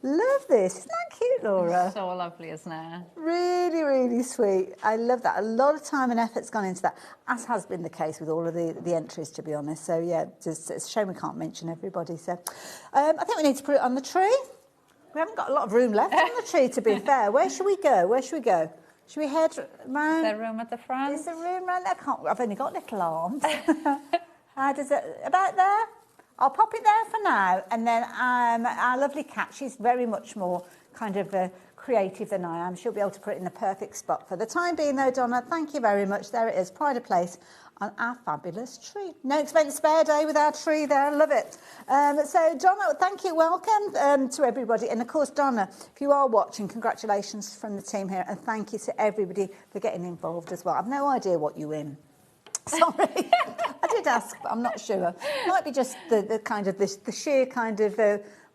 Love this. Isn't that cute, Laura? It's so lovely, isn't it? Really, really sweet. I love that. A lot of time and effort's gone into that, as has been the case with all of the entries, to be honest. So, yeah, it's a shame we can't mention everybody. So, I think we need to put it on the tree. We haven't got a lot of room left on the tree, to be fair. Where should we go? Where should we go? Should we head round? Is there room at the front? Is there room round there? I've only got little arms. How does it... About there? I'll pop it there for now, and then our lovely cat, she's very much more kind of creative than I am. She'll be able to put it in the perfect spot. For the time being, though, Donna, thank you very much. There it is, pride of place on our fabulous tree. No expense spare day with our tree there. Love it. So, Donna, thank you. Welcome to everybody. And, of course, Donna, if you are watching, congratulations from the team here, and thank you to everybody for getting involved as well. I've no idea what you win. Sorry, I did ask, but I'm not sure. Might be just the kind of the sheer kind of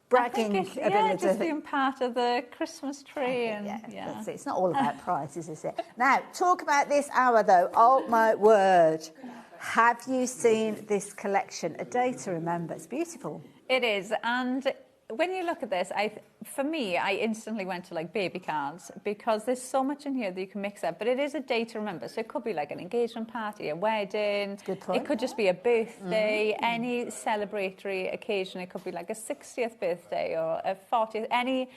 bragging ability. Yeah, just being part of the Christmas tree. And yeah. That's it. It's not all about prices, is it? Now, talk about this hour, though. Oh, my word. Have you seen this collection? A day to remember. It's beautiful. It is. And when you look at this, for me, I instantly went to like baby cards because there's so much in here that you can mix up. But it is a day to remember. So it could be like an engagement party, a wedding. Good point. It could just be a birthday, any celebratory occasion. It could be like a 60th birthday or a 40th, any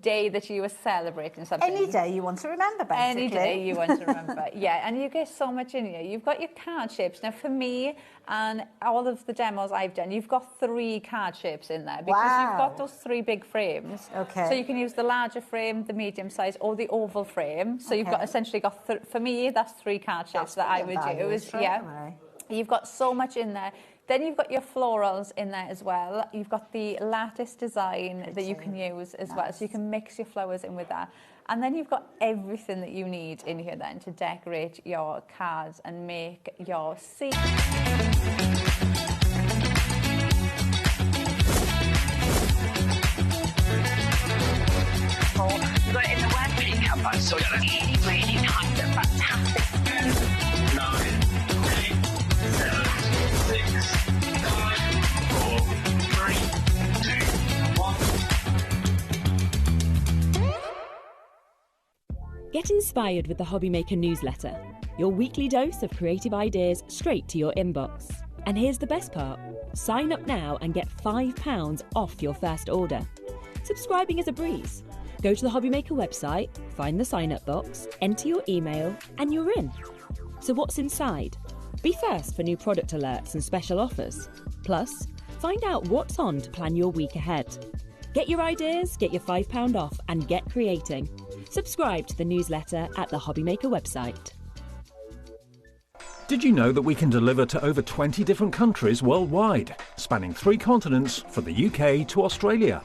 day that you were celebrating something. Any day you want to remember, basically. Any day you want to remember, yeah. And you get so much in here. You've got your card shapes. Now, for me and all of the demos I've done, you've got 3 card shapes in there because you've got those 3 big frames. Okay. So you can use the larger frame, the medium size, or the oval frame. So you've got essentially got, for me, that's 3 card shapes that I would use. Yeah. You've got so much in there. Then you've got your florals in there as well. You've got the lattice design that you can use as well. So you can mix your flowers in with that. And then you've got everything that you need in here then to decorate your cards and make your scene. You got it in the working cover, so really, really kind of fantastic. 9, 8, 7, 6, 5, 4, 3, 2, 1. Get inspired with the HobbyMaker newsletter, your weekly dose of creative ideas straight to your inbox. And here's the best part. Sign up now and get £5 off your first order. Subscribing is a breeze. Go to the HobbyMaker website, find the sign-up box, enter your email, and you're in. So what's inside? Be first for new product alerts and special offers. Plus, find out what's on to plan your week ahead. Get your ideas, get your £5 off, and get creating. Subscribe to the newsletter at the HobbyMaker website. Did you know that we can deliver to over 20 different countries worldwide, spanning 3 continents from the UK to Australia?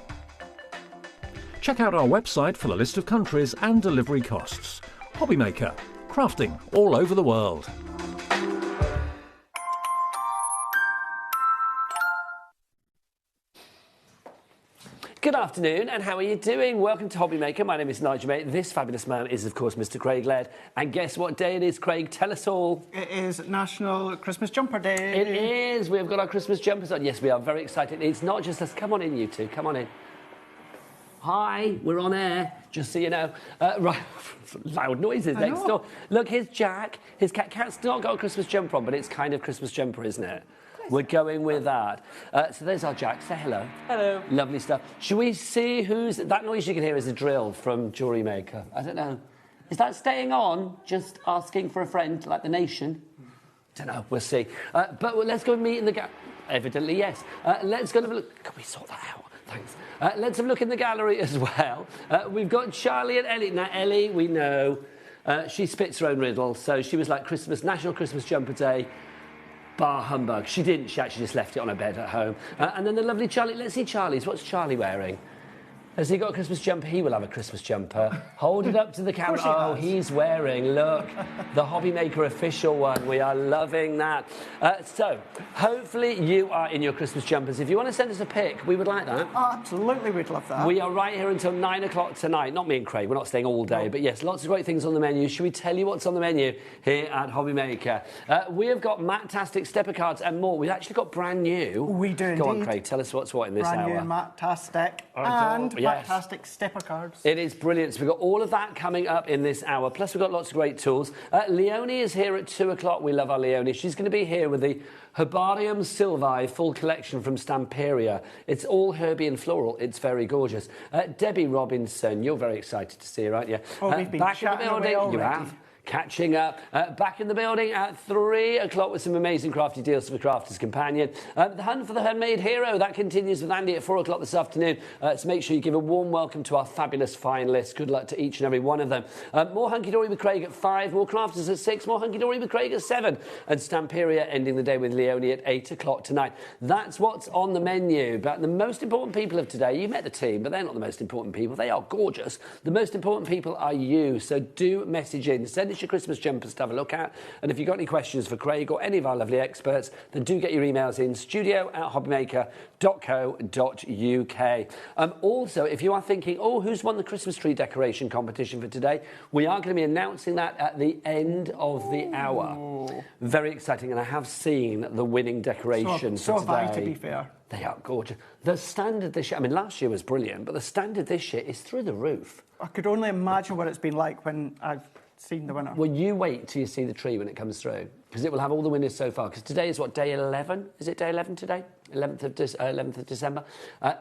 Check out our website for the list of countries and delivery costs. HobbyMaker, crafting all over the world. Good afternoon, and how are you doing? Welcome to HobbyMaker. My name is Nigel Mate. This fabulous man is, of course, Mr. Craig Laird. And guess what day it is, Craig? Tell us all. It is National Christmas Jumper Day. It is. We've got our Christmas jumpers on. Yes, we are very excited. It's not just us. Come on in, you two. Come on in. Hi, we're on air, just so you know. Right, loud noises next door. Look, here's Jack. His cat's not got a Christmas jumper on, but it's kind of Christmas jumper, isn't it? We're going with that. So there's our Jack. Say hello. Hello. Lovely stuff. Should we see who's... That noise you can hear is a drill from Jewellery Maker. I don't know. Is that staying on? Just asking for a friend, like the nation? Don't know. We'll see. But let's go and meet in the... Evidently, yes. Let's go and have a look. Can we sort that out? Thanks. Let's have a look in the gallery as well. We've got Charlie and Ellie. Now, Ellie, we know, she spits her own riddle. So she was like National Christmas Jumper Day. Bar humbug. She didn't. She actually just left it on her bed at home. And then the lovely Charlie. Let's see Charlie's. What's Charlie wearing? Has he got a Christmas jumper? He will have a Christmas jumper. Hold it up to the camera. Oh, he's wearing, look, the HobbyMaker official one. We are loving that. So, hopefully you are in your Christmas jumpers. If you want to send us a pic, we would like that. Oh, absolutely, we'd love that. We are right here until 9 o'clock tonight. Not me and Craig. We're not staying all day. No. But yes, lots of great things on the menu. Should we tell you what's on the menu here at HobbyMaker? We have got Matt-tastic stepper cards and more. We've actually got brand new. We do Go indeed. on, Craig. Tell us what's what in this hour. Brand new Matt-tastic. And Fantastic stepper cards. It is brilliant. So we've got all of that coming up in this hour. Plus, we've got lots of great tools. Leonie is here at 2 o'clock. We love our Leonie. She's going to be here with the Herbarium Sylvae full collection from Stamperia. It's all herby and floral. It's very gorgeous. Debbie Robinson, you're very excited to see her, aren't you? Oh, we've been back in the chatting building. away already. You have. Catching up. Back in the building at 3 o'clock with some amazing crafty deals for the Crafter's Companion. The hunt for the handmade hero, that continues with Andy at 4 o'clock this afternoon. So make sure you give a warm welcome to our fabulous finalists. Good luck to each and every one of them. More Hunky Dory with Craig at 5, more Crafters at 6, more Hunky Dory with Craig at 7, and Stamperia ending the day with Leonie at 8 o'clock tonight. That's what's on the menu. But the most important people of today, you met the team, but they're not the most important people. They are gorgeous. The most important people are you. So do message in. Send us your Christmas jumpers to have a look at. And if you've got any questions for Craig or any of our lovely experts, then do get your emails in studio@hobbymaker.co.uk. Also, if you are thinking, oh, who's won the Christmas tree decoration competition for today, we are going to be announcing that at the end of the hour. Very exciting. And I have seen the winning decoration So for have I, today. to be fair. They are gorgeous. The standard this year, I mean, last year was brilliant, but the standard this year is through the roof. I could only imagine what it's been like when I've seen the winner. Well, you wait till you see the tree when it comes through, because it will have all the winners so far. Because today is what, day 11? Is it day 11 today? 11th of December.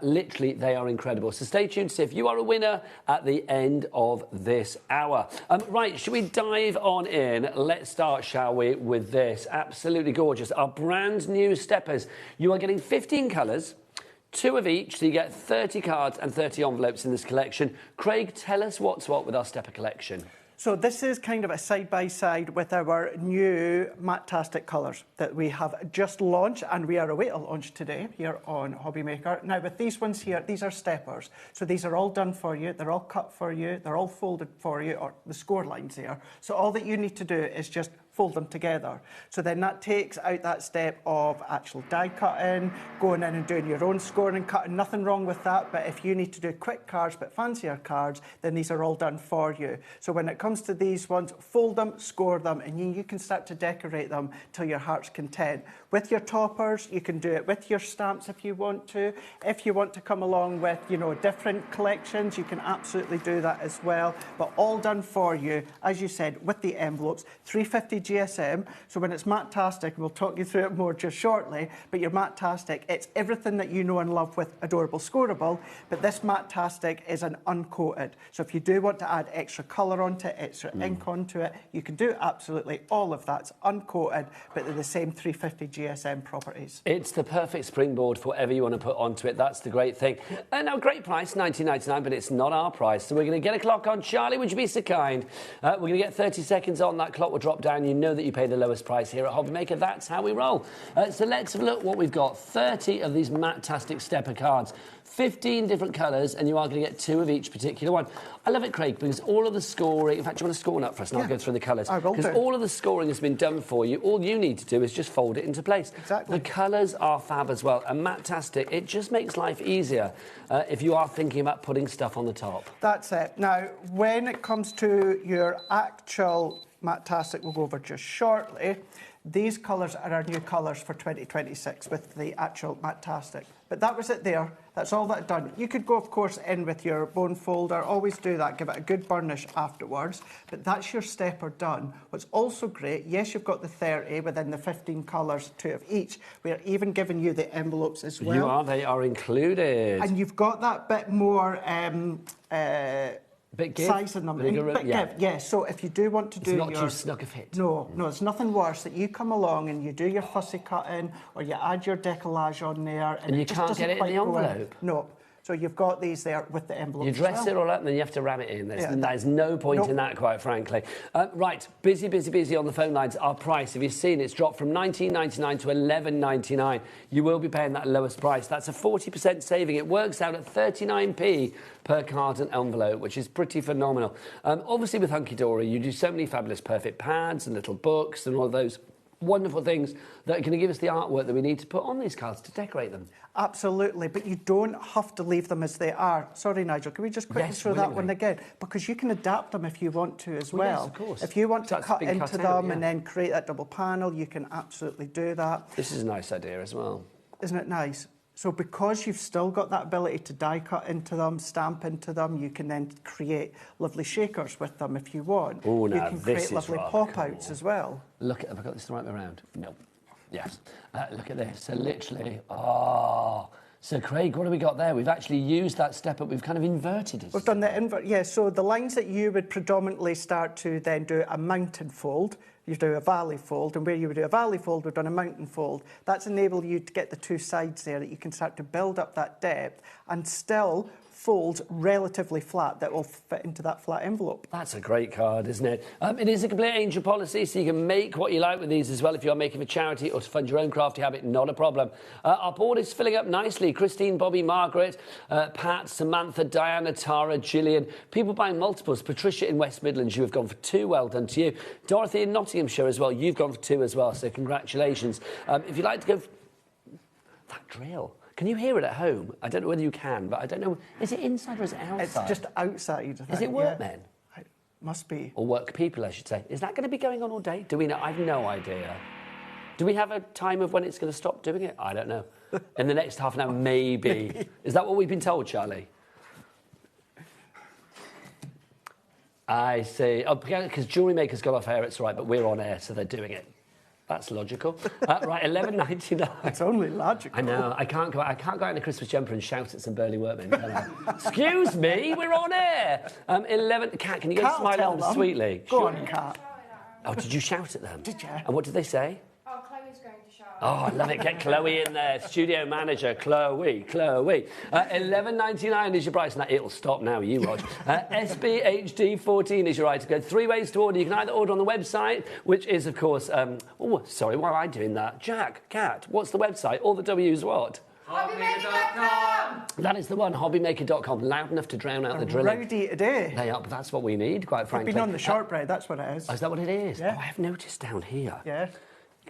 Literally, they are incredible. So stay tuned to see if you are a winner at the end of this hour. Right, should we dive on in? Let's start, shall we, with this. Absolutely gorgeous. Our brand new steppers. You are getting 15 colours. 2 of each, so you get 30 cards and 30 envelopes in this collection. Craig, tell us what's what with our stepper collection. So this is kind of a side-by-side with our new Matte-tastic colours that we have just launched, and we are away to launch today here on HobbyMaker. Now, with these ones here, these are steppers. So these are all done for you. They're all cut for you. They're all folded for you, or the score lines here. So all that you need to do is just fold them together. So then that takes out that step of actual die cutting, going in and doing your own scoring and cutting. Nothing wrong with that, but if you need to do quick cards but fancier cards, then these are all done for you. So when it comes to these ones, fold them, score them, and you can start to decorate them till your heart's content. With your toppers, you can do it with your stamps if you want to. If you want to come along with, you know, different collections, you can absolutely do that as well. But all done for you, as you said, with the envelopes, 350 GSM. So when it's Matte-tastic, we'll talk you through it more just shortly, but your Matte-tastic, it's everything that you know and love with Adorable Scoreable, but this Matte-tastic is an uncoated. So if you do want to add extra colour onto it, extra ink onto it, you can do absolutely all of that. It's uncoated, but they're the same 350 GSM properties. It's the perfect springboard for whatever you want to put onto it. That's the great thing. And now, great price, $19.99, but it's not our price. So we're going to get a clock on. Charlie, would you be so kind? We're going to get 30 seconds on. That clock will drop down. You know that you pay the lowest price here at HobbyMaker. That's how we roll. So let's have a look what we've got. 30 of these Matte-tastic stepper cards. 15 different colours, and you are going to get 2 of each particular one. I love it, Craig, because all of the scoring... In fact, do you want to score one up for us, and I'll go through the colours? I will do. Because all of the scoring has been done for you. All you need to do is just fold it into place. Exactly. The colours are fab as well, and Matte-tastic, it just makes life easier if you are thinking about putting stuff on the top. That's it. Now, when it comes to your actual Matte-tastic, we'll go over just shortly. These colours are our new colours for 2026 with the actual Matte-tastic. But that was it there. That's all that done. You could go, of course, in with your bone folder. Always do that. Give it a good burnish afterwards. But that's your stepper done. What's also great, yes, you've got the 30 within the 15 colours, 2 of each. We're even giving you the envelopes as well. You are. They are included. And you've got that bit more... Bit give, size in them. bit give, yeah. So if you do want to do not too snug a fit. No, it's nothing worse that you come along and you do your fussy cutting or you add your decollage on there and you it just can't doesn't get it in quite the go envelope. No. So you've got these there with the envelopes. You dress as it well. all up and then you have to ram it in. Yeah, There's no point in that, quite frankly. Right, busy on the phone lines. Our price, have you seen, it's dropped from $19.99 to $11.99. You will be paying that lowest price. That's a 40% saving. It works out at 39p per card and envelope, which is pretty phenomenal. Obviously, with Hunky Dory, you do so many fabulous perfect pads and little books and all of those wonderful things that are going to give us the artwork that we need to put on these cards to decorate them. Absolutely, but you don't have to leave them as they are. Sorry, Nigel, can we just quickly show that one again? Because you can adapt them if you want to as well. Yes, of course. If you want to cut into them out, and then create that double panel, you can absolutely do that. This is a nice idea as well. Isn't it nice? So because you've still got that ability to die cut into them, stamp into them, you can then create lovely shakers with them if you want. Oh, you now can this create is lovely rather pop-outs cool. as well. Look at, have I got this the right way around? No. Yes. Look at this. So literally, oh. So Craig, what have we got there? We've actually used that step up. We've kind of inverted it. We've done the invert, yeah. So the lines that you would predominantly start to then do a mountain fold, you do a valley fold, and where you would do a valley fold, we've done a mountain fold. That's enabled you to get the two sides there that you can start to build up that depth and still fold relatively flat that will fit into that flat envelope. That's a great card, isn't it? It is a complete angel policy, so you can make what you like with these as well. If you're making for charity or to fund your own crafty habit, not a problem. Our board is filling up nicely. Christine, Bobby, Margaret, Pat, Samantha, Diana, Tara, Gillian. People buying multiples. Patricia in West Midlands, you have gone for 2. Well done to you. Dorothy in Nottinghamshire as well. You've gone for 2 as well, so congratulations. If you'd like to go... That drill. Can you hear it at home? I don't know whether you can, but I don't know. Is it inside or is it outside? It's just outside. Is it workmen? Yeah. It must be. Or work people, I should say. Is that going to be going on all day? Do we know? I've no idea. Do we have a time of when it's going to stop doing it? I don't know. In the next half an hour, maybe. Is that what we've been told, Charlie? I see. Oh, because Jewellery Maker's got off air, it's all right, but we're on air, so they're doing it. That's logical. Right, $11.99. It's only logical. I know. I can't go out in a Christmas jumper and shout at some burly workmen. Can I? Excuse me, we're on air. 11. Kat, can you go smile at them sweetly? Go on, Kat. Oh, did you shout at them? Did you? And what did they say? Oh, Chloe's going to shout. Oh, I love it. Get Chloe in there. Studio manager, Chloe. $11.99 is your price. Now, it'll stop now, you watch. SBHD14 is your item code. 3 ways to order. You can either order on the website, which is, of course... oh, sorry, why am I doing that? Jack, Kat, what's the website? All the W's what? HobbyMaker.com! That is the one, hobbymaker.com. Loud enough to drown out the drilling. Rowdy today. They are, but that's what we need, quite frankly. I've been on the shortbread, that's what it is. Oh, is that what it is? Yeah. Oh, I have noticed down here. Yeah.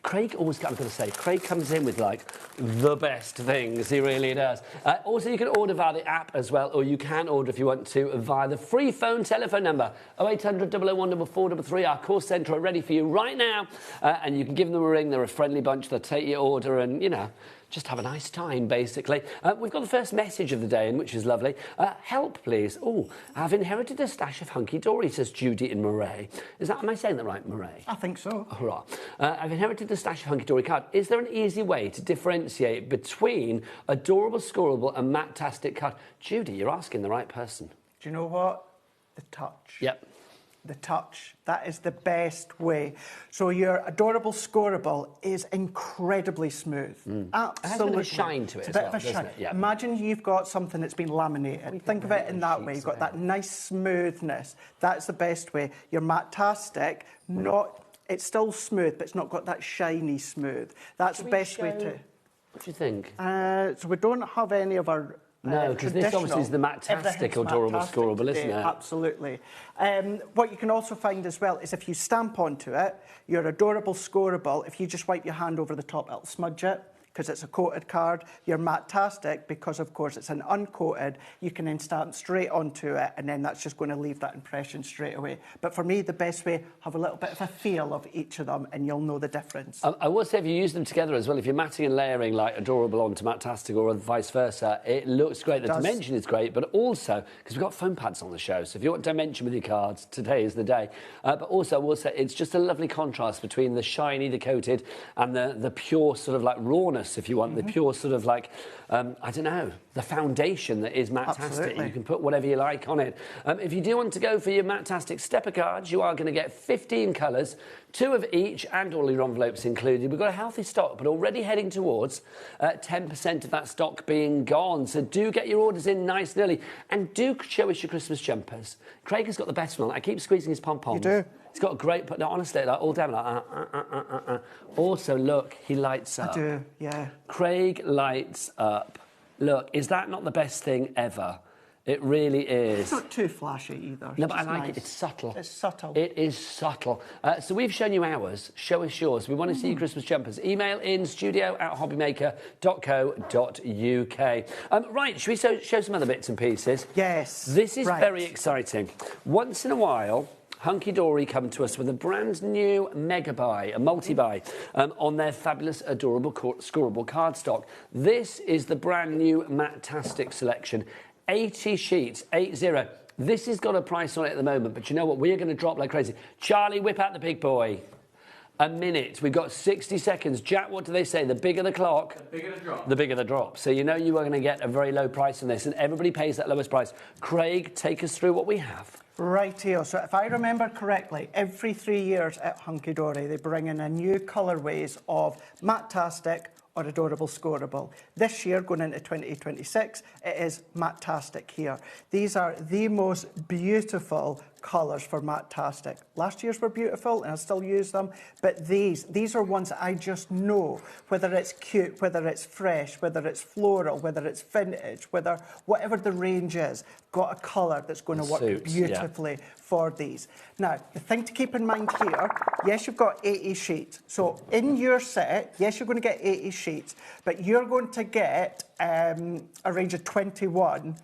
Craig always, I'm going to say, Craig comes in with, like, the best things. He really does. Also, you can order via the app as well, or you can order, if you want to, via the free phone telephone number, 0800 001 433. Our call centre are ready for you right now, and you can give them a ring. They're a friendly bunch. They'll take your order and, you know, just have a nice time, basically. We've got the first message of the day in, which is lovely. Help, please. Oh, I've inherited a stash of hunky-dory, says Judy in Murray. Am I saying that right, Murray? I think so. Hurrah. I've inherited a stash of hunky-dory card. Is there an easy way to differentiate between adorable, scoreable and matte-tastic card? Judy, you're asking the right person. Do you know what? The touch. Yep. The touch. That is the best way. So your adorable scoreable is incredibly smooth. Absolutely. It has a bit of a shine to it It's a as bit well, of a doesn't shine. it? Yeah. Imagine you've got something that's been laminated. Think of it in that way. You've got that nice smoothness. That's the best way. Your matte-tastic, it's still smooth, but it's not got that shiny smooth. That's the best way to... What do you think? So we don't have any of our... No, because this obviously is the matte-tastic adorable scoreable, isn't it? Absolutely. What you can also find as well is if you stamp onto it, your adorable scoreable, if you just wipe your hand over the top, it'll smudge it because it's a coated card. Your matte-tastic, because of course it's an uncoated, you can then stamp straight onto it and then that's just going to leave that impression straight away. But for me, the best way, have a little bit of a feel of each of them and you'll know the difference. I will say if you use them together as well, if you're matting and layering like adorable onto matte-tastic or vice versa, it looks great. The dimension is great, but also, because we've got foam pads on the show, so if you want dimension with your cards, today is the day. But also, I will say it's just a lovely contrast between the shiny, the coated, and the pure sort of like rawness, if you want, the pure sort of like, I don't know, the foundation that is matte-tastic. You can put whatever you like on it. If you do want to go for your matte-tastic stepper cards, you are going to get 15 colours, 2 of each, and all your envelopes included. We've got a healthy stock, but already heading towards 10% of that stock being gone. So do get your orders in nice and early, and do show us your Christmas jumpers. Craig has got the best one. I keep squeezing his pom-poms. You do. He's got a great, but no, honestly, like all day, I'm like, Also, look, he lights up. I do, yeah. Craig lights up. Look, is that not the best thing ever? It really is. It's not too flashy either. No, but I like it. It's subtle. It's subtle. It is subtle. So we've shown you ours. Show us yours. We want to see your Christmas jumpers. Email in studio@hobbymaker.co.uk. Right, should we show some other bits and pieces? Yes. This is very exciting. Once in a while, Hunky Dory come to us with a brand new mega buy, a multi-buy, on their fabulous, adorable, scoreable cardstock. This is the brand new Matt-tastic selection. 80 sheets, 80. This has got a price on it at the moment, but you know what? We are going to drop like crazy. Charlie, whip out the big boy. A minute. We've got 60 seconds. Jack, what do they say? The bigger the clock, the bigger the drop. The bigger the drop. So you know you are going to get a very low price on this, and everybody pays that lowest price. Craig, take us through what we have. Right here. So if I remember correctly, every 3 years at Hunky Dory, they bring in a new colourways of Matt-tastic or adorable scoreable. This year, going into 2026, it is Matt-tastic here. These are the most beautiful colours for Matt-tastic. Last year's were beautiful and I still use them, but these are ones that I just know, whether it's cute, whether it's fresh, whether it's floral, whether it's vintage, whatever the range is, got a colour that's going to work beautifully for these. Now, the thing to keep in mind here, yes, you've got 80 sheets. So in your set, yes, you're going to get 80 sheets, but you're going to get a range of 21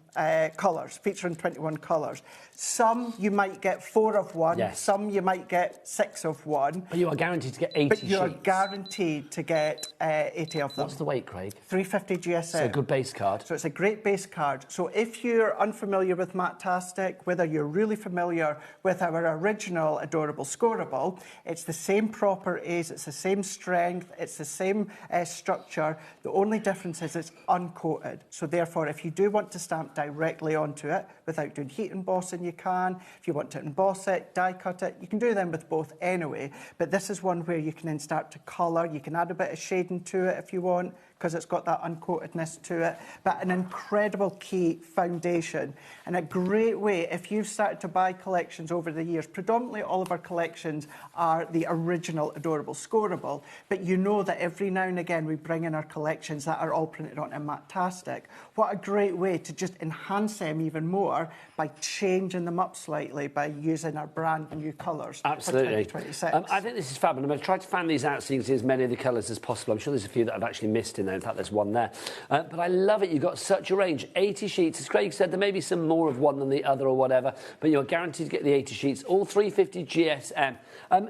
colours, featuring 21 colours. Some you might get 4 of one, some you might get 6 of one. But you are guaranteed to get 80 sheets. But you are guaranteed to get 80 of them. What's the weight, Craig? 350 GSM. So a good base card. So it's a great base card. So if you're unfamiliar with Matt-tastic, whether you're really familiar with our original adorable scoreable, it's the same properties, it's the same strength, it's the same structure. The only difference is it's uncoated. So therefore, if you do want to stamp directly onto it without doing heat embossing, you can. If you want to emboss it, die cut it, you can do them with both anyway. But this is one where you can then start to colour. You can add a bit of shading to it if you want, because it's got that uncoatedness to it. But an incredible key foundation and a great way if you've started to buy collections over the years. Predominantly all of our collections are the original adorable scoreable, but you know that every now and again we bring in our collections that are all printed on a Matt-tastic. What a great way to just enhance them even more by changing them up slightly by using our brand new colours. Absolutely. For 2026. I think this is fab, and I'm going to try to fan these out so you can see as many of the colours as possible. I'm sure there's a few that I've actually missed in there. In fact, there's one there. But I love it. You've got such a range. 80 sheets. As Craig said, there may be some more of one than the other or whatever, but you're guaranteed to get the 80 sheets, all 350 GSM.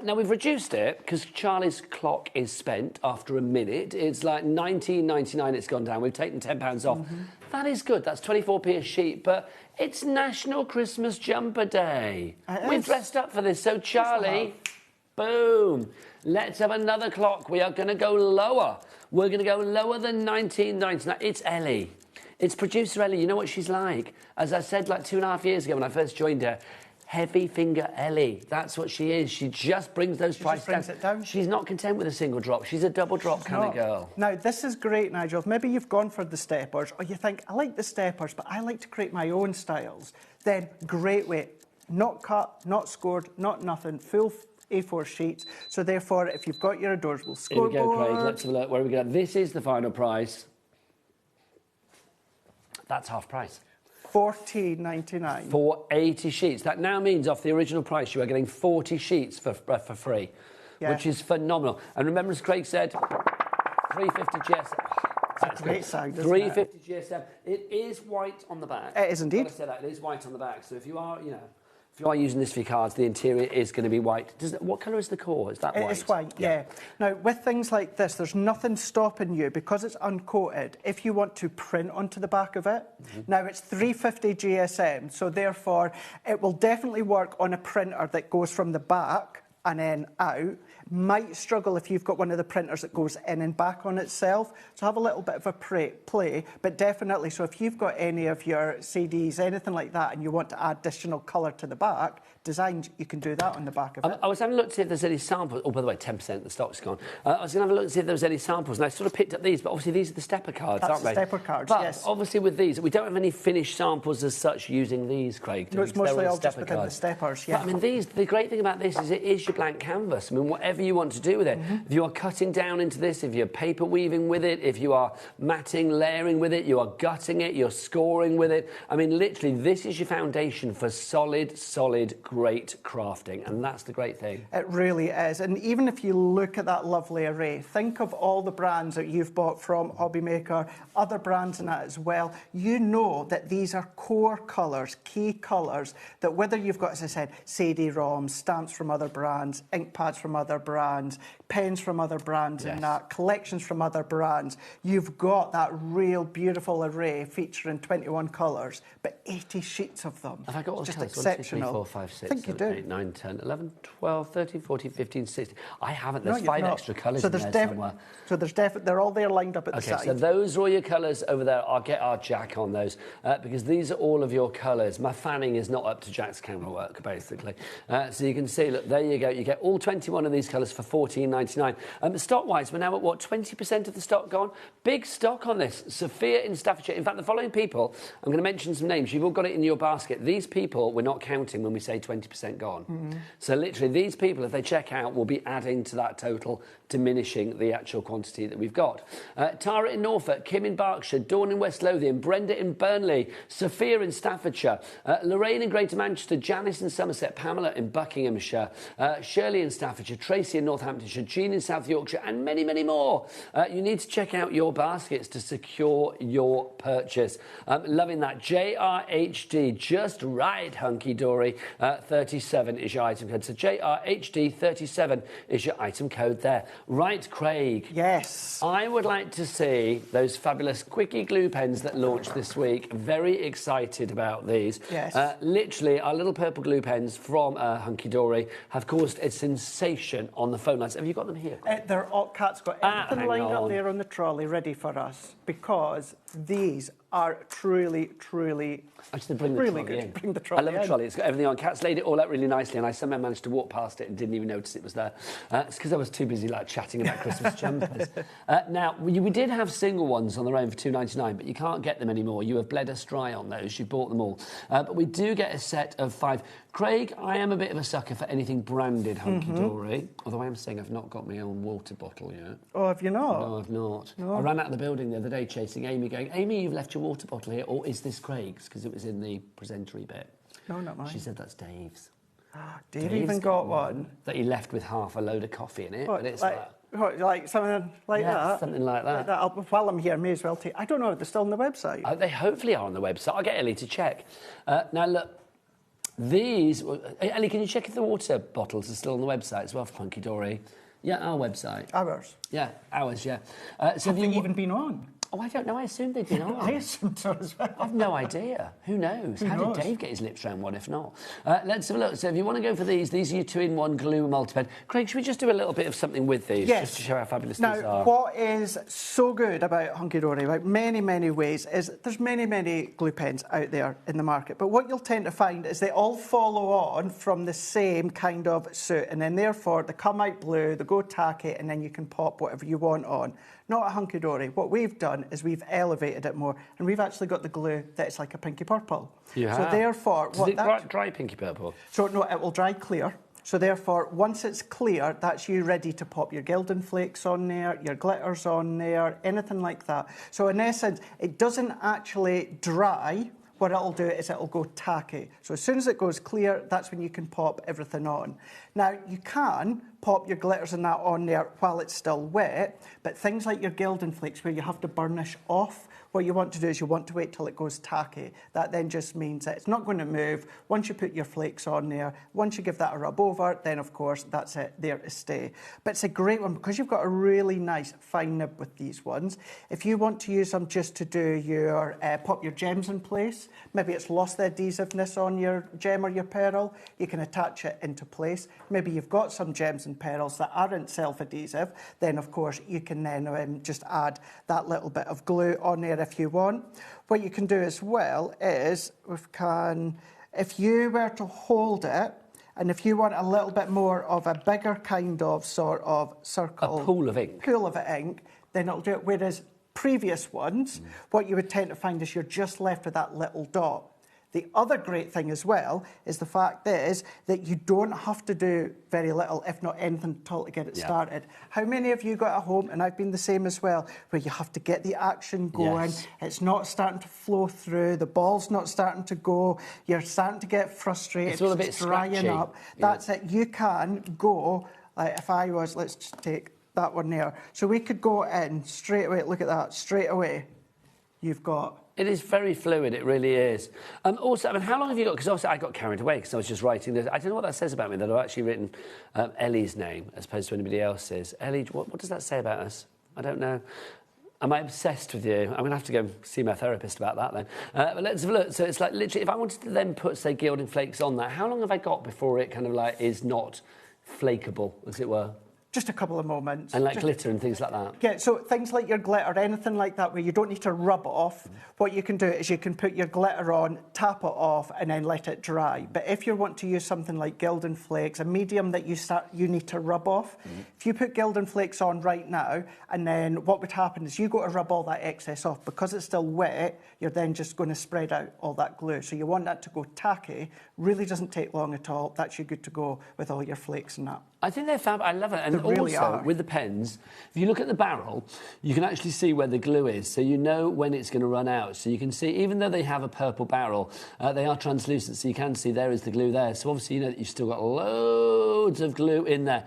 Now, we've reduced it because Charlie's clock is spent after a minute. It's like $19.99 it's gone down. We've taken £10 off. That is good. That's 24p a sheet, but it's National Christmas Jumper Day. We've dressed up for this. So, Charlie, boom. Let's have another clock. We are going to go lower. We're going to go lower than $19.99. It's Ellie. It's producer Ellie. You know what she's like. As I said like 2.5 years ago when I first joined her, heavy finger Ellie. That's what she is. She just brings those prices down. She's not content with a single drop. She's a double drop kind of girl. Now, this is great, Nigel. Maybe you've gone for the steppers, or you think, I like the steppers, but I like to create my own styles. Then, great way. Not cut, not scored, not nothing. Full A4 sheets. So therefore, if you've got your adorable scoreboard... Here we go, Craig. Let's have a look. Where are we going? This is the final price. That's half price. $14.99. For 80 sheets. That now means off the original price you are getting 40 sheets for free, which is phenomenal. And remember, as Craig said, 350 GSM. That's a great sound, isn't 350 GSM. It is white on the back. It is indeed. I said that. It is white on the back. So if you are, if you are using this for your cards, the interior is going to be white. What colour is the core? Is that white? It's white, yeah. Now, with things like this, there's nothing stopping you, because it's uncoated, if you want to print onto the back of it. Now, it's 350 GSM, so therefore, it will definitely work on a printer that goes from the back and then out. Might struggle if you've got one of the printers that goes in and back on itself. So have a little bit of a play, but definitely, so if you've got any of your CDs, anything like that, and you want to add additional colour to the back, designs, you can do that on the back of it. I was having a look to see if there's any samples. Oh, by the way, 10% of the stock's gone. I was going to have a look to see if there was any samples, and I sort of picked up these, but obviously these are the stepper cards, aren't they? Stepper cards, but yes. obviously with these, we don't have any finished samples as such using these, Craig. No, it's mostly all just within cards. the steppers, yeah. But, I mean, the great thing about this is it is your blank canvas. I mean, whatever whatever you want to do with it. If you are cutting down into this, if you're paper weaving with it, if you are matting, layering with it, you are gutting it, you're scoring with it. I mean, literally, this is your foundation for solid, great crafting, and that's the great thing. It really is. And even if you look at that lovely array, think of all the brands that you've bought from HobbyMaker, other brands in that as well. You know that these are core colours, key colours, that whether you've got, as I said, CD-ROMs, stamps from other brands, ink pads from other brands, pens from other brands and that, collections from other brands, you've got that real beautiful array featuring 21 colours, but 80 sheets of them. Have I got all the just colours? exceptional. 1, 2, 3, 4, 5, 6, I think 7, you do. 8, 9, 10, 11, 12, 13, 14, 15, 16. I haven't. There's No, 5 you've not. extra colours So in there's there somewhere. So there's they're all there lined up at the Okay, side. so those are all your colours over there. I'll get our Jack on those because these are all of your colours. My fanning is not up to Jack's camera work, basically. So you can see, look, there you go. You get all 21 of these colours for $14.99. Stock-wise, we're now at, what, 20% of the stock gone? Big stock on this. Sophia in Staffordshire. In fact, the following people, I'm going to mention some names. You've all got it in your basket. These people, we're not counting when we say 20% gone. So literally, these people, if they check out, will be adding to that total, diminishing the actual quantity that we've got. Tara in Norfolk, Kim in Berkshire, Dawn in West Lothian, Brenda in Burnley, Sophia in Staffordshire, Lorraine in Greater Manchester, Janice in Somerset, Pamela in Buckinghamshire, Shirley in Staffordshire, Tracy in Northamptonshire, Jean in South Yorkshire, and many, many more. You need to check out your baskets to secure your purchase. Loving that. JRHD, just right, hunky-dory. 37 is your item code. So JRHD 37 is your item code there. Right, Craig. Yes. I would like to see those fabulous Quickie glue pens that launched this week. Very excited about these. Yes. Literally, our little purple glue pens from Hunky Dory have caused a sensation on the phone lines. Have you got them here? They're all, Kat's got everything lined hang up on. there on the trolley ready for us because these are truly Actually, bring the really trolley good. in. Bring the trolley I love the in. trolley. It's got everything on. Kat's laid it all out really nicely, and I somehow managed to walk past it and didn't even notice it was there. It's because I was too busy chatting about Christmas jumpers. Now, we did have single ones on their own for $2.99, but you can't get them anymore. You have bled us dry on those. You bought them all. But we do get a set of 5. Craig, I am a bit of a sucker for anything branded hunky-dory, although I am saying I've not got my own water bottle yet. Oh, have you not? No, I've not. No. I ran out of the building the other day chasing Amy, going, Amy, you've left your water bottle here, or is this Craig's? Because it was in the presentory bit. No, not mine. She said, that's Dave's. Dave Dave's even got one. That he left with half a load of coffee in it. What, But it's like something like Yeah, that? something like that. While I'm here, I may as well take... I don't know, they're still on the website. They hopefully are on the website. I'll get Ellie to check. Now, look, these... Ellie, can you check if the water bottles are still on the website as well for Hunky Dory? Yeah, our website. Ours. Yeah, ours, yeah. So Have they even been on? Oh, I don't know. I assumed they'd been on. I assumed so as well. I've no idea. Who knows? Who How knows? did Dave get his lips round one, if not? Let's have a look. So if you want to go for these are your 2-in-1 glue multi-pen. Craig, should we just do a little bit of something with these? Yes. Just to show how fabulous these Now, are. what is so good about Hunky Dory, like many ways, is there's many glue pens out there in the market. But what you'll tend to find is they all follow on from the same kind of suit. And then therefore, they come out blue, they go tacky, and then you can pop whatever you want on. Not a Hunky Dory. What we've done is we've elevated it more, and we've actually got the glue that's like a pinky purple. You have. So therefore, Does it dry pinky purple? So no, it will dry clear. So therefore, once it's clear, that's you ready to pop your gilding flakes on there, your glitters on there, anything like that. So in essence, it doesn't actually dry. What it'll do is it'll go tacky. So as soon as it goes clear, that's when you can pop everything on. Now, you can pop your glitters and that on there while it's still wet, but things like your gilding flakes where you have to burnish off, what you want to do is you want to wait till it goes tacky. That then just means that it's not going to move. Once you put your flakes on there, once you give that a rub over, then of course that's it, there to stay. But it's a great one because you've got a really nice fine nib with these ones. If you want to use them just to do your, pop your gems in place, maybe it's lost the adhesiveness on your gem or your pearl, you can attach it into place. Maybe you've got some gems and pearls that aren't self-adhesive, then of course you can then just add that little bit of glue on there if you want. What you can do as well is, if you were to hold it, and if you want a little bit more of a bigger kind of sort of circle... A pool of ink. Pool of ink, then it'll do it. Whereas previous ones, what you would tend to find is you're just left with that little dot. The other great thing as well is the fact is that you don't have to do very little, if not anything at all, to get it started. How many of you got a home, and I've been the same as well, where you have to get the action going, it's not starting to flow through, the ball's not starting to go, you're starting to get frustrated, it's all a bit drying scratchy. up. That's it. You can go, if I was, let's just take that one there. So we could go in straight away, look at that, straight away. You've got... It is very fluid, it really is. Also, I mean, how long have you got? Because also I got carried away because I was just writing this. I don't know what that says about me, that I've actually written Ellie's name as opposed to anybody else's. Ellie, what does that say about us? I don't know. Am I obsessed with you? I'm going to have to go see my therapist about that then. But let's have a look. So it's like literally, if I wanted to then put, say, gilding flakes on that, how long have I got before it kind of like is not flakeable, as it were? Just a couple of moments. And like glitter and things like that. Yeah, so things like your glitter, anything like that where you don't need to rub it off, what you can do is you can put your glitter on, tap it off and then let it dry. But if you want to use something like gilding flakes, a medium that you need to rub off, if you put gilding flakes on right now and then what would happen is you go to rub all that excess off. Because it's still wet, you're then just going to spread out all that glue. So you want that to go tacky, really doesn't take long at all. That's you good to go with all your flakes and that. I think they're fab. I love it. And also, with the pens, if you look at the barrel, you can actually see where the glue is. So you know when it's going to run out. So you can see, even though they have a purple barrel, they are translucent. So you can see there is the glue there. So obviously, you know that you've still got loads of glue in there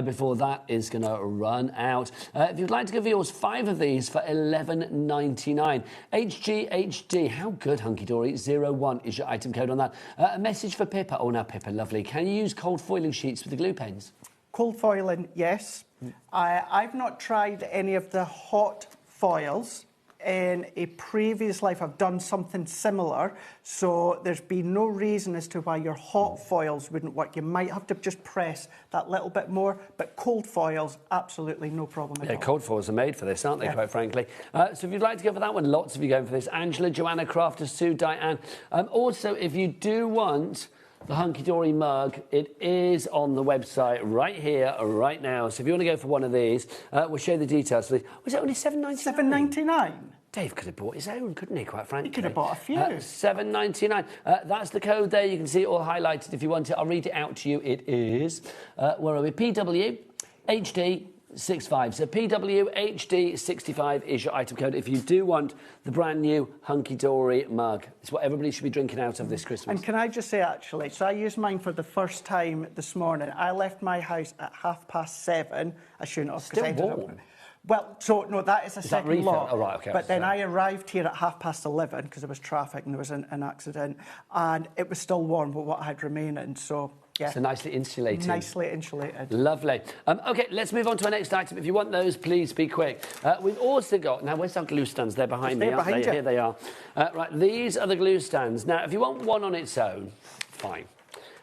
before that is going to run out. If you'd like to give yours 5 of these for $11.99. HGHD. How good, Hunky Dory. 01 is your item code on that. A message for Pippa. Oh, now, Pippa, lovely. Can you use cold foiling sheets with the glue pens? Cold foiling, yes. I've not tried any of the hot foils. In a previous life, I've done something similar, so there's been no reason as to why your hot foils wouldn't work. You might have to just press that little bit more, but cold foils, absolutely no problem at all. Yeah, cold foils are made for this, aren't they, quite frankly? So if you'd like to go for that one, lots of you going for this. Angela, Joanna, Crafter, Sue, Diane. Also, if you do want the Hunky Dory mug, it is on the website right here, right now. So if you want to go for one of these, we'll show you the details. Was it only $7.99? $7.99. Dave could have bought his own, couldn't he, quite frankly? He could have bought a few. $7.99. That's the code there. You can see it all highlighted if you want it. I'll read it out to you. It is, where are we? PWHD 65. So PWHD65 is your item code if you do want the brand new Hunky Dory mug. It's what everybody should be drinking out of this Christmas. And can I just say, actually, so I used mine for the first time this morning. I left my house at 7:30. I shouldn't have. Still warm. Well, so, no, that is a second lot. Oh, right, okay. But then I arrived here at 11:30 because there was traffic and there was an accident. And it was still warm with what I had remaining, so... Yeah. So nicely insulated. Nicely insulated. Lovely. OK, let's move on to our next item. If you want those, please be quick. We've also got... Now, where's our glue stands? They're behind me, aren't they? Here they are. Right, these are the glue stands. Now, if you want one on its own, fine.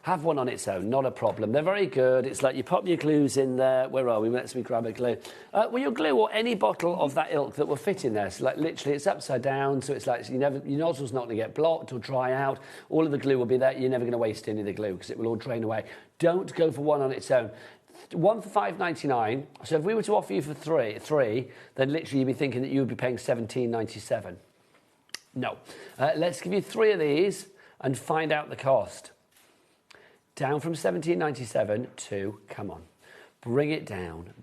Have one on its own, not a problem. They're very good. It's like you pop your glues in there. Where are we? Let's grab a glue. Well, your glue or any bottle of that ilk that will fit in there. So, like, literally, it's upside down. So it's like your nozzle's not going to get blocked or dry out. All of the glue will be there. You're never going to waste any of the glue because it will all drain away. Don't go for one on its own. One for $5.99. So if we were to offer you for three, then literally you'd be thinking that you would be paying $17.97. No. Let's give you 3 of these and find out the cost. Down from $17.97 to, come on, bring it down.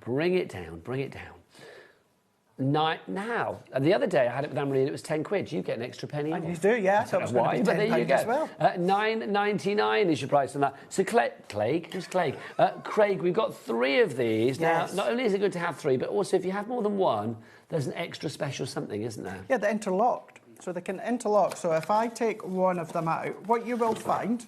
Now, and the other day I had it with Anne-Marie and it was 10 quid. You get an extra penny off. You do, yeah. I don't know why, but there you go. Well. $9.99 is your price on that. So Craig, who's Craig? Craig, we've got 3 of these. Yes. Now, not only is it good to have 3, but also if you have more than one, there's an extra special something, isn't there? Yeah, they're interlocked. So they can interlock. So if I take one of them out, what you will find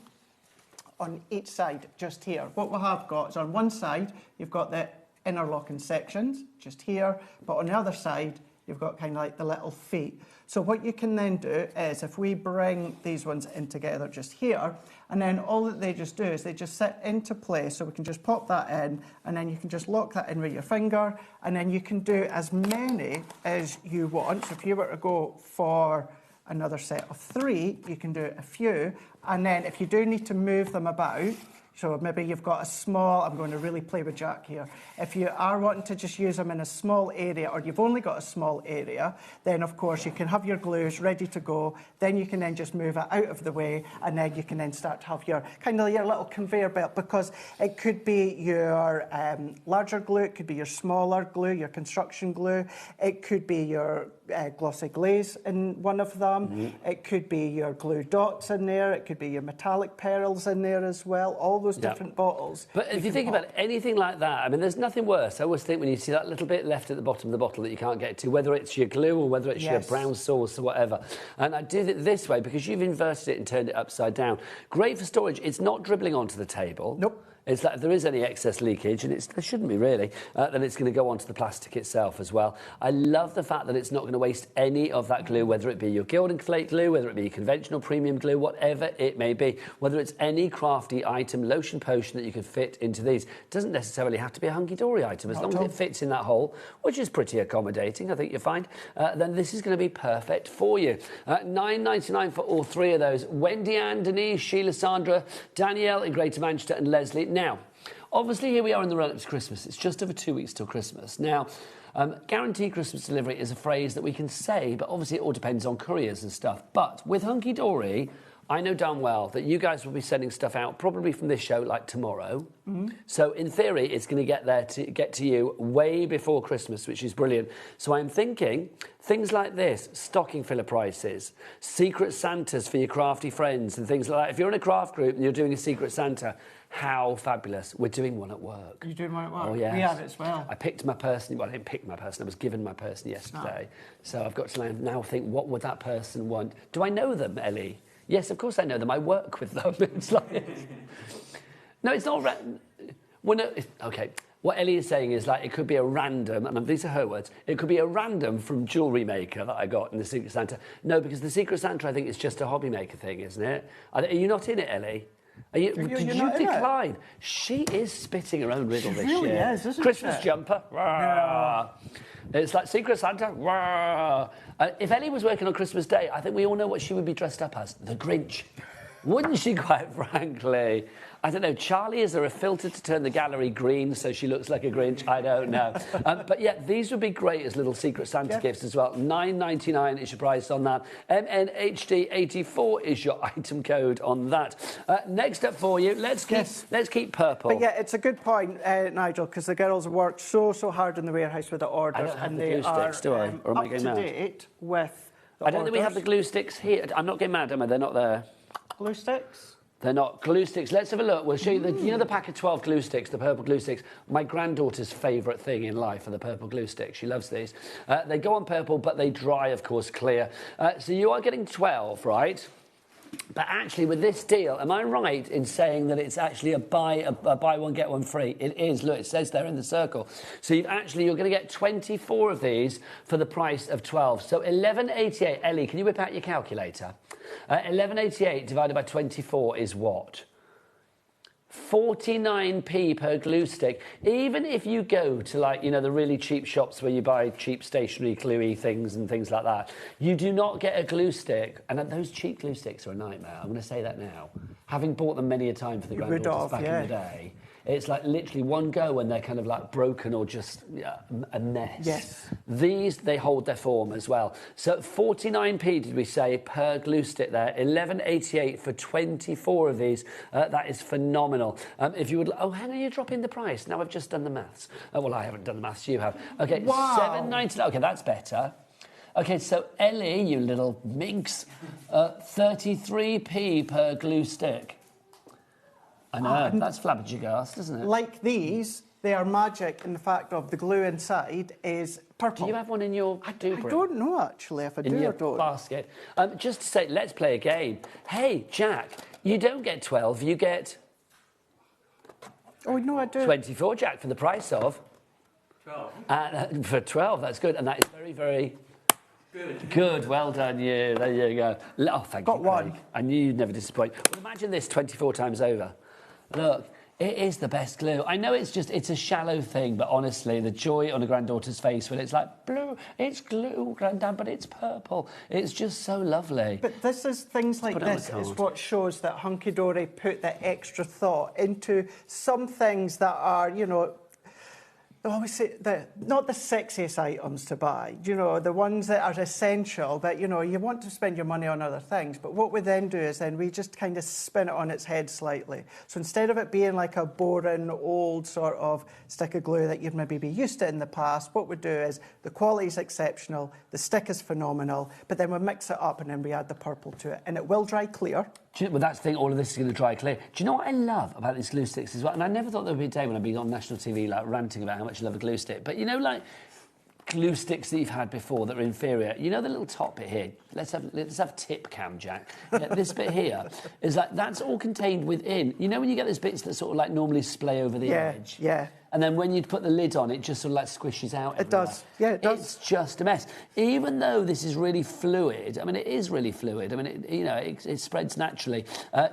on each side, just here, what we have got is on one side, you've got the interlocking sections, just here, but on the other side, you've got kind of like the little feet. So what you can then do is, if we bring these ones in together just here, and then all that they just do is they just sit into place, so we can just pop that in, and then you can just lock that in with your finger, and then you can do as many as you want. So if you were to go for another set of 3, you can do a few, and then if you do need to move them about, you So maybe you've got a small, I'm going to really play with Jack here. If you are wanting to just use them in a small area, or you've only got a small area, then of course you can have your glues ready to go. Then you can then just move it out of the way, and then you can then start to have your kind of your little conveyor belt, because it could be your larger glue, it could be your smaller glue, your construction glue, it could be your glossy glaze in one of them, it could be your glue dots in there, it could be your metallic pearls in there as well, all those different bottles. But if you think about anything like that, I mean, there's nothing worse. I always think when you see that little bit left at the bottom of the bottle that you can't get to, whether it's your glue or whether it's your brown sauce or whatever. And I did it this way because you've inverted it and turned it upside down. Great for storage. It's not dribbling onto the table. Nope. It's like if there is any excess leakage, and there shouldn't be really, then it's going to go onto the plastic itself as well. I love the fact that it's not going to waste any of that glue, whether it be your Gildan Flake glue, whether it be conventional premium glue, whatever it may be, whether it's any crafty item, lotion potion that you can fit into these. It doesn't necessarily have to be a hunky-dory item. As long as it fits in that hole, which is pretty accommodating, I think you'll find, then this is going to be perfect for you. $9.99 for all three of those. Wendy Ann, Denise, Sheila, Sandra, Danielle in Greater Manchester, and Leslie. Now, obviously, here we are in the run-up to Christmas. It's just over 2 weeks till Christmas. Now, guaranteed Christmas delivery is a phrase that we can say, but obviously it all depends on couriers and stuff. But with Hunky Dory, I know damn well that you guys will be sending stuff out probably from this show like tomorrow. So in theory, it's going to get to you way before Christmas, which is brilliant. So I'm thinking things like this, stocking filler prices, secret Santas for your crafty friends and things like that. If you're in a craft group and you're doing a secret Santa, how fabulous. We're doing one at work. You're doing one at work? Oh, yes. We have it as well. I picked my person. Well, I didn't pick my person. I was given my person yesterday. So I've got to now think, what would that person want? Do I know them, Ellie? Yes, of course I know them. I work with them. It's like... No, it's not... Well, no, OK. What Ellie is saying is, like, it could be a random, and these are her words, it could be a random from Jewellery Maker that I got in the Secret Santa. No, because the Secret Santa, I think, is just a HobbyMaker thing, isn't it? Are you not in it, Ellie? Did you decline? She is spitting her own riddle this really year. Is, isn't Christmas she? jumper. Yeah. It's like Secret Santa. If Ellie was working on Christmas Day, I think we all know what she would be dressed up as. The Grinch. Wouldn't she, quite frankly? I don't know. Charlie, is there a filter to turn the gallery green so she looks like a Grinch? I don't know. But yeah, these would be great as little Secret Santa gifts as well. $9.99 is your price on that. MNHD84 is your item code on that. Next up for you, let's keep purple. But yeah, it's a good point, Nigel, because the girls worked so hard in the warehouse with the orders. I don't have and the they glue sticks, do I? Or am I up going to mad? date with the I don't think we have the glue sticks here. I'm not getting mad, am I? They're not there. glue sticks. They're not. Glue sticks. Let's have a look. We'll show you you know the pack of 12 glue sticks, the purple glue sticks? My granddaughter's favourite thing in life are the purple glue sticks. She loves these. They go on purple, but they dry, of course, clear. So you are getting 12, right? But actually, with this deal, am I right in saying that it's actually a buy one, get one free? It is. Look, it says there in the circle. So you're going to get 24 of these for the price of 12. So $11.88. Ellie, can you whip out your calculator? $11.88 divided by 24 is what? 49p per glue stick. Even if you go to, like, you know, the really cheap shops where you buy cheap stationery gluey things and things like that, you do not get a glue stick. And those cheap glue sticks are a nightmare. I'm going to say that now. Having bought them many a time for the granddaughters back in the day, it's like literally one go when they're kind of like broken or just a mess. Yes. These, they hold their form as well. So 49p, did we say, per glue stick there. $11.88 for 24 of these. That is phenomenal. If you would... Oh, hang on, you're dropping the price. Now I've just done the maths. Well, I haven't done the maths, you have. OK, wow. $7.99. OK, that's better. OK, so Ellie, you little minx, 33p per glue stick. I know, that's flabbergasted, isn't it? Like these, they are magic in the fact of the glue inside is purple. Do you have one in your I don't know, actually, if I do or don't. Basket. Just to say, let's play a game. Hey, Jack, you don't get 12, you get... Oh, no, I do. 24, Jack, for the price of... 12. For 12, that's good. And that is very, very... Good, well done, you. There you go. Oh, thank you, Craig. Got one. I knew you'd never disappoint. Well, imagine this 24 times over. Look, It is the best glue. I know it's a shallow thing, but honestly, the joy on a granddaughter's face when it's like, blue, it's glue, Granddad, but it's purple. It's just so lovely. But this is things like this is what shows that Hunky Dory put the extra thought into some things that are, you know, I always say not the sexiest items to buy, you know, the ones that are essential, but, you know, you want to spend your money on other things. But what we then do is then we just kind of spin it on its head slightly. So instead of it being like a boring, old sort of stick of glue that you'd maybe be used to in the past, what we do is the quality is exceptional, the stick is phenomenal, but then we mix it up and then we add the purple to it. And it will dry clear. Well, that's the thing, all of this is going to dry clear. Do you know what I love about these glue sticks as well? And I never thought there would be a day when I'd be on national TV, like, ranting about how much I love a glue stick. But, you know, like, glue sticks that you've had before that are inferior, you know the little top bit here? Let's have tip cam, Jack. Yeah, this bit here is like, that's all contained within. You know when you get those bits that sort of, like, normally splay over the edge? Yeah. And then when you put the lid on, it just sort of like squishes out everywhere. It does. Yeah, it does. It's just a mess. Even though this is really fluid, I mean, it is really fluid. I mean, it spreads naturally.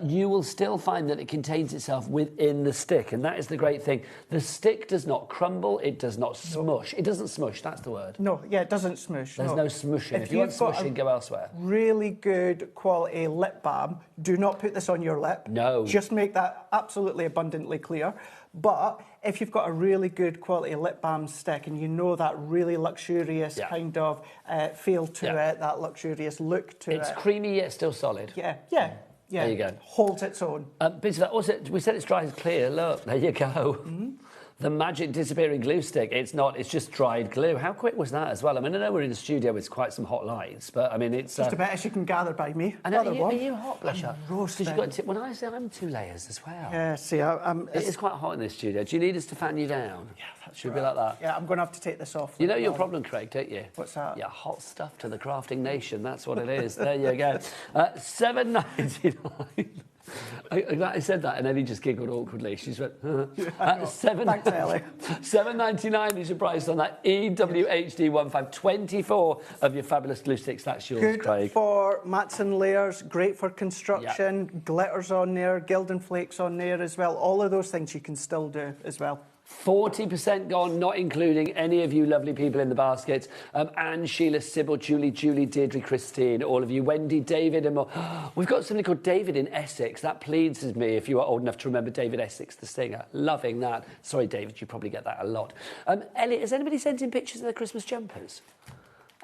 You will still find that it contains itself within the stick, and that is the great thing. The stick does not crumble. It does not smush. It doesn't smush. That's the word. No, yeah, it doesn't smush. There's no smushing. If you want smushing, go elsewhere. Really good quality lip balm. Do not put this on your lip. No. Just make that absolutely abundantly clear. But if you've got a really good quality lip balm stick and you know that really luxurious kind of feel to it, that luxurious look to it. It's creamy yet still solid. Yeah. There you go. Holds its own. Bits of that. Also, we said it's dry and clear. Look, there you go. Mm-hmm. The magic disappearing glue stick. It's not. It's just dried glue. How quick was that as well? I mean, I know we're in the studio with quite some hot lights, but I mean, it's just about as you can gather by me. I know, are you hot, Blusher? Roasting. When I say I'm 2 layers as well. Yeah. See, it is quite hot in this studio. Do you need us to fan you down? Yeah, that's Should we be like that? Yeah, I'm going to have to take this off. You know your problem, Craig, don't you? What's that? Yeah, hot stuff to the crafting nation. That's what it is. There you go. $7.99. I said that and Ellie just giggled awkwardly. She went, $7.99 is your price on that EWHD 1524 of your fabulous glue sticks. That's yours, good Craig. Good for mats and layers, great for construction, glitters on there, gilding flakes on there as well. All of those things you can still do as well. 40% gone, not including any of you lovely people in the baskets. Anne, Sheila, Sybil, Julie, Deirdre, Christine, all of you, Wendy, David, and more. We've got something called David in Essex. That pleases me if you are old enough to remember David Essex, the singer. Loving that. Sorry, David, you probably get that a lot. Elliot, has anybody sent in pictures of their Christmas jumpers?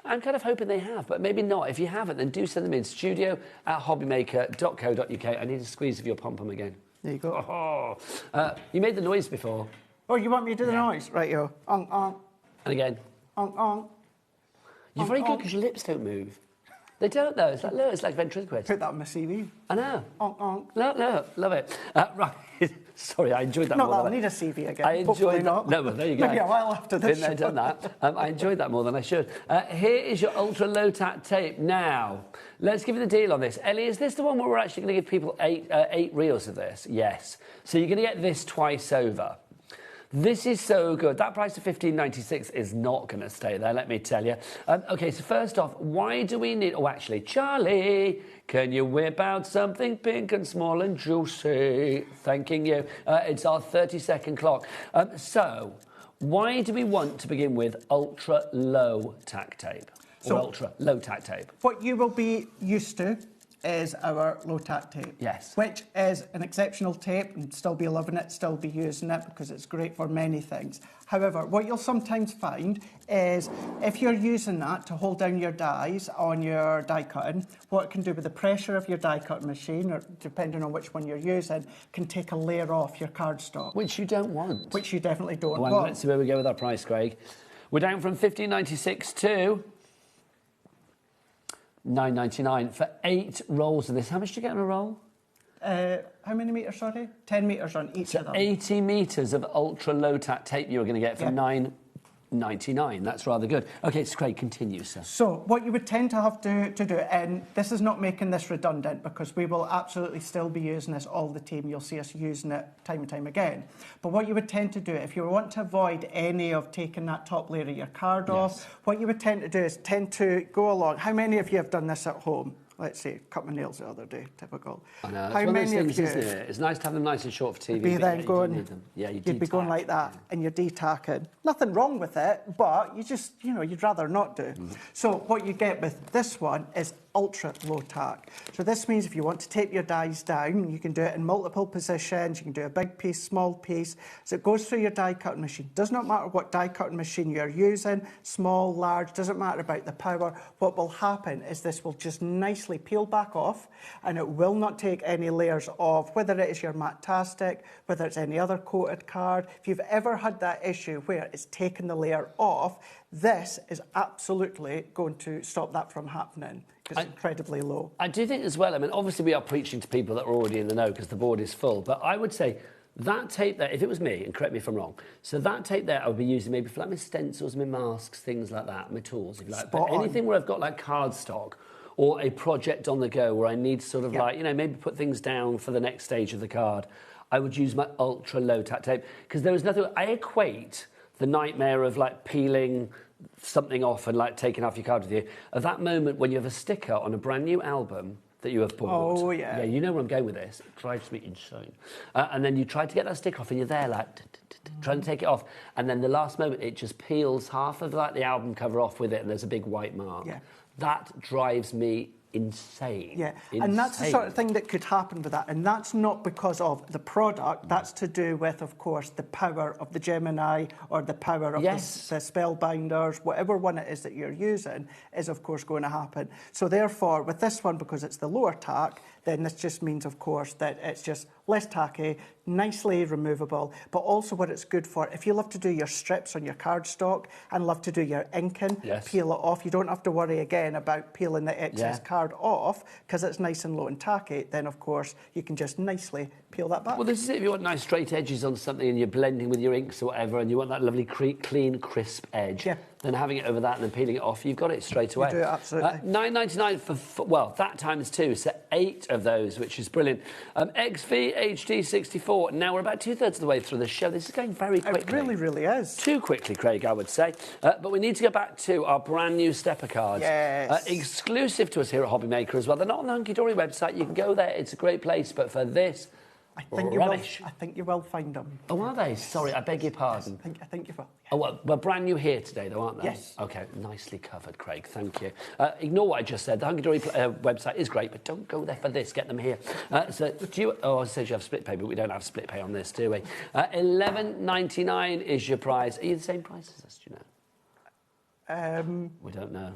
I'm kind of hoping they have, but maybe not. If you haven't, then do send them in. studio@hobbymaker.co.uk. I need a squeeze of your pom-pom again. There you go. You made the noise before. Oh, you want me to do the noise? Right, yo. And again. You're very good because your lips don't move. They don't, though. It's like ventriloquist. Put that on my CV. I know. Look, love it. Right. Sorry, I enjoyed that more. Not that I'll need a CV again. I enjoyed that. No, well, there you go. Maybe a while after this. Been there, done that. I enjoyed that more than I should. Here is your ultra low tack tape. Now, let's give you the deal on this. Ellie, is this the one where we're actually going to give people eight reels of this? Yes. So you're going to get this twice over. This is so good. That price of $15.96 is not going to stay there, let me tell you. OK, so first off, why do we need... Oh, actually, Charlie, can you whip out something pink and small and juicy? Thanking you. It's our 30-second clock. So why do we want to begin with ultra-low tack tape? Or ultra-low tack tape? What you will be used to is our low tack tape. Yes. Which is an exceptional tape and still be loving it, still be using it because it's great for many things. However, what you'll sometimes find is if you're using that to hold down your dies on your die cutting, what it can do with the pressure of your die cutting machine, or depending on which one you're using, can take a layer off your cardstock. Which you don't want. Which you definitely don't want. Well, let's see where we go with our price, Craig. We're down from $15.96 to $9.99 for 8 rolls of this. How much do you get on a roll? How many metres, sorry? 10 metres on each of them. 80 metres of ultra low tack tape you're going to get for $9.99. That's rather good. OK, so Craig, continue, sir. So what you would tend to have to do, and this is not making this redundant because we will absolutely still be using this all the time. You'll see us using it time and time again. But what you would tend to do, if you want to avoid any of taking that top layer of your card off, what you would tend to do is tend to go along. How many of you have done this at home? let's see, cut my nails the other day, typical. I know, it's How one of many those of things, you isn't it? It's nice to have them nice and short for TV, be but then yeah, you going, do need them. Yeah, you'd be going like that, and you're detacking. Nothing wrong with it, but you just, you know, you'd rather not do. So what you get with this one is ultra low tack. So this means if you want to tape your dies down, you can do it in multiple positions. You can do a big piece, small piece. So it goes through your die cutting machine. Does not matter what die cutting machine you're using, small, large, doesn't matter about the power. What will happen is this will just nicely peel back off, and it will not take any layers off, whether it is your Matastic, whether it's any other coated card. If you've ever had that issue where it's taken the layer off, this is absolutely going to stop that from happening. It's incredibly low. I do think as well, I mean, obviously we are preaching to people that are already in the know because the board is full, but I would say that tape there, if it was me, and correct me if I'm wrong, so that tape there I would be using maybe for like my stencils, my masks, things like that, my tools, if you like. But anything where I've got like cardstock or a project on the go where I need to sort of like, you know, maybe put things down for the next stage of the card, I would use my ultra low tack tape because there is nothing, I equate the nightmare of like peeling something off and like taking off your card with you, of that moment when you have a sticker on a brand new album that you have bought. Oh, yeah. Yeah, you know where I'm going with this. It drives me insane. And then you try to get that sticker off and you're there like, trying to take it off. And then the last moment, it just peels half of like the album cover off with it and there's a big white mark. Yeah. That drives me insane. Yeah, insane. And that's the sort of thing that could happen with that. And that's not because of the product. That's to do with, of course, the power of the Gemini or the power of the Spellbinders, whatever one it is that you're using is, of course, going to happen. So therefore, with this one, because it's the lower tack, then this just means, of course, that it's just less tacky, nicely removable, but also what it's good for. If you love to do your strips on your cardstock and love to do your inking, peel it off. You don't have to worry again about peeling the excess card off because it's nice and low and tacky. Then, of course, you can just nicely peel that back. Well, this is it. If you want nice straight edges on something and you're blending with your inks or whatever and you want that lovely clean, crisp edge, then having it over that and then peeling it off, you've got it straight away. You do it, absolutely. $9.99 for, well, that times 2, so 8 of those, which is brilliant. XV HD 64. Now, we're about 2/3 of the way through the show. This is going very quickly. It really, really is. Too quickly, Craig, I would say. But we need to go back to our brand new stepper cards. Yes. Exclusive to us here at HobbyMaker as well. They're not on the Hunky Dory website. You can go there. It's a great place. But for this, I think you will find them. Oh, are they? Sorry, I beg your pardon. I think you will. Yeah. Oh, well, we're brand new here today, though, aren't they? Yes. OK, nicely covered, Craig. Thank you. Ignore what I just said. The Hunky Dory website is great, but don't go there for this. Get them here. So, do you... Oh, I said you have split pay, but we don't have split pay on this, do we? $11.99 is your price. Are you the same price as us, do you know? We don't know.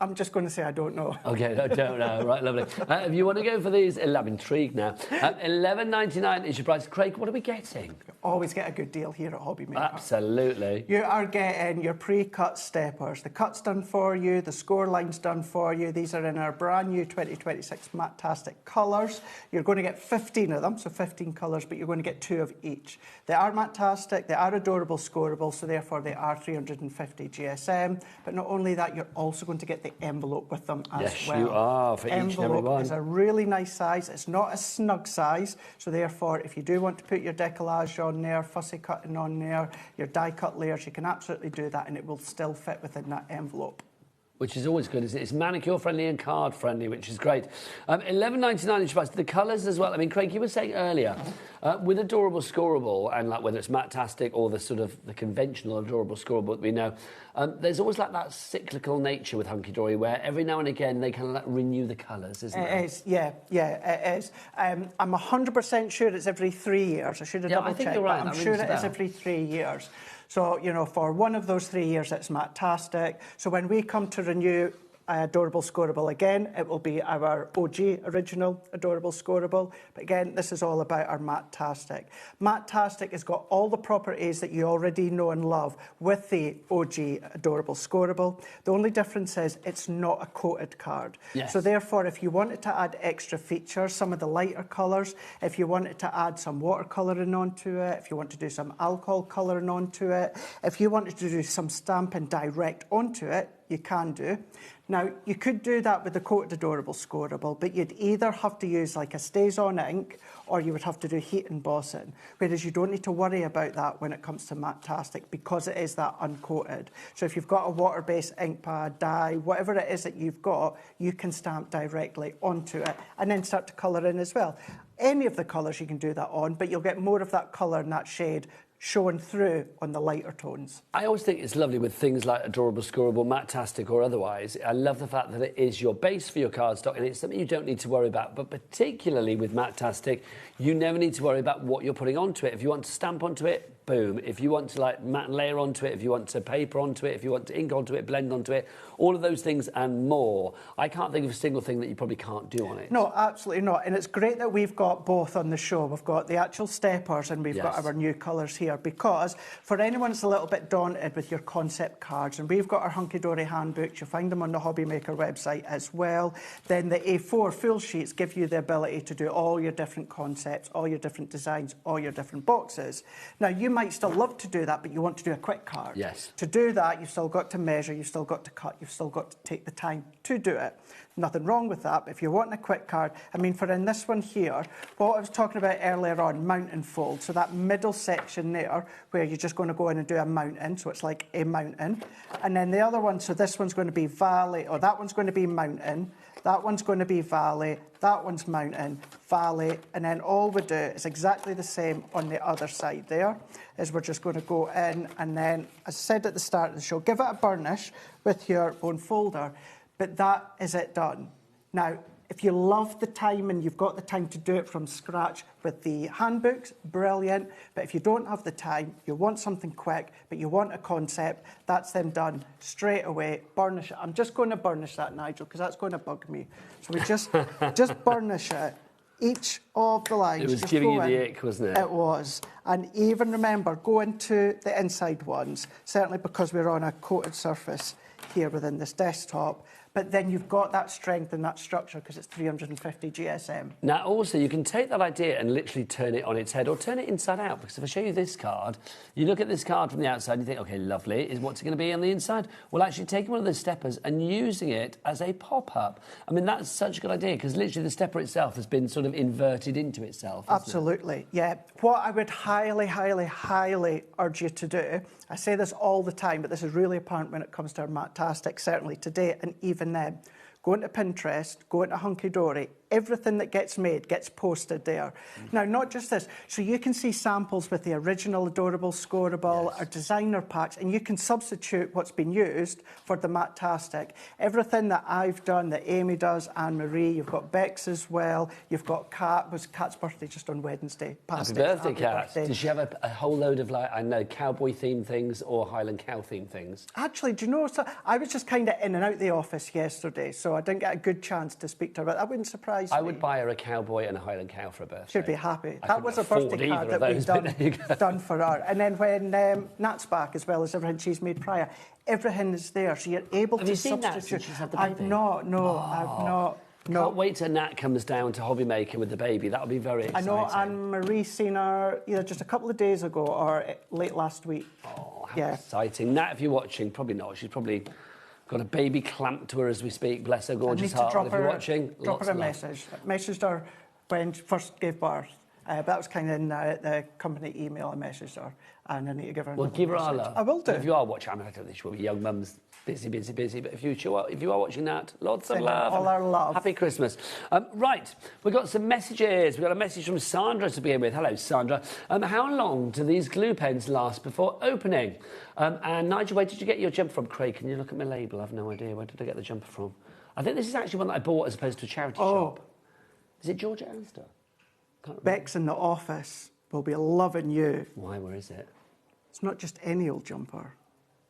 I'm just going to say I don't know. OK, I don't know. Right, lovely. If you want to go for these, I'm intrigued now. $11.99 is your price. Craig, what are we getting? Always get a good deal here at HobbyMaker. Absolutely. You are getting your pre-cut steppers. The cut's done for you, the score line's done for you. These are in our brand new 2026 Matastic colours. You're going to get 15 of them, so 15 colours, but you're going to get 2 of each. They are Matastic, they are adorable scoreable, so therefore they are 350 GSM. But not only that, you're also going to get the envelope with them as well. Yes, you are, for each and every one. Envelope is a really nice size. It's not a snug size, so therefore, if you do want to put your decollage on there, fussy cutting on there, your die cut layers, you can absolutely do that and it will still fit within that envelope. Which is always good, isn't it? It's manicure friendly and card friendly, which is great. $11.99 each price. The colours as well. I mean, Craig, you were saying earlier, with adorable scoreable and like whether it's Matastic or the sort of the conventional adorable scoreable that we know, there's always like that cyclical nature with Hunky Dory where every now and again they kind of like renew the colours, isn't it? It is, yeah, it is. I'm 100% sure it's every 3 years. I should have double checked. I think you're right. I'm sure it is every 3 years. So, you know, for one of those 3 years, it's Matastic. So when we come to renew Adorable Scoreable again, it will be our OG original Adorable Scoreable. But again, this is all about our Matastic. Matastic has got all the properties that you already know and love with the OG Adorable Scoreable. The only difference is it's not a coated card. Yes. So therefore, if you wanted to add extra features, some of the lighter colours, if you wanted to add some watercolouring onto it, if you want to do some alcohol colouring onto it, if you wanted to do some stamping direct onto it, you can do. Now, you could do that with the Coated Adorable Scoreable, but you'd either have to use like a stays-on ink or you would have to do heat embossing, whereas you don't need to worry about that when it comes to Matte-tastic because it is that uncoated. So if you've got a water-based ink pad, dye, whatever it is that you've got, you can stamp directly onto it and then start to colour in as well. Any of the colours you can do that on, but you'll get more of that colour and that shade showing through on the lighter tones. I always think it's lovely with things like Adorable, Scoreable, Matte-tastic or otherwise. I love the fact that it is your base for your cardstock and it's something you don't need to worry about. But particularly with Matte-tastic, you never need to worry about what you're putting onto it. If you want to stamp onto it, boom. If you want to like matte layer onto it, if you want to paper onto it, if you want to ink onto it, blend onto it, all of those things and more. I can't think of a single thing that you probably can't do on it. No, absolutely not. And it's great that we've got both on the show. We've got the actual steppers and we've got our new colours here, because for anyone that's a little bit daunted with your concept cards, and we've got our hunky-dory handbooks, you'll find them on the HobbyMaker website as well. Then the A4 full sheets give you the ability to do all your different concepts, all your different designs, all your different boxes. Now, you might still love to do that, but you want to do a quick card. Yes. To do that, you've still got to measure, you've still got to cut, you've still got to take the time to do it. Nothing wrong with that, but if you're wanting a quick card, I mean, for in this one here, what I was talking about earlier on, mountain fold, so that middle section there, where you're just going to go in and do a mountain, so it's like a mountain, and then the other one, so this one's going to be valley, or that one's going to be mountain, that one's going to be valley, that one's mountain, valley, and then all we do is exactly the same on the other side there, is we're just going to go in and then, as I said at the start of the show, give it a burnish with your bone folder, but that is it done. Now, if you love the time and you've got the time to do it from scratch with the handbooks, brilliant. But if you don't have the time, you want something quick, but you want a concept, that's then done straight away. Burnish it. I'm just going to burnish that, Nigel, because that's going to bug me. So we just burnish it. Each of the lines. It was giving you the ick, wasn't it? It was. And even remember, go into the inside ones, certainly because we're on a coated surface here within this desktop. But then you've got that strength and that structure because it's 350 GSM. Now, also, you can take that idea and literally turn it on its head or turn it inside out, because if I show you this card, you look at this card from the outside and you think, OK, lovely, what's it going to be on the inside? Well, actually, taking one of those steppers and using it as a pop-up. I mean, that's such a good idea, because literally the stepper itself has been sort of inverted into itself. Absolutely, yeah. What I would highly, highly, highly urge you to do, I say this all the time, but this is really apparent when it comes to our Matte-tastic, certainly today, and even then. Go into Pinterest, go into Hunky Dory, everything that gets made gets posted there. Now, not just this, so you can see samples with the original Adorable, Scoreable, or designer packs, and you can substitute what's been used for the Matte-tastic. Everything that I've done, that Amy does, Anne-Marie, you've got Bex as well, you've got Kat, was Kat's birthday just on Wednesday. Happy birthday, Kat. Does she have a whole load of, like, I know, cowboy-themed things or Highland cow-themed things? Actually, do you know, so I was just kind of in and out the office yesterday, so I didn't get a good chance to speak to her, but that wouldn't surprise me. I would buy her a cowboy and a Highland cow for a birthday. She'd be happy. That was a birthday card that we've done for her. And then when Nat's back, as well as everything she's made prior, everything is there, so you're able to substitute. Have you seen that since she's had the baby? I've not, I've not. No. Can't wait till Nat comes down to HobbyMaker with the baby. That'll be very exciting. I know Anne-Marie seen her either just a couple of days ago or late last week. Oh, how exciting. Nat, if you're watching, probably not. She's probably got a baby clamped to her as we speak. Bless her gorgeous heart. If you're watching, drop her a message. Messaged her when she first gave birth. But that was kind of in the company email. I messaged her, and I need to give her. Well, give her our love. I will do. And if you are watching, I mean, I don't think she will be young mums. Busy. But if you are watching that, lots of love. All our love. Happy Christmas. Right, we've got some messages. We've got a message from Sandra to begin with. Hello, Sandra. How long do these glue pens last before opening? And Nigel, where did you get your jumper from? Craig, can you look at my label? I have no idea. Where did I get the jumper from? I think this is actually one that I bought as opposed to a charity shop. Is it George at Astor? Bex in the office will be loving you. Why? Where is it? It's not just any old jumper.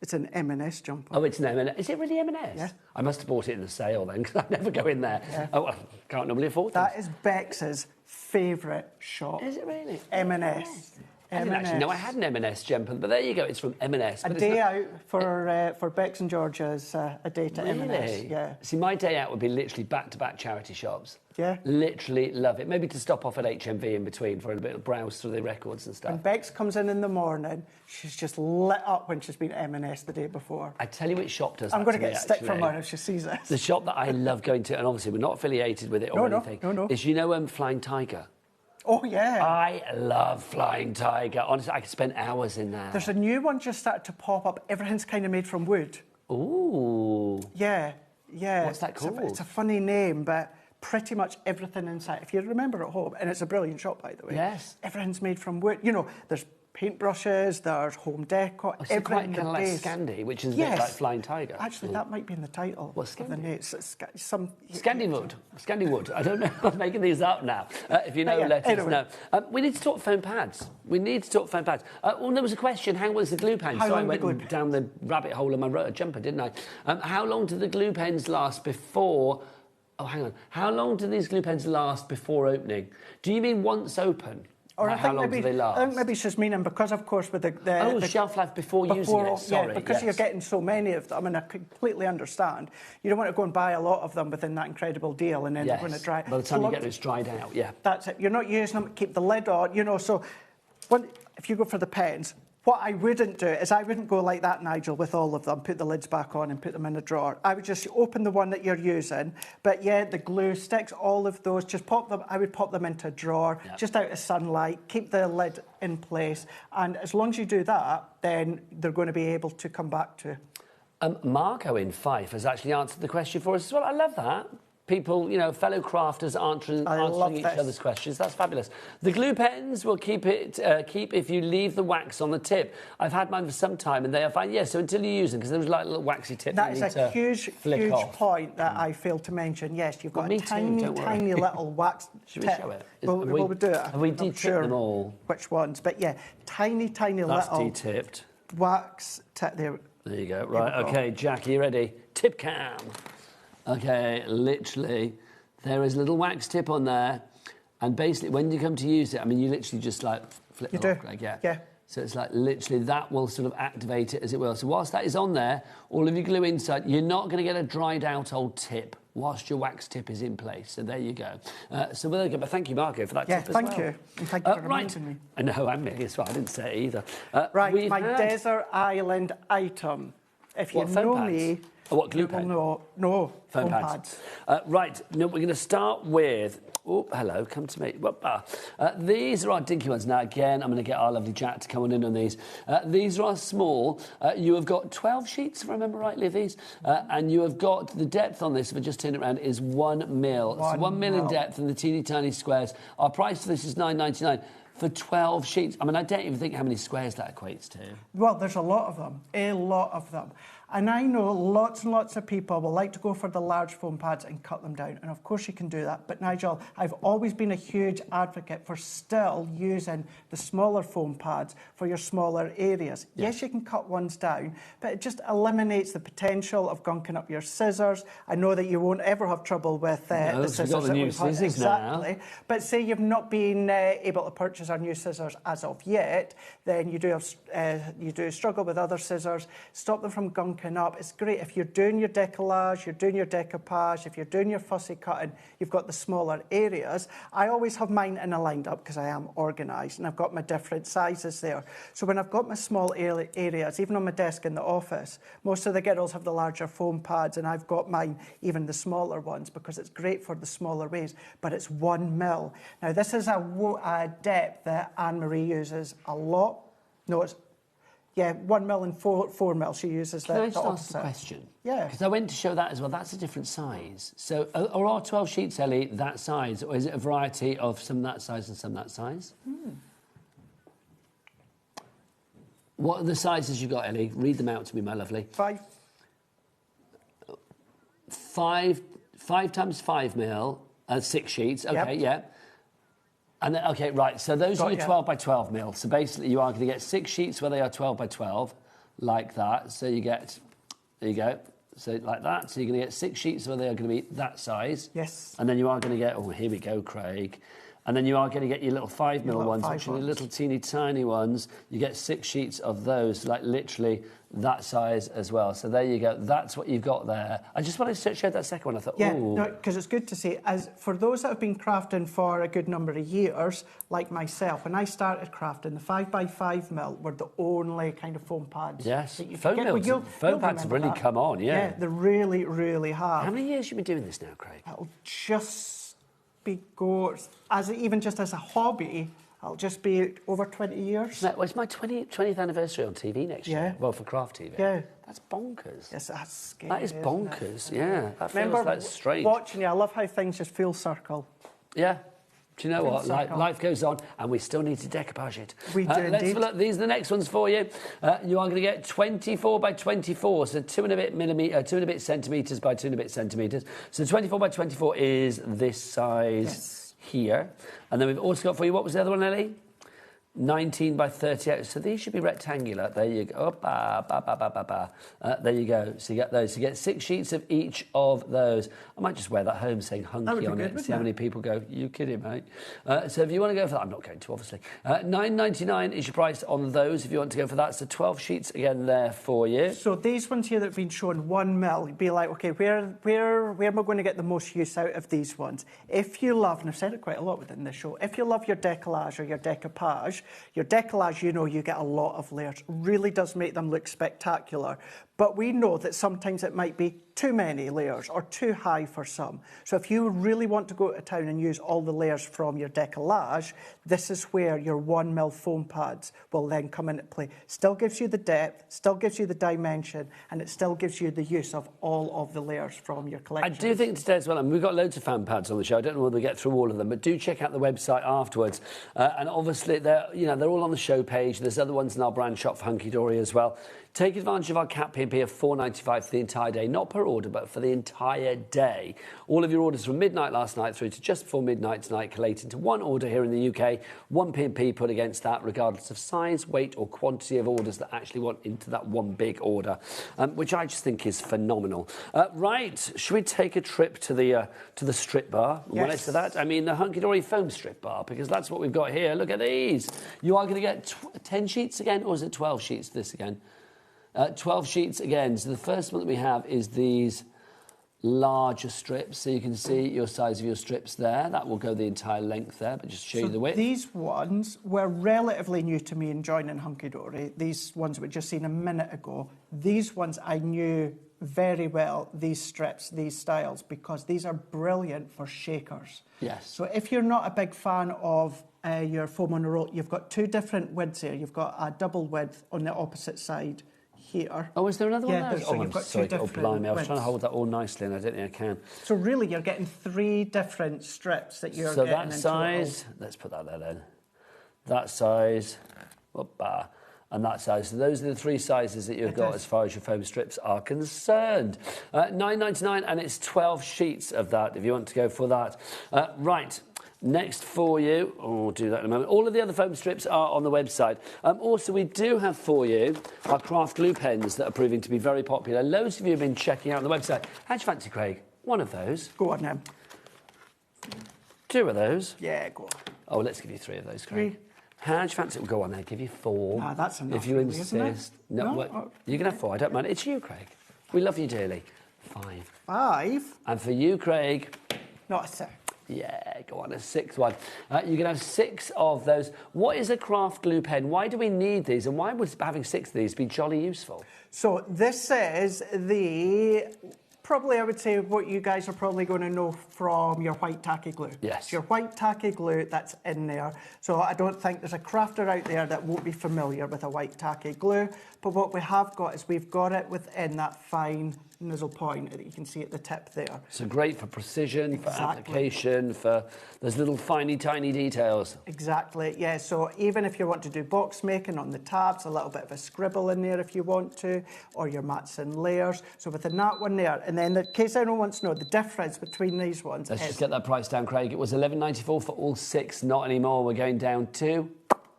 It's an M&S jumper. Oh, it's an M&S. Is it really M&S? Yeah. I must have bought it in the sale then, because I never go in there. Yeah. Oh, well, can't normally afford that. That is Bex's favourite shop. Is it really? M&S. I didn't actually know I had an M&S jumper, but there you go. It's from M&S. A day out for Bex and Georgia's a day to M&S. Really? Yeah. See, my day out would be literally back-to-back charity shops. Yeah. Literally love it. Maybe to stop off at HMV in between for a bit of browse through the records and stuff. When Bex comes in the morning, she's just lit up when she's been at M&S the day before. I tell you which shop does I'm that going to get me, stick from actually. her if she sees this. The shop that I love going to, and obviously we're not affiliated with it or anything, is, you know, Flying Tiger. Oh, yeah. I love Flying Tiger. Honestly, I could spend hours in there. There's a new one just started to pop up. Everything's kind of made from wood. Ooh. Yeah, yeah. What's that called? It's a funny name, but pretty much everything inside, if you remember at home, and it's a brilliant shop, by the way. Yes. Everything's made from wood. You know, there's paintbrushes, there's home decor. Oh, so quite kind of like Scandi, which is a bit like Flying Tiger. Actually, that might be in the title. What's of the Scandi? name. It's some Scandi Wood. I don't know. I'm making these up now. If you know, let us know. We need to talk foam pads. Oh, there was a question. How was the glue pen? So I went down the rabbit hole of my jumper, didn't I? How long do the glue pens last before... Oh, hang on. How long do these glue pens last before opening? Do you mean once open? Or how long do they last? I think maybe she's meaning because, of course, with the shelf life before using it. Sorry, yeah, because you're getting so many of them, and I completely understand. You don't want to go and buy a lot of them within that incredible deal, and then they're going to dry. By the time you get it's dried out, yeah. That's it. You're not using them. Keep the lid on. You know, so if you go for the pens. What I wouldn't do is I wouldn't go like that, Nigel, with all of them, put the lids back on and put them in a drawer. I would just open the one that you're using, but yeah, the glue sticks, all of those, just pop them, I would pop them into a drawer, just out of sunlight, keep the lid in place, and as long as you do that, then they're going to be able to come back to. Marco in Fife has actually answered the question for us as well. I love that. People, you know, fellow crafters answering each other's questions. That's fabulous. The glue pens will keep if you leave the wax on the tip. I've had mine for some time and they are fine. Yes, so until you use them, because there was like a little waxy tip. That is a huge point that I failed to mention. Yes, you've got a tiny little wax tip. Should we show it? We'll do it. Have we de-tipped them all? Which ones? But yeah, tiny little... That's de-tipped. Wax tip there. There you go. Right, OK, Jackie, you ready? Tip cam. OK, literally, there is a little wax tip on there. And basically, when you come to use it, I mean, you literally just, like, flip it off. Like, yeah. So it's like, literally, that will sort of activate it, as it will. So whilst that is on there, all of your glue inside, you're not going to get a dried-out old tip whilst your wax tip is in place. So there you go. So we'll go. But thank you, Marco, for that tip as well. Thank you. And thank you for reminding me. I know, I'm me as well. I didn't say it either. My desert island item. If you know me... What, glue pen? No, foam pads. Right, now we're going to start with... Oh, hello, come to me. These are our dinky ones. Now, again, I'm going to get our lovely Jack to come on in on these. These are our small. You have got 12 sheets, if I remember rightly, of these. And you have got the depth on this, if I just turn it around, is 1 mil. So 1 mil in depth and the teeny tiny squares. Our price for this is $9.99. For 12 sheets. I mean, I don't even think how many squares that equates to. Well, there's a lot of them. A lot of them. And I know lots and lots of people will like to go for the large foam pads and cut them down. And of course you can do that. But Nigel, I've always been a huge advocate for still using the smaller foam pads for your smaller areas. Yes, you can cut ones down, but it just eliminates the potential of gunking up your scissors. I know that you won't ever have trouble with the scissors. Got the new scissors exactly. now. But say you've not been able to purchase our new scissors as of yet, then you do struggle with other scissors. Stop them from gunking up. It's great if you're doing your decollage, you're doing your decoupage, if you're doing your fussy cutting, you've got the smaller areas. I always have mine in a lined up because I am organised and I've got my different sizes there. So when I've got my small areas, even on my desk in the office, most of the girls have the larger foam pads and I've got mine, even the smaller ones, because it's great for the smaller ways, but it's 1 mil. Now this is a depth that Anne-Marie uses a lot. No, it's 1 mil and 4 mil. She uses the opposite. Can I just ask a question? Yeah. Because I went to show that as well. That's a different size. So are our 12 sheets, Ellie, that size? Or is it a variety of some that size and some that size? What are the sizes you got, Ellie? Read them out to me, my lovely. 5 times 5 mil, 6 sheets. Okay, yeah. And then, okay, right, so those are your 12 by 12 mil. So basically you are going to get 6 sheets where they are 12 by 12, like that. So you get, there you go, so like that. So you're going to get 6 sheets where they are going to be that size. Yes. And then you are going to get, oh, here we go, Craig. And then you are going to get your little 5mm little ones, 5 which are the ones. little teeny tiny ones. You get 6 sheets of those, like literally that size as well. So there you go. That's what you've got there. I just wanted to show that second one. I thought, Yeah, ooh. because it's good to see. As for those that have been crafting for a good number of years, like myself, when I started crafting, the 5x5mm were the only kind of foam pads. Yes, that you could foam get. pads, You'll foam pads have remember really that. come on, yeah. They really, really have. How many years have you been doing this now, Craig? It'll just even just as a hobby, it'll just be over 20 years. No, well, it's my 20th anniversary on TV next year. Well, for Craft TV. Yeah. That's bonkers. Yes, that's scary. That is isn't bonkers, it? yeah. That feels Remember like strange. watching you, I love how things just full circle. Yeah. Do you know Full what? circle. Life goes on, and we still need to decoupage it. We do Let's indeed. look. These are the next ones for you. You are going to get 24 by 24, so 2 and a bit centimetres by 2 and a bit centimetres. So 24 by 24 is this size here. And then we've also got for you, what was the other one, Ellie? 19 by 38. So these should be rectangular. There you go. There you go. So you get those. So you get 6 sheets of each of those. I might just wear that home saying hunky on it and see how many people go, you kidding, mate? So if you want to go for that, I'm not going to, obviously. $9.99 is your price on those if you want to go for that. So 12 sheets again there for you. So these ones here that have been shown 1mm, you'd be like, okay, where am I going to get the most use out of these ones? If you love, and I've said it quite a lot within the show, if you love your decollage or your decoupage, your decollage, you get a lot of layers. Really does make them look spectacular. But we know that sometimes it might be too many layers or too high for some. So if you really want to go to town and use all the layers from your decollage, this is where your 1mm foam pads will then come into play. Still gives you the depth, still gives you the dimension, and it still gives you the use of all of the layers from your collection. I do think today as well, and we've got loads of fan pads on the show. I don't know whether we get through all of them, but do check out the website afterwards. And obviously, they're all on the show page. There's other ones in our brand shop for Hunky Dory as well. Take advantage of our cap P&P of $4.95 for the entire day, not per order, but for the entire day. All of your orders from midnight last night through to just before midnight tonight collate into one order here in the UK, one P&P put against that, regardless of size, weight or quantity of orders that actually want into that one big order, which I just think is phenomenal. Right, should we take a trip to the strip bar? Yes. When I say that, I mean the Hunky Dory foam strip bar, because that's what we've got here. Look at these. You are going to get 10 sheets again, or is it 12 sheets this again? 12 sheets again. So the first one that we have is these larger strips. So you can see your size of your strips there. That will go the entire length there, but just show you the width. These ones were relatively new to me in joining Hunky Dory. These ones we'd just seen a minute ago. These ones I knew very well, these strips, these styles, because these are brilliant for shakers. Yes. So if you're not a big fan of your foam on a roll, you've got 2 different widths here. You've got a double width on the opposite side here. Oh, is there another one there? So you've got 2 different blimey. I was widths. trying to hold that all nicely and I don't think I can. So really, you're getting 3 different strips that you're So getting that in size, total. let's put that there then. That size, and that size. So those are the 3 sizes that you've got as far as your foam strips are concerned. $9.99, and it's 12 sheets of that if you want to go for that. Right. Next for you, we'll do that in a moment. All of the other foam strips are on the website. Also, we do have for you our craft glue pens that are proving to be very popular. Loads of you have been checking out the website. How do you fancy, Craig? One of those. Go on now. 2 of those. Yeah, go on. Oh, let's give you 3 of those, Craig. 3. How do you fancy? Go on, I'll give you 4. Ah, that's enough, if you really, insist. isn't it? No, No? you can have 4. I don't mind. It's you, Craig. We love you dearly. 5. 5? And for you, Craig. Not a 6. Yeah, go on, a 6th one. You can have 6 of those. What is a craft glue pen? Why do we need these? And why would having 6 of these be jolly useful? So this is probably I would say what you guys are probably going to know from your white tacky glue. Yes. It's your white tacky glue that's in there. So I don't think there's a crafter out there that won't be familiar with a white tacky glue. But what we have got is we've got it within that fine nizzle point that you can see at the tip there. So great for precision, Exactly. for application, for those little tiny details. Exactly, yeah. So even if you want to do box making on the tabs, a little bit of a scribble in there if you want to, or your mats and layers. So within that one there, and then in case anyone wants to know the difference between these ones. Let's just get that price down, Craig. It was $11.94 for all 6, not anymore. We're going down to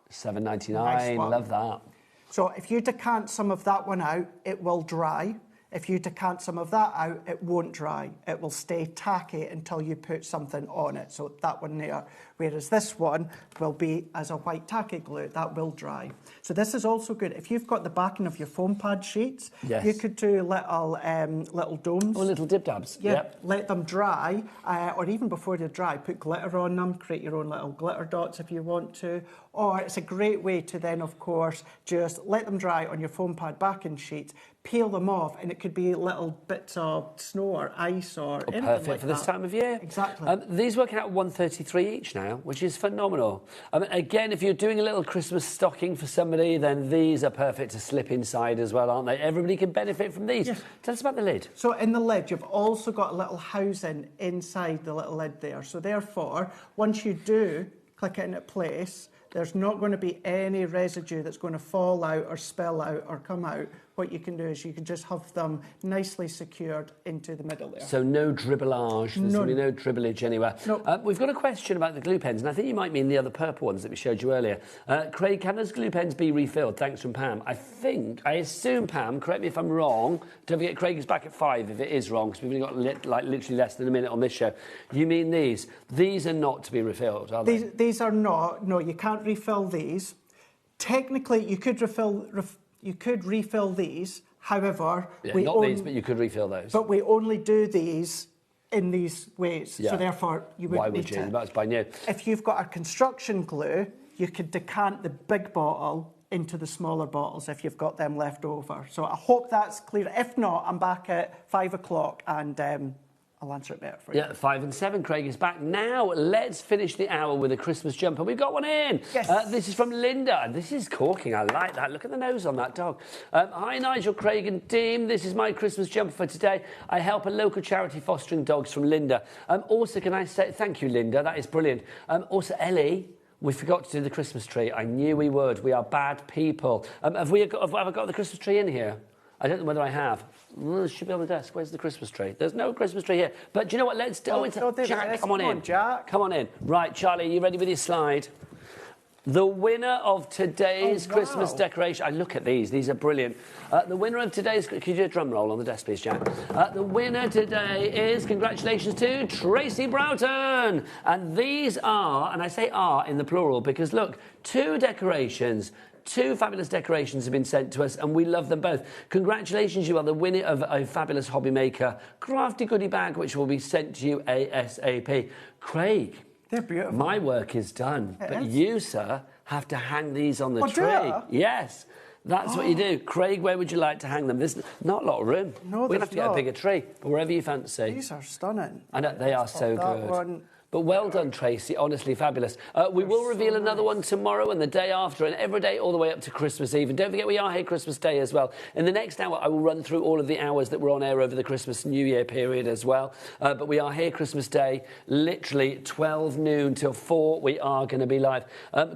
$7.99. Nice one. Love that. So if you decant some of that one out, it will dry. If you decant some of that out, it won't dry. It will stay tacky until you put something on it. So that one there. whereas this one will be as a white tacky glue. That will dry. So this is also good. If you've got the backing of your foam pad sheets, you could do little domes. Or little dib-dabs. Yeah, Yep. let them dry, or even before they dry, put glitter on them, create your own little glitter dots if you want to. Or it's a great way to then, of course, just let them dry on your foam pad backing sheets, peel them off, and it could be little bits of snow or ice or anything Perfect like for this time of year. Exactly. These work out $1.33 each now, which is phenomenal. Again, if you're doing a little Christmas stocking for somebody, then these are perfect to slip inside as well, aren't they? Everybody can benefit from these. Yes. Tell us about the lid. So in the lid, you've also got a little housing inside the little lid there. So therefore, once you do click it into place, there's not going to be any residue that's going to fall out or spill out or come out. What you can do is you can just have them nicely secured into the middle there. So no dribblage, there's going to be no dribblage anywhere. No. We've got a question about the glue pens, and I think you might mean the other purple ones that we showed you earlier. Craig, can those glue pens be refilled? Thanks from Pam. I assume, Pam, correct me if I'm wrong, don't forget Craig is back at 5 if it is wrong, because we've only got literally less than a minute on this show. You mean these? These are not to be refilled, are they? These are not. No, you can't refill these. Technically, you could refill these. However, these, but you could refill those. But we only do these in these ways. Yeah. So therefore, you wouldn't Why would need you? to. That's by new. If you've got a construction glue, you could decant the big bottle into the smaller bottles if you've got them left over. So I hope that's clear. If not, I'm back at 5 o'clock and I'll answer it better for you. Yeah, 5 and 7. Craig is back. Now, let's finish the hour with a Christmas jumper. We've got one in. Yes. This is from Linda. This is corking. I like that. Look at the nose on that dog. Hi, Nigel, Craig and team. This is my Christmas jumper for today. I help a local charity fostering dogs from Linda. Also, can I say thank you, Linda? That is brilliant. Also, Ellie, we forgot to do the Christmas tree. I knew we would. We are bad people. Have I got the Christmas tree in here? I don't know whether I have. It should be on the desk. Where's the Christmas tree? There's no Christmas tree here. But do you know what? Let's do it. Jack, come on in. Jack. Come on in. Right, Charlie, you ready with your slide? The winner of today's Christmas decoration... look at these. These are brilliant. The winner of today's... Could you do a drum roll on the desk, please, Jack? The winner today is, congratulations to Tracy Broughton. And these are, and I say are in the plural, because, look, 2 decorations... 2 fabulous decorations have been sent to us, and we love them both. Congratulations, you are the winner of a fabulous HobbyMaker crafty goodie bag, which will be sent to you ASAP. Craig, they're beautiful. My work is done, but you, sir, have to hang these on the tree. Yes. That's what you do. Craig, where would you like to hang them? There's not a lot of room. No, we're going to have to get a bigger tree, but wherever you fancy. These are stunning. I know, they are so good. But well done, Tracy. Honestly, fabulous. We will reveal another one tomorrow and the day after and every day all the way up to Christmas Eve. And don't forget, we are here Christmas Day as well. In the next hour, I will run through all of the hours that were on air over the Christmas New Year period as well. But we are here Christmas Day, literally 12 noon till 4. We are going to be live.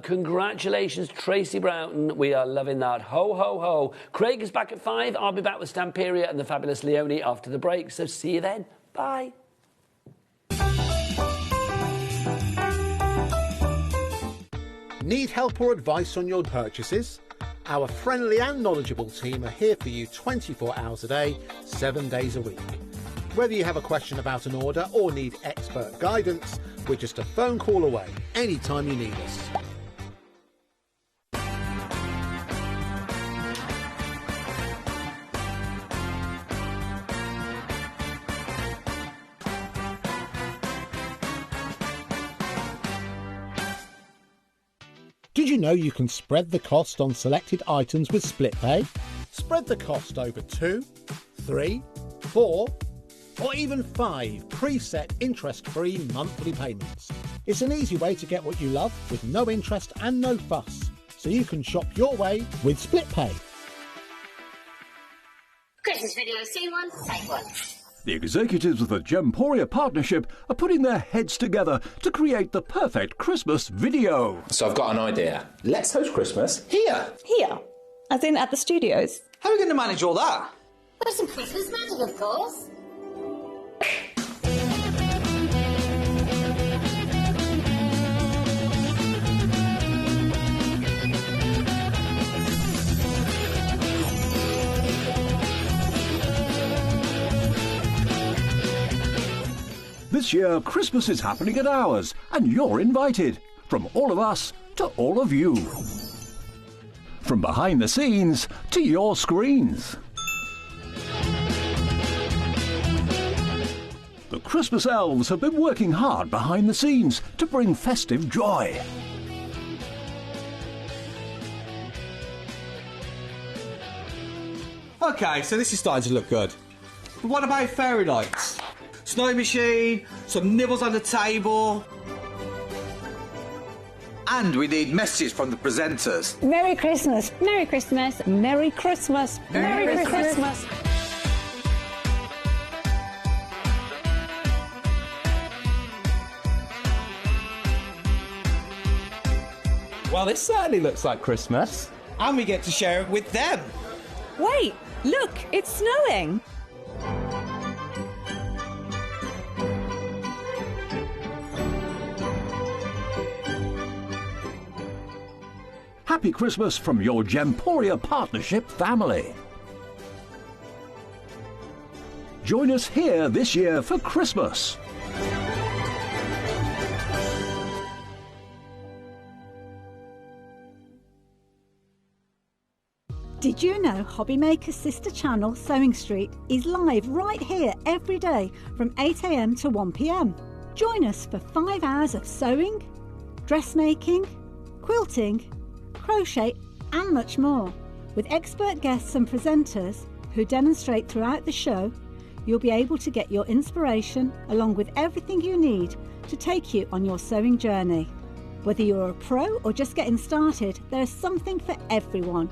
Congratulations, Tracy Broughton. We are loving that. Ho, ho, ho. Craig is back at 5. I'll be back with Stamperia and the fabulous Leonie after the break. So see you then. Bye. Need help or advice on your purchases? Our friendly and knowledgeable team are here for you 24 hours a day, 7 days a week. Whether you have a question about an order or need expert guidance, we're just a phone call away anytime you need us. Did you know you can spread the cost on selected items with SplitPay? Spread the cost over 2, 3, 4, or even 5 preset interest-free monthly payments. It's an easy way to get what you love with no interest and no fuss, so you can shop your way with SplitPay. Christmas video, see one, take one. The executives of the Gemporia partnership are putting their heads together to create the perfect Christmas video. So I've got an idea. Let's host Christmas here. Here? As in at the studios? How are we going to manage all that? With some Christmas magic, of course. This year, Christmas is happening at ours, and you're invited. From all of us to all of you. From behind the scenes to your screens. The Christmas elves have been working hard behind the scenes to bring festive joy. Okay, so this is starting to look good. But what about fairy lights? Snow machine, some nibbles on the table. And we need messages from the presenters. Merry Christmas. Merry Christmas. Merry Christmas. Merry Christmas. Well, this certainly looks like Christmas. And we get to share it with them. Wait, look, it's snowing. Happy Christmas from your Gemporia Partnership family. Join us here this year for Christmas. Did you know HobbyMaker's sister channel, Sewing Street, is live right here every day from 8 AM to 1 PM? Join us for 5 hours of sewing, dressmaking, quilting, crochet and much more. With expert guests and presenters who demonstrate throughout the show, you'll be able to get your inspiration along with everything you need to take you on your sewing journey. Whether you're a pro or just getting started, there is something for everyone.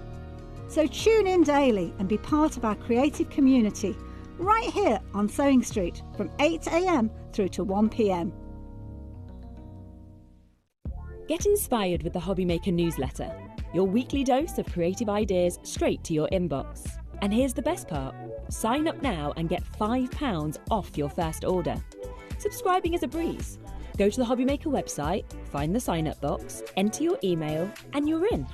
So tune in daily and be part of our creative community right here on Sewing Street from 8 AM through to 1 PM. Get inspired with the HobbyMaker newsletter, your weekly dose of creative ideas straight to your inbox. And here's the best part. Sign up now and get £5 off your first order. Subscribing is a breeze. Go to the HobbyMaker website, find the sign-up box, enter your email, and you're in.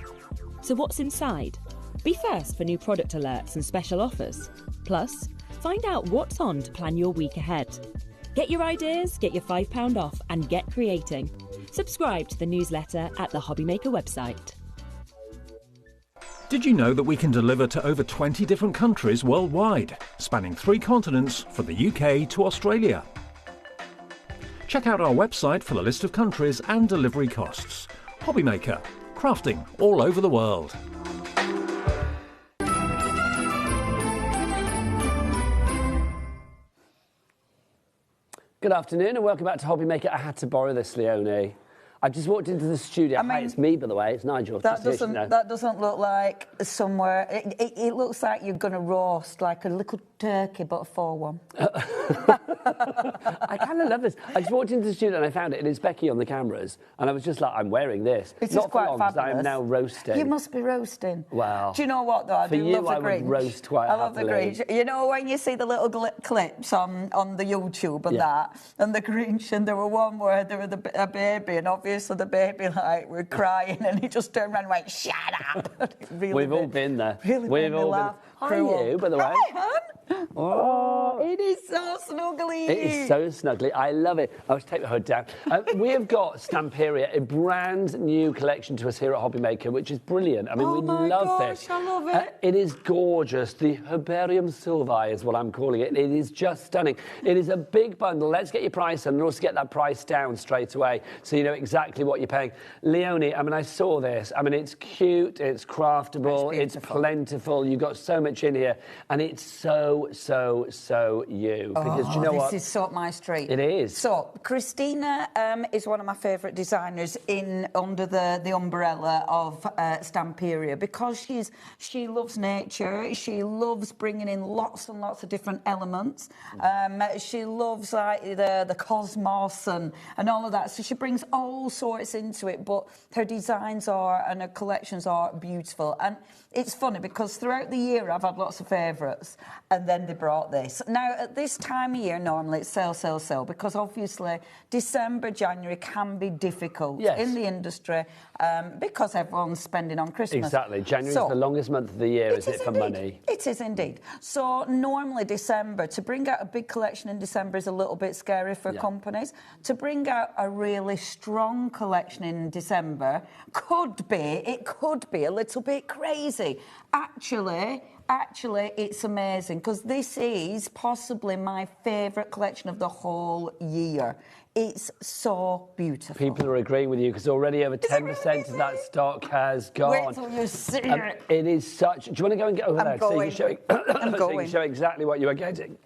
So what's inside? Be first for new product alerts and special offers. Plus, find out what's on to plan your week ahead. Get your ideas, get your £5 off, and get creating. Subscribe to the newsletter at the HobbyMaker website. Did you know that we can deliver to over 20 different countries worldwide, spanning 3 continents from the UK to Australia? Check out our website for the list of countries and delivery costs. HobbyMaker, crafting all over the world. Good afternoon and welcome back to HobbyMaker. I had to borrow this, Leonie. I just walked into the studio. I mean, hi, it's me, by the way. It's Nigel. That doesn't look like somewhere. It looks like you're going to roast like a little turkey, but a full one. I kind of love this. I just walked into the studio and I found it, and it's Becky on the cameras, and I was just like, I'm wearing this. It's not quite for long, because I fabulous. am now roasting. You must be roasting. Wow. Do you know what though? I do love the Grinch. For you, I would roast quite I love the happily. Grinch. You know when you see the little clips on the YouTube and that, and the Grinch, and there were one where there was a baby, and obviously the baby like were crying, and he just turned around and went, "Shut up!" Really We've all been there. Really We've made me all laugh. been. How are you, by the way? Hi, hon. Oh, it is so snuggly. It is so snuggly. I love it. I'll just take the hood down. We have got Stamperia, a brand new collection to us here at HobbyMaker, which is brilliant. I mean, we love this. I love it. It is gorgeous. The Herbarium Sylvae is what I'm calling it. It is just stunning. It is a big bundle. Let's get your price on and also get that price down straight away so you know exactly what you're paying. Leonie, I mean, I saw this. I mean, it's cute, it's craftable, it's plentiful. You've got so much in here, and it's so you. Because do you know what? This is so up my street. It is. So, Christina is one of my favourite designers under the umbrella of Stamperia, because she loves nature. She loves bringing in lots and lots of different elements. She loves like the cosmos and all of that. So she brings all sorts into it, but her designs and her collections are beautiful. And it's funny because throughout the year I've had lots of favourites, and then they brought this. Now, at this time of year, normally it's sell, sell, sell, because obviously December, January can be difficult in the industry because everyone's spending on Christmas. Exactly. January is the longest month of the year, is it, for money? It is indeed. So normally December, to bring out a big collection in December is a little bit scary for companies. To bring out a really strong collection in December could be a little bit crazy. Actually, it's amazing because this is possibly my favourite collection of the whole year. It's so beautiful. People are agreeing with you because already over 10% of that stock has gone. Wait till you see it. It is such... Do you want to go and get over there? I'm going. So you can show exactly what you are getting.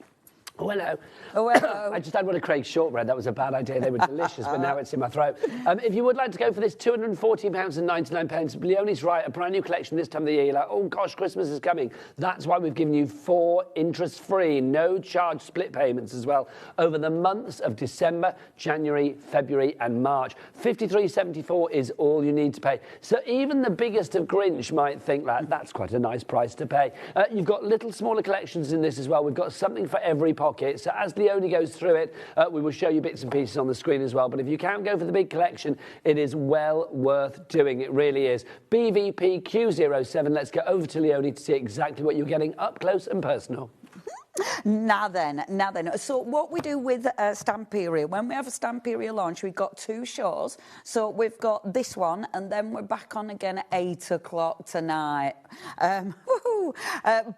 Oh, hello. Oh, hello. I just had one of Craig's shortbread. That was a bad idea. They were delicious, but now it's in my throat. If you would like to go for this £214.99, Leonie's right, a brand new collection this time of the year. You're like, oh, gosh, Christmas is coming. That's why we've given you 4 interest-free, no-charge split payments as well over the months of December, January, February and March. £53.74 is all you need to pay. So even the biggest of Grinch might think that that's quite a nice price to pay. You've got little smaller collections in this as well. We've got something for every pocket. So as Leonie goes through it, we will show you bits and pieces on the screen as well. But if you can't go for the big collection, it is well worth doing. It really is. BVP Q07. Let's go over to Leonie to see exactly what you're getting up close and personal. Now then. So what we do with Stamperia, when we have a Stamperia launch, we've got 2 shows. So we've got this one, and then we're back on again at 8 o'clock tonight.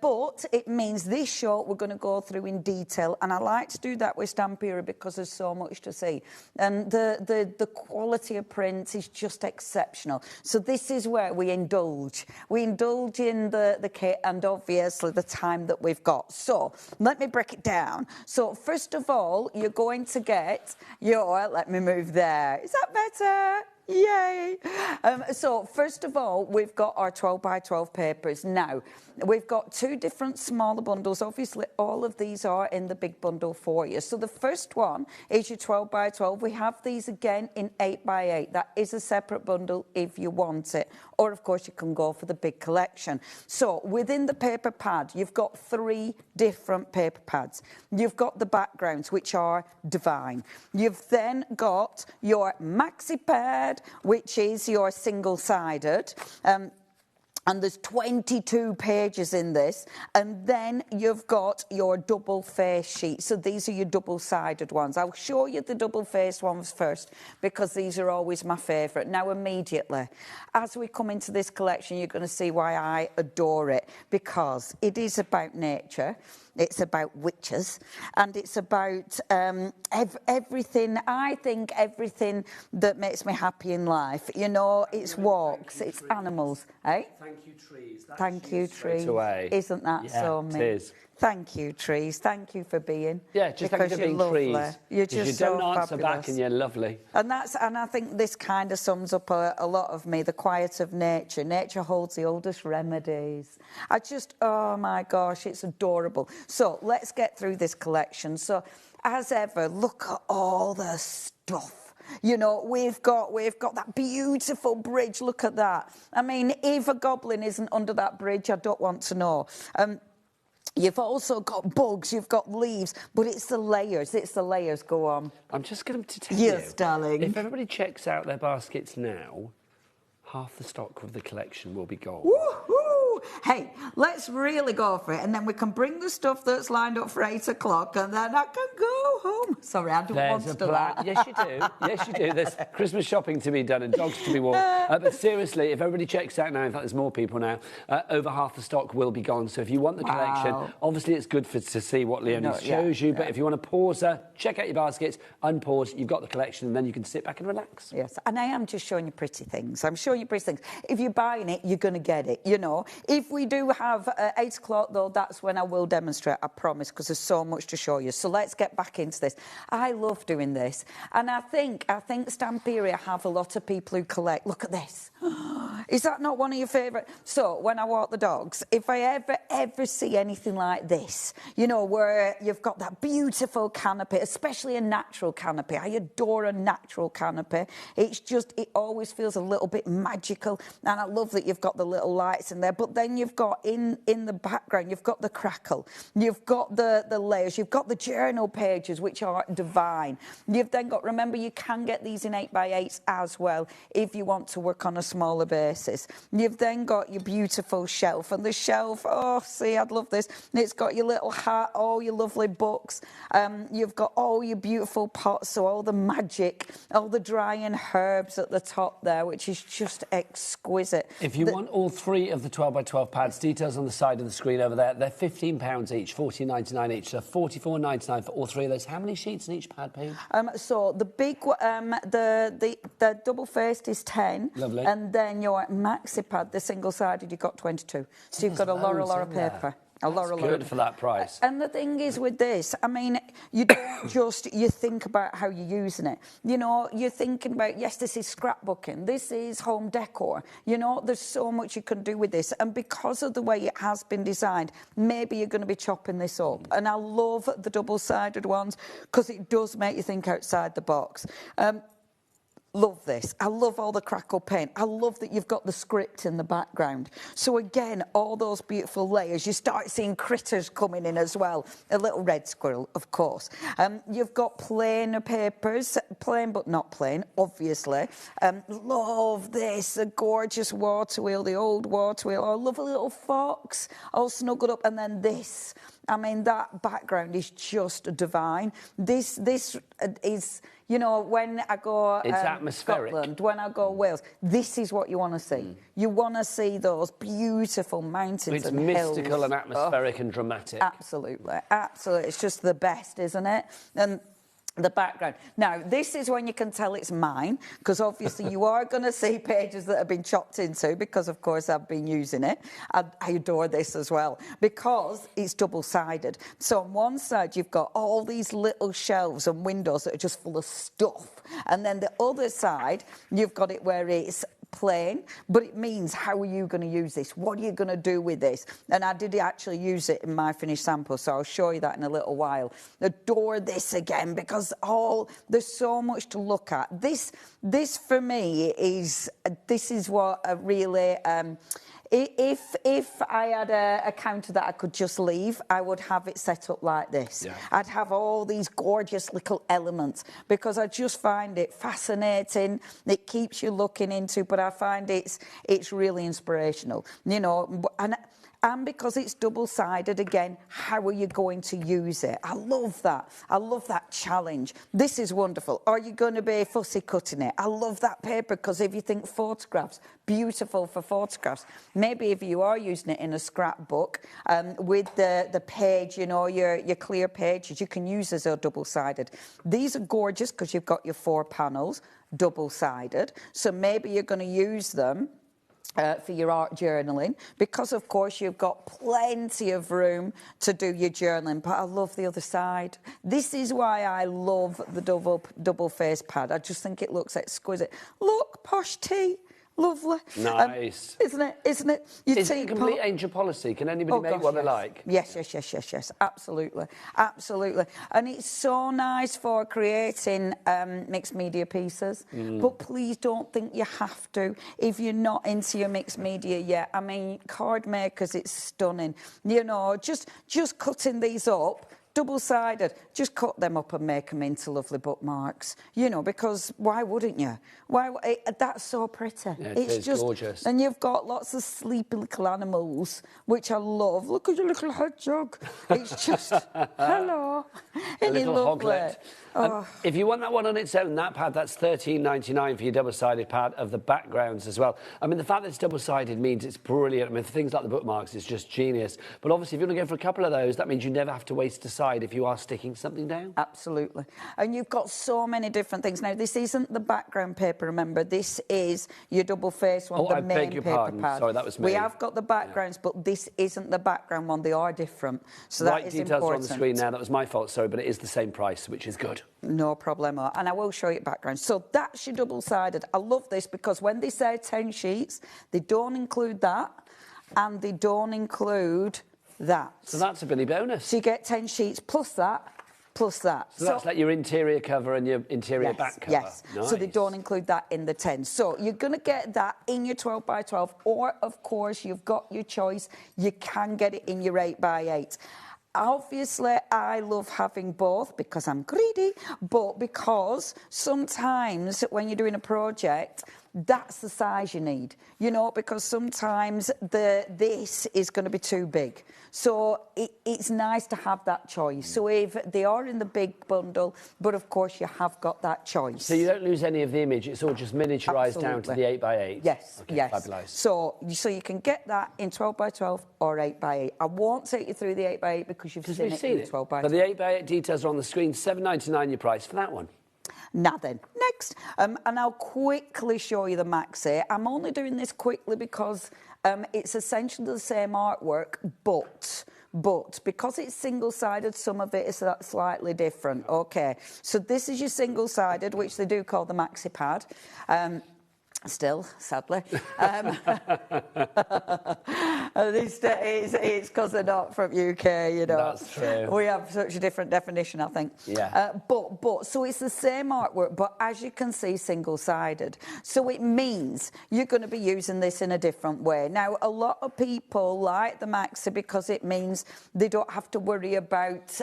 But it means this show we're going to go through in detail, and I like to do that with Stamperia because there's so much to see. And the quality of print is just exceptional. So this is where we indulge. We indulge in the kit and obviously the time that we've got. So let me break it down. So first of all, you're going to get your, let me move there. Is that better? Yay! So first of all, we've got our 12 by 12 papers. Now, we've got 2 different smaller bundles. Obviously, all of these are in the big bundle for you. So the first one is your 12 by 12. We have these again in 8 by 8. That is a separate bundle if you want it. Or, of course, you can go for the big collection. So within the paper pad, you've got 3 different paper pads. You've got the backgrounds, which are divine. You've then got your maxi pad, which is your single-sided. And there's 22 pages in this. And then you've got your double face sheet. So these are your double-sided ones. I'll show you the double-faced ones first because these are always my favourite. Now, immediately, as we come into this collection, you're going to see why I adore it, because it is about nature. It's about witches, and it's about everything. I think everything that makes me happy in life. You know, it's walks, it's animals, eh? Thank you, trees. Thank you, trees. Away. Isn't that so me? It is. Thank you, trees. Thank you for being. Yeah, just thank you for being lovely. trees. You're just you don't so answer fabulous. back and you're lovely. And I think this kind of sums up a lot of me, the quiet of nature. Nature holds the oldest remedies. Oh my gosh, it's adorable. So let's get through this collection. So as ever, look at all the stuff. You know, we've got that beautiful bridge. Look at that. I mean, if a goblin isn't under that bridge, I don't want to know. You've also got bugs, you've got leaves, but it's the layers. Go on. I'm just going to tell you. Yes, darling. If everybody checks out their baskets now, half the stock of the collection will be gone. Woohoo! Hey, let's really go for it, and then we can bring the stuff that's lined up for 8 o'clock, and then I can go home. Sorry, I don't want to do that. Yes, you do. Yes, you do. There's Christmas shopping to be done and dogs to be walked. But seriously, if everybody checks out now, in fact, there's more people now, over half the stock will be gone. So if you want the collection, obviously it's good to see what Leonie shows you. But if you want to pause her, check out your baskets, unpause, you've got the collection, and then you can sit back and relax. Yes, and I am just showing you pretty things. I'm showing you pretty things. If you're buying it, you're going to get it, you know. If we do have 8 o'clock, though, that's when I will demonstrate, I promise, because there's so much to show you. So let's get back into this. I love doing this. And I think Stamperia have a lot of people who collect. Look at this. Is that not one of your favourite? So when I walk the dogs, if I ever see anything like this, you know, where you've got that beautiful canopy, especially a natural canopy. I adore a natural canopy. It always feels a little bit magical. And I love that you've got the little lights in there. But then you've got in the background, you've got the crackle, you've got the layers, you've got the journal pages, which are divine. You've then got, remember, you can get these in 8x8s as well if you want to work on a smaller basis. You've then got your beautiful shelf, and the shelf, oh, see, I'd love this. It's got your little hat, all your lovely books. You've got all your beautiful pots, so all the magic, all the drying herbs at the top there, which is just exquisite. If you want all 3 of the 12x12 pads, details on the side of the screen over there. They're £15 each, $14.99 each, so $44.99 for all 3 of those. How many sheets in each pad, Paige? So the big, the double-faced is 10. Lovely. And then your maxi pad, the single-sided, you've got 22. So you've got a lot of paper. That's good for that price. And the thing is with this, I mean, you don't just, you think about how you're using it. You know, you're thinking about, yes, this is scrapbooking, this is home decor. You know, there's so much you can do with this. And because of the way it has been designed, maybe you're going to be chopping this up. And I love the double-sided ones because it does make you think outside the box. Love this. I love all the crackle paint. I love that you've got the script in the background. So again, all those beautiful layers. You start seeing critters coming in as well. A little red squirrel, of course. You've got plain papers, plain but not plain, obviously. Love this, a gorgeous water wheel, the old water wheel. I love a little fox all snuggled up. And then this. I mean, that background is just divine. This is, you know, when I go it's atmospheric. Scotland, when I go Wales, this is what you want to see. You want to see those beautiful mountains and hills. It's mystical and atmospheric and dramatic. Absolutely, absolutely. It's just the best, isn't it? And the background. Now, this is when you can tell it's mine, because obviously you are going to see pages that have been chopped into, because, of course, I've been using it. I adore this as well, because it's double-sided. So on one side, you've got all these little shelves and windows that are just full of stuff. And then the other side, you've got it where it's plain, but it means how are you going to use this? What are you going to do with this? And I did actually use it in my finished sample, so I'll show you that in a little while. Adore this again, because there's so much to look at. This for me is what a really if I had a counter that I could just leave, I would have it set up like this. Yeah. I'd have all these gorgeous little elements, because I just find it fascinating. It keeps you looking into, but I find it's really inspirational, you know. And because it's double-sided, again, how are you going to use it? I love that. I love that challenge. This is wonderful. Are you going to be fussy cutting it? I love that paper, because if you think photographs, beautiful for photographs. Maybe if you are using it in a scrapbook, with the page, you know, your clear pages, you can use as a double-sided. These are gorgeous because you've got your 4 panels, double-sided. So maybe you're going to use them for your art journaling, because of course you've got plenty of room to do your journaling. But I love the other side. This is why I love the double face pad. I just think it looks exquisite. Look, posh tea. Lovely. Nice. Isn't it? Isn't it? Is it complete angel policy? Can anybody make what they like? Yes. Absolutely. Absolutely. And it's so nice for creating mixed media pieces. But please don't think you have to if you're not into your mixed media yet. I mean, card makers, it's stunning. You know, just cutting these up, double-sided, just cut them up and make them into lovely bookmarks. You know, because why wouldn't you? That's so pretty. Yeah, it's just gorgeous. And you've got lots of sleepy little animals, which I love. Look at your little hedgehog. It's just, hello. A little hoglet. If you want that one on its own, that pad, that's $13.99 for your double-sided pad of the backgrounds as well. I mean, the fact that it's double-sided means it's brilliant. I mean, for things like the bookmarks, it's just genius. But obviously, if you want to go for a couple of those, that means you never have to waste a side if you are sticking something down. Absolutely. And you've got so many different things. Now, this isn't the background paper, remember. This is your double-faced one, the main paper pad. Sorry, that was me. We have got the backgrounds, but this isn't the background one. They are different. So that is important. Details are on the screen now. That was my fault, sorry, but it is the same price, which is good. No problemo. And I will show you background. So that's your double-sided. I love this because when they say 10 sheets, they don't include that and they don't include that. So that's a Billy bonus. So you get 10 sheets plus that plus that. So that's like your interior cover and your interior back cover. Yes, Nice. so they don't include that in the 10. So you're going to get that in your 12 by 12, or of course you've got your choice. You can get it in your 8 by 8. Obviously, I love having both because I'm greedy, but because sometimes when you're doing a project, that's the size you need, you know, because sometimes this is going to be too big. So it's nice to have that choice. So if they are in the big bundle, but of course you have got that choice. So you don't lose any of the image, it's all just miniaturised down to the 8 by 8. Yes, okay, yes. Fabulous. So you can get that in 12 by 12 or 8 by 8. I won't take you through the 8 by 8 because you've seen it in 12 by 12. But the 8 by 8 details are on the screen, $7.99 your price for that one. Now then, next, and I'll quickly show you the Maxi. I'm only doing this quickly because it's essentially the same artwork, but because it's single-sided, some of it is slightly different. Okay, so this is your single-sided, which they do call the Maxi Pad. Still, sadly. It's because they're not from UK, you know. That's true. We have such a different definition, I think. Yeah. So it's the same artwork, but as you can see, single-sided. So it means you're going to be using this in a different way. Now, a lot of people like the Maxi because it means they don't have to worry about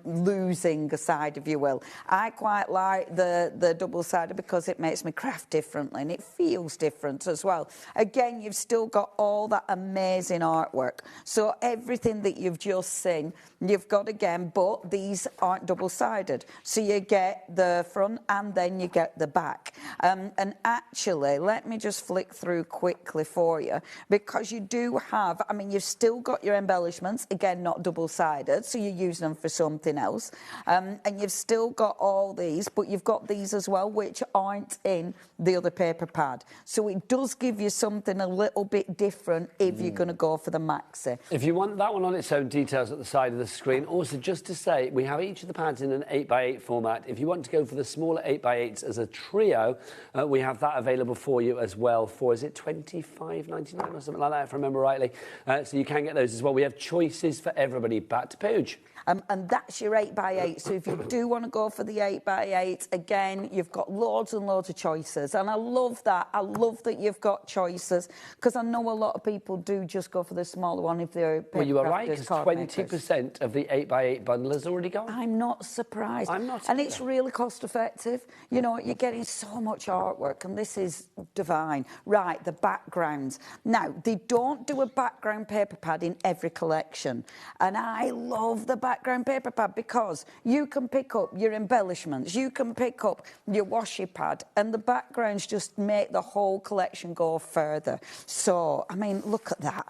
losing a side, if you will. I quite like the double-sided because it makes me craft differently and it feels different as well. Again, you've still got all that amazing artwork. So everything that you've just seen, you've got again, but these aren't double-sided. So you get the front and then you get the back. And actually, let me just flick through quickly for you, because you do have, I mean, you've still got your embellishments, again, not double-sided, so you're using them for something else. And you've still got all these, but you've got these as well, which aren't in the other paper pad. So it does give you something a little bit different if you're going to go for the Maxi. If you want that one on its own, details at the side of the screen. Also, just to say, we have each of the pads in an 8 by 8 format. If you want to go for the smaller 8 by 8s as a trio, we have that available for you as well for, is it $25.99 or something like that, if I remember rightly? So you can get those as well. We have choices for everybody. Back to Pooge. And that's your 8 by 8. So if you do want to go for the 8 by 8, again, you've got loads and loads of choices. And I love that. I love that you've got choices, because I know a lot of people do just go for the smaller one if they're Well, you are right, because card 20% of the 8 by 8 bundle has already gone. I'm not surprised. I'm not. And it's really cost effective. You know, you're getting so much artwork, and this is divine. Right, the backgrounds. Now, they don't do a background paper pad in every collection. And I love the background paper pad because you can pick up your embellishments, you can pick up your washi pad, and the backgrounds just make the whole collection go further. So, I mean, look at that.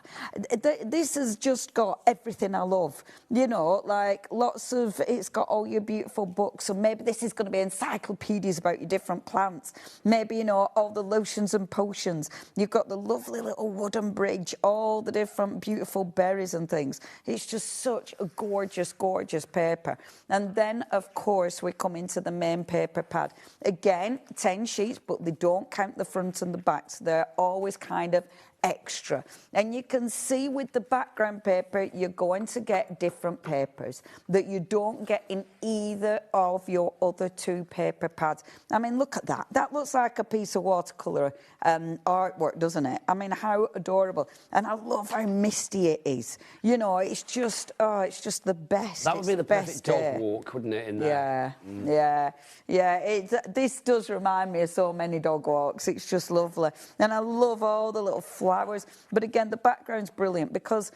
This has just got everything I love. You know, like lots of, it's got all your beautiful books, and maybe this is going to be encyclopedias about your different plants. Maybe, you know, all the lotions and potions. You've got the lovely little wooden bridge, all the different beautiful berries and things. It's just such a gorgeous, gorgeous paper. And then, of course, we come into the main paper pad. Again, 10 sheets, but they don't count the front and the back, so they're always kind of extra. And you can see with the background paper, you're going to get different papers that you don't get in either of your other two paper pads. I mean, look at that. That looks like a piece of watercolour artwork, doesn't it? I mean, how adorable. And I love how misty it is. You know, it's just the best. That would be the perfect dog walk, wouldn't it, in there? Yeah. This does remind me of so many dog walks. It's just lovely. And I love all the little flowers. But again, the background's brilliant because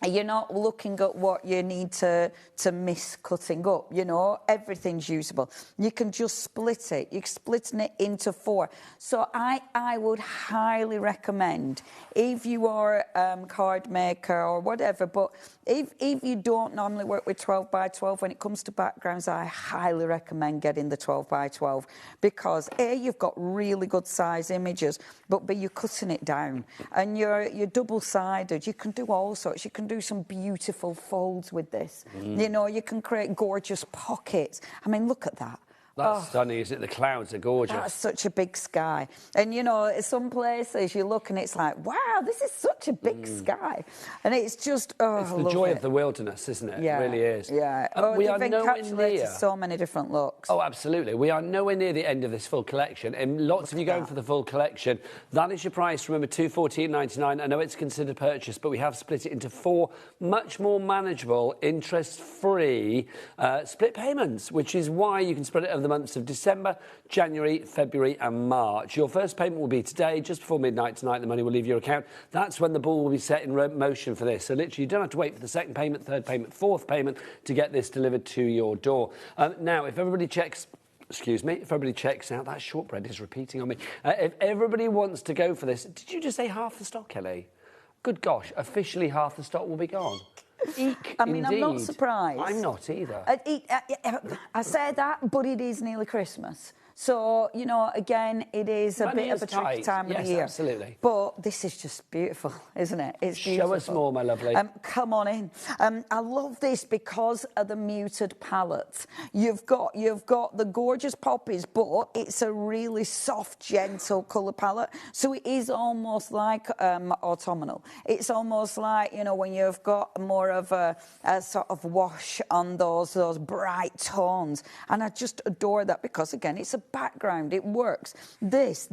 you're not looking at what you need to miss cutting up, you know. Everything's usable. You can just split it. You're splitting it into 4. So I would highly recommend, if you are a card maker or whatever, but if you don't normally work with 12 by 12, when it comes to backgrounds, I highly recommend getting the 12 by 12 because A, you've got really good size images, but B, you're cutting it down. And you're double-sided. You can do all sorts. You can do some beautiful folds with this. You know, you can create gorgeous pockets. I mean, look at that. That's stunning, isn't it? The clouds are gorgeous. That's such a big sky. And, you know, some places you look and it's like, wow, this is such a big sky. And it's just, it's the joy of the wilderness, isn't it? Yeah, It really is. Yeah. We are they've nowhere encapsulated near. so many different looks. Oh, absolutely. We are nowhere near the end of this full collection. And lots of you going for the full collection. That is your price. Remember, $214.99. I know it's considered purchase, but we have split it into 4 much more manageable, interest-free split payments, which is why you can spread it over the months of December, January, February and March. Your first payment will be today, just before midnight tonight. The money will leave your account. That's when the ball will be set in motion for this. So literally, you don't have to wait for the second payment, third payment, fourth payment to get this delivered to your door. Now, if everybody checks... Excuse me, if everybody checks out, that shortbread is repeating on me. If everybody wants to go for this... Did you just say half the stock, Ellie? Good gosh, officially half the stock will be gone. Eek, I mean, indeed. I'm not surprised. I'm not either. I say that, but it is nearly Christmas. So, you know, again, it is a bit of a tricky time of the year. Absolutely. But this is just beautiful, isn't it? It's beautiful. Show us more, my lovely. Come on in. I love this because of the muted palette. You've got the gorgeous poppies, but it's a really soft, gentle colour palette. So it is almost like autumnal. It's almost like, you know, when you've got more of a sort of wash on those bright tones. And I just adore that because, again, it's a background. It works. This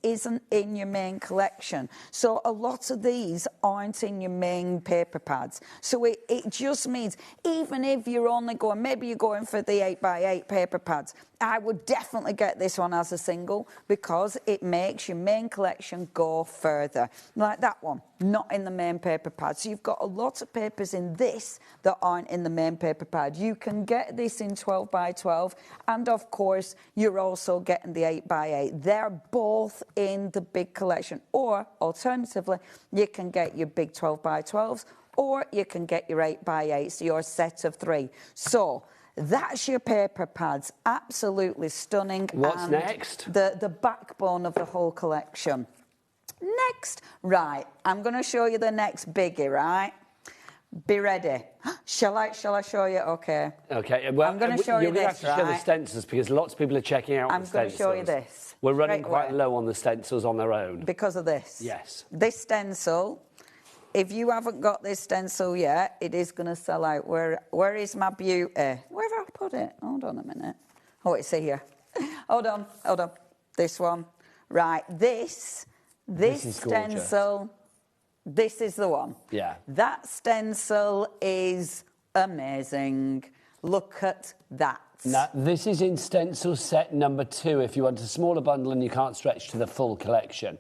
isn't in your main collection. So a lot of these aren't in your main paper pads. So it just means even if you're only going, maybe you're going for the 8x8 paper pads, I would definitely get this one as a single because it makes your main collection go further. Like that one, not in the main paper pad. So you've got a lot of papers in this that aren't in the main paper pad. You can get this in 12x12 and of course you're also getting the 8x8. They're both in the big collection, or alternatively you can get your big 12x12s or you can get your 8x8s, your set of 3. So that's your paper pads. Absolutely stunning. What's and next? The backbone of the whole collection. Next, right, I'm going to show you the next biggie, right? Be ready. Shall I show you? Okay. Okay. Well, I'm going to show you this, You're going to have to show the stencils because lots of people are checking out the stencils. I'm going to show you this. We're running quite low on the stencils on their own. Because of this? Yes. This stencil, if you haven't got this stencil yet, it is going to sell out. Where is my beauty? Where have I put it? Hold on a minute. Oh, it's here. Hold on. This one. Right, this stencil, this is the one. Yeah. That stencil is amazing. Look at that. Now, this is in stencil set number 2 if you want a smaller bundle and you can't stretch to the full collection.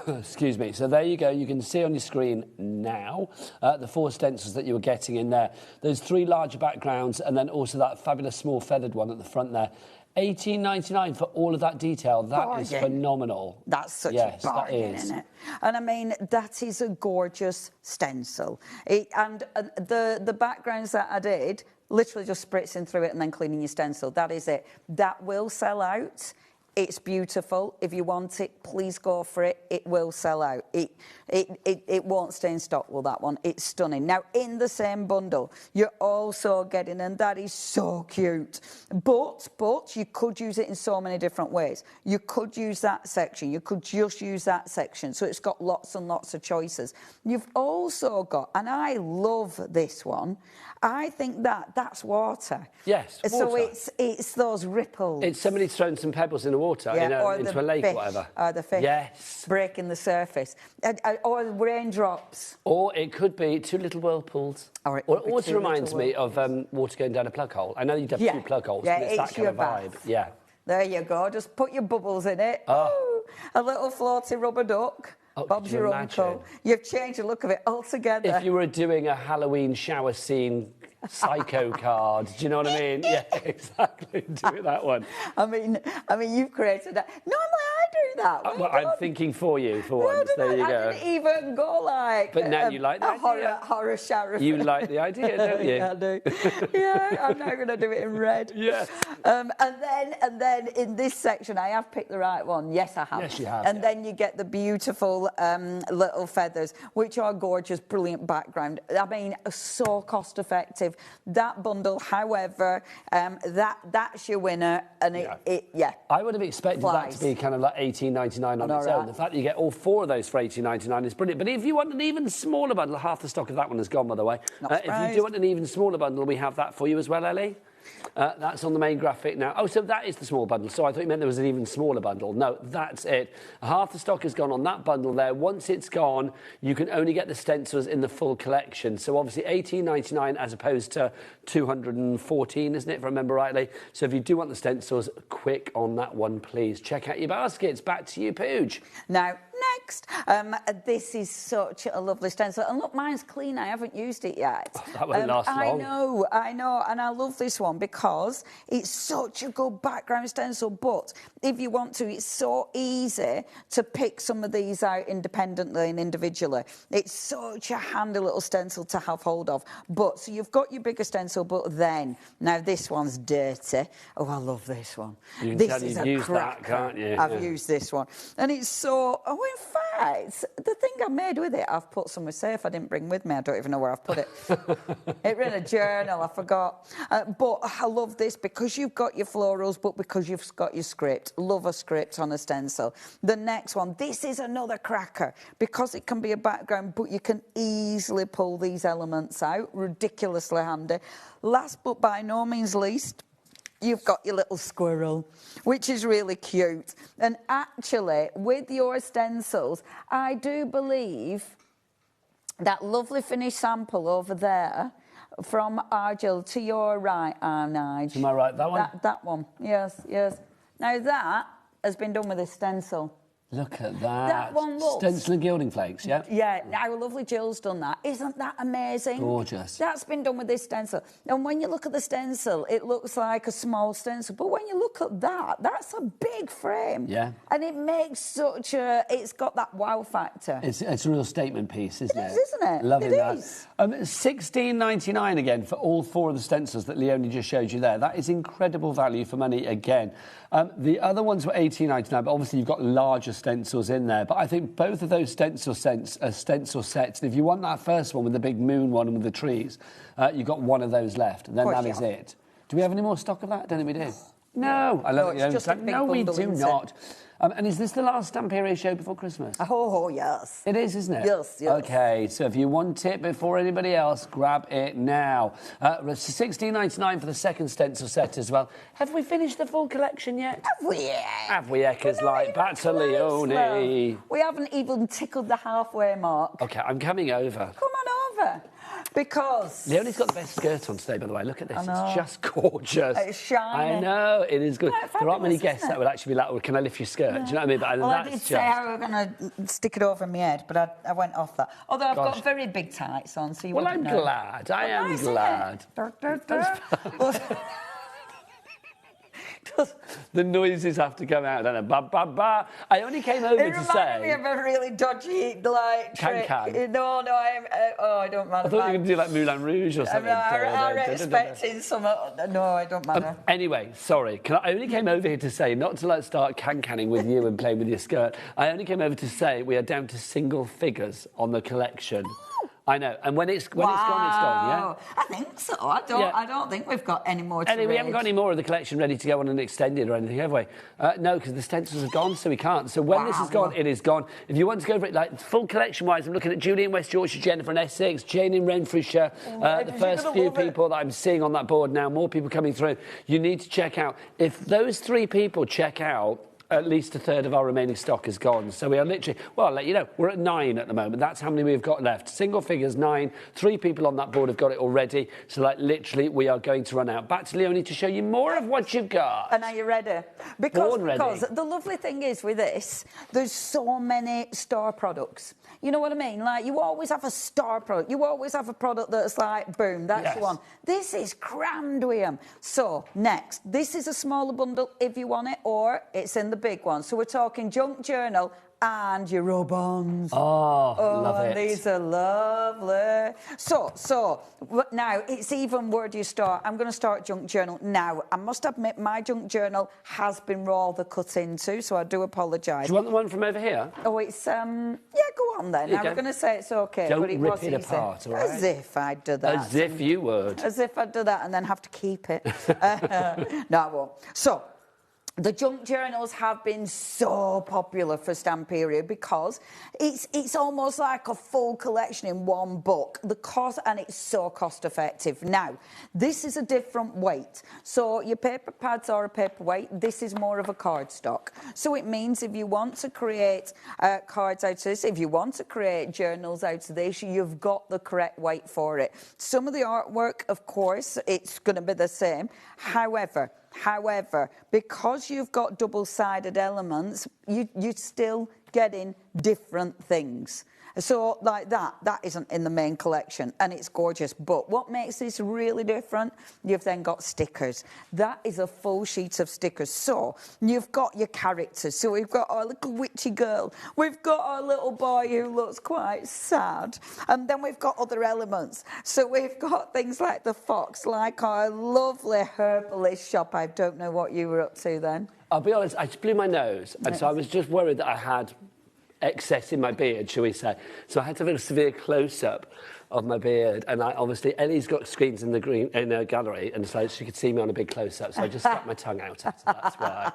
Excuse me. So there you go. You can see on your screen now the 4 stencils that you were getting in there. There's 3 larger backgrounds and then also that fabulous small feathered one at the front there. $18.99 for all of that detail. That is phenomenal. That's such a bargain, isn't it? And I mean, that is a gorgeous stencil. And the backgrounds that I did, literally just spritzing through it and then cleaning your stencil. That is it. That will sell out. It's beautiful. If you want it, please go for it. It will sell out. It won't stay in stock, will that one? It's stunning. Now, in the same bundle, you're also getting, and that is so cute, but you could use it in so many different ways. You could use that section. You could just use that section. So it's got lots and lots of choices. You've also got, and I love this one, I think that's water. Yes, water. So it's those ripples. It's somebody thrown some pebbles in the water, or into the a lake fish, or whatever. The fish breaking the surface. Or raindrops. Or it could be 2 little whirlpools. Or it also reminds me of water going down a plug hole. I know you'd have 2 plug holes, but it's that kind of vibe. Bath. Yeah. There you go. Just put your bubbles in it. Oh. A little floaty rubber duck. Oh, Bob's your uncle. You've changed the look of it altogether. If you were doing a Halloween shower scene psycho card, do you know what I mean? Yeah, exactly. Do it that one. I mean, you've created that. Normally I do that? Well, I'm thinking for you for once. There you go. I didn't even go like. But now you like the idea. Horror sheriff. You like the idea, don't you? Yeah, I do. Yeah, I'm now going to do it in red. Yeah. And then in this section, I have picked the right one. Yes, I have. Yes, you have. And then you get the beautiful little feathers, which are gorgeous, brilliant background. I mean, so cost effective. That bundle, however, that's your winner, and I would have expected that to be kind of like $18.99 on its own. The fact that you get all 4 of those for $18.99 is brilliant. But if you want an even smaller bundle, half the stock of that one has gone, by the way. If you do want an even smaller bundle, we have that for you as well, Ellie. That's on the main graphic now. Oh, so that is the small bundle. So I thought you meant there was an even smaller bundle. No, that's it. Half the stock has gone on that bundle there. Once it's gone, you can only get the stencils in the full collection. So obviously $18.99 as opposed to $214, isn't it, if I remember rightly? So if you do want the stencils, quick on that one, please. Check out your baskets. Back to you, Pooge. Now, next, this is such a lovely stencil. And look, mine's clean. I haven't used it yet. Oh, that won't last long. I know. And I love this one because it's such a good background stencil. But if you want to, it's so easy to pick some of these out independently and individually. It's such a handy little stencil to have hold of. But so you've got your bigger stencil, but then, now this one's dirty. Oh, I love this one. You can this tell is you've a used cracker. that, can't you? I've used this one. And it's so... Oh, in fact, the thing I made with it, I've put somewhere safe I didn't bring with me. I don't even know where I've put it. It in a journal, I forgot. But I love this because you've got your florals, but because you've got your script. Love a script on a stencil. The next one, this is another cracker because it can be a background, but you can easily pull these elements out. Ridiculously handy. Last but by no means least, you've got your little squirrel, which is really cute. And actually, with your stencils, I do believe that lovely finished sample over there from Argyle to your right, Nigel. To my right, that one? That one, yes. Now, that has been done with a stencil. Look at that. That one looks... Stencil and gilding flakes, yeah? Yeah, our lovely Jill's done that. Isn't that amazing? Gorgeous. That's been done with this stencil. And when you look at the stencil, it looks like a small stencil. But when you look at that, that's a big frame. Yeah. And it makes such a... It's got that wow factor. It's a real statement piece, isn't it? It is, isn't it? Loving that. It is. $16.99 again for all 4 of the stencils that Leonie just showed you there. That is incredible value for money again. The other ones were $18.99, but obviously you've got larger stencils in there. But I think both of those stencil sets, and if you want that first one with the big moon one and with the trees, you've got one of those left, and then that is it. Do we have any more stock of that? I don't think we do. No. I love it's just a big No, we bundle, do isn't not. And is this the last Stampere show before Christmas? Oh, yes. It is, isn't it? Yes. OK, so if you want it before anybody else, grab it now. $16.99 for the second stencil set as well. Have we finished the full collection yet? Have we? Have we, Eckers? Like, back to Leonie. We haven't even tickled the halfway mark. OK, I'm coming over. Come on over. Because... Leonie's got the best skirt on today, by the way. Look at this. It's just gorgeous. It's shiny. I know. It is good. There aren't many guests isn't it? that would actually be like, well, can I lift your skirt? Do you know what I mean? But Well, that's I did just... say I was going to stick it over my head, but I went off that. Although I've got very big tights on, so you Well, wouldn't I'm know. glad. I am glad. The noises have to come out, don't they? Ba, ba, ba. I only came over to say... It reminded me of a really dodgy, like, trick. Can. No, I don't matter. I thought you were going to do like Moulin Rouge or something. I'm expecting some... No, I don't matter. Anyway, sorry. I only came over here to say, not to like start canning with you and playing with your skirt. I only came over to say we are down to single figures on the collection. I know, and when it's gone, yeah? I think so. I don't think we've got any more to Ellie, we haven't got any more of the collection ready to go on and extended or anything, have we? No, because the stencils are gone, so we can't. So when this is gone, it is gone. If you want to go for it, like, full collection-wise, I'm looking at Julie in West Yorkshire, Jennifer in Essex, Jane in Renfrewshire, the first few people that I'm seeing on that board now, more people coming through. You need to check out. If those 3 people check out, at least a third of our remaining stock is gone. So we are literally... Well, I'll let you know. We're at 9 at the moment. That's how many we've got left. Single figures, 9. 3 people on that board have got it already. So, like, literally, we are going to run out. Back to Leonie to show you more of what you've got. And are you ready? Because the lovely thing is with this, there's so many star products. You know what I mean? Like, you always have a star product. You always have a product that's like, boom, that's the one. This is crammed with them. So, next, this is a smaller bundle if you want it, or it's in the big ones. So we're talking junk journal and your rub-ons. Oh, love it. These are lovely. So now it's even where do you start? I'm going to start junk journal. Now, I must admit my junk journal has been rather cut into, so I do apologise. Do you want the one from over here? Oh, it's, yeah, go on then. I was going to say it's okay, Don't but it rip was it easy. apart, all right? As if I'd do that. As if you would. As if I'd do that and then have to keep it. No, I won't. So, the junk journals have been so popular for Stamperia because it's almost like a full collection in one book. The cost, and it's so cost effective. Now, this is a different weight. So your paper pads are a paperweight. This is more of a cardstock. So it means if you want to create cards out of this, if you want to create journals out of this, you've got the correct weight for it. Some of the artwork, of course, it's going to be the same. However, because you've got double-sided elements, you're still getting different things. So, like that isn't in the main collection, and it's gorgeous. But what makes this really different, you've then got stickers. That is a full sheet of stickers. So, you've got your characters. So, we've got our little witchy girl. We've got our little boy who looks quite sad. And then we've got other elements. So, we've got things like the fox, like our lovely herbalist shop. I don't know what you were up to then. I'll be honest, I just blew my nose, and so I was just worried that I had excess in my beard, shall we say. So I had to have a severe close-up of my beard, and obviously Ellie's got screens in the gallery, and so she could see me on a big close-up, so I just stuck my tongue out. So that's why.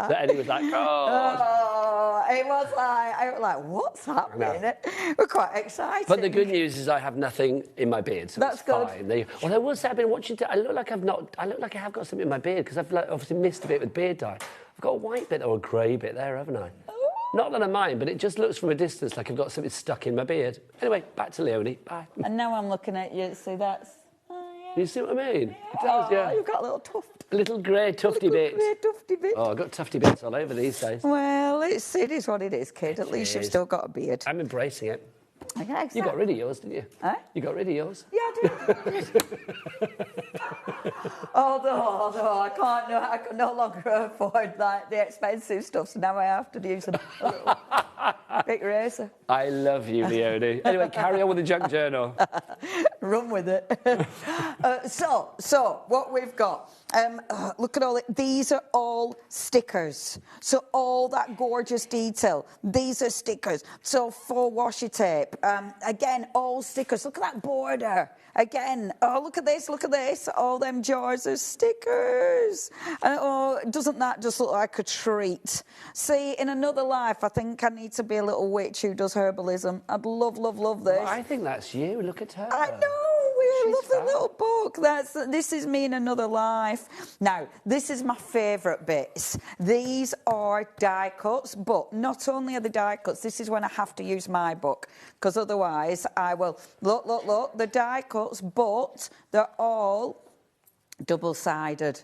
So Ellie was like, oh, it was like, I was like, what's happening? We're quite excited. But the good news is I have nothing in my beard, so that's good. Fine. Although I will say I've been watching. I look like I have got something in my beard because I've obviously missed a bit with beard dye. I've got a white bit or a grey bit there, haven't I? Not that I mind, but it just looks from a distance like I've got something stuck in my beard. Anyway, back to Leonie. Bye. And now I'm looking at you, see that's... You see what I mean? Yeah. It does, yeah. You've got a little tuft. A little grey tufty bit. Grey tufty bit. Oh, I've got tufty bits all over these days. Well, it is what it is, kid. At least you've still got a beard. I'm embracing it. Okay, exactly. You got rid of yours, didn't you? Eh? You got rid of yours? Yeah, I did. Although I can no longer afford like the expensive stuff, so now I have to use a little big razor. I love you, Leonie. Anyway, carry on with the junk journal. Run with it. So what we've got. Look at all it. These are all stickers. So all that gorgeous detail. These are stickers. So for washi tape. Again, all stickers. Look at that border. Again, oh, look at this, look at this. All them jars of stickers. Doesn't that just look like a treat? See, in another life, I think I need to be a little witch who does herbalism. I'd love this. Well, I think that's you. Look at her. I know. We love the little book. This is me in another life. Now, this is my favourite bits. These are die cuts, but not only are the die cuts, this is when I have to use my book, because otherwise I will... Look, the die cuts, but they're all double-sided.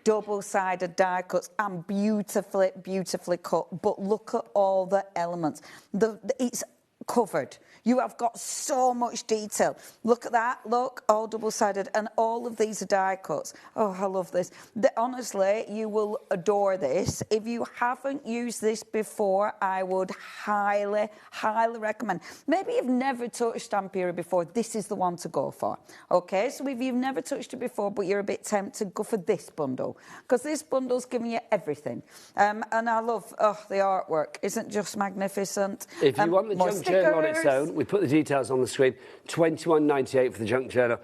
Double-sided die cuts and beautifully cut. But look at all the elements. It's covered. You have got so much detail. Look at that. Look, all double-sided. And all of these are die cuts. Oh, I love this. Honestly, you will adore this. If you haven't used this before, I would highly recommend. Maybe you've never touched Stamperia before. This is the one to go for. Okay, so if you've never touched it before, but you're a bit tempted, go for this bundle. Because this bundle's giving you everything. And I love, the artwork. Isn't just magnificent. If you want the junk journal on its own, we put the details on the screen. £21.98 for the junk journal.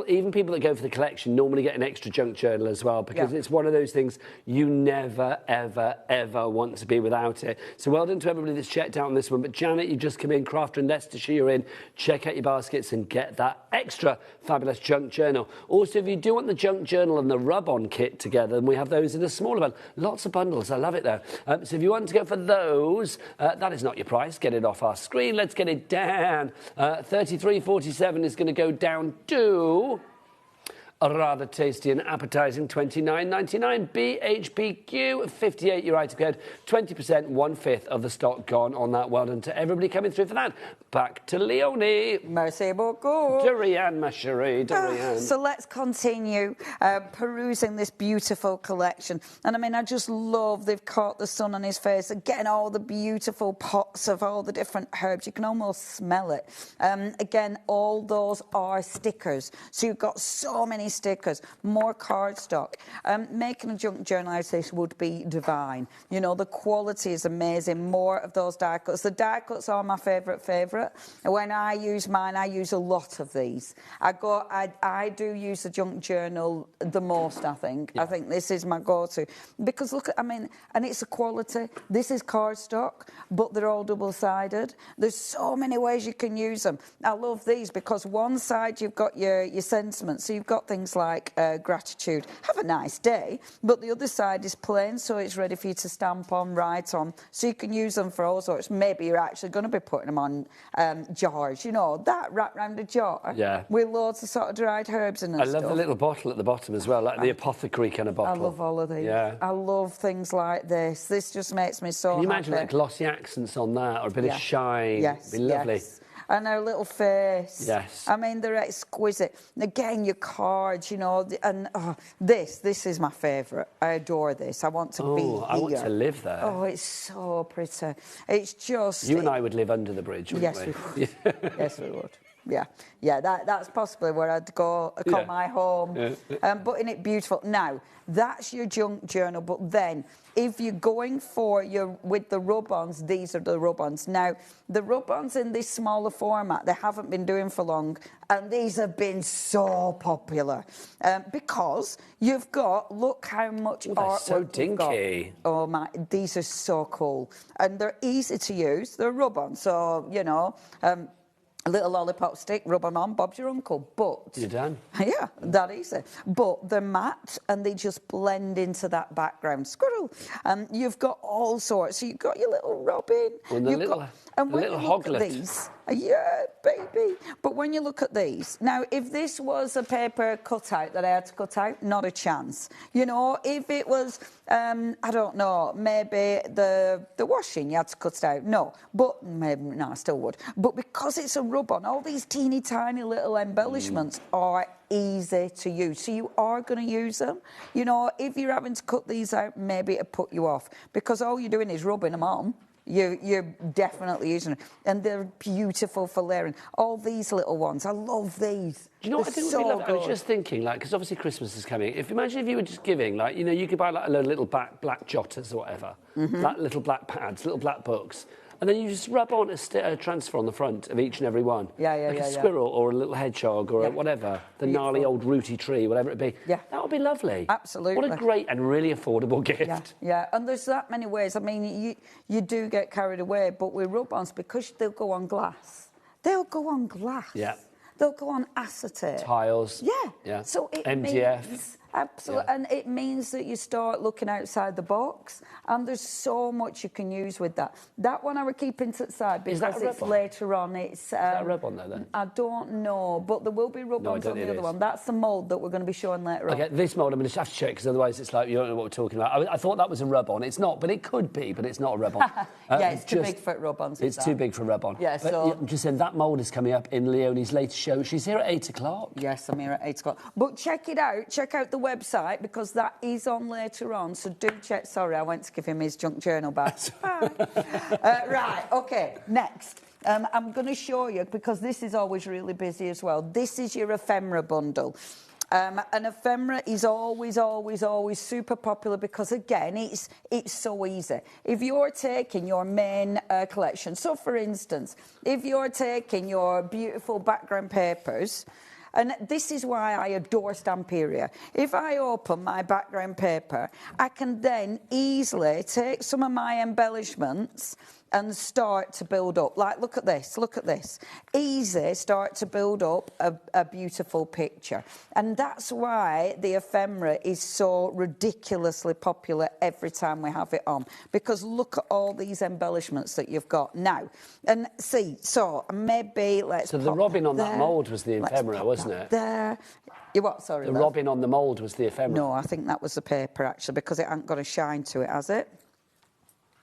Even people that go for the collection normally get an extra junk journal as well, because it's one of those things you never, ever want to be without it. So well done to everybody that's checked out on this one. But Janet, you just come in, Crafter and Leicestershire, you're in. Check out your baskets and get that extra fabulous junk journal. Also, if you do want the junk journal and the rub-on kit together, then we have those in a smaller one. Lots of bundles. I love it, though. So if you want to go for those, that is not your price. Get it off our screen. Let's get it down. 33.47 is going to go down to rather tasty and appetising $29.99. BHBQ, 58 your item code, 20%, 1/5 of the stock gone on that. Well done to everybody coming through for that. Back to Leonie. Merci beaucoup. Durian, ma chérie, durian. So let's continue perusing this beautiful collection. And I mean, I just love they've caught the sun on his face. Again, all the beautiful pots of all the different herbs. You can almost smell it. Again, all those are stickers. So you've got so many stickers, more cardstock. Making a junk journal out of this would be divine. You know, the quality is amazing. More of those die cuts. The die cuts are my favourite. When I use mine, I use a lot of these. I do use the junk journal the most, I think. Yeah. I think this is my go-to. Because look, I mean, and it's a quality. This is cardstock, but they're all double-sided. There's so many ways you can use them. I love these because one side you've got your sentiments. So you've got things like gratitude, have a nice day, but the other side is plain, so it's ready for you to stamp on, write on, so you can use them for all sorts. Maybe you're actually going to be putting them on jars, you know, that wrapped round a jar with loads of sort of dried herbs in and stuff. I love the little bottle at the bottom as well, like the apothecary kind of bottle. I love all of these. Yeah. I love things like this. This just makes me so happy. Can you imagine like glossy accents on that, or a bit of shine? Yes, it'd be lovely. Yes. And her little face. Yes. I mean, they're exquisite. And again, your cards, you know, and this is my favourite. I adore this. I want to be here. I want to live there. Oh, it's so pretty. It's just... You and I would live under the bridge, wouldn't we? Yes, we would. Yes, we would. Yeah, that's possibly where I'd go, call my home. But in it beautiful. Now, that's your junk journal, but then if you're going for with the rub-ons, these are the rub-ons. Now, the rub-ons in this smaller format, they haven't been doing for long, and these have been so popular because you've got, look how much artwork so dinky. Oh my, these are so cool. And they're easy to use. They're rub-ons, so, you know... a little lollipop stick, rub them on, Bob's your uncle. But... You're done. Yeah, that easy. But they're matte and they just blend into that background. Squirrel. You've got all sorts. So you've got your little robin. And the little hoglet. These, yeah, baby. But when you look at these, now, if this was a paper cutout that I had to cut out, not a chance. You know, if it was, I don't know, maybe the washing, you had to cut it out. No, but maybe, no, I still would. But because it's a rub-on, all these teeny tiny little embellishments are easy to use. So you are going to use them. You know, if you're having to cut these out, maybe it'll put you off because all you're doing is rubbing them on. You're definitely using them. And they're beautiful for layering. All these little ones, I love these. Do you know what I think would be lovely? I was just thinking, like, because obviously Christmas is coming. Imagine if you were just giving, like, you know, you could buy like a load of little black jotters or whatever, like little black pads, little black books, and then you just rub on a transfer on the front of each and every one. Like a squirrel or a little hedgehog or whatever, the gnarly old rooty tree, whatever it be. Yeah. That would be lovely. Absolutely. What a great and really affordable gift. Yeah, and there's that many ways. I mean, you do get carried away, but with rub-ons, because they'll go on glass. They'll go on glass. Yeah. They'll go on acetate. Tiles. Yeah. So it MDF. means... Absolutely, and it means that you start looking outside the box, and there's so much you can use with that. That one I would keep into the side because it's later on. It's is that a rub-on though, then? I don't know, but there will be rub-ons on the other one. That's the mould that we're going to be showing later on. Okay, this mould I'm going to have to check because otherwise it's like you don't know what we're talking about. I thought that was a rub-on. It's not, but it could be, but it's not a rub-on. Yeah, it's too big for rub-ons. It's too big for a rub-on. Yeah, so... I'm just saying that mould is coming up in Leonie's latest show. She's here at 8 o'clock. Yes, I'm here at 8 o'clock. But check it out. Check out the website because that is on later on, so do check. Sorry, I went to give him his junk journal back. Right, OK, next. I'm going to show you, because this is always really busy as well. This is your ephemera bundle. An ephemera is always super popular because, again, it's so easy. If you're taking your main collection, so, for instance, if you're taking your beautiful background papers... And this is why I adore Stamperia. If I open my background paper, I can then easily take some of my embellishments and start to build up. Like, look at this, look at this. Easy, start to build up a beautiful picture. And that's why the ephemera is so ridiculously popular every time we have it on. Because look at all these embellishments that you've got now. And see, so maybe let's So the robin on that mould was the ephemera, wasn't it? There. You what, sorry? The robin on the mould was the ephemera. No, I think that was the paper, actually, because it hasn't got a shine to it, has it?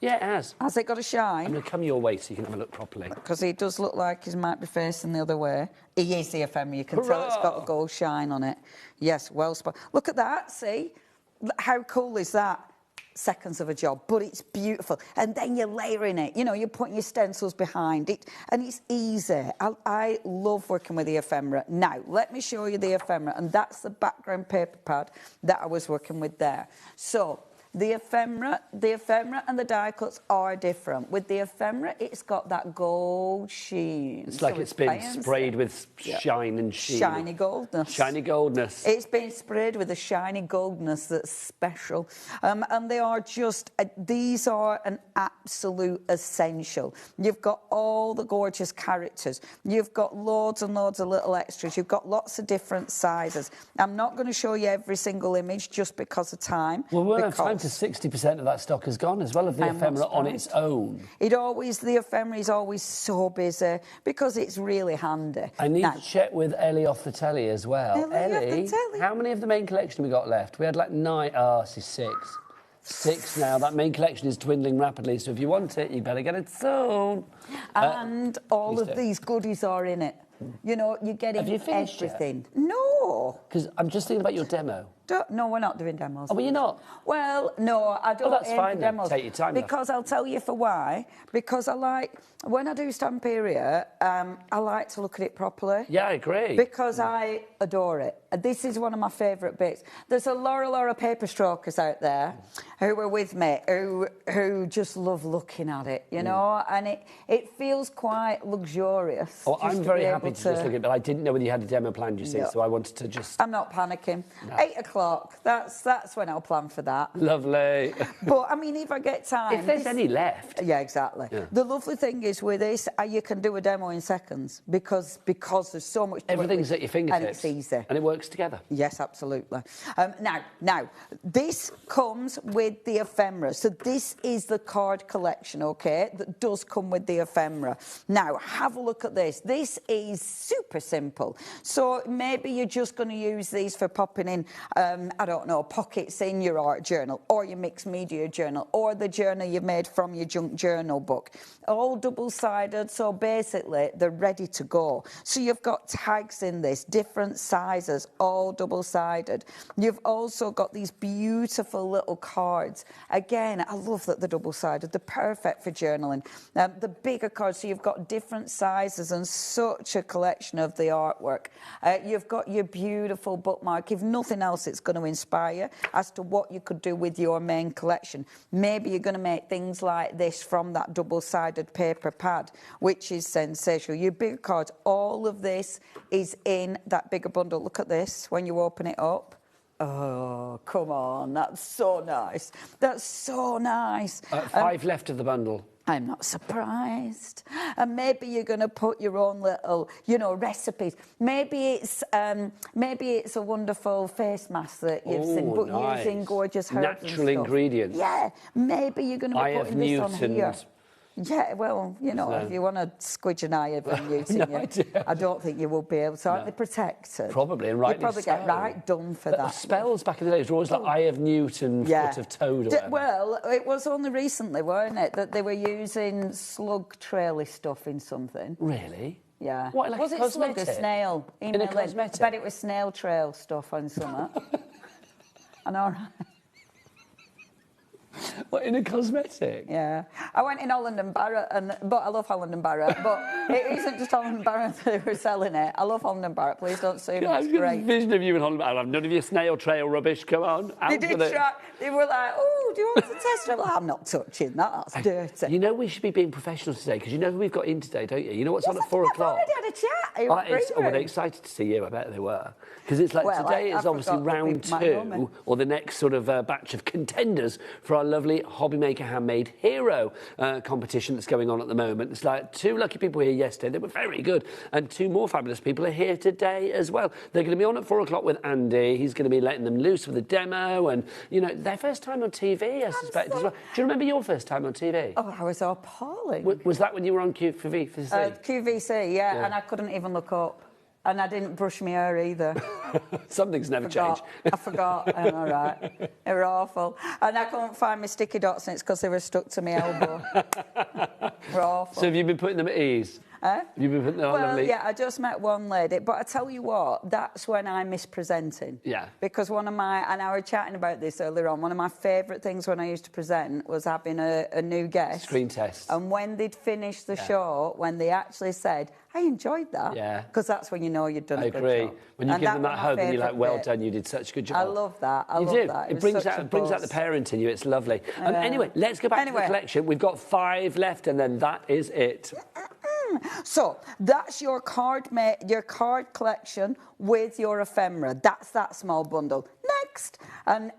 Yeah, it has. Has it got a shine? I'm going to come your way so you can have a look properly. Because he does look like he might be facing the other way. He is the ephemera. You can tell it's got a gold shine on it. Yes, well spotted. Look at that, see? How cool is that? Seconds of a job, but it's beautiful. And then you're layering it. You know, you're putting your stencils behind it, and it's easy. I love working with the ephemera. Now, let me show you the ephemera, and that's the background paper pad that I was working with there. So, the ephemera and the die cuts are different. With the ephemera, it's got that gold sheen. It's like it's been sprayed with shine and sheen. Shiny goldness. Shiny goldness. It's been sprayed with a shiny goldness that's special. And they are just, these are an absolute essential. You've got all the gorgeous characters. You've got loads and loads of little extras. You've got lots of different sizes. I'm not going to show you every single image just because of time. Well, we won't have time to 60% of that stock has gone as well of the ephemera on its own. The ephemera is always so busy because it's really handy. I need to check with Ellie off the telly as well. Ellie, how many of the main collection we got left? We had like 9. Oh, this is 6. 6 now. That main collection is dwindling rapidly, so if you want it, you better get it soon. And all of these goodies are in it. You know, you're getting everything. No. Because I'm just thinking about your demo. No, we're not doing demos. Oh, well, you're not? Well, no, I don't that's aim fine for then. demos. Take your time. Because I'll tell you for why. Because I like, when I do Stamperia, I like to look at it properly. Yeah, I agree. Because I adore it. This is one of my favourite bits. There's a lot of paper strokers out there who are with me, who just love looking at it, you know, and it feels quite luxurious. Oh, I'm very happy to just look at it, but I didn't know whether you had a demo planned, you see, so I wanted to just... I'm not panicking. No. 8 o'clock, that's when I'll plan for that. Lovely. But, I mean, if I get time... If there's any left. Yeah, exactly. Yeah. The lovely thing is with this, you can do a demo in seconds because there's so much... Everything's at your fingertips. And it's easy. And it works together. Yes, absolutely. Now, this comes with the ephemera. So this is the card collection, OK, that does come with the ephemera. Now, have a look at this. This is super simple. So maybe you're just going to use these for popping in, I don't know, pockets in your art journal or your mixed media journal or the journal you made from your junk journal book. All double-sided, so basically they're ready to go. So you've got tags in this, different sizes, all double-sided. You've also got these beautiful little cards. Again, I love that they're double-sided. They're perfect for journaling. The bigger cards, so you've got different sizes and such a collection of the artwork. You've got your beautiful bookmark. If nothing else, it's going to inspire you as to what you could do with your main collection. Maybe you're going to make things like this from that double-sided paper pad, which is sensational. Your bigger cards, all of this is in that bigger bundle. Look at this when you open it up. Oh, come on, that's so nice. That's so nice. 5 left of the bundle. I'm not surprised. And maybe you're going to put your own little, you know, recipes. Maybe it's a wonderful face mask that you've seen, but using gorgeous herbs natural ingredients. Yeah, maybe you're going to be putting this on here. Yeah, well, you know, if you want to squidge an eye of Newton, I don't think you will be able to. Aren't they protected? Probably, and rightly you probably get right done for that. Spells back in the day were always like Eye of Newton, Foot of Toad or whatever. Well, it was only recently, weren't it, that they were using slug traily stuff in something. Really? Yeah. What, like was it slug or snail? In a cosmetic? I bet it was snail trail stuff on summer. I know, right? What, in a cosmetic? Yeah. I went in Holland and Barrett, but I love Holland and Barrett, but it isn't just Holland and Barrett that were selling it. I love Holland and Barrett, please don't sue me, it's great. Vision of you in Holland and Barrett. None of your snail trail rubbish, come on. They did try, they were like, oh, do you want to test it? I'm not touching that, that's dirty. You know we should be being professional today, because you know who we've got in today, don't you? You know what's on at 4 o'clock? I've already had a chat. Were they excited to see you? I bet they were. Because it's like today is obviously round 2, or the next sort of batch of contenders for our our lovely HobbyMaker Handmade Hero competition that's going on at the moment. It's like 2 lucky people here yesterday. They were very good. And 2 more fabulous people are here today as well. They're going to be on at 4 o'clock with Andy. He's going to be letting them loose with a demo and, you know, their first time on TV, I suspect, as well. Do you remember your first time on TV? Oh, I was appalling. Was that when you were on QVC? QVC, yeah, and I couldn't even look up. And I didn't brush my hair either. Something's never changed. I forgot. I'm all right. They were awful. And I couldn't find my sticky dots, and it's because they were stuck to my elbow. They're awful. So have you been putting them at ease? Have you been putting them on Well, lovely? yeah, I just met one lady, but I tell you what, that's when I miss presenting. Yeah. Because one of my, and I was chatting about this earlier on, one of my favourite things when I used to present was having a new guest. Screen test. And when they'd finished the show, when they actually said, I enjoyed that. Yeah. Because that's when you know you've done I a good agree. job. When you And give them that was my hug and you're like, favourite well bit. done, you did such a good job. I love that. I You love do. that. It was brings such a out the buzz. parent in you. It's lovely. Anyway, let's go back to the collection. We've got 5 left, and then that is it. So that's your card collection with your ephemera. That's that small bundle. Next. And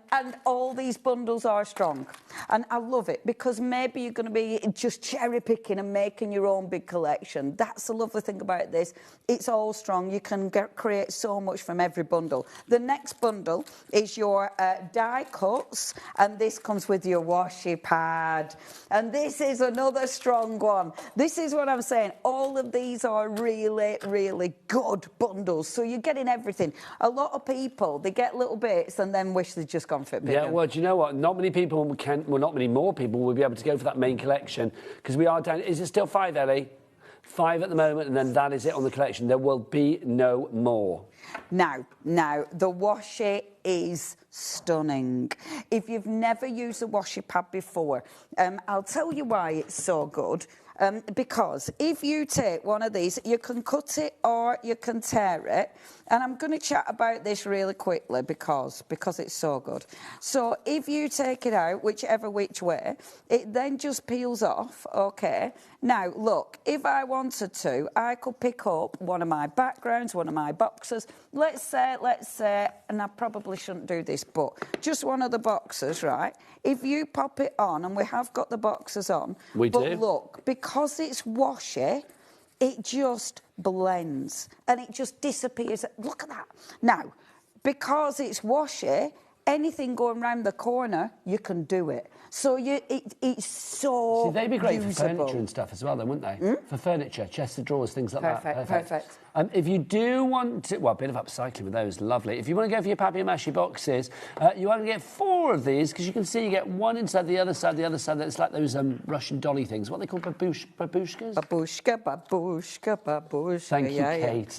all these bundles are strong. And I love it because maybe you're going to be just cherry picking and making your own big collection. That's the lovely thing about this. It's all strong. You can create so much from every bundle. The next bundle is your die cuts, and this comes with your washi pad. And this is another strong one. This is what I'm saying. All of these are really, really good bundles. So you're getting everything. A lot of people, they get little bits and then wish they'd just gone for it bigger. Yeah, well, do you know what? Not many people can, well, not many more people will be able to go for that main collection because we are down. Is it still 5, Ellie? 5 at the moment, and then that is it on the collection. There will be no more. Now, the washi is stunning. If you've never used a washi pad before, I'll tell you why it's so good. Because if you take one of these, you can cut it or you can tear it. And I'm going to chat about this really quickly because it's so good. So if you take it out, whichever which way, it then just peels off, okay? Now, look, if I wanted to, I could pick up one of my backgrounds, one of my boxes. Let's say, and I probably shouldn't do this, but just one of the boxes, right? If you pop it on, and we have got the boxes on. We do. But look, because it's washi, it just blends and it just disappears. Look at that. Now, because it's washi, anything going round the corner, you can do it. So it's so See, they'd be great usable. for furniture and stuff as well, then, wouldn't they? For furniture, chests of drawers, things like that. Perfect. If you do want to... Well, a bit of upcycling with those, lovely. If you want to go for your papier-mâché boxes, you only get 4 of these, because you can see you get one inside the other side. It's like those Russian dolly things. What are they called? Babushkas? Babushka. Thank you, Kate.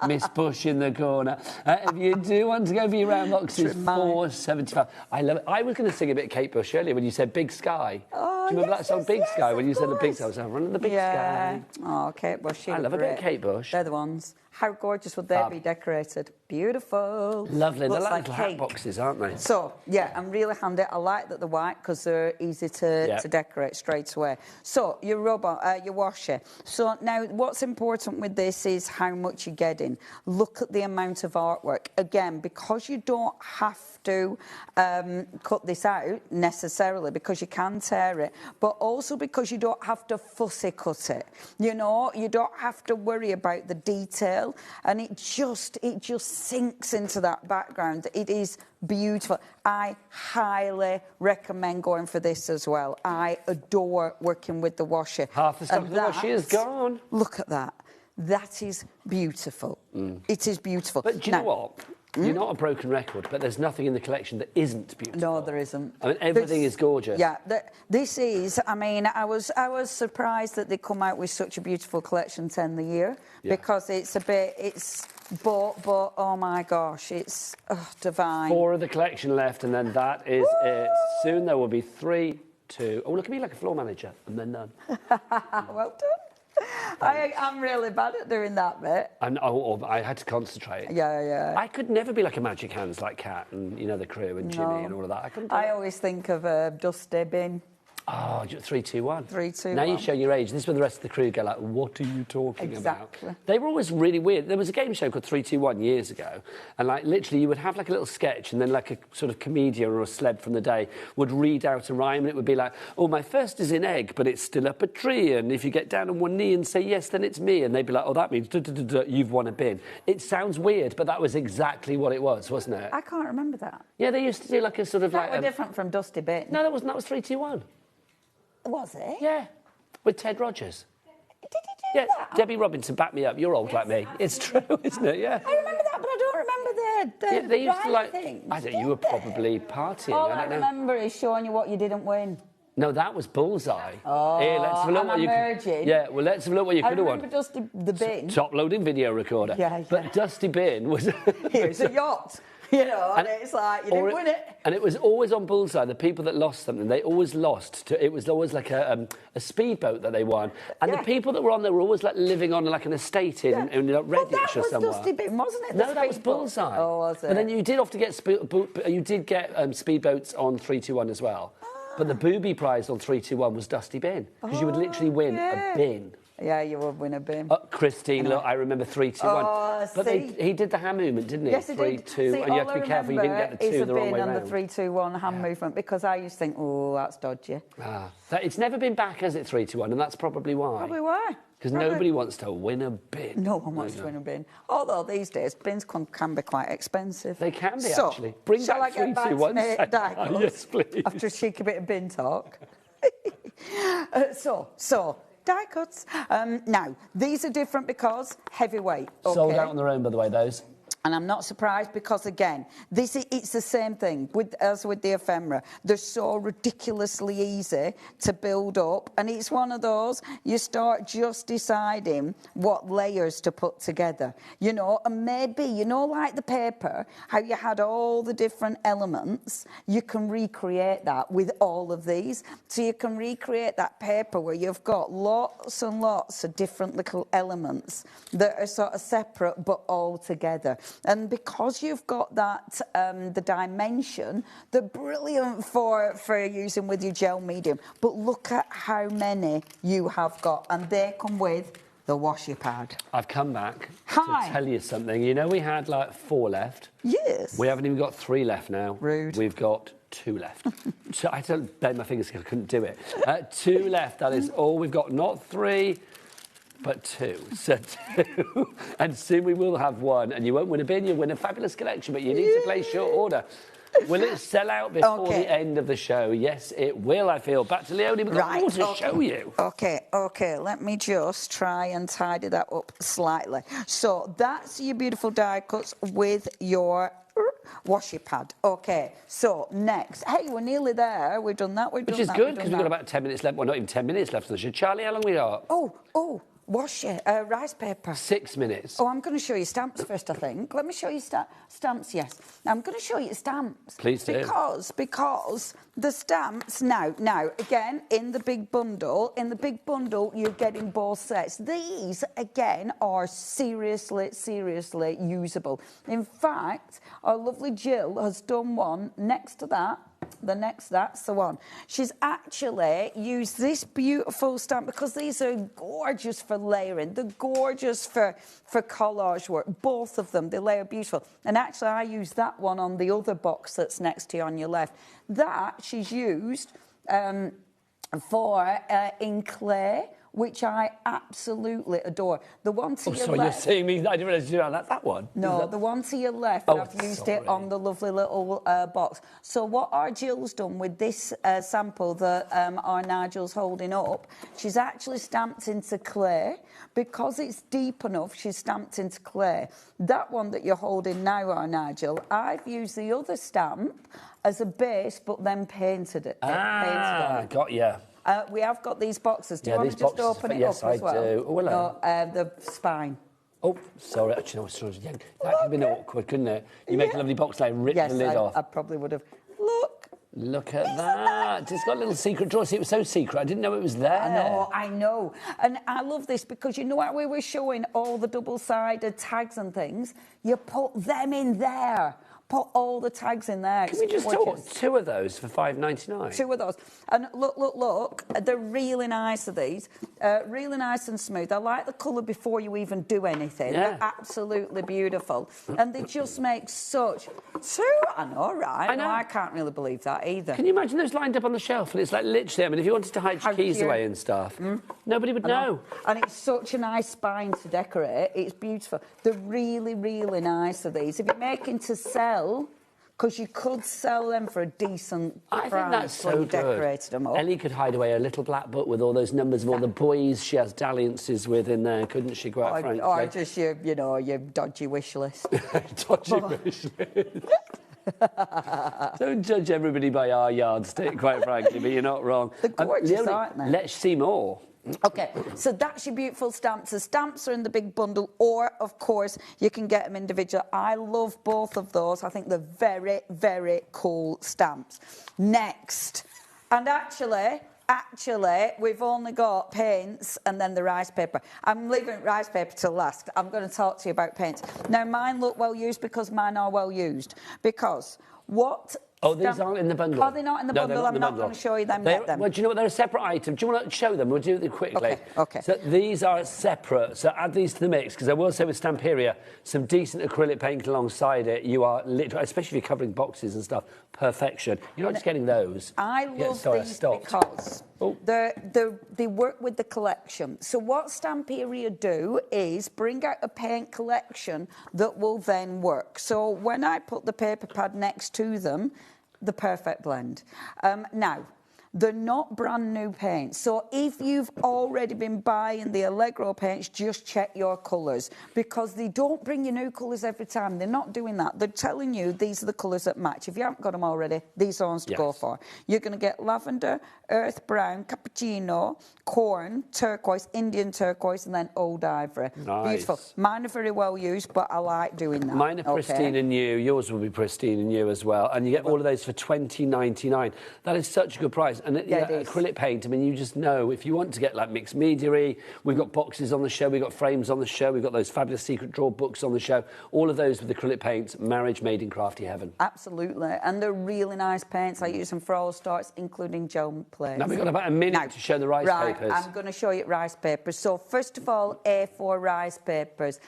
Miss Bush in the corner. If you do want to go for your round boxes, £4.75. I love it. I was going to sing a bit of Kate Bush earlier when you said Big Sky. Oh, do you remember that song, Big Sky? When you said the Big Sky, I was like, running the Big Sky. Oh, Kate Bush. I love a bit of Kate Bush. They're the ones. How gorgeous would they be decorated? Beautiful. Lovely. They're Looks like cake. hat boxes, aren't they? So, yeah, and really handy. I like that they're white because they're easy to decorate straight away. So, your washer. So, now, what's important with this is how much you're getting. Look at the amount of artwork. Again, because you don't have to cut this out necessarily because you can tear it, but also because you don't have to fussy cut it. You know, you don't have to worry about the detail, and it just sinks into that background. It is beautiful. I highly recommend going for this as well. I adore working with the washer. Half the stuff of the washer is gone. Look at that. That is beautiful. It is beautiful. But do you know what? You're not a broken record, but there's nothing in the collection that isn't beautiful. No, there isn't. I mean, everything is gorgeous. Yeah, this is, I mean, I was surprised that they come out with such a beautiful collection 10 the year, because but oh my gosh, it's divine. 4 of the collection left, and then that is it. Soon there will be 3, 2... Oh, look at me like a floor manager, and then none. Well done. I'm really bad at doing that bit. I had to concentrate. Yeah. I could never be like a magic hands like Kat and, you know, the crew and Jimmy and all of that. I couldn't do it. I always think of Dusty Bin. Oh, 3, 2, 1. 3, 2, Now 1. you're showing your age. This is where the rest of the crew go like, what are you talking Exactly. about? They were always really weird. There was a game show called 3, 2, 1 years ago, and like literally you would have like a little sketch, and then like a sort of comedian or a celeb from the day would read out a rhyme, and it would be like, oh, my first is in egg, but it's still up a tree, and if you get down on one knee and say yes, then it's me, and they'd be like, oh, that means you've won a bin. It sounds weird, but that was exactly what it was, wasn't it? I can't remember that. Yeah, they used to do like a sort of That like... were different from Dusty Bin. No, that was 3, 2, 1. Was it? Yeah, with Ted Rogers. Did he do that? Debbie Robinson, back me up. You're old like me. It's true, isn't it? Yeah. I remember that, but I don't remember the Yeah, they used to like. things. I don't. You were probably partying. All I I don't know. remember is showing you what you didn't win. No, that was Bullseye. Oh, Here, let's have a look am what I you. merging? Yeah, well, let's have a look what you could have I won. remember Dusty the Bin. Top loading video recorder. Yeah. But Dusty Bin was. Here's a yacht. You know, and it's like, you didn't win it. And it was always on Bullseye. The people that lost something, they always lost. It was always like a speedboat that they won. And the people that were on there were always like living on like an estate in Redditch or somewhere. That was Dusty Bin, wasn't it? No, that was Bullseye. Oh, was it? And then you did often get speedboats on 3, 2, 1 as well. But the booby prize on 3, 2, 1 was Dusty Bin because you would literally win a bin. Yeah, you would win a bin. Christine, look, I remember 3, 2, 1. But he did the hand movement, didn't he? Yes, he 3, did. 2, See, and you have to be careful you didn't get the 2 the wrong way and round. the 3, 2, 1 hand movement because I used to think, oh, that's dodgy. It's never been back, has it, 3, 2, 1, and that's probably why. Probably why. Because nobody wants to win a bin. No one wants to win a bin. Although these days, bins can be quite expensive. They can be, actually. Bring shall back I get 3, 2, 1. Yes, please. After a cheeky bit of bin talk. So, die cuts. Now, these are different because heavyweight. Okay? Sold out on their own, by the way, those. And I'm not surprised because, again, it's the same thing as with the ephemera. They're so ridiculously easy to build up. And it's one of those, you start just deciding what layers to put together. You know, and maybe, you know, like the paper, how you had all the different elements, you can recreate that with all of these. So you can recreate that paper where you've got lots and lots of different little elements that are sort of separate but all together. And because you've got that, the dimension, they're brilliant for using with your gel medium. But look at how many you have got. And they come with the washi pad. I've come back to tell you something. You know, we had like 4 left. Yes. We haven't even got 3 left now. Rude. We've got 2 left. So I had to bend my fingers because I couldn't do it. 2 left, that is all we've got. Not 3. But 2. So 2. And soon we will have 1. And you won't win a bin, you'll win a fabulous collection, but you need to place short order. Will it sell out before the end of the show? Yes, it will, I feel. Back to Leonie, we've got more to show you. OK, let me just try and tidy that up slightly. So that's your beautiful die cuts with your washi pad. OK, so next. Hey, we're nearly there. We've done that, Which is good, because we've got about 10 minutes left. Well, not even 10 minutes left on the show. Charlie, how long we got? Rice paper. 6 minutes. Oh, I'm going to show you stamps first, I think. Let me show you stamps, yes. I'm going to show you stamps. Please do. Because the stamps, now, again, in the big bundle, you're getting both sets. These, again, are seriously usable. In fact, our lovely Jill has done one next to that. That's the one. She's actually used this beautiful stamp because these are gorgeous for layering. They're gorgeous for collage work. Both of them, they layer beautiful. And actually, I used that one on the other box that's next to you on your left. That she's used for in clay, which I absolutely adore. The one to your left... you're saying me... I didn't realise you did that one. No, the one to your left, I've used it on the lovely little box. So what our Jill's done with this sample that our Nigel's holding up, she's actually stamped into clay. Because it's deep enough, she's stamped into clay. That one that you're holding now, our Nigel, I've used the other stamp as a base, but then painted it. Got you. We have got these boxes. Do you want to just open it up as well? Yes, I do. Oh, hello. No, the spine. Oh, sorry. Actually, no, that could have been awkward, couldn't it? You make a lovely box like rip the lid off. I probably would have. Look at that. It's got a little secret drawer. See, it was so secret. I didn't know it was there. I know. And I love this because you know how we were showing all the double-sided tags and things? You put them in there. Put all the tags in there. Can we just talk 2 of those for $5.99? 2 of those. And look, they're really nice of these. Really nice and smooth. I like the colour before you even do anything. Yeah. They're absolutely beautiful. And they just make such... I know, right? I know. I can't really believe that either. Can you imagine those lined up on the shelf? And it's like literally, I mean, if you wanted to hide your keys away and stuff, nobody would know. And it's such a nice spine to decorate. It's beautiful. They're really, really nice of these. If you're making to sell... Because you could sell them for a decent price. I think that's so when you good. Decorated them up. Ellie could hide away a little black book with all those numbers of all the boys she has dalliances with in there, couldn't she, quite frankly? Or just your dodgy wish list. Dodgy wish list. Don't judge everybody by our yardstick, quite frankly, but you're not wrong. They're gorgeous, aren't they? Let's see more. OK, so that's your beautiful stamps. The stamps are in the big bundle, or, of course, you can get them individual. I love both of those. I think they're very, very cool stamps. Next, and actually, we've only got paints and then the rice paper. I'm leaving rice paper till last. I'm going to talk to you about paints. Now, mine look well used because mine are well used. Because what... Oh, these aren't in the bundle? Are they not in the bundle? I'm not going to show you them yet, then. Well, do you know what? They're a separate item. Do you want to show them? We'll do it quickly. OK. So these are separate. So add these to the mix, because I will say with Stamperia, some decent acrylic paint alongside it. You are literally, especially if you're covering boxes and stuff, perfection. You're not just getting those. I love these because they work with the collection. So what Stamperia do is bring out a paint collection that will then work. So when I put the paper pad next to them, the perfect blend. Now, they're not brand new paints. So if you've already been buying the Allegro paints, just check your colours, because they don't bring you new colours every time. They're not doing that. They're telling you these are the colours that match. If you haven't got them already, these are ones to go for. You're going to get lavender, earth brown, cappuccino, corn, turquoise, Indian turquoise, and then old ivory. Nice. Beautiful. Mine are very well used, but I like doing that. Mine are pristine and new. Yours will be pristine and new as well. And you get all of those for $20.99. That is such a good price. And acrylic paint, I mean, you just know if you want to get like mixed media-y, we've got boxes on the show, we've got frames on the show, we've got those fabulous secret drawer books on the show. All of those with acrylic paints, marriage made in crafty heaven. Absolutely. And they're really nice paints. I use them for all sorts, including gel plates. Now, we've got about a minute to show the rice papers. I'm going to show you rice papers. So, first of all, A4 rice papers.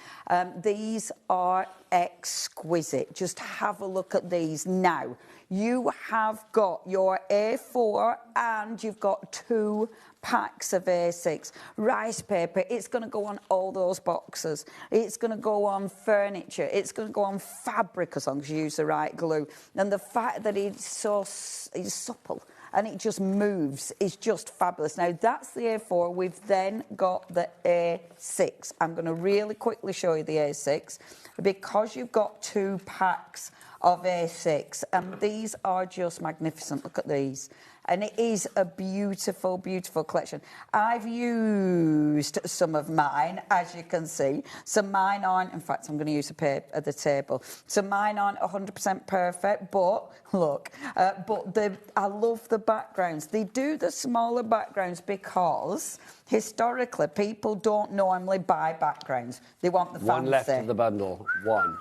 These are exquisite. Just have a look at these. Now, you have got your A4 and you've got 2 packs of A6. Rice paper, it's going to go on all those boxes. It's going to go on furniture. It's going to go on fabric as long as you use the right glue. And the fact that it's supple and it just moves is just fabulous. Now, that's the A4. We've then got the A6. I'm going to really quickly show you the A6 because you've got 2 packs of A6, and these are just magnificent. Look at these. And it is a beautiful, beautiful collection. I've used some of mine, as you can see. Some mine aren't, in fact, I'm going to use a paper at the table. Some mine aren't 100% perfect, but look, I love the backgrounds. They do the smaller backgrounds because historically people don't normally buy backgrounds. They want the fancy. One left of the bundle. One.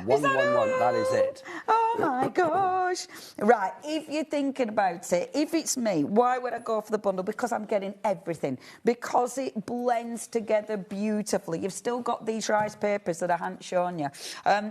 One. That is it. Oh my gosh. Right, if you're thinking about it, if it's me, why would I go for the bundle? Because I'm getting everything. Because it blends together beautifully. You've still got these rice papers that I haven't shown you.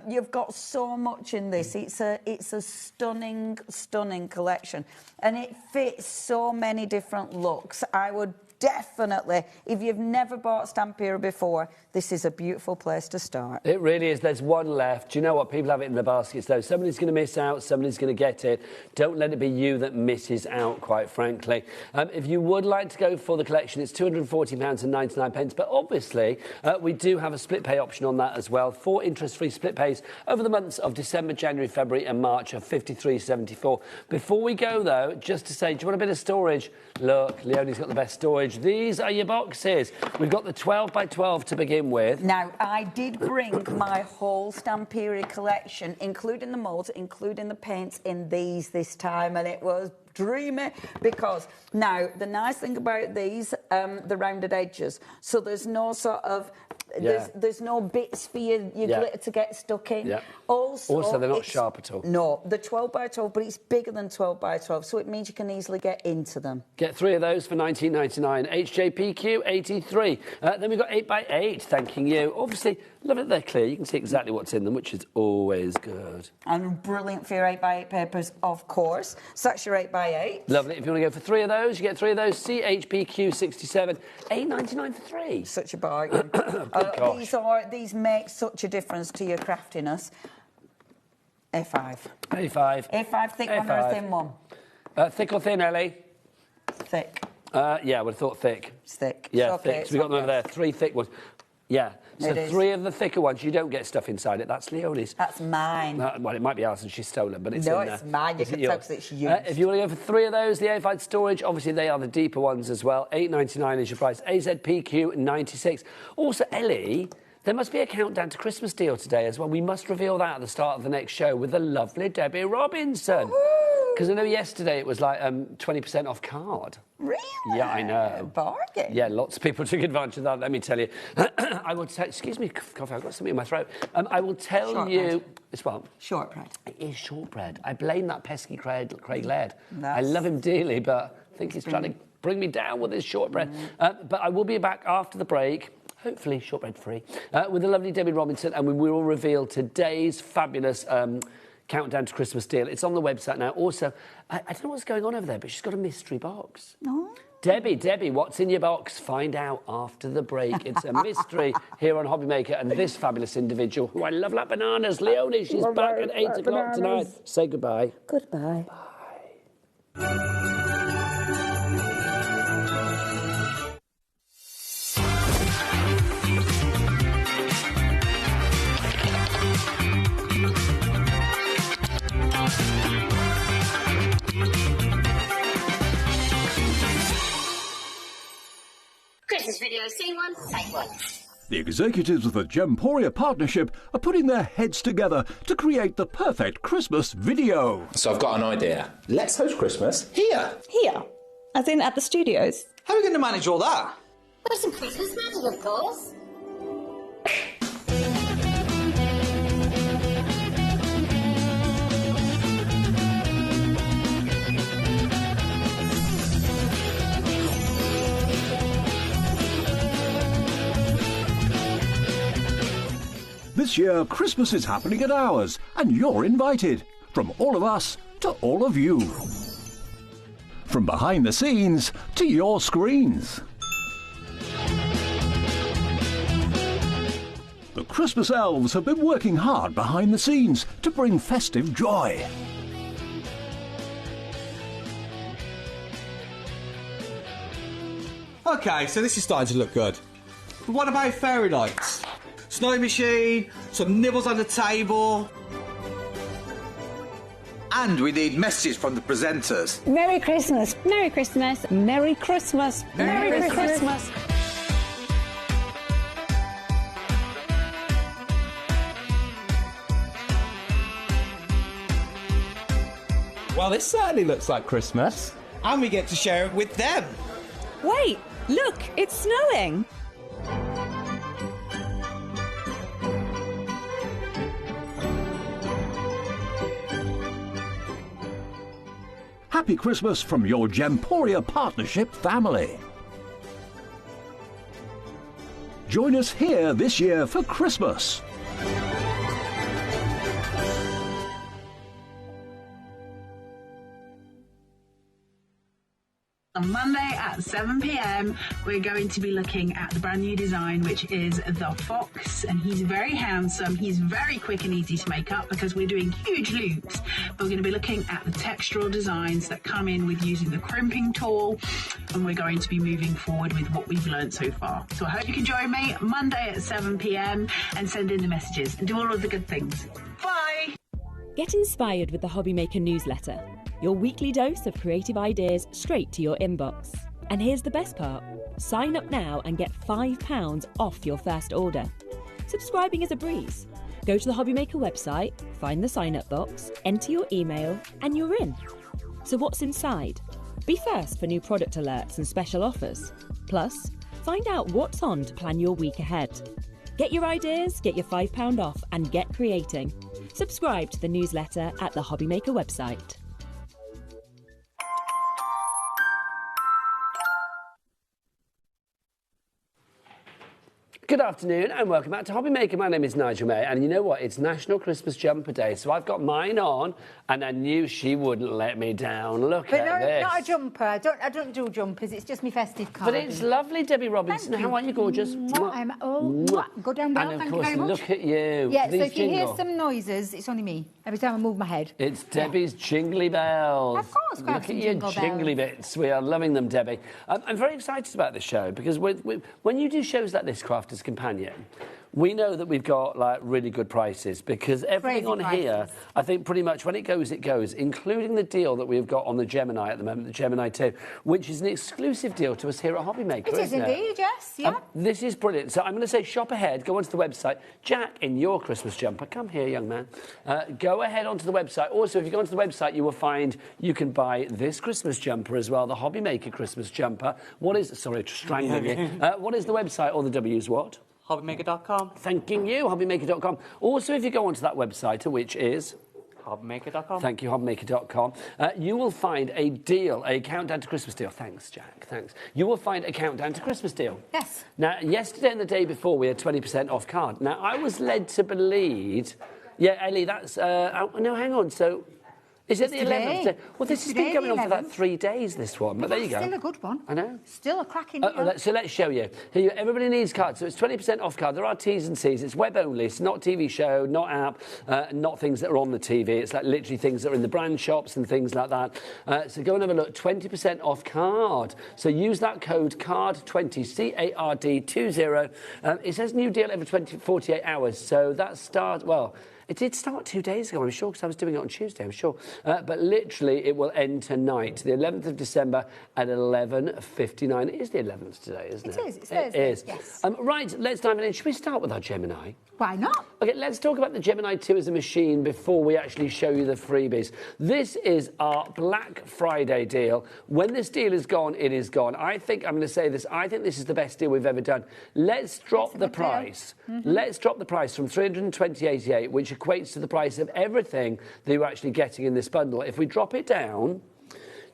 You've got so much in this. It's a stunning, stunning collection. And it fits so many different looks. I would definitely, if you've never bought Stamperia before, this is a beautiful place to start. It really is. There's one left. Do you know what? People have it in the baskets, though. Somebody's going to miss out. Somebody's going to get it. Don't let it be you that misses out, quite frankly. If you would like to go for the collection, it's £240.99. But obviously, we do have a split pay option on that as well. 4 interest-free split pays over the months of December, January, February and March of £53.74. Before we go, though, just to say, do you want a bit of storage? Look, Leonie's got the best storage. These are your boxes. We've got the 12 by 12 to begin with. Now, I did bring my whole Stamperia collection, including the moulds, including the paints in these this time, and it was dreamy because now the nice thing about these the rounded edges. So there's no sort of... There's no bits for your glitter to get stuck in. Yeah. Also, they're not sharp at all. No, they're 12 by 12, but it's bigger than 12 by 12, so it means you can easily get into them. Get 3 of those for $19.99. HJPQ 83. Then we've got 8 by 8. Thanking you. Obviously, love it. They're clear. You can see exactly what's in them, which is always good. And brilliant for your 8 by 8 papers, of course. So that's your 8 by 8. Lovely. If you want to go for 3 of those, you get 3 of those. CHPQ 67. $8.99 for 3. Such a bargain. These make such a difference to your craftiness. A5. A5. A5 thick one or a thin one? Thick or thin, Ellie? Thick. Yeah, I would have thought thick. It's thick. Yeah, it's okay, thick. So we've got them over there. 3 thick ones. Yeah. So 3 of the thicker ones, you don't get stuff inside it. That's Leonie's. That's mine. Well, it might be ours and she's stolen, but it's in no, there. It's mine. You can tell because it's used. If you want to go for 3 of those, the A5 storage, obviously they are the deeper ones as well. $8.99 is your price. AZPQ 96. Also, Ellie, there must be a countdown to Christmas deal today as well. We must reveal that at the start of the next show with the lovely Debbie Robinson. Because I know yesterday it was like 20% off card. Really? Yeah, I know. Bargain. Yeah, lots of people took advantage of that, let me tell you. I will tell... Excuse me, coffee, I've got something in my throat. I will tell you... It's what? Shortbread. It is shortbread. I blame that pesky Craig Laird. I love him dearly, but I think he's trying to bring me down with his shortbread. But I will be back after the break, hopefully shortbread free, with the lovely Debbie Robinson, and we will reveal today's fabulous... countdown to Christmas deal. It's on the website now. Also, I don't know what's going on over there, but she's got a mystery box. Oh. Debbie, what's in your box? Find out after the break. It's a mystery here on HobbyMaker, and this fabulous individual, who I love like bananas, Leonie, she's back at 8 o'clock tonight. Say goodbye. Goodbye. Bye. Christmas video, see one, take one. The executives of the Gemporia partnership are putting their heads together to create the perfect Christmas video. So I've got an idea. Let's host Christmas here. Here? As in at the studios? How are we going to manage all that? With some Christmas magic, of course. This year, Christmas is happening at ours, and you're invited. From all of us to all of you. From behind the scenes to your screens. The Christmas elves have been working hard behind the scenes to bring festive joy. OK, so this is starting to look good. But what about fairy lights? Snow machine, some nibbles on the table. And we need messages from the presenters. Merry Christmas. Merry Christmas. Merry Christmas. Merry Christmas. Well, this certainly looks like Christmas. And we get to share it with them. Wait, look, it's snowing. Happy Christmas from your Gemporia partnership family. Join us here this year for Christmas. On Monday at 7 p.m, we're going to be looking at the brand new design, which is the Fox, and he's very handsome. He's very quick and easy to make up because we're doing huge loops. But we're going to be looking at the textural designs that come in with using the crimping tool, and we're going to be moving forward with what we've learned so far. So I hope you can join me Monday at 7 p.m. and send in the messages and do all of the good things. Bye! Get inspired with the HobbyMaker newsletter. Your weekly dose of creative ideas straight to your inbox. And here's the best part. Sign up now and get £5 off your first order. Subscribing is a breeze. Go to the HobbyMaker website, find the sign-up box, enter your email, and you're in. So what's inside? Be first for new product alerts and special offers. Plus, find out what's on to plan your week ahead. Get your ideas, get your £5 off, and get creating. Subscribe to the newsletter at the HobbyMaker website. Good afternoon and welcome back to HobbyMaker. My name is Nigel May, and you know what? It's National Christmas Jumper Day, so I've got mine on, and I knew she wouldn't let me down. Look at this. Not a jumper. I don't do jumpers. It's just my festive card. But it's lovely, Debbie Robinson. How are you, gorgeous? I'm good and well. And of Thank course, you very much. look at you. Yeah, so These if you hear jingle. some noises, it's only me. Every time I move my head. It's Debbie's jingly bells. Of course, Look grab at some your jingle jingly bells. bits. We are loving them, Debbie. I'm very excited about this show because when you do shows like this, Crafters Companion, we know that we've got like really good prices because everything Crazy on here, prices. I think pretty much when it goes, including the deal that we've got on the Gemini at the moment, the Gemini 2, which is an exclusive deal to us here at HobbyMaker, It is isn't indeed, yes, yeah. This is brilliant. So I'm going to say shop ahead, go onto the website. Jack, in your Christmas jumper, come here, young man. Go ahead onto the website. Also, if you go onto the website, you will find you can buy this Christmas jumper as well, the HobbyMaker Christmas jumper. Sorry, strangling you. What is the website or the W's what? HobbyMaker.com. Thanking you, HobbyMaker.com. Also, if you go onto that website, which is... HobbyMaker.com. Thank you, HobbyMaker.com. You will find a deal, a countdown to Christmas deal. Thanks, Jack, thanks. You will find a countdown to Christmas deal. Yes. Now, yesterday and the day before, we had 20% off card. Now, I was led to believe... Yeah, Ellie, that's... no, hang on, so... Is it the 11th day? Well, this has been going on for about 3 days, this one. But there you go. Still a good one. I know. Still a cracking deal. So let's show you. Here, everybody needs cards. So it's 20% off card. There are T's and C's. It's web only. It's not TV show, not app, not things that are on the TV. It's like literally things that are in the brand shops and things like that. So go and have a look. 20% off card. So use that code CARD20, CARD20. It says new deal every 48 hours. So that starts, well... It did start 2 days ago, I'm sure, because I was doing it on Tuesday, I'm sure. But literally, it will end tonight, the 11th of December at 11:59. It is the 11th today, isn't it? It is, it's Thursday, yes. Right, let's dive in. Should we start with our Gemini? Why not? OK, let's talk about the Gemini 2 as a machine before we actually show you the freebies. This is our Black Friday deal. When this deal is gone, it is gone. I'm going to say this, I think this is the best deal we've ever done. Let's drop the price. Let's drop the price from $320.88, which equates to the price of everything that you're actually getting in this bundle. If we drop it down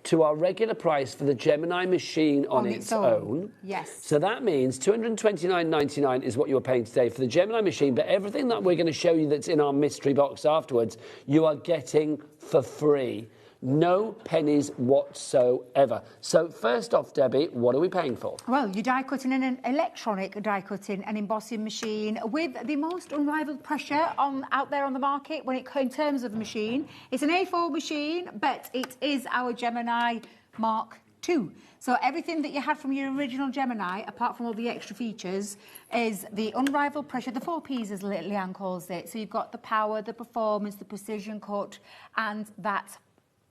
to our regular price for the Gemini machine on its own. Yes. So that means $229.99 is what you're paying today for the Gemini machine, but everything that we're going to show you that's in our mystery box afterwards, you are getting for free. No pennies whatsoever. So first off, Debbie, what are we paying for? Well, you're die cutting in an electronic die cutting and embossing machine with the most unrivaled pressure out there on the market in terms of the machine. It's an A4 machine, but it is our Gemini Mark II. So everything that you had from your original Gemini, apart from all the extra features, is the unrivaled pressure, the 4 Ps as Leanne calls it. So you've got the power, the performance, the precision cut, and that...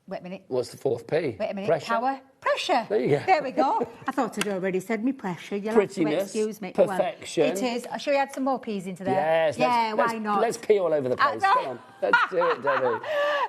Wait a minute. What's the 4th P? Wait a minute. Pressure? Power. Pressure. There you go. There we go. I thought I'd already said me pressure. You'll have to excuse me. Perfection. Well, it is. Shall we add some more P's into there? Yes. Why not? Let's pee all over the place. Come on. Let's do it, Debbie.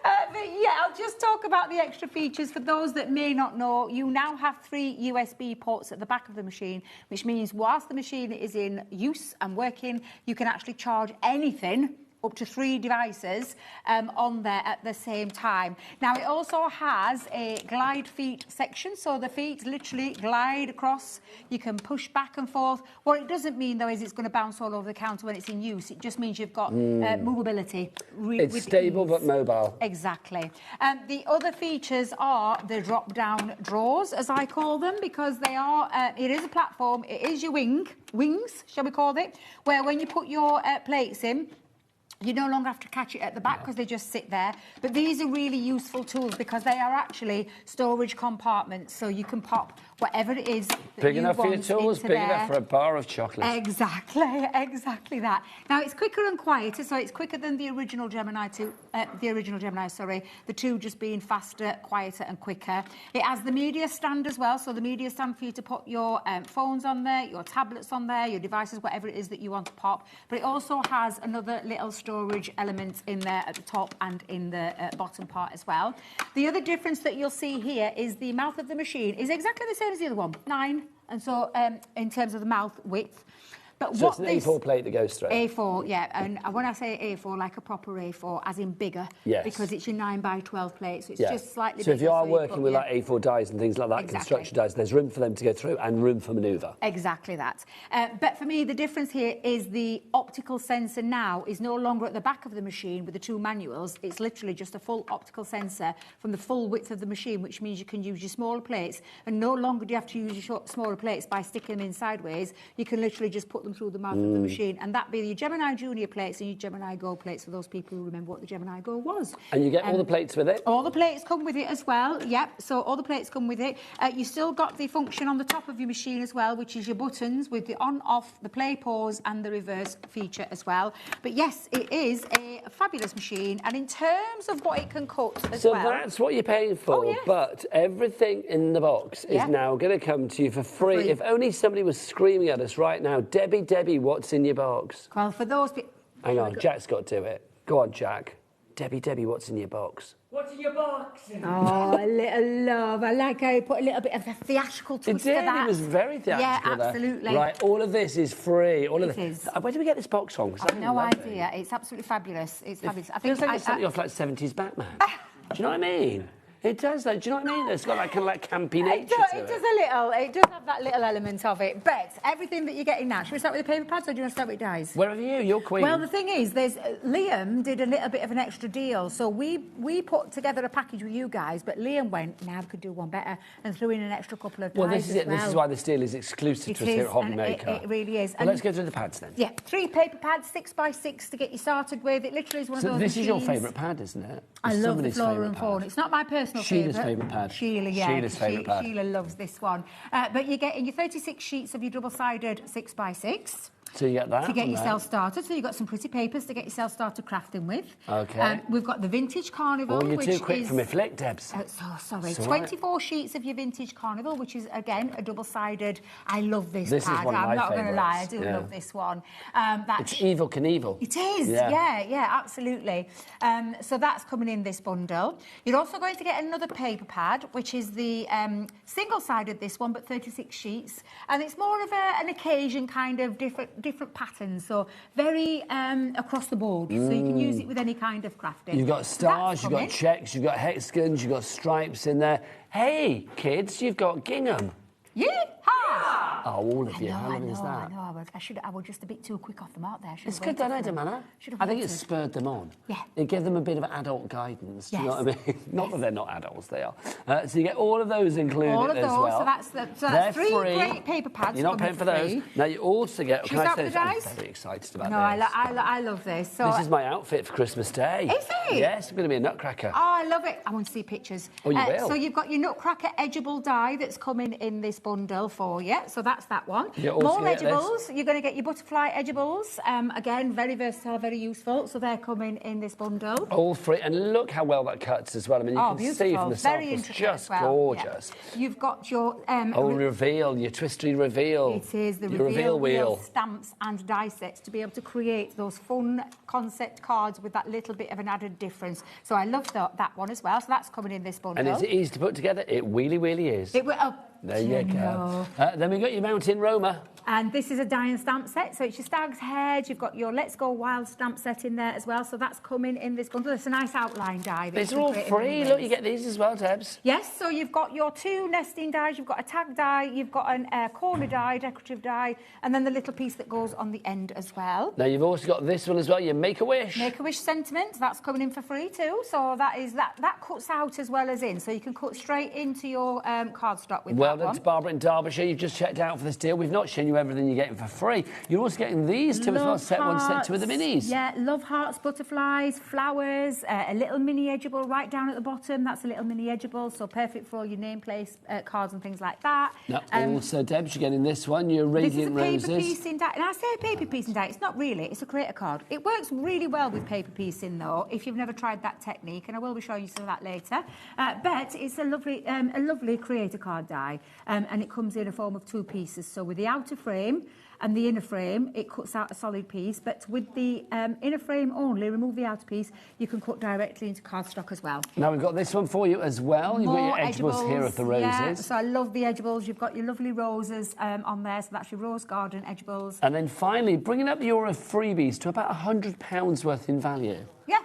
I'll just talk about the extra features. For those that may not know, you now have 3 USB ports at the back of the machine, which means whilst the machine is in use and working, you can actually charge anything up to 3 devices on there at the same time. Now, it also has a glide feet section, so the feet literally glide across. You can push back and forth. What it doesn't mean, though, is it's going to bounce all over the counter when it's in use. It just means you've got movability. It's stable but mobile. Exactly. The other features are the drop-down drawers, as I call them, because they are, it is a platform, it is your wings, shall we call it, where when you put your plates in, you no longer have to catch it at the back because they just sit there. But these are really useful tools because they are actually storage compartments. So you can pop whatever it is that big you enough want for your tools, into big there. enough for a bar of chocolate. Exactly that. Now, it's quicker and quieter, so it's quicker than the original Gemini 2, the 2 just being faster, quieter and quicker. It has the media stand as well, so the media stand for you to put your phones on there, your tablets on there, your devices, whatever it is that you want to pop. But it also has another little storage element in there at the top and in the bottom part as well. The other difference that you'll see here is the mouth of the machine is exactly the same as the other one, 9. And so in terms of the mouth width. But So what it's an A4 plate that goes through. A4, yeah. And when I say A4, like a proper A4, as in bigger. Yes. Because it's your 9 by 12 plate, so it's Yeah. just slightly So bigger. if you are you working put with your- like A4 dies and things like that, construction dies, there's room for them to go through and room for manoeuvre. Exactly that. But for me, the difference here is the optical sensor now is no longer at the back of the machine with the 2 manuals. It's literally just a full optical sensor from the full width of the machine, which means you can use your smaller plates. And no longer do you have to use your smaller plates by sticking them in sideways. You can literally just put them through the mouth of the machine. And that be your Gemini Junior plates and your Gemini Go plates for those people who remember what the Gemini Go was. And you get all the plates with it? All the plates come with it as well, yep. So all the plates come with it. You still got the function on the top of your machine as well, which is your buttons with the on, off, the play, pause and the reverse feature as well. But yes, it is a fabulous machine. And in terms of what it can cut as well... So that's what you're paying for, but everything in the box is now going to come to you for free. If only somebody was screaming at us right now, Debbie, what's in your box? Well, for those people... Hang on, Jack's got to do it. Go on, Jack. Debbie, what's in your box? What's in your box? Oh, a little love. I like how you put a little bit of a theatrical twist to that. It was very theatrical. Yeah, absolutely. There. Right, all of this is free. All of It is. Where did we get this box from? 'Cause I've no idea. It's absolutely fabulous. It's fabulous. I Feels like it's something off like 70s Batman. Do you know what I mean? It does, though. Do you know what I mean? It's got that kind of like campy nature to it. It does a little. It does have that little element of it. But everything that you're getting now, should we start with the paper pads or do you want to start with dies? Wherever you're queen. Well, the thing is, there's Liam did a little bit of an extra deal. So we put together a package with you guys, but Liam went, now we could do one better, and threw in an extra couple of dies. Well, this is it. This is why this deal is exclusive to us here at HobbyMaker. It really is. Well, let's go through the pads then. Yeah, 3 paper pads, 6x6 to get you started with. It literally is one of those This is your machines. favourite pad, isn't it? I love the Flora and Fauna. It's not my personal favourite. Sheila's favourite pad. Sheila, yeah. Sheila's favourite pad. Sheila loves this one. But you're getting your 36 sheets of your double-sided 6x6. So you get that. To get yourself started. So you've got some pretty papers to get yourself started crafting with. Okay. We've got the Vintage Carnival, Oh, you're which too quick is... for me flick, Debs. Sorry. It's all 24 sheets of your Vintage Carnival, which is, again, a double-sided... I love this This pad. is one of my I'm not going to lie. I favourites, do yeah. love this one. It's Evel Knievel. It is, yeah, absolutely. So that's coming in this bundle. You're also going to get another paper pad, which is the single-sided, this one, but 36 sheets. And it's more of an occasion kind of different patterns. So very across the board. So you can use it with any kind of crafting. You've got stars, you've got checks, you've got hexagons, you've got stripes in there. Hey, kids, you've got gingham. Yeehaw! Oh, all of you. How lovely is that? I know. I was just a bit too quick off the mark there. It's good, though, isn't it, Manna? I think it spurred them on. Yeah. It gave them a bit of adult guidance. Do you know what I mean? Not that they're not adults, they are. So you get all of those included all of as those, well. so that's 3 great paper pads. You're not paying for those. Now you also get. Should we start with the dice? I'm very excited about no, this. I love this. So this is my outfit for Christmas Day. Is it? Yes, I'm going to be a nutcracker. Oh, I love it. I want to see pictures. Oh, you will. So you've got your Nutcracker edgeable die that's coming in this bundle for you. So that's that one. More edgeables. You're going to get your butterfly edgeables. Again, very versatile, very useful. So they're coming in this bundle. All three. And look how well that cuts as well. I mean, you can beautiful. see from the very samples, just well. gorgeous. Yeah. You've got your... reveal, your twisty reveal. It is the reveal wheel. Stamps and die sets to be able to create those fun concept cards with that little bit of an added difference. So I love that one as well. So that's coming in this bundle. And is it easy to put together? It really is. There you go. Then we got your Mountain Roma. And this is a die and stamp set. So it's your Stag's Head. You've got your Let's Go Wild stamp set in there as well. So that's coming in this bundle. It's a nice outline die. These are all free. Look, you get these as well, Debs. Yes, so you've got your 2 nesting dies. You've got a tag die. You've got a corner die, decorative die, and then the little piece that goes on the end as well. Now, you've also got this one as well, your Make-A-Wish. Make-A-Wish sentiment. That's coming in for free too. So that cuts out as well as in. So you can cut straight into your cardstock with that one. Well done to Barbara in Derbyshire. You've just checked out for this deal. We've not shown you everything you're getting for free. You're also getting these two as well, set 1, set 2 of the minis. Yeah, love hearts, butterflies, flowers, a little mini edgeable right down at the bottom. That's a little mini edgeable, so perfect for all your name place cards and things like that. Now, also, Debs, you're getting this one, your Radiant Roses. This is a paper piece in die. And I say a paper piece in die, it's not really, it's a creator card. It works really well with paper piece in, though, if you've never tried that technique, and I will be showing you some of that later. But it's a lovely creator card die, and it comes in a form of 2 pieces. So with the outer frame, and the inner frame, it cuts out a solid piece. But with the inner frame only, remove the outer piece, you can cut directly into cardstock as well. Now we've got this one for you as well. You've got your edgeables here of the roses. Yeah, so I love the edgeables. You've got your lovely roses on there, so that's your rose garden edgeables. And then finally, bringing up your freebies to about £100 worth in value. Yeah.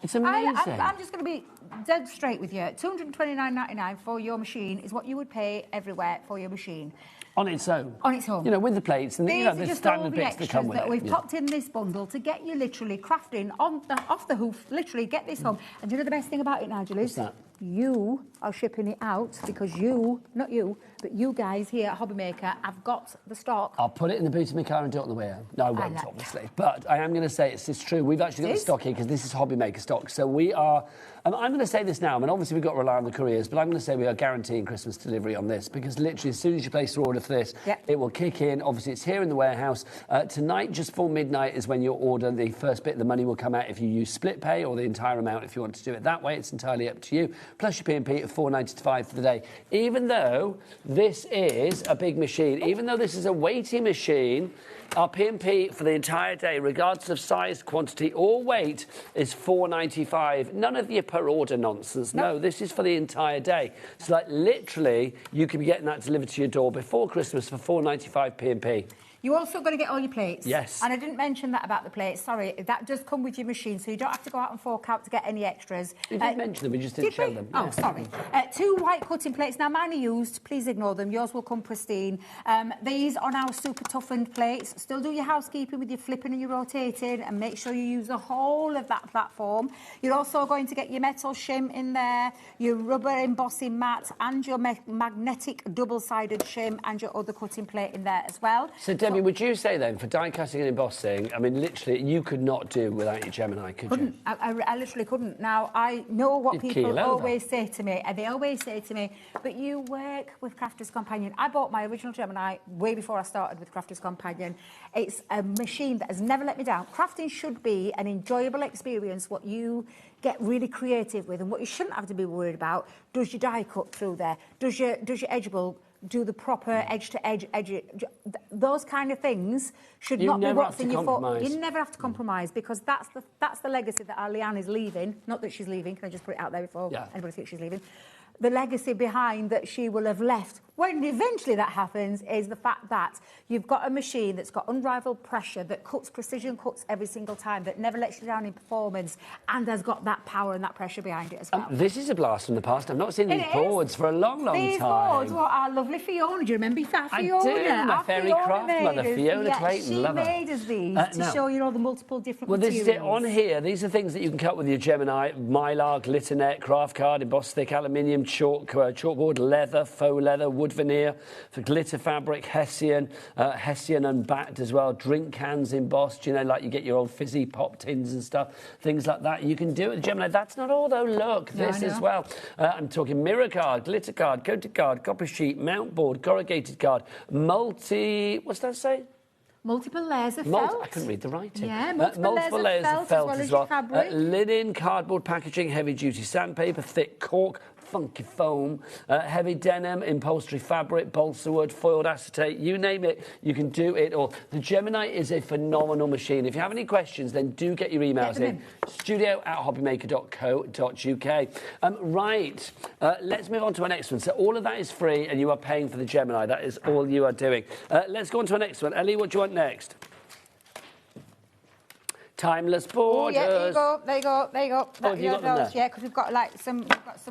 It's amazing. I'm just going to be dead straight with you. $229.99 for your machine is what you would pay everywhere for your machine. On its own. On its own. You know, with the plates and These the are standard just bits that come with that it. we've popped in this bundle to get you literally crafting off the hoof, literally get this home. And do you know the best thing about it, Nigel, is What's that? You are shipping it out because you, not you, but you guys here at HobbyMaker have got the stock. I'll put it in the boot of my car and do it on the way home. No, I won't, obviously. But I am going to say it's true. We've actually got the stock here because this is HobbyMaker stock. So we are... I'm going to say this now. I mean, obviously, we've got to rely on the couriers, but I'm going to say we are guaranteeing Christmas delivery on this because literally as soon as you place your order for this, it will kick in. Obviously, it's here in the warehouse. Tonight, just before midnight, is when your order, the first bit of the money will come out if you use split pay or the entire amount if you want to do it that way. It's entirely up to you. Plus your P&P at $4.95 for the day. Even though this is a big machine, even though this is a weighty machine, our P&P for the entire day, regardless of size, quantity or weight, is $4.95. None of your per order nonsense. No, this is for the entire day. So, like, literally, you can be getting that delivered to your door before Christmas for $4.95 P&P. You also got to get all your plates. Yes. And I didn't mention that about the plates. Sorry, that does come with your machine, so you don't have to go out and fork out to get any extras. You didn't mention them, we just didn't show them. Oh, sorry. 2 white cutting plates. Now, mine are used. Please ignore them. Yours will come pristine. These are now super toughened plates. Still do your housekeeping with your flipping and your rotating and make sure you use the whole of that platform. You're also going to get your metal shim in there, your rubber embossing mat and your magnetic double-sided shim and your other cutting plate in there as well. So, Debbie, would you say then, for die cutting and embossing, I mean, literally, you could not do without your Gemini, could you? I literally couldn't. Now, I know what people always say to me, and they always say to me, but you work with Crafter's Companion. I bought my original Gemini way before I started with Crafter's Companion. It's a machine that has never let me down. Crafting should be an enjoyable experience, what you get really creative with, and what you shouldn't have to be worried about. Does your die cut through there? Does your edgeable do the proper edge-to-edge, those kind of things should not be what's in your foot. You never have to compromise because that's the legacy that our Leanne is leaving. Not that she's leaving, can I just put it out there before anybody thinks she's leaving? The legacy behind that she will have left when eventually that happens is the fact that you've got a machine that's got unrivaled pressure, that cuts precision cuts every single time, that never lets you down in performance, and has got that power and that pressure behind it as well. This is a blast from the past. I've not seen these boards for a long, long time. These boards were our lovely Fiona. Do you remember Fiona? I do, my fairy craft mother, Fiona Clayton. Love her. She made us these to show you all the multiple different materials. This is it on here. These are things that you can cut with your Gemini. Mylar, glitter net, craft card, embossed thick aluminium, chalkboard, leather, faux leather, wood veneer, for glitter fabric, Hessian unbacked as well, drink cans embossed, you know, like you get your old fizzy pop tins and stuff, things like that. You can do it with Gemini. That's not all, though. Look, this as well. I'm talking mirror card, glitter card, coated card, copper sheet, mount board, corrugated card, what's that say? Multiple layers of felt. I couldn't read the writing. Yeah, multiple layers of felt as well. Linen, cardboard packaging, heavy-duty sandpaper, thick cork, funky foam, heavy denim, upholstery fabric, balsa wood, foiled acetate, you name it, you can do it all. The Gemini is a phenomenal machine. If you have any questions, then do get your emails in. studio@hobbymaker.co.uk. Right, let's move on to our next one. So all of that is free and you are paying for the Gemini. That is all you are doing. Let's go on to our next one. Ellie, what do you want next? Timeless borders. Oh, yeah, there you go. There you go. There you go. Have you got them there? Yeah, because we've got some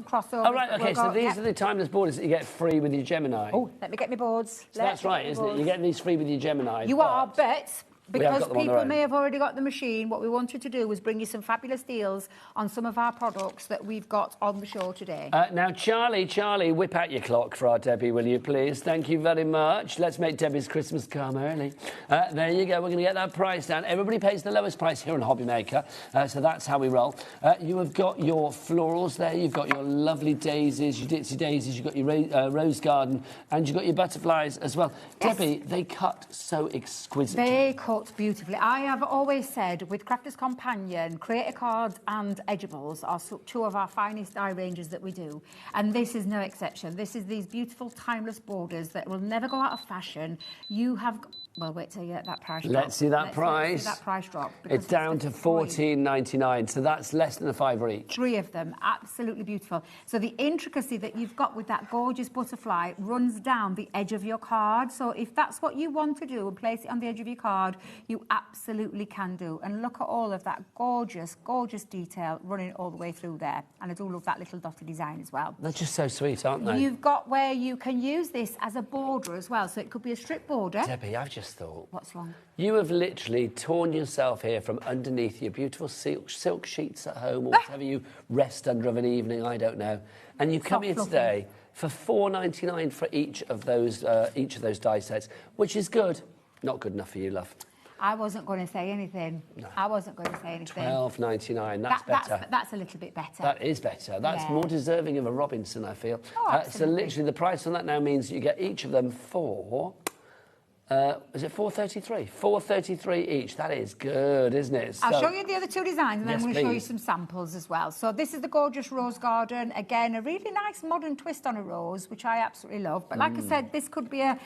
crossover. Oh, right, OK, so these are the timeless borders that you get free with your Gemini. Oh, let me get my boards. So that's right, isn't it? You're getting these free with your Gemini. You are, but because people may have already got the machine, what we wanted to do was bring you some fabulous deals on some of our products that we've got on the show today. Now, Charlie, whip out your clock for our Debbie, will you, please? Thank you very much. Let's make Debbie's Christmas come early. There you go. We're going to get that price down. Everybody pays the lowest price here on HobbyMaker, so that's how we roll. You have got your florals there. You've got your lovely daisies, your ditzy daisies. You've got your rose garden, and you've got your butterflies as well. Yes. Debbie, they cut so exquisitely. They cut beautifully. I have always said with Crafter's Companion, Creator Cards and Edgeables are two of our finest die ranges that we do, and this is no exception. This is these beautiful timeless borders that will never go out of fashion. You have Well, wait till you get that price. Let's see that price. Let's see that price drop. It's down to $14.99, so that's less than a fiver each. 3 of them, absolutely beautiful. So the intricacy that you've got with that gorgeous butterfly runs down the edge of your card. So if that's what you want to do and place it on the edge of your card, you absolutely can do. And look at all of that gorgeous, gorgeous detail running all the way through there. And I do love that little dotted design as well. They're just so sweet, aren't they? You've got where you can use this as a border as well. So it could be a strip border. Debbie, I've just thought. What's wrong? You have literally torn yourself here from underneath your beautiful silk sheets at home or whatever you rest under of an evening, I don't know. And you come here today for $4.99 for each of those die sets, which is good. Not good enough for you, love. I wasn't going to say anything. No. I wasn't going to say anything. $12.99, that's better. That's a little bit better. That is better. That's more deserving of a Robinson, I feel. Oh, so literally the price on that now means you get each of them for... is it $4.33? $4.33 each. That is good, isn't it? I'll show you the other 2 designs and then I'm going to show you some samples as well. So this is the gorgeous rose garden. Again, a really nice modern twist on a rose, which I absolutely love. But like I said, this could be a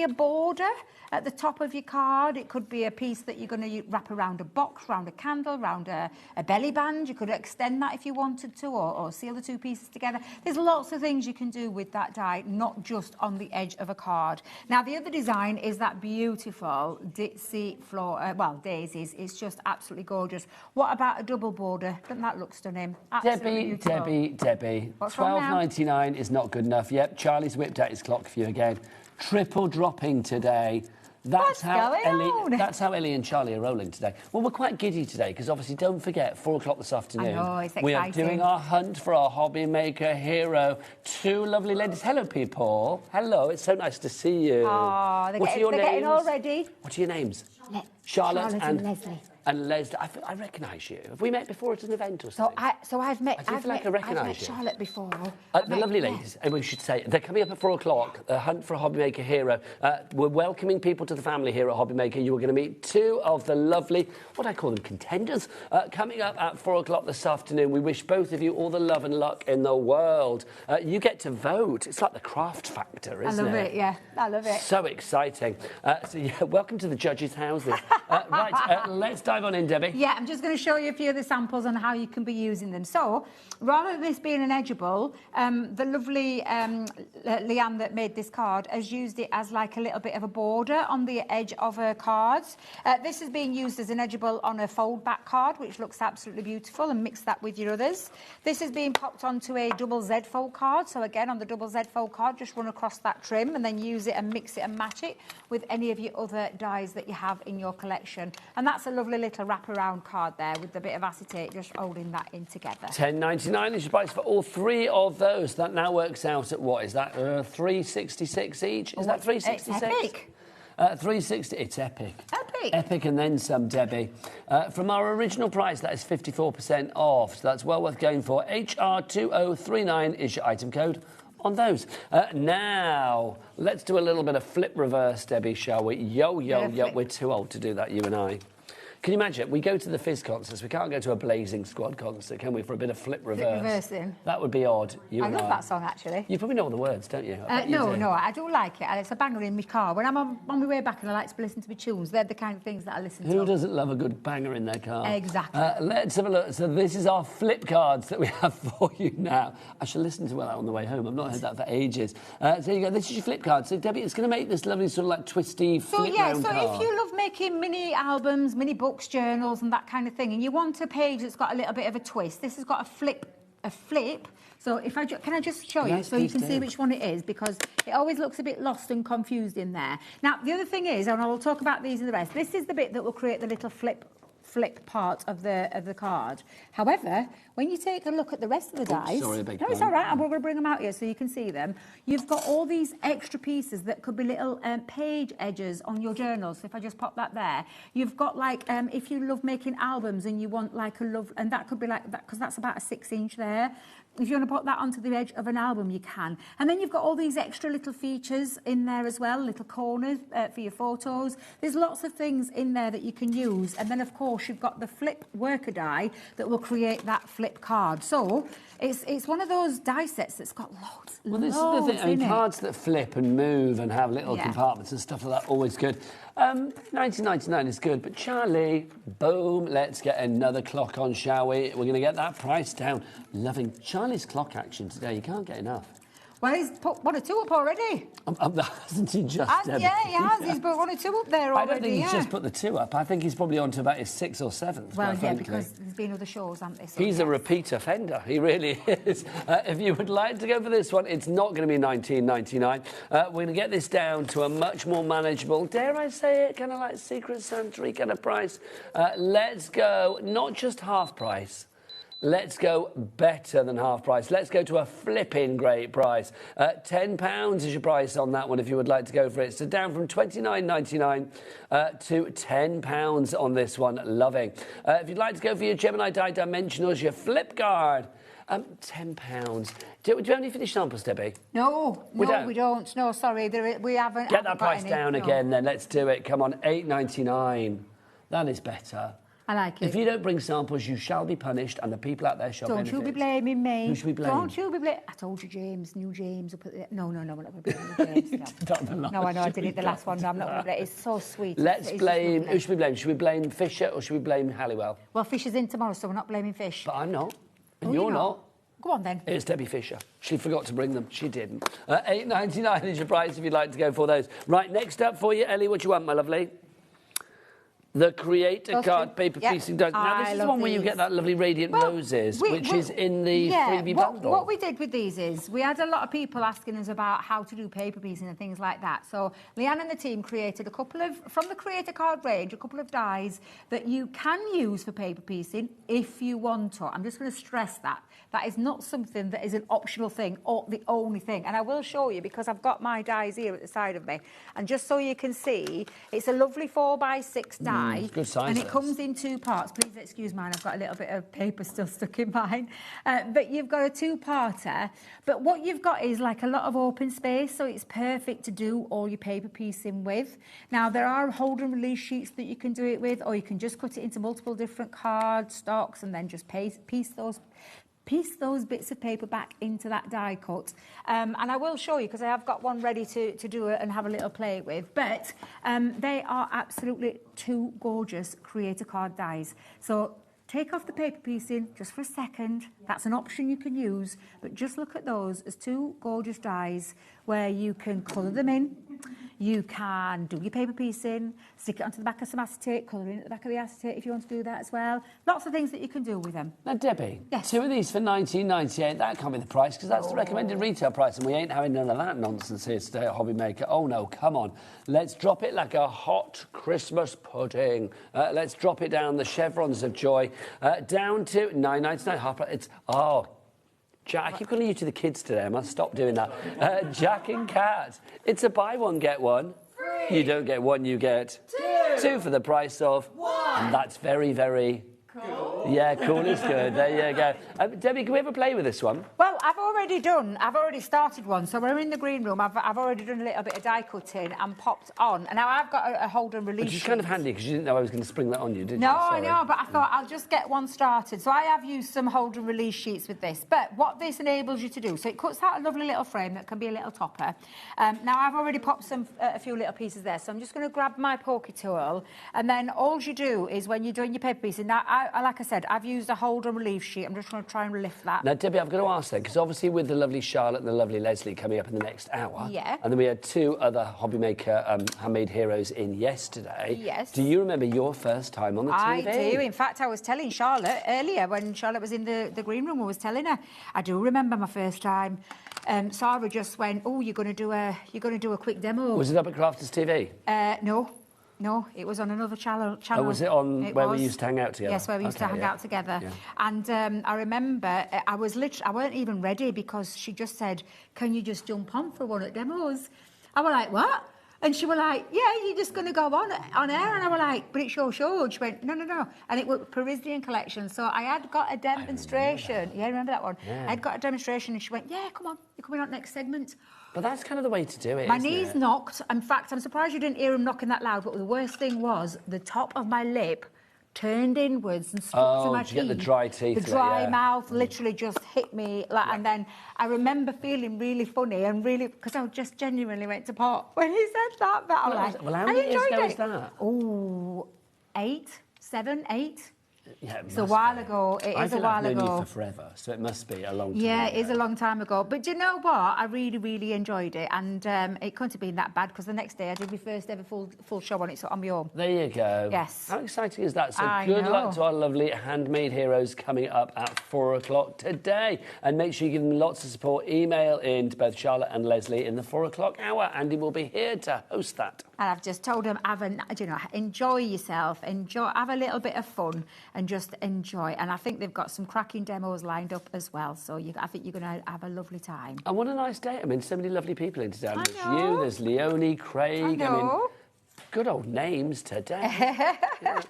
border at the top of your card. It could be a piece that you're going to wrap around a box, around a candle, around a belly band. You could extend that if you wanted to, or seal the 2 pieces together. There's lots of things you can do with that die, not just on the edge of a card. Now, the other design is that beautiful ditzy floor, daisies. It's just absolutely gorgeous. What about a double border? Doesn't that look stunning? Debbie. $12.99 is not good enough. Yep, Charlie's whipped out his clock for you again. Triple dropping today. That's how Ellie and Charlie are rolling today. Well, we're quite giddy today because obviously don't forget 4 o'clock this afternoon. I know, it's exciting. We are doing our hunt for our HobbyMaker hero. 2 lovely ladies. Hello, people. Hello, it's so nice to see you. Oh, they're getting all ready. What are your names? Charlotte and Leslie. And Leslie, I recognise you. Have we met before at an event or something? I've met Charlotte before. The lovely ladies, and we should say, they're coming up at 4 o'clock, the hunt for a HobbyMaker hero. We're welcoming people to the family here at HobbyMaker. You are going to meet 2 of the lovely, what I call them, contenders, coming up at 4 o'clock this afternoon. We wish both of you all the love and luck in the world. You get to vote. It's like the craft factor, isn't it? I love it, yeah. I love it. So exciting. Welcome to the judges' houses. Right, let's dive on in, Debbie. Yeah, I'm just going to show you a few of the samples on how you can be using them. So, rather than this being an edgeable, the lovely Leanne that made this card has used it as like a little bit of a border on the edge of her cards. This is being used as an edgeable on a fold-back card, which looks absolutely beautiful, and mix that with your others. This is being popped onto a double Z fold card. So again, on the double Z fold card, just run across that trim and then use it and mix it and match it with any of your other dies that you have in your collection. And that's a lovely little wrap-around card there with a bit of acetate just holding that in together. $10.99 is your price for all 3 of those. That now works out at what? Is that $3.66 each? Is that $3.66? It's epic. $3.60. It's epic. Epic and then some, Debbie. From our original price, that is 54% off. So that's well worth going for. HR2039 is your item code on those. Now, let's do a little bit of flip reverse, Debbie, shall we? Yo. We're too old to do that, you and I. Can you imagine? We go to the Fizz concerts. We can't go to a Blazing Squad concert, can we, for a bit of flip reverse? Flip reversing. That would be odd. I love that song, actually. You probably know all the words, don't you? No, I do like it. And it's a banger in my car. When I'm on my way back and I like to listen to my tunes, they're the kind of things that I listen to. Who doesn't love a good banger in their car? Exactly. Let's have a look. So this is our flip cards that we have for you now. I shall listen to that on the way home. I've not heard that for ages. So you go, this is your flip card. So, Debbie, it's going to make this lovely sort of like twisty flip round card. If you love making mini albums, mini books, journals and that kind of thing, and you want a page that's got a little bit of a twist, this has got a flip. So can I just show you so you can see which one it is, because it always looks a bit lost and confused in there. Now, the other thing is, and I'll talk about these and the rest, this is the bit that will create the little flip part of the card. However, when you take a look at the rest of the dies, it's all right, we're going to bring them out here so you can see them. You've got all these extra pieces that could be little page edges on your journals. So if I just pop that there, you've got like if you love making albums and you want like a love, and that could be like that because that's about a 6-inch there. If you want to put that onto the edge of an album, you can. And then you've got all these extra little features in there as well, little corners for your photos. There's lots of things in there that you can use. And then, of course, you've got the flip worker die that will create that flip card. So it's one of those die sets that's got loads. Well, this is the thing. I mean, cards that flip and move and have little compartments and stuff like that, always good. 19.99 is good, but Charlie, boom, let's get another clock on, shall we? We're going to get that price down. Loving Charlie's clock action today. You can't get enough. Well, he's put 1 or 2 up already. Hasn't he just? Yeah, he has. He's put 1 or 2 up there already. I don't think he's just put the 2 up. I think he's probably on to about his 6th or 7th. Well, quite frankly. because there's been other shows, haven't there? So He's a repeat offender. He really is. If you would like to go for this one, it's not going to be $19.99. We're going to get this down to a much more manageable, dare I say it, kind of like Secret Santa kind of price. Let's go, not just half price. Let's go better than half price. Let's go to a flipping great price. £10 is your price on that one if you would like to go for it. So down from $29.99 to £10 on this one. Loving. If you'd like to go for your Gemini Die Dimensionals, your flip guard, £10. Do you have any finished samples, Debbie? No, we don't. No, sorry, we haven't. Get that price down again then. Let's do it. Come on, $8.99. That is better. I like it. If you don't bring samples, you shall be punished, and the people out there shall benefit. Don't you be blaming me. Who should we blame? Don't you be blaming... I told you, James, new James. No, we're not going to blame James. No, I know, I did it the last one. No, I'm not going to blame. It's so sweet. Let's blame... Who should we blame? Should we blame Fisher or should we blame Halliwell? Well, Fisher's in tomorrow, so we're not blaming Fish. But I'm not. And you're not. Go on, then. It's Debbie Fisher. She forgot to bring them. She didn't. $8.99 is your price if you'd like to go for those. Right, next up for you, Ellie, what do you want, my lovely? The Creator Card paper piecing dies. Now, this is the one where you get that lovely Radiant Roses, which is in the freebie bundle. What we did with these is we had a lot of people asking us about how to do paper piecing and things like that. So Leanne and the team created a couple of, from the Creator Card range, a couple of dies that you can use for paper piecing if you want to. I'm just going to stress that. That is not something that is an optional thing or the only thing. And I will show you because I've got my dies here at the side of me. And just so you can see, it's a lovely 4x6 die. Good size. And it comes in 2 parts. Please excuse mine, I've got a little bit of paper still stuck in mine. But you've got a 2-parter. But what you've got is like a lot of open space, so it's perfect to do all your paper piecing with. Now, there are hold and release sheets that you can do it with, or you can just cut it into multiple different card stocks and then just piece those bits of paper back into that die cut. And I will show you, because I have got one ready to do it and have a little play with. But they are absolutely 2 gorgeous Creator Card dies. So take off the paper piecing just for a second. That's an option you can use. But just look at those as 2 gorgeous dies where you can colour them in. You can do your paper piecing, stick it onto the back of some acetate, colour in at the back of the acetate if you want to do that as well. Lots of things that you can do with them. Now, Debbie, yes. 2 of these for $19.98, that can't be the price, because that's the recommended retail price, and we ain't having none of that nonsense here today at HobbyMaker. Oh, no, come on. Let's drop it like a hot Christmas pudding. Let's drop it down the chevrons of joy, down to $9.99. Half price. It's, Jack, I keep calling you to the kids today. I must stop doing that. Jack and Cat. It's a buy one, get one. Free. You don't get one, you get 2 for the price of 1. And that's very, very... Cool. Yeah, cool is good. There you go. Debbie, can we ever play with this one? Well, I've already started one. So we're in the green room. I've already done a little bit of die cutting and popped on. And now I've got a hold and release. Which is kind of handy because you didn't know I was going to spring that on you, did you? No, I know, but I thought I'll just get one started. So I have used some hold and release sheets with this. But what this enables you to do, so it cuts out a lovely little frame that can be a little topper. Now I've already popped a few little pieces there. So I'm just going to grab my pokey tool. And then all you do is when you're doing your paper piecing, now like I said, I've used a hold and relief sheet. I'm just going to try and lift that. Now, Debbie, I've got to ask then, because obviously with the lovely Charlotte and the lovely Leslie coming up in the next hour, yeah, and then we had 2 other HobbyMaker handmade heroes in yesterday. Yes. Do you remember your first time on the TV? I do. In fact, I was telling Charlotte earlier when Charlotte was in the green room. I was telling her I do remember my first time. Sarah just went, "Oh, you're going to do a quick demo." Was it up at Crafters TV? No, it was on another channel. Oh, was it on where we used to hang out together? Yes, where we used to hang out together. Yeah. And I remember I weren't even ready because she just said, "Can you just jump on for one of the demos?" I was like, "What?" And she was like, "Yeah, you're just going to go on air." And I was like, "But it's your show." And she went, No. And it was Parisian Collection. So I had got a demonstration. Yeah, remember that one? Yeah. I had got a demonstration and she went, "Yeah, come on, you're coming on next segment." But that's kind of the way to do it, My knees knocked. In fact, I'm surprised you didn't hear them knocking that loud, but the worst thing was the top of my lip turned inwards and stuck to my teeth. You get the dry teeth. The dry mouth literally just hit me. And then I remember feeling really funny and really, because I just genuinely went to pot when he said that. But I was like, well, how many years ago was that? Oh, 8, 7, 8. Yeah, it's a while ago. It is a while ago. I've known you for forever, so it must be a long time Yeah, ago. it is a long time ago. But do you know what? I really, really enjoyed it. And it couldn't have been that bad because the next day I did my first ever full show on it, so on my own. There you go. Yes. How exciting is that? So I good know. luck to our lovely handmade heroes coming up at 4 o'clock today. And make sure you give them lots of support. Email in to both Charlotte and Leslie in the 4 o'clock hour. Andy will be here to host that. And I've just told them, enjoy yourself, have a little bit of fun and just enjoy. And I think they've got some cracking demos lined up as well. So I think you're going to have a lovely time. And what a nice day. I mean, so many lovely people in today. There's know. you, there's Leonie, Craig. I know. Good old names today. Yeah.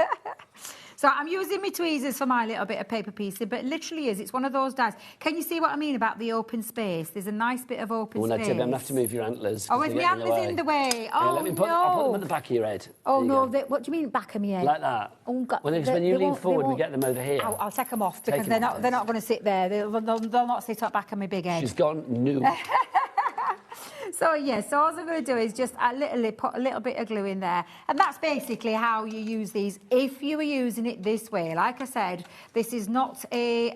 So I'm using my tweezers for my little bit of paper piecing, but it literally is. It's one of those dies. Can you see what I mean about the open space? There's a nice bit of open space. No, Debbie, I'm going to have to move your antlers. Oh, is my antlers in the way? Oh, I'll put them at the back of your head. Oh, no. What do you mean back of my head? Like that. Oh, God. Well, when you lean forward, we get them over here. I'll take them off because they're not going to sit there. They'll not sit up back of my big head. She's gone new. So all I'm going to do is just put a little bit of glue in there. And that's basically how you use these. If you were using it this way, like I said, this is not a,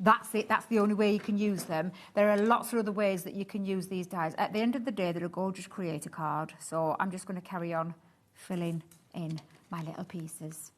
that's it, that's the only way you can use them. There are lots of other ways that you can use these dies. At the end of the day, they're a gorgeous creator card. So I'm just going to carry on filling in my little pieces.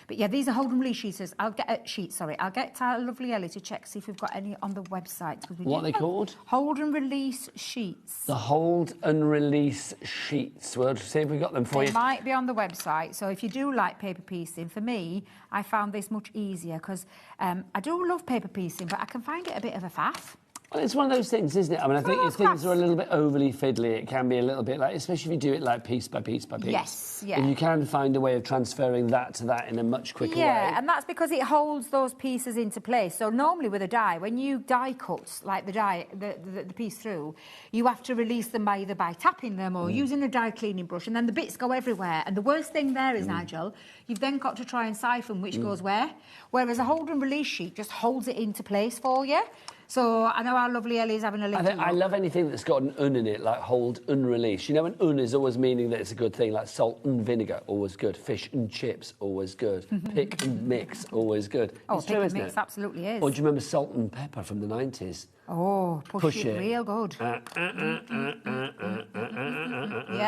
But yeah, these are hold and release sheets. I'll get lovely Ellie to check, see if we've got any on the website. What are they called? Hold and release sheets. The hold and release sheets. We'll see if we've got them for you. They might be on the website. So if you do like paper piecing, for me, I found this much easier because I do love paper piecing, but I can find it a bit of a faff. Well, it's one of those things, isn't it? I mean, I think if things are a little bit overly fiddly, it can be a little bit like, especially if you do it like piece by piece by piece. Yes, yeah. And you can find a way of transferring that to that in a much quicker way. Yeah, and that's because it holds those pieces into place. So normally with a die, when you die cut, like the piece through, you have to release them either by tapping them or using a die cleaning brush, and then the bits go everywhere. And the worst thing there is, Nigel, you've then got to try and siphon which goes where. Whereas a hold and release sheet just holds it into place for you. So I know our lovely Ellie's having a little I love anything that's got an un in it, like hold and release. You know, an un is always meaning that it's a good thing, like salt and vinegar, always good. Fish and chips, always good. Pick and mix, always good. Oh, it's pick true, and isn't mix it? absolutely is. Or do you remember Salt and Pepper from the 90s? Oh, push it real good. Yeah,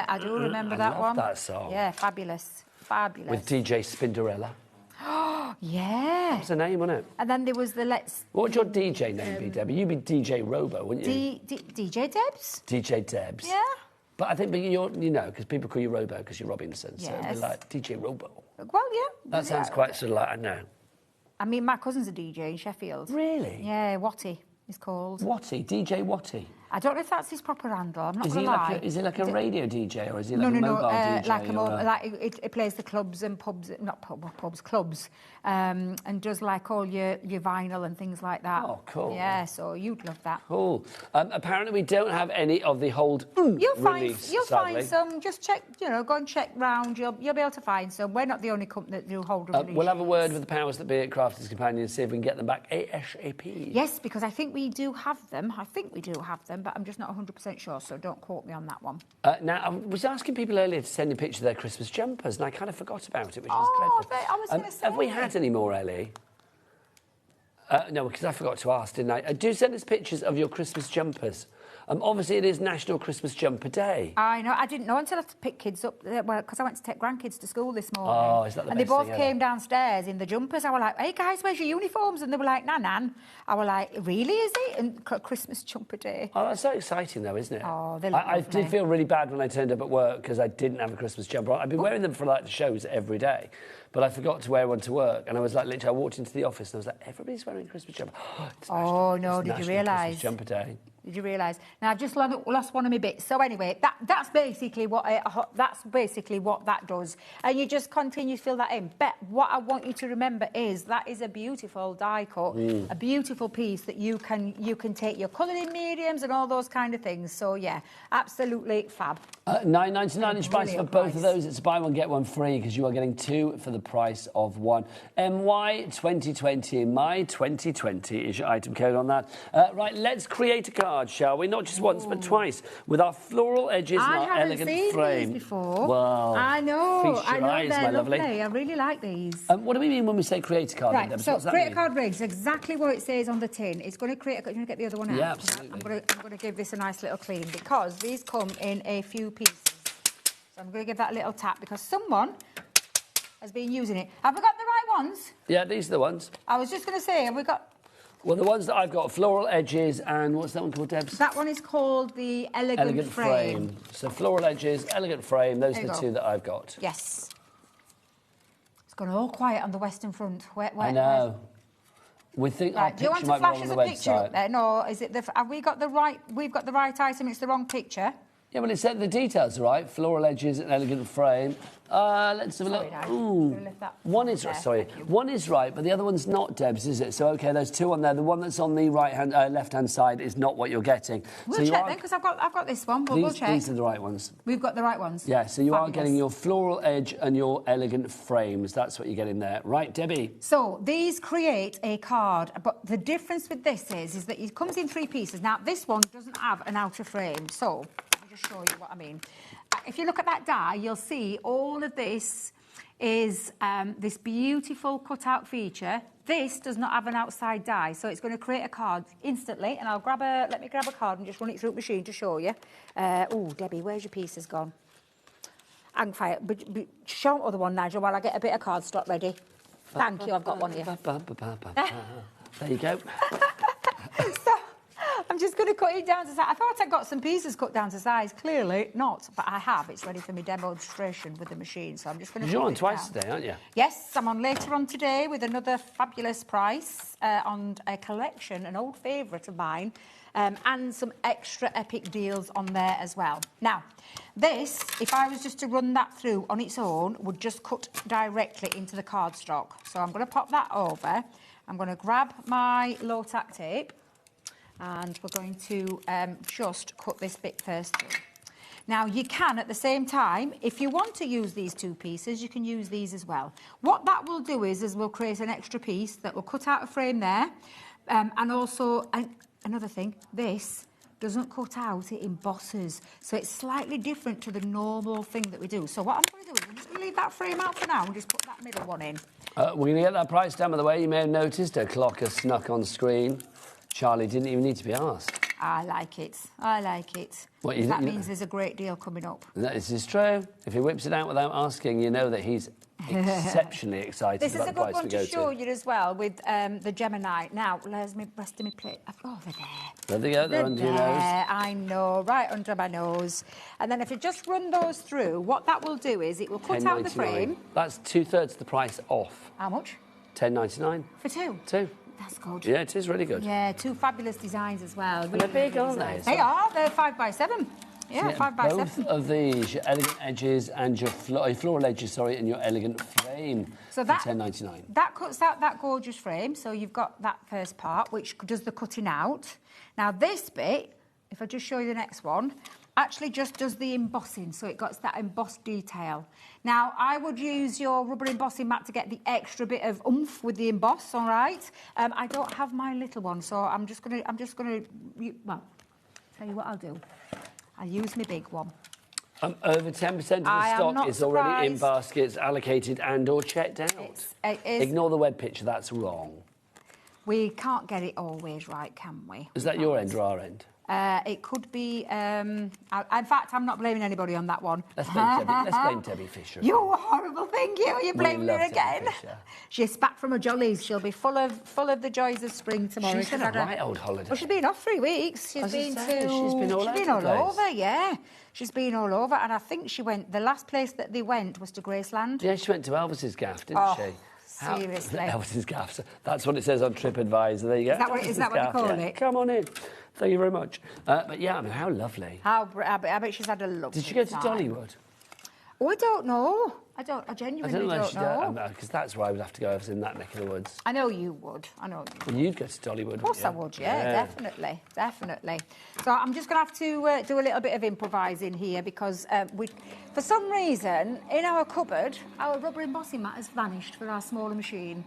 I do remember that love one. that song. Yeah, fabulous. Fabulous. With DJ Spinderella. Yeah. That was the name, wasn't it? And then there was the What would your DJ name be, Debbie? You'd be DJ Robo, wouldn't you? DJ Debs? DJ Debs. Yeah. But I think you're, because people call you Robo because you're Robinson. So it'd be like DJ Robo. Well, yeah. That sounds quite sort of like, I know. I mean, my cousin's a DJ in Sheffield. Really? Yeah, Watty is called. Watty? DJ Watty? I don't know if that's his proper handle. I'm not going to lie. Is he like a radio DJ or is he like a mobile DJ? Like it plays the clubs and pubs, not pubs, clubs, and does like all your vinyl and things like that. Oh, cool. Yeah, so you'd love that. Cool. Apparently we don't have any of the hold You'll release, find some. Just check, go and check round. You'll be able to find some. We're not the only company that do hold and release. We'll have a word with the powers that be at Crafters Companion and see if we can get them back ASAP. Yes, because I think we do have them. But I'm just not 100% sure, so don't quote me on that one. Now, I was asking people earlier to send a picture of their Christmas jumpers, and I kind of forgot about it, which is dreadful. I was going to say. Have we had any more, Ellie? No, because I forgot to ask, didn't I? Do send us pictures of your Christmas jumpers. Obviously, it is National Christmas Jumper Day. I know. I didn't know until I picked kids up, because I went to take grandkids to school this morning. Oh, is that the And best they both thing came downstairs in the jumpers. I was like, hey, guys, where's your uniforms? And they were like, Nan. I was like, really, is it? And Christmas Jumper Day. Oh, that's so exciting, though, isn't it? Oh, they I did feel really bad when I turned up at work because I didn't have a Christmas jumper on. I've been wearing them for, like, the shows every day. But I forgot to wear one to work. And I was like, literally, I walked into the office and I was like, everybody's wearing a Christmas jumper. Did you realise? Christmas Jumper Day. Did you realise? Now I've just lost one of my bits. So anyway, that's basically what that does, and you just continue to fill that in. But what I want you to remember is that is a beautiful die cut, a beautiful piece that you can take your colouring mediums and all those kind of things. So yeah, absolutely fab. $9.99 each price for both of those. It's buy one get one free because you are getting two for the price of one. MY2020, My2020 is your item code on that. Right, let's create a card, shall we? Not just once, but twice, with our floral edges and our elegant frame. I haven't seen these before. Well, I know eyes, they're my lovely. lovely. I really like these. What do we mean when we say create a card? Right, Then, so create a card rigs, exactly what it says on the tin. It's going to create. You're going to get the other one out. Yeah, absolutely. I'm going to give this a nice little clean because these come in a few pieces. So I'm going to give that a little tap because someone has been using it. Have we got the right ones? Yeah, these are the ones. I was just going to say, have we got... Well, the ones that I've got, floral edges, and what's that one called, Debs? That one is called the elegant frame. So floral edges, elegant frame, those are the two that I've got. Yes. It's gone all quiet on the Western Front. I know. We think our do you want picture to might be flash on us the a picture up website. there? No, is it the... Have we got the right... We've got the right item, it's the wrong picture. Yeah, well, it said the details are right. Floral edges, an elegant frame. Let's have a look. Ooh. One is one is right, but the other one's not, Debs, is it? So okay, there's two on there. The one that's on the left-hand side is not what you're getting. We'll check then, because I've got this one. We'll check. These are the right ones. We've got the right ones. Yeah, so you are getting your floral edge and your elegant frames. That's what you're getting there, right, Debbie? So these create a card, but the difference with this is that it comes in three pieces. Now this one doesn't have an outer frame, so let me just show you what I mean. If you look at that die, you'll see all of this is this beautiful cutout feature. This does not have an outside die, so it's going to create a card instantly. And let me grab a card and just run it through the machine to show you. Oh, Debbie, where's your pieces gone? Hang fire. But show the other one, Nigel, while I get a bit of cardstock ready. Thank you, I've got one here. There you go. So, I'm just going to cut it down to size. I thought I got some pieces cut down to size. Clearly not, but I have. It's ready for my demonstration with the machine, so I'm just going to. You're on twice today, aren't you? Yes, I'm on later on today with another fabulous price on a collection, an old favourite of mine, and some extra epic deals on there as well. Now, this, if I was just to run that through on its own, would just cut directly into the cardstock. So I'm going to pop that over. I'm going to grab my low-tack tape. And we're going to just cut this bit first through. Now, you can, at the same time, if you want to use these two pieces, you can use these as well. What that will do is we'll create an extra piece that will cut out a frame there. And also, another thing, this doesn't cut out, it embosses. So it's slightly different to the normal thing that we do. So what I'm going to do is I'm just going to leave that frame out for now and just put that middle one in. We're going to get that price down, by the way. You may have noticed a clock has snuck on screen. Charlie didn't even need to be asked. I like it. I like it. That means there's a great deal coming up. This is true. If he whips it out without asking, you know that he's exceptionally excited this about is the a price good one we go to show you as well with the Gemini. Now, where's the rest of my plate? Oh, they're there. There they go. They're under your nose. I know, right under my nose. And then if you just run those through, what that will do is it will cut out the frame. That's 2/3 the price off. How much? £10.99. For two? Two. That's good. Yeah, it is really good. Yeah, two fabulous designs as well. And they're big, aren't they? They are. They're 5x7. Yeah, 5x7. Both of these, your elegant edges and your floral edges, and your elegant frame. So that for £10.99. That cuts out that gorgeous frame. So you've got that first part, which does the cutting out. Now this bit, if I just show you the next one, actually just does the embossing, so it got that embossed detail. Now, I would use your rubber embossing mat to get the extra bit of oomph with the emboss, all right? I don't have my little one, so I'm just gonna, well, tell you what I'll do. I'll use my big one. Over 10% of the stock is already in baskets, allocated and or checked out. Ignore the web picture, that's wrong. We can't get it always right, can we? Is that your end or our end? It could be... in fact, I'm not blaming anybody on that one. Let's blame Debbie Fisher. You horrible thing, you. You're blaming her again. She's back from her jollies. She'll be full of the joys of spring tomorrow. She's had a right old holiday. Well, she's been off 3 weeks. She's been all over, yeah. She's been all over, and I think she went... The last place that they went was to Graceland. Yeah, she went to Elvis's gaff, didn't she? Seriously. Elvis's gaff. That's what it says on TripAdvisor. There you go. Is that what they call it? Come on in. Thank you very much. But yeah, I mean, how lovely. I bet she's had a lovely Did you go to time. Dollywood? Oh, I don't know. I genuinely don't know. Because that's where I would have to go if I was in that neck of the woods. I know you would. I know you would. Well, you'd go to Dollywood, Of course I would, yeah, definitely. So I'm just going to have to do a little bit of improvising here because for some reason, in our cupboard, our rubber embossing mat has vanished for our smaller machine.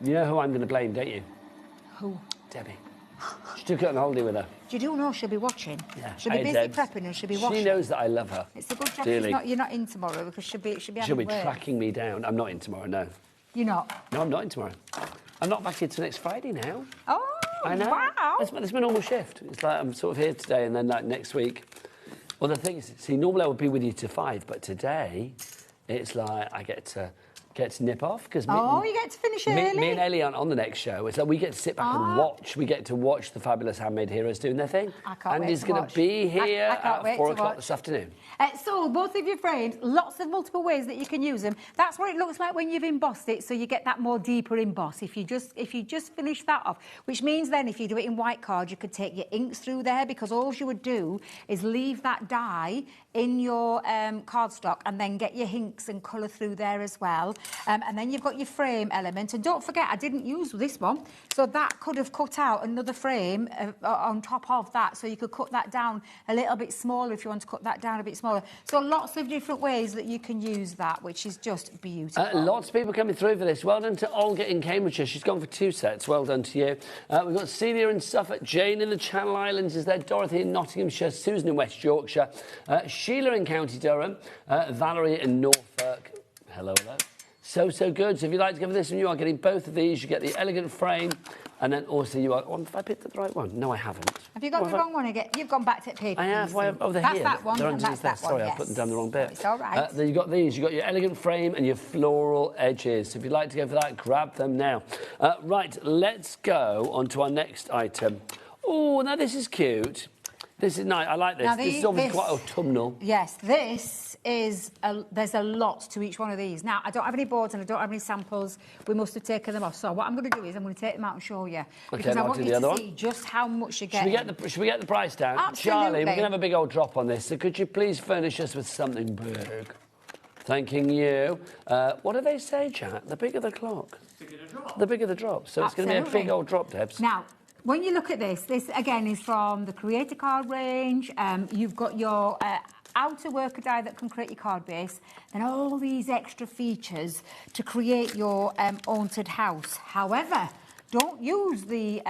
You know who I'm going to blame, don't you? Who? Debbie. She took it on holiday with her. Do you know she'll be watching? Yeah. She'll be busy prepping and she'll be watching. She knows that I love her. It's a good job you're not in tomorrow because she'll be tracking me down. I'm not in tomorrow, no. You're not? No, I'm not in tomorrow. I'm not back here till next Friday now. Oh, I know. Wow. That's my normal shift. It's like I'm sort of here today and then like next week. Well, the thing is, see, normally I would be with you till 5, but today it's like I get to nip off because you get to finish early. Me and Ellie aren't on the next show. It's like we get to sit back and watch. We get to watch the fabulous handmade heroes doing their thing. I can't wait Andy's to going watch. to be here at 4 o'clock watch. this afternoon. So both of your frames, lots of multiple ways that you can use them. That's what it looks like when you've embossed it, so you get that more deeper emboss. If you just finish that off, which means then if you do it in white card, you could take your inks through there because all you would do is leave that dye in your cardstock and then get your inks and colour through there as well. And then you've got your frame element. And don't forget, I didn't use this one, so that could have cut out another frame on top of that. So you could cut that down a little bit smaller if you want to cut that down a bit smaller. So lots of different ways that you can use that, which is just beautiful. Lots of people coming through for this. Well done to Olga in Cambridgeshire. She's gone for 2 sets. Well done to you. We've got Celia in Suffolk. Jane in the Channel Islands is there. Dorothy in Nottinghamshire. Susan in West Yorkshire. Sheila in County Durham. Valerie in Norfolk. Hello, hello. So good. So if you'd like to go for this one, you are getting both of these. You get the elegant frame, and then also you are... have I picked the right one? No, I haven't. Have you got the wrong one again? You've gone back to paper. I have. They're that's here. That one, they're and that's that one. Sorry, I put them down the wrong bit. It's all right. Then you've got these. You've got your elegant frame and your floral edges. So if you'd like to go for that, grab them now. Right, let's go on to our next item. Oh, now this is cute. This is nice. I like this. This is obviously quite autumnal. Yes, this is... there's a lot to each one of these. Now, I don't have any boards and I don't have any samples. We must have taken them off. So what I'm going to do is I'm going to take them out and show you. Because I want you to see just how much you're getting. Should we get the price down? Absolutely. Charlie, we're going to have a big old drop on this. So could you please furnish us with something big? Thanking you. What do they say, Jack? The bigger the clock. The bigger the drop. So it's going to be a big old drop, Debs. Now, when you look at this again is from the Creator Card range. You've got your outer worker die that can create your card base, then all these extra features to create your haunted house. However, don't use the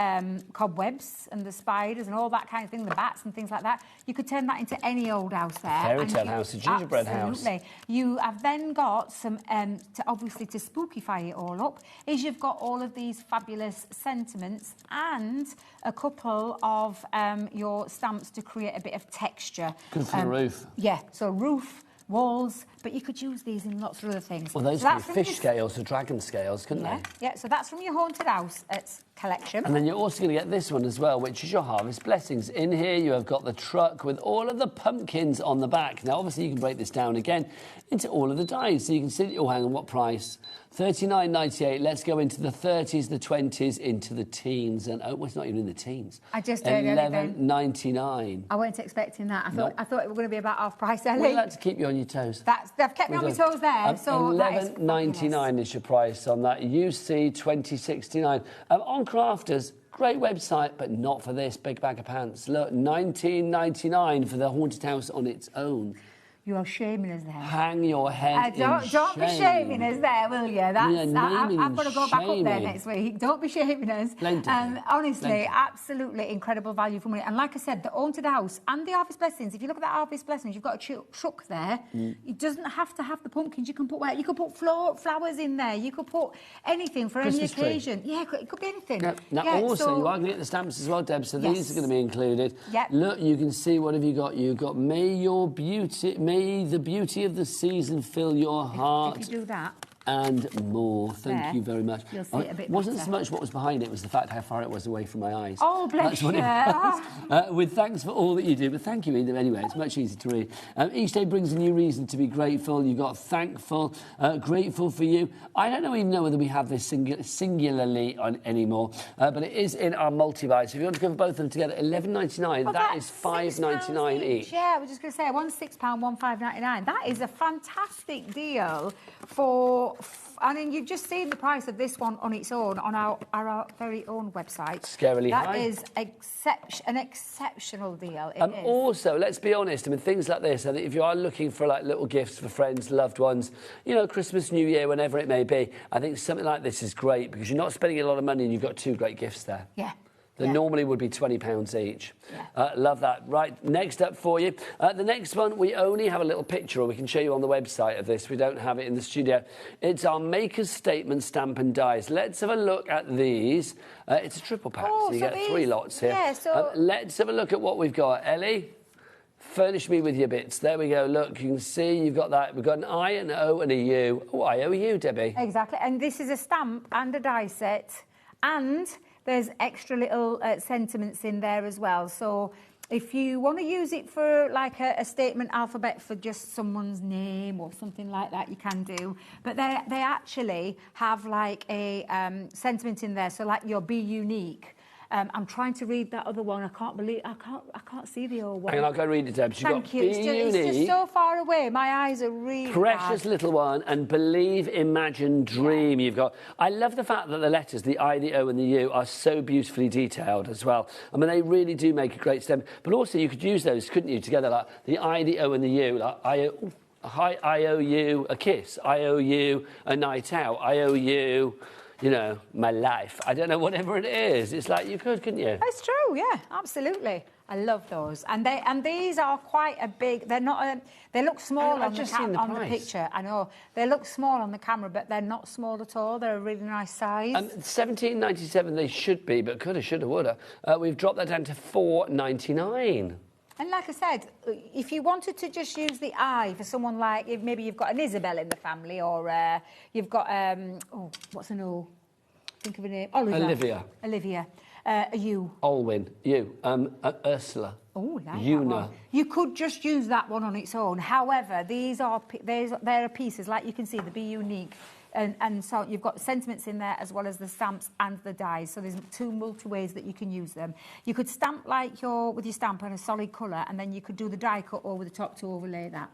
cobwebs and the spiders and all that kind of thing, the bats and things like that. You could turn that into any old house there. Fairy tale house, a gingerbread house. Absolutely. You have then got some, obviously to spookify it all up, is you've got all of these fabulous sentiments and a couple of your stamps to create a bit of texture. Good for the roof. Yeah, so roof, walls, but you could use these in lots of other things. Well, those could be fish scales or dragon scales, couldn't they? Yeah, so that's from your Haunted House collection. And then you're also going to get this one as well, which is your Harvest Blessings. In here, you have got the truck with all of the pumpkins on the back. Now, obviously, you can break this down again into all of the dies. So you can see, hang on, what price? $39.98. Let's go into the 30s, the 20s, into the teens. And, it's not even in the teens. I just heard $11.99. I weren't expecting that. I thought it was going to be about half price, Ellie. We'd like to keep you on your toes. They've kept me on my toes there. So $11.99 is your price on that. UC 2069. On Crafters, great website, but not for this big bag of pants. Look, $19.99 for the Haunted House on its own. You are shaming us there. Hang your head don't shame. Be shaming us there, will you? I've got to go back up there next week. Don't be shaming us. Honestly, absolutely incredible value for money. And like I said, the Haunted House and the Harvest Blessings, if you look at that Harvest Blessings, you've got a truck there. It doesn't have to have the pumpkins. You can put flowers in there. You could put anything for Christmas any occasion. Tree. Yeah, it could be anything. Now also, you are going to get the stamps as well, Deb, so these are going to be included. Yep. Look, you can see, what have you got? You've got May the beauty of the season fill your heart. If you do that. and more. Thank There. you very much. You'll see it a bit wasn't better. so much what was behind it, was the fact how far it was away from my eyes. Oh, bless That's what you. it was. With thanks for all that you do, but thank you either anyway. It's much easier to read. Each day brings a new reason to be grateful. You've got thankful, grateful for you. I don't even know whether we have this singularly on anymore, but it is in our multi-buy. So if you want to go for both of them together, £11.99. Well, that is £5.99 each. Yeah, I was just going to say, one's £6, one £5.99. That is a fantastic deal for... I mean, you've just seen the price of this one on its own on our very own website. Scarily high. That is an exceptional deal. It is. Also, let's be honest, I mean, things like this, I think if you are looking for like little gifts for friends, loved ones, you know, Christmas, New Year, whenever it may be, I think something like this is great because you're not spending a lot of money and you've got two great gifts there. Yeah. That normally would be £20 each. Yeah. Love that. Right, next up for you. The next one, we only have a little picture, or we can show you on the website of this. We don't have it in the studio. It's our Maker's Statement Stamp and Dies. Let's have a look at these. It's a triple pack, so you get 3 lots here. Yeah, so... let's have a look at what we've got. Ellie, furnish me with your bits. There we go. Look, you can see you've got that. We've got an I, an O, and a U. Oh, I owe you, Debbie. Exactly. And this is a stamp and a die set. And... there's extra little sentiments in there as well. So if you want to use it for like a statement alphabet for just someone's name or something like that, you can do. But they actually have like a sentiment in there. So like your be unique. I'm trying to read that other one. I can't see the old one. Hang on, I'll go read it, Deb. Thank you. It's just so far away. My eyes are really precious bad. little one, and believe, imagine, dream. You've got. I love the fact that the letters, the I, the O, and the U, are so beautifully detailed as well. I mean, they really do make a great stem. But also, you could use those, couldn't you, together, like the I, the O, and the U, like I owe you a kiss. I owe you a night out. I owe you. You know, my life. I don't know, whatever it is. It's like you could, couldn't you? It's true, yeah, absolutely. I love those, and these are quite a big. They're not. They look small on the picture. I know they look small on the camera, but they're not small at all. They're a really nice size. £17.97 they should be, but coulda, shoulda, woulda. We've dropped that down to £4.99. And like I said, if you wanted to just use the I for someone like, if maybe you've got an Isabel in the family, or you've got, what's an O? Think of a name. Olivia. A U. Olwyn. You. Ursula. Oh, like Una. that one. You could just use that one on its own. However, there are pieces, like you can see, the Be Unique. And so you've got sentiments in there as well as the stamps and the dies. So there's 2 multi-ways that you can use them. You could stamp with your stamp in a solid colour, and then you could do the die cut over the top to overlay that.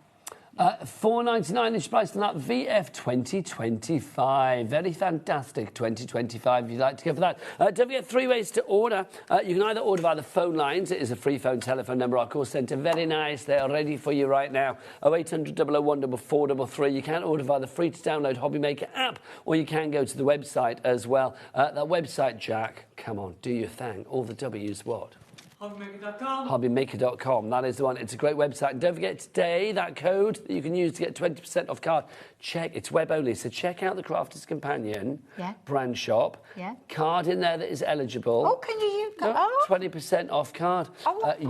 £4.99 is priced on that VF 2025. Very fantastic 2025 if you'd like to go for that. Don't forget 3 ways to order. You can either order via the phone lines. It is a free phone telephone number. Our call centre, very nice. They are ready for you right now. 0800 001 433. You can order via the free to download HobbyMaker app, or you can go to the website as well. That website, Jack, come on, do your thing. All the W's what? HobbyMaker.com. HobbyMaker.com. That is the one. It's a great website. And don't forget today that code that you can use to get 20% off card. It's web only. So check out the Crafter's Companion brand shop. Yeah. Card in there that is eligible. Oh, can you use 20% off card.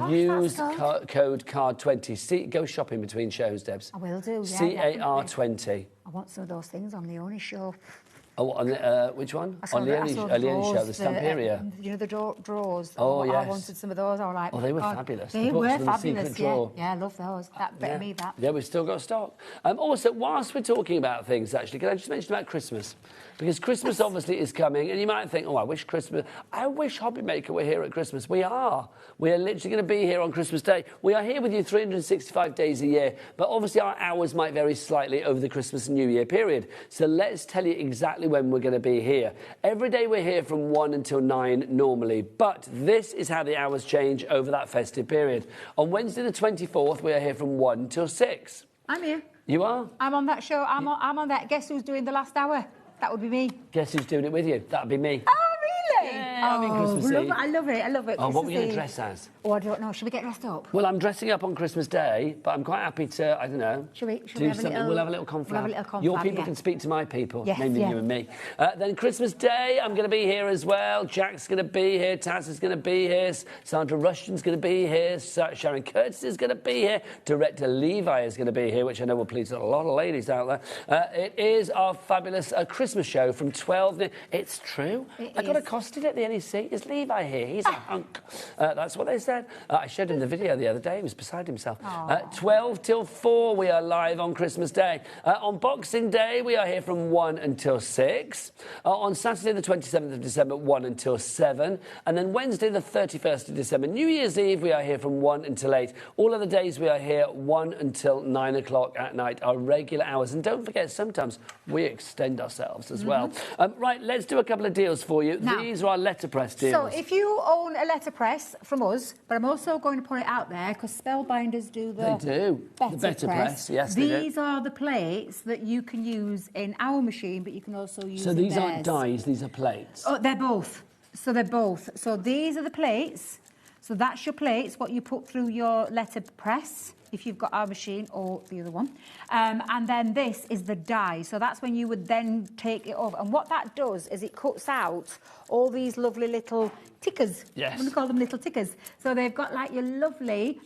Use code CARD20. See, go shopping between shows, Debs. I will do. Yeah, CAR20. I want some of those things on Leonie's show. Oh, on which one? On Leonie's show, the Stamperia. You know, the drawers. Oh, yes. I wanted some of those. I was like, oh, they were fabulous. They were fabulous, yeah. Yeah, I love those. That better me, that. Yeah, we've still got stock. Also, whilst we're talking about things, actually, can I just mention about Christmas? Because Christmas obviously is coming, and you might think, oh, I wish HobbyMaker were here at Christmas. We are. We are literally going to be here on Christmas Day. We are here with you 365 days a year, but obviously our hours might vary slightly over the Christmas and New Year period. So let's tell you exactly when we're going to be here. Every day we're here from 1 until 9 normally, but this is how the hours change over that festive period. On Wednesday the 24th, we are here from 1 till 6. I'm here. You are? I'm on that show. I'm on that. Guess who's doing the last hour? That would be me. Guess who's doing it with you? That would be me. Oh, really? Yeah. I'm in Christmassy. I love it. I love it. Oh, what were you going to Christmassy. dress as? Oh, I don't know. Should we get dressed up? Well, I'm dressing up on Christmas Day, but I'm quite happy to, I don't know, Should we do have a something. little- We'll have a little confab. we'll have a little confab, Your people yeah. can speak to my people, Yes, namely yeah. you and me. Then Christmas Day, I'm going to be here as well. Jack's going to be here. Taz is going to be here. Sandra Rushton's going to be here. Sharon Curtis is going to be here. Director Levi is going to be here, which I know will please a lot of ladies out there. It is our fabulous Christmas show from 12. It's true. I got accosted at the NEC. Is Levi here? He's a hunk. That's what they said. I showed him the video the other day. He was beside himself. 12 till 4, we are live on Christmas Day. On Boxing Day, we are here from 1 until 6. On Saturday, the 27th of December, 1 until 7. And then Wednesday, the 31st of December, New Year's Eve, we are here from 1 until 8. All other days, we are here 1 until 9 o'clock at night, our regular hours. And don't forget, sometimes we extend ourselves as well. Right, let's do a couple of deals for you. Now, These are our letterpress deals. So if you own a letterpress from us, but I'm also going to put it out there because Spellbinders do the Better press. Yes, they do. These are the plates that you can use in our machine, but you can also use So in these aren't theirs. dies, these are plates. Oh, they're both. So they're both. So these are the plates. So that's your plates, what you put through your letterpress, if you've got our machine or the other one. And then this is the die. So that's when you would then take it over. And what that does is it cuts out all these lovely little tickers. Yes. I'm going to call them little tickers. So they've got like your lovely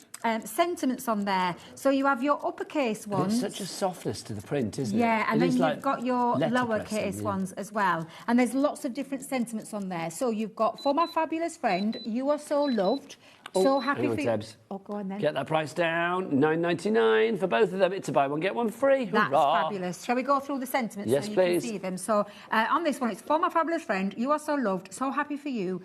sentiments on there. So you have your uppercase And ones. it's such a softness to the print, isn't it? Yeah, and It then is you've like got your letterpressing, lowercase yeah. ones as well. And there's lots of different sentiments on there. So you've got, for my fabulous friend, you are so loved, so happy hang on, for you. Debs. Oh, go on then. Get that price down, $9.99 for both of them. It's a buy one, get one free. That's Hurrah. fabulous. Shall we go through the sentiments Yes, so you please. can see them? So on this one, it's for my fabulous friend, you are so loved, so happy for you.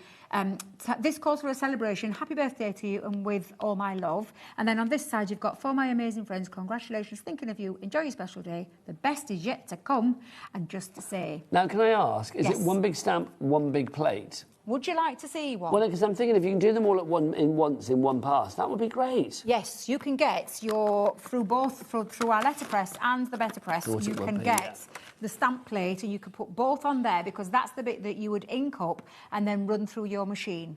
This calls for a celebration. Happy birthday to you and with all my love. And then on this side, you've got for my amazing friends, congratulations, thinking of you. Enjoy your special day. The best is yet to come. And just to say, Now, can I ask, is Yes. it one big stamp, one big plate? would you like to see one? Well, because I'm thinking if you can do them all at once in one pass, that would be great. Yes, you can get your through our letterpress and the better press. Thought You it would can be, get yeah. the stamp plate, and you can put both on there because that's the bit that you would ink up and then run through your machine.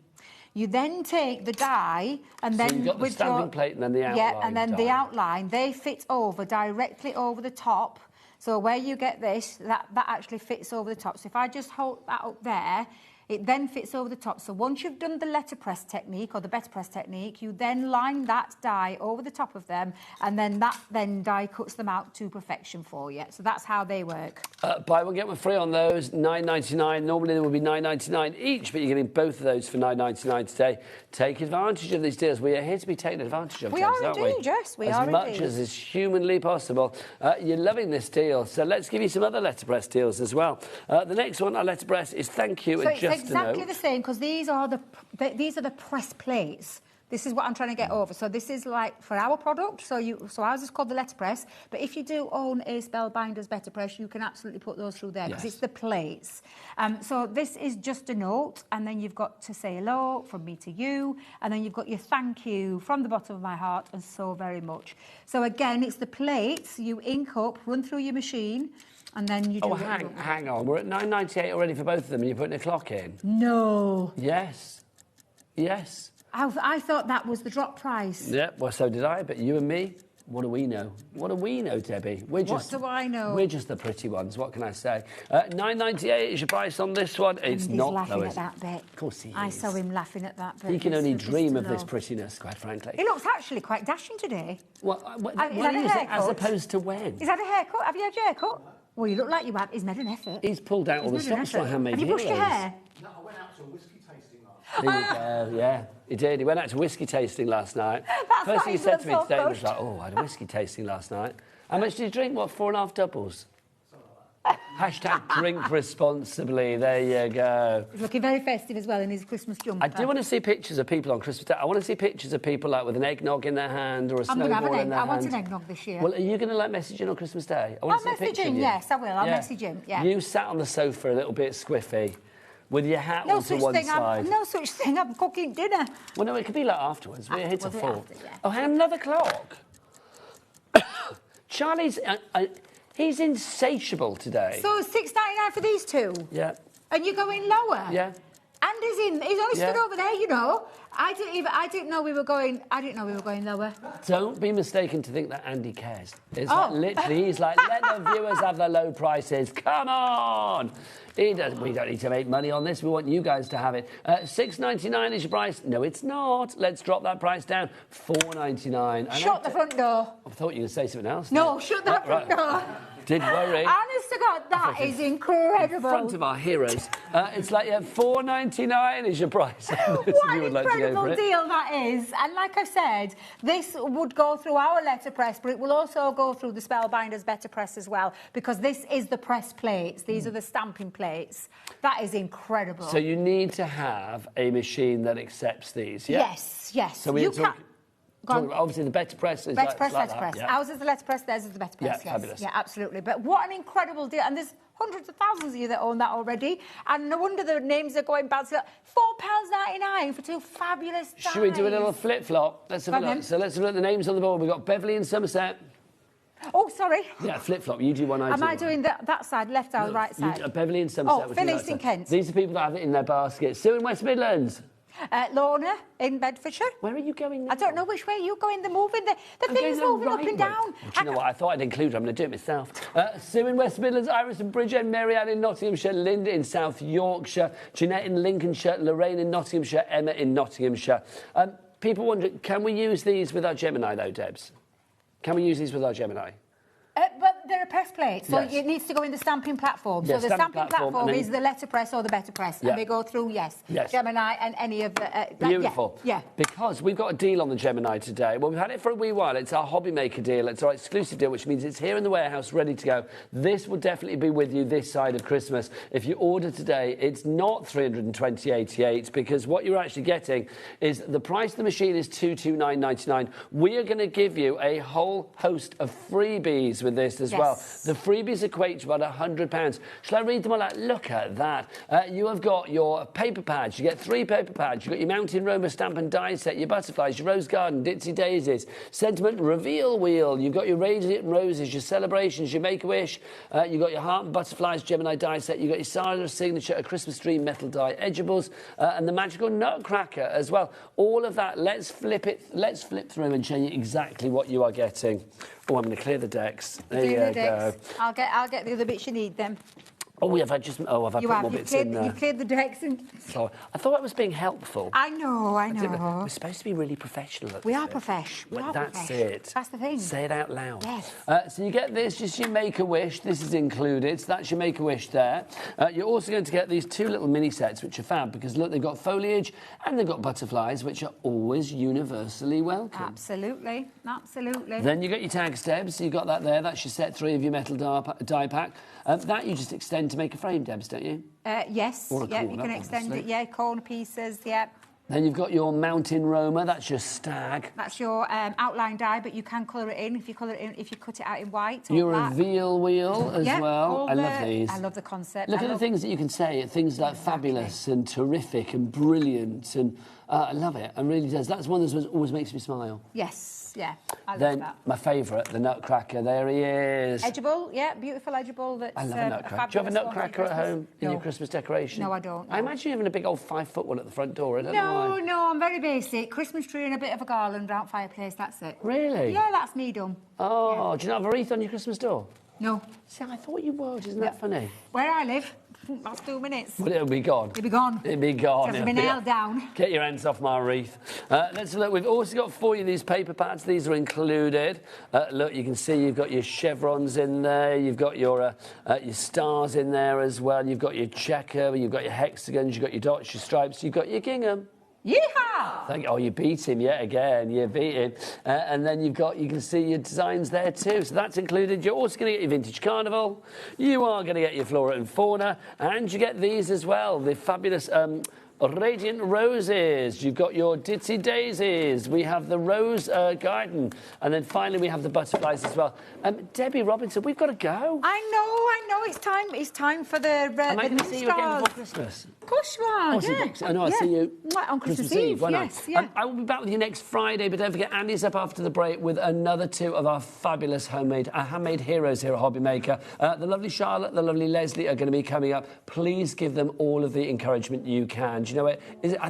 You then take the die and So then you've got the with stamping your, plate and then the yeah, outline and then die. the outline. They fit over directly over the top. So where you get this, that actually fits over the top. So if I just hold that up there. It then fits over the top. So once you've done the letterpress technique or the better press technique, you then line that die over the top of them, and then that die cuts them out to perfection for you. So that's how they work. Buy one, get one free on those, $9.99. Normally they would be $9.99 each, but you're getting both of those for $9.99 today. Take advantage of these deals. We are here to be taken advantage of, We James, are aren't indeed, we? yes, we as are much indeed. as is humanly possible. You're loving this deal, so let's give you some other letterpress deals as well. The next one, our letterpress, is thank you So and it's just exactly a note. the same because these are the press plates. This is what I'm trying to get over. So this is like for our product. So ours is called the letterpress. But if you do own a Spellbinders Better Press, you can absolutely put those through there because Yes. it's the plates. So this is just a note, and then you've got to say hello from me to you, and then you've got your thank you from the bottom of my heart and so very much. So again, it's the plates you ink up, run through your machine, and then you do. Oh, hang on. We're at $9.98 already for both of them, and you're putting a clock in. No. Yes. Yes. I thought that was the drop price. Yeah, well, so did I, but you and me, what do we know? What do we know, Debbie? What do I know? We're just the pretty ones, what can I say? $9.98 is your price on this one. It's And not, he's laughing though, at is it? that bit. Of course he is. I saw him laughing at that bit. He can It's only just dream to of this know. prettiness, quite frankly. He looks actually quite dashing today. What Is that a is it, as haircut? opposed to when? Is that a haircut? Have you had your haircut? Well, you look like you have. He's made an effort. He's pulled out all the He's made an stops for effort. handmade Have you brushed your heroes. hair? No, I went out to a whiskey tasting last There you go, yeah. He did. He went out to whiskey tasting last night. That's First why thing he he's said to me so today was flushed. like, oh, I had a whiskey tasting last night. How much did you drink? What, 4.5 doubles? Hashtag drink responsibly. There you go. He's looking very festive as well in his Christmas jumper. I do want to see pictures of people on Christmas Day. I want to see pictures of people like with an eggnog in their hand or a I'm going to have an snowball in egg. their I want hand. an eggnog this year. Well, are you going to like message in on Christmas Day? I want I'll to see a message picture him, of you. yes, I will. I'll Yeah. message him, yeah. You sat on the sofa a little bit squiffy with your hat No all to such one thing. side. No such thing. I'm cooking dinner. Well, no, it could be like afterwards. We're here till we'll do it 4. after, yeah. Oh, hang on, another clock. Charlie's... he's insatiable today. So $6.99 for these two? Yeah. And you're going lower? Yeah. And Andy's in. He's only stood Yeah. over there, you know. I didn't know we were going lower. Don't be mistaken to think that Andy cares. It's Oh. like literally, he's like, let the viewers have the low prices. Come on! We don't need to make money on this. We want you guys to have it. $6.99 is your price. No, it's not. Let's drop that price down. $4.99. Shut the front door. I thought you were going to say something else. No, shut that front door. Did worry. Honest to God, that is incredible. Front of our heroes. It's like, yeah, $4.99 is your price. What an incredible deal that is. And like I said, this would go through our letterpress, but it will also go through the Spellbinders Better Press as well, because this is the press plates. These are the stamping plates. That is incredible. So you need to have a machine that accepts these, yeah? Yes, yes. So we're talking about, obviously, the Better Press is Better like, Press, like letterpress. that, yeah. Ours is the letterpress, theirs is the Better Press, Yeah, yes. fabulous. Yeah, absolutely. But what an incredible deal. And there's hundreds of thousands of you that own that already. And no wonder the names are going bad. So £4.99 for two fabulous dies. Should we do a little flip-flop? Let's have a Go on look. then. So let's have a look at the names on the board. We've got Beverly in Somerset. Oh, sorry. Yeah, flip-flop. You do one, I do Am I one. doing that side, left or right side? Beverly in Somerset. Oh, which is Phyllis right in side. Kent. These are people that have it in their basket. Sue in West Midlands. Lorna in Bedfordshire. Where are you going now? I don't know which way you're going. They're moving. The thing's moving up and down. Do you know what? I thought I'd include her. I'm going to do it myself. Sue in West Midlands, Iris in Bridgend, Mary-Ann in Nottinghamshire, Linda in South Yorkshire, Jeanette in Lincolnshire, Lorraine in Nottinghamshire, Emma in Nottinghamshire. People wonder, can we use these with our Gemini, though, Debs? Can we use these with our Gemini? But they're a press plate, so Yes. it needs to go in the stamping platform. Yeah, so the stamping stamping platform, platform and then- is the letterpress or the Better Press, Yeah. and they go through, yes, Gemini and any of the... Beautiful. Yeah. Because we've got a deal on the Gemini today. Well, we've had it for a wee while. It's our HobbyMaker deal. It's our exclusive deal, which means it's here in the warehouse, ready to go. This will definitely be with you this side of Christmas. If you order today, it's not $320.88, because what you're actually getting is the price of the machine is $229.99. We are going to give you a whole host of freebies with this as well. The freebies equate to about £100. Shall I read them all out? Look at that. You have got your paper pads. You get 3 paper pads. You've got your Mountain Roma stamp and die set, your butterflies, your rose garden, Ditsy Daisies, sentiment reveal wheel. You've got your radiant roses, your celebrations, your Make-A-Wish. You've got your heart and butterflies Gemini die set. You've got your Sarah signature, a Christmas tree metal die edgeables, and the magical nutcracker as well. All of that. Let's flip through and show you exactly what you are getting. Oh, I'm going to clear the decks. There you go. I'll get the other bits you need then. Oh, I've had put more bits in there. You've cleared the decks. So I thought I was being helpful. I know. We're supposed to be really professional at We this are bit. profesh. That's it. That's the thing. Say it out loud. Yes. So you get this, just your Make-A-Wish. This is included. So that's your Make-A-Wish there. You're also going to get these 2 little mini sets, which are fab, because look, they've got foliage and they've got butterflies, which are always universally welcome. Absolutely. Then you got your tag steps. So you got that there. That's your set 3 of your metal die pack. That you just extend to make a frame, Debs, don't you? Yes. Or a Yeah, you corner, can extend obviously. it. Yeah, corner pieces. Yeah. Then you've got your Mountain Roma. That's your stag. That's your outline die, but you can colour it in if you cut it out in white or Your black. reveal wheel as well. I love these. I love the concept. Look at the things that you can say. Things like fabulous and terrific and brilliant, and I love it. It really does. That's one that always makes me smile. Yes. Yeah. I love Then that. my favourite, the Nutcracker. There he is. Edgeable, yeah, beautiful edgeable. That's I love a Nutcracker. Do you have a Nutcracker at home in your Christmas decoration? No, I don't. No. I imagine you having a big old 5-foot one at the front door. I don't know why. No, I'm very basic. Christmas tree and a bit of a garland out fireplace. That's it. Really? Yeah, that's me done. Oh, do you not have a wreath on your Christmas door? No. See, I thought you would. Isn't that funny? Where I live, that's 2 minutes. Well, it'll be gone. It'll be gone. It'll be gone. It's been nailed down. Get your hands off my wreath. Let's look. We've also got for you these paper pads. These are included. Look, you can see you've got your chevrons in there. You've got your stars in there as well. You've got your checker. You've got your hexagons. You've got your dots, your stripes. You've got your gingham. Yeehaw! Oh, you beat him yet again. You beat him. And then you can see your designs there too. So that's included. You're also going to get your Vintage Carnival. You are going to get your Flora and Fauna. And you get these as well, the fabulous Radiant Roses. You've got your Ditsy Daisies. We have the Rose Garden. And then finally we have the butterflies as well. Debbie Robinson, we've got to go. I know. It's time for the Am I going to see you again stars. before Christmas? Of course you are, I'll see you on Christmas Eve. Why not? Yes, yeah. I will be back with you next Friday, but don't forget, Andy's up after the break with another 2 of our fabulous handmade heroes here at HobbyMaker. The lovely Charlotte, the lovely Leslie are going to be coming up. Please give them all of the encouragement you can. do you know it?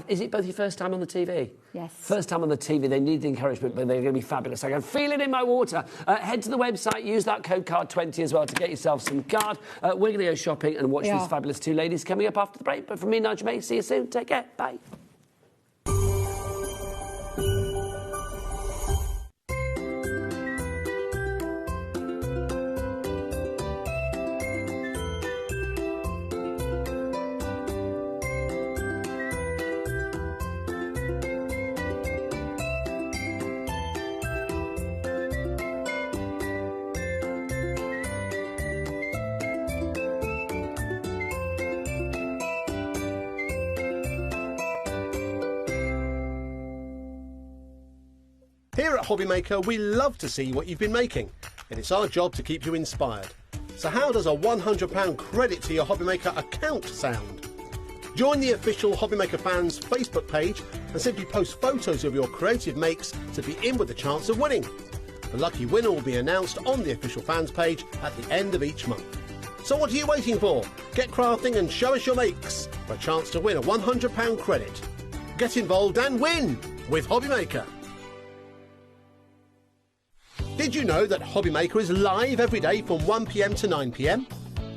Is it both your first time on the TV? Yes. First time on the TV, they need the encouragement, but they're going to be fabulous. I can feel it in my water. Head to the website, use that code CARD20 as well to get yourself some card. We're going to go shopping and watch these fabulous two ladies coming up after the break. But from me, Nigel May, see you soon. Take care. Bye. Here at HobbyMaker, we love to see what you've been making, and it's our job to keep you inspired. So how does a £100 credit to your HobbyMaker account sound? Join the official HobbyMaker fans Facebook page and simply post photos of your creative makes to be in with a chance of winning. The lucky winner will be announced on the official fans page at the end of each month. So what are you waiting for? Get crafting and show us your makes for a chance to win a £100 credit. Get involved and win with HobbyMaker. Did you know that HobbyMaker is live every day from 1 p.m. to 9 p.m?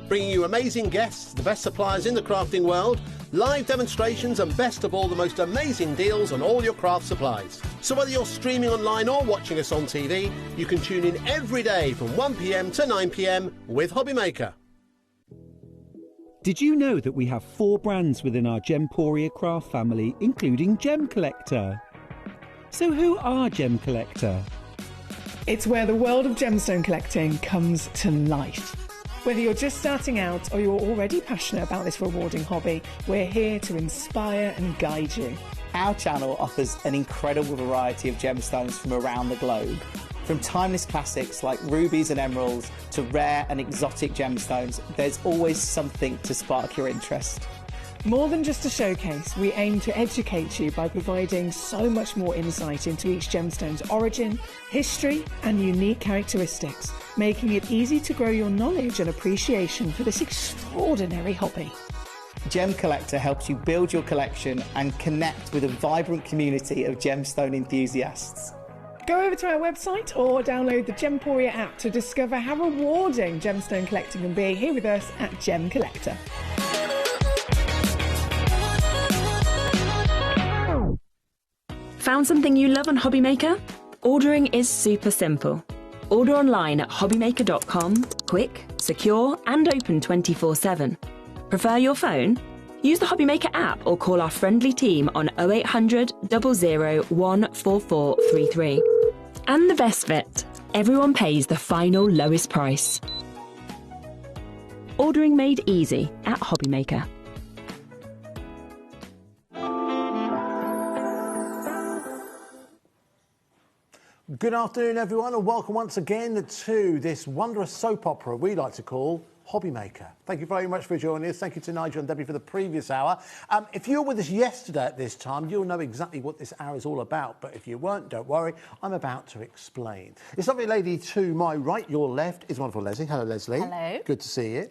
Bringing you amazing guests, the best suppliers in the crafting world, live demonstrations and best of all, the most amazing deals on all your craft supplies. So whether you're streaming online or watching us on TV, you can tune in every day from 1 p.m. to 9 p.m. with HobbyMaker. Did you know that we have 4 brands within our Gemporia craft family, including Gem Collector? So who are Gem Collector? It's where the world of gemstone collecting comes to life. Whether you're just starting out or you're already passionate about this rewarding hobby, we're here to inspire and guide you. Our channel offers an incredible variety of gemstones from around the globe. From timeless classics like rubies and emeralds to rare and exotic gemstones, there's always something to spark your interest. More than just a showcase, we aim to educate you by providing so much more insight into each gemstone's origin, history, and unique characteristics, making it easy to grow your knowledge and appreciation for this extraordinary hobby. Gem Collector helps you build your collection and connect with a vibrant community of gemstone enthusiasts. Go over to our website or download the Gemporia app to discover how rewarding gemstone collecting can be here with us at Gem Collector. Found something you love on HobbyMaker? Ordering is super simple. Order online at hobbymaker.com, quick, secure and open 24/7. Prefer your phone? Use the HobbyMaker app or call our friendly team on 0800 00 14433. And the best bit, everyone pays the final lowest price. Ordering made easy at HobbyMaker. Good afternoon, everyone, and welcome once again to this wondrous soap opera we like to call HobbyMaker. Thank you very much for joining us. Thank you to Nigel and Debbie for the previous hour. If you were with us yesterday at this time, you'll know exactly what this hour is all about. But if you weren't, don't worry, I'm about to explain. This lovely lady to my right, your left, is wonderful Leslie. Hello, Leslie. Hello. Good to see you.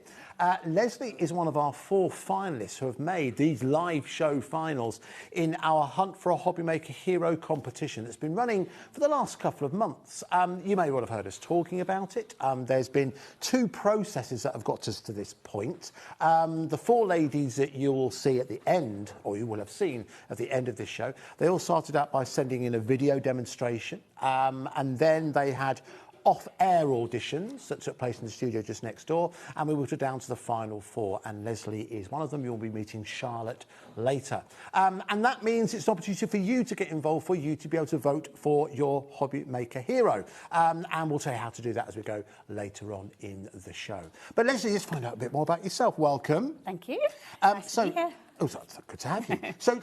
Leslie is one of our 4 finalists who have made these live show finals in our Hunt for a HobbyMaker Hero competition that's been running for the last couple of months. You may well have heard us talking about it. There's been 2 processes that have got us to this point. The 4 ladies that you will see at the end, or you will have seen at the end of this show, they all started out by sending in a video demonstration, and then they had off-air auditions that took place in the studio just next door, and we were down to the final 4, and Leslie is one of them. You'll be meeting Charlotte later. And that means it's an opportunity for you to get involved, for you to be able to vote for your HobbyMaker hero. And we'll tell you how to do that as we go later on in the show. But Leslie, let's find out a bit more about yourself. Welcome. Thank you. Nice to be here. Oh, good to have you. So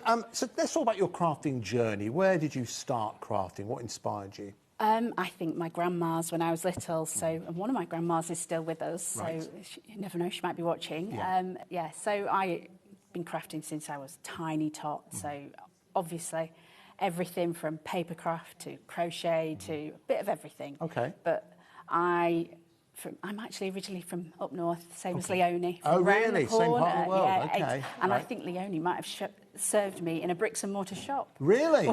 let's talk about your crafting journey. Where did you start crafting? What inspired you? I think my grandma's when I was little, and one of my grandmas is still with us, so you never know, she might be watching. Yeah. So I've been crafting since I was tiny tot, so obviously everything from paper craft to crochet to a bit of everything. Okay. But I I'm actually originally from up north, same as Leonie. Oh, round the really? Same part of the world, yeah, okay. And I Right. think Leonie might have served me in a bricks and mortar shop. Really?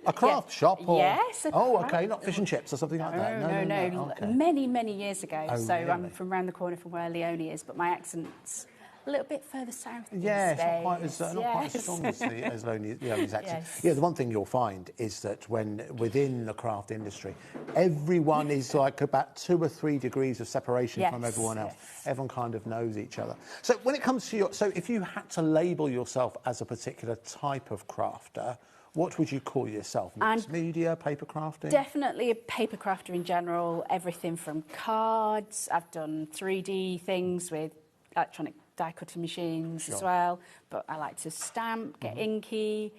A craft shop? Or... Yes. Okay, not fish and chips or something like that. No. Okay. Many, many years ago. Oh, so really? I'm from round the corner from where Leonie is, but my accent's a little bit further south. Yeah, these it's not quite days. as strong as Leonie's accent. Yes. Yeah, the one thing you'll find is that when within the craft industry, everyone is like about 2 or 3 degrees of separation from everyone else. Everyone kind of knows each other. So when it comes to so if you had to label yourself as a particular type of crafter, what would you call yourself? Mixed media, paper crafting? Definitely a paper crafter in general. Everything from cards. I've done 3D things with electronic die cutting machines as well, but I like to stamp, get inky,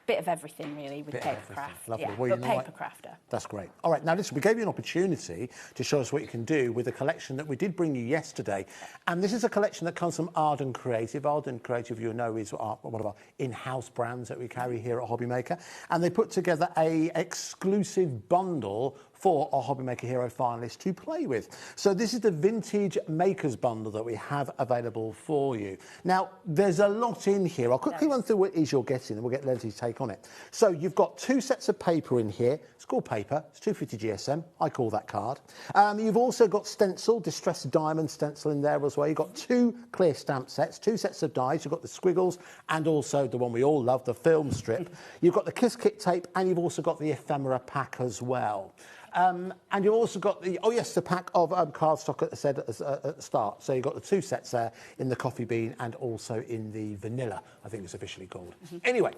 bit of everything really with paper craft. Lovely. Yeah, Well, but paper crafter. That's great. All right, now listen, we gave you an opportunity to show us what you can do with a collection that we did bring you yesterday. And this is a collection that comes from Arden Creative. Arden Creative, you know, is one of our in-house brands that we carry here at HobbyMaker. And they put together a exclusive bundle for our HobbyMaker Hero finalists to play with. So this is the Vintage Makers Bundle that we have available for you. Now, there's a lot in here. I'll quickly run through what it is you're getting and we'll get Leslie's take on it. So you've got 2 sets of paper in here. It's called paper. It's 250 GSM. I call that card. You've also got stencil, distressed diamond stencil in there as well. You've got 2 clear stamp sets, 2 sets of dies. You've got the squiggles and also the one we all love, the film strip. You've got the Kiss Kit tape and you've also got the ephemera pack as well. And you've also got the, the pack of cardstock at the start. So you've got the 2 sets there in the coffee bean and also in the vanilla, I think it's officially called. Anyway,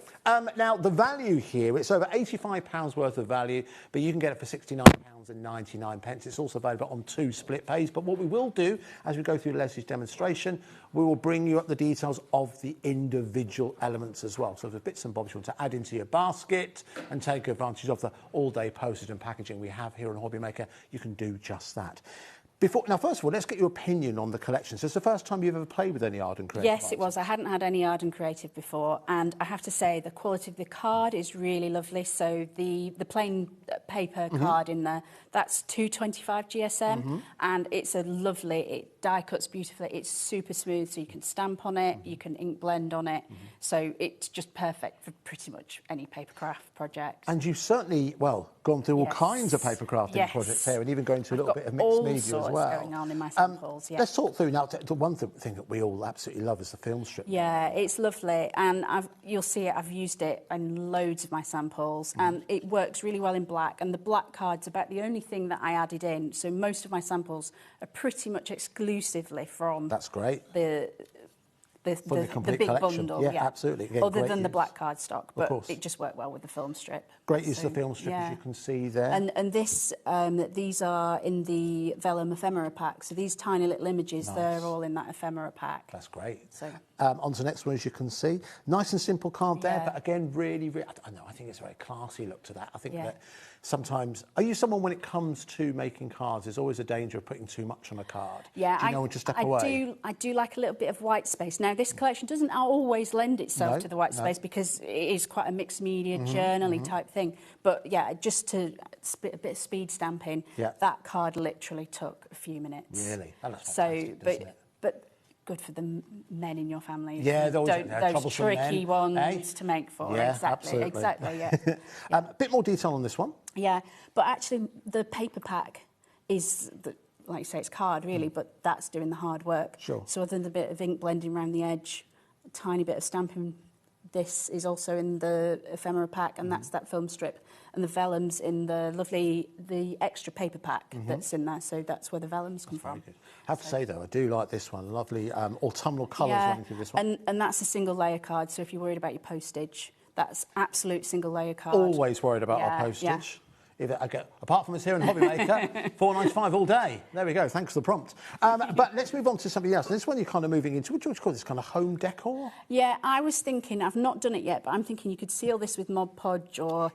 now the value here, it's over £85 worth of value, but you can get it for £69.99. It's also available on 2 split pays. But what we will do, as we go through Leslie's demonstration, we will bring you up the details of the individual elements as well. So if there's bits and bobs you want to add into your basket and take advantage of the all-day postage and packaging we have here on HobbyMaker, you can do just that. Now, first of all, let's get your opinion on the collection. So it's the first time you've ever played with any Arden Creative? Yes, it was. I hadn't had any Arden Creative before, and I have to say the quality of the card is really lovely. So the plain paper card in there, that's 225 GSM, and it's a lovely, it die cuts beautifully. It's super smooth, so you can stamp on it, you can ink blend on it. So it's just perfect for pretty much any paper craft project. And you've certainly, gone through all kinds of paper crafting projects here, and even going to a little bit of mixed media as well. Going on in my samples, Let's talk through now. The one thing that we all absolutely love is the film strip. Yeah, it's lovely, and you'll see it. I've used it in loads of my samples, and it works really well in black. And the black card's about the only thing that I added in. So most of my samples are pretty much exclusively from. That's great. The complete big collection. bundle, Yeah, absolutely. Again, other than use. the black card stock, but of course. it just worked well with the film strip. Great use of the film strip, as you can see there. And this, these are in the vellum ephemera pack. So these tiny little images, they're all in that ephemera pack. That's great. So on to the next one, as you can see, nice and simple card there, but again, really, I think it's a very classy look to that. I think that sometimes, are you someone when it comes to making cards, there's always a danger of putting too much on a card? Yeah, do you know when to step away? I do like a little bit of white space. Now, this collection doesn't always lend itself to the white space because it is quite a mixed media, journal-y type thing. But yeah, just to a bit of speed stamping, that card literally took a few minutes. Really? That's fantastic, but good for the men in your family. Yeah, those tricky ones to make for. Yeah, exactly, yeah. A bit more detail on this one. Yeah, but actually the paper pack is, like you say, it's card really, but that's doing the hard work. Sure. So other than the bit of ink blending around the edge, a tiny bit of stamping, this is also in the ephemera pack, and that's that film strip. And the vellums in the extra paper pack that's in there, so that's where the vellums come from. Good. I have to say, though, I do like this one. Lovely autumnal colours running through this one. And that's a single layer card, so if you're worried about your postage, that's absolute single layer card. Always worried about our postage. Yeah. Apart from us here in HobbyMaker, $4.95 all day. There we go. Thanks for the prompt. But let's move on to something else. And this one you're kind of moving into, what do you call this, kind of home decor? Yeah, I was thinking, I've not done it yet, but I'm thinking you could seal this with Mod Podge or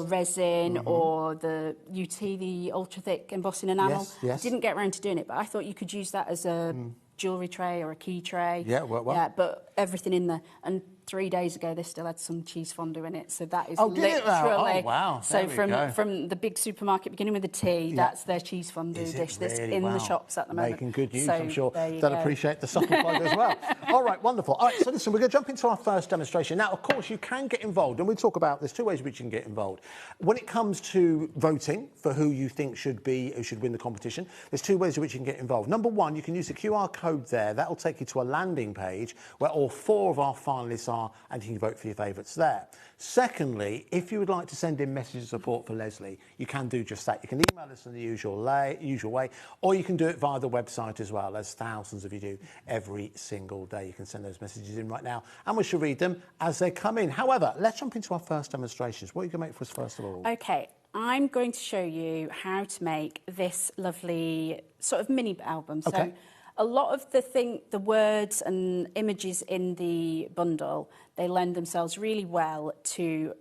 resin or the UT, the ultra thick embossing enamel. Yes. I didn't get around to doing it, but I thought you could use that as a jewellery tray or a key tray. Yeah, well. Yeah, but everything in there. And 3 days ago, they still had some cheese fondue in it. So that is Did it now? literally... Oh, wow. So There we go. from the big supermarket, beginning with the T, that's their cheese fondue dish that's Really? in the Wow. shops at the moment. Making good news, So I'm sure. there you They'll go. appreciate the subtle plug as well. All right, wonderful. All right, so listen, we're going to jump into our first demonstration. Now, of course, you can get involved, and we'll talk about there's 2 ways which you can get involved. When it comes to voting for who you think should win the competition, there's 2 ways in which you can get involved. Number 1, you can use the QR code there. That'll take you to a landing page where all 4 of our finalists are, and you can vote for your favourites there. Secondly, if you would like to send in messages of support for Leslie, you can do just that. You can email us in the usual way, or you can do it via the website as well, as thousands of you do every single day. You can send those messages in right now, and we shall read them as they come in. However, let's jump into our first demonstrations. What are you going to make for us first of all? OK, I'm going to show you how to make this lovely sort of mini album. Okay. So a lot of the words and images in the bundle, they lend themselves really well to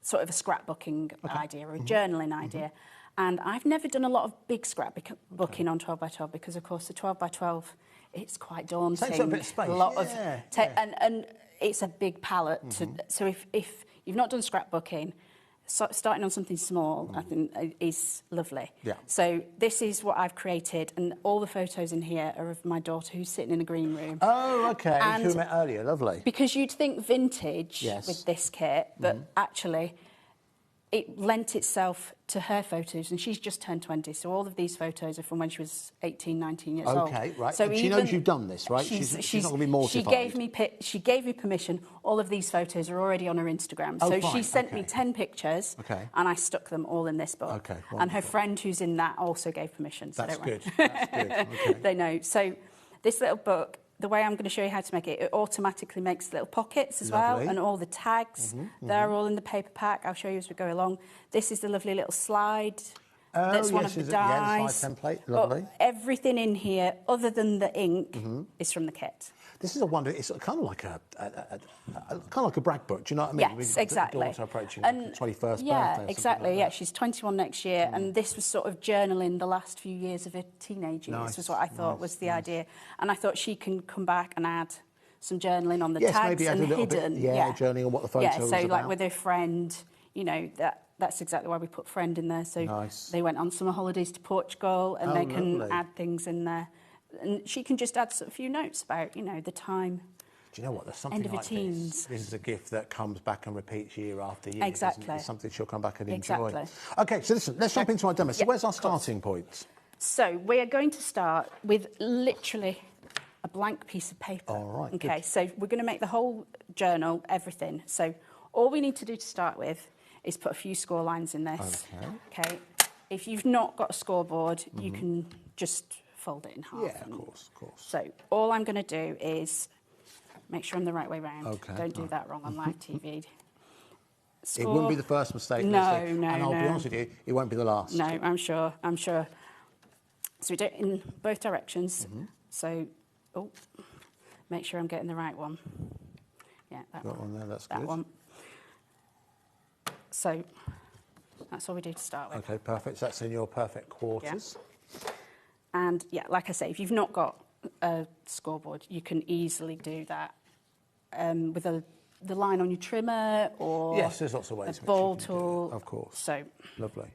sort of a scrapbooking idea or a journaling idea. And I've never done a lot of big scrapbooking on 12 by 12 because, of course, the 12 by 12, it's quite daunting. Takes up a bit of space. A lot of and it's a big palette. So if you've not done scrapbooking, starting on something small, I think, is lovely. Yeah. So this is what I've created, and all the photos in here are of my daughter who's sitting in a green room. Oh, OK. And who we met earlier. Lovely. Because you'd think vintage with this kit, but actually it lent itself to her photos, and she's just turned 20, so all of these photos are from when she was 18, 19 years old. OK, right. So And she knows you've done this, right? She's not going to be mortified. She gave me permission. All of these photos are already on her Instagram. Oh, so fine, she sent me 10 pictures, and I stuck them all in this book. OK, wonderful. And her friend who's in that also gave permission. So That's don't worry. good. That's good. OK. They know. So this little book, the way I'm going to show you how to make it, it automatically makes little pockets as well, and all the tags, they're all in the paper pack. I'll show you as we go along. This is the lovely little slide. That's one of the dies. Yeah, slide template, lovely. But everything in here, other than the ink, is from the kit. This is a wonder. It's kind of like a brag book. Do you know what I mean? Yes, exactly. Daughter approaching her 21st birthday. Yeah, exactly. Like yeah, she's 21 next year, and this was sort of journaling the last few years of her teenage years. Nice, Was what I thought was the idea, and I thought she can come back and add some journaling on the tags maybe add and a little hidden. bit, journaling on what the photo yeah, was so about. like with her friend, you know that's exactly why we put friend in there. So they went on summer holidays to Portugal, and they can add things in there, and she can just add a few notes about the time. Do you know what? There's something End of like teens. This is a gift that comes back and repeats year after year. Exactly. Isn't it? It's something she'll come back and Exactly. enjoy. OK, so listen, let's jump into our demo. So where's our starting point? So we are going to start with literally a blank piece of paper. All right. Okay, good. so we're going to make the whole journal, everything. So all we need to do to start with is put a few score lines in this. Okay. If you've not got a scoreboard, you can just fold it in half. Yeah, of course, of course. So all I'm going to do is make sure I'm the right way round. Okay, Don't do that wrong on live TV. It wouldn't be the first mistake. No, Leslie, no, and I'll be no. honest with you, it won't be the last. No, I'm sure. So we do it in both directions. So, make sure I'm getting the right one. Yeah, that one there, that's that good. one. So that's all we do to start with. OK, perfect. So that's in your perfect quarters. Yeah. And yeah, like I say, if you've not got a scoreboard, you can easily do that with the line on your trimmer or Yes, there's lots of ways. a ball tool. Of course. So lovely.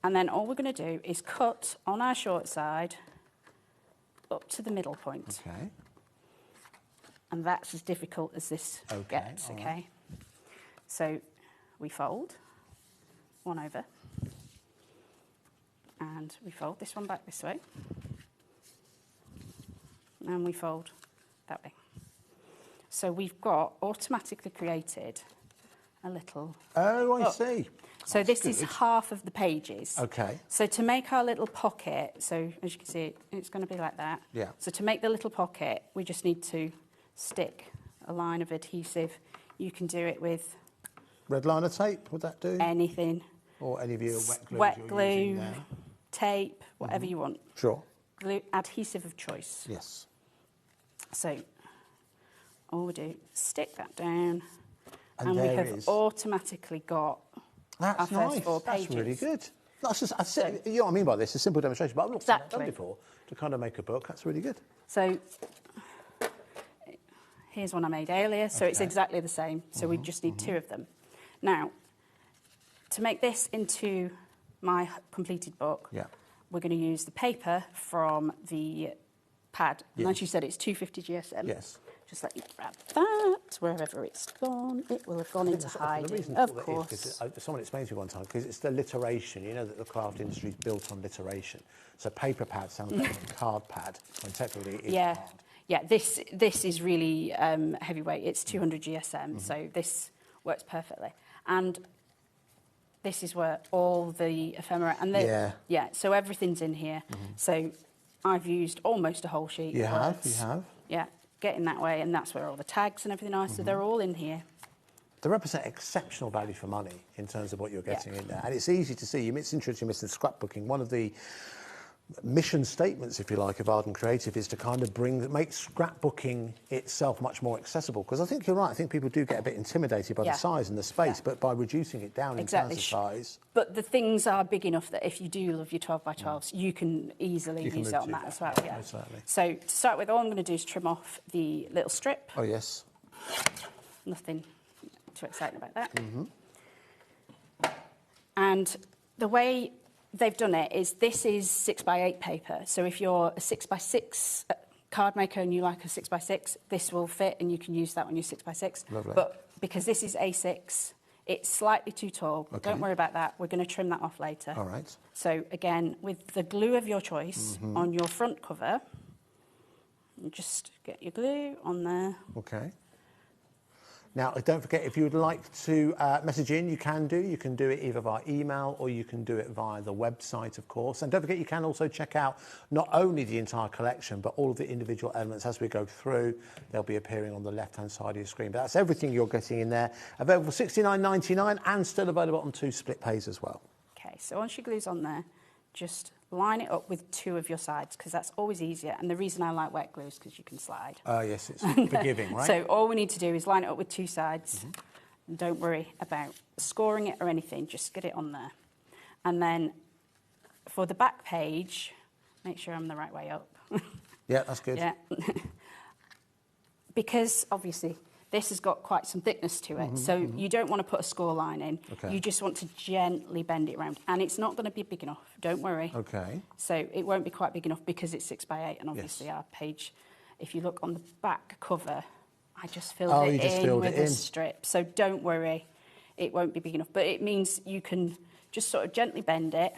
And then all we're going to do is cut on our short side up to the middle point. OK. And that's as difficult as this gets, OK? Right. So we fold one over. And we fold this one back this way. And we fold that way. So we've got automatically created a little... Oh, I see. So That's this is good. half of the pages. OK. So to make our little pocket, so as you can see, it's going to be like that. Yeah. So to make the little pocket, we just need to stick a line of adhesive. You can do it with... Red liner tape, would that do? Anything. Or any of your wet glues Wet you're glue, using there? tape, whatever you want. Sure. Glue, adhesive of choice. Yes. So all we do, stick that down, And we there have is- automatically got That's our first nice. 4 pages. That's really good. That's just, you know what I mean by this? A simple demonstration, but I've not seen that done Exactly. before to kind of make a book. That's really good. So Here's one I made earlier, so it's Okay. exactly the same. So we just need 2 of them. Now, to make this into my completed book, Yeah. we're going to use the paper from the pad. And Yes. as you said, it's 250 GSM. Yes. Just let me grab that. Wherever it's gone, it will have gone into The hiding, reason of for that is course. 'cause someone explained to me one time, because it's the literation. You know that the craft industry is built on literation. So paper pad sounds better than card pad, when technically it is Yeah. card. Yeah, this is really heavyweight. It's 200 GSM, so this works perfectly. And this is where all the ephemera and the so everything's in here. So I've used almost a whole sheet. You of have, words. you have. Yeah, getting that way, and that's where all the tags and everything are. So they're all in here. They represent exceptional value for money in terms of what you're getting in there. And it's easy to see. It's interesting, Mr. Scrapbooking. One of the mission statements, if you like, of Arden Creative is to kind of make scrapbooking itself much more accessible. Because I think you're right. I think people do get a bit intimidated by the size and the space, but by reducing it down in terms of size. But the things are big enough that if you do love your 12 by 12s, you can easily use it on that as well. Yeah. Certainly. So to start with, all I'm going to do is trim off the little strip. Oh, yes. Nothing too exciting about that. And the way they've done it is this is 6x8 paper. So if you're a 6x6 card maker and you like a 6x6, this will fit and you can use that on your 6x6. Lovely. But because this is A6, it's slightly too tall. Okay. Don't worry about that. We're going to trim that off later. All right. So again, with the glue of your choice on your front cover, just get your glue on there. Okay. Now, don't forget, if you would like to message in, you can do. You can do it either via email or you can do it via the website, of course. And don't forget, you can also check out not only the entire collection, but all of the individual elements as we go through. They'll be appearing on the left-hand side of your screen. But that's everything you're getting in there. Available for $69.99 and still available on 2 split pays as well. Okay, so once your glue's on there, just line it up with 2 of your sides because that's always easier. And the reason I like wet glue is because you can slide. Yes, it's forgiving, right? So all we need to do is line it up with 2 sides. And don't worry about scoring it or anything, just get it on there. And then for the back page, make sure I'm the right way up. Yeah, that's good. Yeah. Because obviously this has got quite some thickness to it, so you don't want to put a score line in. Okay. You just want to gently bend it around, and it's not going to be big enough. Don't worry. Okay. So it won't be quite big enough because it's 6x8, and obviously our page. If you look on the back cover, I just filled it in with a strip. So don't worry, it won't be big enough. But it means you can just sort of gently bend it,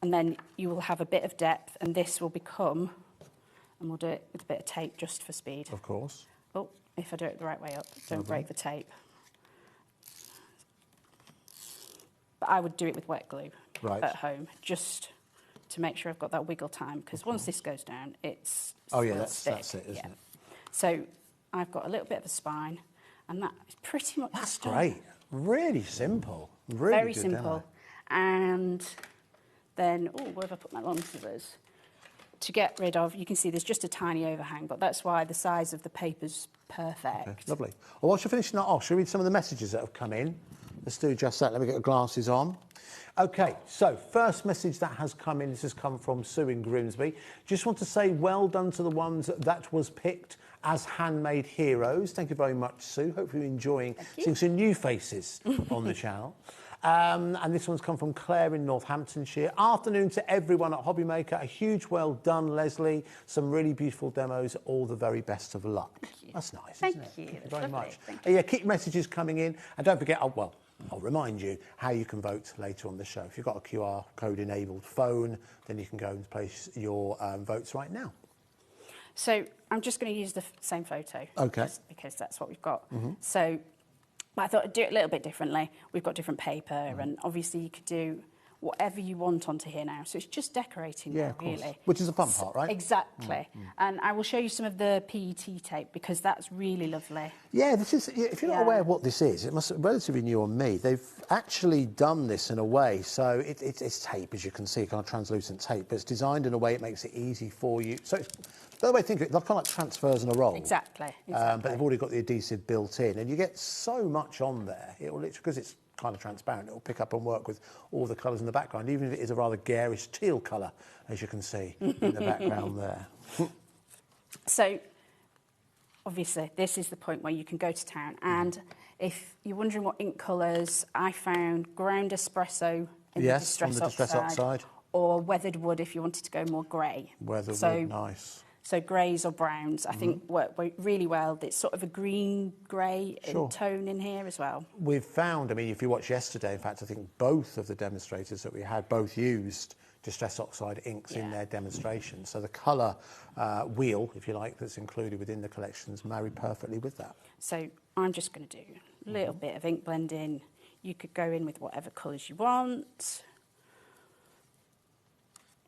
and then you will have a bit of depth, and this will become. And we'll do it with a bit of tape just for speed. Of course. Oh, if I do it the right way up, don't break the tape. But I would do it with wet glue at home, just to make sure I've got that wiggle time, because once this goes down, it's that's it, isn't it? So I've got a little bit of a spine, and that is pretty much That's great. Really simple. Really very good simple. demo. And then, where have I put my long scissors? To get rid of, you can see there's just a tiny overhang, but that's why the size of the paper's perfect. Okay, lovely. Well, whilst you're finishing that off, shall we read some of the messages that have come in? Let's do just that. Let me get the glasses on. Okay, so first message that has come in, this has come from Sue in Grimsby. Just want to say well done to the ones that was picked as handmade heroes. Thank you very much, Sue. Hopefully you're enjoying seeing some new faces on the channel. And this one's come from Claire in Northamptonshire. Afternoon to everyone at HobbyMaker. A huge well done, Leslie. Some really beautiful demos. All the very best of luck. That's nice, isn't it? Thank you very much. Thank you. Yeah, keep messages coming in. And don't forget, I'll remind you how you can vote later on the show. If you've got a QR code enabled phone, then you can go and place your votes right now. So I'm just going to use the same photo. Okay. Just because that's what we've got. So I thought I'd do it a little bit differently. We've got different paper, and obviously you could do whatever you want onto here now. So it's just decorating now, really. Which is the fun part, right? Exactly. And I will show you some of the PET tape because that's really lovely. Yeah, this is. If you're not aware of what this is, it must be relatively new on me. They've actually done this in a way, so it's tape, as you can see, kind of translucent tape, but it's designed in a way it makes it easy for you. So it's, by the way, think of it, they're kind of like transfers in a roll. Exactly. But they've already got the adhesive built in, and you get so much on there. It will literally, because it's kind of transparent, it will pick up and work with all the colours in the background, even if it is a rather garish teal colour, as you can see in the background there. So obviously, this is the point where you can go to town. And if you're wondering what ink colours, I found ground espresso in the distress oxide. Or weathered wood if you wanted to go more grey. Weathered wood, nice. So greys or browns, I think, work really well. It's sort of a green-grey tone in here as well. We've found, I mean, if you watched yesterday, in fact, I think both of the demonstrators that we had both used distress oxide inks in their demonstration. So the colour wheel, if you like, that's included within the collections marry perfectly with that. So I'm just going to do a little bit of ink blending. You could go in with whatever colours you want.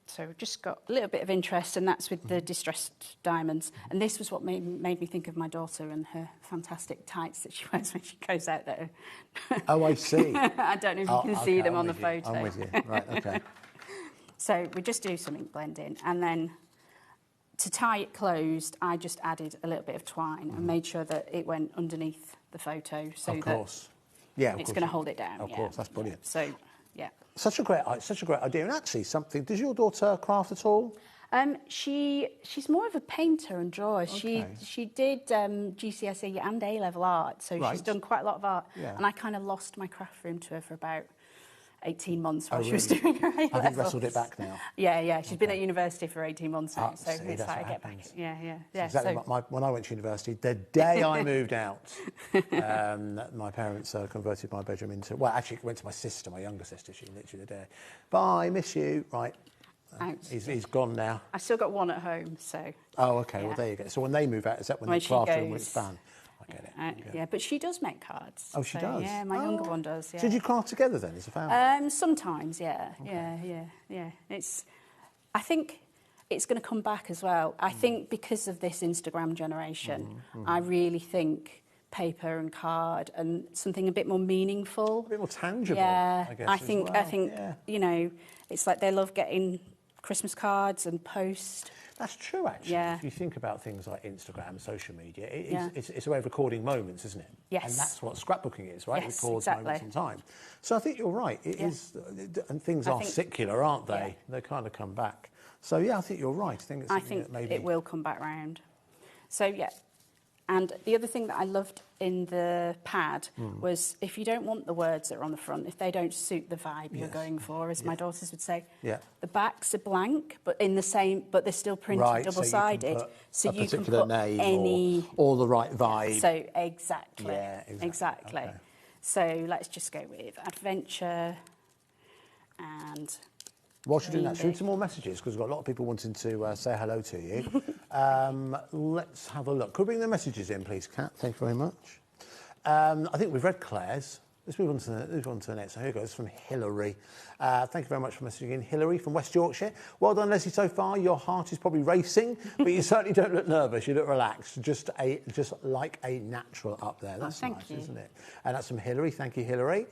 So we've just got a little bit of interest, and that's with the distressed diamonds. And this was what made me think of my daughter and her fantastic tights that she wears when she goes out there. Oh, I see. I don't know if you can see them on the photo. I'm with you. Right, okay. So we just do some ink blending, and then to tie it closed, I just added a little bit of twine and made sure that it went underneath the photo, so that it's going to hold it down. Of course, that's brilliant. So, yeah. Such a great idea. And actually, does your daughter craft at all? She's more of a painter and drawer. Okay. She did GCSE and A-level art, so she's done quite a lot of art. Yeah. And I kind of lost my craft room to her for about 18 months while she was doing her A-levels. Have you wrestled it back now? Yeah. She's been at university for 18 months now, so it's like I get back. Yeah. Exactly. When I went to university, the day I moved out, my parents converted my bedroom into... Well, actually, it went to my sister, my younger sister. She literally the day. Bye, miss you. Right. He's gone now. I still got one at home, so... Oh, OK. Yeah. Well, there you go. So when they move out, is that when the classroom will expand? I get it. Yeah, but she does make cards. Oh, she does? Yeah, my younger one does, yeah. Did you craft together then as a family? Sometimes, yeah. Okay. Yeah. I think it's going to come back as well. I think because of this Instagram generation, I really think paper and card and something a bit more meaningful. A bit more tangible, yeah, I guess, I think, yeah. You know, it's like they love getting Christmas cards and post. That's true, actually. Yeah. If you think about things like Instagram and social media, it's a way of recording moments, isn't it? Yes. And that's what scrapbooking is, right? Yes, it records moments in time. So I think you're right. It is, and things are secular, aren't they? Yeah. They kind of come back. So, yeah, I think you're right. I think maybe it will come back round. So, yeah. And the other thing that I loved in the pad was if you don't want the words that are on the front, if they don't suit the vibe you're going for, as my daughters would say, the backs are blank, but they're still printed double-sided. So you can put any... Or the right vibe. So, exactly. Yeah, exactly. Okay. So let's just go with adventure and... Whilst you're doing that, should we read some more messages? Because we've got a lot of people wanting to say hello to you. Let's have a look. Could we bring the messages in, please, Kat? Thank you very much. I think we've read Claire's. Let's move on to the next. So here goes from Hilary. Thank you very much for messaging in. Hilary from West Yorkshire. Well done, Leslie, so far. Your heart is probably racing, but you certainly don't look nervous. You look relaxed, just like a natural up there. That's nice, isn't it? And that's from Hilary. Thank you, Hilary.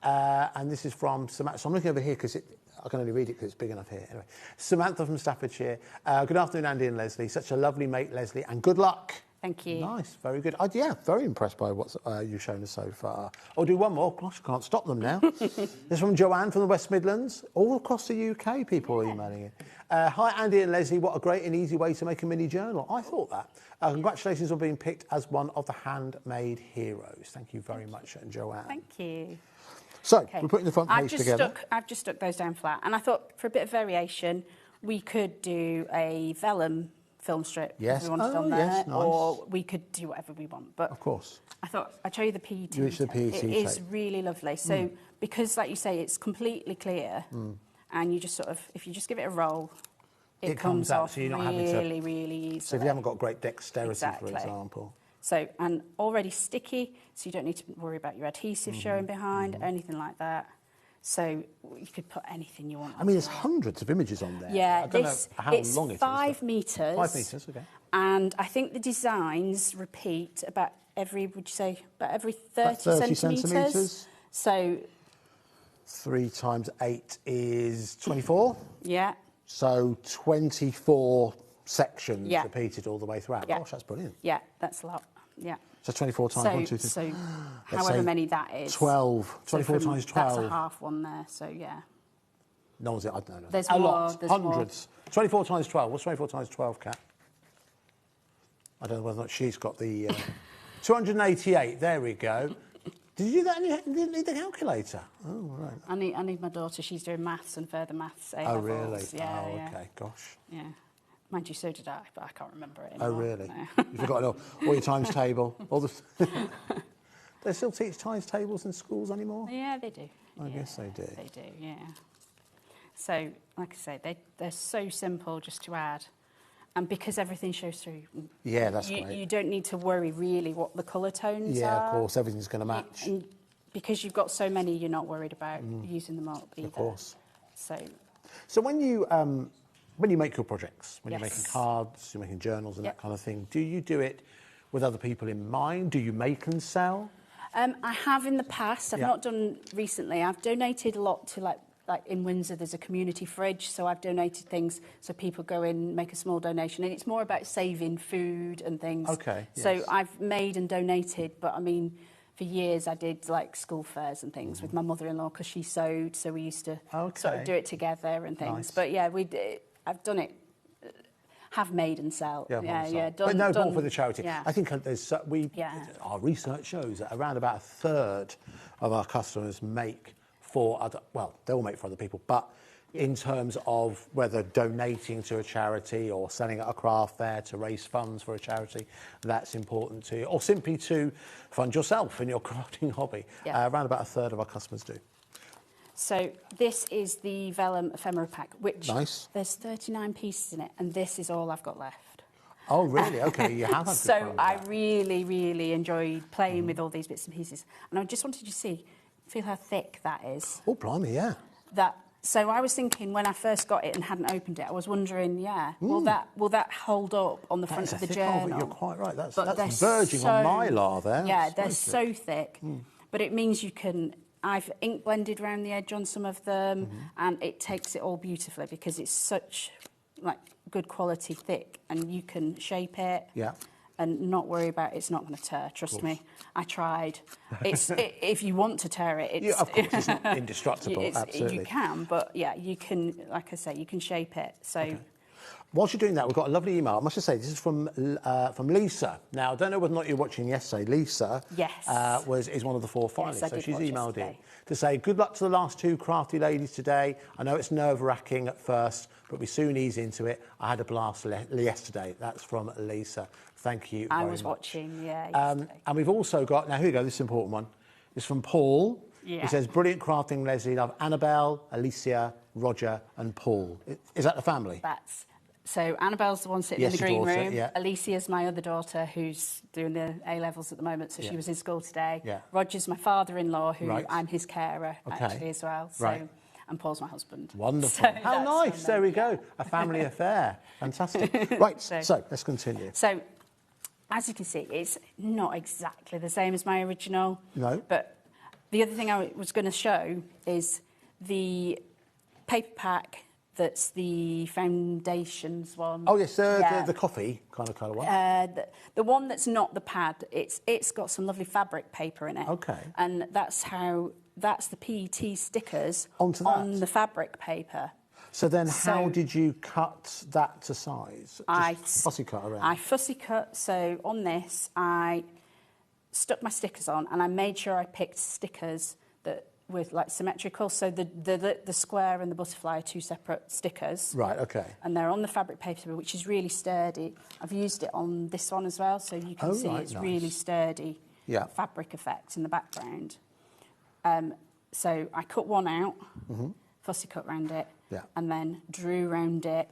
And this is from Samantha. So I'm looking over here because I can only read it because it's big enough here. Anyway, Samantha from Staffordshire. Good afternoon, Andy and Leslie. Such a lovely mate, Leslie, and good luck. Thank you. Nice, very good. Yeah, very impressed by what you've shown us so far. I'll do one more. Gosh, I can't stop them now. This is from Joanne from the West Midlands. All across the UK, people are emailing in. Hi, Andy and Leslie. What a great and easy way to make a mini journal. I thought that. Congratulations on being picked as one of the handmade heroes. Thank you very much, Joanne. Thank you. So, we're putting the front page together. I've just stuck those down flat. And I thought, for a bit of variation, we could do a vellum film strip if we wanted on there. Yes, nice. Or we could do whatever we want. But of course. I thought, I'd show you the PET. It is really lovely. So, because, like you say, it's completely clear, and you just sort of, if you just give it a roll, it comes off so you're not really, really easily. So if you haven't got great dexterity, for example. So, and already sticky, so you don't need to worry about your adhesive showing behind, anything like that. So you could put anything you want. I mean, there's hundreds of images on there. Yeah, I don't know how long it is. 5 metres. 5 metres, okay. And I think the designs repeat about every 30 centimetres. So 3 times 8 is 24. Yeah. So 24 sections repeated all the way throughout. Gosh, that's brilliant. Yeah, that's a lot. Yeah. So 24 times 1, 2, 3. So however many that is. 12. 24 times 12. That's a half one there, so yeah. No one's... I don't know. There's a more. lot. Hundreds. More. 24 times 12. What's 24 times 12, Kat? I don't know whether or not she's got the 288. There we go. Did you do that? You didn't need the calculator. Oh, right. I need my daughter. She's doing maths and further maths. Oh, really? Yeah, oh, yeah. okay. Gosh. Yeah. Mind you, so did I, but I can't remember it Oh, anymore. really? No. You forgot all your times table. All the. They still teach times tables in schools anymore? Yeah, they do. I guess they do. They do, yeah. So, like I say, they're so simple just to add. And because everything shows through, Yeah, that's great. You don't need to worry really what the colour tones are. Yeah, of course, everything's going to match. And because you've got so many, you're not worried about using them up either. Of course. So when you make your projects, when you're Yes. making cards, you're making journals and Yep. that kind of thing, do you do it with other people in mind? Do you make and sell? I have in the past. I've Yeah. not done recently. I've donated a lot to like in Windsor, there's a community fridge, so I've donated things so people go in, make a small donation, and it's more about saving food and things. Okay, So yes. I've made and donated, but I mean, for years I did like school fairs and things with my mother-in-law because she sewed, so we used to sort of do it together and things. Nice. But yeah, I've done it. Have made and sell. Yeah. But no, more for the charity. Yeah. I think there's our research shows that around about a third of our customers make for other. Well, they all make for other people, but in terms of whether donating to a charity or selling at a craft fair to raise funds for a charity, that's important to you, or simply to fund yourself in your crafting hobby. Yeah. Around about a third of our customers do. So this is the vellum ephemera pack, which Nice. there's 39 pieces in it, and this is all I've got left. Oh, really? Okay, you have had good fun So with I that. really, really enjoyed playing with all these bits and pieces, and I just wanted you to feel how thick that is. Oh, blimey, yeah. So I was thinking when I first got it and hadn't opened it, I was wondering, will that hold up on the That front is of a the thick journal? You're quite right. That's But they're verging on mylar there. Yeah, That's they're very so thick. But it means you can. I've ink blended around the edge on some of them, and it takes it all beautifully because it's such good quality thick, and you can shape it. Yeah. And not worry about it's not going to tear. Trust me, I tried. If you want to tear it, it's, of course, it's not indestructible. Absolutely. You can, but yeah, you can. Like I say, you can shape it. So. Okay. Whilst you're doing that, we've got a lovely email. I must just say, this is from Lisa. Now, I don't know whether or not you're watching yesterday. Lisa is one of the 4 finalists. I so did she's watch emailed yesterday. in to say, good luck to the last 2 crafty ladies today. I know it's nerve-wracking at first, but we soon ease into it. I had a blast yesterday. That's from Lisa. Thank you very much. I was watching, yesterday. And we've also got, now here we go, this is an important one. It's from Paul. Yeah. He says, brilliant crafting, Leslie. Love Annabelle, Alicia, Roger and Paul. Is that the family? So Annabelle's the one sitting in the Yes, your green daughter, room. yeah. Alicia's my other daughter who's doing the A-levels at the moment, so Yeah. she was in school today. Yeah. Roger's my father-in-law, who Right. I'm his carer Okay. actually as well. So, Right. And Paul's my husband. Wonderful. So How that's nice. fun There then. we go. A family affair. Fantastic. Right, so let's continue. So, as you can see, it's not exactly the same as my original. No. But the other thing I was going to show is the paper pack that's the foundations one. Oh, yes, the coffee kind of colour one. The one that's not the pad, it's got some lovely fabric paper in it. Okay. And that's the PET stickers Onto that? on the fabric paper. So then how did you cut that to size? I fussy cut around? I fussy cut, so on this I stuck my stickers on and I made sure I picked stickers that were like symmetrical, so the square and the butterfly are 2 separate stickers. Right, okay. And they're on the fabric paper, which is really sturdy. I've used it on this one as well, so you can see it's really sturdy. Yeah. Fabric effect in the background. So I cut one out, fussy cut round it, and then drew round it.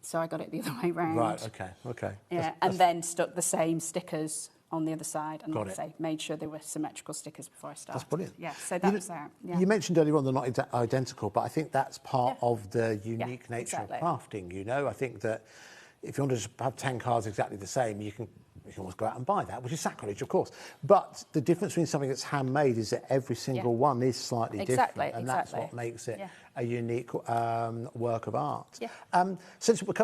So I got it the other way round. Right, okay. Yeah, and then stuck the same stickers on the other side, and Got like I say, made sure they were symmetrical stickers before I started. That's brilliant. Yeah, so that was that. Yeah. You mentioned earlier on they're not identical, but I think that's part of the unique nature exactly. of crafting, you know. I think that if you want to just have 10 cards exactly the same, you can almost go out and buy that, which is sacrilege, of course. But the difference between something that's handmade is that every single one is slightly different, and that's what makes it a unique work of art. Yeah. Since we've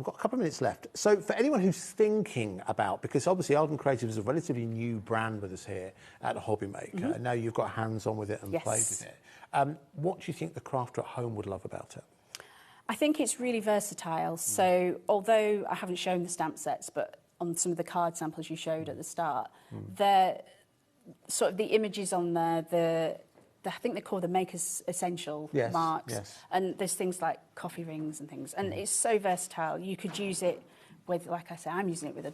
got a couple of minutes left. So for anyone who's thinking about, because obviously Arden Creative is a relatively new brand with us here at HobbyMaker, and now you've got hands-on with it and played with it. What do you think the crafter at home would love about it? I think it's really versatile. So although I haven't shown the stamp sets, but on some of the card samples you showed at the start, they're sort of the images on there, I think they're called the Maker's Essential marks. Yes. And there's things like coffee rings and things. And it's so versatile. You could use it with, like I say, I'm using it with a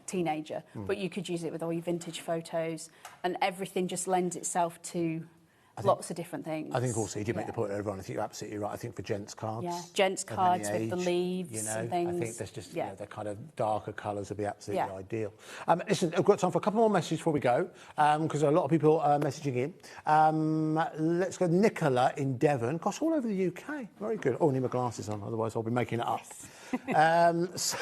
teenager, but you could use it with all your vintage photos, and everything just lends itself to lots of different things. I think also you did make the point earlier on. I think you're absolutely right. I think for gents cards, gents of cards any with the age, leaves and things. I think there's just the kind of darker colours would be absolutely Yeah. ideal. Listen, I've got time for a couple more messages before we go, because there are a lot of people messaging in. Let's go Nicola in Devon. Gosh, all over the UK. Very good. Oh, I need my glasses on, otherwise I'll be making it up. So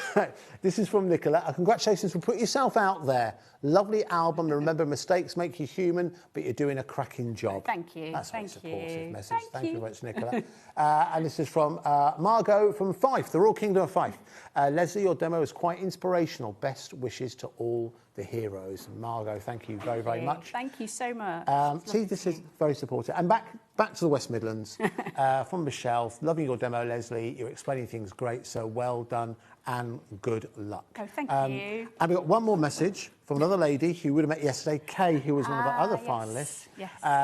this is from Nicola. Congratulations for putting yourself out there. Lovely album. And remember, mistakes make you human, but you're doing a cracking job. Thank you. That's a Thank supportive you. message. Thank you very much, Nicola. And this is from Margot from Fife, the Royal Kingdom of Fife. Leslie, your demo is quite inspirational. Best wishes to all the heroes. Margot, thank you very, very much. Thank you so much. See, this is very supportive. And back to the West Midlands, from Michelle. Loving your demo, Leslie. You're explaining things great, so well done and good luck. Oh, thank you. And we've got one more message from another lady who we would have met yesterday, Kay, who was one of our other finalists,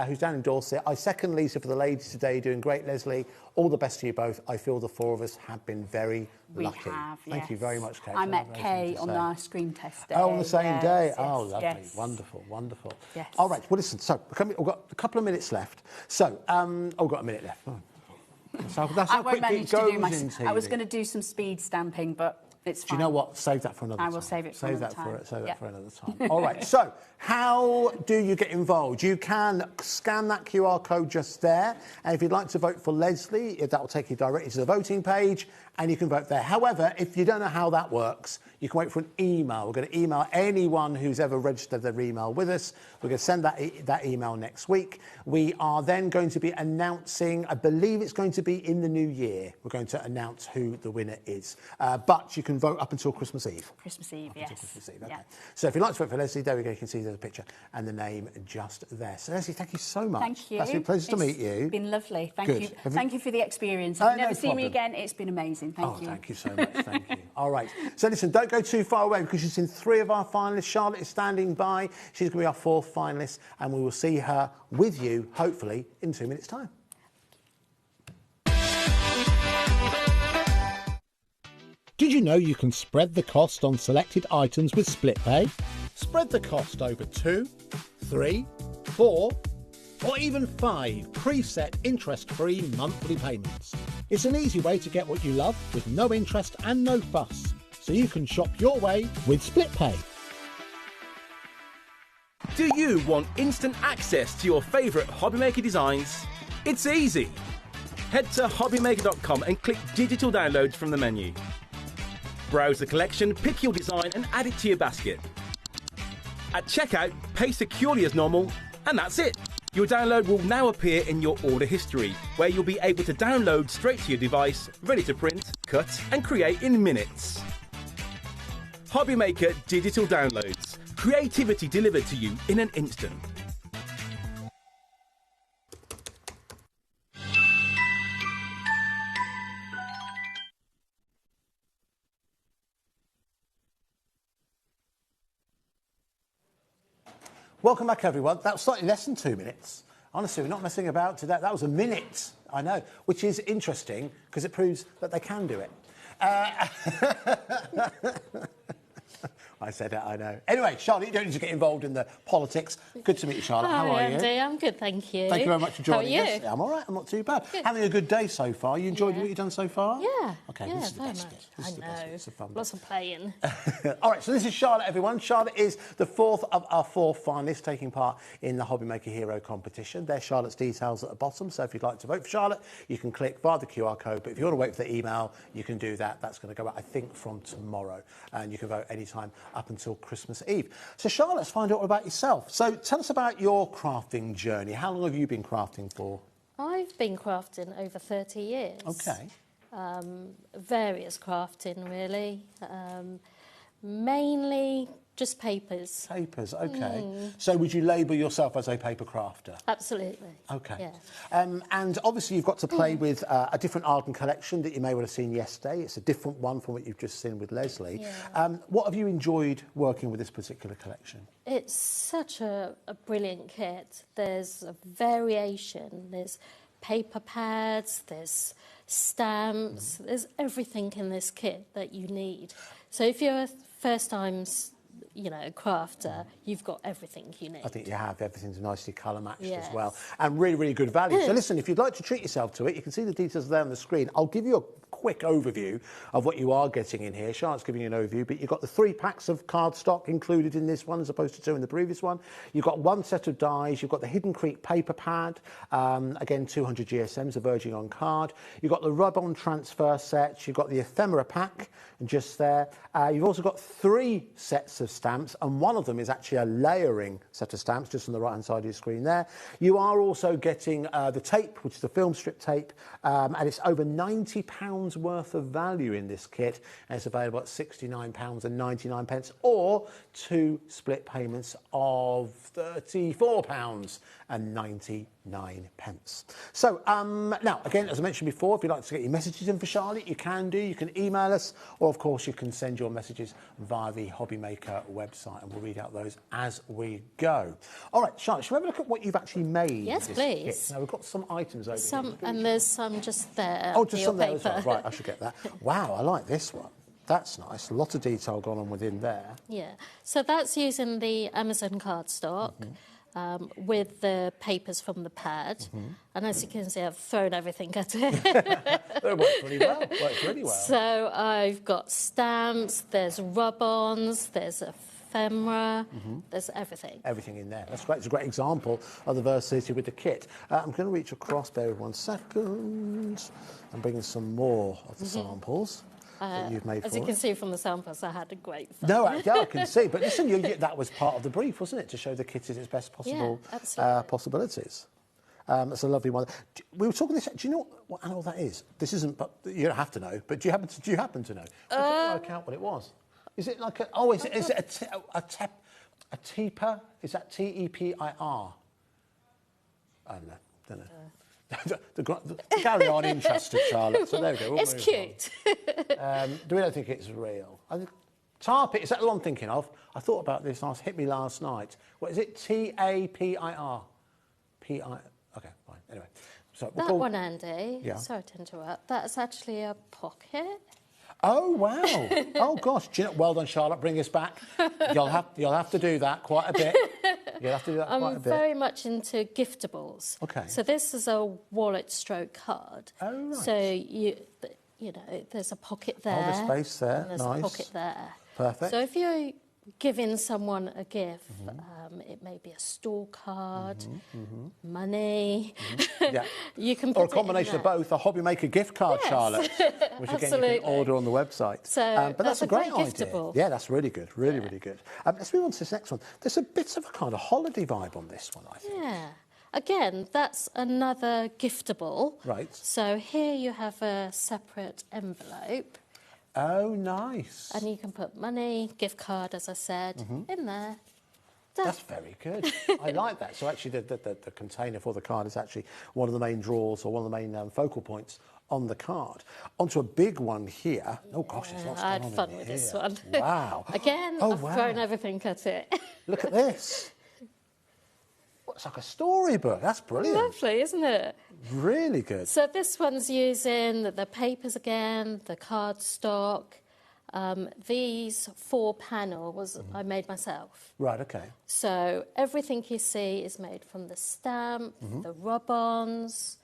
who's down in Dorset. I second Lisa for the ladies today, doing great, Leslie. All the best to you both. I feel the four of us have been very lucky. Thank you very much, Kay. I met Kay on our screen test day. Oh, on the same day? Yes, Oh, lovely. yes. Wonderful, wonderful. Yes. All right, well, listen, so we've got a couple of minutes left. So, we've got a minute left. So that's I how won't quickly manage it to goes do my... in TV. I was going to do some speed stamping, but it's fine. Do you know what? Save that for another time. I will save it for another time. Save that for another time. All right, so how do you get involved? You can scan that QR code just there. And if you'd like to vote for Leslie, that will take you directly to the voting page and you can vote there. However, if you don't know how that works, you can wait for an email. We're going to email anyone who's ever registered their email with us. We're going to send that email next week. We are then going to be announcing, I believe it's going to be in the new year, we're going to announce who the winner is. But you can vote up until Christmas Eve. Christmas Eve, yes. Christmas Eve, okay. So if you'd like to vote for Leslie, there we go. You can see there's a picture and the name just there. So Leslie, thank you so much. Thank you. It's been a pleasure to meet you. It's been lovely. Thank Good. you. Thank you for the experience. If you've never seen me again, it's been amazing. Thank you. Thank you so much. Thank you. All right. So listen, don't go too far away because she's in 3 of our finalists. Charlotte is standing by. She's going to be our 4th finalist and we will see her with you, hopefully, in 2 minutes' time. Did you know you can spread the cost on selected items with split pay? Spread the cost over 2, 3, 4, or even 5 preset interest-free monthly payments. It's an easy way to get what you love with no interest and no fuss, so you can shop your way with split pay. Do you want instant access to your favourite HobbyMaker designs? It's easy. Head to HobbyMaker.com and click Digital Downloads from the menu. Browse the collection, pick your design and add it to your basket. At checkout, pay securely as normal, and that's it. Your download will now appear in your order history, where you'll be able to download straight to your device, ready to print, cut and create in minutes. HobbyMaker Digital Downloads. Creativity delivered to you in an instant. Welcome back, everyone. That was slightly less than 2 minutes. Honestly, we're not messing about today. That was a minute, I know, which is interesting because it proves that they can do it. I said it, I know. Anyway, Charlotte, you don't need to get involved in the politics. Good to meet you, Charlotte. How are you? Andy, I'm good, thank you. Thank you very much for joining How are you? us. Yeah, I'm all right. I'm not too bad. Good. Having a good day so far. You enjoyed what you've done so far? Yeah. Okay, yeah, this is the very best much. bit. This is the best bit. It's the fun bit. Lots of playing. All right, so this is Charlotte, everyone. Charlotte is the 4th of our 4 finalists taking part in the HobbyMaker Hero competition. There's Charlotte's details at the bottom, so if you'd like to vote for Charlotte, you can click via the QR code. But if you want to wait for the email, you can do that. That's going to go out, I think, from tomorrow. And you can vote anytime up until Christmas Eve. So, Charlotte, let's find out all about yourself. So, tell us about your crafting journey. How long have you been crafting for? I've been crafting over 30 years. Okay. Various crafting, really. Mainly Just papers. Papers, okay. So would you label yourself as a paper crafter? Absolutely. Okay. Yeah. And obviously you've got to play with a different Arden collection that you may well have seen yesterday. It's a different one from what you've just seen with Leslie. Yeah. What have you enjoyed working with this particular collection? It's such a brilliant kit. There's a variation. There's paper pads, there's stamps, there's everything in this kit that you need. So if you're a first-time crafter, you've got everything you need. I think you have. Everything's nicely colour matched Yes. as well. And really, really good value. So listen, if you'd like to treat yourself to it, you can see the details there on the screen. I'll give you a quick overview of what you are getting in here. Charlotte's giving you an overview, but you've got the 3 packs of cardstock included in this one as opposed to 2 in the previous one. You've got 1 set of dies. You've got the Hidden Creek paper pad, again 200 GSMs, a verging on card. You've got the rub-on transfer sets. You've got the ephemera pack just there. You've also got 3 sets of stamps, and one of them is actually a layering set of stamps just on the right hand side of your screen there. You are also getting the tape, which is the film strip tape, and it's over £90 worth of value in this kit, and it's available at £69.99 or 2 split payments of £34.99. So now again, as I mentioned before, if you'd like to get your messages in for Charlotte, you can do. You can email us, or of course you can send your messages via the HobbyMaker website, and we'll read out those as we go. All right, Charlotte, shall we have a look at what you've actually made? Yes, this please. Kit? Now we've got some items over here. And there's some just there. Oh, just for some your there as well. Right, I should get that. Wow, I like this one. That's nice. A lot of detail gone on within there. Yeah. So that's using the Amazon cardstock. With the papers from the pad, and as you can see, I've thrown everything at it. It works really well. Works really well. So I've got stamps, there's rub-ons, there's ephemera, there's everything. Everything in there. That's great. It's a great example of the versatility with the kit. I'm going to reach across there with 1 second and bring in some more of the samples. That you've made as for you can us. see from the samples, I had a great fun. No, I can see. But listen, that was part of the brief, wasn't it? To show the kit its best possible possibilities. That's a lovely one. We were talking this. Do you know what animal that is? This isn't. But you don't have to know. But do you happen to know? I couldn't work out what it was. Is it like a? Oh, is it a teeper? Is that TEPIR? I don't know. Carry on, interested, Charlotte. So there we go. It's cute. Do we don't think it's real? Tar pit, is that the one I'm thinking of? I thought about this hit me last night. What is it? TAPIR? Okay, fine. Anyway. So that one, Andy, sorry to interrupt, that's actually a pocket. Oh, wow. Oh, gosh. Do you know, well done, Charlotte. Bring us back. You'll have to do that quite a bit. You'll have to do that quite a bit. I'm very much into giftables. Okay. So this is a wallet stroke card. Oh, right. So, there's a pocket there. Oh, there's space there. And there's nice. a pocket there. Perfect. So if you're giving someone a gift, it may be a store card, money. Yeah. You can or a combination of both, a HobbyMaker gift card, Charlotte, which again you can order on the website. So but that's a great idea. giftable. Yeah, that's really good, really good. Let's move on to this next one. There's a bit of a kind of holiday vibe on this one, I think. Yeah. Again, that's another giftable. Right. So here you have a separate envelope. Oh, nice. And you can put money, gift card, as I said, in there. That's very good. I like that. So actually the container for the card is actually one of the main drawers or one of the main focal points on the card. Onto a big one here. Oh, gosh, there's lots I going on had fun in with here. this one. Wow. Again, I've thrown everything at it. Look at this. It's like a storybook. That's brilliant. Lovely, isn't it? Really good. So this one's using the papers again, the cardstock. These 4 panels I made myself. Right, okay. So everything you see is made from the stamp, the rub-ons,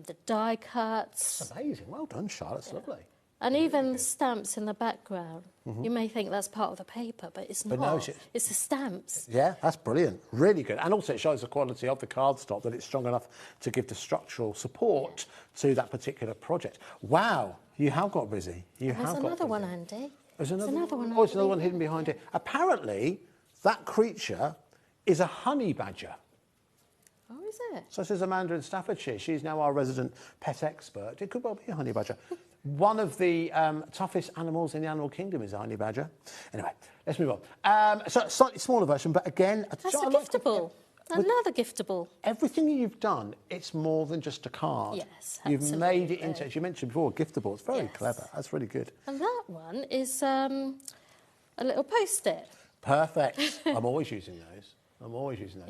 the die cuts. That's amazing. Well done, Charlotte. It's lovely. And even stamps in the background. You may think that's part of the paper, but it's not. No, it's the stamps. Yeah, that's brilliant. Really good. And also it shows the quality of the cardstock, that it's strong enough to give the structural support to that particular project. Wow, you have got busy. There's another one, Andy. There's another one. Oh, there's another one hidden behind it. Apparently, that creature is a honey badger. Oh, is it? So says Amanda in Staffordshire. She's now our resident pet expert. It could well be a honey badger. one of the toughest animals in the animal kingdom is a honey badger. Anyway, let's move on. So a slightly smaller version, but again... That's a giftable. Another giftable. Everything you've done, it's more than just a card. Yes, You've made it absolutely. into, as you mentioned before, a giftable. It's very clever. That's really good. And that one is a little post-it. Perfect. I'm always using those.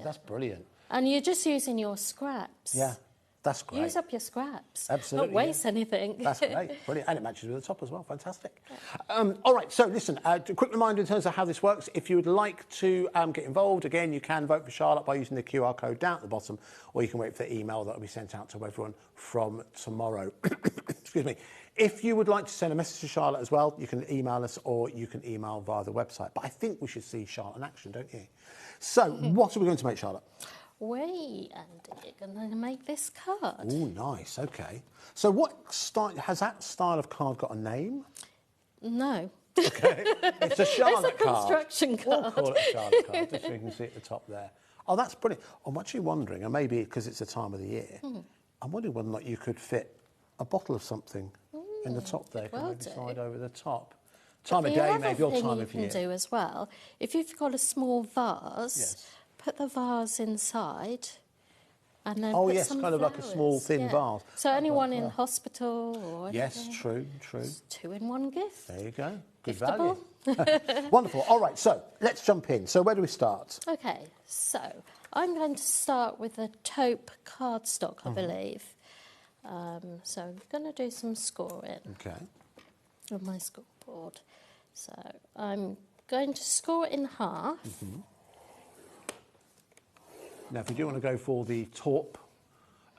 That's brilliant. And you're just using your scraps. Yeah, that's great. Use up your scraps. Absolutely. Don't waste anything. That's great. Brilliant. And it matches with the top as well. Fantastic. All right. So, listen, a quick reminder in terms of how this works. If you would like to get involved, again, you can vote for Charlotte by using the QR code down at the bottom, or you can wait for the email that will be sent out to everyone from tomorrow. Excuse me. If you would like to send a message to Charlotte as well, you can email us or you can email via the website. But I think we should see Charlotte in action, don't you? So, what are we going to make, Charlotte? We are going to make this card. Oh, nice. Okay. So what style, has that style of card got a name? No. Okay. It's a Charlotte It's a construction card. We'll call it a Charlotte card, just so you can see at the top there. Oh, that's brilliant. I'm actually wondering, and maybe because it's the time of the year, I'm wondering whether or not you could fit a bottle of something in the top there. well Maybe do. slide over the top. Time of The day, other maybe, or thing time you of can year. do as well, if you've got a small vase, put the vase inside and then Oh, put yes, some kind of like a flowers. small, thin vase. So anyone in well. hospital or Yes, anything, true. it's 2-in-1 gift. There you go. Good Giftable. value. Wonderful. All right, so let's jump in. So where do we start? Okay, so I'm going to start with a taupe cardstock, I believe. So I'm going to do some scoring Okay. on my scoreboard. So I'm going to score it in half. Now, if you do want to go for the taupe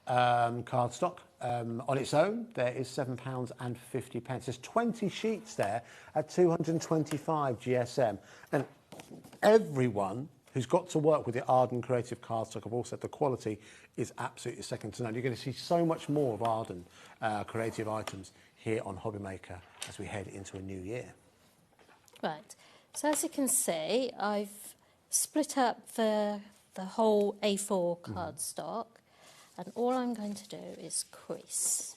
cardstock on its own, there is £7.50. There's 20 sheets there at 225 GSM. And everyone who's got to work with the Arden Creative Cardstock have all said the quality is absolutely second to none. You're going to see so much more of Arden creative items here on HobbyMaker as we head into a new year. Right, so as you can see, I've split up the whole A4 cardstock, and all I'm going to do is crease.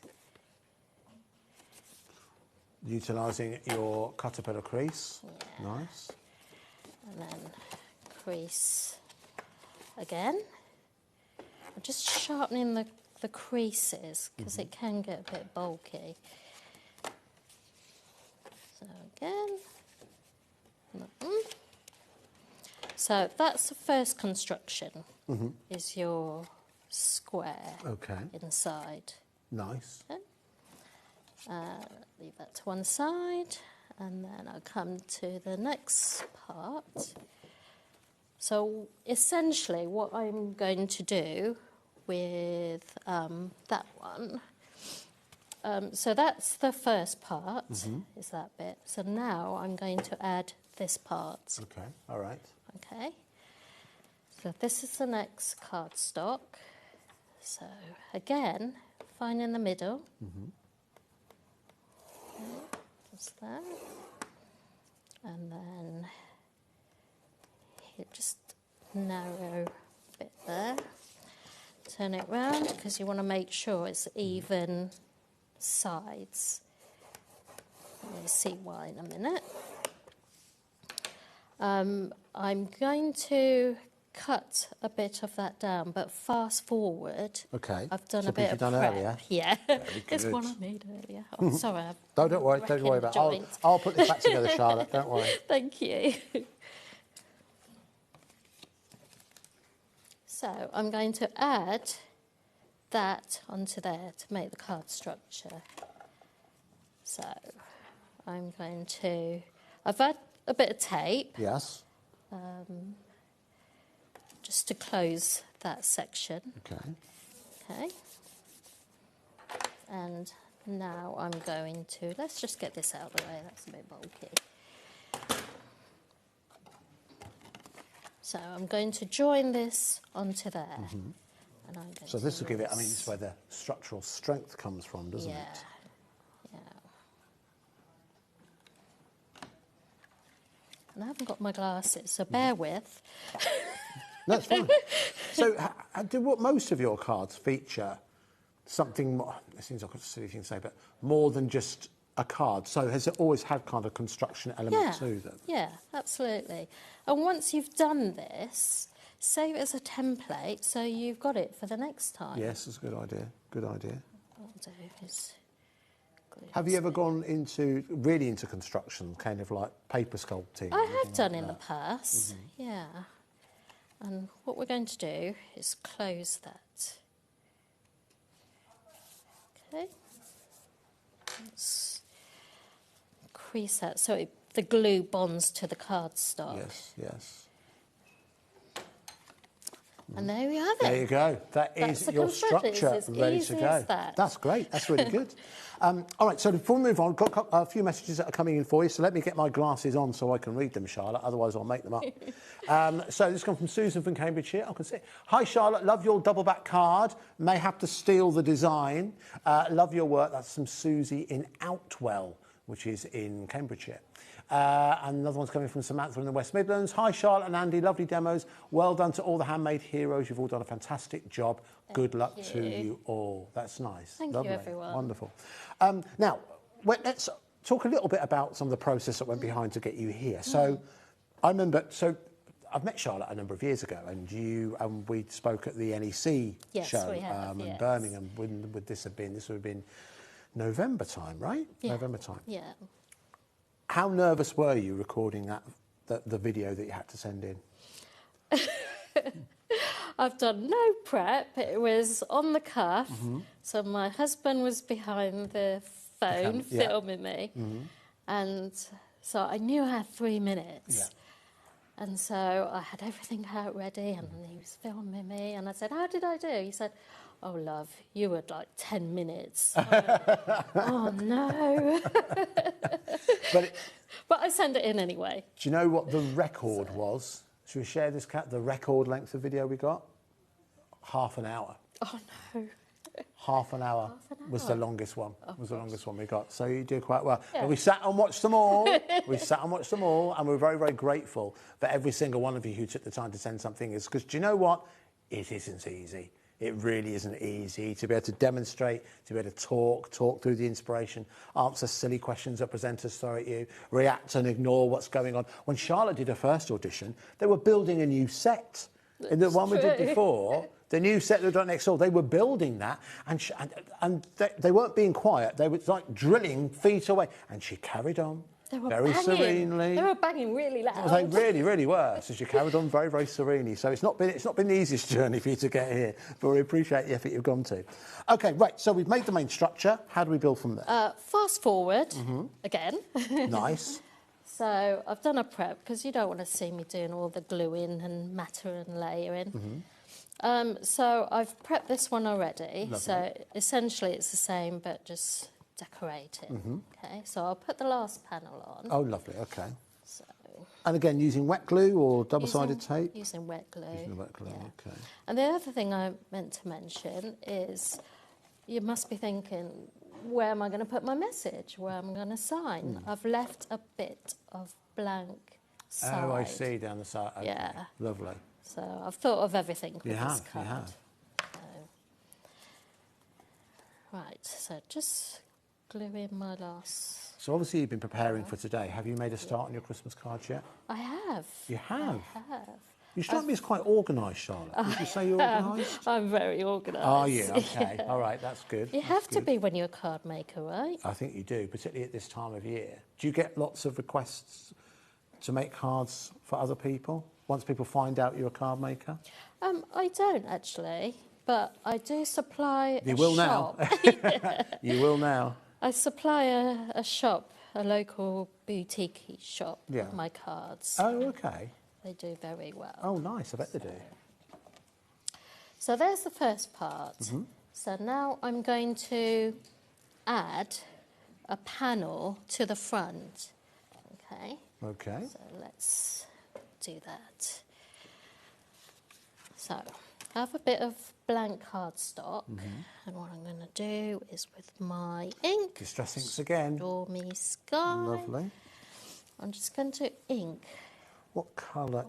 Utilising your caterpillar crease. Yeah. Nice. And then crease again. I'm just sharpening the creases because it can get a bit bulky. So again. So that's the first construction, is your square inside. Nice. Okay. Leave that to one side, and then I'll come to the next part. So essentially what I'm going to do with that one, so that's the first part, is that bit. So now I'm going to add this part. Okay, all right. Okay. So this is the next cardstock. So again, fine in the middle. Okay, just there. And then just narrow bit there. Turn it round because you want to make sure it's even sides. You'll see why in a minute. I'm going to cut a bit of that down, but fast forward. Okay. I've done Something a bit you've of done prep. earlier? Yeah. Very It's good. one I made earlier. Oh, sorry. No, don't worry about it. I'll put this back together, Charlotte. Don't worry. Thank you. So I'm going to add that onto there to make the card structure. So I'm going to... I've had a bit of tape. Yes. Just to close that section. Okay. Okay. And now I'm going to... Let's just get this out of the way. That's a bit bulky. So I'm going to join this onto there. And I'm going So this will give it, I mean, it's where the structural strength comes from, doesn't it? Yeah. And I haven't got my glasses, so bear with. No, it's fine. So do what most of your cards feature something more, it seems like a silly thing to say, but more than just a card. So has it always had kind of construction element to them? Yeah, absolutely. And once you've done this, save it as a template so you've got it for the next time. Yes, that's a good idea. Good idea. What I'll do is have you ever gone really into construction, kind of like paper sculpting? I have done in the past, yeah. And what we're going to do is close that. Okay. Let's crease that so the glue bonds to the cardstock. Yes, yes. And there we have it. There you go. That's your structure ready to go. That's great. That's really good. All right, so before we move on, I've got a few messages that are coming in for you, so let me get my glasses on so I can read them, Charlotte, otherwise I'll make them up. So this comes from Susan from Cambridgeshire. I can see. Hi, Charlotte. Love your double back card. May have to steal the design. Love your work. That's from Susie in Outwell, which is in Cambridgeshire. And another one's coming from Samantha in the West Midlands. Hi, Charlotte and Andy. Lovely demos. Well done to all the handmade heroes. You've all done a fantastic job. Good luck to you all. That's nice. Thank you, everyone. Wonderful. Now, let's talk a little bit about some of the process that went behind to get you here. So, I remember, I've met Charlotte a number of years ago, and we spoke at the NEC show in Birmingham. When would this have been? This would have been November time, right? Yeah. November time. Yeah. How nervous were you recording the video that you had to send in? I've done no prep. It was on the cuff. So my husband was behind the phone filming me. And so I knew I had 3 minutes. Yeah. And so I had everything out ready and he was filming me. And I said, how did I do? He said, oh, love, you were like 10 minutes. Oh, no. But I sent it in anyway. Do you know what the record was? Should we share this, Kat? The record length of video we got? Half an hour. Oh, no. Half an hour was the longest one. The longest one we got. So you do quite well. Yeah. But we sat and watched them all. And we're very, very grateful for every single one of you who took the time to send something. Because do you know what? It isn't easy. It really isn't easy to be able to demonstrate, to be able to talk through the inspiration, answer silly questions that presenters throw at you, react and ignore what's going on. When Charlotte did her first audition, they were building a new set. In the one we did before, the new set that done next door, they were building that, and they weren't being quiet. They were like drilling feet away, and she carried on. They were very banging. serenely. They were banging really loud. Well, they really, really were. So she carried on very, very serenely. So it's not been the easiest journey for you to get here, but we appreciate the effort you've gone to. Okay, right. So we've made the main structure. How do we build from there? Fast forward again. Nice. So I've done a prep because you don't want to see me doing all the gluing and matter and layering. So I've prepped this one already. Lovely. So essentially it's the same, but just decorated. Okay, so I'll put the last panel on. Oh, lovely. Okay. So, and again, using wet glue or double-sided tape? Using wet glue. Using wet glue, okay. And the other thing I meant to mention is you must be thinking, where am I going to put my message? Where am I going to sign? I've left a bit of blank side. Oh, I see, down the side. Okay. Yeah. Lovely. So I've thought of everything with this card. You have. Right, so just glue in my last... So obviously you've been preparing for today. Have you made a start on your Christmas cards yet? I have. You have? I have. You strike me as quite organised, Charlotte. Would you say you're organised? I'm very organised. Are you? Okay. All right, that's good. You have to be when you're a card maker, right? I think you do, particularly at this time of year. Do you get lots of requests to make cards for other people once people find out you're a card maker? I don't, actually, but I do supply You will shop. now. You will now. I supply a shop, a local boutique shop, with my cards. Oh, okay. They do very well. Oh, nice. I bet they do. So there's the first part. So now I'm going to add a panel to the front. Okay. Okay. So let's do that. So I have a bit of blank cardstock, and what I'm going to do is with my ink. Distress inks again. Stormy Sky. Lovely. I'm just going to ink. What colour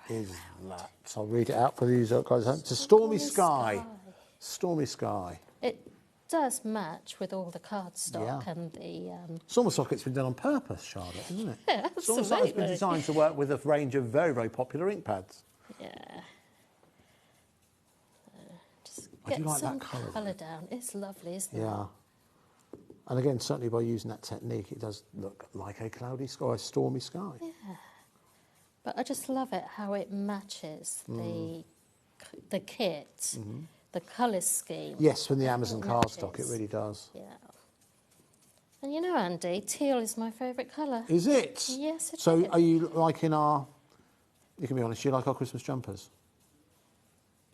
is that? I'll read it out for these guys. It's a Stormy Sky. Stormy Sky. does match with all the cardstock Yeah. and the... It's almost like it's been done on purpose, Charlotte, isn't it? Yeah, It's almost like it's been absolutely. designed to work with a range of very, very popular ink pads. Yeah. Just I do get like some that colour. colour down. It's lovely, isn't it? Yeah. And again, certainly by using that technique, it does look like a cloudy sky, a stormy sky. Yeah. But I just love it how it matches the kit, the colour scheme. Yes, from the Amazon It cardstock, it matches. really does. Yeah. And you know, Andy, teal is my favourite colour. Is it? Yes, it is. So are you liking our, you can be honest, do you like our Christmas jumpers?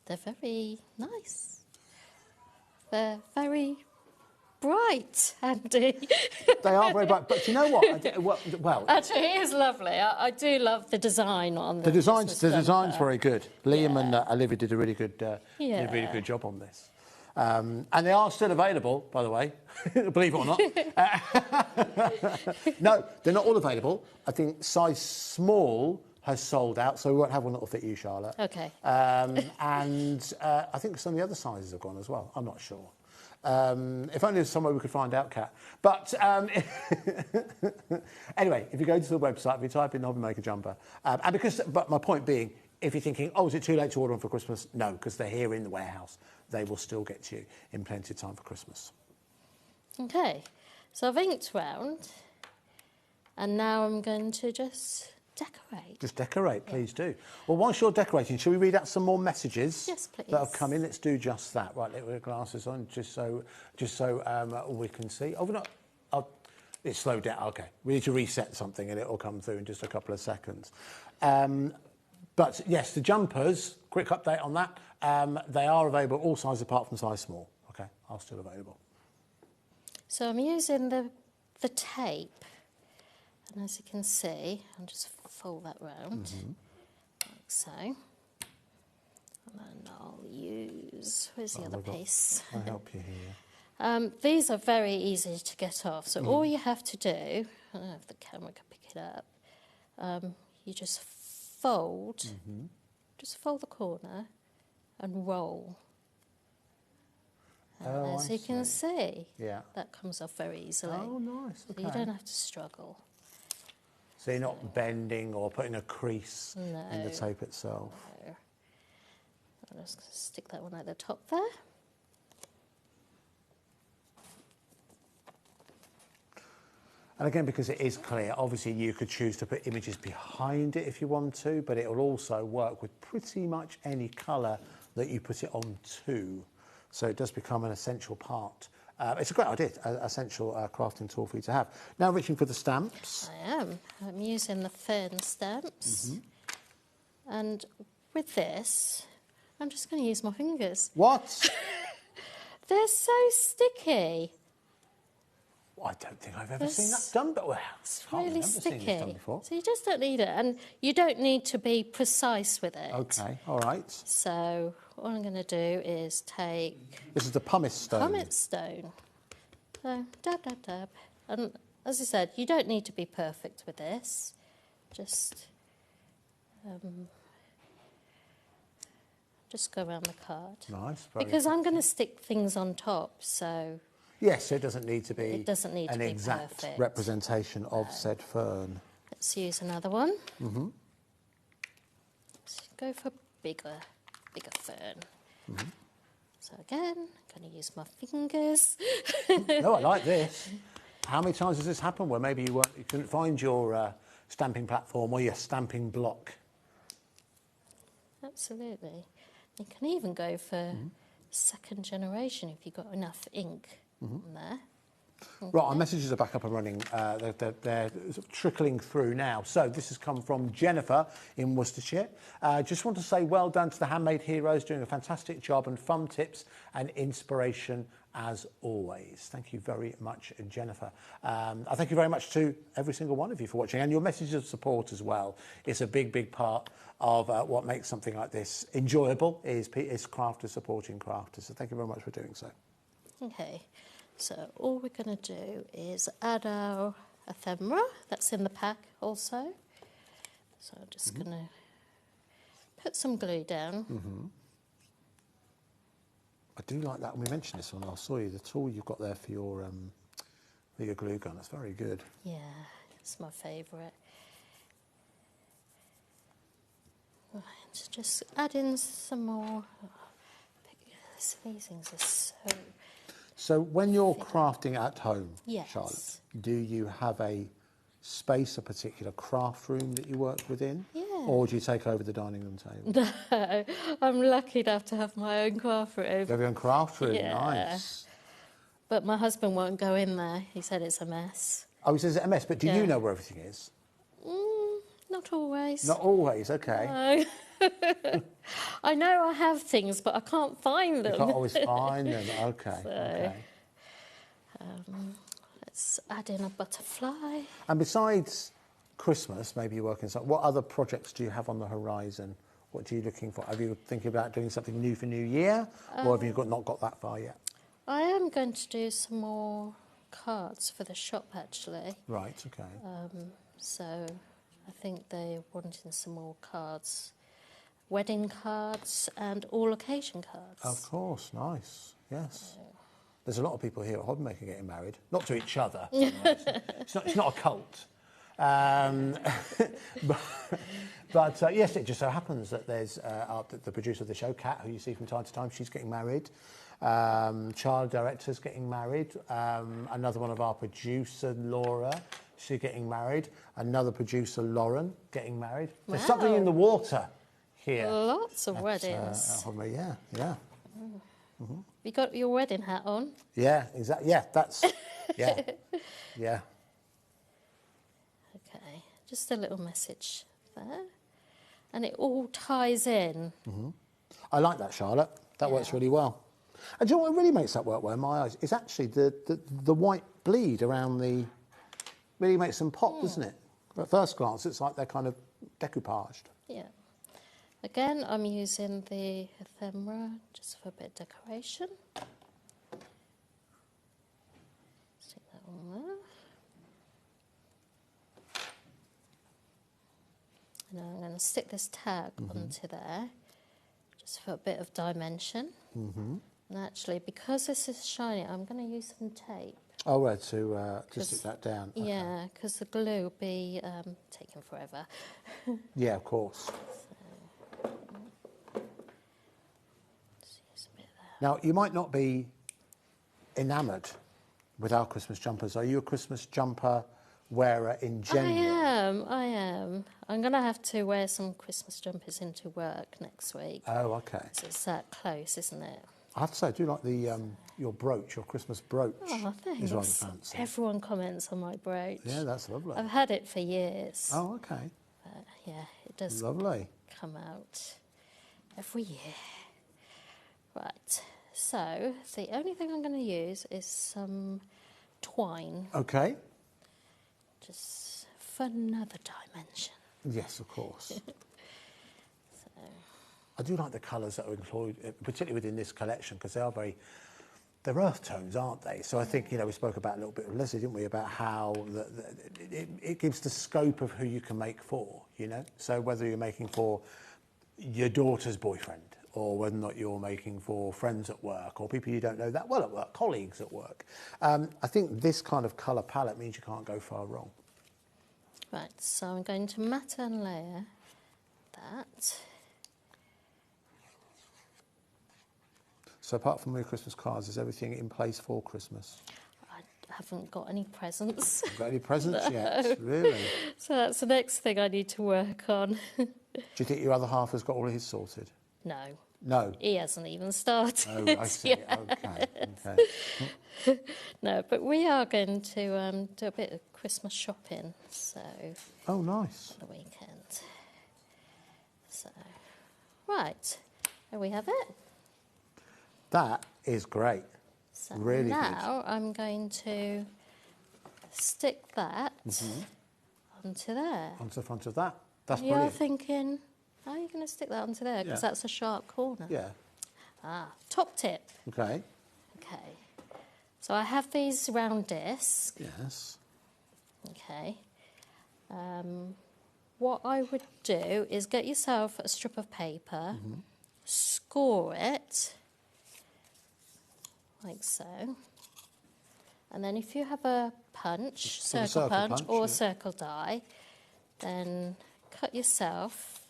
They're very nice. They're very bright, Andy. They are very bright, but you know what? Well, Actually, it is lovely. I do love the design on the design's Christmas jumper. very good. Liam and Olivia did a really good, did a really good job on this. And they are still available, by the way, believe it or not. No, they're not all available. I think size small has sold out, so we won't have one that will fit you, Charlotte. Okay. And I think some of the other sizes have gone as well. I'm not sure. If only there's somewhere we could find out, Kat. But anyway, if you go to the website, if you type in HobbyMaker jumper, but my point being, if you're thinking, oh, is it too late to order them for Christmas? No, because they're here in the warehouse. They will still get to you in plenty of time for Christmas. Okay, so I've inked round, and now I'm going to just decorate. Just decorate, please do. Well, whilst you're decorating, shall we read out some more messages? Yes, please. That have come in. Let's do just that. Right, let's put our glasses on, just so we can see. Oh, we're not. Oh, it's slowed down. Okay, we need to reset something, and it will come through in just a couple of seconds. But yes, the jumpers. Quick update on that. They are available all sizes apart from size small. Okay, are still available. So I'm using the tape, and as you can see, I'll just fold that round, like so. And then I'll use, where's the other piece? I'll help you here. These are very easy to get off, so all you have to do, I don't know if the camera can pick it up, you just fold the corner and roll. And as you can see, that comes off very easily. Oh, nice. Okay. So you don't have to struggle. So you're not bending or putting a crease in the tape itself. No. I'm just going to stick that one at the top there. And again, because it is clear, obviously you could choose to put images behind it if you want to, but it will also work with pretty much any colour that you put it onto. So it does become an essential part. It's a great idea, an essential crafting tool for you to have. Now reaching for the stamps. I am. I'm using the Fern stamps. And with this, I'm just going to use my fingers. What? They're so sticky. I don't think I've ever seen that done, but it's really sticky. Seen this done before. So you just don't need it, and you don't need to be precise with it. Okay, all right. So what I'm going to do is take... This is the pumice stone. Pumice stone. So dab, dab, dab. And as I said, you don't need to be perfect with this. Just go around the card. Nice. Because I'm going to stick things on top, so... Yes, it doesn't need to be an exact perfect representation of said fern. Let's use another one. Let's go for bigger fern. So again, I'm going to use my fingers. No, I like this. How many times has this happened where maybe you couldn't find your stamping platform or your stamping block? Absolutely. You can even go for second generation if you've got enough ink on there. Right, our messages are back up and running. They're trickling through now. So this has come from Jennifer in Worcestershire. Just want to say well done to the Handmade Heroes, doing a fantastic job, and fun tips and inspiration as always. Thank you very much, Jennifer. I thank you very much to every single one of you for watching, and your messages of support as well. It's a big, big part of what makes something like this enjoyable, is crafters supporting crafters. So thank you very much for doing so. Okay. So all we're going to do is add our ephemera. That's in the pack also. So I'm just going to put some glue down. I do like that. We mentioned this one. I saw you. The tool you've got there for your glue gun. That's very good. Yeah, it's my favourite. Right, just add in some more. These things are so... So when you're crafting at home, Yes. Charlotte, do you have a space, a particular craft room that you work within? Yeah. Or do you take over the dining room table? No, I'm lucky enough to have my own craft room. You have your own craft room? Yeah. Nice. But my husband won't go in there. He said it's a mess. Oh, he says it's a mess, but do you know where everything is? Not always. Not always, okay. No. I know I have things, but I can't find them. You can't always find them, okay. So, okay. Let's add in a butterfly. And besides Christmas, maybe you're working something, what other projects do you have on the horizon? What are you looking for? Are you thinking about doing something new for New Year, or have you not got that far yet? I am going to do some more cards for the shop, actually. Right, okay. So I think they're wanting some more cards. Wedding cards and all occasion cards. Of course, nice, yes. There's a lot of people here at HobbyMaker getting married, not to each other. It's not a cult. But yes, it just so happens that there's the producer of the show, Kat, who you see from time to time, she's getting married. Child director's getting married. Another one of our producer, Laura, she's getting married. Another producer, Lauren, getting married. There's something in the water here. Lots of weddings. Yeah. You got your wedding hat on? Yeah, exactly. Yeah, that's... Yeah. Yeah. Okay, just a little message there. And it all ties in. I like that, Charlotte. That works really well. And do you know what really makes that work well in my eyes? Is actually the white bleed around the... Really makes them pop, doesn't it? At first glance, it's like they're kind of decoupaged. Yeah. Again, I'm using the ephemera just for a bit of decoration. Stick that on there. And I'm going to stick this tag onto there, just for a bit of dimension. And actually, because this is shiny, I'm going to use some tape. Oh, right, to stick that down. Okay. Yeah, because the glue will be taking forever. Yeah, of course. Now, you might not be enamoured with our Christmas jumpers. Are you a Christmas jumper wearer in general? I am. I'm going to have to wear some Christmas jumpers into work next week. Oh, okay. So it's that close, isn't it? I have to say, I do like the your brooch, your Christmas brooch. Oh, thanks. Is rather fancy. Everyone comments on my brooch. Yeah, that's lovely. I've had it for years. Oh, okay. But yeah, it does lovely. Come out every year. Right, so the only thing I'm going to use is some twine. Okay. Just for another dimension. Yes, of course. I do like the colours that are employed, particularly within this collection, because they're earth tones, aren't they? So I think, we spoke about a little bit with Leslie, didn't we, about how it gives the scope of who you can make for, So whether you're making for your daughter's boyfriend, or whether or not you're making for friends at work, or people you don't know that well at work, colleagues at work. I think this kind of colour palette means you can't go far wrong. Right, so I'm going to matte and layer that. So apart from your Christmas cards, is everything in place for Christmas? I haven't got any presents. Got any presents No. yet? Really? So that's the next thing I need to work on. Do you think your other half has got all of his sorted? No. No? He hasn't even started. Oh, I see. yet. Okay. No, but we are going to do a bit of Christmas shopping, so... Oh, nice. For the weekend. So, right, there we have it. That is great. So really now I'm going to stick that onto there. Onto the front of that. That's You're brilliant. thinking, how are you going to stick that onto there? Because Yeah. that's a sharp corner. Yeah. Top tip. Okay. Okay. So I have these round discs. Yes. Okay. What I would do is get yourself a strip of paper, score it, like so. And then if you have a punch, Just put a circle punch or yeah. a circle die, then cut yourself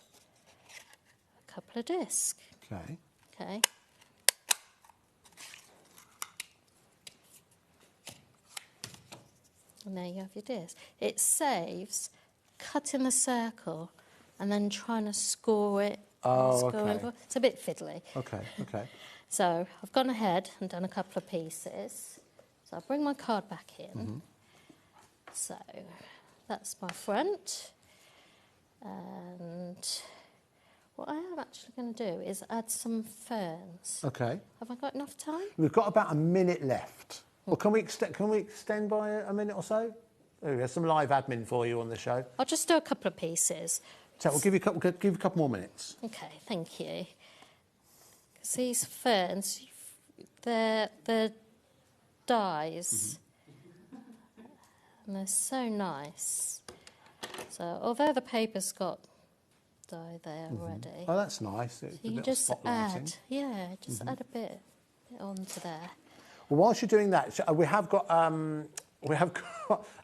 a couple of discs. Okay. Okay. And there you have your disc. It saves cutting the circle and then trying to score it. Oh, okay. It's a bit fiddly. Okay, okay. So I've gone ahead and done a couple of pieces. So I'll bring my card back in. So that's my front. And what I am actually going to do is add some ferns. Okay. Have I got enough time? We've got about a minute left. Well, can we extend by a minute or so? Oh, there's some live admin for you on the show. I'll just do a couple of pieces. So we'll give you a couple more minutes. Okay, thank you. Because these ferns, they're dyes. And they're so nice. So although the paper's got dye there already. Oh, that's nice. It's you just add, add a bit onto there. Well, whilst you're doing that, we have got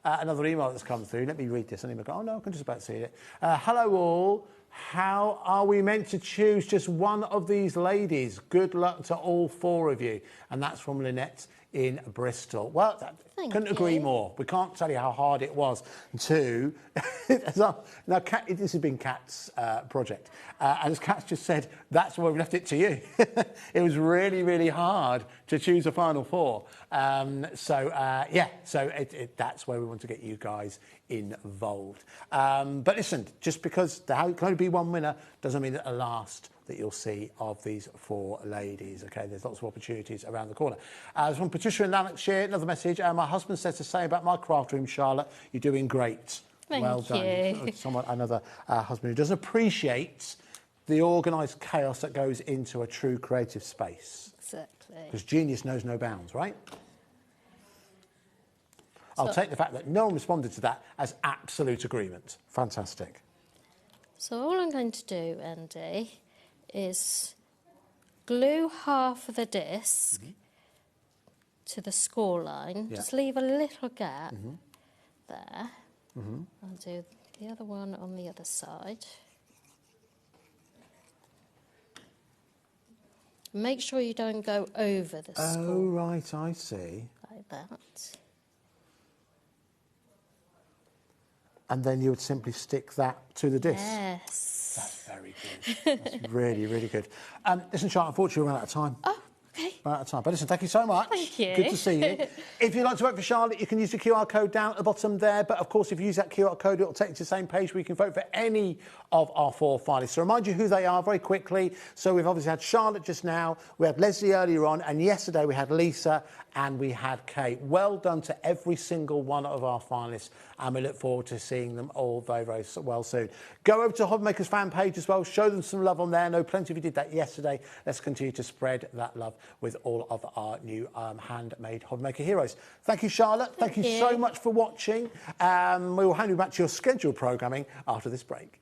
another email that's come through. Let me read this. Oh no, I can just about see it. Hello all. How are we meant to choose just one of these ladies? Good luck to all 4 of you. And that's from Lynette in Bristol. Well, couldn't agree more. We can't tell you how hard it was to... Now, Kat, this has been Kat's project. And as Kat just said, that's why we left it to you. It was really, really hard to choose a final 4. That's where we want to get you guys involved. But listen, just because there can only be one winner doesn't mean that the last that you'll see of these 4 ladies. Okay, there's lots of opportunities around the corner. There's from Patricia in Lanarkshire, another message. My husband says to say about my craft room, Charlotte, you're doing great. Well done. Another husband who doesn't appreciate the organised chaos that goes into a true creative space. Exactly. Because genius knows no bounds, right? I'll take the fact that no one responded to that as absolute agreement. Fantastic. So all I'm going to do, Andy, is glue half of the disc to the score line. Yeah. Just leave a little gap there. I'll do the other one on the other side. Make sure you don't go over the score. Oh, right, I see. Like that. And then you would simply stick that to the disc. Yes. That's very good. That's really, really good. Listen, Charlotte, unfortunately, we're out of time. Oh, okay. We're out of time. But listen, thank you so much. Thank you. Good to see you. If you'd like to vote for Charlotte, you can use the QR code down at the bottom there. But, of course, if you use that QR code, it'll take you to the same page where you can vote for any of our 4 finalists. So remind you who they are very quickly. So we've obviously had Charlotte just now. We had Leslie earlier on. And yesterday we had Lisa and we had Kate. Well done to every single one of our finalists. And we look forward to seeing them all very, very well soon. Go over to HobbyMaker's fan page as well. Show them some love on there. I know plenty of you did that yesterday. Let's continue to spread that love with all of our new handmade HobbyMaker heroes. Thank you, Charlotte. Thank you so much for watching. We will hand you back to your scheduled programming after this break.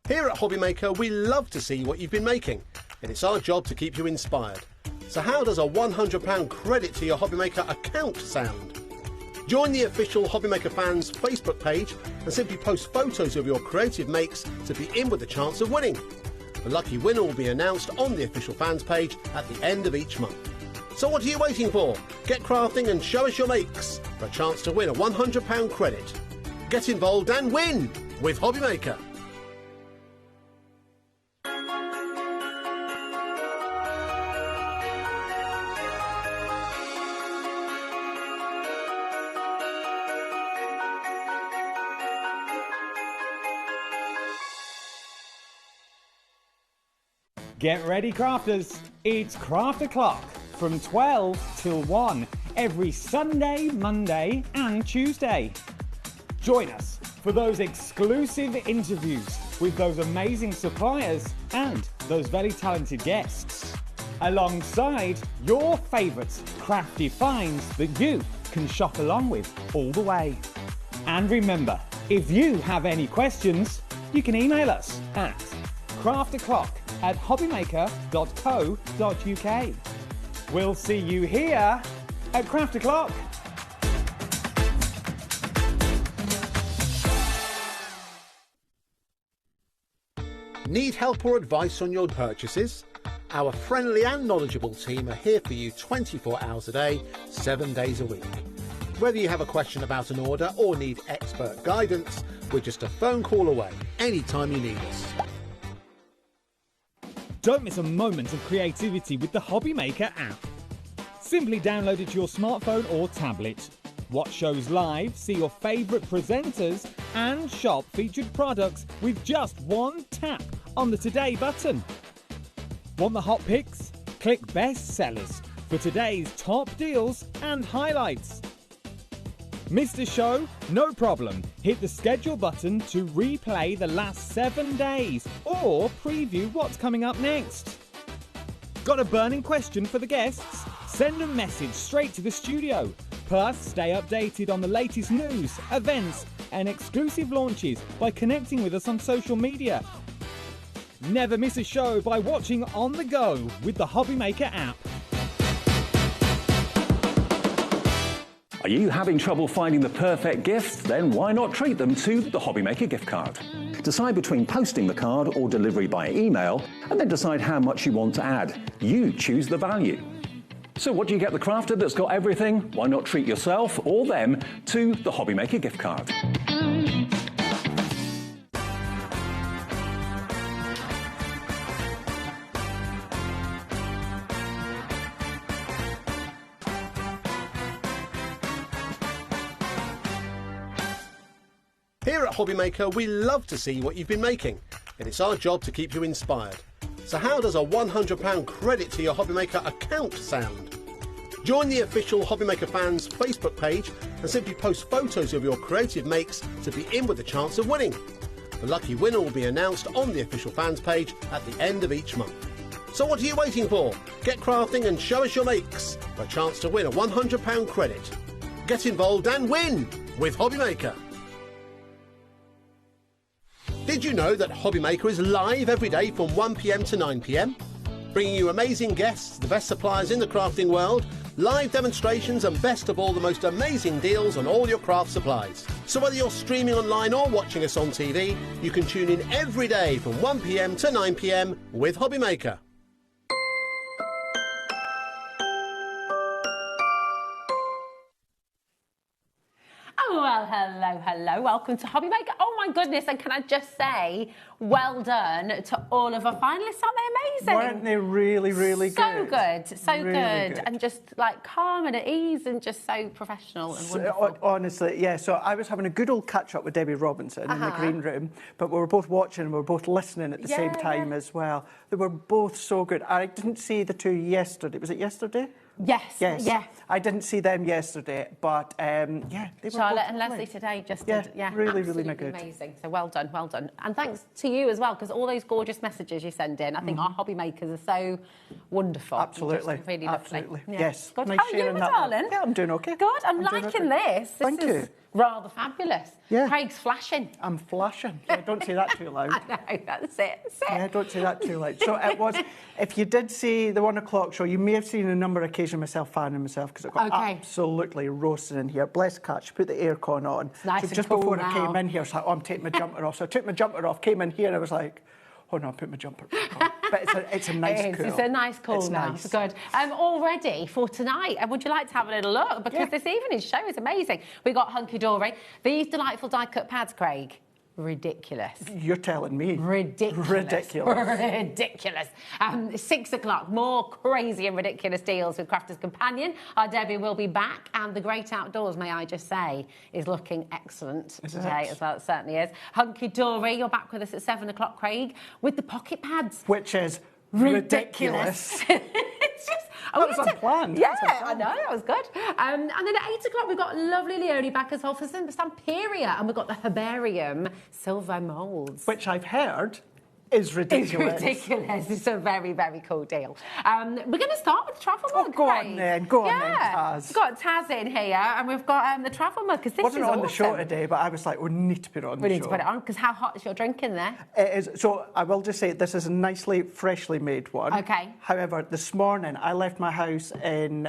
Here at HobbyMaker, we love to see what you've been making, and it's our job to keep you inspired. So how does a £100 credit to your HobbyMaker account sound? Join the official HobbyMaker fans Facebook page and simply post photos of your creative makes to be in with a chance of winning. The lucky winner will be announced on the official fans page at the end of each month. So what are you waiting for? Get crafting and show us your makes for a chance to win a £100 credit. Get involved and win with HobbyMaker. Get ready, crafters. It's Craft O'Clock from 12 till 1 every Sunday, Monday and Tuesday. Join us for those exclusive interviews with those amazing suppliers and those very talented guests, alongside your favourite crafty finds that you can shop along with all the way. And remember, if you have any questions, you can email us at craftoclock at hobbymaker.co.uk. We'll see you here at Craft O'Clock. Need help or advice on your purchases? Our friendly and knowledgeable team are here for you 24 hours a day, 7 days a week. Whether you have a question about an order or need expert guidance, we're just a phone call away anytime you need us. Don't miss a moment of creativity with the HobbyMaker app. Simply download it to your smartphone or tablet. Watch shows live, see your favourite presenters and shop featured products with just one tap on the Today button. Want the hot picks? Click Best Sellers for today's top deals and highlights. Missed a show? No problem. Hit the schedule button to replay the last 7 days or preview what's coming up next. Got a burning question for the guests? Send a message straight to the studio. Plus, stay updated on the latest news, events and exclusive launches by connecting with us on social media. Never miss a show by watching on the go with the HobbyMaker app. Are you having trouble finding the perfect gift? Then why not treat them to the HobbyMaker gift card? Decide between posting the card or delivery by email, and then decide how much you want to add. You choose the value. So what do you get the crafter that's got everything? Why not treat yourself or them to the HobbyMaker gift card? Here at HobbyMaker, we love to see what you've been making, and it's our job to keep you inspired. So how does a £100 credit to your HobbyMaker account sound? Join the official HobbyMaker fans Facebook page and simply post photos of your creative makes to be in with a chance of winning. The lucky winner will be announced on the official fans page at the end of each month. So what are you waiting for? Get crafting and show us your makes for a chance to win a £100 credit. Get involved and win with HobbyMaker. Did you know that HobbyMaker is live every day from 1 p.m. to 9 p.m? Bringing you amazing guests, the best suppliers in the crafting world, live demonstrations and best of all, the most amazing deals on all your craft supplies. So whether you're streaming online or watching us on TV, you can tune in every day from 1 p.m. to 9 p.m. with HobbyMaker. Oh, well, hello, hello. Welcome to HobbyMaker. Oh, my goodness. And can I just say, well done to all of our finalists. Aren't they amazing? Weren't they really, really good? So good. So really good. And just, like, calm and at ease and just so professional and wonderful. Honestly, yeah. So I was having a good old catch-up with Debbie Robinson in the green room, but we were both watching and we were both listening at the same time as well. They were both so good. I didn't see the two yesterday. Was it yesterday? Yes. Yeah. I didn't see them yesterday, but yeah, they were Charlotte both and lovely. Leslie today just Yeah, did, really absolutely good. Amazing. So well done, well done. And thanks to you as well, because all those gorgeous messages you send in, I think our hobby makers are so wonderful. Absolutely. Just really Absolutely. lovely. Yes. Good. Nice How are you, sharing my that. darling? Yeah, I'm doing okay. Good. I'm doing liking okay. this. Thank This you. is rather fabulous. Yeah. Craig's flashing. I'm flashing. Yeah, don't say that too loud. I know, that's it. Yeah, don't say that too loud. So it was, if you did see the 1 o'clock show, you may have seen a number of occasions myself fanning myself because it got absolutely roasting in here. Bless Cat, she put the aircon on. It's nice so and just cool before now. I came in here, I was like, oh, I'm taking my jumper off. So I took my jumper off, came in here, and I was like, oh no, I put my jumper back on. But it's a nice It is. cool. It's a nice cool It's now. nice. Good. All ready for tonight. And would you like to have a little look? Because this evening's show is amazing. We got Hunky Dory. These delightful die-cut pads, Craig. Ridiculous. You're telling me. Ridiculous. Ridiculous. 6 o'clock, more crazy and ridiculous deals with Crafter's Companion. Our Debbie will be back, and the Great Outdoors, may I just say, is looking excellent today as well. It certainly is. Hunky Dory, you're back with us at 7 o'clock, Craig, with the pocket pads. Which is ridiculous. It's just... That was unplanned. Yeah, I know, that was good. And then at 8 o'clock, we've got lovely Leonie back as well for some Samperia, and we've got the Herbarium silver moulds. Which I've heard is ridiculous. It's ridiculous. It's a very, very cool deal. We're going to start with the travel mug. Go on then, Taz. We've got Taz in here, and we've got the travel mug, because this wasn't is on the show awesome. today, but I was like, we need to put it on the show. We need to put it on, because how hot is your drink in there? It is. So I will just say this is a nicely, freshly made one. Okay. However, this morning I left my house in,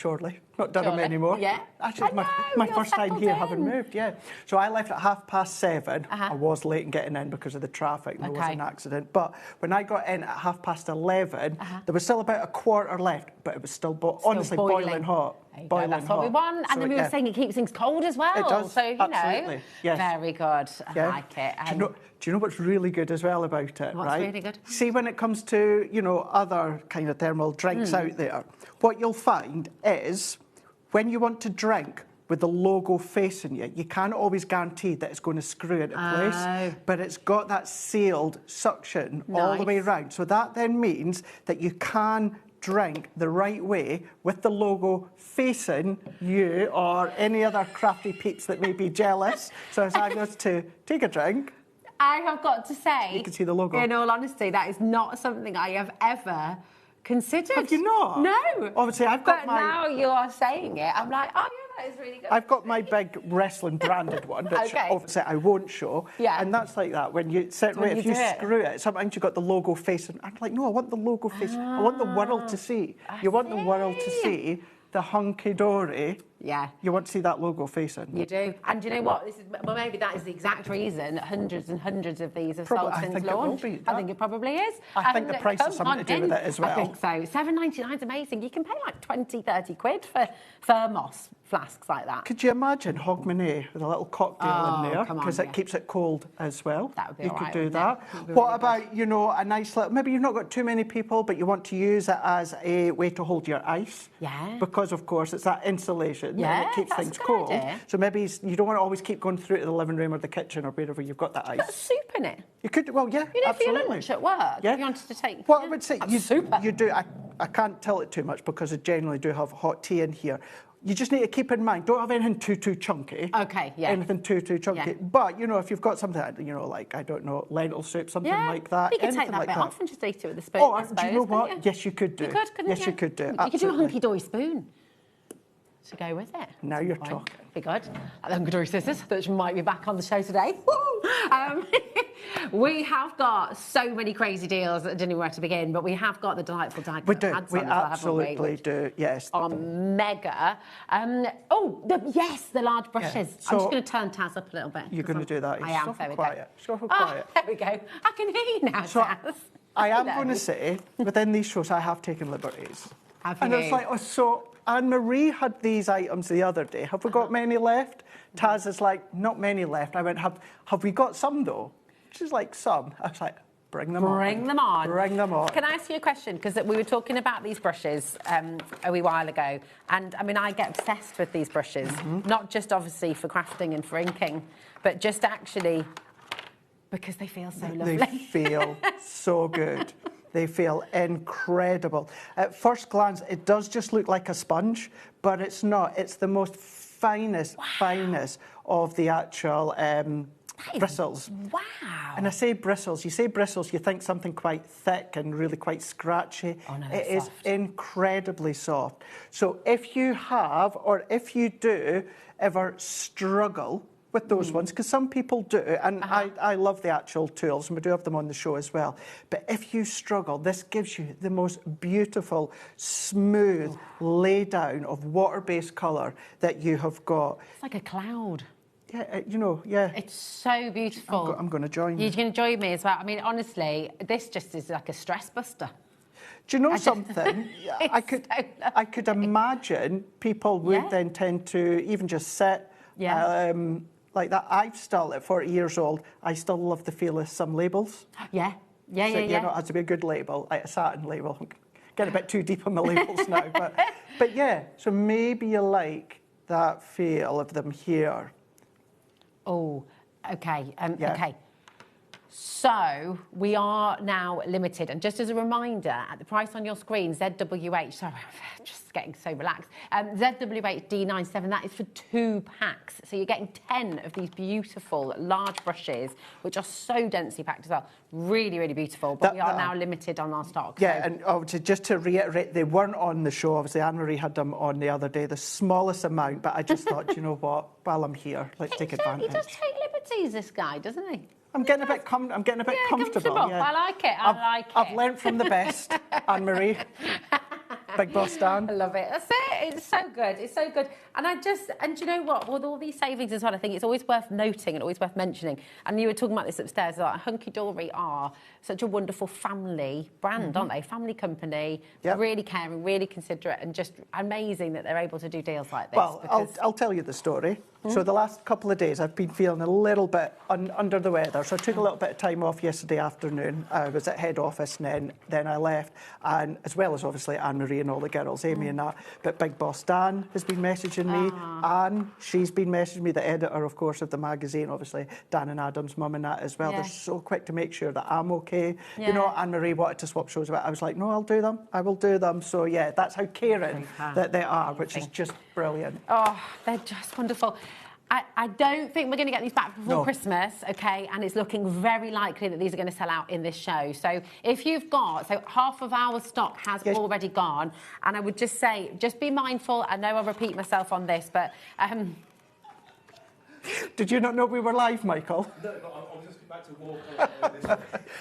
Chorley, not Durham Chorley. anymore. Yeah. Actually, it's my first time here having moved, yeah. So I left at 7:30. I was late in getting in because of the traffic. There was an accident. But when I got in at 11:30, there was still about a quarter left, but it was still, honestly boiling hot. Boiling That's what we want. And then we were saying it keeps things cold as well. It does, so, you absolutely. know, Yes. very good. I like it. Do you know what's really good as well about it, What's right? really good? See, when it comes to, other kind of thermal drinks out there, what you'll find is when you want to drink with the logo facing you, you can't always guarantee that it's going to screw into place, but it's got that sealed suction all the way around. So that then means that you can drink the right way with the logo facing you or any other crafty peeps that may be jealous. So as I was to take a drink, I have got to say, you can see the logo. In all honesty, that is not something I have ever considered. Have you not? No. Obviously, I've got but now you are saying it, I'm like, oh yeah, that is really good. I've got my big wrestling branded one, which obviously I won't show. Yeah. And that's like that. When you sit right, if you screw it, sometimes you've got the logo facing. I'm like, no, I want the logo facing. I want the world to see. You want the world to see the hunky-dory. Yeah. You want to see that logo facing. You do. And do you know what? Maybe that is the exact reason that hundreds and hundreds of these have sold since launch. I think it probably is. I think the price has something to do with it as well. I think so. £7.99 is amazing. You can pay like 20, 30 quid for thermos flasks like that. Could you imagine Hogmanay with a little cocktail in there? Because it keeps it cold as well. That would be You all could right, do wouldn't that. it? Would be What really about, a nice little, maybe you've not got too many people, but you want to use it as a way to hold your ice. Yeah. Because, of course, it's that insulation and Yeah, it keeps that's things a good cold. idea. So maybe you don't want to always keep going through to the living room or the kitchen or wherever you've got that ice. Put soup in it. You could, well, yeah, You know, for absolutely. your lunch at work, Yeah. if you wanted to take... What I would say, super. you do, I can't tell it too much because I generally do have hot tea in here. You just need to keep in mind, don't have anything too chunky. Okay, yeah. Anything too chunky. Yeah. But, if you've got something, like, I don't know, lentil soup, something like that. You could take anything that like bit that. off and just eat it with a spoon. Oh, I do you suppose, know couldn't what? you? Yes, you could do. You could, couldn't yes, you? you could do. You could do a Absolutely. hunky-dory spoon to go with it. Now you're talking. Be good. The hunky-dory scissors, which might be back on the show today. We have got so many crazy deals that I didn't know where to begin, but we have got the delightful tag. We do. Ads We on as well, haven't absolutely do. Yes. Are mega. The large brushes. Yeah. I'm So- just going to turn Taz up a little bit. You're going to do that. I am. So There we quiet. go. So quiet. There we go. I can hear you now, So Taz. I am Hello. going to say, within these shows, I have taken liberties. Have And you? it's like, Anne-Marie had these items the other day. Have we got many left? Taz is like, not many left. I went, have we got some, though? She's like, some. I was like, bring them on. Bring them on. Bring them on. Can I ask you a question? Because we were talking about these brushes a wee while ago. And, I get obsessed with these brushes. Not just, obviously, for crafting and for inking, but just actually because they feel so lovely. They feel so good. They feel incredible. At first glance, it does just look like a sponge, but it's not. It's the most finest of the actual bristles. Wow. And I say bristles. You say bristles, you think something quite thick and really quite scratchy. Oh, no, It it's is incredibly soft. So if you have, or if you do ever struggle with those ones, because some people do, and I love the actual tools, and we do have them on the show as well. But if you struggle, this gives you the most beautiful, smooth lay down of water-based colour that you have got. It's like a cloud. Yeah, yeah. It's so beautiful. I'm going to join you. You're going to join me as well. Honestly, this just is like a stress buster. Do you know something? I could imagine people would then tend to even just sit like that. I've still, at 40 years old, I still love the feel of some labels. Yeah. So, it has to be a good label, like a satin label. I'm getting a bit too deep on the labels now. But yeah, so maybe you like that feel of them here. Oh, okay. Okay. So we are now limited, and just as a reminder, at the price on your screen, ZWH, sorry, I'm just getting so relaxed, ZWH D97, that is for 2 packs. So you're getting 10 of these beautiful large brushes, which are so densely packed as well. Really, really beautiful, but we are now limited on our stock. Yeah, so. and just to reiterate, they weren't on the show. Obviously, Anne-Marie had them on the other day, the smallest amount, but I just thought, you know what, while I'm here, let's take advantage. He does take liberties, this guy, doesn't he? I'm getting a bit comfortable. Yeah. I like it. I like it. I've learnt from the best, Anne-Marie. Big Boss Dan. I love it. That's it. It's so good. It's so good. And you know what? With all these savings as well, I think it's always worth noting and always worth mentioning. And you were talking about this upstairs, like Hunky Dory are such a wonderful family brand, aren't they? Family company, really caring, really considerate, and just amazing that they're able to do deals like this. Well, I'll tell you the story. So the last couple of days, I've been feeling a little bit under the weather. So I took a little bit of time off yesterday afternoon. I was at head office, and then I left, and as well as obviously Anne-Marie and all the girls, Amy and that. But Big Boss Dan has been messaging me. Anne, she's been messaging me, the editor, of course, of the magazine, obviously Dan and Adam's mum and that as well. They're so quick to make sure that I'm okay. You know, Anne-Marie wanted to swap shows about. I was like, no, I'll do them. I will do them. So yeah, that's how caring that they are, which is just brilliant. Oh, they're just wonderful. I don't think we're going to get these back before Christmas, okay? And it's looking very likely that these are going to sell out in this show. So if you've got, so half of our stock has already gone. And I would just say, just be mindful. I know I'll repeat myself on this, but... Did you not know we were live, Michael? No, I was just about to walk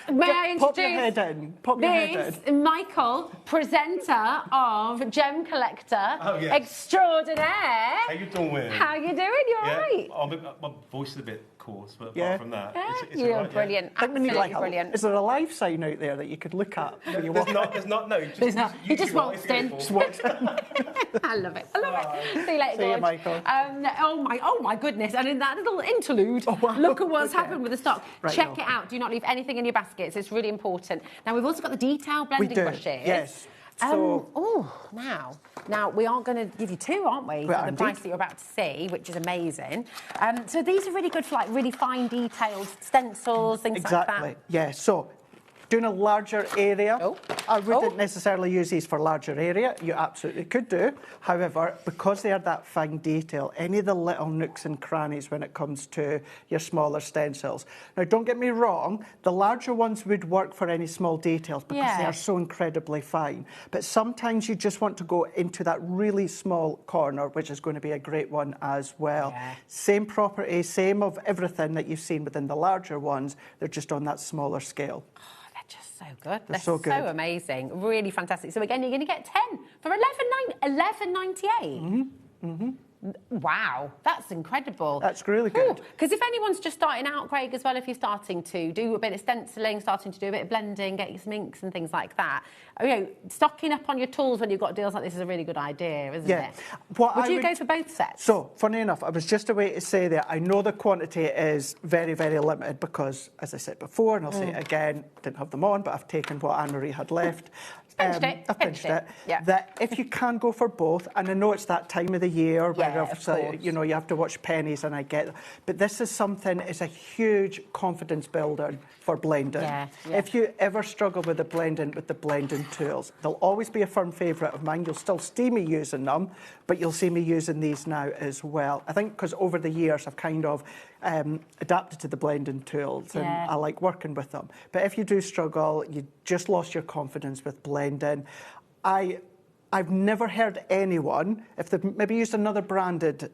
on. May I introduce Pop your head in. Pop your head in. Michael, presenter of Gem Collector Extraordinaire. How you doing? How you doing? You all right? My voice is a bit coarse, but Yeah. apart from that, it's You're all right, brilliant. I think we need Absolutely like brilliant. Is there a live sign out there that you could look at when you walk? There's not. No, There's not. He just waltzed in. I love it. I love it. See you later, See you, George. Michael. Oh my goodness! And in that little interlude, look at what's happened with the stock. Right, Check it out. Do not leave anything in your baskets. It's really important. Now we've also got the detail blending brushes. Yes. So, now we are going to give you 2, aren't we? For the price that you're about to see, which is amazing. So these are really good for like really fine detailed stencils, things like that. exactly. Yeah. So, doing a larger area. I wouldn't necessarily use these for larger area. You absolutely could do. However, because they are that fine detail, any of the little nooks and crannies when it comes to your smaller stencils. Now, don't get me wrong, the larger ones would work for any small details because they are so incredibly fine. But sometimes you just want to go into that really small corner, which is going to be a great one as well. Same property, same of everything that you've seen within the larger ones. They're just on that smaller scale. So good. They're so good. So amazing. Really fantastic. So again, you're going to get 10 for $11.98. Wow, that's incredible. That's really good. Because if anyone's just starting out, Craig, as well, if you're starting to do a bit of stenciling, starting to do a bit of blending, getting some inks and things like that, you know, stocking up on your tools when you've got deals like this is a really good idea, isn't it? Would you go for both sets? So, funny enough, I was just about to say that I know the quantity is very, very limited because, as I said before, and I'll say it again, didn't have them on, but I've taken what Anne-Marie had left. I've pinched it. That if you can go for both, and I know it's that time of the year where obviously, you know, you have to watch pennies, and I get it, but this is something, it's a huge confidence builder for blending. If you ever struggle with the blending tools, they'll always be a firm favourite of mine. You'll still see me using them, but you'll see me using these now as well. I think because over the years I've kind of adapted to the blending tools and I like working with them. But if you do struggle, you just lost your confidence with blending, I've never heard anyone, if they've maybe used another branded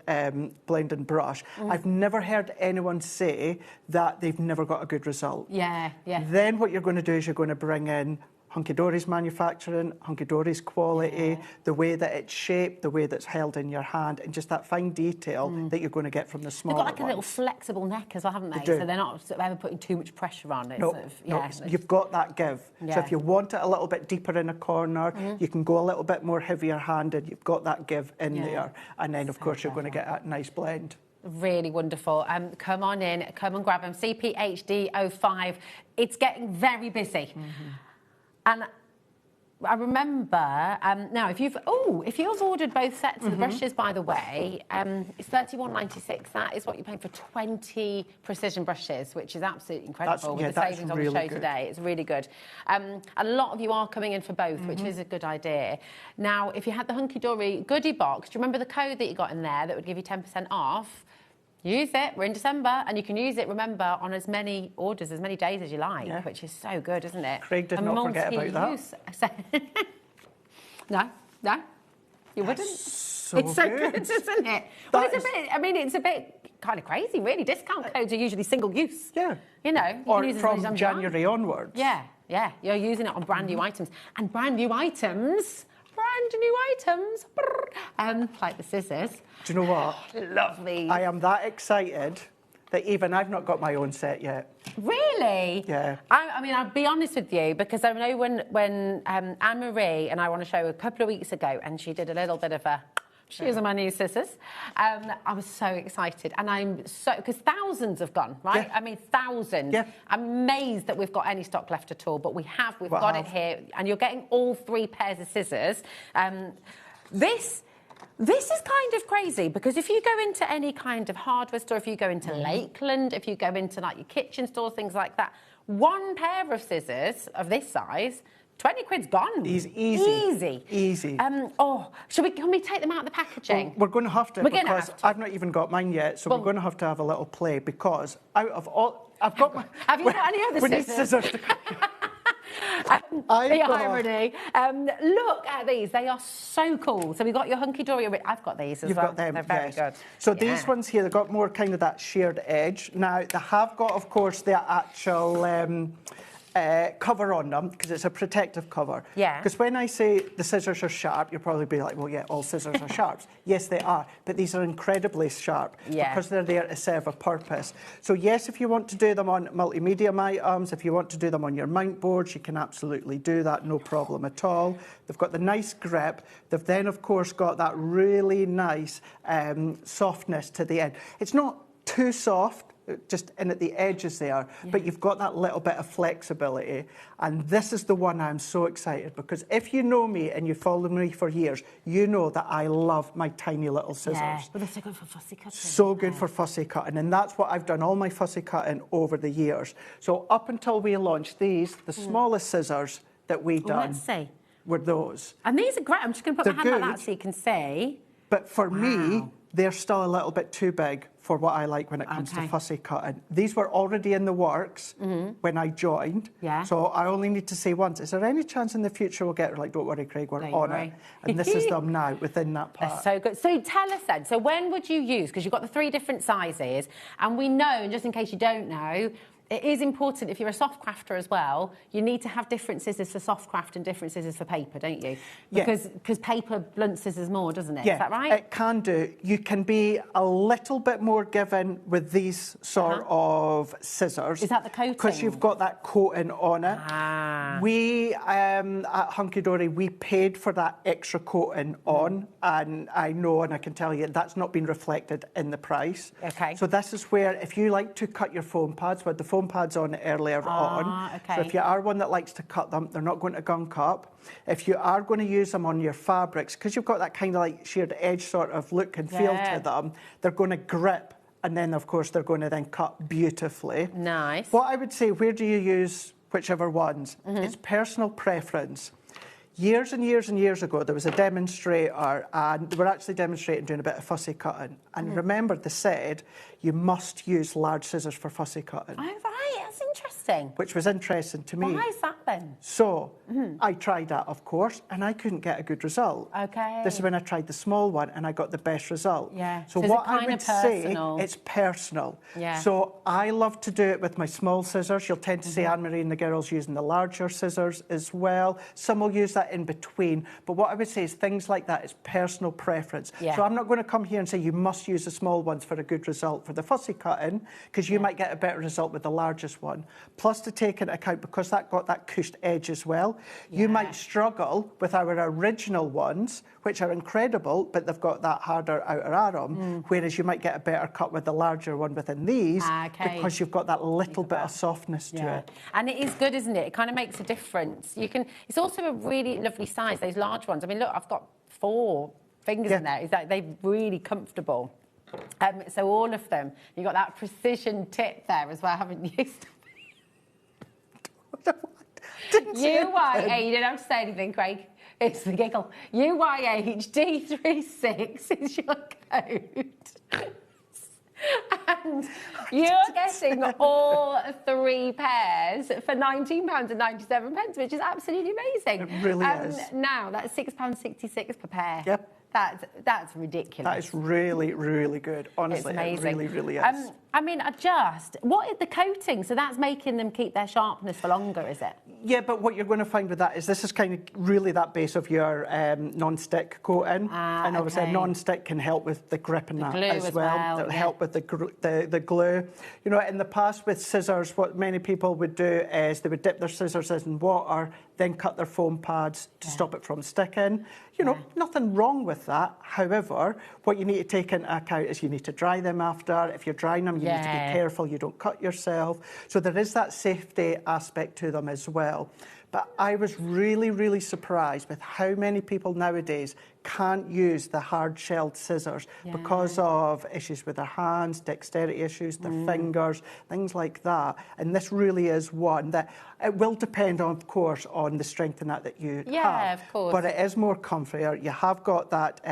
blending brush, I've never heard anyone say that they've never got a good result. Then what you're going to do is you're going to bring in Hunky Dory's manufacturing, Hunky Dory's quality, the way that it's shaped, the way that's held in your hand, and just that fine detail that you're going to get from the smaller They've got like a little flexible neck as well, haven't they? So they're not sort of ever putting too much pressure on it. No, you've got that give. So if you want it a little bit deeper in a corner, you can go a little bit more heavier handed. You've got that give in there. And then, of course, you're going to get that nice blend. Really wonderful. Come on in, come and grab them. CPHD 05. It's getting very busy. And I remember, now if you've ordered both sets of brushes, by the way, it's $31.96. That is what you're paying for 20 precision brushes, which is absolutely incredible with the savings on the show today. It's really good. A lot of you are coming in for both, which is a good idea. Now, if you had the Hunky Dory goodie box, do you remember the code that you got in there that would give you 10% off? Use it. We're in December, and you can use it, remember, on as many orders, as many days as you like, which is so good, isn't it? Craig did not forget about that. No, you wouldn't. It's so good, isn't it? Well, it's a bit kind of crazy, really. Discount codes are usually single use. Yeah. You know, or from January onwards. Yeah. You're using it on brand new items. And brand new items, like the scissors. Do you know what? Love these. I am that excited that even I've not got my own set yet. Really? Yeah. I mean, I'll be honest with you, because I know when Anne-Marie and I won a show a couple of weeks ago, and she did a little bit of a... She was on my new scissors. I was so excited, and I'm so... Because thousands have gone, right? Yeah. I mean, thousands. Yeah. I'm amazed that we've got any stock left at all, but we've got it here, and you're getting all 3 pairs of scissors. This is kind of crazy, because if you go into any kind of hardware store, if you go into Lakeland, if you go into like your kitchen stores, things like that, 1 pair of scissors of this size, 20 quid's gone. Easy. Can we take them out of the packaging? Well, we're going to have to, because I've not even got mine yet, so we're going to have a little play, because out of all... I've got my... Have you got any other scissors? We need scissors to... The irony. Look at these. They are so cool. So we've got your Hunky Dory. I've got these as You've well. got them, They're very good. So these ones here, they've got more kind of that shared edge. Now, they have got, of course, the actual... cover on them, because it's a protective cover. Yeah. Because when I say the scissors are sharp, you'll probably be like, well, yeah, all scissors are sharp. Yes, they are, but these are incredibly sharp because they're there to serve a purpose. So yes, if you want to do them on multimedia items, if you want to do them on your mount boards, you can absolutely do that, no problem at all. They've got the nice grip. They've then, of course, got that really nice softness to the end. It's not too soft, just in at the edges there, but you've got that little bit of flexibility. And this is the one I'm so excited, because if you know me and you followed me for years, you know that I love my tiny little scissors. Yeah, but they're so good for fussy cutting. So good for fussy cutting, and that's what I've done all my fussy cutting over the years. So up until we launched these, the smallest scissors that we done were those. And these are great. I'm just going to put my hand like that so you can see. But for me, they're still a little bit too big for what I like when it comes to fussy cutting. These were already in the works when I joined. So I only need to say once, is there any chance in the future we'll get, like, don't worry, Craig, we're on it. And this is them now, within that part. They're so good. So tell us then, so when would you use, because you've got the 3 different sizes, and we know, and just in case you don't know, it is important, if you're a soft crafter as well, you need to have different scissors for soft craft and different scissors for paper, don't you? Because paper blunts scissors more, doesn't it? Yeah, is that right? It can do. You can be a little bit more given with these sort of scissors. Is that the coating? Because you've got that coating on it. We, at Hunky Dory, we paid for that extra coating on, and I know, and I can tell you, that's not been reflected in the price. So this is where, if you like to cut your foam pads with the foam pads on earlier on. So if you are one that likes to cut them, they're not going to gunk up. If you are going to use them on your fabrics, because you've got that kind of like sheared edge sort of look and feel to them, they're going to grip, and then of course they're going to then cut beautifully. Nice. What I would say, where do you use whichever ones? It's personal preference. Years and years and years ago, there was a demonstrator, and they were actually demonstrating doing a bit of fussy cutting. And remember, they said you must use large scissors for fussy cutting. Oh, right, that's interesting. Which was interesting to me. Why is that then? So, I tried that, of course, and I couldn't get a good result. This is when I tried the small one, and I got the best result. So what I would say, it's personal. So I love to do it with my small scissors. You'll tend to see Anne-Marie and the girls using the larger scissors as well. Some will use that in between. But what I would say is things like that is personal preference. So I'm not going to come here and say you must use the small ones for a good result for the fussy cutting, because you might get a better result with the large largest one. Plus, to take into account, because that got that cushed edge as well, you might struggle with our original ones, which are incredible, but they've got that harder outer arm, whereas you might get a better cut with the larger one within these, because you've got that little bit of softness to it. And it is good, isn't it? It kind of makes a difference. You can. It's also a really lovely size, those large ones. I mean, look, I've got 4 fingers in there. It's like they're really comfortable. So all of them, you've got that precision tip there as well, haven't you? UYH, you don't have to say anything, Craig. It's the giggle. UYHD36 is your code. And you're getting all 3 pairs for £19.97, which is absolutely amazing. It really is. Now, that's £6.66 per pair. Yep. That's ridiculous. That is really, really good. Honestly, it's amazing. It really, really is. I mean, what is the coating? So that's making them keep their sharpness for longer, is it? Yeah, but what you're going to find with that is this is kind of really that base of your non-stick coating. And obviously non-stick can help with the grip and that as well. It'll help with the glue. You know, in the past with scissors, what many people would do is they would dip their scissors in water, then cut their foam pads to stop it from sticking. You know, nothing wrong with that. However, what you need to take into account is you need to dry them after. If you're drying them, you need to be careful you don't cut yourself. So there is that safety aspect to them as well. But I was really, really surprised with how many people nowadays can't use the hard-shelled scissors because of issues with their hands, dexterity issues, their fingers, things like that. And this really is one that it will depend, of course, on the strength in that you have. Yeah, of course. But it is more comfier. You have got that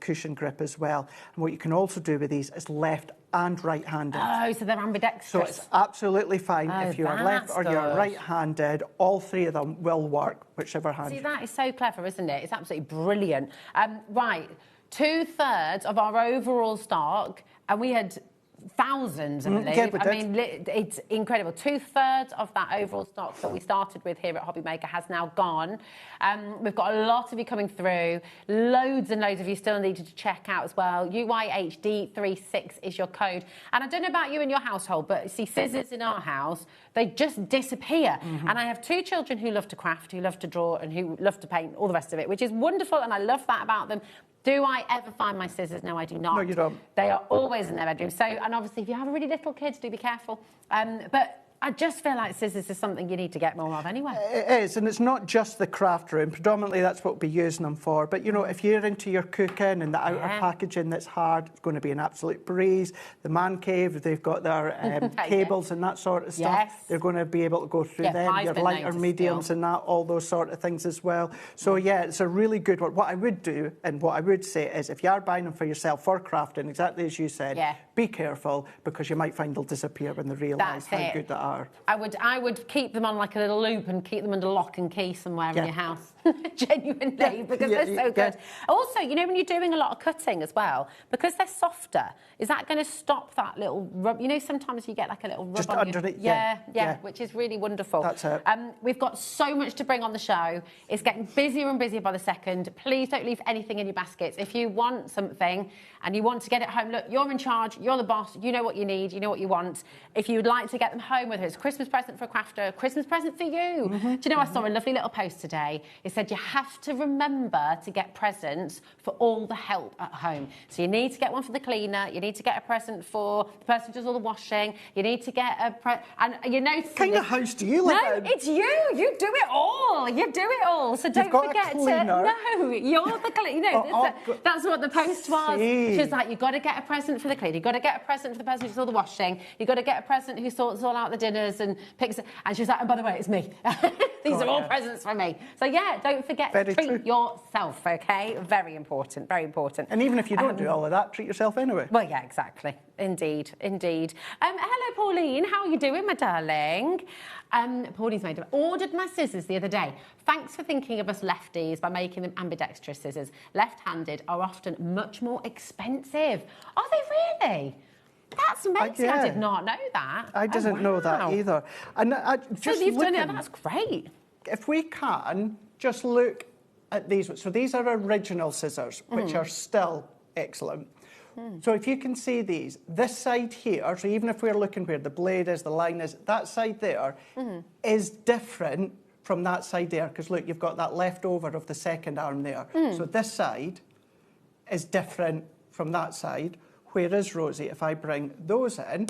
cushion grip as well. And what you can also do with these is left and right-handed. Oh, so they're ambidextrous. So it's absolutely fine if you are left or you're right-handed. All 3 of them will work, whichever hand. See, that is so clever, isn't it? It's absolutely brilliant. Right, 2/3 of our overall stock, and we had thousands, I believe. Yeah, I mean, it's incredible. 2/3 of that overall stock that we started with here at HobbyMaker has now gone. We've got a lot of you coming through. Loads and loads of you still needed to check out as well. UYHD36 is your code. And I don't know about you and your household, but see, scissors in our house, they just disappear. And I have 2 children who love to craft, who love to draw, and who love to paint, all the rest of it, which is wonderful, and I love that about them. Do I ever find my scissors? No, I do not. No, you don't. They are always in their bedroom. So, and obviously, if you have a really little kid, do be careful. But I just feel like scissors is something you need to get more of anyway. It is, and it's not just the craft room. Predominantly, that's what we'll be using them for. But, you know, if you're into your cooking and the outer packaging that's hard, it's going to be an absolute breeze. The man cave, they've got their cables and that sort of stuff. They're going to be able to go through them. Your lighter mediums and that, all those sort of things as well. So, yeah, it's a really good one. What I would do and what I would say is if you are buying them for yourself for crafting, exactly as you said, be careful because you might find they'll disappear when they realise how good they are. I would keep them on like a little loop and keep them under lock and key somewhere in your house. Genuinely, because they're so good. Also, you know, when you're doing a lot of cutting as well, because they're softer, is that going to stop that little rub? You know, sometimes you get like a little rub just on underneath. Yeah, which is really wonderful. That's it. We've got so much to bring on the show. It's getting busier and busier by the second. Please don't leave anything in your baskets. If you want something and you want to get it home, look, you're in charge, you're the boss, you know what you need, you know what you want. If you would like to get them home, whether it's a Christmas present for a crafter, a Christmas present for you. Do you know, I saw a lovely little post today. It said you have to remember to get presents for all the help at home. So you need to get one for the cleaner, you need to get a present for the person who does all the washing, you need to get a and you know... What kind of house do you live in? No, it's you. You do it all. You do it all. So don't forget to... No, you're the cleaner. That's what the post was. She was like, you've got to get a present for the cleaner, you've got to get a present for the person who does all the washing, you've got to get a present who sorts all out the dinners and picks it. And she was like, and by the way, it's me. These are all presents from me. So yeah, don't forget to treat yourself, okay? Very important, very important. And even if you don't do all of that, treat yourself anyway. Well, yeah, exactly. Indeed, indeed. Hello, Pauline. How are you doing, my darling? Pauline's ordered my scissors the other day. Thanks for thinking of us lefties by making them ambidextrous scissors. Left-handed are often much more expensive. Are they really? That's amazing. I did not know that. I didn't know that either. And so you've done it, that's great. If we can, just look at these. So these are original scissors, which are still excellent. So if you can see these, this side here, so even if we're looking where the blade is, the line is, that side there is different from that side there, because look, you've got that leftover of the second arm there. So this side is different from that side. Whereas, Rosie, if I bring those in,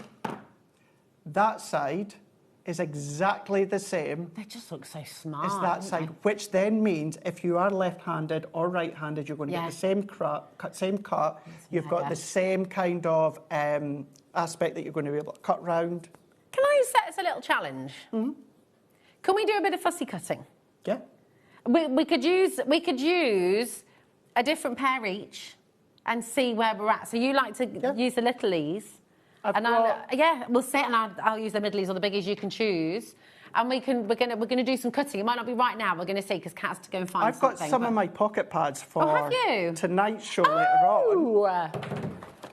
that side is exactly the same. They just look so smart. As that side, which then means if you are left-handed or right-handed, you're going to get the same cut. You've got the same kind of aspect that you're going to be able to cut round. Can I set us a little challenge? Can we do a bit of fussy cutting? Yeah. We could use a different pair each and see where we're at. So you like to use the littlies. We'll sit and I'll use the middlies or the biggies you can choose. And we're gonna do some cutting. It might not be right now. We're gonna see because Kat has to go and find something. I've got some of my pocket pads for have you? tonight's show later on.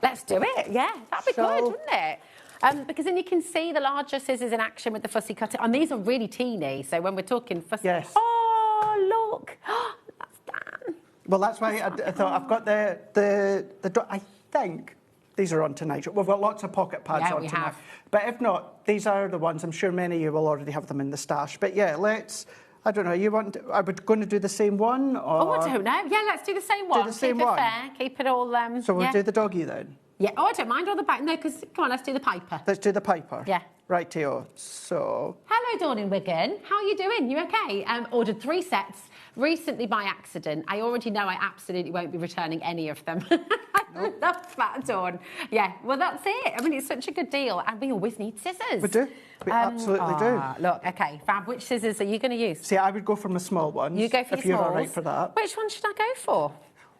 Let's do it. Yeah, that'd be good, wouldn't it? Because then you can see the larger scissors in action with the fussy cutting. And these are really teeny. So when we're talking fussy, yes. Oh look, that's Dan. Well, that's why I thought I've got I think these are on tonight. We've got lots of pocket pads on tonight. But if not, these are the ones. I'm sure many of you will already have them in the stash. But yeah, I don't know, are we going to do the same one? Or? Oh, I don't know. Yeah, let's do the same one. Do the same keep one. It fair. Keep it all... so we'll do the doggy then? Yeah. Oh, I don't mind all the back. No, because, come on, let's do the Piper. Let's do the Piper. Yeah. Right, Theo. So... Hello, Dawn in Wigan. How are you doing? You okay? Ordered 3 sets recently by accident. I already know I absolutely won't be returning any of them. I love that, Dawn. Yeah, well, that's it. I mean, it's such a good deal. And we always need scissors. We do. We absolutely do. Look, okay, Fab, which scissors are you going to use? See, I would go for my small ones. You go for your if you're smalls. all right for that. Which one should I go for?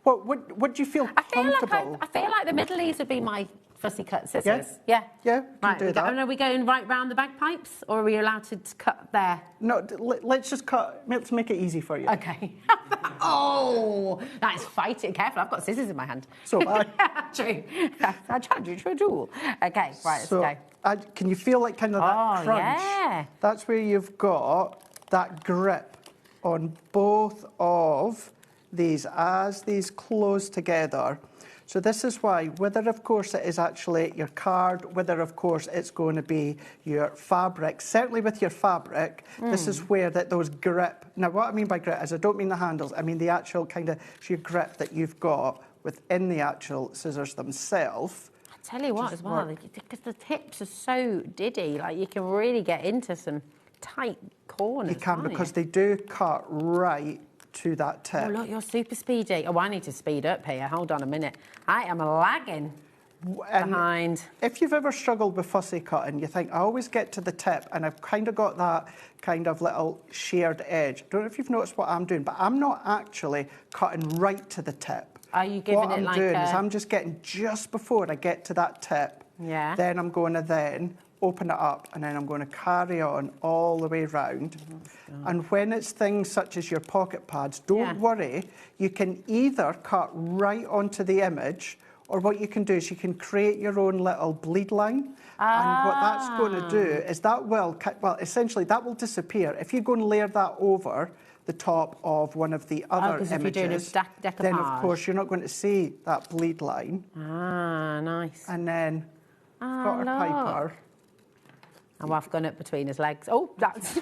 What do you feel comfortable? I feel like the middlies would be my fussy cut scissors. Yeah, right, can do that. And are we going right round the bagpipes, or are we allowed to cut there? No, let's just cut. Let's make it easy for you. Okay. Oh, that's fighting. Careful, I've got scissors in my hand. So True. I charge you to a duel. Okay, right, let's go. Can you feel like kind of that crunch? Yeah. That's where you've got that grip on both of these as these close together. So this is why, whether of course it is actually your card, whether of course it's going to be your fabric, certainly with your fabric, this is where those grip, now what I mean by grip is I don't mean the handles, I mean the actual kind of sheer grip that you've got within the actual scissors themselves. I tell you what as well, because the tips are so diddy, like you can really get into some tight corners. You can, because they do cut right to that tip. Oh, look, you're super speedy. Oh, I need to speed up here. Hold on a minute. I am lagging behind. If you've ever struggled with fussy cutting, you think, I always get to the tip and I've kind of got that kind of little shared edge. I don't know if you've noticed what I'm doing, but I'm not actually cutting right to the tip. Are you giving what it I'm like doing is I'm just getting just before I get to that tip. Yeah. Then I'm going to then open it up, and then I'm going to carry on all the way round. And when it's things such as your pocket pads, don't worry, you can either cut right onto the image, or what you can do is you can create your own little bleed line. And what that's going to do is essentially that will disappear. If you go and layer that over the top of one of the other images, if you're doing a then of course you're not going to see that bleed line. Ah, nice. And then got our Piper. Oh, I've gone up between his legs. Oh, that's...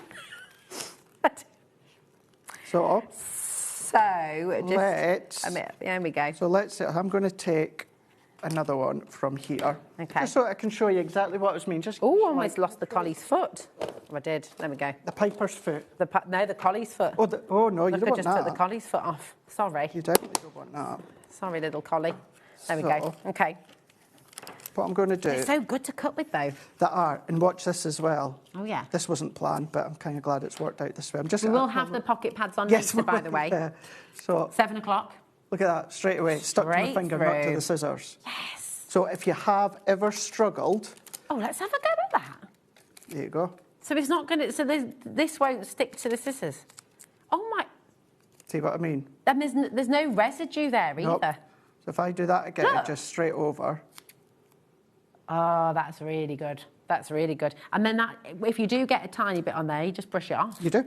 So just... There we go. So I'm going to take another one from here. Okay. Just so I can show you exactly what it means. Oh, I almost lost the collie's foot. Oh, I did. There we go. The Piper's foot. No, the collie's foot. Oh no, you don't want that. I just took the collie's foot off. Sorry. You definitely don't want that. Sorry, little collie. There we go. Okay. What I'm going to do... They're so good to cut with, though. They are. And watch this as well. Oh, yeah. This wasn't planned, but I'm kind of glad it's worked out this way. We will have the pocket pads on later, by the way. Yeah. So 7 o'clock. Look at that, straight away. Stuck to my finger, not to the scissors. Yes. So if you have ever struggled... Oh, let's have a go at that. There you go. So it's not going to... So this won't stick to the scissors. Oh, my... See what I mean? And there's no residue there either. Nope. So if I do that again, just straight over... Oh, that's really good. That's really good. And then if you do get a tiny bit on there, you just brush it off. You do.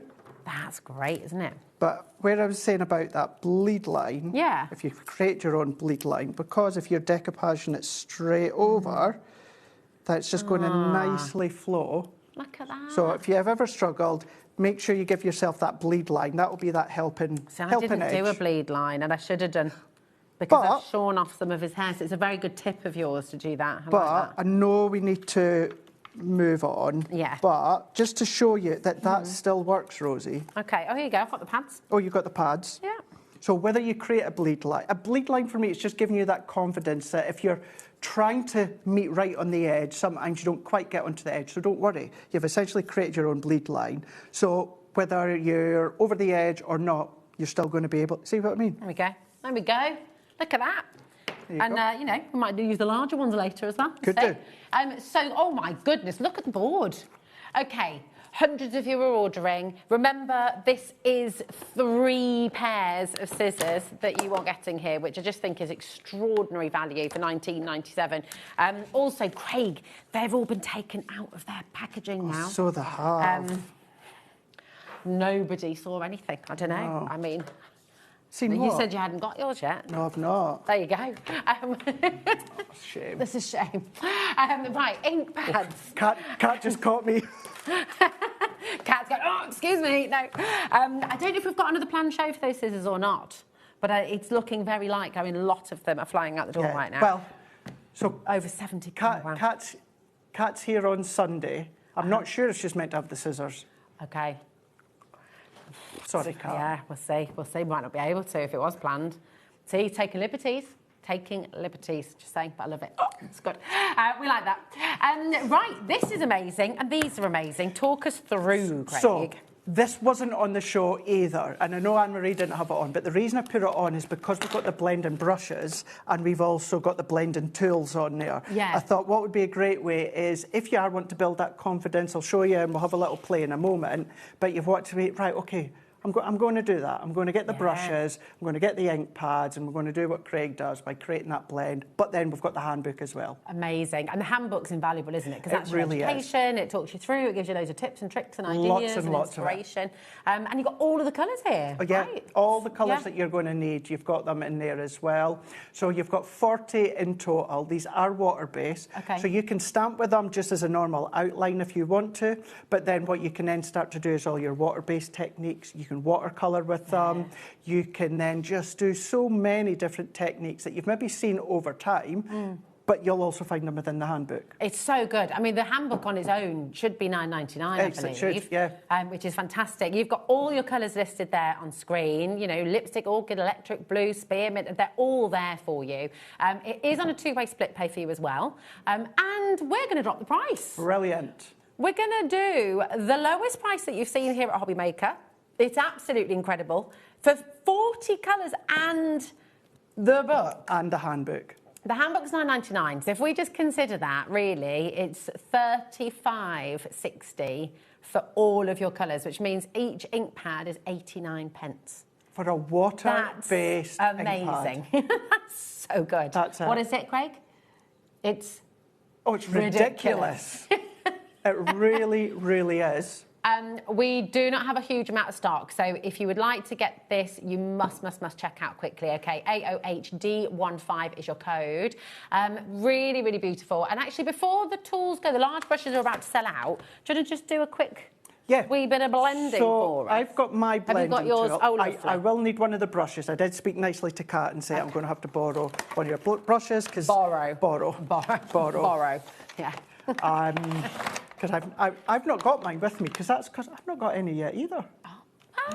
That's great, isn't it? But where I was saying about that bleed line, Yeah. if you create your own bleed line, because if you're decoupaging it straight over, that's just going to nicely flow. Look at that. So if you have ever struggled, make sure you give yourself that bleed line. That will be that helping So I helping didn't edge. do a bleed line, and I should have done, because I've shorn off some of his hair. So it's a very good tip of yours to do that. I But like that. I know we need to move on. Yeah. But just to show you that that still works, Rosie. Okay. Oh, here you go. I've got the pads. Oh, you've got the pads? Yeah. So whether you create a bleed line for me, it's just giving you that confidence that if you're trying to meet right on the edge, sometimes you don't quite get onto the edge. So don't worry. You've essentially created your own bleed line. So whether you're over the edge or not, you're still going to be able to see what I mean? There we go. There we go. Look at that. And, you know, we might use the larger ones later as well. Could do. So, oh my goodness, look at the board. Okay, hundreds of you are ordering. Remember, this is 3 pairs of scissors that you are getting here, which I just think is extraordinary value for $19.97. Also, Craig, they've all been taken out of their packaging now. So they have. Nobody saw anything. I don't know. No. I mean... Seen you what? said you hadn't got yours yet. No, I've not. There you go. Shame. That's a shame. Right, ink pads. Cat just caught me. Cat's going, oh, excuse me. No. I don't know if we've got another planned show for those scissors or not, but it's looking very like, I mean, a lot of them are flying out the door right now. Well, so over 70. Cat's here on Sunday. I'm not sure if she's meant to have the scissors. Okay. Sorry, Cat. Yeah, we'll see. We'll see. Might not be able to if it was planned. See, taking liberties. Just saying, but I love it. Oh, it's good. We like that. Right, this is amazing, and these are amazing. Talk us through, Craig. So, this wasn't on the show either, and I know Anne-Marie didn't have it on, but the reason I put it on is because we've got the blending brushes and we've also got the blending tools on there. Yeah. I thought what would be a great way is, if you are wanting to build that confidence, I'll show you and we'll have a little play in a moment, but you've wanted to be, right, okay, I'm going to do that. I'm going to get the brushes, I'm going to get the ink pads, and we're going to do what Craig does by creating that blend. But then we've got the handbook as well. Amazing. And the handbook's invaluable, isn't it? Because that's really your education. It talks you through. It gives you loads of tips and tricks and ideas Lots and lots inspiration. And you've got all of the colours here. Oh, yeah, right? all the colours that you're going to need, you've got them in there as well. So you've got 40 in total. These are water-based. Okay. So you can stamp with them just as a normal outline if you want to. But then what you can then start to do is all your water-based techniques. You can watercolour with them. You can then just do so many different techniques that you've maybe seen over time, but you'll also find them within the handbook. It's so good. I mean, the handbook on its own should be $9.99, I believe. It should, yeah. Which is fantastic. You've got all your colours listed there on screen. You know, lipstick, orchid, electric, blue, spearmint. They're all there for you. It is on a 2-way split pay for you as well. And we're going to drop the price. Brilliant. We're going to do the lowest price that you've seen here at HobbyMaker. It's absolutely incredible. For 40 colours and the book. And the handbook. The handbook's $9.99. So if we just consider that, really, it's $35.60 for all of your colours, which means each ink pad is 89 pence. For a water-based ink pad. Amazing. That's so good. That's what is it, Craig? It's... Oh, it's ridiculous. It really, really is. We do not have a huge amount of stock, so if you would like to get this, you must check out quickly, okay? AOHD15 is your code. Really, really beautiful. And actually, before the tools go, the large brushes are about to sell out. Do you want to just do a quick wee bit of blending for us? I've got my blending Have you got yours? tool. Oh, lovely. I will need one of the brushes. I did speak nicely to Kat and say I'm going to have to borrow one of your brushes because... Borrow. Yeah. Because I've not got mine with me, because I've not got any yet either. Oh.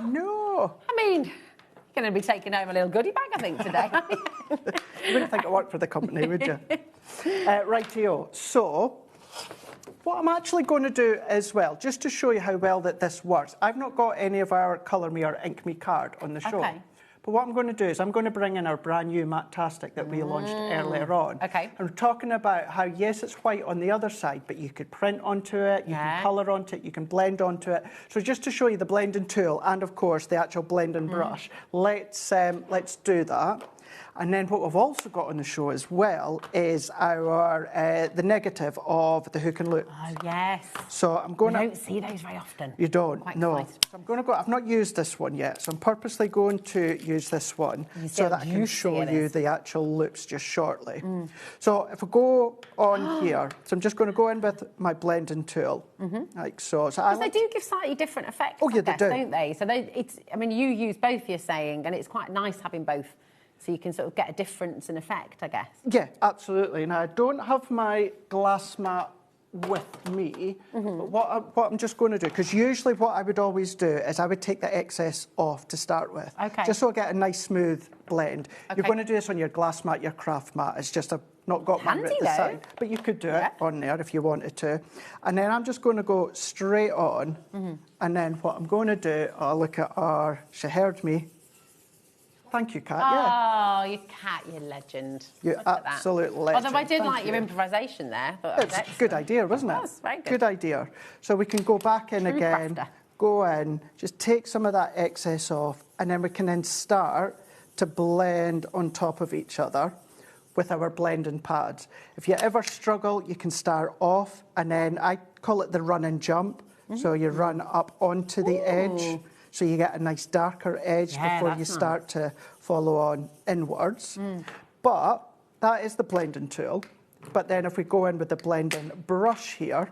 No. I mean, you're going to be taking home a little goodie bag, I think, today. You wouldn't think I worked for the company, would you? Rightio. So, what I'm actually going to do as well, just to show you how well that this works, I've not got any of our Colour Me or Ink Me card on the show. Okay. But what I'm going to do is I'm going to bring in our brand new Matte-tastic that we launched earlier on. Okay. And we're talking about how, yes, it's white on the other side, but you could print onto it, you can colour onto it, you can blend onto it. So just to show you the blending tool and, of course, the actual blending brush, let's do that. And then what we've also got on the show as well is our the negative of the hook and loop. Oh, yes. So I'm going You to... don't see those very often. You don't, Quite no. nice. So I'm going to go... I've not used this one yet, so I'm purposely going to use this one so that I can show you the actual loops just shortly. So if we go on here, so I'm just going to go in with my blending tool, like so. Because they do give slightly different effects, I guess, don't they? So I mean, you use both, you're saying, and it's quite nice having both, so you can sort of get a difference in effect, I guess. Yeah, absolutely. Now, I don't have my glass mat with me, but what I'm just going to do, because usually what I would always do is I would take the excess off to start with, just so I get a nice smooth blend. You're going to do this on your glass mat, your craft mat. It's just not got mine at the side, but you could do it on there if you wanted to. And then I'm just going to go straight on, and then what I'm going to do, I'll look at our, she heard me. Thank you, Kat. Oh, you Kat, you legend. You're absolute legend. Although I did Thank like your you. improvisation there. But It's a good idea, wasn't it? It was, very good. Good idea. So we can go back in True again, crafter. go in, just take some of that excess off, and then we can then start to blend on top of each other with our blending pads. If you ever struggle, you can start off, and then I call it the run and jump. So you run up onto the edge, so you get a nice darker edge before you start to follow on inwards. But that is the blending tool. But then if we go in with the blending brush here,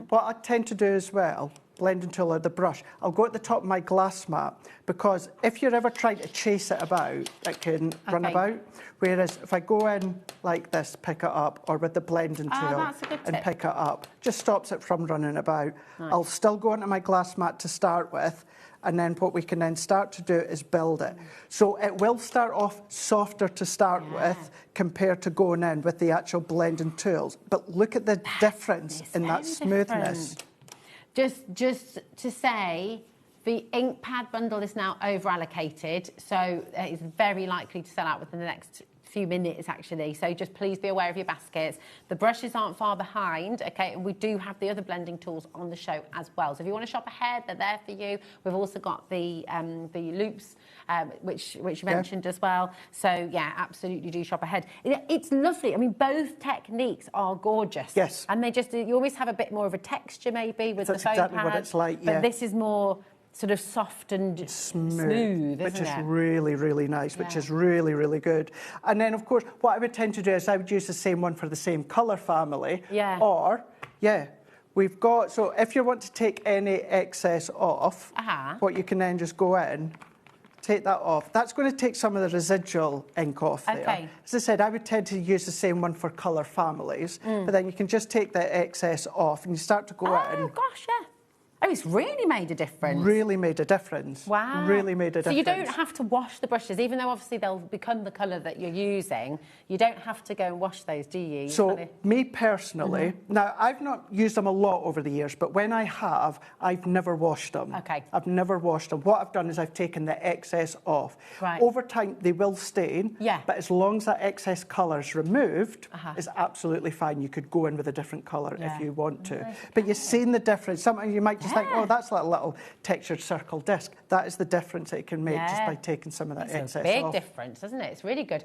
what I tend to do as well, blending tool or the brush, I'll go at the top of my glass mat, because if you're ever trying to chase it about, it can run about. Whereas if I go in like this, pick it up, or with the blending tool and pick it up, just stops it from running about. I'll still go into my glass mat to start with, and then what we can then start to do is build it. So it will start off softer to start with compared to going in with the actual blending tools. But look at the difference in that smoothness. Just to say, the ink pad bundle is now over allocated, so it's very likely to sell out within the next few minutes, actually. So just please be aware of your baskets. The brushes aren't far behind, okay, and we do have the other blending tools on the show as well. So if you want to shop ahead, they're there for you. We've also got the loops, which you mentioned as well. So yeah, absolutely do shop ahead. It's lovely. I mean, both techniques are gorgeous. Yes. And they just, you always have a bit more of a texture maybe with the foam exactly pad, what it's like, but this is more sort of soft and smooth, which isn't is it? really, really nice, which is really, really good. And then, of course, what I would tend to do is I would use the same one for the same colour family. Or, we've got, so if you want to take any excess off, what you can then just go in, take that off. That's going to take some of the residual ink off there. As I said, I would tend to use the same one for colour families, but then you can just take the excess off and you start to go in. Oh, gosh, yeah. Oh, it's really made a difference. Really made a difference. Wow. Really made a difference. So you don't have to wash the brushes, even though obviously they'll become the colour that you're using. You don't have to go and wash those, do you? So me personally, now I've not used them a lot over the years, but when I have, I've never washed them. I've never washed them. What I've done is I've taken the excess off. Over time, they will stain, but as long as that excess colour is removed, it's absolutely fine. You could go in with a different colour if you want to. But you've seen the difference. Sometimes you might just think, oh, that's like a little textured circle disc. That is the difference it can make just by taking some of that excess off. It's a big difference, isn't it? It's really good.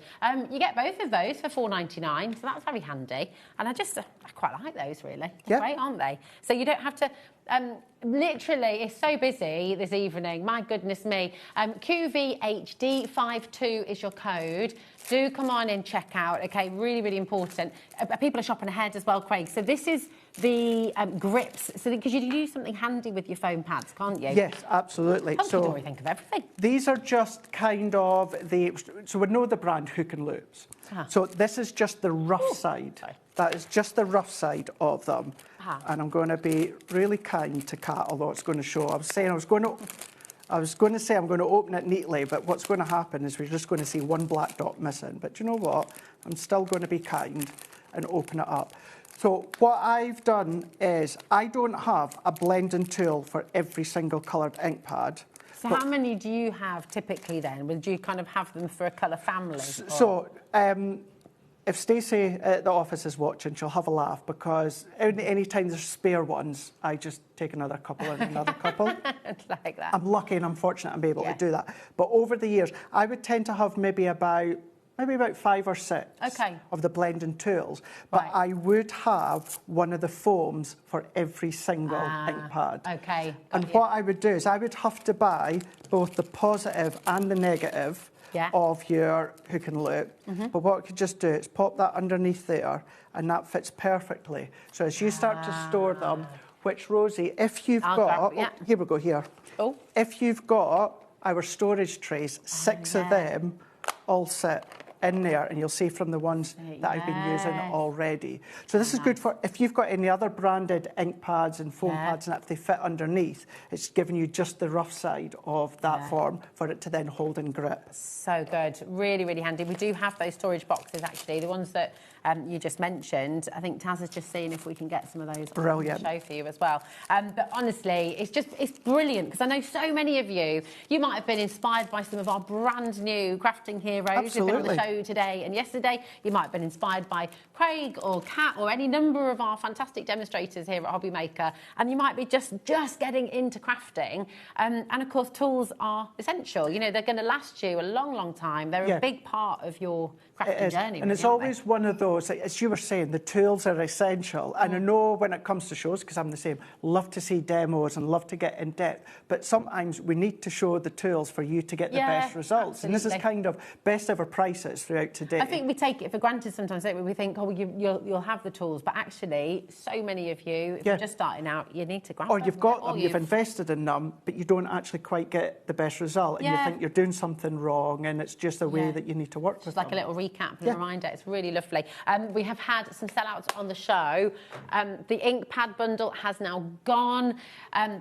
You get both of those for $4.99, so that's very handy. And I quite like those, really. They're great, aren't they? So you don't have to... literally, it's so busy this evening. My goodness me. QVHD52 is your code. Do come on in, check out. Okay, really, really important. People are shopping ahead as well, Craig. So this is the grips. So because you can do something handy with your foam pads, can't you? Yes, absolutely. So we think of everything. These are just kind of so we know the brand Hook and Loops. So this is just the rough side. That is just the rough side of them. And I'm going to be really kind to Kat, although it's going to show. I was going to say I'm going to open it neatly, but what's going to happen is we're just going to see one black dot missing. But you know what? I'm still going to be kind and open it up. So what I've done is I don't have a blending tool for every single coloured ink pad. So how many do you have typically then? Would you kind of have them for a colour family? So if Stacey at the office is watching, she'll have a laugh because any time there's spare ones, I just take another couple and another couple. Like that. I'm lucky and I'm fortunate I'm able to do that. But over the years, I would tend to have maybe about maybe about 5 or 6 of the blending tools. But I would have one of the foams for every single ink pad. Okay. And what I would do is I would have to buy both the positive and the negative of your hook and loop. But what I could just do is pop that underneath there, and that fits perfectly. So as you start to store them, which, Rosie, if you've here we go, here. Oh. If you've got our storage trays, 6 of them all sit in there, and you'll see from the ones that I've been using already. So this is good for if you've got any other branded ink pads and foam pads, and if they fit underneath, it's giving you just the rough side of that form for it to then hold and grip. So good. Really, really handy. We do have those storage boxes, actually, the ones that you just mentioned. I think Taz is just seeing if we can get some of those on the show for you as well. But honestly, it's brilliant, because I know so many of you might have been inspired by some of our brand new crafting heroes who've been on the show today and yesterday. You might have been inspired by Craig or Kat or any number of our fantastic demonstrators here at HobbyMaker, and you might be just getting into crafting. And of course, tools are essential. You know, they're going to last you a long, long time. They're a big part of your crafting journey. And it's always one of those, as you were saying, the tools are essential. And I know when it comes to shows, because I'm the same, love to see demos and love to get in depth, but sometimes we need to show the tools for you to get the best results. And this is kind of best ever prices throughout today. I think we take it for granted sometimes, don't we? We think, oh, you'll have the tools, but actually, so many of you, if you're just starting out, you need to grab them. Or you've got them, you've invested in them, but you don't actually quite get the best result, and you think you're doing something wrong, and it's just a way that you need to work with like them. a little recap and a reminder. It's really lovely. We have had some sellouts on the show. The ink pad bundle has now gone.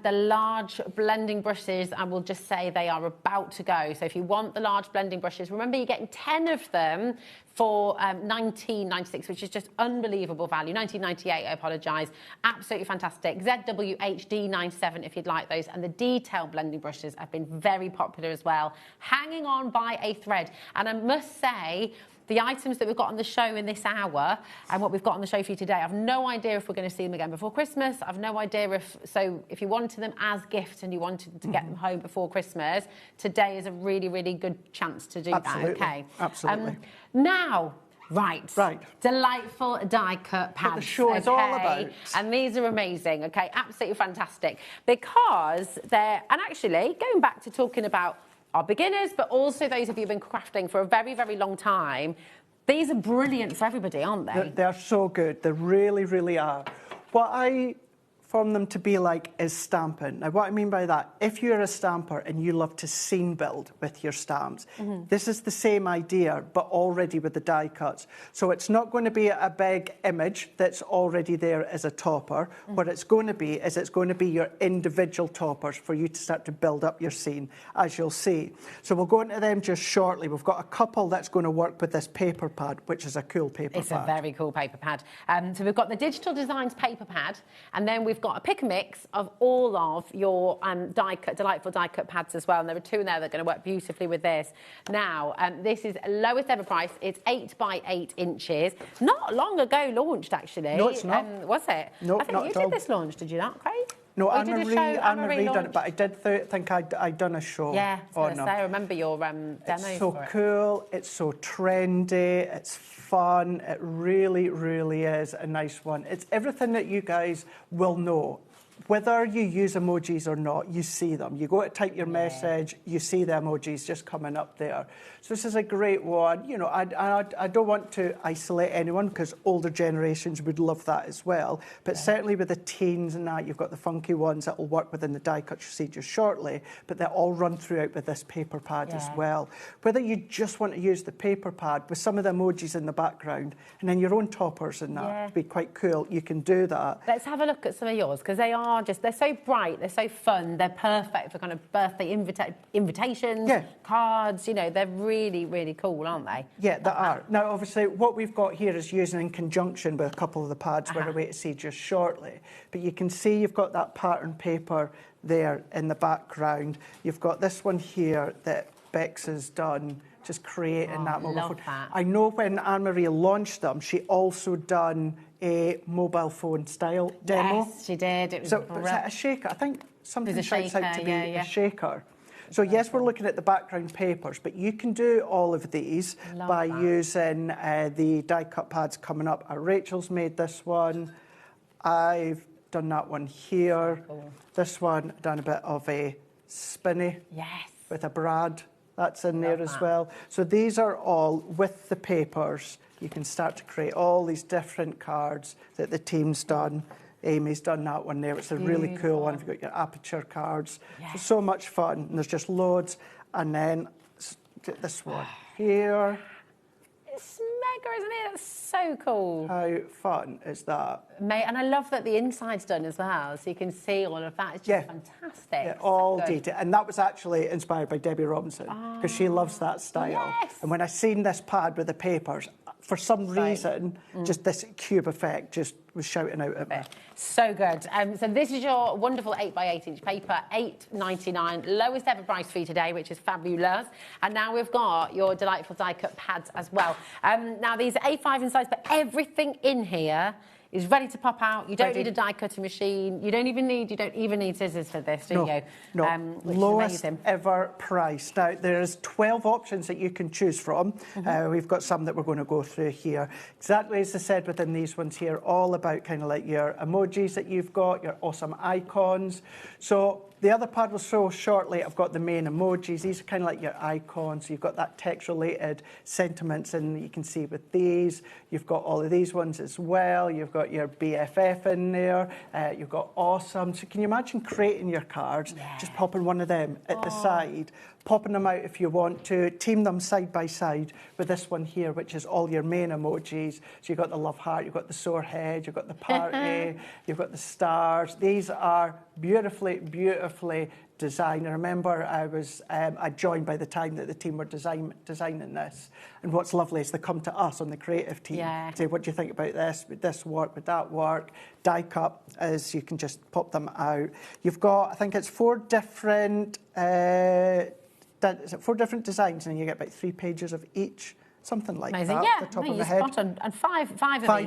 The large blending brushes, I will just say they are about to go. So if you want the large blending brushes, remember you're getting 10 of them for $19.96, which is just unbelievable value. $19.98, I apologise. Absolutely fantastic. ZWHD97 if you'd like those. And the detail blending brushes have been very popular as well. Hanging on by a thread. And I must say, the items that we've got on the show in this hour and what we've got on the show for you today, I've no idea if we're going to see them again before Christmas. I've no idea if you wanted them as gifts and you wanted to get them home before Christmas, today is a really, really good chance to do that. Okay. Absolutely. Now, Right. Delightful die cut pads. What the show is all about. And these are amazing, okay? Absolutely fantastic. Because they're, and actually, going back to talking about our beginners, but also those of you who've been crafting for a very, very long time, these are brilliant for everybody, aren't they? They're so good. They really, really are. What I found them to be like is stamping. Now, what I mean by that, if you're a stamper and you love to scene build with your stamps, this is the same idea, but already with the die cuts. So it's not going to be a big image that's already there as a topper. What it's going to be is it's going to be your individual toppers for you to start to build up your scene, as you'll see. So we'll go into them just shortly. We've got a couple that's going to work with this paper pad, which is a cool paper pad. It's a very cool paper pad. So we've got the Digital Designs paper pad, and then we've got a pick and mix of all of your delightful die cut pads as well. And there are two in there that are going to work beautifully with this. Now, this is lowest ever price. It's 8 by 8 inches. Not long ago launched, actually. No, it's not. Was it? No, I think not you at did all. this launch, did you not, Craig? No, Or Anna Marie done it, but I did think I'd done a show. Yeah, on them. I remember your demo. It's so cool, it's so trendy, it's fun, it really, really is a nice one. It's everything that you guys will know. Whether you use emojis or not, you see them. You go to type your message, you see the emojis just coming up there. So this is a great one. You know, I don't want to isolate anyone because older generations would love that as well. But certainly with the teens and that, you've got the funky ones that will work within the die cut you'll see just shortly, but they all run throughout with this paper pad as well. Whether you just want to use the paper pad with some of the emojis in the background and then your own toppers and that to be quite cool, you can do that. Let's have a look at some of yours because they are they're so bright, they're so fun, they're perfect for kind of birthday invitations, cards, you know, they're really, really cool, aren't they? Yeah, they are. Now, obviously, what we've got here is using in conjunction with a couple of the pads we're away to see just shortly. But you can see you've got that pattern paper there in the background. You've got this one here that Bex has done, just creating that mobile phone. That. I know when Anne-Marie launched them, she also done a mobile phone style demo. Yes, she did. It was so was it a shaker? I think something shouts out to be a shaker. So yes, we're looking at the background papers, but you can do all of these by using the die cut pads coming up. Rachel's made this one. I've done that one here. Cool. This one, done a bit of a spinny with a brad. That's in there as well. So these are all with the papers. You can start to create all these different cards that the team's done. Amy's done that one there. It's a really cool one. You've got your aperture cards. So much fun. And there's just loads. And then get this one here. It's mega, isn't it? That's so cool. How fun is that? Mate, and I love that the inside's done as well, so you can see all of that. It's just fantastic. Yeah, all detail. And that was actually inspired by Debbie Robinson, because she loves that style. And when I seen this pad with the papers, for some reason, just this cube effect just was shouting out at me. So good. So this is your wonderful 8x8 inch paper, $8.99, lowest ever price for you today, which is fabulous. And now we've got your delightful die cut pads as well. Now these are A5 in size, but everything in here is ready to pop out. You don't need a die cutting machine. You don't even need scissors for this, do you? No, which lowest is amazing. ever price. Now, there's 12 options that you can choose from. We've got some that we're going to go through here. Exactly as I said within these ones here, all about kind of like your emojis that you've got, your awesome icons. So the other pad will show shortly. I've got the main emojis. These are kind of like your icons. You've got that text-related sentiments in that you can see with these. You've got all of these ones as well. You've got your BFF in there. You've got awesome. So can you imagine creating your cards, just popping one of them at the side, popping them out if you want to, team them side by side with this one here, which is all your main emojis. So you've got the love heart, you've got the sore head, you've got the party, you've got the stars. These are beautifully, beautifully designed. I remember I joined by the time that the team were designing this. And what's lovely is they come to us on the creative team, say, what do you think about this? Would this work? Would that work? Die cut, as you can just pop them out. You've got, I think it's 4 different designs, and you get about 3 pages of each. Something like Amazing. that. Yeah, the top of the you're head. spot on. And five of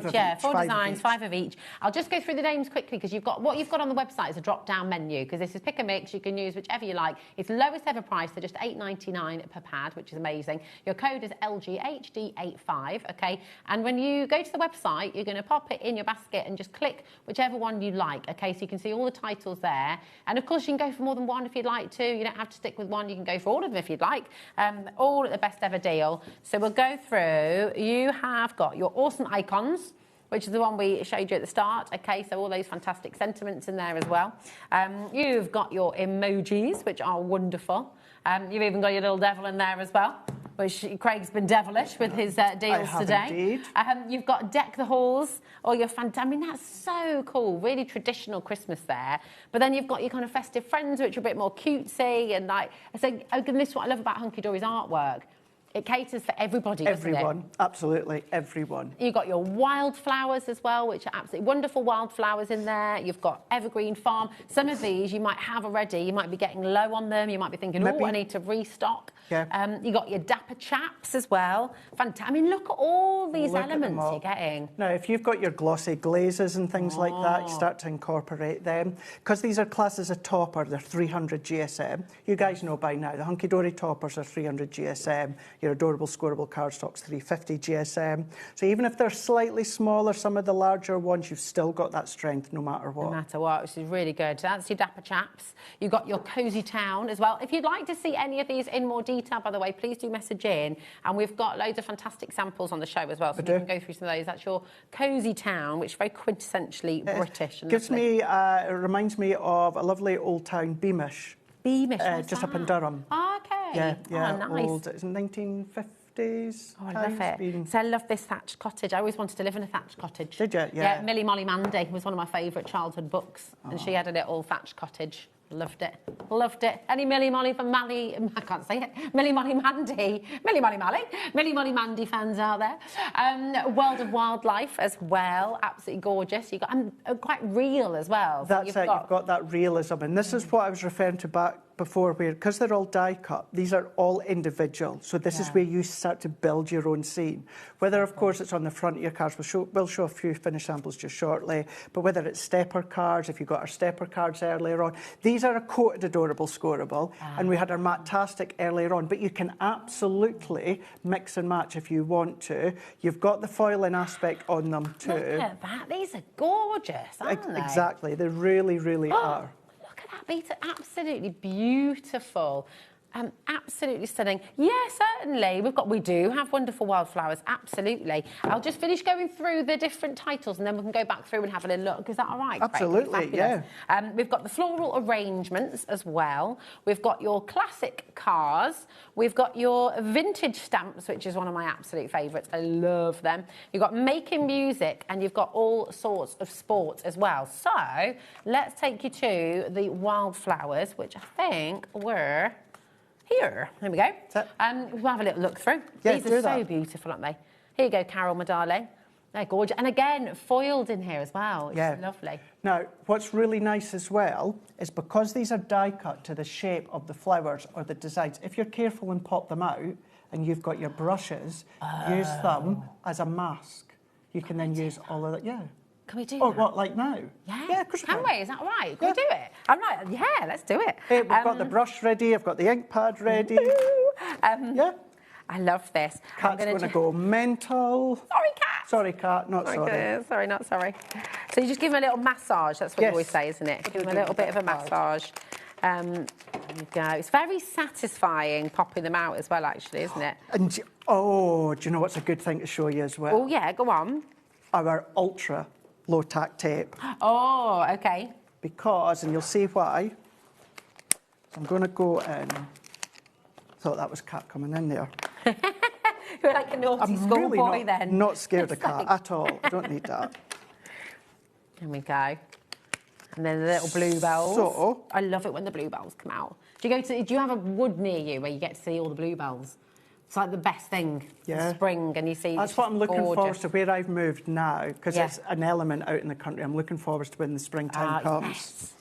each. 4 designs, 5 of each. I'll just go through the names quickly because what you've got on the website is a drop-down menu because this is pick a mix. You can use whichever you like. It's lowest ever price. They're just $8.99 per pad, which is amazing. Your code is LGHD85. Okay, and when you go to the website, you're going to pop it in your basket and just click whichever one you like. Okay, so you can see all the titles there. And of course, you can go for more than one if you'd like to. You don't have to stick with one. You can go for all of them if you'd like. All at the best ever deal. So we'll go through. You have got your awesome icons, which is the one we showed you at the start. Okay, so all those fantastic sentiments in there as well. You've got your emojis, which are wonderful. You've even got your little devil in there as well, which Craig's been devilish with his deals today. You've got deck the halls, or your I mean, that's so cool. Really traditional Christmas there. But then you've got your kind of festive friends, which are a bit more cutesy and like. So this is what I love about Hunky Dory's artwork. It caters for everybody, doesn't it? Everyone, absolutely, everyone. You've got your wildflowers as well, which are absolutely wonderful wildflowers in there. You've got Evergreen Farm. Some of these you might have already. You might be getting low on them. You might be thinking, oh, I need to restock. Yeah. You got your Dapper Chaps as well. Fantastic. I mean, look at all these elements you're getting. Now, if you've got your glossy glazes and things like that, you start to incorporate them. Because these are classed as a topper, they're 300 GSM. You guys know by now, the Hunky Dory toppers are 300 GSM. Your adorable scoreable cardstock's 350 GSM. So even if they're slightly smaller, some of the larger ones, you've still got that strength no matter what. No matter what, which is really good. So that's your Dapper Chaps. You've got your Cozy Town as well. If you'd like to see any of these in more detail, by the way, please do message in. And we've got loads of fantastic samples on the show as well, so we can go through some of those. That's your Cozy Town, which is very quintessentially British. And gives me, it reminds me of a lovely old town, Beamish. Beamish, just up in Durham. Oh, okay. Yeah, oh, nice. Old, it's 1950s. Oh, I love it. So I love this thatched cottage. I always wanted to live in a thatched cottage. Did you? Yeah, Millie Molly Mandy was one of my favourite childhood books, and she had a little thatched cottage. Loved it. Loved it. Any Millie Molly from Mally, I can't say it. Millie Molly Mandy. Millie Molly Mally. Millie Molly Mandy fans out there. World of Wildlife as well. Absolutely gorgeous. You've got quite real as well. That's it. You've got that realism. And this is what I was referring to back before where, because they're all die cut, these are all individual. So this is where you start to build your own scene. Whether, of course, it's on the front of your cards, we'll show a few finished samples just shortly, but whether it's stepper cards, if you've got our stepper cards earlier on, these are a coated adorable scoreable, and we had our Matastic earlier on, but you can absolutely mix and match if you want to. You've got the foiling aspect on them too. Look at that. These are gorgeous, aren't they? Exactly. They really, really are. Look at that, Beta. Absolutely beautiful. Absolutely stunning. Yeah, certainly. We do have wonderful wildflowers, absolutely. I'll just finish going through the different titles and then we can go back through and have a little look. Is that all right, Craig? Absolutely, yeah. We've got the floral arrangements as well. We've got your classic cars. We've got your vintage stamps, which is one of my absolute favourites. I love them. You've got making music and you've got all sorts of sports as well. So let's take you to the wildflowers, which I think were... here. There we go. We'll have a little look through. Yeah, These are so beautiful, aren't they? Here you go, Carol, my darling. They're gorgeous. And again, foiled in here as well. It's lovely. Now, what's really nice as well is because these are die cut to the shape of the flowers or the designs, if you're careful and pop them out and you've got your brushes, use them as a mask. You can then use all of that. Yeah. Can we do that? what, like now? Yeah, of course we can we? Is that all right? Can we do it? I'm right. Yeah, let's do it. Hey, we've got the brush ready. I've got the ink pad ready. Yeah. I love this. Cat's going to go mental. Sorry, cat. Sorry, cat. Not sorry. Sorry, not sorry. So you just give him a little massage. That's what you always say, isn't it? Give him a little bit of a massage. There you go. It's very satisfying popping them out as well, actually, isn't it? And do you know what's a good thing to show you as well? Oh, yeah, go on. Our ultra low tack tape. Oh, okay. Because, and you'll see why, I'm going to go in. Thought that was cat coming in there. You're like a naughty schoolboy then. Not scared of cat at all. I don't need that. There we go. And then the little bluebells. So, I love it when the bluebells come out. Do you have a wood near you where you get to see all the bluebells? It's like the best thing in spring, and you see. That's what I'm looking forward to where I've moved now, because it's an element out in the country. I'm looking forward to when the springtime comes. Yes.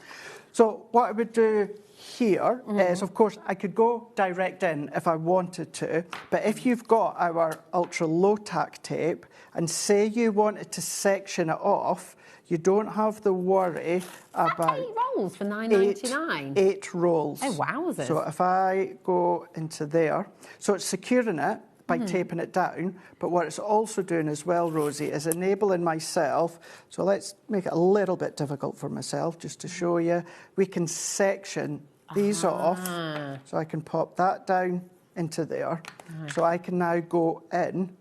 So what I would do here is, of course, I could go direct in if I wanted to, but if you've got our ultra low tack tape and say you wanted to section it off, you don't have the worry about 8 rolls for $9.99. 8 rolls. Oh, wowzers. So if I go into there, so it's securing it by taping it down, but what it's also doing as well, Rosie, is enabling myself, so let's make it a little bit difficult for myself just to show you, we can section these off, so I can pop that down into there, so I can now go in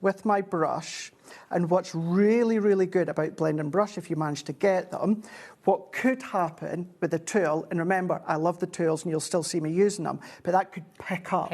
with my brush. And what's really, really good about blend and brush, if you manage to get them, what could happen with a tool, and remember, I love the tools and you'll still see me using them, but that could pick up,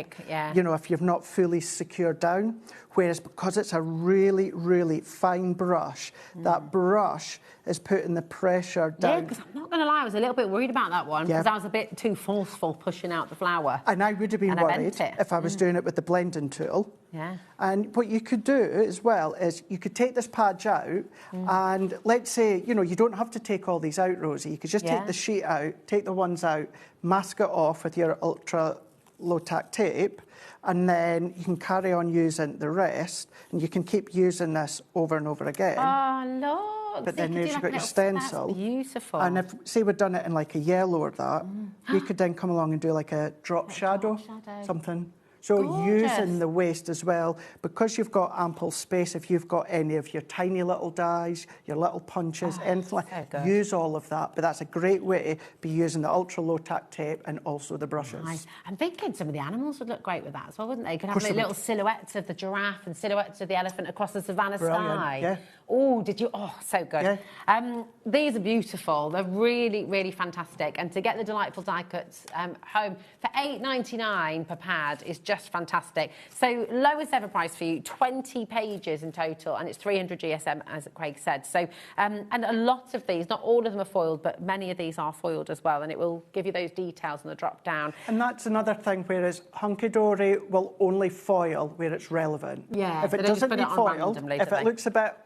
you know, if you've not fully secured down. Whereas because it's a really, really fine brush, that brush is putting the pressure down. Yeah, because I'm not going to lie, I was a little bit worried about that one, because I was a bit too forceful pushing out the flour. And I would have been worried if I was doing it with the blending tool. Yeah. And what you could do as well is you could take this patch out and let's say, you know, you don't have to take all these out, Rosie. You could just take the sheet out, take the ones out, mask it off with your ultra low tack tape, and then you can carry on using the rest, and you can keep using this over and over again. Oh, look. But then there's got your stencil. That's beautiful. And if, say we'd done it in like a yellow or that, we could then come along and do like a drop shadow, something. So using the waste as well, because you've got ample space, if you've got any of your tiny little dies, your little punches, anything like, use all of that. But that's a great way to be using the ultra low tack tape and also the brushes. Nice. I'm thinking some of the animals would look great with that as well, wouldn't they? You could have like little silhouettes of the giraffe and silhouettes of the elephant across the savannah sky. Yeah. Oh, did you? Oh, so good. Yeah. These are beautiful. They're really, really fantastic. And to get the delightful die cuts home for $8.99 per pad is just fantastic. So lowest ever price for you, 20 pages in total, and it's 300 GSM, as Craig said. So, and a lot of these, not all of them are foiled, but many of these are foiled as well, and it will give you those details on the drop down. And that's another thing, whereas Hunky Dory will only foil where it's relevant. Yeah, if it doesn't need foil, if it looks a bit,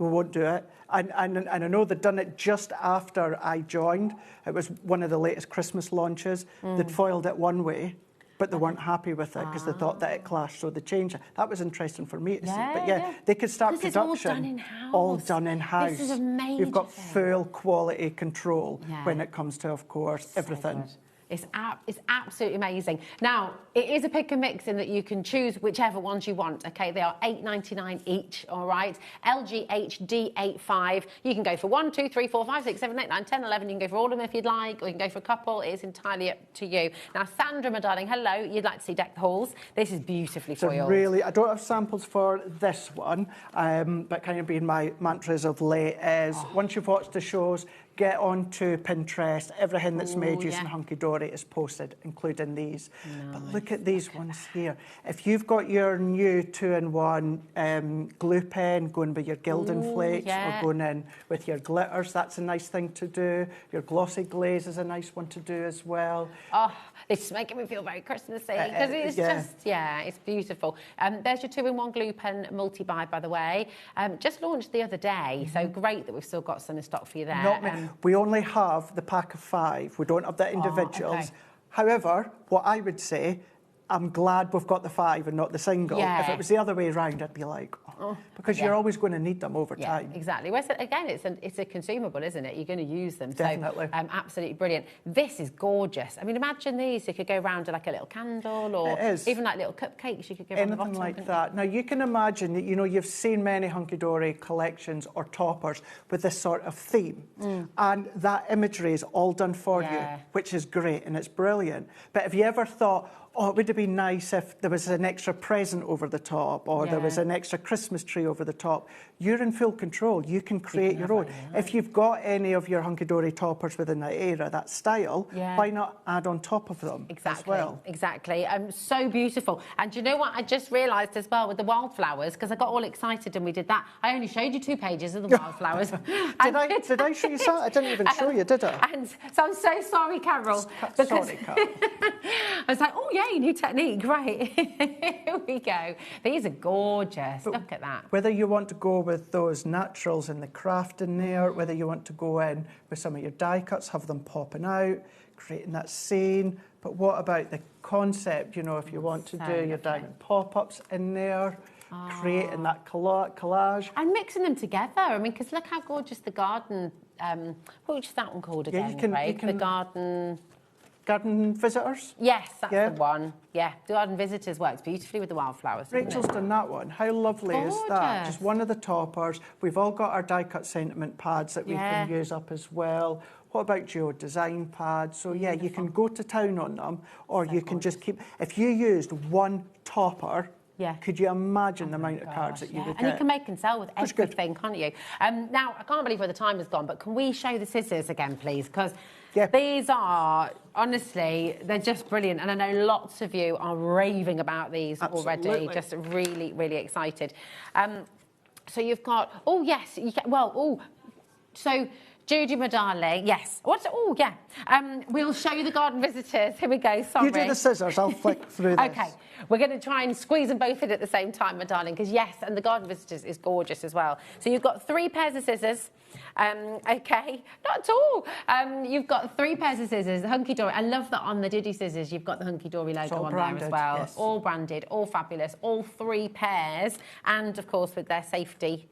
we won't do it. And I know they'd done it just after I joined. It was one of the latest Christmas launches. They'd foiled it one way, but they weren't happy with it because they thought that it clashed, so they changed it. That was interesting for me to see. But yeah, they could start production. All done in-house. All done in-house. This is a major You've got thing. full quality control when it comes to, of course, everything. It's absolutely amazing. Now, it is a pick and mix in that you can choose whichever ones you want, okay? They are $8.99 each, all right? LGHD85. You can go for 1, 2, 3, 4, 5, 6, 7, 8, 9, 10, 11. You can go for all of them if you'd like, or you can go for a couple. It is entirely up to you. Now, Sandra, my darling, hello. You'd like to see Deck the Halls. This is beautifully foiled. Really, I don't have samples for this one, but kind of being my mantras of late is once you've watched the shows, get onto Pinterest. Everything that's made using Hunky Dory is posted, including these. Nice. But look at these ones here. If you've got your new 2-in-1 glue pen going with your Gildan flakes or going in with your glitters, that's a nice thing to do. Your glossy glaze is a nice one to do as well. Oh, it's making me feel very Christmassy because it's just, it's beautiful. There's your 2-in-1 glue pen multi-buy, by the way. Just launched the other day, so great that we've still got some in stock for you there. Not me. We only have the pack of 5. We don't have the individuals. Okay. However, what I would say, I'm glad we've got the 5 and not the single. If it was the other way around, I'd be like, because you're always going to need them over time. Exactly. Well, again, it's a consumable, isn't it? You're going to use them. Definitely. So, absolutely brilliant. This is gorgeous. I mean, imagine these. You could go round to like a little candle or even like little cupcakes. You could go around the bottom. Anything like that. Now, you can imagine that, you've seen many hunky-dory collections or toppers with this sort of theme. And that imagery is all done for you, which is great and it's brilliant. But have you ever thought, oh, it would have been nice if there was an extra present over the top or there was an extra Christmas tree over the top? You're in full control. You can create your own. If you've got any of your hunky-dory toppers within that era, that style, why not add on top of them as well? Exactly. So beautiful. And you know what? I just realised as well with the wildflowers, because I got all excited and we did that. I only showed you 2 pages of the wildflowers. Did I show you that? I didn't even show you, did I? And so I'm so sorry, Carol. Sorry, Carol. I was like, oh, yeah, new technique. Great. Here we go. These are gorgeous. Look at that. Whether you want to go with those naturals in the craft in there, whether you want to go in with some of your die cuts, have them popping out, creating that scene. But what about the concept, if you want to do your diamond pop-ups in there, creating that collage. And mixing them together. I mean, because look how gorgeous the garden, what was that one called again, Craig? The Garden visitors? Yes, that's the one. Yeah, the garden visitors works beautifully with the wildflowers. Rachel's done that one. How lovely is that? Just one of the toppers. We've all got our die cut sentiment pads that we can use up as well. What about geo design pads? So yeah, you can go to town on them, or you can just keep. If you used one topper, could you imagine the amount of cards that you would get? And you can make and sell with everything, can't you? Now, I can't believe where the time has gone, but can we show the scissors again, please? Because these are, honestly, they're just brilliant. And I know lots of you are raving about these already. Just really, really excited. So you've got, so Judy, my darling, we'll show you the garden visitors. Here we go, sorry. You do the scissors, I'll flick through this. Okay, we're going to try and squeeze them both in at the same time, my darling, because and the garden visitors is gorgeous as well. So you've got 3 pairs of scissors. Okay, not at all. You've got 3 pairs of scissors, Hunky Dory. I love that on the Diddy scissors, you've got the Hunky Dory logo on there as well. All branded, all fabulous, all 3 pairs, and of course with their safety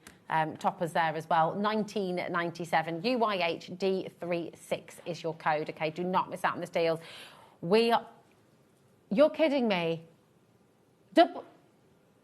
toppers there as well. 1997 UYH D36 is your code. Okay, do not miss out on this deal. You're kidding me.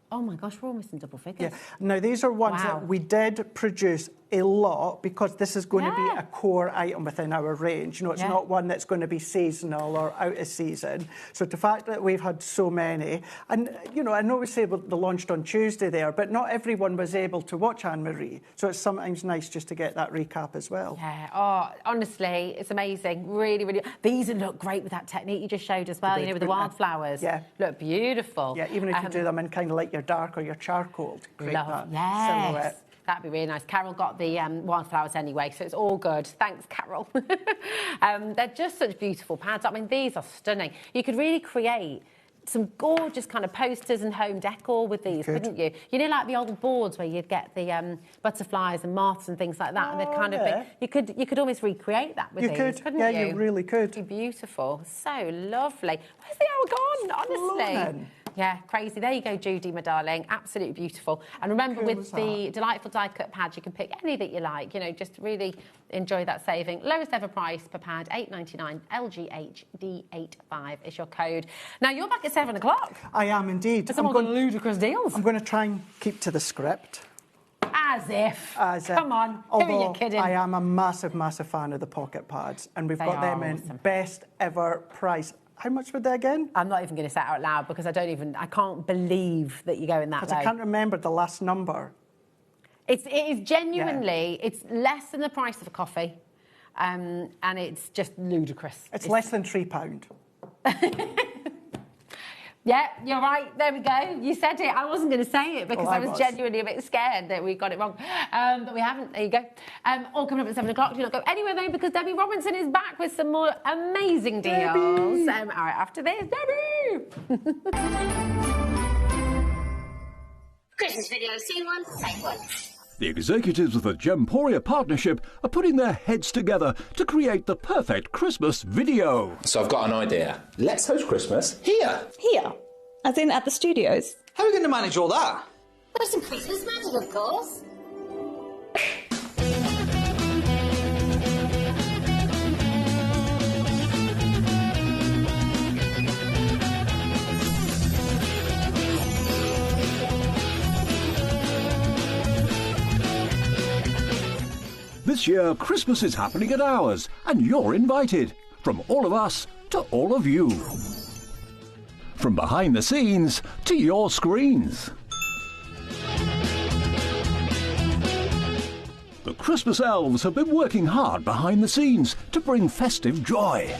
Oh my gosh, we're all missing double figures. Yeah. Now these are ones that we did produce a lot because this is going to be a core item within our range. It's not one that's going to be seasonal or out of season. So the fact that we've had so many, and I know we say they launched on Tuesday there, but not everyone was able to watch Anne-Marie. So it's sometimes nice just to get that recap as well. Yeah, oh, honestly, it's amazing. Really, really. These look great with that technique you just showed as well, with the wildflowers. Yeah. Look beautiful. Yeah, even if you do them in kind of like your dark or your charcoal to create that silhouette. That'd be really nice. Carol got the wildflowers anyway, so it's all good. Thanks, Carol. They're just such beautiful pads. I mean, these are stunning. You could really create some gorgeous kind of posters and home decor with these, couldn't you? You know, like the old boards where you'd get the butterflies and moths and things like that, and they'd kind of be, you could almost recreate that with these, couldn't you? Yeah, you really could. It'd be beautiful, so lovely. Where's the hour gone? Honestly. Morning. Yeah, crazy. There you go, Judy, my darling. Absolutely beautiful. And remember, with the delightful die-cut pads, you can pick any that you like. You know, just really enjoy that saving. Lowest ever price per pad, $8.99. LGHD85 is your code. Now, you're back at 7 o'clock. I am indeed. For some ludicrous deals. I'm going to try and keep to the script. As if. Come on, who are you kidding? I am a massive, massive fan of the pocket pads, and we've got them in best ever price. How much were they again? I'm not even going to say it out loud because I can't believe that you're going that low. Because I can't remember the last number. It is genuinely, it's less than the price of a coffee, and it's just ludicrous. It's less than £3. Yeah, you're right. There we go. You said it. I wasn't going to say it because I was genuinely a bit scared that we got it wrong. But we haven't. There you go. All coming up at 7 o'clock. Do not go anywhere, though, because Debbie Robinson is back with some more amazing deals. All right, after this, Debbie! Christmas video, scene one, take one. The executives of the Gemporia partnership are putting their heads together to create the perfect Christmas video. So I've got an idea. Let's host Christmas here. Here? As in at the studios? How are we going to manage all that? There's some Christmas magic, of course. This year, Christmas is happening at ours, and you're invited. From all of us to all of you. From behind the scenes to your screens. The Christmas elves have been working hard behind the scenes to bring festive joy.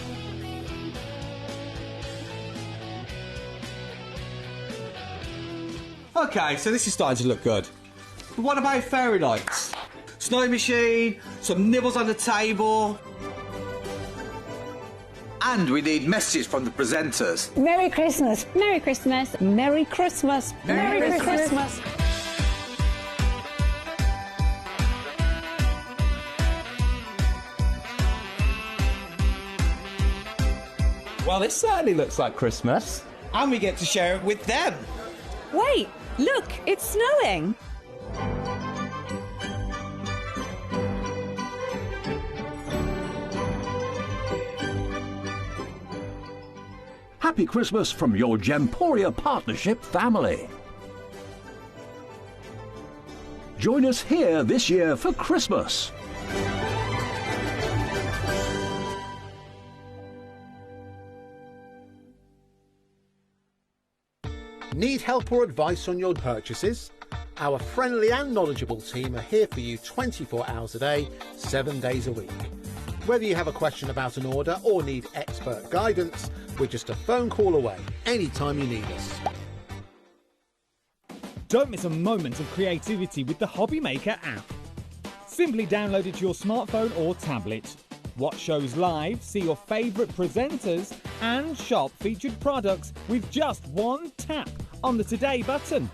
Okay, so this is starting to look good. But what about fairy lights? Snow machine, some nibbles on the table. And we need messages from the presenters. Merry Christmas. Merry Christmas. Merry Christmas. Merry Christmas. Well, this certainly looks like Christmas. And we get to share it with them. Wait, look, it's snowing. Happy Christmas from your Gemporia partnership family. Join us here this year for Christmas. Need help or advice on your purchases? Our friendly and knowledgeable team are here for you 24 hours a day, 7 days a week. Whether you have a question about an order or need expert guidance, we're just a phone call away anytime you need us. Don't miss a moment of creativity with the HobbyMaker app. Simply download it to your smartphone or tablet. Watch shows live, see your favourite presenters and shop featured products with just one tap on the Today button.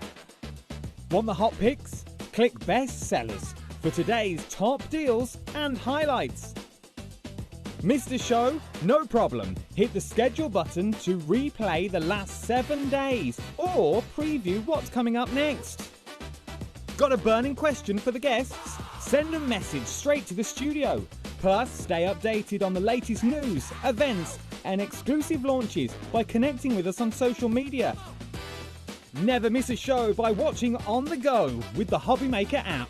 Want the hot picks? Click Best Sellers for today's top deals and highlights. Missed a show? No problem. Hit the schedule button to replay the last 7 days or preview what's coming up next. Got a burning question for the guests? Send a message straight to the studio. Plus, stay updated on the latest news, events and exclusive launches by connecting with us on social media. Never miss a show by watching on the go with the HobbyMaker app.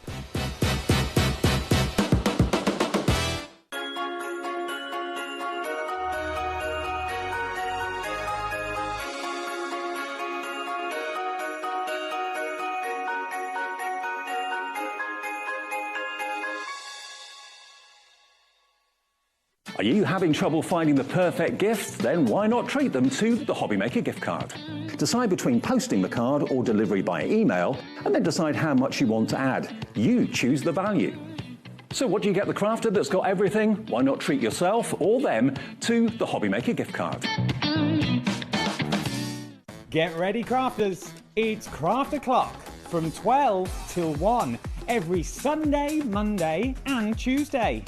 Are you having trouble finding the perfect gifts? Then why not treat them to the HobbyMaker gift card? Decide between posting the card or delivery by email, and then decide how much you want to add. You choose the value. So what do you get the crafter that's got everything? Why not treat yourself or them to the HobbyMaker gift card? Get ready, crafters. It's Craft O'Clock from 12 till 1 every Sunday, Monday and Tuesday.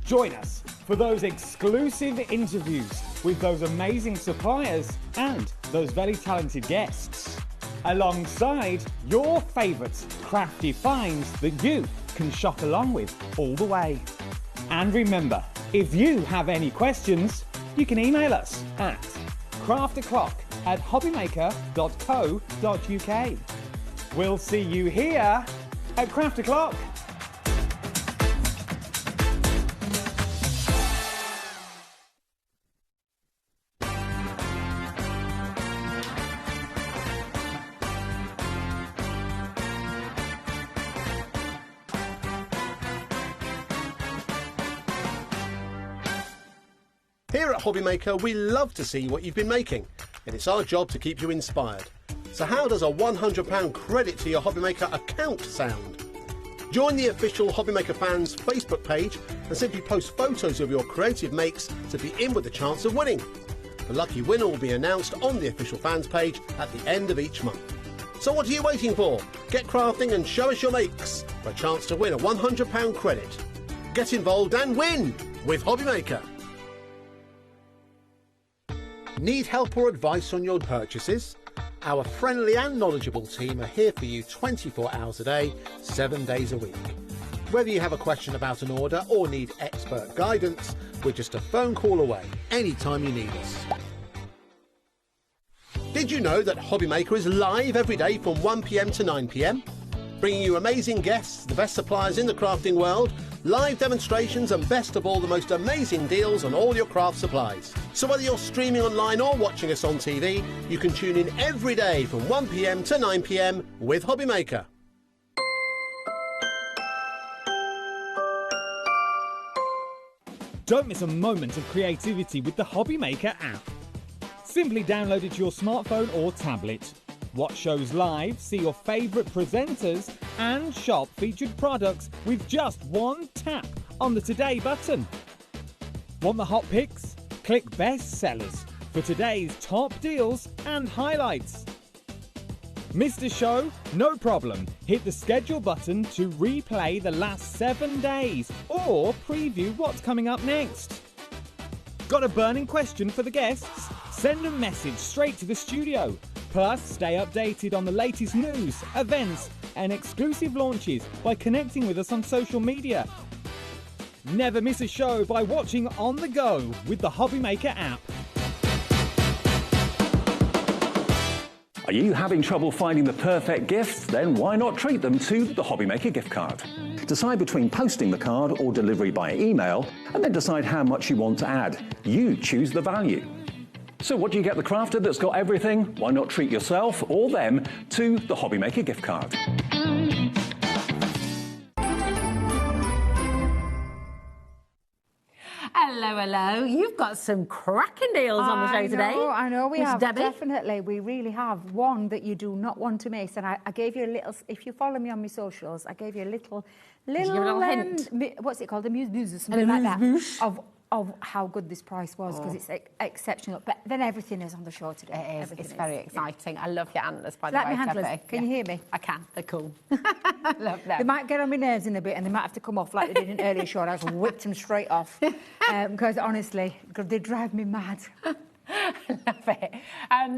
Join us for those exclusive interviews with those amazing suppliers and those very talented guests, alongside your favourite crafty finds that you can shop along with all the way. And remember, if you have any questions, you can email us at craftoclock@hobbymaker.co.uk. We'll see you here at Craft O'Clock. Here at HobbyMaker, we love to see what you've been making, and it's our job to keep you inspired. So how does a £100 credit to your HobbyMaker account sound? Join the official HobbyMaker fans Facebook page and simply post photos of your creative makes to be in with a chance of winning. The lucky winner will be announced on the official fans page at the end of each month. So what are you waiting for? Get crafting and show us your makes for a chance to win a £100 credit. Get involved and win with HobbyMaker. Need help or advice on your purchases? Our friendly and knowledgeable team are here for you 24 hours a day, 7 days a week. Whether you have a question about an order or need expert guidance, we're just a phone call away anytime you need us. Did you know that HobbyMaker is live every day from 1 p.m. to 9 p.m? Bringing you amazing guests, the best suppliers in the crafting world, live demonstrations and best of all, the most amazing deals on all your craft supplies. So whether you're streaming online or watching us on TV, you can tune in every day from 1 p.m. to 9 p.m. with HobbyMaker. Don't miss a moment of creativity with the HobbyMaker app. Simply download it to your smartphone or tablet. Watch shows live, see your favourite presenters and shop featured products with just one tap on the Today button. Want the hot picks? Click Best Sellers for today's top deals and highlights. Missed a show? No problem. Hit the schedule button to replay the last 7 days or preview what's coming up next. Got a burning question for the guests? Send a message straight to the studio. Plus, stay updated on the latest news, events and exclusive launches by connecting with us on social media. Never miss a show by watching on the go with the HobbyMaker app. Are you having trouble finding the perfect gift? Then why not treat them to the HobbyMaker gift card? Decide between posting the card or delivery by email, and then decide how much you want to add. You choose the value. So what do you get the crafter that's got everything? Why not treat yourself or them to the HobbyMaker gift card? Hello, hello. You've got some cracking deals on the show today. I know, we Miss have. Debbie. Definitely, we really have. One that you do not want to miss. And I gave you a little, if you follow me on my socials, I gave you a little hint? What's it called? The muse something like that. Of how good this price was, because it's exceptional. But then everything is on the show today. It is. Everything It's very exciting. I love your antlers, by the Like way, my handlers. Debbie. Can you hear me? I can. They're cool. I love them. They might get on my nerves in a bit and they might have to come off like they did in earlier show. I just whipped them straight off. Because honestly, they drive me mad. Love it.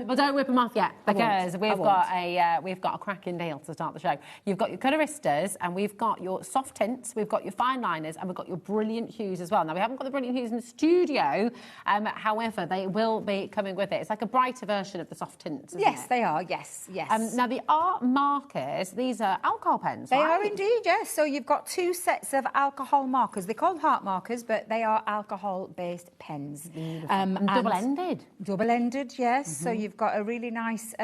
But don't whip them off yet, because we've got a cracking deal to start the show. You've got your coloristas, and we've got your soft tints, we've got your fine liners, and we've got your brilliant hues as well. Now, we haven't got the brilliant hues in the studio, however, they will be coming with it. It's like a brighter version of the soft tints, isn't Yes, it? they are. Yes, yes. Now, the art markers, these are alcohol pens, They right? are indeed, yes. So you've got 2 sets of alcohol markers. They're called heart markers, but they are alcohol-based pens. And double-ended. Double-ended, yes. So you've got a really nice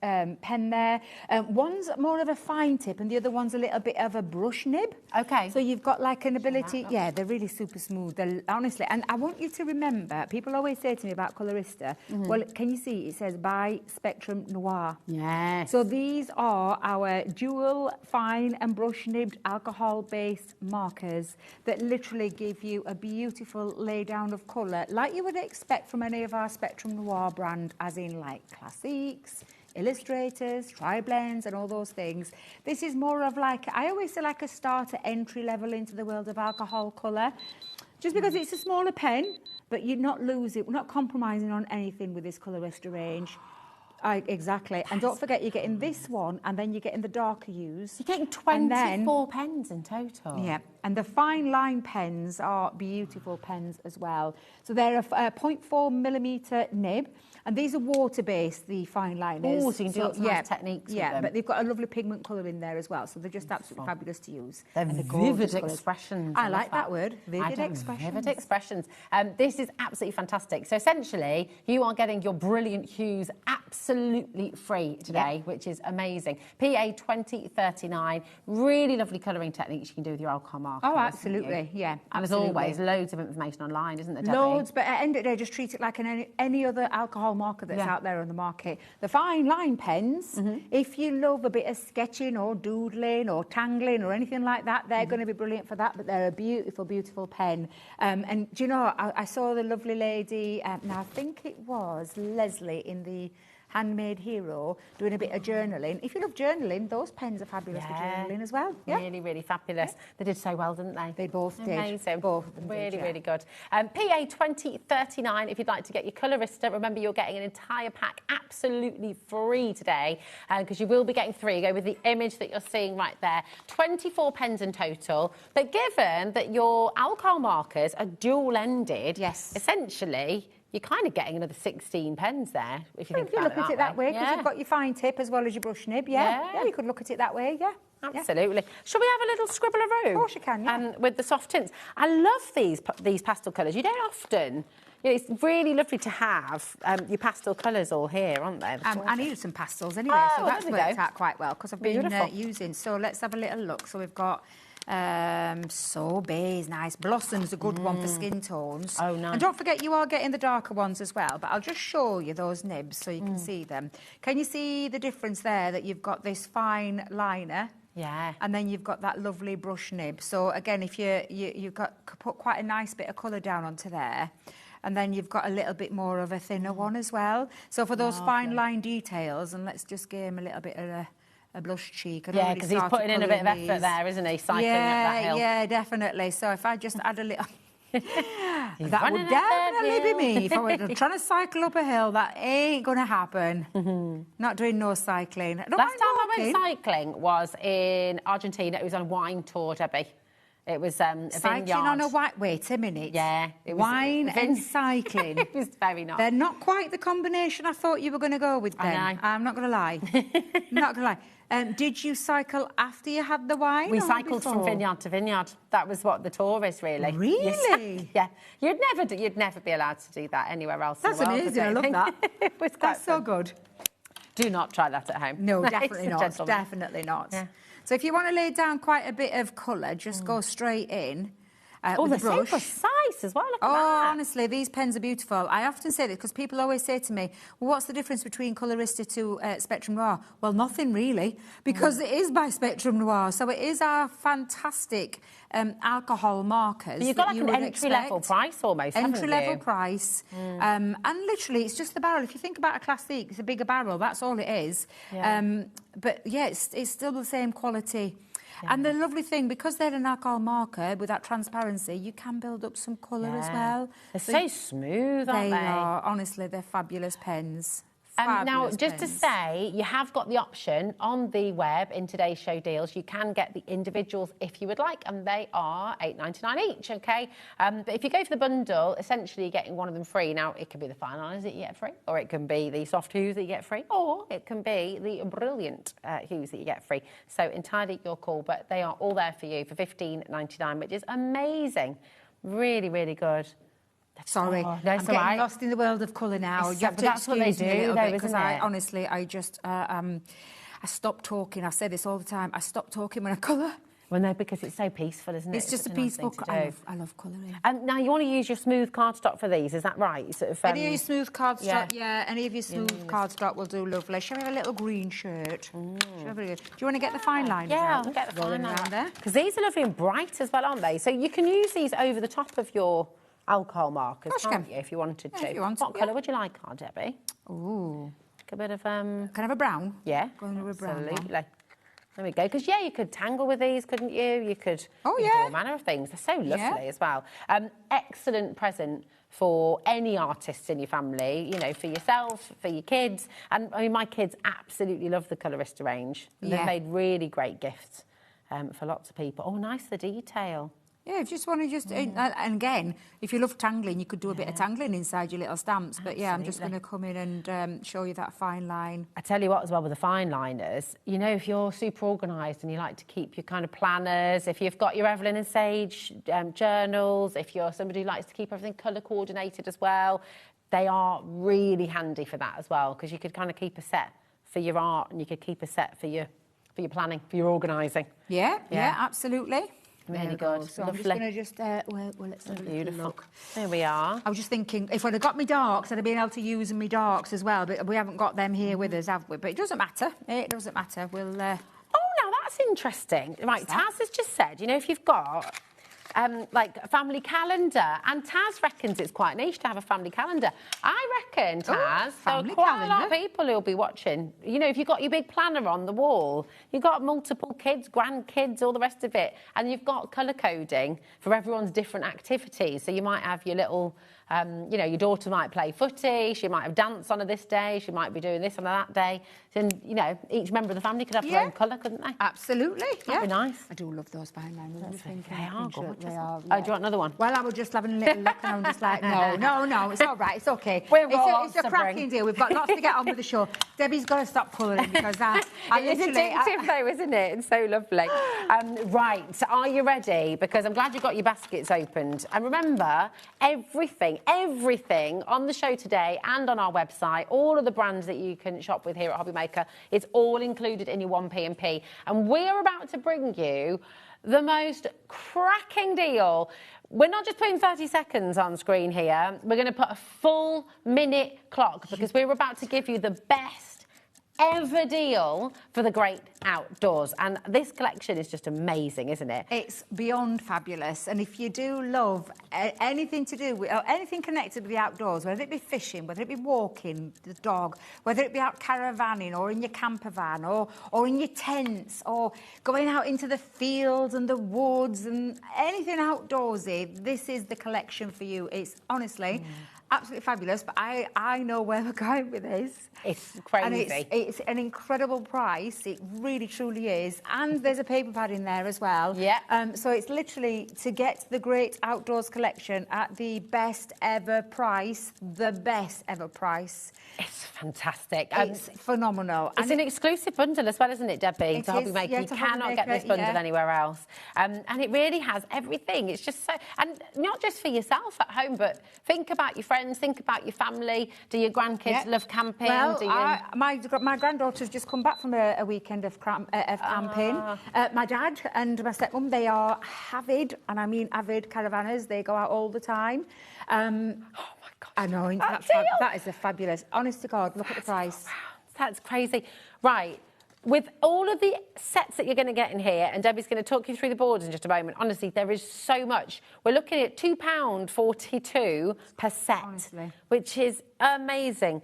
pen there. One's more of a fine tip and the other one's a little bit of a brush nib. Okay. So you've got like an ability, yeah, they're really super smooth. They're, honestly, and I want you to remember, people always say to me about Colorista, well, can you see, it says by Spectrum Noir. Yes. So these are our dual fine and brush nibbed alcohol-based markers that literally give you a beautiful laydown of colour, like you would expect from any of our Spectrum Noir brand, as in like Classiques, Illustrators, Tri-Blends and all those things. This is more of like, I always say like a starter entry level into the world of alcohol colour, just because it's a smaller pen, but you're not losing, we're not compromising on anything with this Colorista range. Exactly. And don't forget, you're getting this one, and then you're getting the darker hues. You're getting 24 pens in total. Yeah. And the fine line pens are beautiful pens as well. So they're a 0.4mm nib. And these are water-based, the fine liners. Oh, so you can do lots of nice techniques with them. But they've got a lovely pigment colour in there as well. So they're just absolutely fabulous to use. They're gorgeous vivid colours. expressions. I like that word, vivid expressions. Vivid expressions. This is absolutely fantastic. So essentially, you are getting your brilliant hues absolutely free today, which is amazing. PA 2039, really lovely colouring techniques you can do with your alcohol marker. Oh, absolutely, yeah. And as always, loads of information online, isn't there, Debbie? Loads, but at the end of the day, just treat it like any other alcohol marker that's out there on the market. The fine line pens, if you love a bit of sketching or doodling or tangling or anything like that, they're going to be brilliant for that, but they're a beautiful, beautiful pen. And do you know, I saw the lovely lady, now I think it was Leslie in the Handmade Hero, doing a bit of journaling. If you love journaling, those pens are fabulous for journaling as well. Yeah. Really, really fabulous. They did so well, didn't they? They both did. Amazing. Both of them really, did, really good. PA 2039, if you'd like to get your Colorista, remember you're getting an entire pack absolutely free today, because you will be getting 3. Go with the image that you're seeing right there. 24 pens in total. But given that your alcohol markers are dual-ended, essentially, you're kind of getting another 16 pens there, if you think about it. Look at it that way, because you've got your fine tip as well as your brush nib. Yeah, you could look at it that way. Yeah. Absolutely. Shall we have a little scribble-a-roo? Of course you can, yeah. With the soft tints. I love these pastel colours. You don't often... You know, it's really lovely to have your pastel colours all here, aren't they? I needed some pastels anyway, so that's worked out quite well, because I've been using... So let's have a little look. So we've got... Sorbet's nice. Blossom's a good one for skin tones. Oh, nice. And don't forget, you are getting the darker ones as well, but I'll just show you those nibs so you can see them. Can you see the difference there, that you've got this fine liner? Yeah. And then you've got that lovely brush nib. So again, if you've put quite a nice bit of colour down onto there, and then you've got a little bit more of a thinner one as well. So for those fine line details, and let's just give him a little bit of a blush cheek. Yeah, because he's putting in a bit of effort there, isn't he? Cycling up that hill. Yeah, definitely. So if I just add a little... that would definitely be me. If I were trying to cycle up a hill, that ain't going to happen. Not doing no cycling. Last time I went cycling was in Argentina. It was on a wine tour, Debbie. It was a cycling vineyard. on a white... Wait a minute. Yeah. It was wine and cycling. It was very nice. They're not quite the combination I thought you were going to go with then. I know. I'm not going to lie. Not going to lie. Did you cycle after you had the wine? We cycled from vineyard to vineyard. That was what the tour is, really. Really? Yeah. You'd never be allowed to do that anywhere else That's in the world. Amazing. I love that. It was That's so good. Do not try that at home. No, definitely not. Gentlemen. Definitely not. Yeah. So if you want to lay down quite a bit of colour, just go straight in. Oh, with they're a brush. so precise as well. Look at that. Honestly, these pens are beautiful. I often say that because people always say to me, well, what's the difference between Colorista to Spectrum Noir? Well, nothing really, because it is by Spectrum Noir. So it is our fantastic alcohol markers. But you've got like an entry-level price almost, Entry-level price. And literally, it's just the barrel. If you think about a Classique, it's a bigger barrel. That's all it is. Yeah. But yeah, it's still the same quality. Yeah. And the lovely thing, because they're an alcohol marker with that transparency, you can build up some colour as well. They're so smooth, aren't they? They are. Honestly, they're fabulous pens. Now, just to say, you have got the option on the web in today's show deals. You can get the individuals if you would like, and they are $8.99 each, OK? But if you go for the bundle, essentially you're getting one of them free. Now, it can be the fine liners that you get free, or it can be the soft hues that you get free, or it can be the brilliant hues that you get free. So entirely your call, but they are all there for you for $15.99, which is amazing. Really, really good. Sorry, Oh, I'm that's getting all right. lost in the world of colour now. It's- You have but to that's what they excuse me a do, little though, bit, because isn't it? honestly, I just, I stop talking. I say this all the time. I stop talking when I colour. Well, no, because it's so peaceful, isn't it? It's just a such nice peaceful. thing to do. I love colouring. And now you want to use your smooth cardstock for these, is that right? You sort of, Any of your smooth cardstock, yeah. any of your smooth cardstock will do lovely. Shall we have a little green shirt? Do you want to get the fine liners Yeah, out? I'll get the Rolling fine around there. Because these are lovely and bright as well, aren't they? So you can use these over the top of your alcohol markers, Course you can't can. you, if you wanted to? Yeah, if you want to, What colour would you like, Debbie? Ooh. Like a bit of... Can I have a brown? Yeah. Going with a brown one. Absolutely. There we go. Because, yeah, you could tangle with these, couldn't you? You could do all manner of things. They're so lovely as well. Excellent present for any artists in your family, you know, for yourself, for your kids. And, I mean, my kids absolutely love the Colorista range. Yeah. They've made really great gifts for lots of people. Oh, nice, the detail. Yeah, if you just want to and again, if you love tangling, you could do a bit of tangling inside your little stamps. But yeah, I'm just going to come in and show you that fine line. I tell you what, as well, with the fine liners, you know, if you're super organised and you like to keep your kind of planners, if you've got your Evelyn and Sage journals, if you're somebody who likes to keep everything colour coordinated as well, they are really handy for that as well, because you could kind of keep a set for your art and you could keep a set for your planning, for your organising. Yeah, absolutely. Really good. So lovely. I'm just going to just, well, let's have a Beautiful. look. There we are. I was just thinking, if I'd have got my darks, I'd have been able to use my darks as well, but we haven't got them here with us, have we? But it doesn't matter. It doesn't matter. We'll... Oh, now that's interesting. Right, Taz has just said, you know, if you've got... like a family calendar, and Taz reckons it's quite niche to have a family calendar. I reckon, Taz, there are quite a lot of people who'll be watching. You know, if you've got your big planner on the wall, you've got multiple kids, grandkids, all the rest of it, and you've got colour coding for everyone's different activities. So you might have your little, you know, your daughter might play footy, she might have dance on her this day, she might be doing this on her that day. Then, you know, each member of the family could have their own colour, couldn't they? Absolutely, That'd be nice. I do love those fine liners. They are gorgeous. They are, Oh, do you want another one? Well, I was just having a little look and I'm just like, no, it's all right, it's okay. It's a cracking deal. We've got lots to get on with the show. Debbie's got to stop colouring because it's addictive though, isn't it? It's so lovely. Right, are you ready? Because I'm glad you've got your baskets opened. And remember, everything on the show today and on our website, all of the brands that you can shop with here at HobbyMaker, it's all included in your 1P&P. And we are about to bring you the most cracking deal. We're not just putting 30 seconds on screen here. We're going to put a full minute clock because we're about to give you the best ever deal for the great outdoors. And this collection is just amazing, isn't it? It's beyond fabulous. And if you do love anything to do with, or anything connected with the outdoors, whether it be fishing, whether it be walking the dog, whether it be out caravanning or in your camper van or in your tents or going out into the fields and the woods and anything outdoorsy, this is the collection for you. It's honestly... absolutely fabulous, but I know where we're going with this. It's crazy. And it's an incredible price. It really, truly is. And there's a paper pad in there as well. Yeah. So it's literally to get the great outdoors collection at the best ever price, the best ever price. It's fantastic. It's phenomenal. It's an exclusive bundle as well, isn't it, Debbie? To is, HobbyMaker. yeah, You to cannot HobbyMaker, get this bundle yeah. anywhere else. And it really has everything. It's just so... And not just for yourself at home, but think about your friends, think about your family. Do your grandkids love camping? Well, Do my granddaughter's just come back from a weekend of camping. My dad and my stepmum, they are avid, and I mean avid caravanners. They go out all the time. Oh my God! I know that is a fabulous. Honest to God, look at the price. That's crazy. Right. With all of the sets that you're going to get in here, and Debbie's going to talk you through the boards in just a moment, honestly, there is so much. We're looking at £2.42 per set, honestly, which is amazing.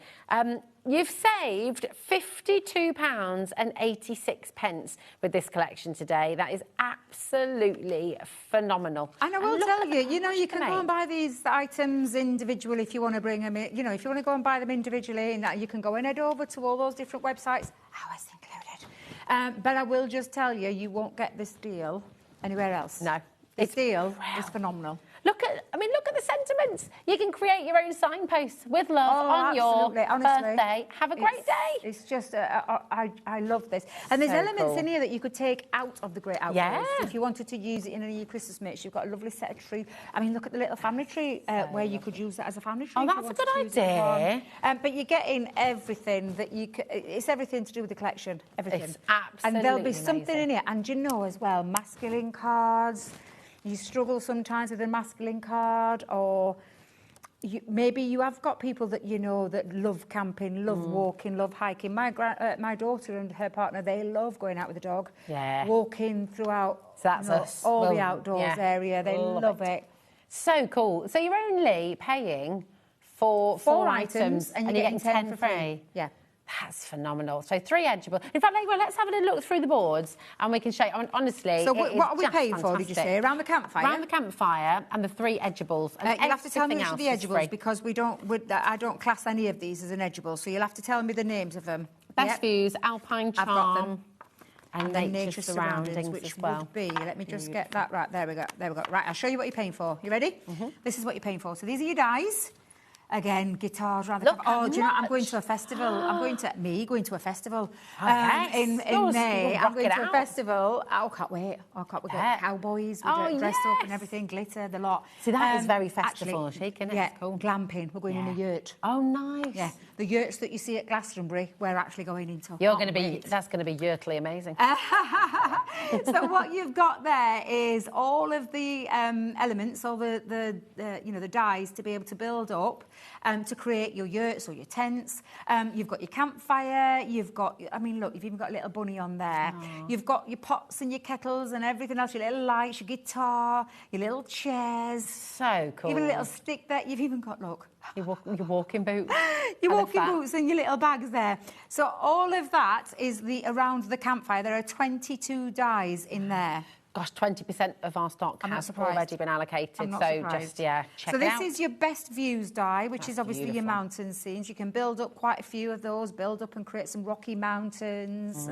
You've saved £52.86 with this collection today. That is absolutely phenomenal. And I will tell you, you know, you can go and buy these items individually if you want to bring them in. You know, if you want to go and buy them individually, and you can go and head over to all those different websites. Ours included. But I will just tell you, you won't get this deal anywhere else. No. This deal is phenomenal. Look at the sentiments. You can create your own signposts with love on your birthday. Have a great day. It's just, I love this. And there's elements in here that you could take out of the great outdoors. Yeah. If you wanted to use it in any of your Christmas mix, you've got a lovely set of tree. I mean, look at the little family tree where you could use that as a family tree. Oh, that's a good idea. But you're getting everything that you could, it's everything to do with the collection. Everything. It's absolutely And there'll be something in here. And you know as well, masculine cards. You struggle sometimes with a masculine card, or maybe you have got people that you know that love camping, love walking, love hiking. My daughter and her partner, they love going out with the dog, walking throughout all the outdoors area. They love it. So cool. So you're only paying for four items and you're getting 10 for free. Yeah. That's phenomenal. So 3 edgeable. In fact, let's have a little look through the boards and we can show you. Honestly, so what are we paying for, did you say? Around the campfire? Around the campfire and the 3 edgeables. And you'll have to tell me which of the edgeables, because I don't class any of these as an edgeable, so you'll have to tell me the names of them. Best Views, Alpine Charm. I've got them. And then nature surroundings which as well. Would be, let me just get that right. There we go. Right, I'll show you what you're paying for. You ready? This is what you're paying for. So these are your dies. Again, guitars around the campfire. Oh, do you know, I'm going to a festival. I'm going to a festival in May. I'm going to a festival. Oh, I can't wait. We got cowboys, we dressed up and everything, glitter, the lot. See, that is very festival-chic, isn't it? Yeah, cool. Glamping. We're going in a yurt. Oh, nice. Yeah, the yurts that you see at Glastonbury, we're actually going into. That's going to be yurtly amazing. So what you've got there is all of the elements, all the dies to be able to build up. To create your yurts or your tents. You've got your campfire, you've got, I mean, look, you've even got a little bunny on there. Aww. You've got your pots and your kettles and everything else, your little lights, your guitar, your little chairs. So cool. Even a little stick there. You've even got, look. Your walking boots. Your walking boots and your little bags there. So all of that is around the campfire. There are 22 dies in there. Gosh, 20% of our stock has already been allocated. So just, check it out. So this is your best views die, which is obviously your mountain scenes. You can build up quite a few of those, build up and create some rocky mountains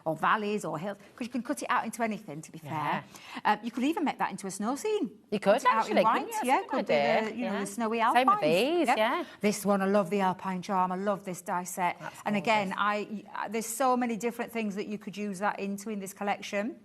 or valleys or hills, because you can cut it out into anything, to be fair. You could even make that into a snow scene. You could, actually. Could be the snowy alpines. Same with these, This one, I love the Alpine Charm. I love this die set. And again, there's so many different things that you could use that into in this collection.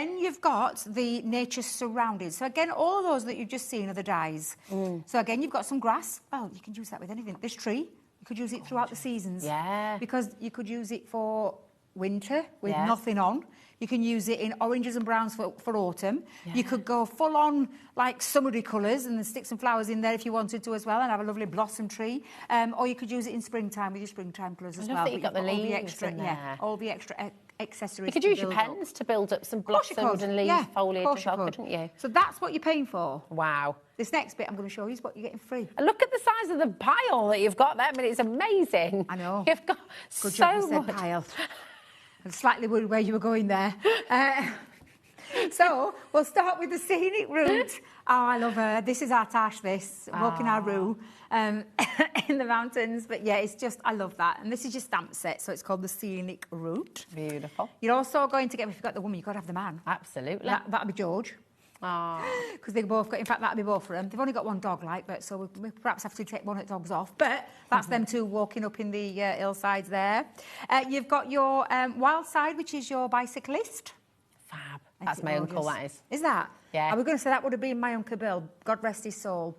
Then you've got the nature surroundings. So again, all of those that you've just seen are the dies. So again, you've got some grass. Well, you can use that with anything. This tree, you could use it throughout the seasons. Yeah. Because you could use it for winter with nothing on. You can use it in oranges and browns for autumn. Yeah. You could go full on like summery colours and then stick some flowers in there if you wanted to as well and have a lovely blossom tree. Or you could use it in springtime with your springtime colours as well. I love that you've got the leaves in there. Yeah, all the extra accessories. You could use your pens to build up some blossoms and leaf foliage as well, couldn't you? So that's what you're paying for. Wow. This next bit I'm going to show you is what you're getting free. And look at the size of the pile that you've got there. I mean, it's amazing. I know. You've got Good so job you said much. pile. I'm slightly worried where you were going there. So we'll start with the scenic route. Oh, I love her. This is our Tash, walking our route in the mountains. But yeah, it's just, I love that. And this is your stamp set, so it's called the scenic route. Beautiful. You're also going to get, if you've got the woman, you've got to have the man. Absolutely. That'll be George. Because they both got, in fact, that'll be both for them. They've only got one dog, but so we perhaps have to take one of the dogs off. But that's them two walking up in the hillsides there. You've got your wild side, which is your bicyclist. Fab. That's my uncle, that is. Is that? Yeah. I was going to say that would have been my Uncle Bill, God rest his soul.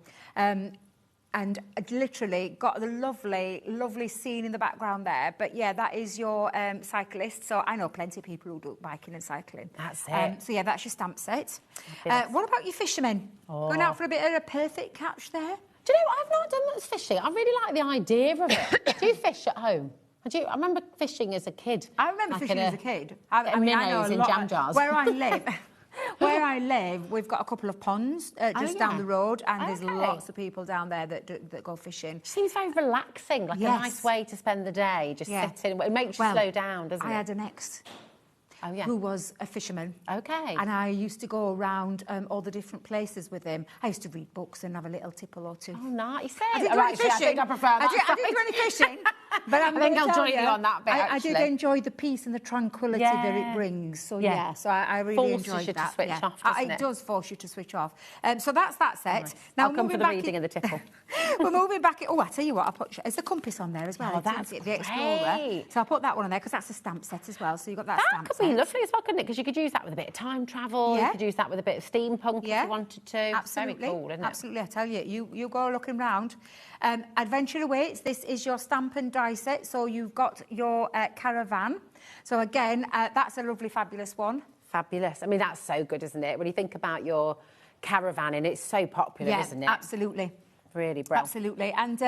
And literally got the lovely, lovely scene in the background there. But yeah, that is your cyclist. So I know plenty of people who do biking and cycling. That's it. So yeah, that's your stamp set. What about your fishermen? Going out for a bit of a perfect catch there? Do you know what? I've not done much fishing. I really like the idea of it. Do you fish at home? I remember fishing as a kid. I remember fishing as a kid. I mean, I know in jam jars. Where I live, we've got a couple of ponds just down the road, and there's lots of people down there that go fishing. Seems very relaxing, like a nice way to spend the day, just sitting. It makes you slow down, doesn't it? I had an ex who was a fisherman. Okay. And I used to go around all the different places with him. I used to read books and have a little tipple or two. Oh, nice. I didn't do any fishing. I think I prefer that. I didn't do any fishing. But I think I'll join you on that bit, I did actually. enjoy the peace and the tranquility that it brings. So so I really enjoyed that. Forces you to switch off, doesn't it? It does force you to switch off. So that's that set. Nice. Now I'll come for the reading and the tipple. We're moving back. Oh, I tell you what, I'll put is the compass on there as well. Oh, that's the Explorer. great. So I'll put that one on there because that's a stamp set as well. So you've got that stamp That set. could be lovely as well, couldn't it? Because you could use that with a bit of time travel. Yeah. You could use that with a bit of steampunk if you wanted to. Absolutely. Very cool, isn't it? Absolutely, I tell you, you go looking round. Adventure awaits. This is your stamp and die set. So you've got your caravan. So again, that's a lovely, fabulous one. Fabulous. I mean, that's so good, isn't it? When you think about your caravan, and it's so popular, isn't it? Absolutely. Really brilliant. Absolutely. And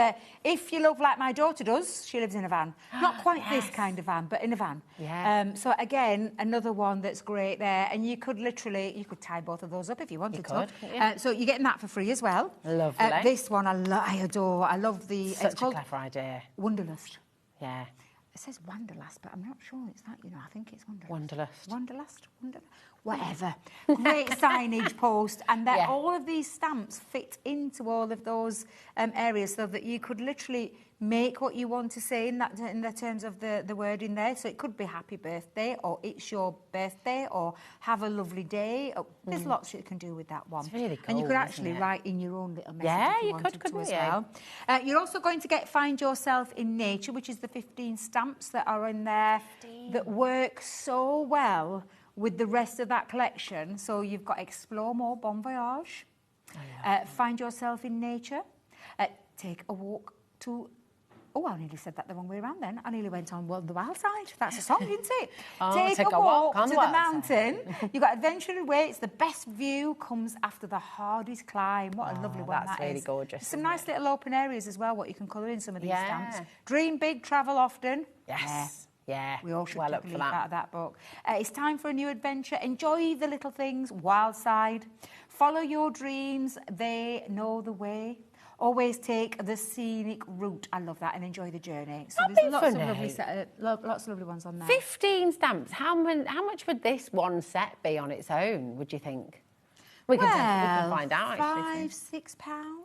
if you love like my daughter does, she lives in a van. Not quite this kind of van, but in a van. Yeah. So again, another one that's great there. And you could tie both of those up if you wanted to. So you're getting that for free as well. Lovely. This one I adore. I love the... Such a clever idea. Wanderlust. Yeah. It says Wanderlust, but I'm not sure it's that, I think it's Wanderlust. Wanderlust. Whatever. Great signage post, and all of these stamps fit into all of those areas so that you could literally make what you want to say in the terms of the word in there. So it could be happy birthday, or it's your birthday, or have a lovely day. There's lots you can do with that one. It's really cool, and you could actually write in your own little message if you wanted to as you? well. You're also going to get Find Yourself in Nature, which is the 15 stamps that are in there that work so well with the rest of that collection. So you've got Explore More, Bon Voyage, Find Yourself in Nature, Take a Walk to... Oh, I nearly said that the wrong way around then. I nearly went on the wild side. That's a song, isn't it? Take a walk to the mountain. You've got Adventure Awaits. The best view comes after the hardest climb. What a lovely one that is. That's really gorgeous. There's some nice little open areas as well, what you can colour in some of these stamps. Dream big, travel often. Yes. Yeah. We all should well take up a for leaf that. out of that book. It's time for a new adventure. Enjoy the little things. Wild side. Follow your dreams. They know the way. Always take the scenic route. I love that, and enjoy the journey. So there's lots of lovely ones on there. 15 stamps. How much would this one set be on its own, would you think? We can find out, actually. £5, £6.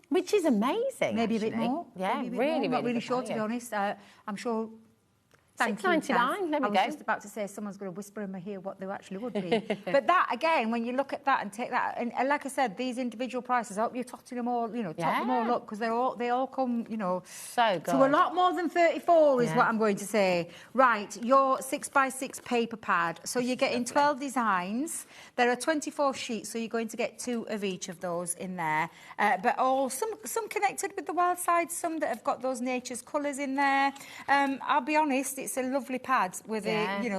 Which is amazing. Maybe a bit more. Yeah, Maybe a bit really, more. I'm not really really sure, to be honest. I'm sure... Thank you, £6.99, there we I go. was just about to say someone's going to whisper in my ear what they actually would be. But that, again, when you look at that and take that, and like I said, these individual prices, I hope you're totting them all, tot them all up, because they all come, so good. to a lot more than 34 is what I'm going to say. Right, your 6x6 paper pad. So you're getting 12 designs. There are 24 sheets, so you're going to get 2 of each of those in there. But some connected with the wild side, some that have got those nature's colours in there. I'll be honest, it's a lovely pad with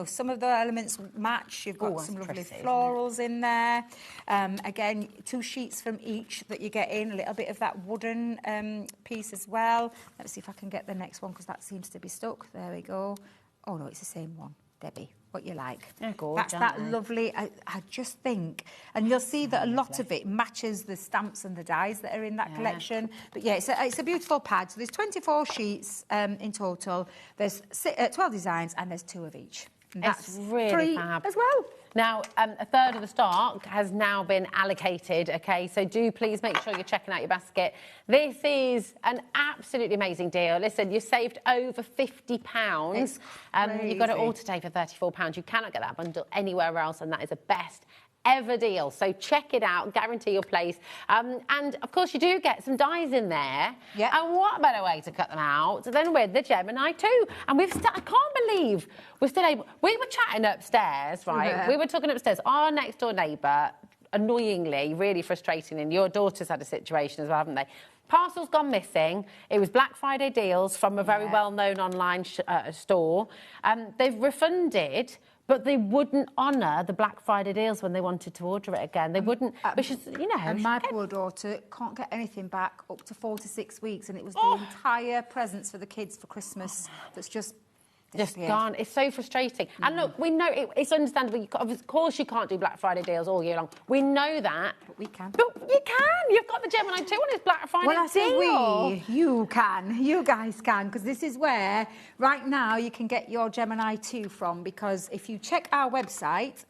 some of the elements match. You've got some lovely florals in there. Again, 2 sheets from each that you get in. A little bit of that wooden piece as well. Let's see if I can get the next one because that seems to be stuck. There we go. Oh no, it's the same one, Debbie. What you like. That's that lovely. I just think, and you'll see that a lot of it matches the stamps and the dies that are in that collection. But yeah, it's a beautiful pad. So there's 24 sheets in total. There's 12 designs, and there's 2 of each. And that's really free fab as well. Now, a third of the stock has now been allocated, OK? So do please make sure you're checking out your basket. This is an absolutely amazing deal. Listen, you saved over £50. You've got it all today for £34. You cannot get that bundle anywhere else, and that is the best ever deal. So check it out, guarantee your place. And of course you do get some dies in there. Yeah. And what better way to cut them out than with the Gemini 2? And I can't believe we're still able. We were chatting upstairs, right? Yeah. We were talking upstairs. Our next door neighbour, annoyingly, really frustrating, and your daughter's had a situation as well, haven't they? Parcel's gone missing. It was Black Friday deals from a very well-known online store. They've refunded, but they wouldn't honour the Black Friday deals when they wanted to order it again. They wouldn't, which is, And my poor daughter can't get anything back up to 4 to 6 weeks, and it was the entire presents for the kids for Christmas that's just gone. It's so frustrating. And look, we know it's understandable. Of course, you can't do Black Friday deals all year long. We know that. But we can. But you can. You've got the Gemini 2 on its Black Friday Well, I say deal. you can. You guys can, because this is where, right now, you can get your Gemini 2 from, because if you check our website,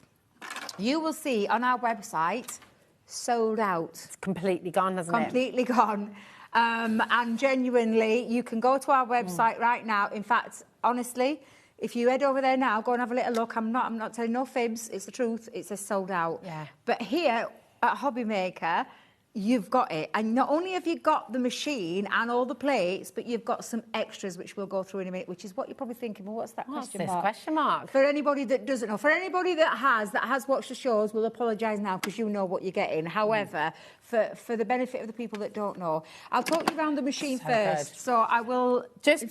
you will see on our website, sold out. It's completely gone, hasn't it? Completely gone. And genuinely, you can go to our website right now. In fact, honestly, if you head over there now, go and have a little look. I'm not telling no fibs. It's the truth. It says sold out. Yeah. But here at HobbyMaker, you've got it. And not only have you got the machine and all the plates, but you've got some extras, which we'll go through in a minute, which is what you're probably thinking, well, what's that question mark? Question mark? For anybody that doesn't know, for anybody that has watched the shows, we'll apologise now because you know what you're getting. However, for the benefit of the people that don't know, I'll talk you around the machine first. Good. So I will... Just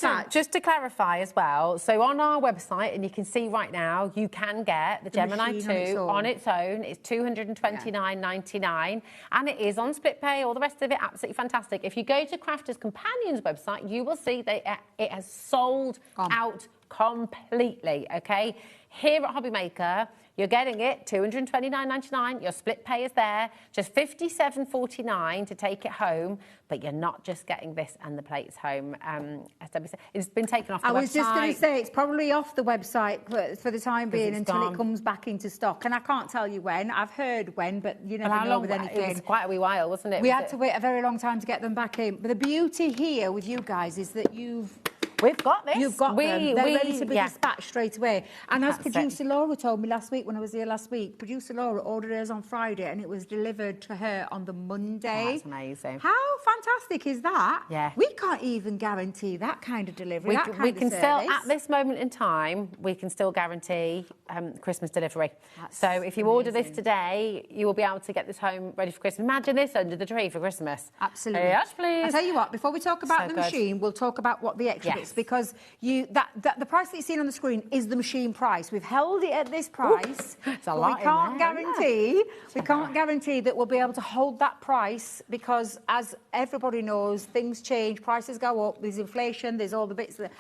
to clarify as well, so on our website, and you can see right now, you can get the Gemini 2 on its own. It's $229.99, and it is on split pay, all the rest of it, absolutely fantastic. If you go to Crafters Companions website, you will see that it has sold out completely, okay? Here at HobbyMaker, you're getting it, $229.99. Your split pay is there, just $57.49 to take it home. But you're not just getting this and the plates home. As Debbie said, it's been taken off the website. I was just going to say, it's probably off the website for the time being until it comes back into stock. And I can't tell you when. I've heard when, but you never know with anything. It was quite a wee while, wasn't it? We had to wait a very long time to get them back in. But the beauty here with you guys is that we've got this. You've got them. They're ready to be dispatched straight away. And as producer Laura told me last week, when I was here last week, producer Laura ordered hers on Friday and it was delivered to her on the Monday. Oh, that's amazing. How fantastic is that? Yeah. We can't even guarantee that kind of delivery, we can still, at this moment in time, we can still guarantee Christmas delivery. So if you order this today, you will be able to get this home ready for Christmas. Imagine this under the tree for Christmas. Absolutely. Yes, please. I'll tell you what, before we talk about the machine, we'll talk about what the extra bits, because the price that you're seeing on the screen is the machine price. We've held it at this price. It's a lot we can't guarantee that we'll be able to hold that price, because as everybody knows, things change, prices go up, there's inflation, there's all the bits that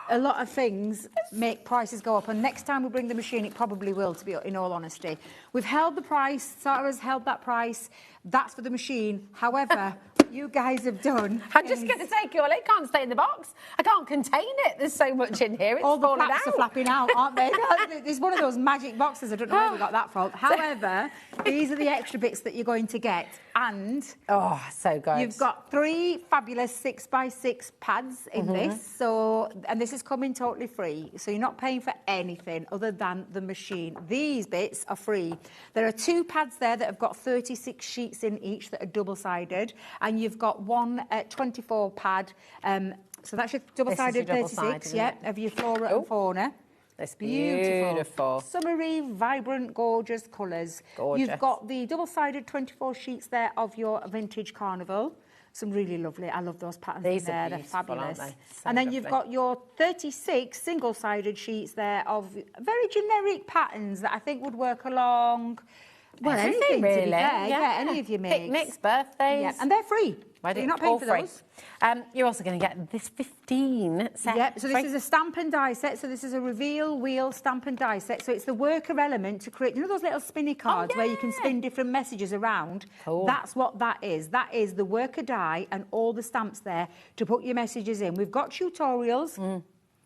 a lot of things make prices go up, and next time we bring the machine it probably will, to be in all honesty. We've held the price, Sarah's held that price, that's for the machine. However, you guys have done. I'm just going to take it all. It can't stay in the box. I can't contain it. There's so much in here. It's all the falling flaps out. are flapping out, aren't they? There's one of those magic boxes. I don't know where we got that from. However, these are the extra bits that you're going to get. And so good. You've got 3 fabulous 6x6 pads in this. So, and this is coming totally free. So you're not paying for anything other than the machine. These bits are free. There are 2 pads there that have got 36 sheets in each that are double-sided, and you've got one 24 pad. So that's your double-sided 36, of your flora and fauna. It's beautiful. Summery, vibrant, gorgeous colours. Gorgeous. You've got the double-sided 24 sheets there of your vintage carnival. Some really lovely. I love those patterns in there. They're fabulous. Aren't they? So and then lovely. you've got your 36 single-sided sheets there of very generic patterns that I think would work along. Well, anything really. To be fair. Yeah, any of your makes. Picnics, birthdays. Yeah, and they're free. So you're not paying for those. You're also going to get this 15 set. Yep, so this is a stamp and die set. So this is a reveal wheel stamp and die set. So it's the worker element to create, you know those little spinny cards where you can spin different messages around? Cool. That's what that is. That is the worker die and all the stamps there to put your messages in. We've got tutorials.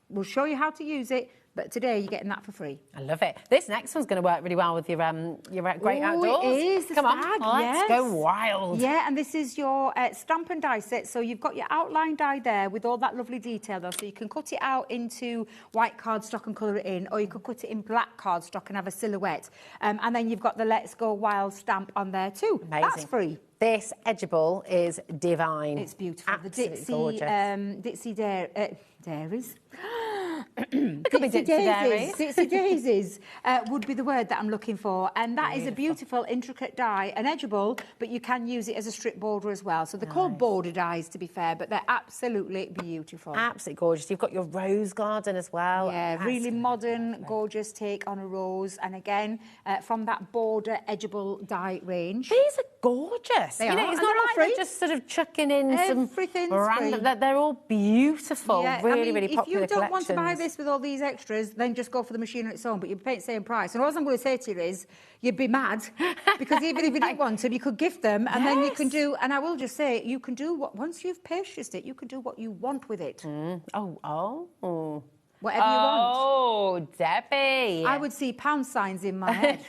We'll show you how to use it. But today you're getting that for free. I love it. This next one's going to work really well with your great outdoors. It is. Come on, let's go wild. Yeah, and this is your stamp and die set. So you've got your outline die there with all that lovely detail though. So you can cut it out into white cardstock and colour it in, or you could cut it in black cardstock and have a silhouette. And then you've got the Let's Go Wild stamp on there too. Amazing. That's free. This edgeable is divine. It's beautiful. Absolutely the gorgeous. Ditsy Dairies. It could be Ditsy Daisies would be the word that I'm looking for. And that is a beautiful, intricate die, an edgeable, but you can use it as a strip border as well. So they're called border dies, to be fair, but they're absolutely beautiful. Absolutely gorgeous. You've got your rose garden as well. Yeah, really modern, gorgeous take on a rose. And again, from that border edgeable die range. These are gorgeous. They are. It's not like they're just sort of chucking in some random... They're all beautiful, really popular if you don't want to buy collections. this with all these extras, then just go for the machine on its own, but you're paying the same price. And all I'm going to say to you is, you'd be mad, because even if you didn't want them, you could gift them, and then you can do, and I will just say, you can do what, once you've purchased it, you can do what you want with it. Whatever you want. Oh, Debbie. I would see pound signs in my head.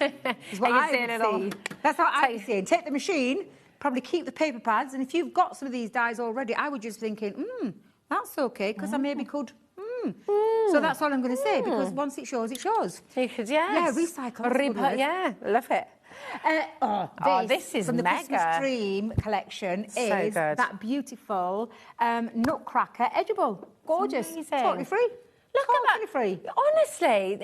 Is what I would see. That's what I'd be saying. Take the machine, probably keep the paper pads. And if you've got some of these dies already, I would just thinking, that's okay, because I maybe could. So that's all I'm going to say, because once it shows, it shows. Because, Yeah, recycle. Yeah, love it. This is from the mega. Christmas Dream collection is that beautiful nutcracker edible. Gorgeous. Totally free. Look totally at that. Free. Honestly,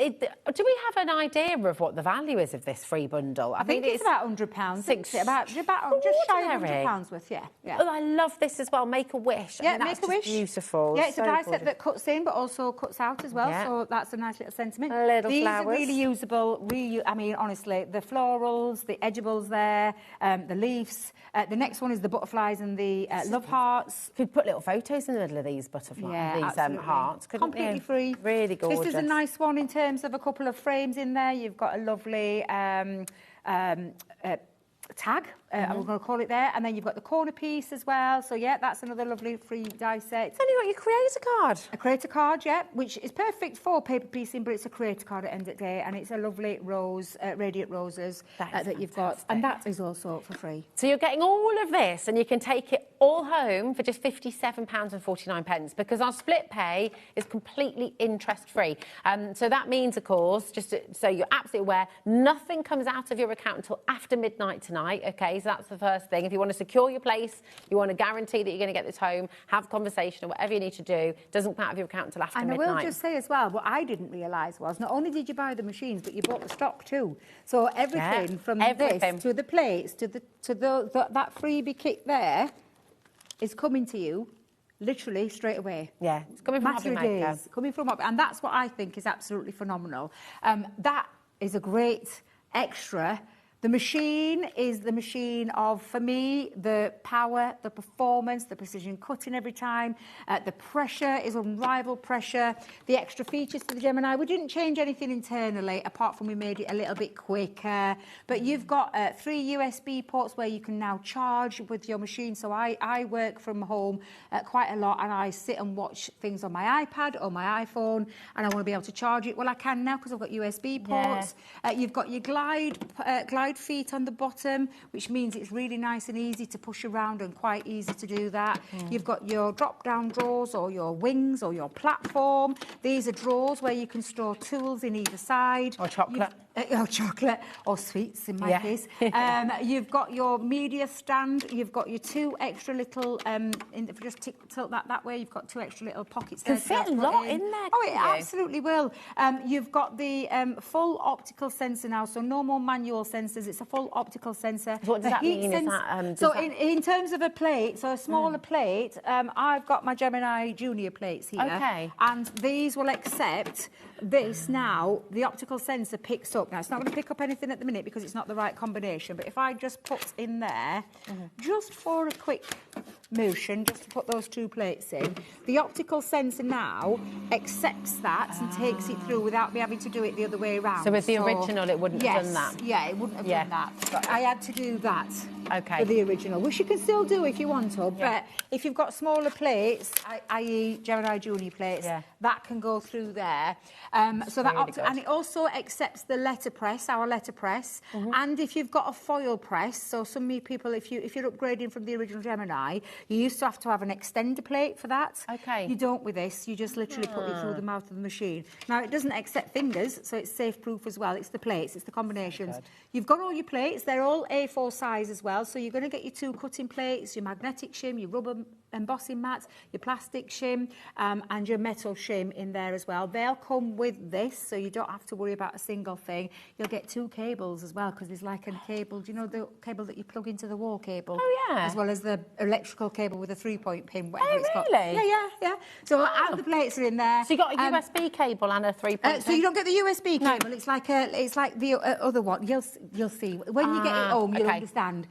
do we have an idea of what the value is of this free bundle? I think it's about £100. About just shy of £100 worth, yeah. Oh, I love this as well. Make a wish. Yeah, I mean, make a wish. Beautiful. Yeah, it's a die gorgeous. set that cuts in but also cuts out as well, so that's a nice little sentiment. Little These flowers. are really usable. I mean, honestly, the florals, the edibles there, the leaves. The next one is the butterflies and the love hearts. Could put little photos in the middle of these butterflies, these hearts. Completely free. Really gorgeous. This is a nice one in terms of a couple of frames in there. You've got a lovely tag, I'm going to call it there, and then you've got the corner piece as well. So yeah, that's another lovely free die set. Then you've got your creator card. A creator card, yeah, which is perfect for paper piecing, but it's a creator card at the end of the day, and it's a lovely rose, radiant roses that you've got, and that is also for free. So you're getting all of this, and you can take it all home for just £57.49, because our split pay is completely interest-free. So that means, of course, just so you're absolutely aware, nothing comes out of your account until after midnight tonight, okay? So that's the first thing. If you want to secure your place, you want to guarantee that you're going to get this home, have a conversation or whatever you need to do, doesn't come out of your account until after midnight. And I will just say as well, what I didn't realise was not only did you buy the machines, but you bought the stock too. So everything from this to the plates to that freebie kit there is coming to you literally straight away. Yeah, it's coming from HobbyMaker. Coming from and that's what I think is absolutely phenomenal. That is a great extra. The machine is the machine of, for me, the power, the performance, the precision cutting every time. The pressure is unrivaled pressure. The extra features to the Gemini, we didn't change anything internally, apart from we made it a little bit quicker. But you've got 3 USB ports where you can now charge with your machine. So I work from home quite a lot, and I sit and watch things on my iPad or my iPhone, and I want to be able to charge it. Well, I can now because I've got USB ports. You've got your glide feet on the bottom, which means it's really nice and easy to push around and quite easy to do that. You've got your drop-down drawers or your wings or your platform. These are drawers where you can store tools in either side. Or chocolate. Or chocolate, or sweets in my case. You've got your media stand. You've got your 2 extra little, if you just tilt that way, you've got 2 extra little pockets there. You can fit a lot in there, Oh, it absolutely will. You've got the full optical sensor now, so no more manual sensors. It's a full optical sensor. What does that mean? Is that, so in terms of a plate, so a smaller plate, I've got my Gemini Junior plates here. Okay. And these will accept this now. The optical sensor picks up. Now, it's not going to pick up anything at the minute because it's not the right combination, but if I just put in there, just for a quick motion, just to put those 2 plates in, the optical sensor now accepts that and takes it through without me having to do it the other way around. So with the original, it wouldn't have done that? Yeah, it wouldn't have done that. But I had to do that for the original, which you can still do if you want to, but if you've got smaller plates, i.e. Gemini Junior plates, that can go through there. So that and it also accepts the letterpress, our letterpress, and if you've got a foil press, so some people, if you're upgrading from the original Gemini, you used to have an extender plate for that. Okay. You don't with this, you just literally put it through the mouth of the machine. Now, it doesn't accept fingers, so it's safe-proof as well. It's the plates, it's the combinations. You've got all your plates, they're all A4 size as well, so you're going to get your 2 cutting plates, your magnetic shim, your rubber embossing mats, your plastic shim, and your metal shim in there as well. They'll come with this, so you don't have to worry about a single thing. You'll get 2 cables as well, because there's like a cable, do you know the cable that you plug into the wall cable? Oh, yeah. As well as the electrical cable with a 3-point pin, whatever it's got. Really? Yeah. So all the plates are in there. So you got a USB cable and a 3-point so you don't get the USB cable. No. It's like the other one. You'll see when you get it home. You'll understand.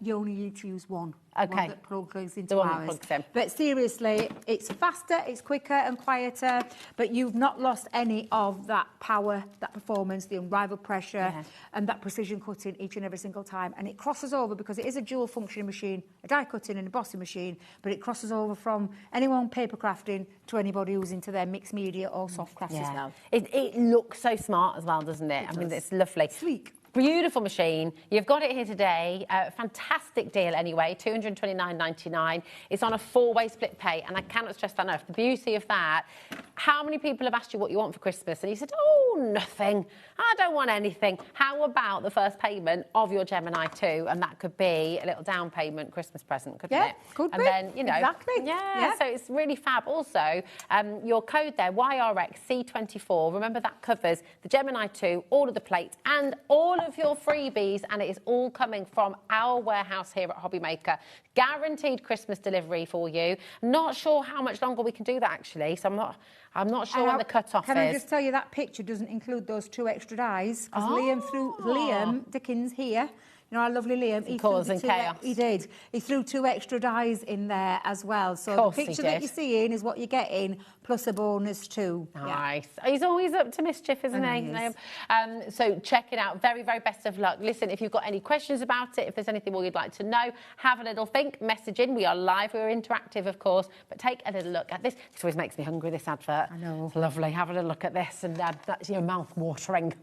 You only need to use one. Okay. One that plugs into ours. But seriously, it's faster, it's quicker and quieter, but you've not lost any of that power, that performance, the unrivaled pressure, and that precision cutting each and every single time. And it crosses over because it is a dual functioning machine, a die cutting and a embossing machine, but it crosses over from anyone paper crafting to anybody who's into their mixed media or soft crafts as well. It looks so smart as well, doesn't it? I mean, it's lovely. Sleek. Beautiful machine. You've got it here today. Fantastic deal anyway, £229.99. It's on a 4-way split pay, and I cannot stress that enough. The beauty of that, how many people have asked you what you want for Christmas? And you said, oh, nothing. I don't want anything. How about the first payment of your Gemini 2? And that could be a little down payment Christmas present, couldn't it? Could and be. Then, you know, exactly. Yeah, so it's really fab. Also, your code there, YRXC24, remember that covers the Gemini 2, all of the plates, and all of your freebies, and it is all coming from our warehouse here at HobbyMaker. Guaranteed Christmas delivery for you. Not sure how much longer we can do that, actually, so I'm not sure when the cut-off is. Can I just tell you that picture doesn't include those 2 extra dies? Because Liam Dickens here, you know, our lovely Liam, he causing chaos. He did. He threw 2 extra dies in there as well. So the picture that you're seeing is what you're getting, plus a bonus too. Nice. Yeah. He's always up to mischief, isn't he? Liam? So check it out. Very, very best of luck. Listen, if you've got any questions about it, if there's anything more you'd like to know, have a little think, message in. We are live, we're interactive, of course, but take a little look at this. This always makes me hungry, this advert. I know. It's lovely. Have a little look at this, and that's your mouth watering.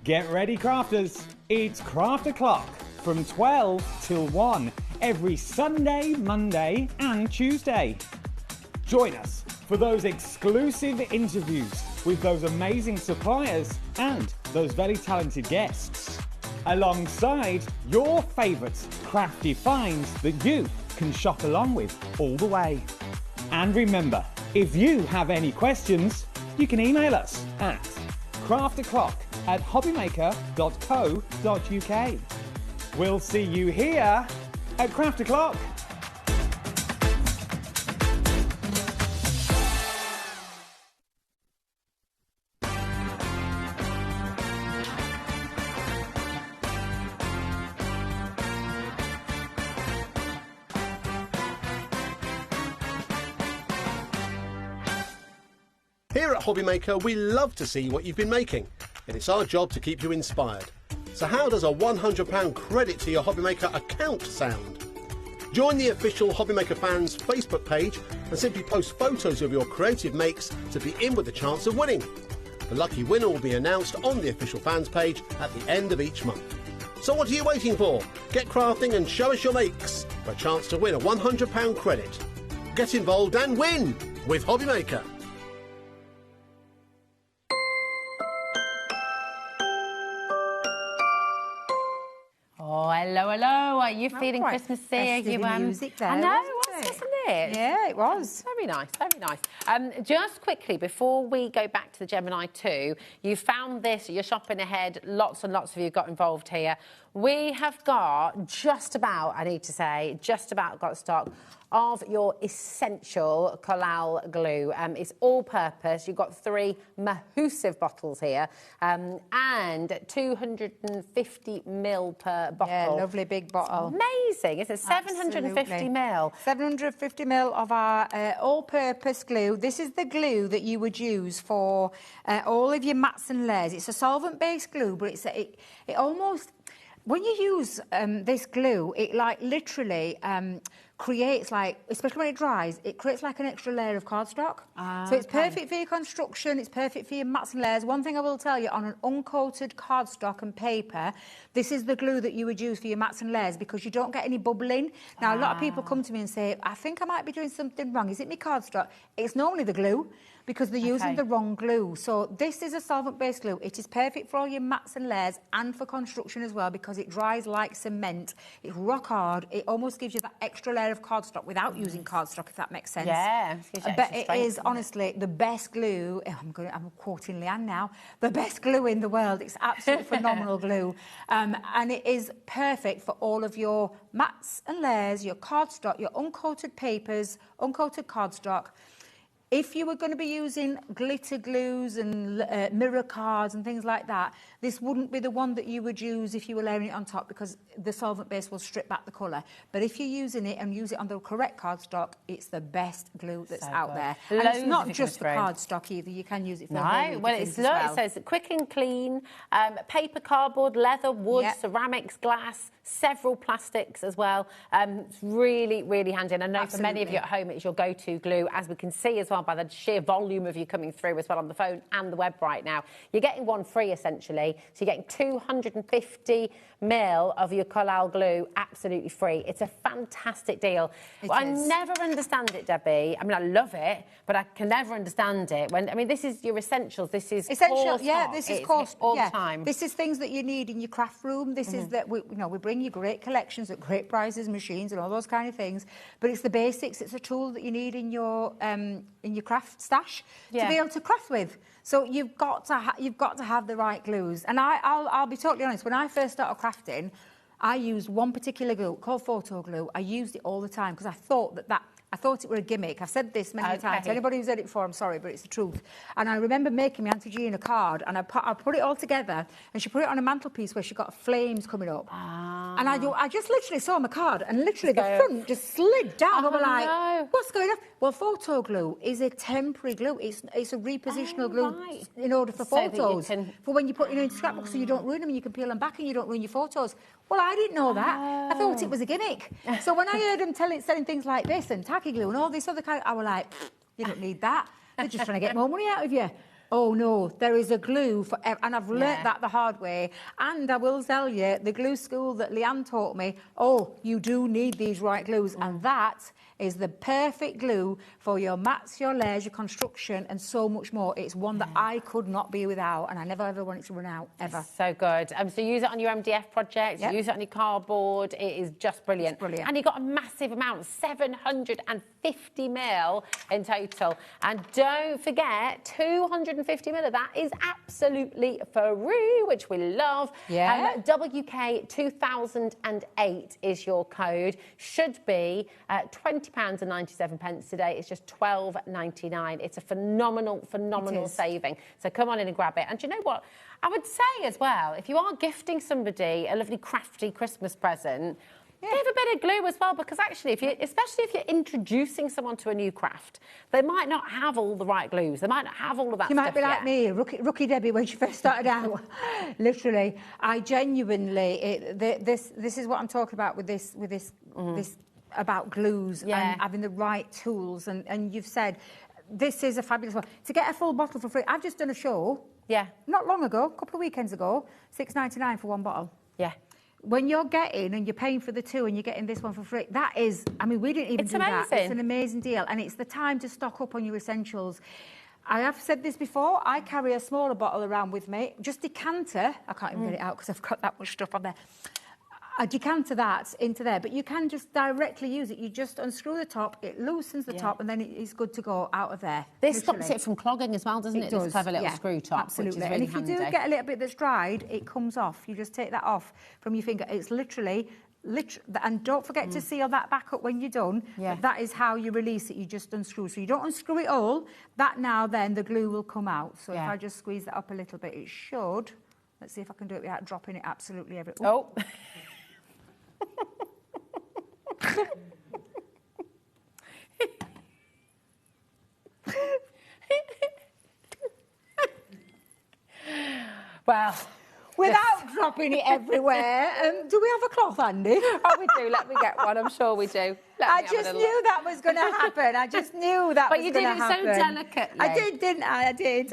Get ready, crafters. It's Craft O'Clock from 12 till 1 every Sunday, Monday and Tuesday. Join us for those exclusive interviews with those amazing suppliers and those very talented guests, alongside your favourite crafty finds that you can shop along with all the way. And remember, if you have any questions, you can email us at crafto'clock@hobbymaker.co.uk. We'll see you here at Craft O'Clock. Here at HobbyMaker, we love to see what you've been making, and it's our job to keep you inspired. So how does a £100 credit to your HobbyMaker account sound? Join the official HobbyMaker fans Facebook page and simply post photos of your creative makes to be in with a chance of winning. The lucky winner will be announced on the official fans page at the end of each month. So what are you waiting for? Get crafting and show us your makes for a chance to win a £100 credit. Get involved and win with HobbyMaker. Oh, hello, hello. Are you feeling Christmassy? Festive music there, I know, wasn't wasn't it? Yeah, it was. Very nice, very nice. Just quickly, before we go back to the Gemini 2, you found this, you're shopping ahead, lots and lots of you got involved here. We have got just about, I need to say, just about got stock of your essential collal glue. It's all-purpose. You've got 3 massive bottles here, and 250ml per bottle. Yeah, lovely big bottle. It's amazing, isn't it? 750ml. 750ml of our all-purpose glue. This is the glue that you would use for all of your mats and layers. It's a solvent-based glue, but it almost... When you use this glue, it like literally creates like, especially when it dries, it creates like an extra layer of cardstock. So it's perfect for your construction, it's perfect for your mats and layers. One thing I will tell you, on an uncoated cardstock and paper, this is the glue that you would use for your mats and layers because you don't get any bubbling. Now, a lot of people come to me and say, I think I might be doing something wrong. Is it my cardstock? It's normally the glue, because they're using the wrong glue. So this is a solvent-based glue. It is perfect for all your mats and layers and for construction as well because it dries like cement. It's rock hard. It almost gives you that extra layer of cardstock without using cardstock, if that makes sense. Yeah. But it is honestly the best glue. I'm quoting Leanne now. The best glue in the world. It's absolutely phenomenal glue. And it is perfect for all of your mats and layers, your cardstock, your uncoated papers, uncoated cardstock. If you were going to be using glitter glues and mirror cards and things like that, this wouldn't be the one that you would use if you were layering it on top, because the solvent base will strip back the colour. But if you're using it and use it on the correct cardstock, it's the best glue that's out there. And it's not just for cardstock either. You can use it for well, it says quick and clean, paper, cardboard, leather, wood, ceramics, glass, several plastics as well. It's really, really handy. And I know for many of you at home, it's your go-to glue, as we can see as well by the sheer volume of you coming through as well on the phone and the web right now. You're getting one free, essentially. So you're getting 250 ml of your Collal glue absolutely free. It's a fantastic deal. I never understand it, Debbie. I mean, I love it, but I can never understand it. I mean, this is your essentials. This is essential. Yeah, this is course all the time. This is things that you need in your craft room. This is that we bring you great collections at great prices, machines and all those kind of things. But it's the basics. It's a tool that you need in your craft stash to be able to craft with. So you've got to have the right glues. And I'll be totally honest. When I first started crafting, I used one particular glue called photo glue. I used it all the time because I thought I thought it were a gimmick. I've said this many times. Anybody who's heard it before, I'm sorry, but it's the truth. And I remember making my Auntie Jean a card, and I put it all together, and she put it on a mantelpiece where she got flames coming up. And I just literally saw my card, and literally the front just slid down. And we're like, what's going on? Well, photo glue is a temporary glue. It's a repositional glue in order for photos. For when you put it in scrapbooks so you don't ruin them, and you can peel them back and you don't ruin your photos. Well, I didn't know that. I thought it was a gimmick. So when I heard them selling things like this and tacky glue and all this other kind, I was like, you don't need that. They're just trying to get more money out of you. Oh no, there is a glue for, and I've learnt that the hard way. And I will tell you, the glue school that Leanne taught me, you do need these right glues, and that is the perfect glue for your mats, your layers, your construction, and so much more. It's one that I could not be without, and I never ever want it to run out, ever. So good. So use it on your MDF projects, use it on your cardboard. It is just brilliant. It's brilliant. And you've got a massive amount, 750 ml in total. And don't forget, 250 ml of that is absolutely free, which we love. WK 2008 is your code. Should be £20.97 today. It's just £12.99. It's a phenomenal saving. So come on in and grab it. And do you know what? I would say as well, if you are gifting somebody a lovely crafty Christmas present, give a bit of glue as well, because actually, especially if you're introducing someone to a new craft, they might not have all the right glues. They might not have all of that stuff. You might be like me, rookie Debbie, when she first started out. Literally, I genuinely, this is what I'm talking about with this about glues and having the right tools. And you've said, this is a fabulous one. To get a full bottle for free, I've just done a show. Not long ago, a couple of weekends ago, £6.99 for one bottle. When you're getting and you're paying for the two and you're getting this one for free, that is, I mean, we didn't even do that. It's an amazing deal. And it's the time to stock up on your essentials. I have said this before, I carry a smaller bottle around with me, just decanter. I can't even get it out because I've got that much stuff on there. I decanter that into there, but you can just directly use it. You just unscrew the top, it loosens the top, and then it's good to go out of there. This stops it from clogging as well, doesn't it? Does. This clever little screw top, absolutely. Which is really and if you do get a little bit that's dried, it comes off. You just take that off from your finger. It's literally, and don't forget to seal that back up when you're done. That is how you release it. You just unscrew. So you don't unscrew it all. That now, then, the glue will come out. So if I just squeeze that up a little bit, it should. Let's see if I can do it without dropping it absolutely everywhere. Oh. Well, without dropping it everywhere, do we have a cloth, Andy? Oh, we do. Let me get one. I'm sure we do. I just knew that was going to happen. I just knew that was going to happen. But you did it so delicately. I did, didn't I? I did.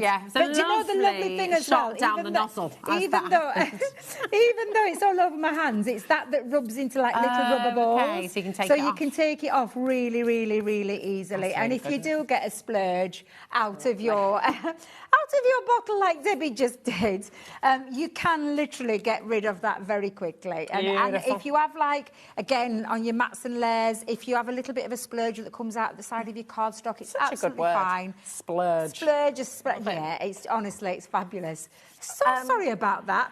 Yeah. But you know the lovely thing as well? Down the nozzle. Even though it's all over my hands, it's that rubs into like little rubber balls. Okay, so you can take it off. So you can take it off really, really, really easily. And if you do get a splurge out of your bottle like Debbie just did, you can literally get rid of that very quickly. And if you have, like, again, on your mats and layers, if you have a little bit of a splurge that comes out the side of your cardstock, it's absolutely fine. Splurge. Yeah, it's honestly, it's fabulous. So sorry about that.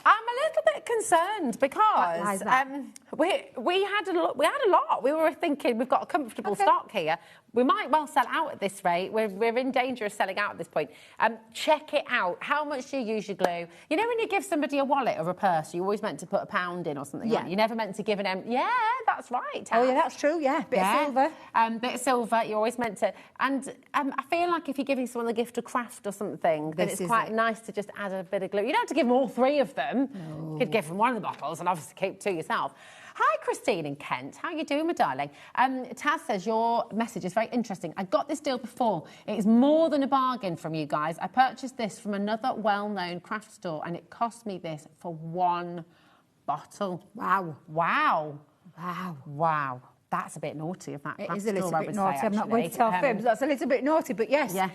I'm a little bit concerned because we had a lot. We were thinking we've got a comfortable stock here, We might well sell out at this rate. We're in danger of selling out at this point. Check it out. How much do you use your glue? You know when you give somebody a wallet or a purse, you're always meant to put £1 in or something. Yeah. You're never meant to give an Yeah, that's right. Oh, yeah, that's true, yeah. Bit of silver. Bit of silver, you're always meant to. And I feel like if you're giving someone a gift of craft or something, then it's quite nice to just add a bit of glue. You don't have to give them all 3 of them. No. You could give them one of the bottles and obviously keep 2 yourself. Hi, Christine in Kent. How are you doing, my darling? Taz says your message is very interesting. I got this deal before. It is more than a bargain from you guys. I purchased this from another well-known craft store and it cost me this for 1 bottle. Wow. Wow. Wow. Wow. That's a bit naughty of that It craft is a little store, bit naughty. I'm not going to tell fibs. That's a little bit naughty, but yes. Yeah.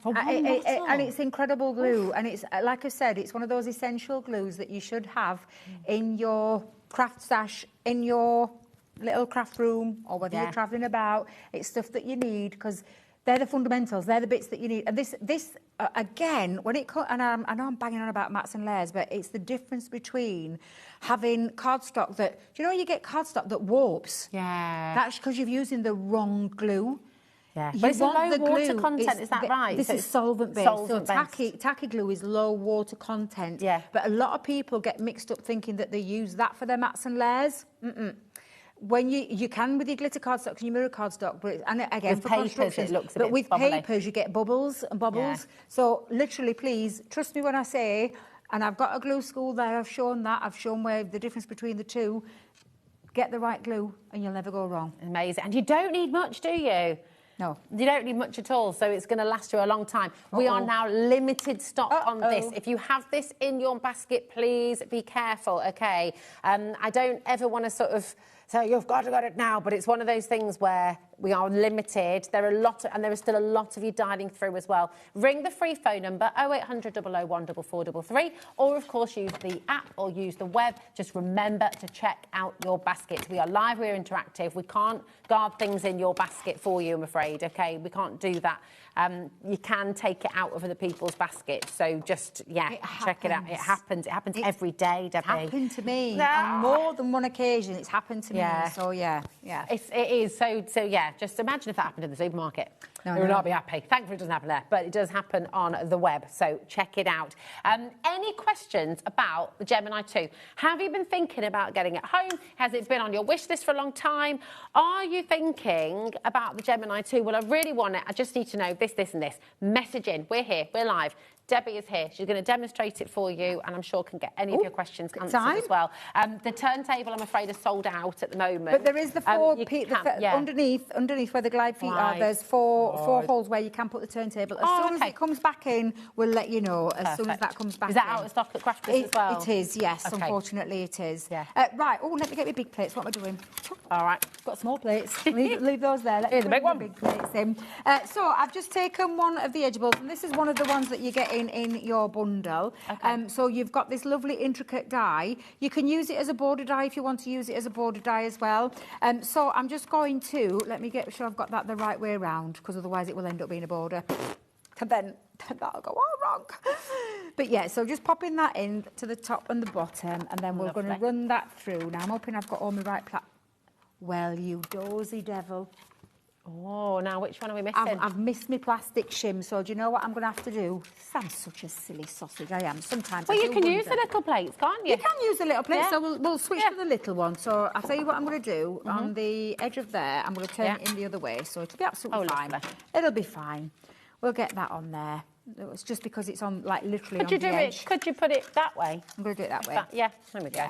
For 1 and bottle. it's incredible glue. And it's, like I said, it's one of those essential glues that you should have in your craft stash, in your little craft room, or whether you're travelling about. It's stuff that you need because they're the fundamentals. They're the bits that you need. And this again, when it comes, and I know I'm banging on about mats and layers, but it's the difference between having cardstock that, do you know, you get cardstock that warps. Yeah. That's because you're using the wrong glue. Yeah. You But it's a want low the water glue. content, is that right? This So is it's solvent-based. solvent-based. So tacky glue is low water content. Yeah. But a lot of people get mixed up thinking that they use that for their mats and layers. When you can with your glitter cardstock and your mirror cardstock, but and again With for papers, constructions, it looks a but bit with bubbly. papers you get bubbles and bubbles. So literally, please trust me when I say, and I've got a glue school there. I've shown that. I've shown where the difference between the two. Get the right glue, and you'll never go wrong. Amazing. And you don't need much, do you? No. You don't need much at all, so it's going to last you a long time. We are now limited stock on this. If you have this in your basket, please be careful, okay? I don't ever want to sort of say, you've got to get it now, but it's one of those things where we are limited. There are and there is still a lot of you dialing through as well. Ring the free phone number 0800 001 4433, or of course use the app or use the web. Just remember to check out your basket. We are live, we're interactive. We can't guard things in your basket for you, I'm afraid, okay? We can't do that. You can take it out of other people's baskets, so just, check it out. It happens every day, Debbie. It's happened to me on more than one occasion. It's happened to me. So yeah. It is. So yeah. Just imagine if that happened in the supermarket. No, You would no. not be happy. Thankfully, it doesn't happen there, but it does happen on the web. So check it out. Any questions about the Gemini 2? Have you been thinking about getting it home? Has it been on your wish list for a long time? Are you thinking about the Gemini 2? Well, I really want it. I just need to know this, this, and this. Message in. We're here. We're live. Debbie is here. She's going to demonstrate it for you, and I'm sure can get any of your questions answered as well. The turntable, I'm afraid, is sold out at the moment. But there is the underneath where the glide feet are. There's four holes where you can put the turntable. As soon as it comes back in, we'll let you know. As soon as that comes back in. Is that out of stock at Crafters as well? It is, yes. Okay. Unfortunately, it is. Yeah. Right. Oh, let me get my big plates. What am I doing? All right. Got small plates. leave those there. Let me Here's the big bring one. the big plates in. So I've just taken one of the edgeables, and this is one of the ones that you get in your bundle. So you've got this lovely intricate die. You can use it as a border die if you want to use it as a border die as well. So I'm just going to, let me get sure I've got that the right way around, because otherwise it will end up being a border. And then that'll go all wrong. But yeah, so just popping that in to the top and the bottom, and then we're going to run that through. Now I'm hoping I've got all my right Well, you dozy devil. Oh, now which one are we missing? I've missed my plastic shim, so do you know what I'm going to have to do? I'm such a silly sausage, I am. Sometimes Well, I you do can use the wonder. little plates, can't you? You can use the little plate, Yeah. so we'll switch to the little one. So I'll tell you what I'm going to do. On the edge of there, I'm going to turn it in the other way, so it'll be absolutely fine. lovely. It'll be fine. We'll get that on there. It's just because it's on, like, literally on the edge. Could you put it that way? I'm going to do it that way. Yeah, there we go.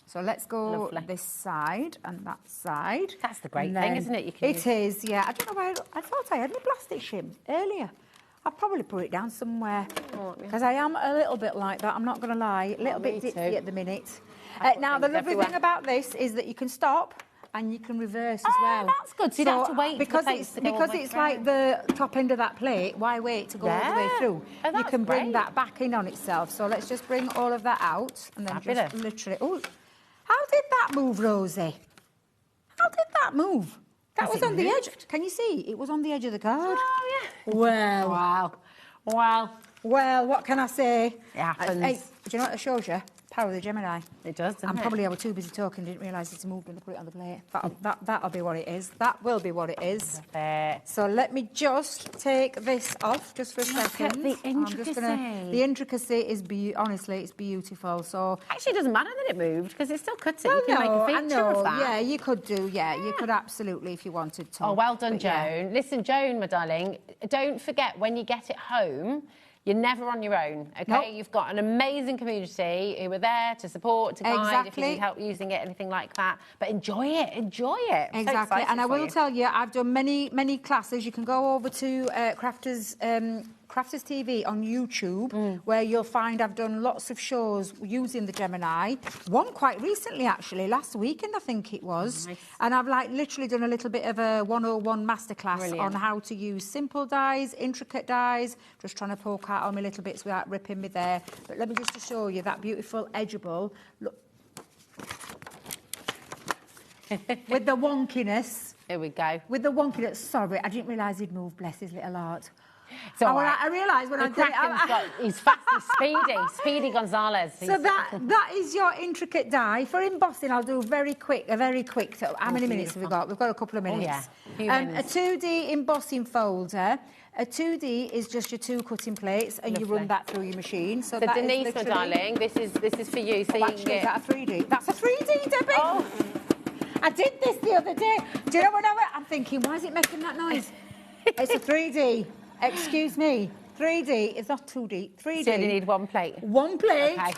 So let's go this side and that side. That's the great And thing, then- isn't it? You can It is, yeah. I don't know where... I thought I had my plastic shim earlier. I'll probably put it down somewhere. Because I am a little bit like that, I'm not going to lie. A little bit ditzy at the minute. Now, the lovely thing about this is that you can stop and you can reverse as well. That's good. So you don't have to wait for the plates to go all the way it's like the top end of that plate, why wait to go all the way through? Oh, You that's can bring great. that back in on itself. So let's just bring all of that out and then Fabulous. just literally... Oh, how did that move, Rosie? How did that move? That was on the edge. Can you see? It was on the edge of the card. Oh, yeah. Well. Wow. Well, what can I say? It happens. Hey, do you know what it shows you? Power of the Gemini. It does, doesn't I'm it? probably over too busy talking, didn't realise it's moved when I put it on the plate. That'll be what it is. That will be what it is. So let me just take this off just for a second. Look at the intricacy. The intricacy is, honestly, it's beautiful. So actually, it doesn't matter that it moved because it still cuts it. Well, You can no, make a feature of that. Yeah, you could do. Yeah, you could absolutely if you wanted to. Oh, well done, But yeah. Joan. Listen, Joan, my darling, don't forget when you get it home, you're never on your own, OK? Nope. You've got an amazing community who are there to support, to guide, if you Exactly. need help using it, anything like that. But enjoy it, enjoy it. I'm so Exactly, excited and I for will you. tell you, I've done many classes. You can go over to Crafters TV on YouTube, where you'll find I've done lots of shows using the Gemini. One quite recently, actually, last weekend I think it was. Nice. And I've like literally done a little bit of a 101 masterclass Brilliant. on how to use simple dies, intricate dies, just trying to poke out all my little bits without ripping me there. But let me just to show you that beautiful edgeable. Look. With the wonkiness. Here we go. With the wonkiness. Sorry, I didn't realise he'd moved, bless his little heart. It's all right. I realised when I did it. He's fast, he's speedy. Speedy Gonzalez. So that is your intricate die. For embossing, I'll do a very quick. So how many minutes have we got? We've got a couple of minutes. yeah. Few A minutes. 2D embossing folder. A 2D is just your 2 cutting plates, and you Lovely. run that through your machine. So So that is Denise, my literally- darling, this is for you. So Oh, you actually, can is get... that a 3D? That's a 3D, Debbie. Oh. I did this the other day. Do you know what I'm thinking? Why is it making that noise? It's a 3D. Excuse me. 3D. It's not 2D. 3D. So you only need one plate. One plate. Okay.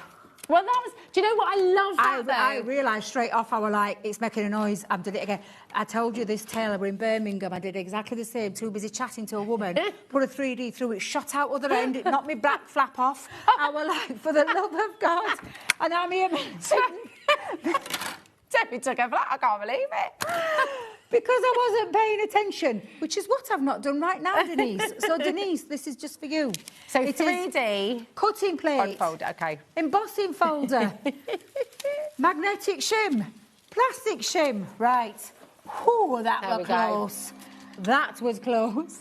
Well, that was... Do you know what? I love that, I though. realised straight off, I was like, it's making a noise. I've done it again. I told you this tailor in Birmingham, I did exactly the same. Too busy chatting to a woman. Put a 3D through it, shot out other end. It knocked me back flap off. I was like, for the love of God. And I'm here... Debbie took a flat. I can't believe it. Because I wasn't paying attention, which is what I've not done right now, Denise. So, Denise, this is just for you. So It is 3D... cutting plate. folder, OK. Embossing folder. Magnetic shim. Plastic shim. Right. Ooh, that There was we go. close. That was close.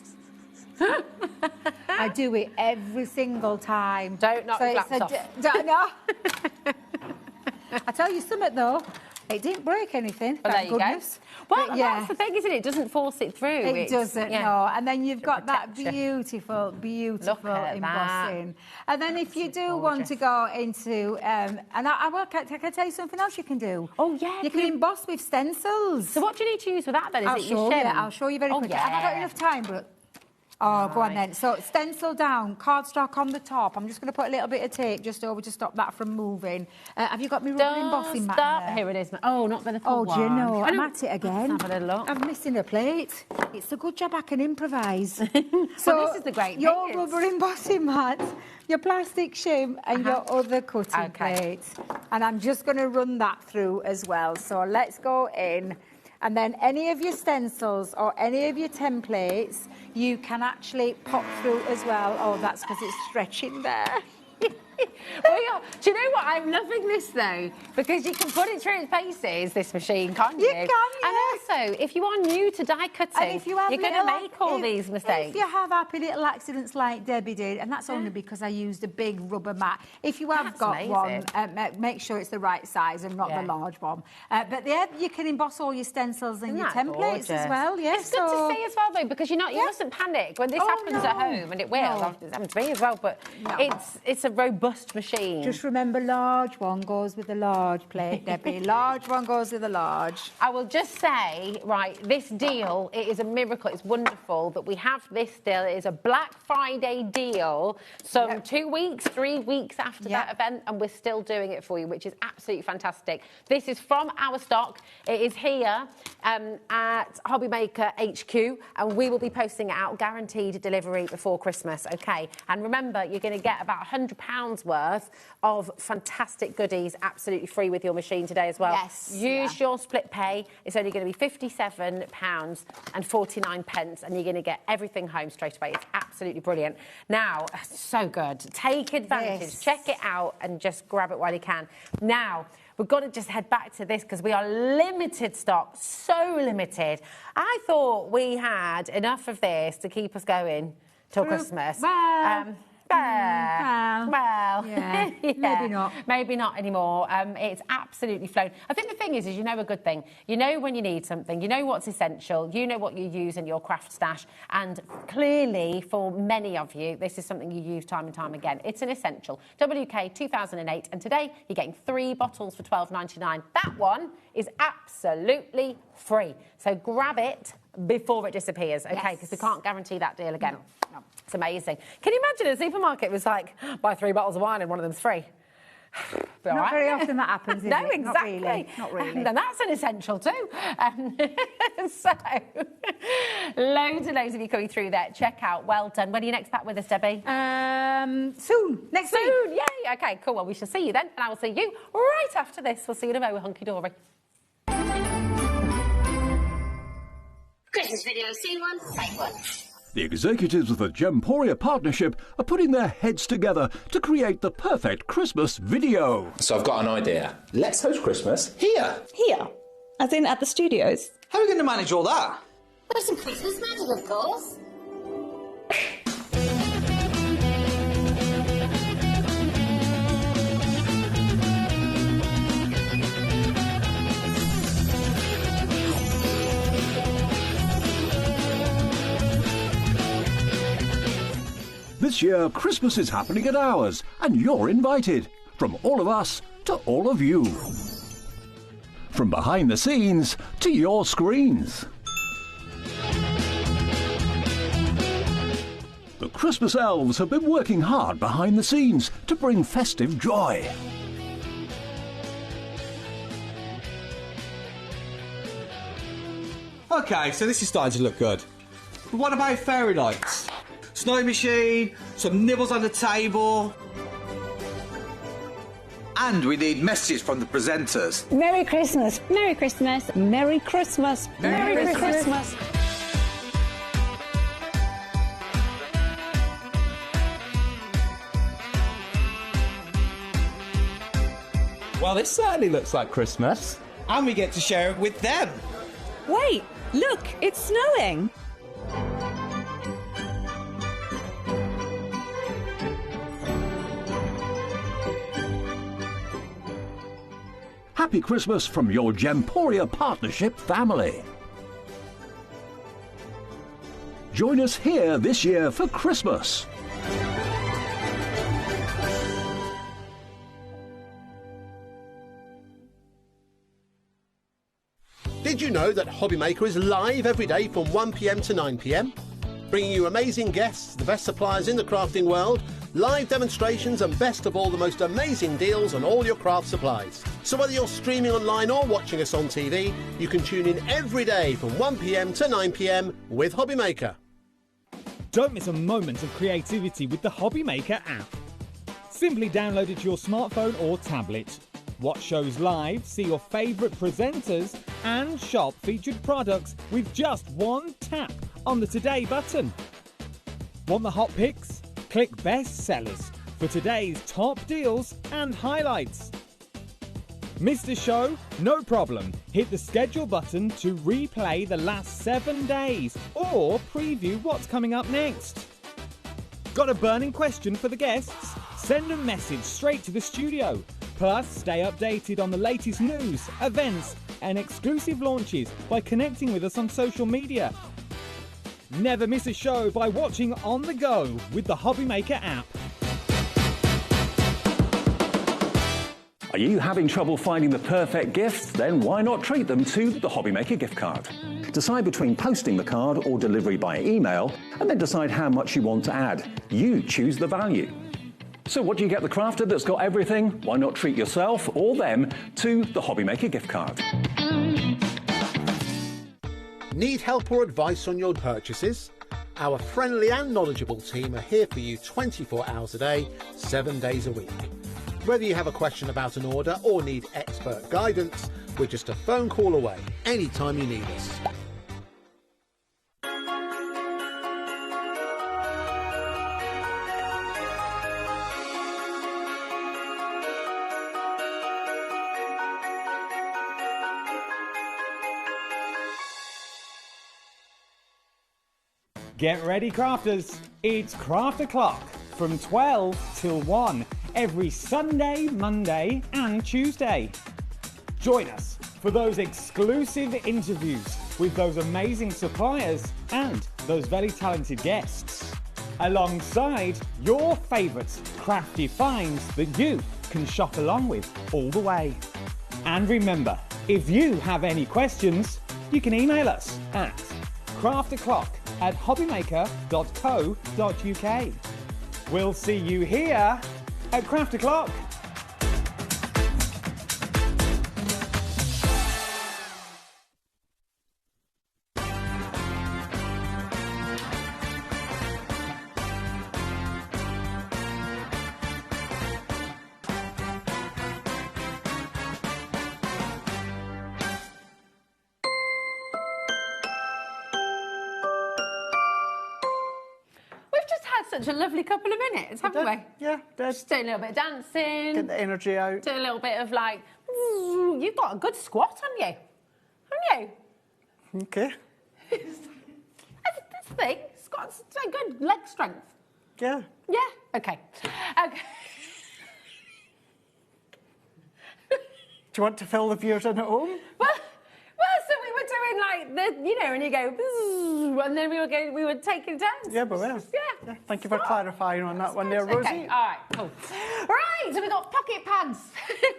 I do it every single time. Don't knock your it's flaps no. I tell you something, though. It didn't break anything, Well, thank there you goodness. go. Well, But that's the thing, isn't it? It doesn't force it through. It doesn't, no. And then you've got that protects beautiful Look at embossing. And then if you do want to go into... and can I tell you something else you can do? Oh, yeah. You can emboss with stencils. So what do you need to use for that, then? Is it your shim? I'll show you very quickly. Have I got yeah. enough time, Brooke? Oh, go on then. So stencil down, cardstock on the top. I'm just going to put a little bit of tape just over to stop that from moving. Have you got me rubber embossing mat Stop. there? Here it is. Oh, not the little Oh, one. do you know? I I'm know. at it again. Let's have a little look. I'm missing a plate. It's a good job I can improvise. So Well, this is the great your thing, rubber embossing mat, your plastic shim, and your other cutting plate. And I'm just going to run that through as well. So let's go in. And then any of your stencils or any of your templates, you can actually pop through as well. Oh, that's because it's stretching there. Well, do you know what? I'm loving this, though, because you can put it through its paces, this machine, can't you? You can, yeah. And also, if you are new to die cutting, And if you have you're going to make all these mistakes. If you have happy little accidents like Debbie did, and that's only because I used a big rubber mat. If you have That's got amazing. one, make sure it's the right size and not the large one. But yeah, you can emboss all your stencils and Isn't your that templates as gorgeous? well. Yes, It's good to see as well, though, because you mustn't panic when this happens at home, and it will. No. It's happened to me as well, but it's a robust machine. Just remember, large one goes with the large plate, Debbie. Large one goes with the large. I will just say, right, this deal, it is a miracle. It's wonderful that we have this deal. It is a Black Friday deal. Some 2 weeks, 3 weeks after that event, and we're still doing it for you, which is absolutely fantastic. This is from our stock. It is here at HobbyMaker HQ, and we will be posting it out, guaranteed delivery before Christmas, OK? And remember, you're going to get about £100 worth of fantastic goodies absolutely free with your machine today as well. Yes. Use your split pay. It's only going to be £57.49, and you're going to get everything home straight away. It's absolutely brilliant. Now, so good. Take advantage. Yes. Check it out and just grab it while you can. Now, we've got to just head back to this because we are limited stock, so limited. I thought we had enough of this to keep us going till Christmas. Well, Well, yeah, maybe not. Maybe not anymore. It's absolutely flown. I think the thing is you know a good thing. You know when you need something. You know what's essential. You know what you use in your craft stash. And clearly, for many of you, this is something you use time and time again. It's an essential. WK 2008. And today, you're getting 3 bottles for $12.99. That one is absolutely free. So grab it before it disappears, okay? Because we can't guarantee that deal again. No. It's amazing. Can you imagine a supermarket was like, buy 3 bottles of wine and one of them's free? Not very often that happens, is no, it? exactly. Not really. And that's an essential too. So, loads and loads of you coming through there. Check out. Well done. When are you next back with us, Debbie? Soon. Next week. Yay. Okay, cool. Well, we shall see you then. And I will see you right after this. We'll see you in a moment. Hunky dory. Christmas video, scene 1, take 1. The executives of the Gemporia partnership are putting their heads together to create the perfect Christmas video. So I've got an idea. Let's host Christmas here. Here? As in at the studios? How are we going to manage all that? With some Christmas magic, of course. This year, Christmas is happening at ours, and you're invited. From all of us to all of you. From behind the scenes to your screens. The Christmas elves have been working hard behind the scenes to bring festive joy. Okay, so this is starting to look good. But what about fairy lights? Snow machine, some nibbles on the table. And we need messages from the presenters. Merry Christmas. Merry Christmas. Merry Christmas. Merry Christmas. Well, this certainly looks like Christmas. And we get to share it with them. Wait, look, it's snowing. Happy Christmas from your Gemporia partnership family. Join us here this year for Christmas. Did you know that HobbyMaker is live every day from 1 p.m. to 9 p.m? Bringing you amazing guests, the best suppliers in the crafting world, live demonstrations and best of all, the most amazing deals on all your craft supplies. So whether you're streaming online or watching us on TV, you can tune in every day from 1 p.m. to 9 p.m. with HobbyMaker. Don't miss a moment of creativity with the HobbyMaker app. Simply download it to your smartphone or tablet. Watch shows live, see your favourite presenters and shop featured products with just one tap on the Today button. Want the hot picks? Click Best Sellers for today's top deals and highlights. Missed a show? No problem. Hit the schedule button to replay the last 7 days or preview what's coming up next. Got a burning question for the guests? Send a message straight to the studio. Plus, stay updated on the latest news, events and exclusive launches by connecting with us on social media. Never miss a show by watching on the go with the HobbyMaker app. Are you having trouble finding the perfect gift? Then why not treat them to the HobbyMaker gift card? Decide between posting the card or delivery by email, and then decide how much you want to add. You choose the value. So what do you get the crafter that's got everything? Why not treat yourself or them to the HobbyMaker gift card? Need help or advice on your purchases? Our friendly and knowledgeable team are here for you 24 hours a day, 7 days a week. Whether you have a question about an order or need expert guidance, we're just a phone call away anytime you need us. Get ready, crafters. It's Craft O'Clock from 12 till 1 every Sunday, Monday and Tuesday. Join us for those exclusive interviews with those amazing suppliers and those very talented guests, alongside your favourite crafty finds that you can shop along with all the way. And remember, if you have any questions, you can email us at crafto'clock@hobbymaker.co.uk. We'll see you here at Craft O'Clock. Such a lovely couple of minutes, haven't we? Yeah, just doing a little bit of dancing. Get the energy out. Do a little bit of like, you've got a good squat, haven't you? Haven't you? Okay. This thing, it's got so good leg strength. Yeah. Yeah. Okay. Okay. Do you want to fill the viewers in at home? Well, so we were doing like the, you know, and you go, and then we were taking turns. Yeah, but well. Yeah. Thank you for clarifying on that one there, Rosie. Okay, all right, cool. Right, so we've got pocket pads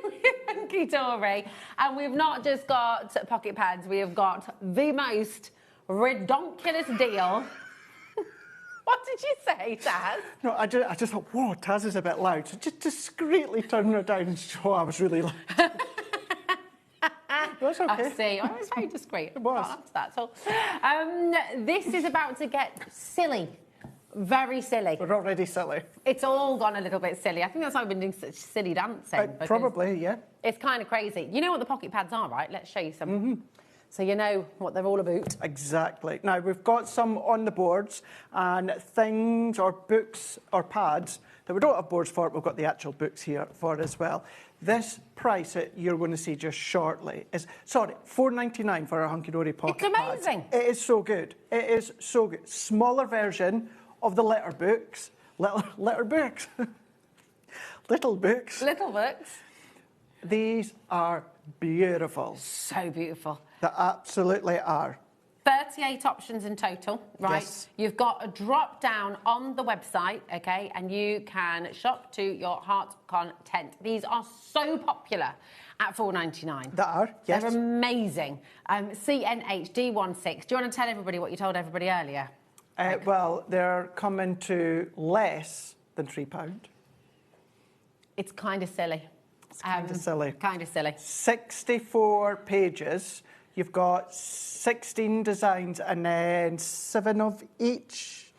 with Hunky Dory, and we've not just got pocket pads, we have got the most redonkulous deal. What did you say, Taz? No, I just thought, whoa, Taz is a bit loud. So just discreetly turn her down and show I was really loud. That's okay. I see. I was very discreet. It was. Oh, that's all. This is about to get silly. Very silly. We're already silly. It's all gone a little bit silly. I think that's why I've been doing such silly dancing. Probably, yeah. It's kind of crazy. You know what the pocket pads are, right? Let's show you some. So you know what they're all about. Exactly. Now, we've got some on the boards and things or books or pads that we don't have boards for, we've got the actual books here for as well. This price that you're going to see just shortly is, $4.99 for a Hunky Dory pocket It's amazing. pad. It is so good. It is so good. Smaller version of the letter books. Letter books. Little books. Little books. These are beautiful. So beautiful. They absolutely are. 38 options in total, right? Yes. You've got a drop down on the website, okay, and you can shop to your heart's content. These are so popular at $4.99. They are, yes. They're amazing. CNHD16. Do you want to tell everybody what you told everybody earlier? Well, they're coming to less than £3. It's kind of silly. It's kind of silly. Kind of silly. 64 pages. You've got 16 designs and then 7 of each.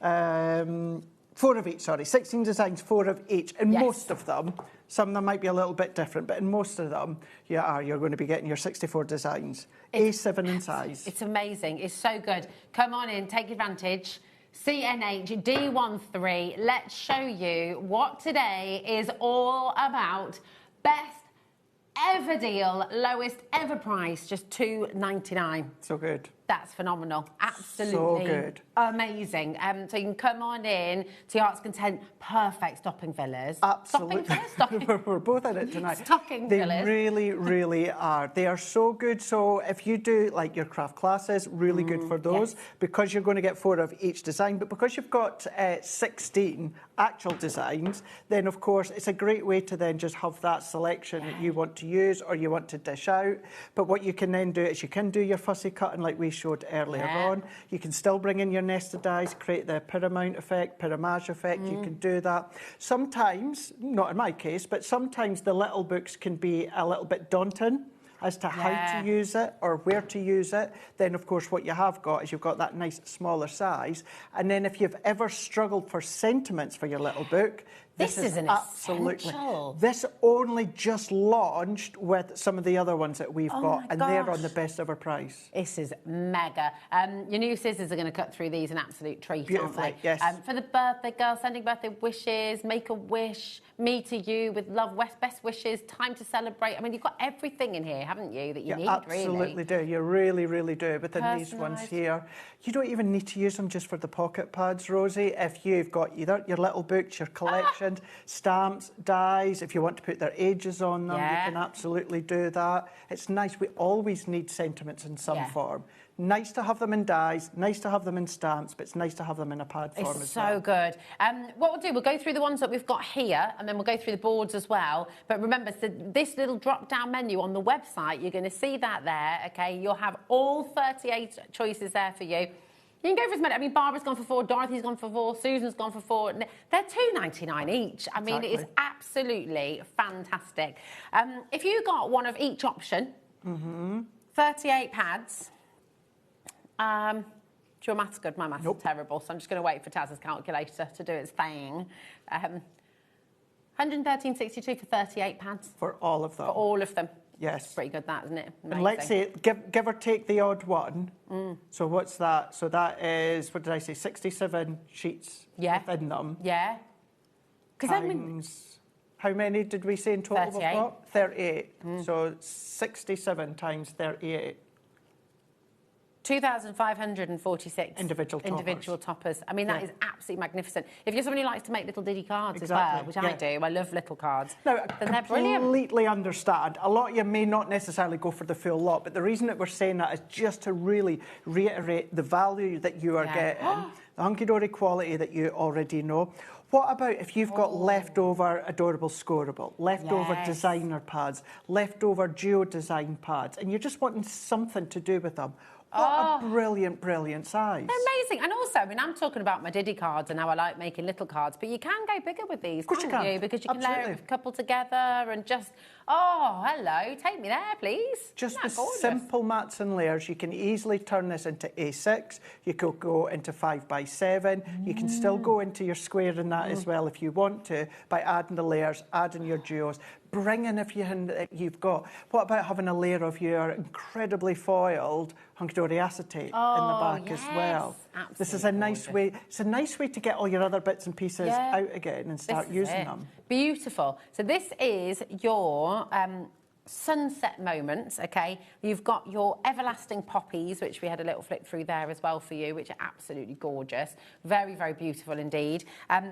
4 of each, sorry. 16 designs, 4 of each. And most of them, some of them might be a little bit different, but in most of them, you're going to be getting your 64 designs. A7 in size. It's amazing. It's so good. Come on in, take advantage. CNHD13. Let's show you what today is all about. Best ever deal, lowest ever price, just $2.99. So good. That's phenomenal. Absolutely. So good. Amazing. So you can come on in to your Arts Content. Perfect stopping fillers. Absolutely. Stopping fillers? We're both in it tonight. Stocking they fillers. really, really are. They are so good. So if you do like your craft classes, really good for those because you're going to get 4 of each design. But because you've got 16 actual designs, then of course it's a great way to then just have that selection that you want to use or you want to dish out. But what you can then do is you can do your fussy cutting like we showed earlier on. You can still bring in your nested dies, create the pyramid effect, pyramage effect. You can do that. Sometimes, not in my case, but sometimes the little books can be a little bit daunting as to how to use it or where to use it. Then, of course, what you have got is you've got that nice smaller size. And then if you've ever struggled for sentiments for your little book, This is an absolutely. essential. This only just launched with some of the other ones that we've got, and they're on the gosh. best ever price. This is mega. Your new scissors are going to cut through these an absolute treat, aren't Beautifully, they? yes. For the birthday girl, sending birthday wishes, make a wish, me to you with love, best wishes, time to celebrate. I mean, you've got everything in here, haven't you, that you need, absolutely really? do. You really, really do. But then these ones Personalised. here, you don't even need to use them just for the pocket pads, Rosie. If you've got either your little books, your collections, stamps, dies, if you want to put their ages on them, you can absolutely do that. It's nice. We always need sentiments in some form. Nice to have them in dies, nice to have them in stamps, but it's nice to have them in a pad form as well. So good. What we'll do, we'll go through the ones that we've got here, and then we'll go through the boards as well. But remember, so this little drop-down menu on the website, you're going to see that there, okay? You'll have all 38 choices there for you. You can go for as many. I mean, Barbara's gone for 4, Dorothy's gone for 4, Susan's gone for 4. They're $2.99 each. I mean, it is absolutely fantastic. If you got one of each option, 38 pads. Your math's good. My math's is terrible, so I'm just going to wait for Taz's calculator to do its thing. 113.62 for 38 pads. For all of them. For all of them. Yes. Pretty good, that, isn't it? And let's say, give or take the odd one. So what's that? So that is, what did I say, 67 sheets within them. Yeah. Times, how many did we say in total 38. we've got? 38. So 67 times 38. 2,546 individual toppers. I mean, that is absolutely magnificent. If you're somebody who likes to make little diddy cards as well, which I do, I love little cards, now, then they're brilliant. Completely understand. A lot of you may not necessarily go for the full lot, but the reason that we're saying that is just to really reiterate the value that you are getting, the hunky-dory quality that you already know. What about if you've got leftover adorable scoreable, leftover designer pads, leftover geo-design pads, and you're just wanting something to do with them? What a brilliant, brilliant size. They're amazing. And also, I mean, I'm talking about my Diddy cards and how I like making little cards, but you can go bigger with these, can't you? Because you can layer a couple together and just, hello, take me there, please. Just the simple mats and layers. You can easily turn this into A6. You could go into 5x7. You can still go into your square in that as well if you want to, by adding the layers, adding your geos, bringing everything that you've got. What about having a layer of your incredibly foiled hunky-dory acetate in the back as well? Absolutely. This is a nice way. It's a nice way to get all your other bits and pieces out again and start using them. Beautiful. So this is your sunset moments, okay? You've got your everlasting poppies, which we had a little flick through there as well for you, which are absolutely gorgeous. Very, very beautiful indeed.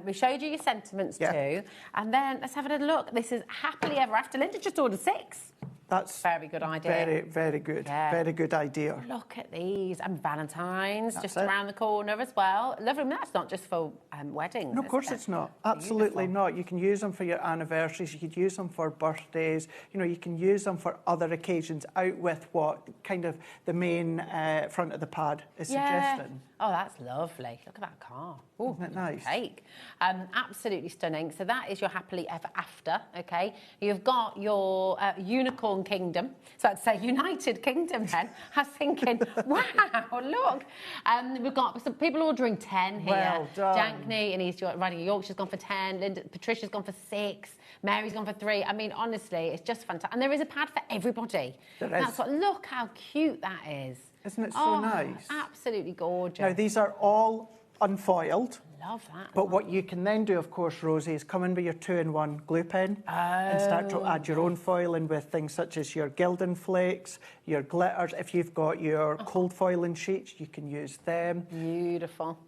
We showed you your sentiments too. And then let's have a little look. This is Happily Ever After. Linda just ordered 6. That's very good idea. Very, very good. Very good idea. Look at these. And Valentine's just around the corner as well. Lovely. That's not just for weddings. No, of course it's not. Absolutely not. You can use them for your anniversaries. You could use them for birthdays. You know, you can use them for other occasions out with what kind of the main front of the pad is suggesting. Oh, that's lovely. Look at that car. Isn't it nice? Cake. Absolutely stunning. So that is your Happily Ever After, okay? You've got your Unicorn Kingdom. So I'd say United Kingdom then. I was thinking, wow, look. We've got some people ordering 10 here. Well done. Jankney and he's riding a Yorkshire's gone for 10. Patricia's gone for 6. Mary's gone for 3. I mean, honestly, it's just fantastic. And there is a pad for everybody. That's what. Look how cute that is. Isn't it so nice? Absolutely gorgeous. Now, these are all unfoiled. Love that. But what you can then do, of course, Rosie, is come in with your 2-in-1 glue pen and start to add your own foiling with things such as your gilding flakes, your glitters. If you've got your cold foiling sheets, you can use them. Beautiful.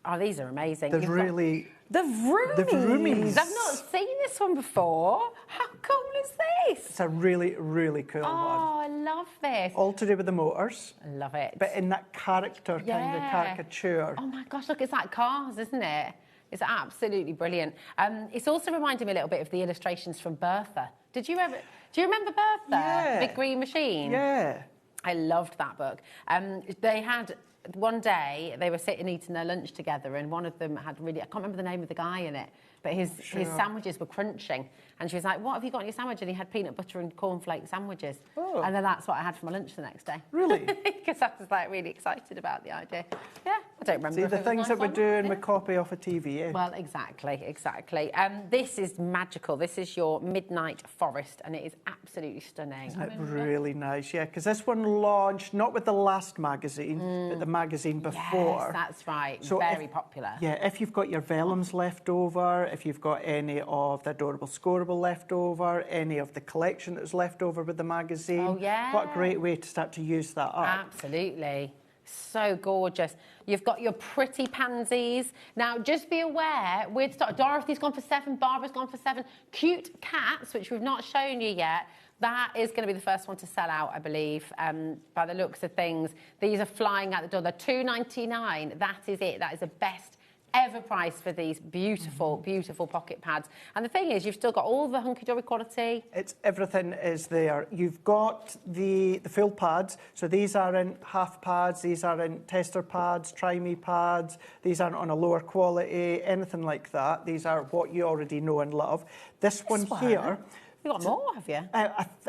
Oh, these are amazing. They're really... The roomies. The roomies. I've not seen this one before. How cool is this? It's a really, really cool one. Oh, I love this. All to do with the motors. I love it. But in that character kind of caricature. Oh my gosh, look, it's like cars, isn't it? It's absolutely brilliant. It's also reminding me a little bit of the illustrations from Bertha. Do you remember Bertha? Yeah. Big Green Machine? Yeah. I loved that book. They had... One day, they were sitting eating their lunch together, and one of them had really... I can't remember the name of the guy in it, but his sandwiches were crunching. And she was like, what have you got in your sandwich? And he had peanut butter and cornflake sandwiches. And then that's what I had for my lunch the next day. Really? Because I was, like, really excited about the idea. Yeah. I don't remember. See, if the it was things nice that or we're not. doing, we copy off a TV, eh? Well, exactly. This is magical. This is your Midnight Forest, and it is absolutely stunning. Isn't it really nice? Yeah, because this one launched not with the last magazine, but the magazine before. Yes, that's right. So Very popular. Yeah, if you've got your vellums left over, if you've got any of the Adorable Scoreable left over, any of the collection that was left over with the magazine, Oh, yeah. what a great way to start to use that up. Absolutely. So gorgeous. You've got your pretty pansies. Now, just be aware, Dorothy's gone for 7, Barbara's gone for 7. Cute cats, which we've not shown you yet, that is going to be the first one to sell out, I believe, by the looks of things. These are flying out the door. They're $2.99. That is it. That is the best ever price for these beautiful, beautiful pocket pads. And the thing is, you've still got all the hunky-dory quality. Everything is there. You've got the full pads. So these aren't half pads. These aren't tester pads, try-me pads. These aren't on a lower quality, anything like that. These are what you already know and love. This one here... You've got more, have you?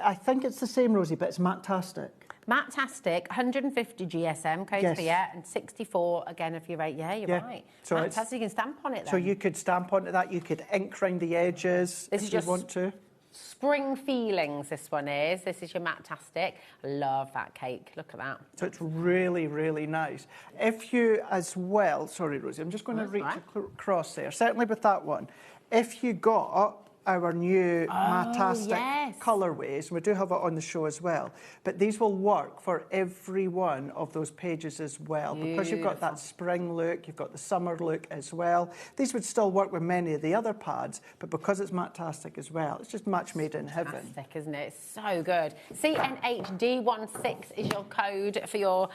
I think it's the same, Rosie, but it's Matt-tastic. Matt-tastic, 150 GSM, codes for yeah, and 64 again if you rate. Yeah, you're right. So Matt-tastic, you can stamp on it then. So you could stamp onto that, you could ink round the edges if you want to. Spring feelings, this one is. This is your Matt-tastic. Love that cake. Look at that. So it's really, really nice. If you as well, sorry, Rosie, I'm just going to reach across there. Certainly with that one. If you got our new Matt-tastic colourways, we do have it on the show as well, but these will work for every one of those pages as well. Because you've got that spring look, you've got the summer look as well. These would still work with many of the other pads, but because it's Matt-tastic as well, it's just match made in heaven. Fantastic, isn't it? It's so good. CNHD16 is your code for your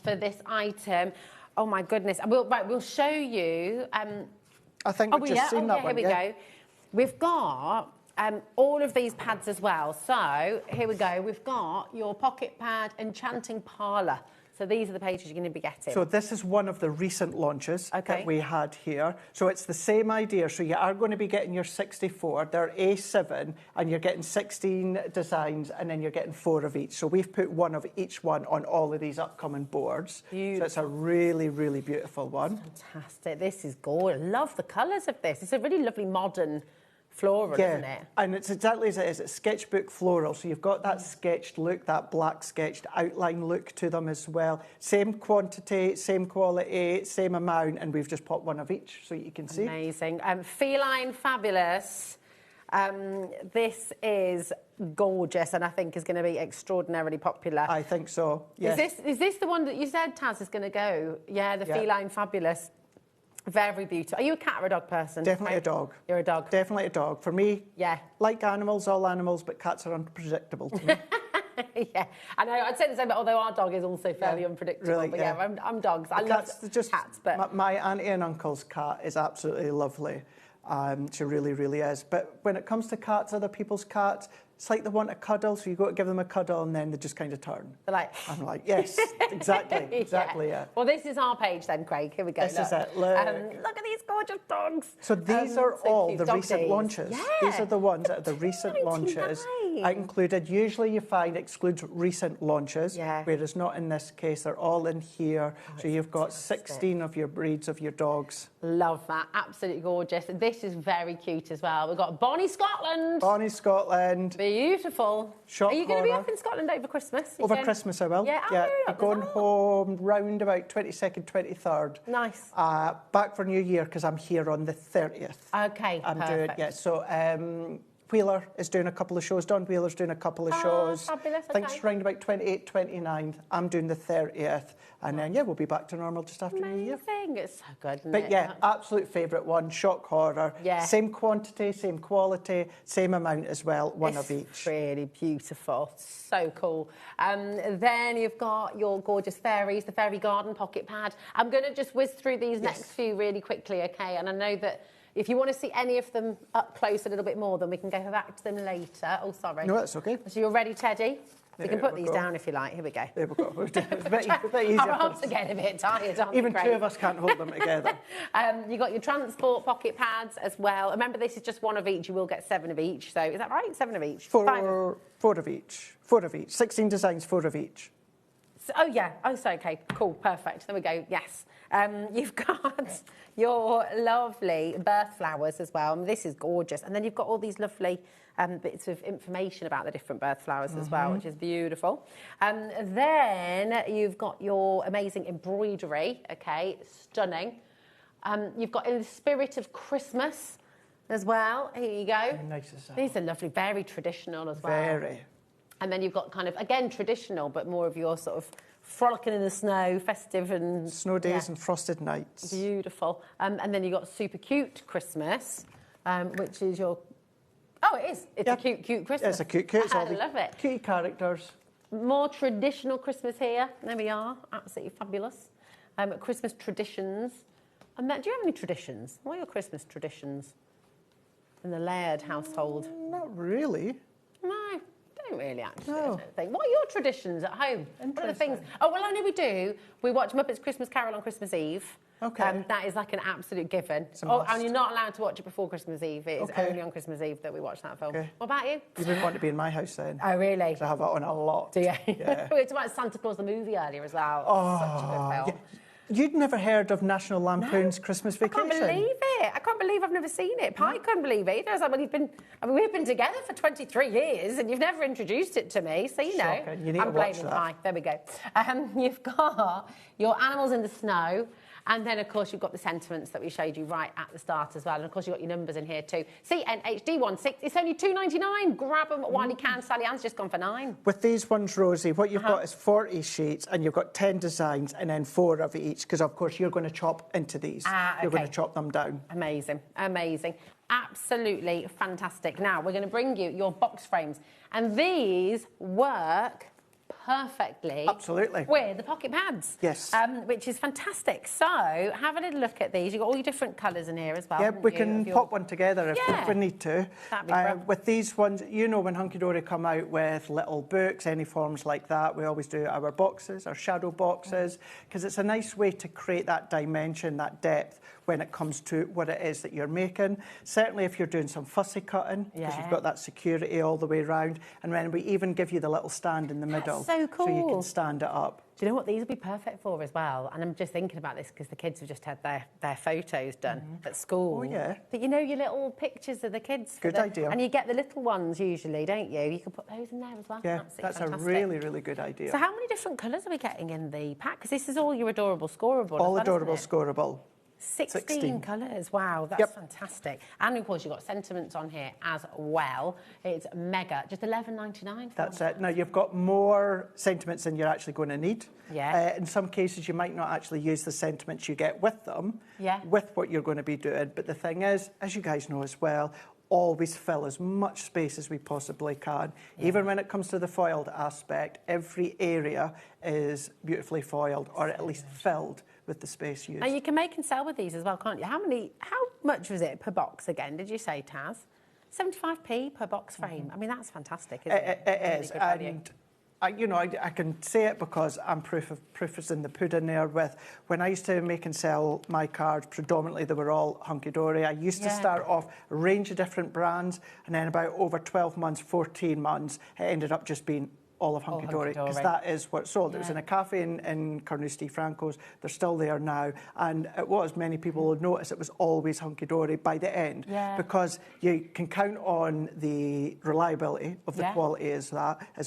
for this item. Oh my goodness. We'll show you. I think we've just seen that one. Here we go. We've got all of these pads as well. So here we go. We've got your pocket pad Enchanting Parlour. So these are the pages you're going to be getting. So this is one of the recent launches that we had here. So it's the same idea. So you are going to be getting your 64. They're A7, and you're getting 16 designs, and then you're getting 4 of each. So we've put one of each one on all of these upcoming boards. Beautiful. So it's a really, really beautiful one. Fantastic. This is gorgeous. Love the colours of this. It's a really lovely modern floral, isn't it? And it's exactly as it is. It's sketchbook floral. So you've got that sketched look, that black sketched outline look to them as well. Same quantity, same quality, same amount, and we've just put one of each so you can see. Amazing. Feline Fabulous. This is gorgeous, and I think is going to be extraordinarily popular. I think so, yes. Is this the one that you said, Taz, is going to go? Yeah, the Feline Fabulous. Very beautiful. Are you a cat or a dog person? Definitely a dog. You're a dog? Definitely a dog. For me, like animals, all animals, but cats are unpredictable to me. Yeah, I know. I'd say the same, although our dog is also fairly unpredictable. Really, but I'm dogs. I love cats, but... My auntie and uncle's cat is absolutely lovely. She really, really is. But when it comes to cats, other people's cats, it's like they want a cuddle, so you go to give them a cuddle and then they just kind of turn. They're like... I'm like, yes, exactly, yeah. Well, this is our page then, Craig. Here we go. This is it, look. Look at these gorgeous dogs. So these are all the recent days. launches. Yeah. These are the ones that are the recent launches. I included, usually you find excludes recent launches, whereas not in this case, they're all in here. So you've got 16 of your breeds of your dogs. Love that, absolutely gorgeous. This is very cute as well. We've got Bonnie Scotland. Bonnie Scotland. Beautiful. Are you going to be up in Scotland over Christmas? Over Christmas, I will. Yeah, I'm going home round about 22nd, 23rd. Nice. Back for New Year because I'm here on the 30th. Okay, I'm perfect. doing, so Wheeler is doing a couple of shows. Don Wheeler's doing a couple of shows. Fabulous, I think it's around about 28th, 29th. I'm doing the 30th. And then, we'll be back to normal just after New Year. Amazing. It's so good, isn't But it? yeah, absolute favourite one, shock horror. Yeah. Same quantity, same quality, same amount as well, one of each. It's really beautiful. So cool. Then you've got your gorgeous fairies, the Fairy Garden pocket pad. I'm going to just whiz through these next few really quickly, okay? And I know that if you want to see any of them up close a little bit more, then we can go back to them later. Oh, sorry. No, that's okay. So you're ready, Teddy? You can put these down if you like. Here we go. There we go. It's a bit easier. Our arms are getting a bit tired, aren't Even they, two of us can't hold them together. You got your transport pocket pads as well. Remember, this is just one of each. You will get 7 of each. So is that right? 7 of each? 4 of each. 4 of each. 16 designs, 4 of each. Oh, yeah. Oh, so, okay. Cool. Perfect. There we go. Yes. You've got your lovely birth flowers as well. This is gorgeous. And then you've got all these lovely bits of information about the different birth flowers as well, which is beautiful. Then you've got your amazing embroidery, okay, stunning. You've got In the Spirit of Christmas as well. Here you go. Very nice as that. These are lovely, very traditional as well. Very. And then you've got kind of, again, traditional, but more of your sort of frolicking in the snow, festive and... Snow days and frosted nights. Beautiful. And then you've got Super Cute Christmas, which is your... Oh, it is. It's a cute, cute Christmas. It's a cute, cute. I love it. Cute characters. More traditional Christmas here. There we are. Absolutely fabulous. Christmas traditions. And do you have any traditions? What are your Christmas traditions in the Laird household? Not really. No, don't really actually. I don't think. What are your traditions at home? What are the things? Oh, well, I know we do. We watch Muppets Christmas Carol on Christmas Eve. Okay. That is like an absolute given. Oh, and you're not allowed to watch it before Christmas Eve. It is only on Christmas Eve that we watch that film. Okay. What about you? You wouldn't want to be in my house then. Oh, really? I have it on a lot. Do you? Yeah. We talked about Santa Claus the movie earlier as well. Oh, such a good film. yeah. You'd never heard of National Lampoon's Christmas Vacation? I can't believe it. I can't believe I've never seen it. Pie couldn't believe it either. I was like, well, we've been together for 23 years and you've never introduced it to me. So, you know, Shocking. You need I'm to watch blaming that. Pie. There we go. You've got your animals in the snow. And then, of course, you've got the sentiments that we showed you right at the start as well. And, of course, you've got your numbers in here too. CNHD16, it's only £2.99. Grab them while you can. Sally Ann's just gone for £9. With these ones, Rosie, what you've got is 40 sheets and you've got 10 designs and then 4 of each because, of course, you're going to chop into these. You're going to chop them down. Amazing, amazing. Absolutely fantastic. Now, we're going to bring you your box frames. And these work perfectly with the pocket pads. Yes. Which is fantastic. So, have a little look at these. You've got all your different colours in here as well. Yeah, we can pop one together if we need to. That'd be great. With these ones, you know, when Hunky Dory come out with little books, any forms like that, we always do our boxes, our shadow boxes, because it's a nice way to create that dimension, that depth when it comes to what it is that you're making. Certainly if you're doing some fussy cutting, because you've got that security all the way around. And then we even give you the little stand in the middle. So cool. So you can stand it up. Do you know what these would be perfect for as well? And I'm just thinking about this because the kids have just had their photos done at school. Oh, yeah. But you know your little pictures of the kids. Good idea. And you get the little ones usually, don't you? You can put those in there as well. Yeah, Absolutely that's fantastic. a really, really good idea. So how many different colours are we getting in the pack? Because this is all your adorable scoreable. All as well, adorable isn't it? scoreable. 16 colours, wow, that's fantastic. And of course you've got sentiments on here as well. It's mega, just £11.99. That's it. Now you've got more sentiments than you're actually going to need. Yeah. In some cases you might not actually use the sentiments you get with them, with what you're going to be doing. But the thing is, as you guys know as well, always fill as much space as we possibly can. Even when it comes to the foiled aspect, every area is beautifully foiled or at least filled with the space used. And you can make and sell with these as well, can't you? How much was it per box again, did you say, Taz? 75p per box frame. I mean, that's fantastic, isn't it? It is. And I can say it because I'm proof is in the pudding there with when I used to make and sell my cards, predominantly they were all Hunky Dory. I used to start off a range of different brands and then about over 12 months, 14 months, it ended up just being all of Hunky Dory, because that is what sold. It was in a cafe in Carnoustie Franco's. They're still there now. And it was, many people will notice, it was always Hunky Dory by the end. Because you can count on the reliability of the quality as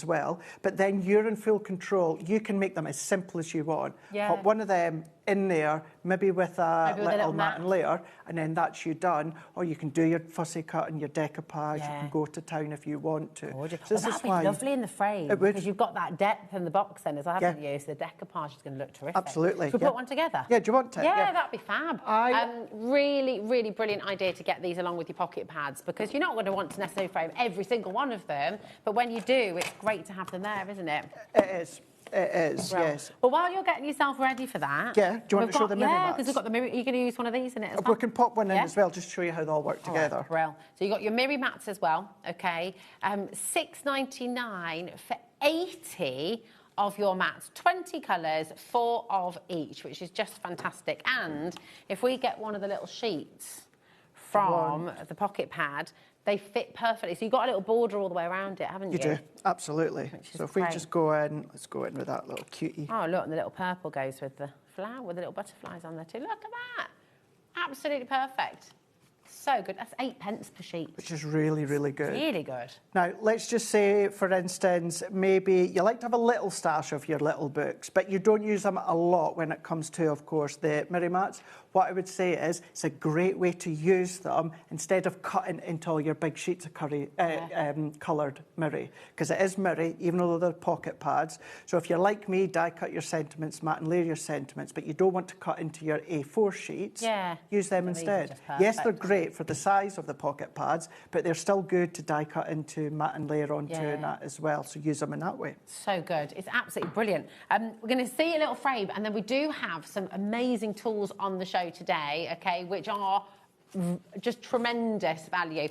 well. But then you're in full control. You can make them as simple as you want. Put one of them in there, maybe with a little mat and layer, and then that's you done. Or you can do your fussy cut and your decoupage. You can go to town if you want to. So that'd be lovely in the frame, because you've got that depth in the box then as well, haven't you? So the decoupage is going to look terrific. Absolutely. Should we put one together? Yeah, do you want to? Yeah, that'd be fab. Really, really brilliant idea to get these along with your pocket pads, because you're not going to want to necessarily frame every single one of them, but when you do, it's great to have them there, isn't it? It is. It is, yes. Well, while you're getting yourself ready for that... Yeah, do you want to show the mini mats? Yeah, because we've got the mirror. You're going to use one of these in it as well? We can pop one in as well, just to show you how they all work together. Right, so you've got your mirror mats as well, OK? $6.99 for 80 of your mats. 20 colours, 4 of each, which is just fantastic. And if we get one of the little sheets from the pocket pad, they fit perfectly. So you've got a little border all the way around it, haven't you? You do, absolutely. So if we just go in, let's go in with that little cutie. Oh, look, and the little purple goes with the flower with the little butterflies on there too. Look at that. Absolutely perfect. So good. That's 8p per sheet. Which is really, really good. Really good. Now, let's just say, for instance, maybe you like to have a little stash of your little books, but you don't use them a lot when it comes to, of course, the mirror mats. What I would say is it's a great way to use them instead of cutting into all your big sheets of coloured mirror, because it is mirror, even though they're pocket pads. So if you're like me, die cut your sentiments, mat and layer your sentiments, but you don't want to cut into your A4 sheets, use them instead. Yes, they're great for the size of the pocket pads, but they're still good to die cut into, mat and layer onto and that as well, so use them in that way. So good. It's absolutely brilliant. We're going to see a little frame, and then we do have some amazing tools on the show today, okay, which are just tremendous value.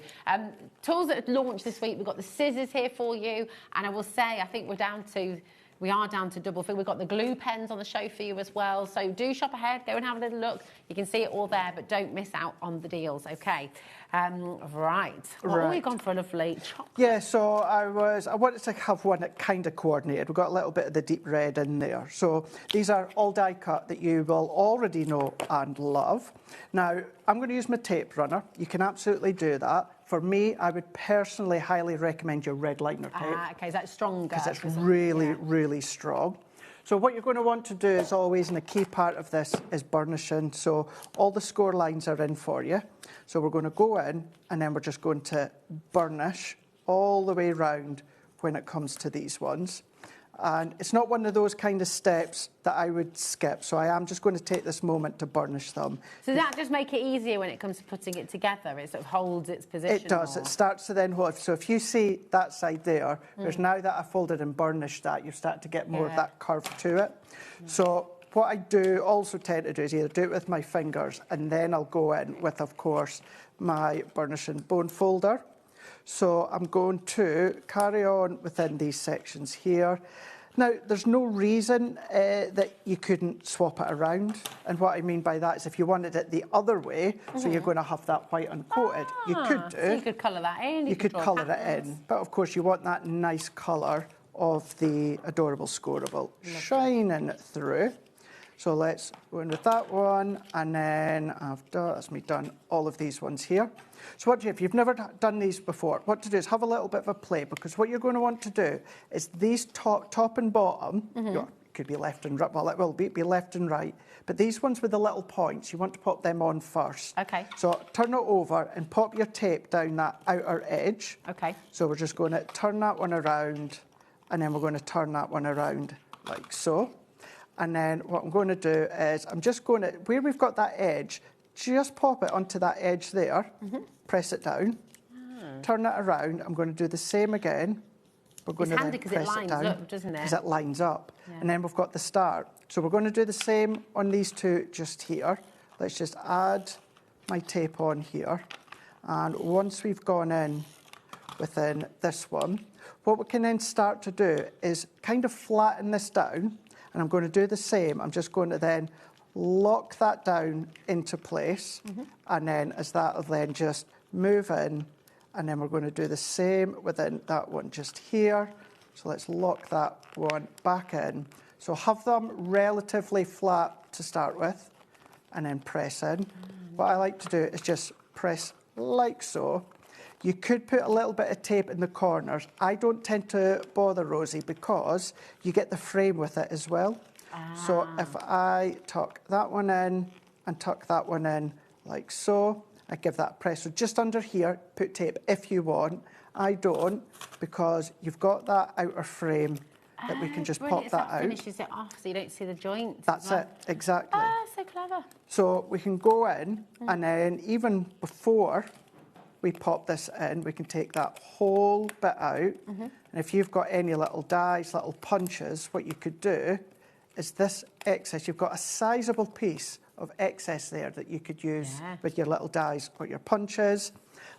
Tools that have launched this week, we've got the scissors here for you, and I will say, I think we are down to double figure. We've got the glue pens on the show for you as well. So do shop ahead, go and have a little look. You can see it all there, but don't miss out on the deals, okay? Right. Well, we've gone for a lovely chocolate. Yeah, so I wanted to have one that kind of coordinated. We've got a little bit of the deep red in there. So these are all die cut that you will already know and love. Now, I'm going to use my tape runner. You can absolutely do that. For me, I would personally highly recommend your red liner tape. Okay, is that stronger? Because it's really, really strong. So what you're going to want to do is always, and a key part of this is burnishing. So all the score lines are in for you. So we're going to go in, and then we're just going to burnish all the way round when it comes to these ones. And it's not one of those kind of steps that I would skip. So I am just going to take this moment to burnish them. So does that just make it easier when it comes to putting it together? It sort of holds its position. It does. More. It starts to then hold. So if you see that side there, there's now that I folded and burnished that, you start to get more of that curve to it. So what I do also tend to do is either do it with my fingers, and then I'll go in with, of course, my burnishing bone folder. So I'm going to carry on within these sections here. Now, there's no reason that you couldn't swap it around. And what I mean by that is if you wanted it the other way, so you're going to have that white uncoated, you could do. So you could colour that in. You could colour it in. But, of course, you want that nice colour of the adorable scoreable shining through. So let's go in with that one, and then that's me done all of these ones here. So if you've never done these before, what to do is have a little bit of a play, because what you're going to want to do is these top and bottom, it could be left and right, well, it will be left and right, but these ones with the little points, you want to pop them on first. Okay. So turn it over and pop your tape down that outer edge. Okay. So we're just going to turn that one around, and then we're going to turn that one around like so. And then what I'm going to do is I'm just going to, where we've got that edge, just pop it onto that edge there, press it down, turn it around. I'm going to do the same again. We're going it's handy because it lines up, doesn't it? Because it lines up. Yeah. And then we've got the start. So we're going to do the same on these two just here. Let's just add my tape on here. And once we've gone in within this one, what we can then start to do is kind of flatten this down. And I'm going to do the same. I'm just going to then lock that down into place. And then as that will then just move in. And then we're going to do the same within that one just here. So let's lock that one back in. So have them relatively flat to start with, and then press in. What I like to do is just press like so. You could put a little bit of tape in the corners. I don't tend to bother, Rosie, because you get the frame with it as well. So if I tuck that one in and tuck that one in like so, I give that a press. So just under here, put tape if you want. I don't, because you've got that outer frame that we can just pop that out. Finishes it off so you don't see the joints. That's it, exactly. So clever. So we can go in, and then even before we pop this in, we can take that whole bit out. And if you've got any little dies, little punches, what you could do is this excess, you've got a sizable piece of excess there that you could use with your little dies or your punches.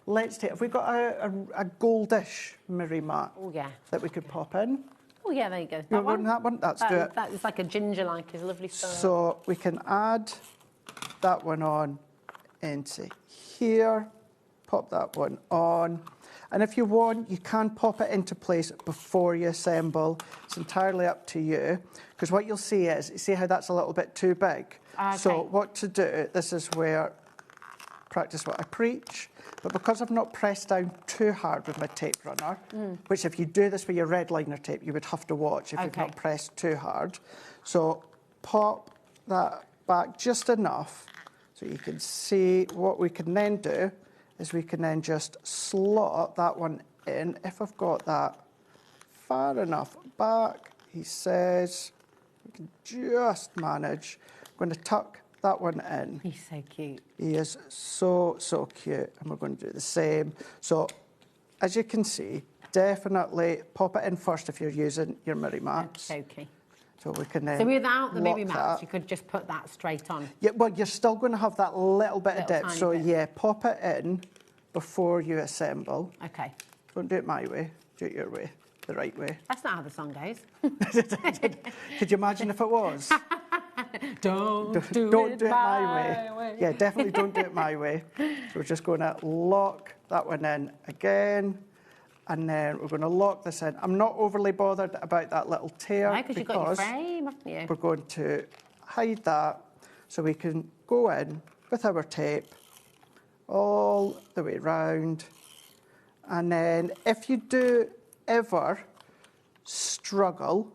Let's take, have we got a goldish mirror mat that we could pop in? Oh yeah, there you go. That one? That one? Let's do it. That is like a ginger-like, it's a lovely style. So we can add that one on into here. Pop that one on. And if you want, you can pop it into place before you assemble. It's entirely up to you. Because what you'll see is, you see how that's a little bit too big? Okay. So what to do, this is where, practice what I preach. But because I've not pressed down too hard with my tape runner, which if you do this with your red liner tape, you would have to watch if you've not pressed too hard. So pop that back just enough so you can see. What we can then do is we can then just slot that one in. If I've got that far enough back, he says, we can just manage. I'm going to tuck that one in. He's so cute. He is so, so cute. And we're going to do the same. So, as you can see, definitely pop it in first if you're using your mirror mats. Okay. So we can then So without the mirror lock mats, that. you could just put that straight on. Yeah, well, you're still going to have that little bit of dip. tiny So, bit. yeah, pop it in before you assemble. Okay. Don't do it my way. Do it your way, the right way. That's not how the song goes. Could you imagine if it was? Don't do it my way. Yeah, definitely don't do it my way. So we're just going to lock that one in again, and then we're going to lock this in. I'm not overly bothered about that little tear Because you've got your frame, haven't you? we're going to hide that so we can go in with our tape all the way round. And then if you do ever struggle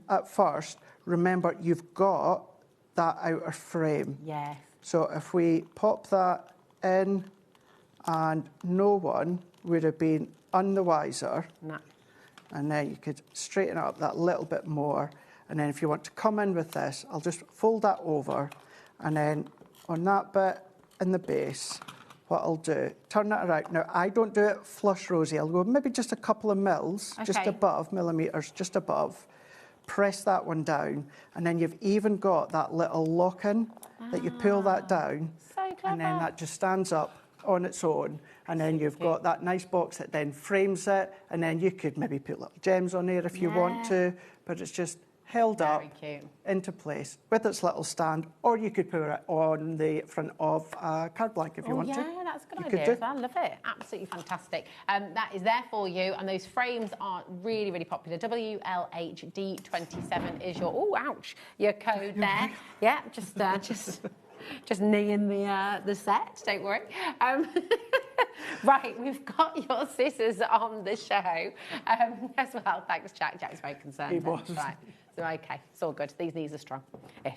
at first, remember you've got that outer frame. Yes. So if we pop that in, and no one would have been on the wiser. No. And then you could straighten it up that little bit more. And then if you want to come in with this, I'll just fold that over. And then on that bit in the base, what I'll do, turn that around. Now, I don't do it flush, Rosie. I'll go maybe just a couple of mils, just above, millimetres, just above. Press that one down. And then you've even got that little lock-in that you pull that down. So clever. And then that just stands up on its own. And then you've got that nice box that then frames it. And then you could maybe put little gems on there if you want to. But it's just held up into place with its little stand, or you could put it on the front of a card blank if you want to. Yeah, that's a good You idea could as well. I love it. Absolutely fantastic. That is there for you, and those frames are really, really popular. WLHD27 is your, oh, ouch, your code there. Yeah, just kneeing the set, don't worry. Right, we've got your scissors on the show as well. Thanks, Jack. Jack's very concerned. He was. Right. So, okay, it's all good. These knees are strong-ish.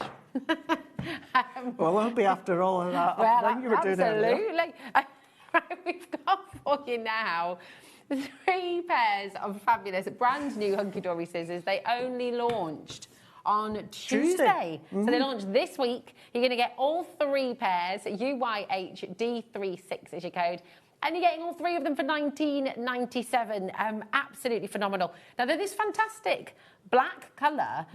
Well, I'll be after all of that. Well, you were doing earlier. absolutely. We've got for you now 3 pairs of fabulous, brand new hunky-dory scissors. They only launched on Tuesday. So they launched this week. You're going to get all 3 pairs. UYHD36 is your code. And you're getting all 3 of them for $19.97. Absolutely phenomenal. Now, they're this fantastic black colour,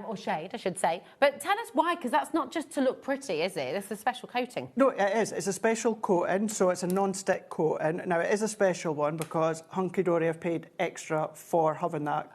or shade, I should say. But tell us why, because that's not just to look pretty, is it? It's a special coating. No, it is. It's a special coating, so it's a non-stick coating. Now, it is a special one because Hunky Dory have paid extra for having that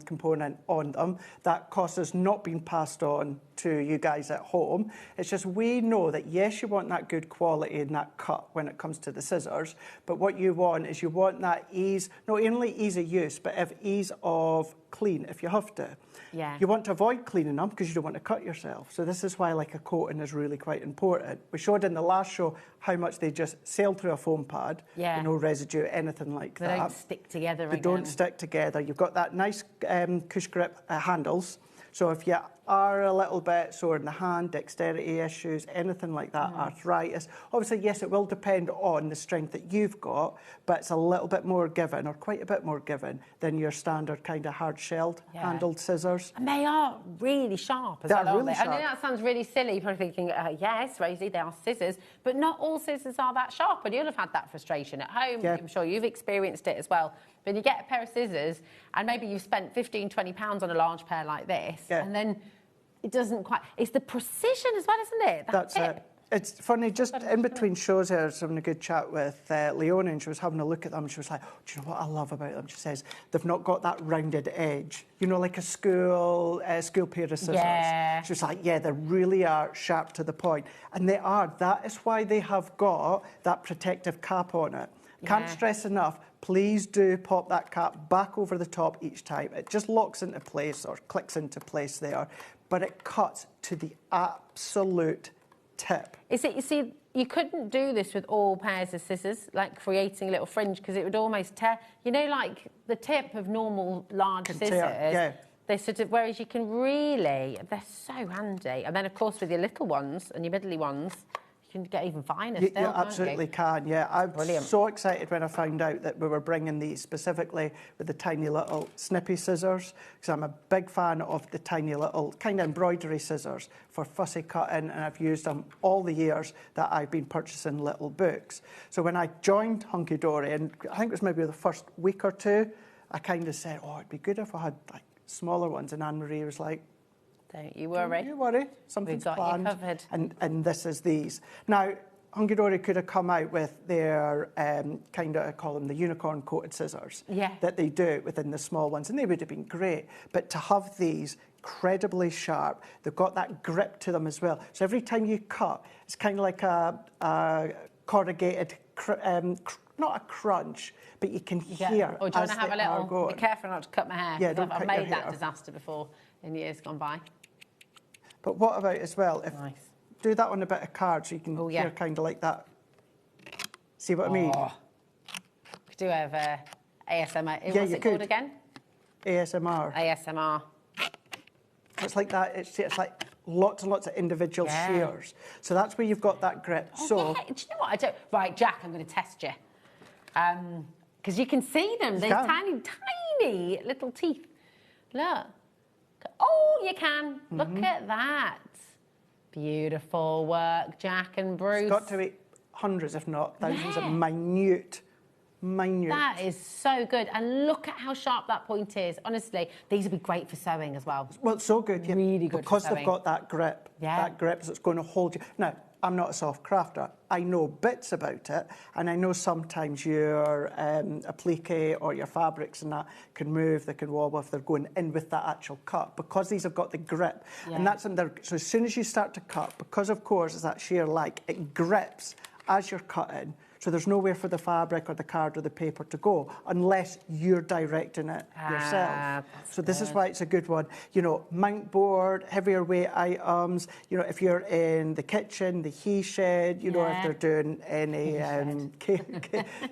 component on them. That cost has not been passed on to you guys at home. It's just we know that, yes, you want that good quality and that cut when it comes to the scissors, but what you want is you want that ease, not only ease of use, but ease of clean if you have to. Yeah. You want to avoid cleaning them because you don't want to cut yourself. So this is why like a coating is really quite important. We showed in the last show how much they just sail through a foam pad. Yeah. No residue, anything like that. They don't stick together They again. don't stick together. You've got that nice cush grip handles. So if you are a little bit sore in the hand, dexterity issues, anything like that, arthritis, obviously, yes, it will depend on the strength that you've got, but it's a little bit more given, or quite a bit more given, than your standard kind of hard-shelled handled scissors. And they are really sharp as They well, are aren't really they? I know sharp. that sounds really silly. You're probably thinking, yes, Rosie, they are scissors, but not all scissors are that sharp, and you'll have had that frustration at home. Yeah. I'm sure you've experienced it as well. When you get a pair of scissors, and maybe you've spent £15, £20 on a large pair like this, and then it doesn't quite... It's the precision as well, isn't it? That's it. It's funny, just in between shows here, I was having a good chat with Leona, and she was having a look at them, and she was like, oh, do you know what I love about them? She says, they've not got that rounded edge. You know, like a school pair of scissors. Yeah. She was like, yeah, they really are sharp to the point. And they are. That is why they have got that protective cap on it. Can't stress enough, please do pop that cap back over the top each time. It just locks into place or clicks into place there, but it cuts to the absolute tip. Is it, you see, you couldn't do this with all pairs of scissors, like creating a little fringe, because it would almost tear. You know, like the tip of normal large scissors, they sort of, whereas you can really, they're so handy. And then, of course, with your little ones and your middly ones, you can get even finer still, You absolutely can, yeah. I was Brilliant. so excited when I found out that we were bringing these specifically with the tiny little snippy scissors, because I'm a big fan of the tiny little kind of embroidery scissors for fussy cutting, and I've used them all the years that I've been purchasing little books. So when I joined Hunky Dory, and I think it was maybe the first week or two, I kind of said, oh, it'd be good if I had like smaller ones, and Anne-Marie was like, don't you worry. Don't you worry. Something's We've got planned. you covered. And this is these. Now, Hunky Dory could have come out with their kind of, I call them the unicorn coated scissors that they do within the small ones, and they would have been great. But to have these incredibly sharp, they've got that grip to them as well. So every time you cut, it's kind of like a corrugated, not a crunch, but you can hear. Or do you want to have a little? Be careful not to cut my hair. Yeah, don't I've cut made your that hair. disaster before in years gone by. But what about as well, if do that on a bit of card so you can hear kind of like that. See what I mean? Could do have ASMR. Yeah, What's you it could. called again? ASMR. ASMR. It's like that. It's like lots and lots of individual shears. So that's where you've got that grip. So Do you know what I do? Right, Jack, I'm going to test you. Because you can see them. There's tiny, tiny little teeth. Look. Oh, you can. Look at that. Beautiful work, Jack and Bruce. It's got to be hundreds, if not thousands, of minute. That is so good. And look at how sharp that point is. Honestly, these would be great for sewing as well. Well, it's so good. Yeah, really good because for they've sewing. got that grip. That grip that's going to hold you. Now, I'm not a soft crafter. I know bits about it, and I know sometimes your applique or your fabrics and that can move, they can wobble if they're going in with that actual cut, because these have got the grip. And that's in there. So as soon as you start to cut, because of course it's that sheer like, it grips as you're cutting. So there's nowhere for the fabric or the card or the paper to go unless you're directing it yourself. So this is why it's a good one. You know, mount board, heavier weight items. You know, if you're in the kitchen, the he shed, you know, if they're doing any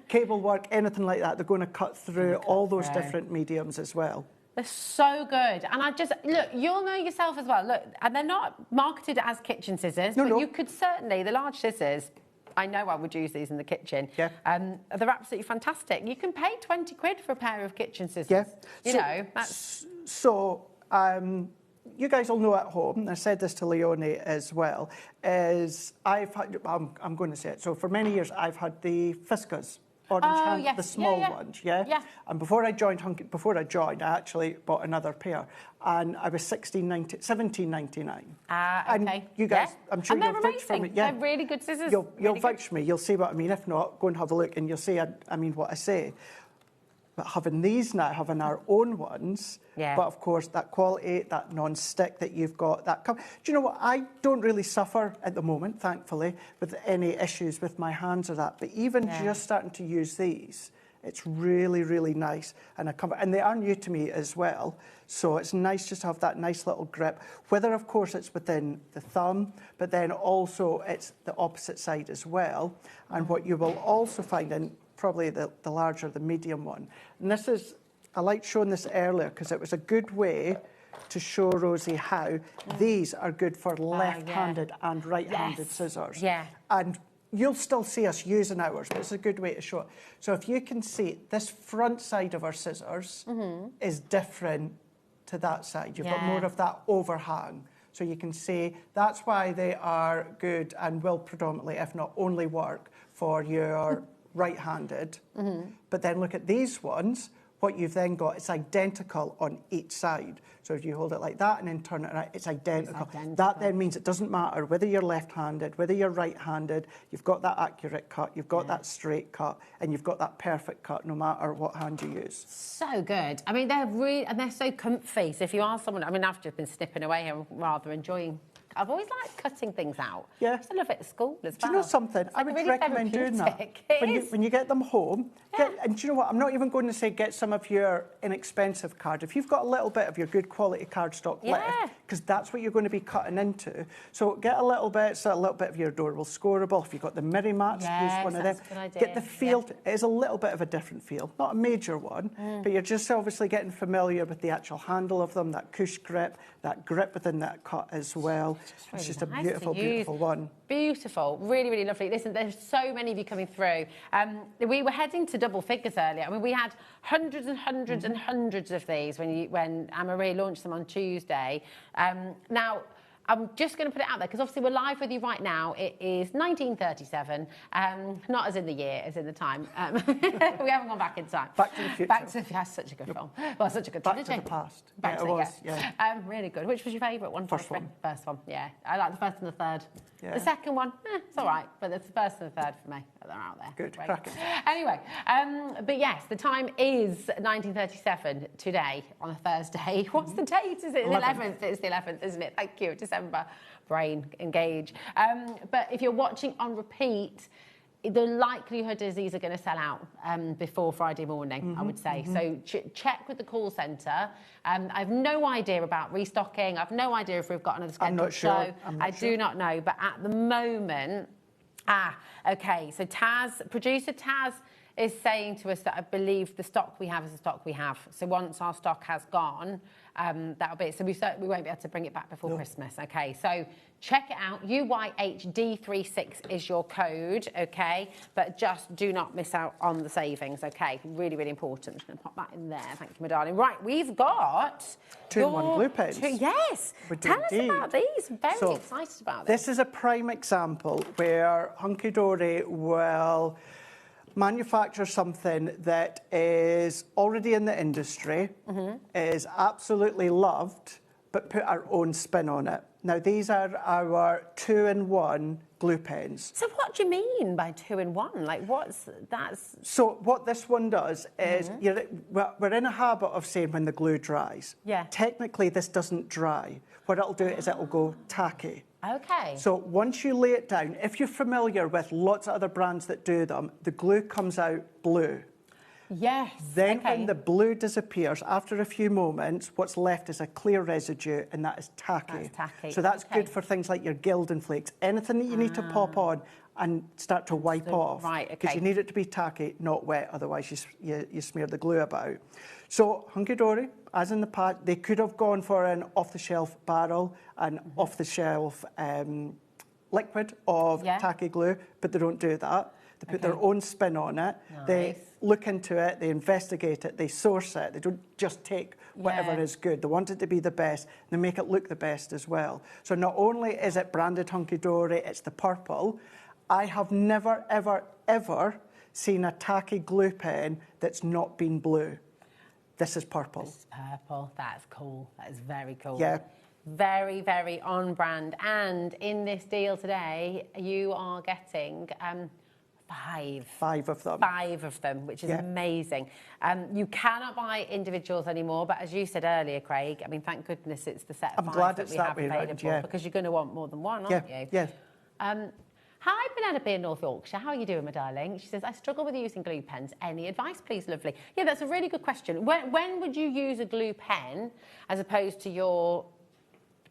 cable work, anything like that, they're going to cut through all those different mediums as well. They're so good. And I just, look, you'll know yourself as well. Look, and they're not marketed as kitchen scissors, but you could certainly, the large scissors, I know I would use these in the kitchen. They're absolutely fantastic. You can pay 20 quid for a pair of kitchen scissors. You know, that's... So, you guys will know at home, and I said this to Leonie as well, is I've had, I'm going to say it, so for many years I've had the Fiskas. Orange hand, the small ones, And before I joined, I actually bought another pair, and I was $17.99. And you guys, I'm sure you'll vouch for me. They're really good scissors. You'll vouch for me. You'll see what I mean. If not, go and have a look, and you'll see I mean what I say. But having these now, having our own ones, but of course that quality, that non-stick that you've got, that do you know what? I don't really suffer at the moment, thankfully, with any issues with my hands or that. But even just starting to use these, it's really, really nice. And they are new to me as well. So it's nice just to have that nice little grip, whether of course it's within the thumb, but then also it's the opposite side as well. And what you will also find in probably the larger, the medium one. And this is, I liked showing this earlier because it was a good way to show Rosie how these are good for left-handed and right-handed scissors. And you'll still see us using ours, but it's a good way to show it. So if you can see, this front side of our scissors is different to that side. You've got more of that overhang. So you can see that's why they are good and will predominantly, if not only, work for your right-handed. But then look at these ones. What you've then got, it's identical on each side. So if you hold it like that and then turn it around, it's identical. That then means it doesn't matter whether you're left-handed, whether you're right-handed, you've got that accurate cut, you've got that straight cut, and you've got that perfect cut no matter what hand you use. So good. I mean, they're really, and they're so comfy. So if you are someone, I mean, I've just been snipping away here, rather enjoying I've always liked cutting things out. Yeah. I used to love it at school as well. Do you know something? I would really recommend doing that. therapeutic. When you get them home, and do you know what? I'm not even going to say get some of your inexpensive card. If you've got a little bit of your good quality cardstock left, because that's what you're going to be cutting into. So get a little bit, so a little bit of your adorable scoreable. If you've got the Miri mats, use one of them. That's a good idea. Get the feel. It is a little bit of a different feel, not a major one, but you're just obviously getting familiar with the actual handle of them, that cush grip, that grip within that cut as well. It's just a beautiful, beautiful one. Beautiful, really, really lovely. Listen, there's so many of you coming through. We were heading to double figures earlier. I mean, we had hundreds and hundreds and hundreds of these when Anne-Marie launched them on Tuesday. Now, I'm just going to put it out there because obviously we're live with you right now. It is 1937, not as in the year, as in the time. We haven't gone back in time. Back to the Future. Back to the Future, such a good film. Well, such a good Back trilogy. to the Past. Back to it the was, yeah. Really good. Which was your favourite one? First one. First one, yeah. I like the first and the third. Yeah. The second one, it's all right, but it's the first and the third for me. They're out there. Good, Great. cracking. Anyway, but yes, the time is 1937 today on a Thursday. What's the date? Is it the 11th? It's the 11th, isn't it? Thank you, December. Brain, engage. But if you're watching on repeat, the likelihood is these are going to sell out before Friday morning, I would say. So check with the call centre. I have no idea about restocking. I have no idea if we've got another scheduled I'm not sure. show. I'm not I sure. do not know. But at the moment, okay. So producer Taz is saying to us that I believe the stock we have is the stock we have. So once our stock has gone, that'll be it. So we won't be able to bring it back before Christmas. Okay, so check it out. UYHD36 is your code, okay? But just do not miss out on the savings, okay? Really, really important. I'm just going to pop that in there. Thank you, my darling. Right, we've got... 2-in-1 glue pens. Yes. Tell us about these. Very excited about this. This is a prime example where Hunky Dory will manufacture something that is already in the industry, is absolutely loved, but put our own spin on it. Now, these are our 2-in-1 glue pens. So what do you mean by 2-in-1? Like, that's... So what this one does is, we're in a habit of saying when the glue dries. Yeah. Technically, this doesn't dry. What it'll do is it'll go tacky. Okay. So once you lay it down, if you're familiar with lots of other brands that do them, the glue comes out blue. Yes. Then when the blue disappears, after a few moments, what's left is a clear residue, and that is tacky. That's tacky. So that's good for things like your Gildan flakes. Anything that you need to pop on and start to wipe off. Right, okay. Because you need it to be tacky, not wet, otherwise you smear the glue about. So Hunky Dory, as in the past, they could have gone for an off-the-shelf barrel and off-the-shelf liquid of tacky glue, but they don't do that. They put their own spin on it. Nice. They look into it, they investigate it, they source it. They don't just take whatever is good. They want it to be the best. They make it look the best as well. So not only is it branded Hunky Dory, it's the purple. I have never, ever, ever seen a tacky glue pen that's not been blue. This is purple. This is purple. That's cool. That is very cool. Yeah. Very, very on brand. And in this deal today, you are getting 5 of them. 5 of them, which is amazing. You cannot buy individuals anymore, but as you said earlier, Craig, I mean, thank goodness it's the set of 5 glad that it's we that have way available, round, because you're going to want more than one, aren't you? Yeah. Hi, Penelope in North Yorkshire. How are you doing, my darling? She says, I struggle with using glue pens. Any advice, please, lovely? Yeah, that's a really good question. When would you use a glue pen as opposed to your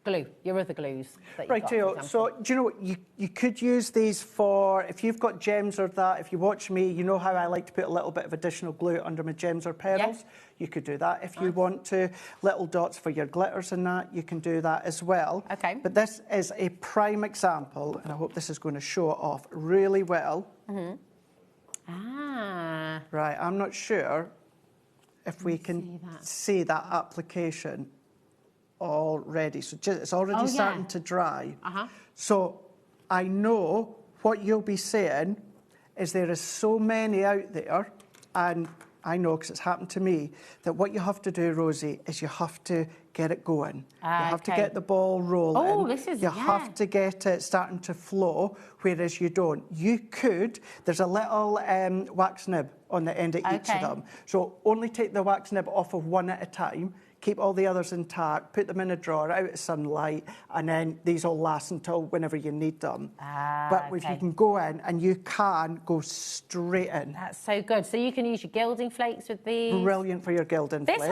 glue, your other glues that you've got, so do you know what, you could use these for, if you've got gems or that, if you watch me, you know how I like to put a little bit of additional glue under my gems or pearls? You could do that. If you want to, little dots for your glitters and that, you can do that as well. Okay. But this is a prime example, and I hope this is going to show it off really well. Right, I'm not sure if we can see that application already. So it's already starting to dry. So I know what you'll be saying is there is so many out there, and I know because it's happened to me, that what you have to do, Rosie, is you have to get it going. You have to get the ball rolling. Oh, this is, You have to get it starting to flow, whereas you don't. You could, there's a little wax nib on the end of each of them. So only take the wax nib off of one at a time, keep all the others intact, put them in a drawer out of sunlight, and then these all last until whenever you need them. But if you can go in, and you can go straight in. That's so good. So you can use your gilding flakes with these. Brilliant for your gilding flakes.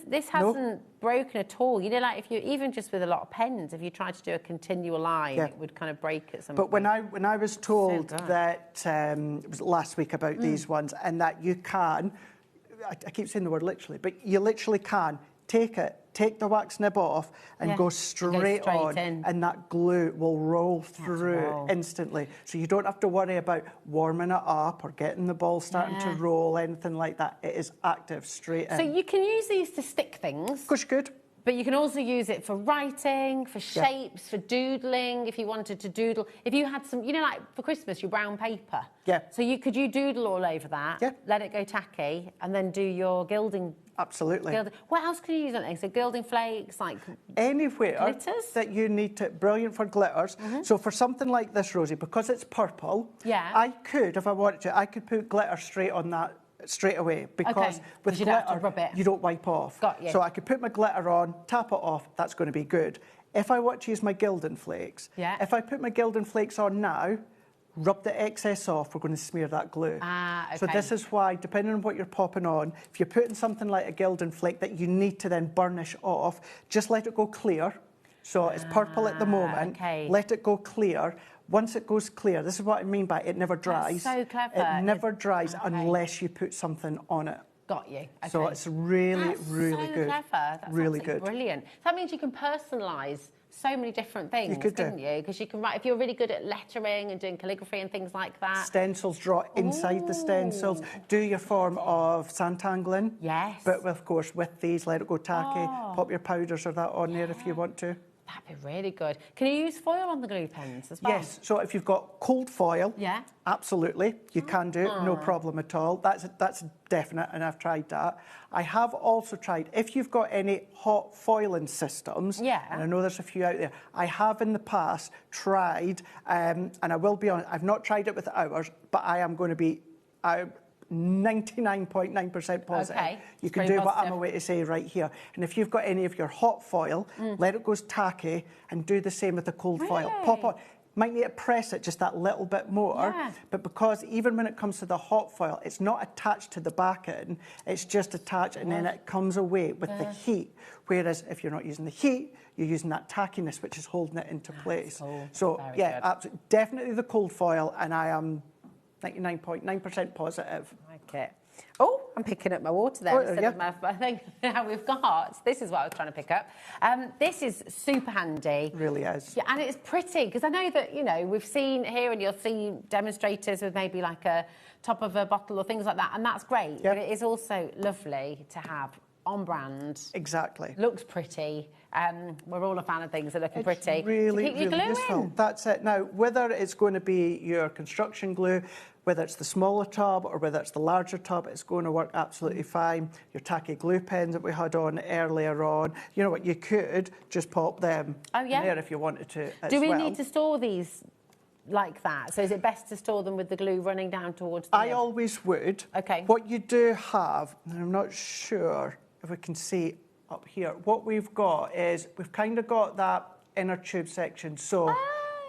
This hasn't broken at all. You know, like if you even just with a lot of pens, if you try to do a continual line, it would kind of break at some point. But when I was told that it was last week about these ones, and that you can, I keep saying the word literally, but you literally can take the wax nib off and go straight on, and that glue will roll through instantly. So you don't have to worry about warming it up or getting the ball starting to roll, anything like that. It is active straight in. So you can use these to stick things. Of course you could. But you can also use it for writing, for shapes, for doodling, if you wanted to doodle. If you had some, you know, like for Christmas, your brown paper. Yeah. So could you doodle all over that, let it go tacky, and then do your gilding? Absolutely. What else can you use on it? So gilding flakes, like anywhere glitters? That you need to, brilliant for glitters. So for something like this, Rosie, because it's purple, I could, if I wanted to, I could put glitter straight on that straight away, because with glitter you don't wipe off. Got you. So I could put my glitter on, tap it off, that's going to be good. If I want to use my gilding flakes, if I put my gilding flakes on now, rub the excess off, we're going to smear that glue. So this is why, depending on what you're popping on, if you're putting something like a gilding flake that you need to then burnish off, just let it go clear. So it's purple at the moment, let it go clear. Once it goes clear, this is what I mean by it never dries. That's so clever. It never dries unless you put something on it. Got you. So it's really, really so good. Clever. That's really good. Brilliant. That means you can personalise so many different things, couldn't you? Because you can write, if you're really good at lettering and doing calligraphy and things like that. Stencils, draw inside the stencils. Do your form of sandtangling. Yes. But of course, with these, let it go tacky. Pop your powders or that on there if you want to. That'd be really good. Can you use foil on the glue pens as well? Yes, so if you've got cold foil, absolutely, you can do it, no problem at all. That's definite, and I've tried that. I have also tried, if you've got any hot foiling systems, and I know there's a few out there, I have in the past tried, and I will be honest, I've not tried it with ours, but I am going to be 99.9% positive. You can do what I'm away to say right here. And if you've got any of your hot foil, let it go tacky, and do the same with the cold foil. Pop on. Might need to press it just that little bit more, but because even when it comes to the hot foil, it's not attached to the back end, it's just attached, and then it comes away with the heat. Whereas if you're not using the heat, you're using that tackiness, which is holding it into place. So yeah, absolutely, definitely the cold foil, and I am 99.9% positive. Like it. Oh, I'm picking up my water there instead of my thing. Now we've got, this is what I was trying to pick up. This is super handy. Really is. Yeah, and it's pretty, because I know that, you know, we've seen here, and you'll see demonstrators with maybe like a top of a bottle or things like that, and that's great. But it is also lovely to have on brand. Exactly. Looks pretty. We're all a fan of things that are looking pretty. Really, to keep your glue useful. in. That's it. Now, whether it's going to be your construction glue, whether it's the smaller tub or whether it's the larger tub, it's going to work absolutely fine. Your tacky glue pens that we had on earlier on, you know what, you could just pop them in there if you wanted to as Do we well. need to store these like that? So is it best to store them with the glue running down towards the I always would. Okay. What you do have, and I'm not sure if we can see up here, what we've got is we've kind of got that inner tube section. So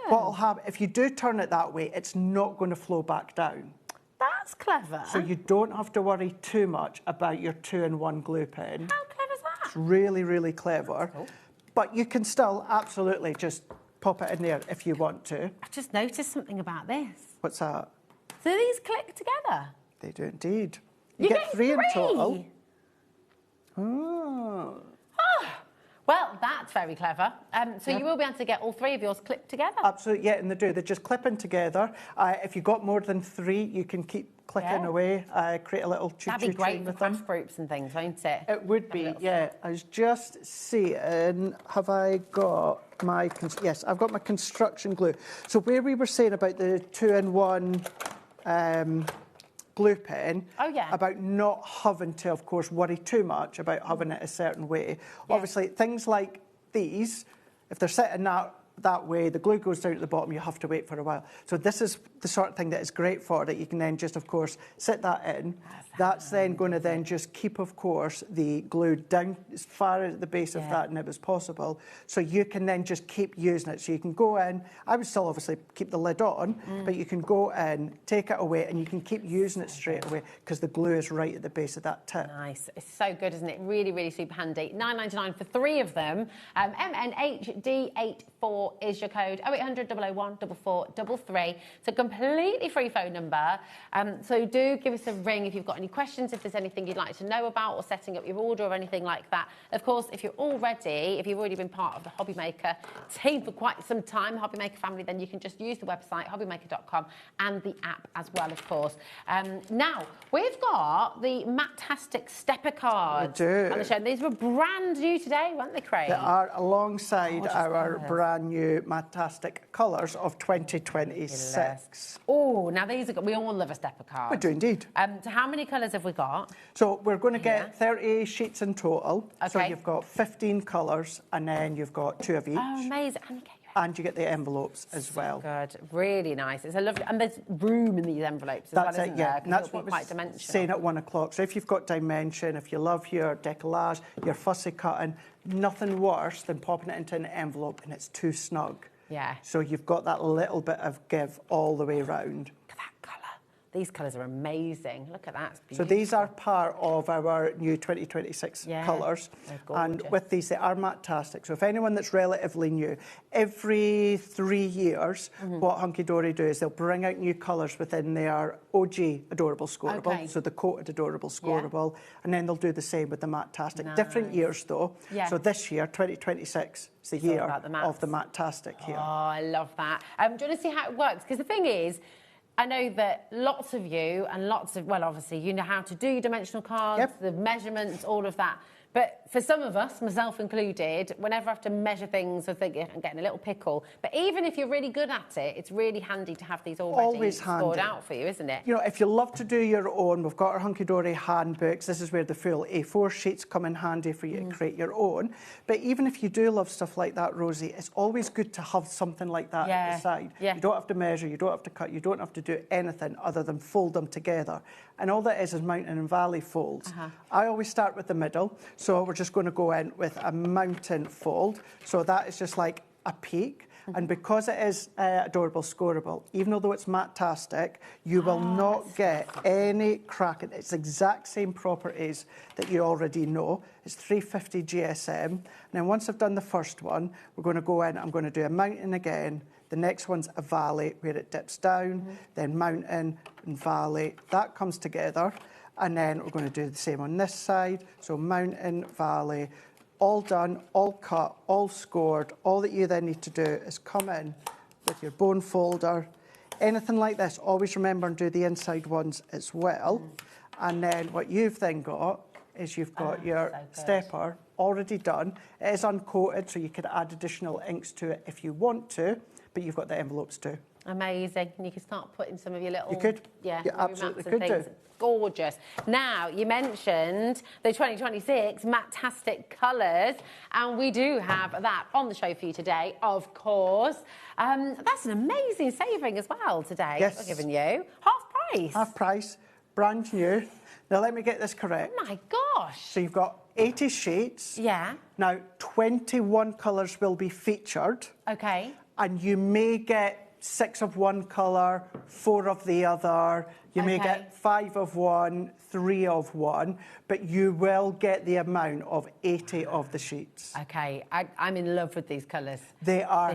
what will happen, if you do turn it that way, it's not going to flow back down. That's clever. So you don't have to worry too much about your 2-in-1 glue pen. How clever is that? It's really, really clever. Cool. But you can still absolutely just pop it in there if you want to. I just noticed something about this. What's that? So these click together? They do indeed. You get three in total. Oh. Well, that's very clever. So you will be able to get all three of yours clipped together. Absolutely, yeah, and they do. They just clip in together. If you've got more than three, you can keep clicking away, create a little choo-choo That'd be great chain for with them. craft groups and things, won't it? It would be, yeah. I was just seeing, have I got my... Yes, I've got my construction glue. So where we were saying about the 2-in-1... glue pen about not having to, of course, worry too much about having it a certain way. Obviously, things like these, if they're sitting that way. The glue goes down to the bottom, you have to wait for a while. So this is the sort of thing that is great for it. You can then just, of course, sit that in. That's then going to then just keep, of course, the glue down as far at the base of that nib as possible. So you can then just keep using it. So you can go in, I would still obviously keep the lid on, but you can go in, take it away, and you can keep using it straight away because the glue is right at the base of that tip. Nice. It's so good, isn't it? Really, really super handy. £9.99 for 3 of them. MNHD84 is your code. 0800 001 4433. It's a completely free phone number. So do give us a ring if you've got any questions, if there's anything you'd like to know about or setting up your order or anything like that. Of course, if you've already been part of the HobbyMaker team for quite some time, the HobbyMaker family, then you can just use the website, hobbymaker.com, and the app as well, of course. Now, we've got the Matastic stepper cards on the show. These were brand new today, weren't they, Craig? They are alongside our brand new Matastic colours of 2026. Oh, now these are, we all love a stepper card. We do indeed. So how many colours have we got? So we're going to get 30 sheets in total. Okay. So you've got 15 colours and then you've got 2 of each. Oh, amazing. And you get the envelopes as well. Good, really nice. It's a lovely, and there's room in these envelopes as well, isn't there? And that's what quite we're dimensional. saying at 1 o'clock. So if you've got dimension, if you love your decollage, your fussy cutting, nothing worse than popping it into an envelope and it's too snug. Yeah. So you've got that little bit of give all the way round. These colours are amazing. Look at that. It's So these are part of our new 2026 colours. And with these, they are Matastic. So if anyone that's relatively new, every 3 years, what Hunky Dory do is they'll bring out new colours within their OG Adorable Scoreable, so the coated Adorable Scoreable, and then they'll do the same with the Matastic. Different years, though. So this year, 2026, is the year of the Matastic here. Oh, I love that. Do you want to see how it works? Because the thing is, I know that lots of you and lots of, well, obviously, you know how to do your dimensional cards, the measurements, all of that. But for some of us, myself included, whenever I have to measure things, I think I'm getting a little pickle. But even if you're really good at it, it's really handy to have these already scored out for you, isn't it? You know, if you love to do your own, we've got our Hunky Dory handbooks. This is where the full A4 sheets come in handy for you to create your own. But even if you do love stuff like that, Rosie, it's always good to have something like that at the side. You don't have to measure, you don't have to cut, you don't have to do anything other than fold them together. And all that is mountain and valley folds. I always start with the middle. So we're just going to go in with a mountain fold. So that is just like a peak. And because it is Adorable Scoreable, even though it's Matastic, you will not get any crack. It's the exact same properties that you already know. It's 350 GSM. And then once I've done the first one, we're going to go in, I'm going to do a mountain again. The next one's a valley where it dips down, then mountain and valley. That comes together. And then we're going to do the same on this side. So mountain, valley, all done, all cut, all scored. All that you then need to do is come in with your bone folder. Anything like this, always remember and do the inside ones as well. And then what you've then got is you've got your stepper already done. It is uncoated, so you could add additional inks to it if you want to, but you've got the envelopes too. Amazing. And you can start putting some of your little... You could. Yeah, you absolutely could do. Gorgeous. Now, you mentioned the 2026 Matastic colours, and we do have that on the show for you today, of course. That's an amazing saving as well today. Yes. We're giving you half price. Half price, brand new. Now, let me get this correct. Oh, my gosh. So you've got 80 sheets. Yeah. Now, 21 colours will be featured. Okay. And you may get 6 of one colour, 4 of the other. You may get 5 of one, 3 of one, but you will get the amount of 80 of the sheets. Okay, I'm in love with these colours. They are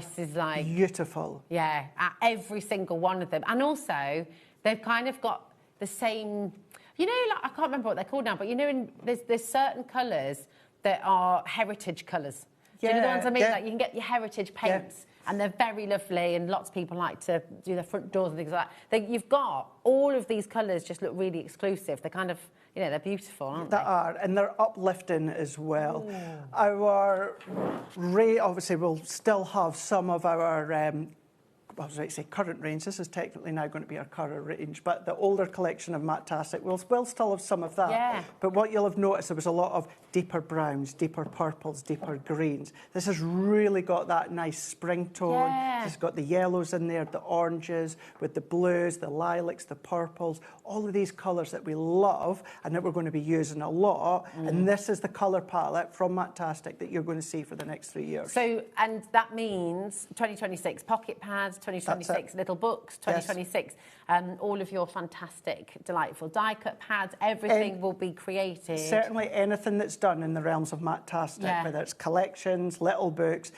beautiful. Yeah, every single one of them. And also, they've kind of got the same... You know, like, I can't remember what they're called now, but you know, there's certain colours that are heritage colours. Do you know the ones I mean? Like, you can get your heritage paints. And they're very lovely, and lots of people like to do their front doors and things like that. You've got all of these colours just look really exclusive. They're kind of, you know, they're beautiful, aren't they? They are, and they're uplifting as well. Our Ray, obviously, will still have some of our I was right to say current range. This is technically now going to be our current range, but the older collection of Matastic will still have some of that. Yeah. But what you'll have noticed, there was a lot of deeper browns, deeper purples, deeper greens. This has really got that nice spring tone. Yeah. It's got the yellows in there, the oranges, with the blues, the lilacs, the purples, all of these colours that we love and that we're going to be using a lot. And this is the colour palette from Matastic that you're going to see for the next 3 years. So, and that means 2026 pocket pads, 2026 little books, 2026 all of your fantastic, delightful die-cut pads, everything will be created. Certainly anything that's done in the realms of Matastic, whether it's collections, little books,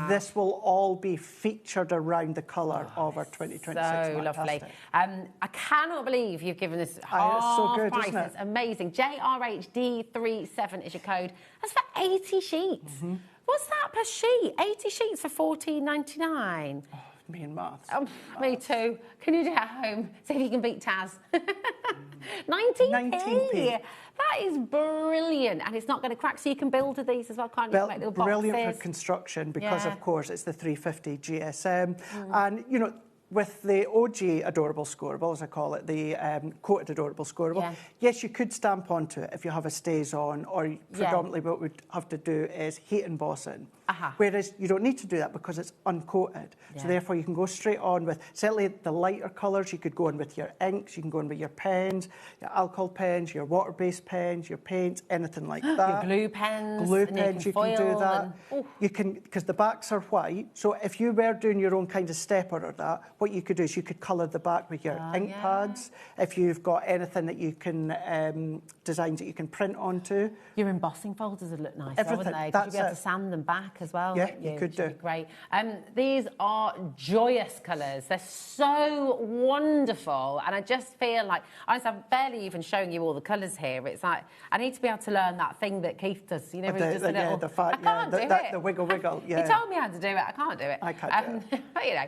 this will all be featured around the colour of our 2026 So Matastic. lovely. I cannot believe you've given us half it's so good, price. isn't it? It's amazing. JRHD37 is your code. That's for 80 sheets. What's that per sheet? 80 sheets for $14.99. Me and maths. Me too. Can you do it at home? See if you can beat Taz. 19p. That is brilliant. And it's not going to crack, so you can build with these as well, can't you? Make little Brilliant boxes. for construction because, of course, it's the 350 GSM. And, you know, with the OG Adorable Scoreable, as I call it, the coated Adorable Scoreable, yes, you could stamp onto it if you have a stays on, or predominantly what we'd have to do is heat embossing. Whereas you don't need to do that because it's uncoated. So therefore you can go straight on with, certainly the lighter colours, you could go in with your inks, you can go in with your pens, your alcohol pens, your water-based pens, your paints, anything like that. Your glue pens. Glue pens, you can do that. You can, because the backs are white, so if you were doing your own kind of stepper or that, what you could do is you could colour the back with your ink pads. If you've got anything that you can, designs that you can print onto. Your embossing folders would look nice, Everything. wouldn't they? Because you'd be able to sand them back as well. Yeah, you could do. Great. These are joyous colours. They're so wonderful. And I just feel like, honestly, I'm barely even showing you all the colours here. It's like, I need to be able to learn that thing that Keith does. You know, I can't do it. The wiggle, He told me how to do it. I can't do it. I can't do it. But, you know,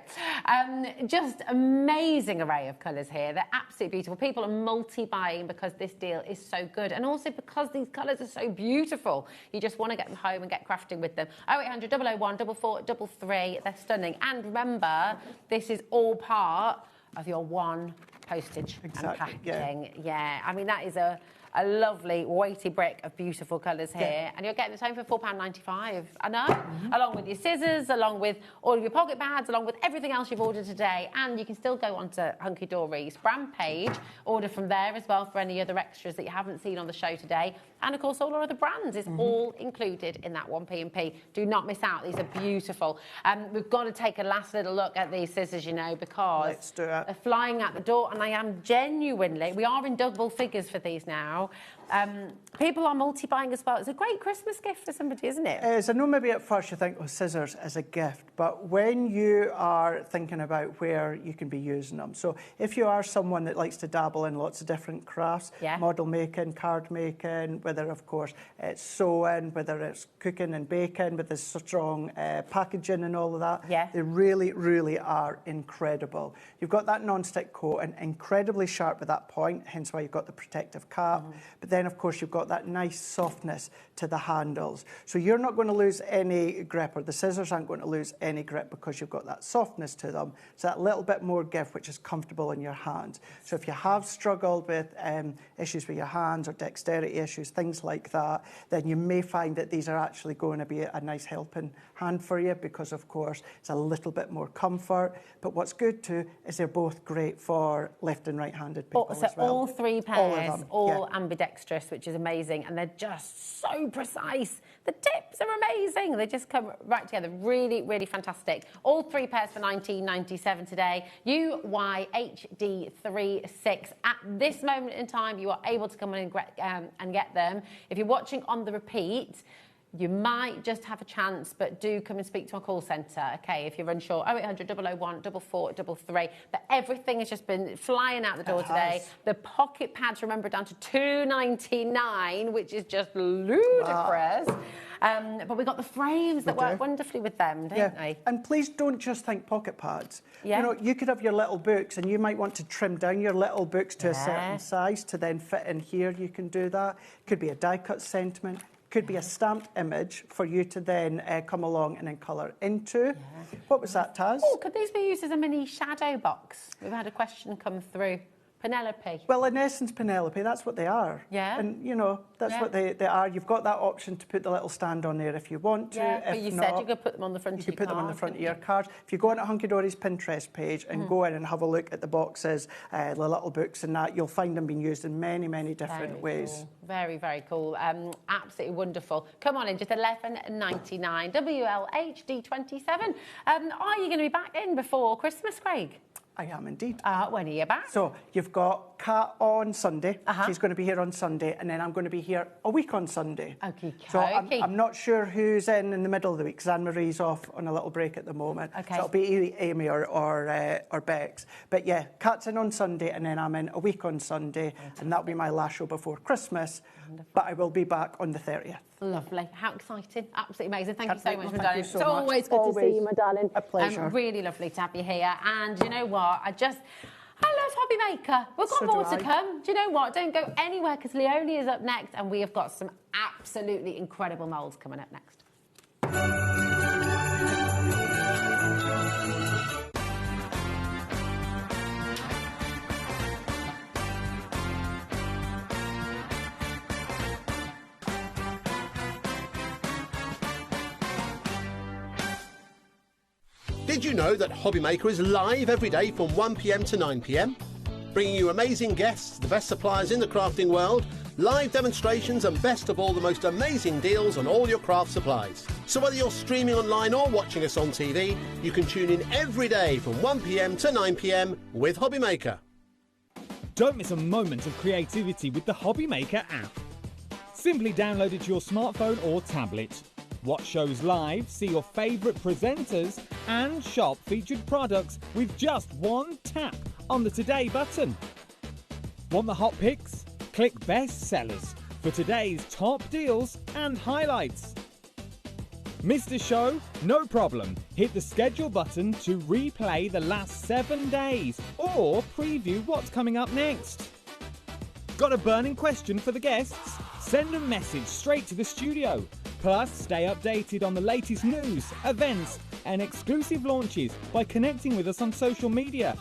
just amazing array of colours here. They're absolutely beautiful. People are multi-buying because this deal is so good. And also because these colours are so beautiful. You just want to get them home and get crafting with them. 0800 001 4433. They're stunning. And remember, this is all part of your one postage and packing. Yeah, I mean, that is a lovely weighty brick of beautiful colours here, and you're getting this home for £4.95. I know, along with your scissors, along with all of your pocket pads, along with everything else you've ordered today. And you can still go onto Hunky Dory's brand page, order from there as well for any other extras that you haven't seen on the show today. And of course, all our other brands is all included in that 1P&P. Do not miss out. These are beautiful. We've got to take a last little look at these scissors, you know, because they're flying out the door, and I am genuinely, we are in double figures for these now. People are multi-buying as well. It's a great Christmas gift for somebody, isn't it? It is. I know maybe at first you think, oh, scissors as a gift, but when you are thinking about where you can be using them, so if you are someone that likes to dabble in lots of different crafts, model making, card making, whether, of course, it's sewing, whether it's cooking and baking with this strong packaging and all of that, they really, really are incredible. You've got that non-stick coating, incredibly sharp at that point, hence why you've got the protective cap. But then, of course, you've got that nice softness to the handles. So you're not going to lose any grip, or the scissors aren't going to lose any grip because you've got that softness to them. So that little bit more give, which is comfortable in your hands. So if you have struggled with issues with your hands or dexterity issues, things like that, then you may find that these are actually going to be a nice helping hand for you because, of course, it's a little bit more comfort. But what's good too is they're both great for left and right-handed people as well. All three pairs, all ambidextrous, which is amazing, and they're just so precise. The tips are amazing. They just come right together. Really, really fantastic. All three pairs for $19.97 today. UYHD36. At this moment in time, you are able to come in and get them. If you're watching on the repeat, you might just have a chance, but do come and speak to our call centre, okay, if you're unsure. 0800 001 4433. But everything has just been flying out the door today. The pocket pads, remember, down to $2.99, which is just ludicrous. But we got the frames that work wonderfully with them, don't they? And please don't just think pocket pads. You know, you could have your little books, and you might want to trim down your little books to a certain size to then fit in here. You can do that. Could be a die-cut sentiment. could be a stamped image for you to then come along and then colour into. What was that, Taz? Oh, could these be used as a mini shadow box? We've had a question come through. Penelope. Well, in essence, Penelope, that's what they are. Yeah. And, you know, that's what they are. You've got that option to put the little stand on there if you want to. Yeah, but if you not, said you could put them on the front of your You could put them on the card, front of couldn't your card. If you go on to Hunky Dory's Pinterest page and go in and have a look at the boxes, the little books and that, you'll find them being used in many, many different ways. Cool. Very, very cool. Absolutely wonderful. Come on in, just $11.99. WLHD27. Are you going to be back in before Christmas, Craig? I am indeed. When are you back? So you've got Kat on Sunday. She's going to be here on Sunday, and then I'm going to be here a week on Sunday. Okay. So I'm not sure who's in the middle of the week, because Anne-Marie's off on a little break at the moment. Okay. So it'll be Amy or Bex. But yeah, Kat's in on Sunday, and then I'm in a week on Sunday, and that'll be my last show before Christmas. Wonderful. But I will be back on the 30th. Lovely. How exciting. Absolutely amazing. Thank you so Thank much, you my darling. so It's much. always good to see you, my darling. A pleasure. Really lovely to have you here. And you know what? I love HobbyMaker. We've got So more do to I. come. Do you know what? Don't go anywhere, because Leonie is up next, and we have got some absolutely incredible moulds coming up next. Did you know that HobbyMaker is live every day from 1 p.m. to 9 p.m? Bringing you amazing guests, the best suppliers in the crafting world, live demonstrations and best of all, the most amazing deals on all your craft supplies. So whether you're streaming online or watching us on TV, you can tune in every day from 1 p.m. to 9 p.m. with HobbyMaker. Don't miss a moment of creativity with the HobbyMaker app. Simply download it to your smartphone or tablet. Watch shows live, see your favourite presenters, and shop featured products with just one tap on the Today button. Want the hot picks? Click Best Sellers for today's top deals and highlights. Missed a show? No problem. Hit the schedule button to replay the last 7 days or preview what's coming up next. Got a burning question for the guests? Send a message straight to the studio. Plus, stay updated on the latest news, events, and exclusive launches by connecting with us on social media.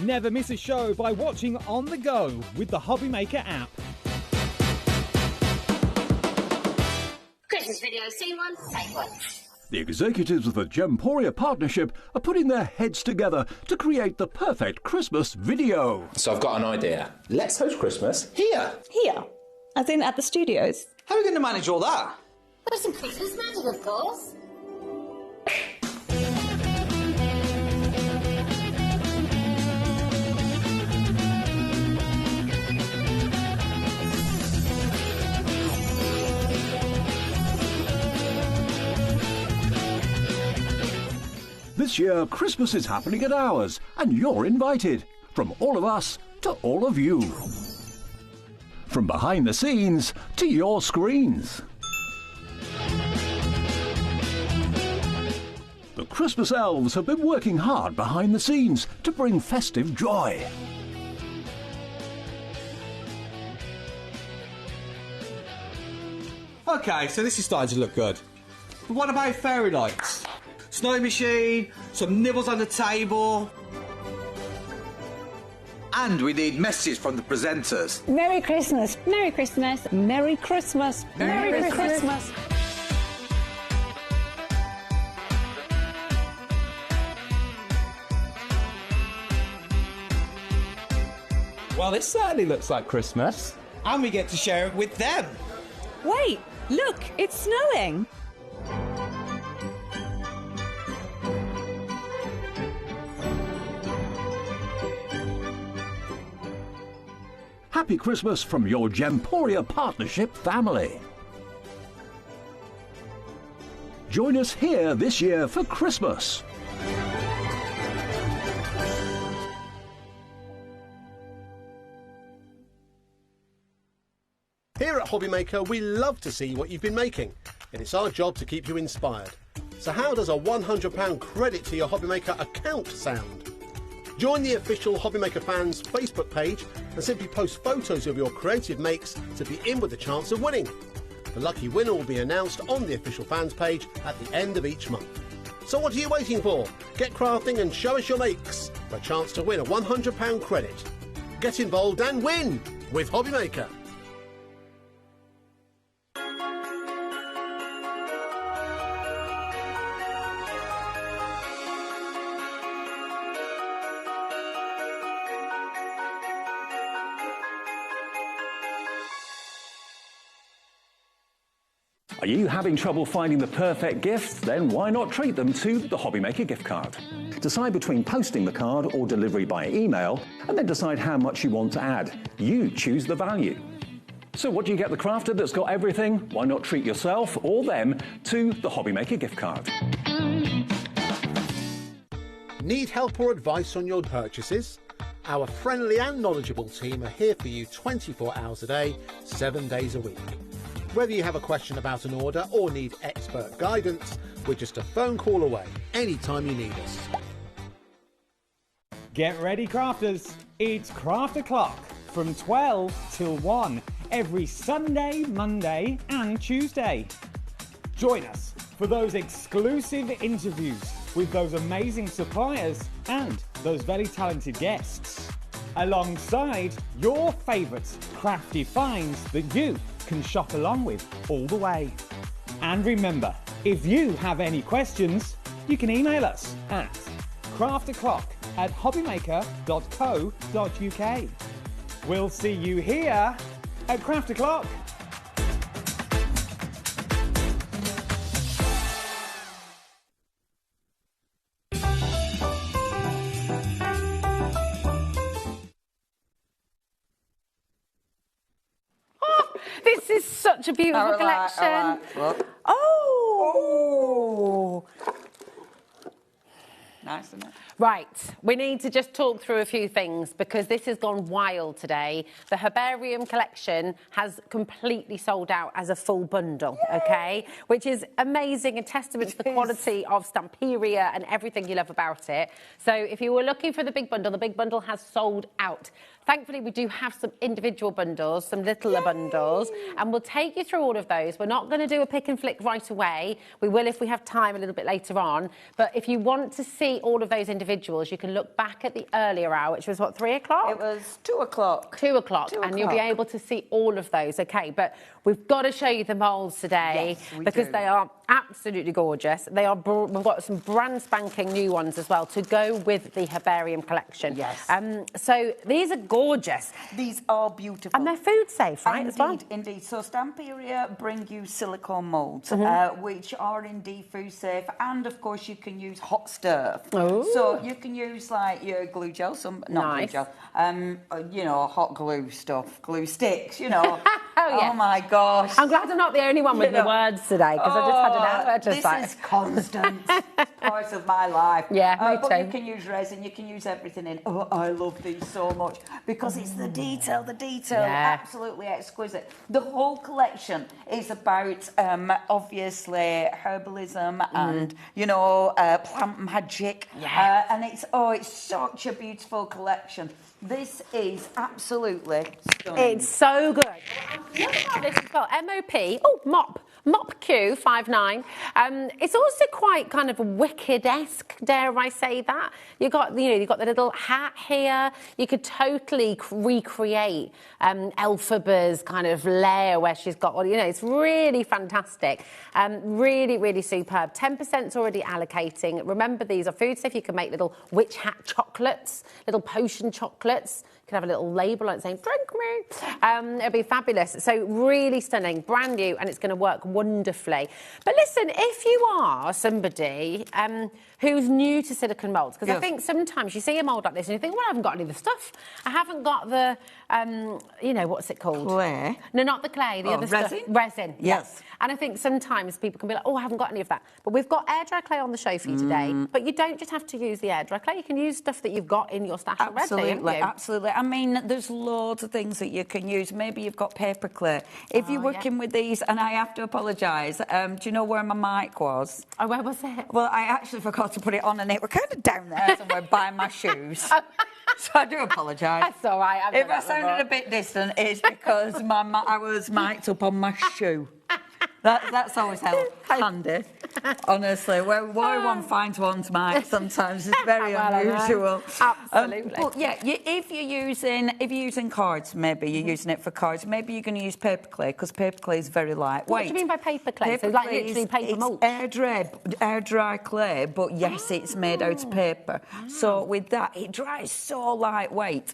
Never miss a show by watching on the go with the HobbyMaker app. Christmas video, scene one, take one. The executives of the Gemporia partnership are putting their heads together to create the perfect Christmas video. So I've got an idea. Let's host Christmas here. Here? As in at the studios? How are we going to manage all that? There's some Christmas magic, of course. This year, Christmas is happening at ours, and you're invited. From all of us to all of you. From behind the scenes to your screens. The Christmas elves have been working hard behind the scenes to bring festive joy. Okay, so this is starting to look good. But what about fairy lights? Snow machine, some nibbles on the table. And we need messages from the presenters. Merry Christmas. Merry Christmas. Merry Christmas. Merry Christmas. Well, this certainly looks like Christmas. And we get to share it with them. Wait, look, it's snowing. Happy Christmas from your Gemporia partnership family. Join us here this year for Christmas. Here at HobbyMaker, we love to see what you've been making, and it's our job to keep you inspired. So how does a £100 credit to your HobbyMaker account sound? Join the official HobbyMaker fans Facebook page and simply post photos of your creative makes to be in with the chance of winning. The lucky winner will be announced on the official fans page at the end of each month. So what are you waiting for? Get crafting and show us your makes for a chance to win a £100 credit. Get involved and win with HobbyMaker. Are you having trouble finding the perfect gift? Then why not treat them to the HobbyMaker gift card? Decide between posting the card or delivery by email, and then decide how much you want to add. You choose the value. So what do you get the crafter that's got everything? Why not treat yourself or them to the HobbyMaker gift card? Need help or advice on your purchases? Our friendly and knowledgeable team are here for you 24 hours a day, 7 days a week. Whether you have a question about an order or need expert guidance, we're just a phone call away anytime you need us. Get ready, crafters. It's Craft O'Clock from 12 till 1 every Sunday, Monday and Tuesday. Join us for those exclusive interviews with those amazing suppliers and those very talented guests, alongside your favourite crafty finds that you can shop along with all the way. And remember, if you have any questions, you can email us at craftoclock@hobbymaker.co.uk. We'll see you here at Craft O'Clock. This is such a beautiful collection. Oh! Nice, isn't it? Right, we need to just talk through a few things because this has gone wild today. The herbarium collection has completely sold out as a full bundle, okay? Which is amazing, a testament to the quality of Stamperia and everything you love about it. So if you were looking for the big bundle has sold out. Thankfully, we do have some individual bundles, some littler bundles, and we'll take you through all of those. We're not going to do a pick and flick right away. We will if we have time a little bit later on. But if you want to see all of those individuals, you can look back at the earlier hour, which was, what, 3 o'clock? It was 2 o'clock. 2 o'clock, and you'll be able to see all of those, okay? But we've got to show you the moulds today because they are absolutely gorgeous. They are. We've got some brand spanking new ones as well to go with the herbarium collection. Yes. So these are gorgeous. These are beautiful. And they're food safe, right? Indeed, as well? indeed. So Stamperia bring you silicone moulds, which are indeed food safe, and of course you can use hot stuff. Oh. So you can use like your glue gel, not glue gel, you know, hot glue stuff, glue sticks, you know. Oh my gosh. I'm glad I'm not the only one with the words today because I just had an hour just this is constant part of my life. Yeah, me but too. you can use resin, you can use everything in. Oh, I love these so much because it's the detail, absolutely exquisite. The whole collection is about obviously herbalism and, you know, plant magic. And it's such a beautiful collection. This is absolutely stunning. It's so good. What about this as well? MOP. Oh, Mop Q59. It's also quite kind of wicked-esque, dare I say that. You've got the little hat here. You could totally recreate Elphaba's kind of lair where she's got one. You know, it's really fantastic. Really, really superb. 10%'s already allocating. Remember, these are food safe. You can make little witch hat chocolates, little potion chocolates. You can have a little label on it saying, drink me. It'll be fabulous. So really stunning, brand new, and it's going to work wonderfully. But listen, if you are somebody who's new to silicone moulds, because I think sometimes you see a mould like this and you think, well, I haven't got any of the stuff. I haven't got the, you know, what's it called? Clay? No, not the clay, the other resin? stuff. Resin, yes. And I think sometimes people can be like, oh, I haven't got any of that. But we've got air dry clay on the show for you today. But you don't just have to use the air dry clay. You can use stuff that you've got in your stash already, haven't you? Absolutely. I mean, there's loads of things that you can use. Maybe you've got paper clay. If you're working with these, and I have to apologise, do you know where my mic was? Oh, where was it? Well, I actually forgot to put it on, and it was kind of down there somewhere by my shoes. So I do apologise. That's all right. If I sounded a bit distant, it's because I was mic'd up on my shoe. That's always handy. Honestly, where one finds one's mark sometimes is very unusual. Absolutely. But yeah, if you're using cards, maybe you're using it for cards. Maybe you're going to use paper clay because paper clay is very lightweight. What do you mean by paper clay? So like literally paper mulch? Air dry clay, but yes, it's made out of paper. So with that, it dries so lightweight,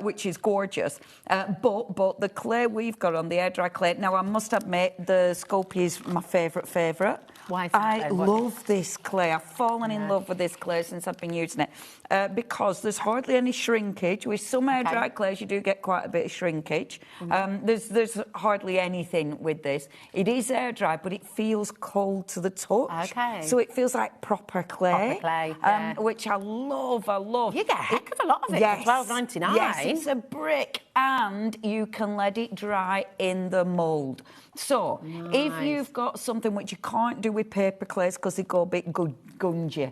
which is gorgeous. But the clay we've got on the air dry clay. Now I must admit, the Sculpey is my favourite. Why is that? I love this clay. I've fallen in love with this clay since I've been using it because there's hardly any shrinkage. With some air dry clays, you do get quite a bit of shrinkage. There's hardly anything with this. It is air dry, but it feels cold to the touch. Okay. So it feels like proper clay. Which I love. You get a heck of a lot of it for $12.99. Yes, it's a brick, and you can let it dry in the mould. So if you've got something which you can't do with paper clays because they go a bit gungy,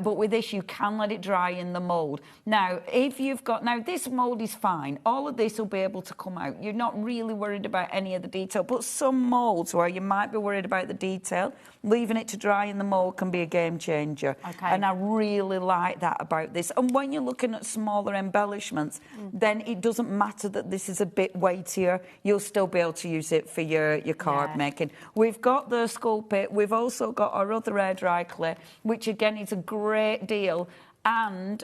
but with this you can let it dry in the mould. Now, if you've got this mould is fine. All of this will be able to come out. You're not really worried about any of the detail, but some moulds where you might be worried about the detail, leaving it to dry in the mould can be a game changer. And I really like that about this. And when you're looking at smaller embellishments, then it doesn't matter that this is a bit weightier. You'll still be able to use it for your card making. We've got the Sculpey. We've also got our other air dry clay, which again is a great deal. And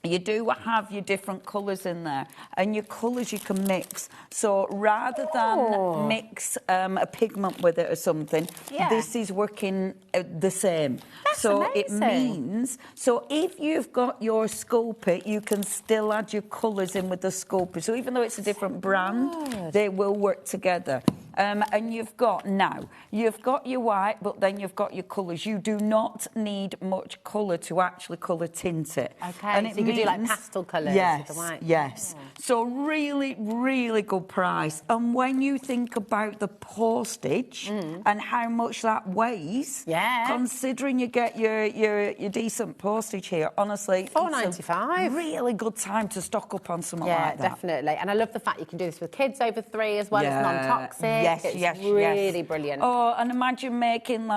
you do have your different colours in there, and your colours you can mix. So rather than mix a pigment with it or something, this is working the same. So it means, so if you've got your Sculpey, you can still add your colours in with the Sculpey. So even though it's a different brand, they will work together. And you've got your white, but then you've got your colours. You do not need much colour to actually colour tint it. And so you can do like pastel colours with the white. Yes. So really, really good price. And when you think about the postage and how much that weighs, considering you get your decent postage here, honestly, $4.95. Really good time to stock up on something like that. Yeah, definitely. And I love the fact you can do this with kids over 3 as well. It's non-toxic. Yes, really brilliant. Oh, and imagine making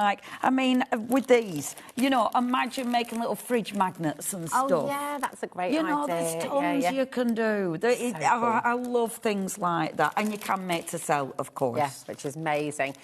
with these, imagine making little fridge magnets and stuff. Oh, yeah, that's a great idea. There's tons you can do. I love things like that. And you can make to sell, of course. Yes, which is amazing.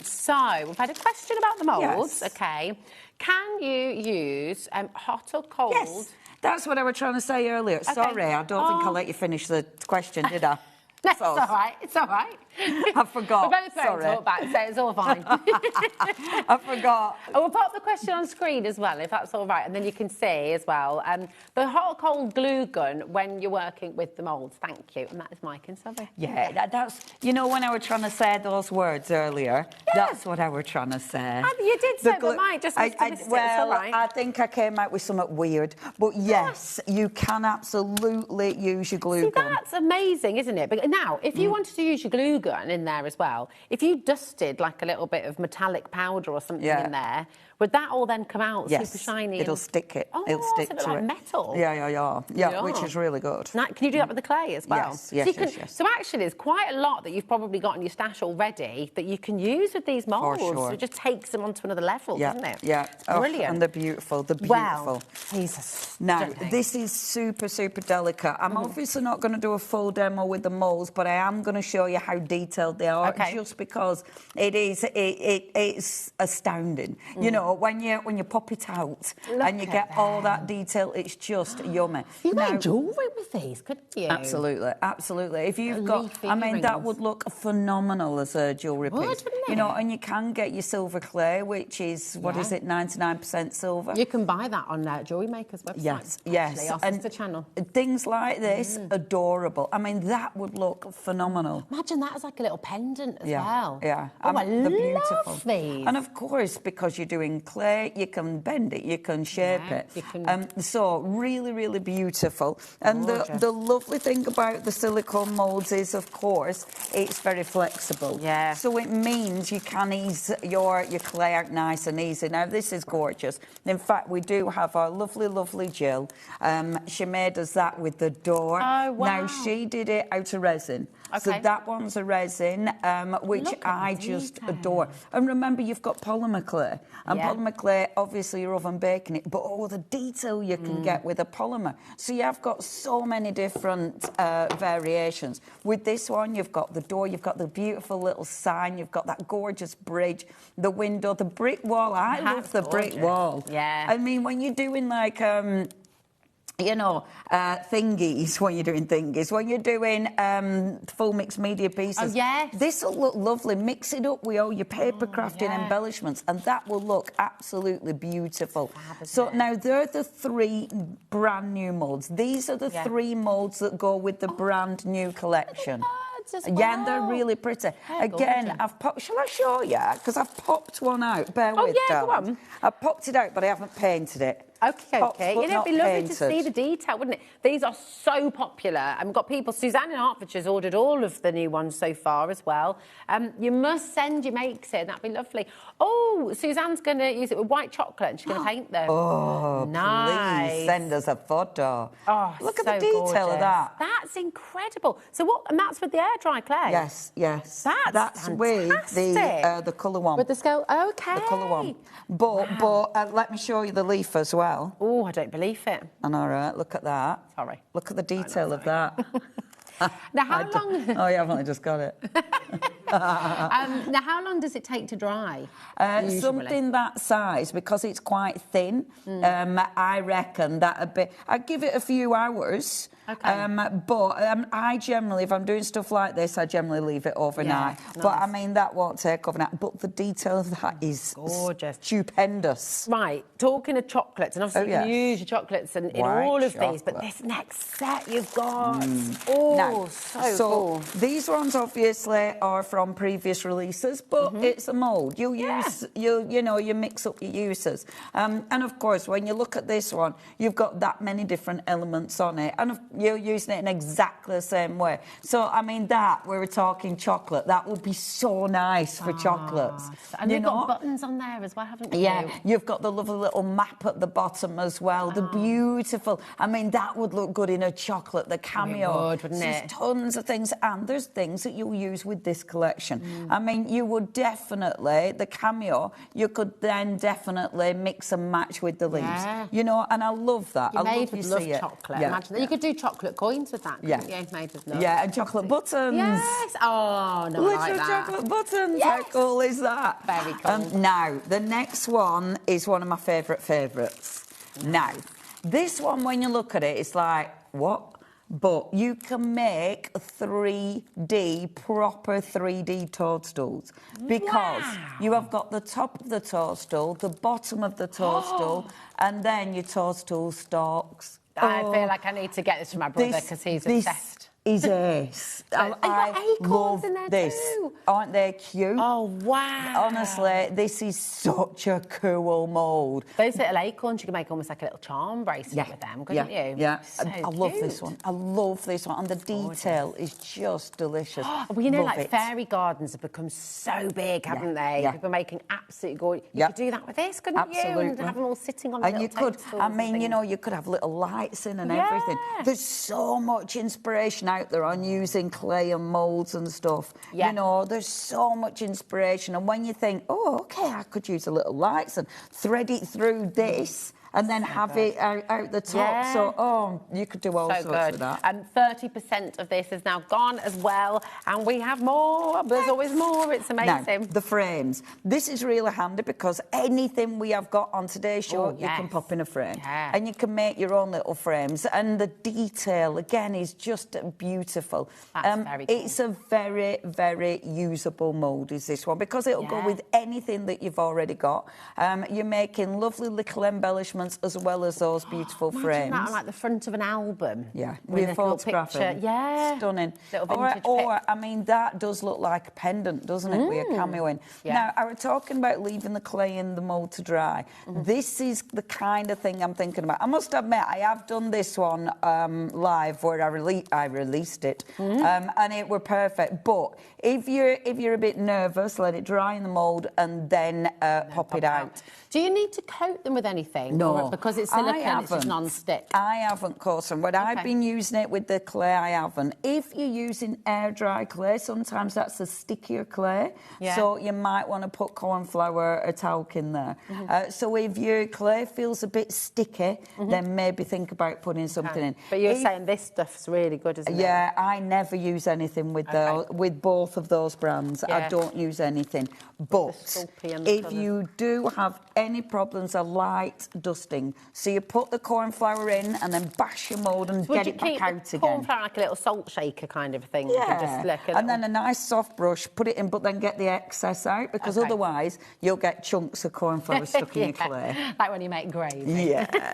So, we've had a question about the moulds. Okay. Can you use hot or cold? Yes, that's what I was trying to say earlier. Sorry, I don't think I let you finish the question, did I? It's all right. It's all right. I forgot. We're both trying to talk back, so it's all fine. I forgot. We'll pop the question on screen as well, if that's all right, and then you can see as well. The hot or cold glue gun when you're working with the moulds. Thank you. And that is Mike and Subby. Yeah, that's... when I was trying to say those words earlier, that's what I was trying to say. You did say, but Mike just missed it. It's all right. I think I came out with something weird. But yes, you can absolutely use your glue gun. That's amazing, isn't it? But now, if you wanted to use your glue gun in there as well, if you dusted like a little bit of metallic powder or something in there, would that all then come out super shiny? It'll stick it. Oh, it'll stick so to like it. Metal. Yeah, which is really good. Now, can you do that with the clay as well? Yes. So actually, there's quite a lot that you've probably got in your stash already that you can use with these moulds. For sure. So it just takes them onto another level, doesn't it? Yeah. Brilliant. And they're beautiful. Well, Jesus. Now, this is super, super delicate. I'm obviously not going to do a full demo with the moulds, but I am going to show you how detailed they are, just because it's astounding. When you pop it out and you get all that detail, it's just yummy. You make jewellery with these, couldn't you? Absolutely. If you've got, that would look phenomenal as a jewellery piece. Wouldn't it? And you can get your silver clay, which is, 99% silver. You can buy that on HobbyMaker's website. Yes. Our sister channel. Things like this, adorable. That would look phenomenal. Imagine that as like a little pendant as well. Yeah. They're beautiful. These. And of course, because you're doing clay, you can bend it, you can shape it. So really, really beautiful. And the lovely thing about the silicone moulds is, of course, it's very flexible. Yeah. So it means you can ease your clay out nice and easy. Now, this is gorgeous. In fact, we do have our lovely, lovely Jill. She made us that with the door. Oh, wow. Now, she did it out of resin. resin. So that one's a resin, which I just adore. And remember, you've got polymer clay. And polymer clay, obviously, you're oven baking it, but the detail you can get with a polymer. So you have got so many different variations. With this one, you've got the door, you've got the beautiful little sign, you've got that gorgeous bridge, the window, the brick wall. I love the brick wall. Yeah. I mean, when you're doing like... thingies, when you're doing thingies, when you're doing full mixed media pieces. Oh, yes. This will look lovely. Mix it up with all your paper crafting embellishments, and that will look absolutely beautiful. So now, they're the 3 brand new moulds. These are the 3 moulds that go with the brand new collection. Yeah, and they're really pretty. Again, I've popped... Shall I show you? Because I've popped one out. Bear with, go on. I've popped it out, but I haven't painted it. Okay. It'd be lovely to see the detail, wouldn't it? These are so popular. And we've got people... Suzanne in Hertfordshire's ordered all of the new ones so far as well. You must send your makes in. That'd be lovely. Oh, Suzanne's going to use it with white chocolate and she's going to paint them. Oh, nice. Please send us a photo. Oh, look at the detail of that. That's incredible. So what? And that's with the air dry clay? Yes. That's fantastic. With the colour one. With the scale? Okay. The colour one. But let me show you the leaf as well. Oh, I don't believe it. And all right, look at that. Sorry. Look at the detail of that. Now, how long... Oh, you haven't just got it. Now, how long does it take to dry? Something that size, because it's quite thin, I reckon that I'd give it a few hours. Okay. But I generally, if I'm doing stuff like this, I generally leave it overnight. Yeah, but nice. I mean, that won't take overnight. But the detail of that is gorgeous, stupendous. Right, talking of chocolates, and obviously you can use your chocolates in all of these, but this next set you've got, so cool. These ones obviously are from previous releases, but it's a mould. You use, you mix up your uses, and of course, when you look at this one, you've got that many different elements on it, and you're using it in exactly the same way. So, I mean, we were talking chocolate, that would be so nice for chocolates. And you've got buttons on there as well, haven't you? Yeah, you've got the lovely little map at the bottom as well, the beautiful, I mean, that would look good in a chocolate, the cameo. It would, wouldn't it? There's tons of things, and there's things that you'll use with this collection. I mean, you would definitely, the cameo, you could then definitely mix and match with the leaves. You know, and I love that. You're made with love chocolate. Yeah. Imagine that. You could do chocolate coins with that, couldn't you? Made with love. Yeah, and chocolate buttons. Yes. Oh, no, I like that. Chocolate buttons. Yes. How cool is that? Very cool. Now, the next one is one of my favourites. Now, this one, when you look at it, it's like, what? But you can make 3D, proper 3D toadstools, because you have got the top of the toadstool, the bottom of the toadstool, and then your toadstool stalks. I feel like I need to get this for my brother because he's obsessed. Is ace. I love in there this. Too. Aren't they cute? Oh, wow. Honestly, this is such a cool mould. Those little acorns, you can make almost like a little charm bracelet with them, couldn't you? Yeah, so I love this one. I love this one. And the detail is just delicious. Well, you know, love like fairy gardens have become so big, haven't they? Yeah. People are making absolutely gorgeous. You could do that with this, couldn't you? And have them all sitting on and little you could, pedestals I mean, you know, you could have little lights in and everything. There's so much inspiration out there on using clay and moulds and stuff. You know, there's so much inspiration. And when you think, oh, OK, I could use a little lights and thread it through this and then have it out the top. So, you could do all sorts with that. And 30% of this is now gone as well. And we have more. There's always more. It's amazing. Now, the frames. This is really handy because anything we have got on today's show, you can pop in a frame. And you can make your own little frames. And the detail, again, is just beautiful. That's very cool. It's a very, very usable mould, is this one, because it'll go with anything that you've already got. You're making lovely little embellishments as well as those beautiful frames. Imagine that on, like, the front of an album. Yeah, with a little photograph. Yeah. Stunning. Little vintage pic. I mean, that does look like a pendant, doesn't it, with a cameo in. Now, I was talking about leaving the clay in the mould to dry. This is the kind of thing I'm thinking about. I must admit, I have done this one live where I released it, and it were perfect. But if you're a bit nervous, let it dry in the mould and then pop it out. Do you need to coat them with anything? No. Or because it's silicone, it's just non-stick? I haven't, Corson. When I've been using it with the clay, I haven't. If you're using air dry clay, sometimes that's a stickier clay. Yeah. So you might want to put corn flour or talc in there. So if your clay feels a bit sticky, then maybe think about putting something in. But you're saying this stuff's really good, isn't it? Yeah, I never use anything with with both of those brands. I don't use anything. But if you do have any problems of light dusting, so you put the corn flour in and then bash your mould and get it back out again. Corn flour like a little salt shaker kind of thing? Yeah, and then a nice soft brush, put it in, but then get the excess out, because otherwise you'll get chunks of corn flour stuck in your clay. Like when you make gravy. Yeah.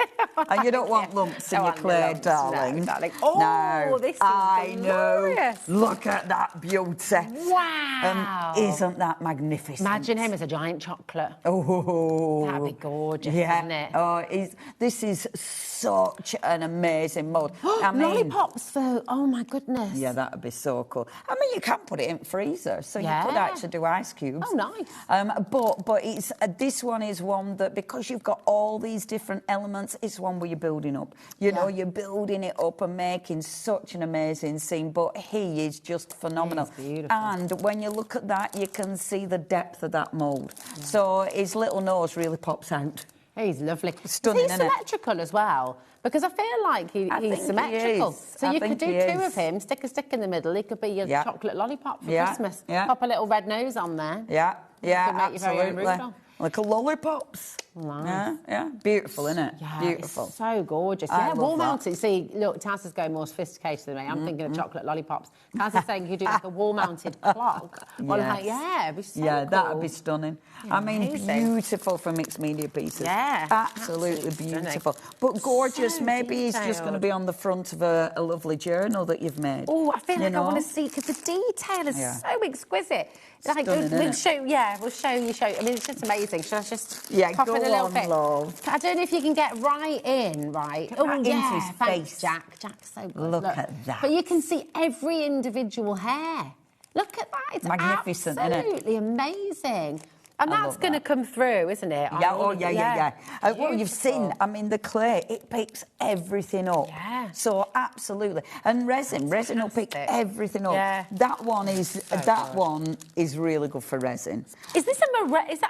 And you don't want lumps in your clay, darling. No, darling. Oh, this is glorious. Look at that beauty. Wow. Isn't that magnificent? Imagine him as a giant chocolate. Oh. That'd be gorgeous, yeah. isn't it? Oh, this is such an amazing mould. I mean, lollipops for, oh my goodness. Yeah, that would be so cool. I mean, you can put it in freezer, so you could actually do ice cubes. Oh, nice. But it's this one is one that, because you've got all these different elements, it's one where you're building up. You know, you're building it up and making such an amazing scene. But he is just phenomenal. He is beautiful. And when you look at that, you can see the depth of that mould. Yeah. So his little nose really pops out. He's lovely. Stunning, is he symmetrical as well? Because I feel like he's symmetrical. So you could do two of him, stick a stick in the middle. He could be your chocolate lollipop for Christmas. Yeah. Pop a little red nose on there. Yeah, yeah, make your very own Rudolph. Like a lollipops. Nice. Yeah. Beautiful, isn't it? Yeah, beautiful. It's so gorgeous. I Yeah, love wall that. mounted. See, look, Taz is going more sophisticated than me. I'm thinking of chocolate lollipops. Taz is saying you could do like a wall mounted clock. Well, like, it'd be so cool. That'd be stunning. I mean, amazing. beautiful for mixed media pieces. Yeah, absolutely beautiful. But gorgeous. So Maybe he's just going to be on the front of a lovely journal that you've made. Oh, I feel like I want to see, because the detail is so exquisite. Like, Stunning, we'll isn't it? we'll show you. I mean, it's just amazing. Shall I just pop go in a little on, bit? love. I don't know if you can get right in, right? Get right into his thanks, face. Jack. Jack's so good. Look at that. But you can see every individual hair. Look at that. It's magnificent, isn't it? Absolutely amazing. And that's going to come through, isn't it? Yeah. Well, you've seen, I mean, the clay, it picks everything up. Yeah. So, absolutely. And resin will pick everything up. Yeah. That one is really good for resin. Is this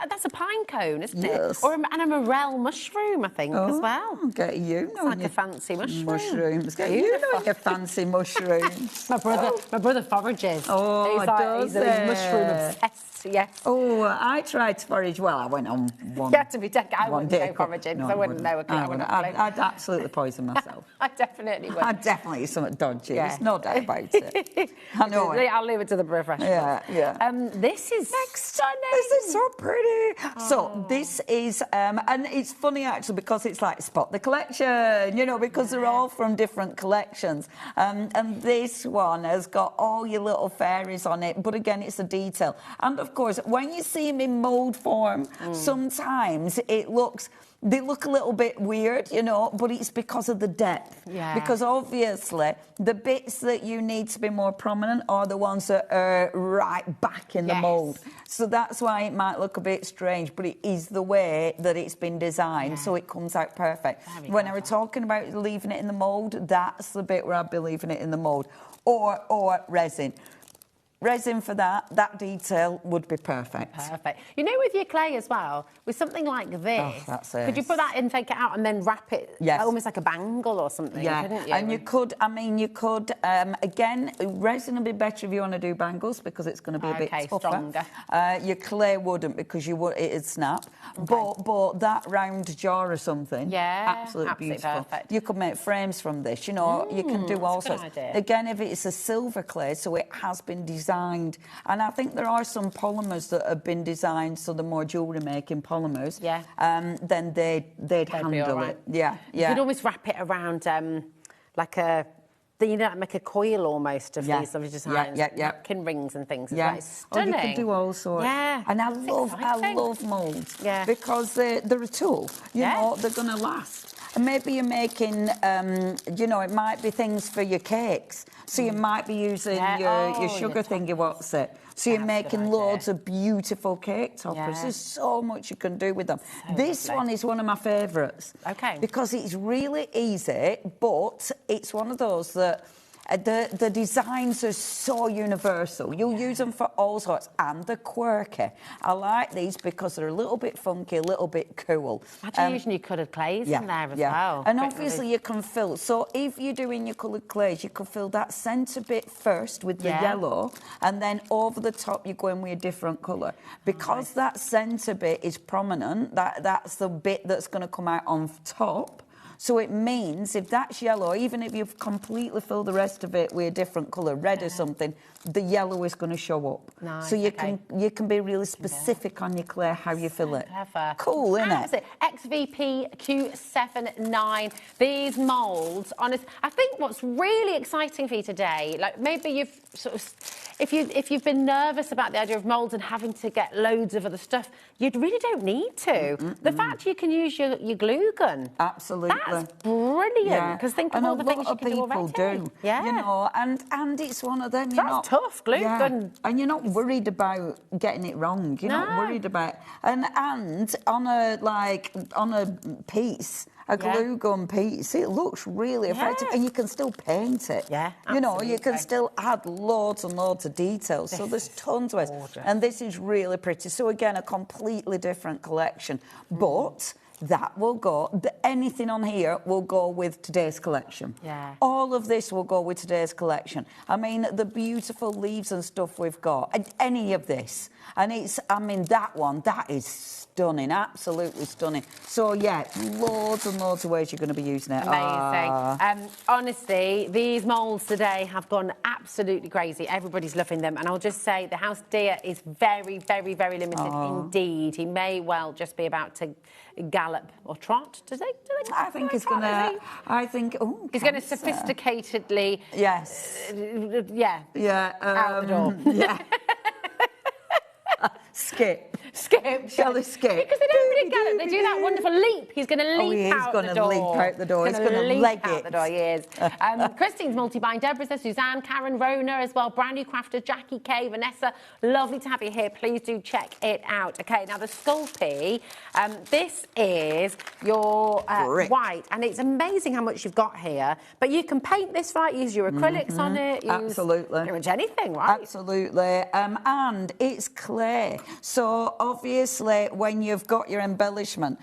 that's a pine cone, isn't it? Yes. And a morel mushroom, I think, as well. Get you. It's like a fancy mushroom. Mushrooms. Get you know your fancy mushrooms. My brother forages. Oh, he's a mushroom obsessed. Yes. Oh, I tried to forage. Well, I went on one. You had to be dead. I wouldn't go foraging, No, because I wouldn't know. I'd absolutely poison myself. I definitely would. I'd definitely eat something dodgy. There's no doubt about it. I know it. I'll leave it to the professionals. Yeah. This is stunning. This is so pretty. So this is, and it's funny actually, because it's like spot the collection, you know, because they're all from different collections. And this one has got all your little fairies on it, but again, it's a detail. And of course, when you see them in mould form, sometimes they look a little bit weird, you know, but it's because of the depth. Yeah. Because obviously, the bits that you need to be more prominent are the ones that are right back in the mould. So that's why it might look a bit strange, but it is the way that it's been designed, so it comes out perfect. When I was talking about leaving it in the mould, that's the bit where I'd be leaving it in the mould. Or resin. Resin for that detail would be perfect. Perfect. You know, with your clay as well, with something like this, that's it. could you put that in, take it out, and then wrap it almost like a bangle or something, couldn't you? And you could, again, resin would be better if you want to do bangles, because it's going to be a bit tougher. Stronger. Your clay wouldn't, because it'd snap. But that round jar or something, absolutely beautiful. Perfect. You could make frames from this, you know, you can do all sorts. Again, if it's a silver clay, so it has been designed, and I think there are some polymers that have been designed, so the more jewellery making polymers, then they'd handle it. Yeah. You could almost wrap it around like make a coil almost of these lovely designs, napkin rings and things. It's stunning. You can do all sorts. Yeah. And I love moulds. Because they're a tool. You know, they're going to last. And maybe you're making, you know, it might be things for your cakes. So you might be using your sugar thingy, what's it? So you're making loads of beautiful cake toppers. There's so much you can do with them. This one is one of my favourites. Okay. Because it's really easy, but it's one of those that the designs are so universal. You'll use them for all sorts, and they're quirky. I like these because they're a little bit funky, a little bit cool. Imagine using your coloured clays in there as well. And obviously you can fill. So if you're doing your coloured clays, you can fill that centre bit first with the yellow, and then over the top you go in with a different colour. Because that centre bit is prominent, that's the bit that's going to come out on top. So it means if that's yellow, even if you've completely filled the rest of it with a different colour, red or something, the yellow is going to show up. Nice, so you can be really specific on your clay how you fill it. Clever. Cool, isn't it? XVP Q79. These moulds, honest. I think what's really exciting for you today, like maybe you've sort of, if you've been nervous about the idea of moulds and having to get loads of other stuff, you really don't need to. The fact you can use your glue gun. Absolutely. That's brilliant. Because think of all the things you can do already. Do. Yeah. You know, and it's one of them. That's tough, glue gun. And you're not worried about getting it wrong. You're not worried about. And on a piece. A glue gun piece, it looks really effective, and you can still paint it. Yeah, you know, you can still add loads and loads of details. So there's tons of it, and this is really pretty. So again, a completely different collection, but that will go. Anything on here will go with today's collection. Yeah. All of this will go with today's collection. I mean, the beautiful leaves and stuff we've got, any of this, and that is stunning, absolutely stunning. So yeah, loads and loads of ways you're going to be using it. Amazing. Honestly, these moulds today have gone absolutely crazy. Everybody's loving them, and I'll just say the house deer is very, very, very limited indeed. He may well just be about to gallop or trot. Does he? I think he's going to. I think. Oh, he's going to sophisticatedly. Yes. Yeah. Out the door. Yeah. Skip. Shall they skip? Because they don't really gallop. They do that wonderful leap. He's going to leap out the door. He's going to leap out the door. He's going to leg out the door. He is. Christine's multi-buying. Deborah's there. Suzanne, Karen, Rona as well. Brand new crafters. Jackie K, Vanessa. Lovely to have you here. Please do check it out. Okay, now the Sculpey. This is your white, and it's amazing how much you've got here. But you can paint this, right? Use your acrylics on it. Absolutely. Pretty much anything, right? Absolutely. And it's clay. So obviously, when you've got your embellishment,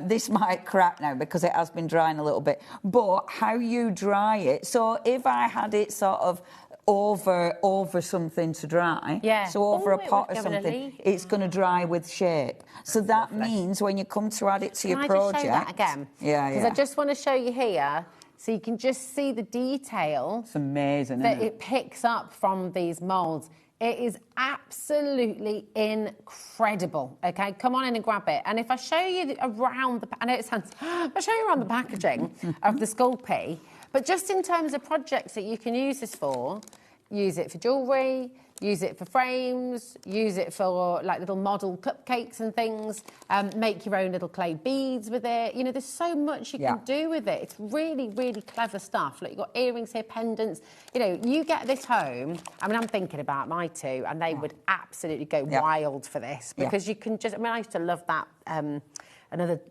this might crack now because it has been drying a little bit, but how you dry it, so if I had it sort of over something to dry, so over a pot or something, it's going to dry with shape. So that means when you come to add it to your project... Can I just show that again? Yeah. Because I just want to show you here, so you can just see the detail... It's amazing, that isn't it? It picks up from these moulds. It is absolutely incredible. Okay, come on in and grab it. And if I show you around the, I know it sounds, I'll show you around the packaging of the Sculpey, but just in terms of projects that you can use this for, use it for jewellery, use it for frames, use it for like little model cupcakes and things, make your own little clay beads with it. You know, there's so much you can do with it. It's really, really clever stuff. Like, you've got earrings here, pendants. You know, you get this home, I mean, I'm thinking about my two, and they would absolutely go wild for this, because you can just, I mean, I used to love that,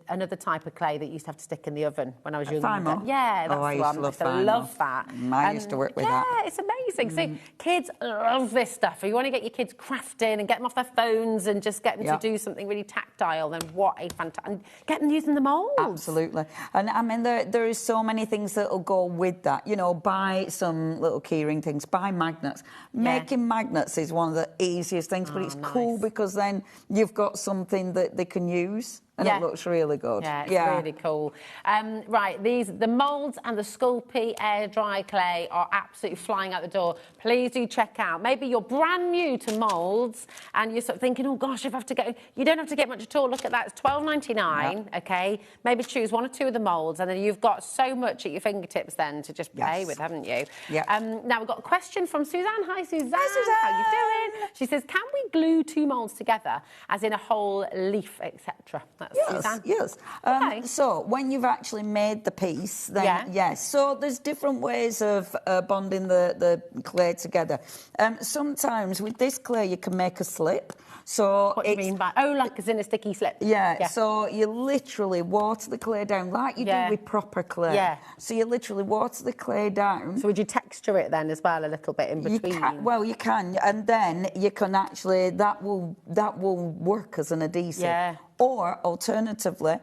another type of clay that you used to have to stick in the oven when I was younger. Fimo? Yeah, that's I the one. used to love that. I used to work with that. Yeah, it's amazing. So kids love this stuff. If you want to get your kids crafting and get them off their phones and just get them to do something really tactile, then what a fantastic... And get them using the moulds. Absolutely. And I mean, there is so many things that will go with that. You know, buy some little keyring things, buy magnets. Making magnets is one of the easiest things, but it's cool because then you've got something that they can use. And it looks really good. Yeah, it's really cool. Right, the moulds and the Sculpey air dry clay are absolutely flying out the door. Please do check out. Maybe you're brand new to moulds and you're sort of thinking, oh gosh, if I have to get... You don't have to get much at all. Look at that, it's $12.99, okay? Maybe choose one or two of the moulds, and then you've got so much at your fingertips then to just play with, haven't you? Now, we've got a question from Suzanne. Hi, Suzanne. Hi, Suzanne. How you doing? She says, can we glue two moulds together, as in a whole leaf, etc.? that, Yes, Suzanne? yes. So when you've actually made the piece, then yes. So there's different ways of bonding the clay together. Sometimes with this clay you can make a slip. So what do you mean by like as in a sticky slip? Yeah. So you literally water the clay down like you do with proper clay. Yeah. So you literally water the clay down. So would you texture it then as well a little bit in between? You can, and then you can actually that will work as an adhesive. Yeah. Or alternatively,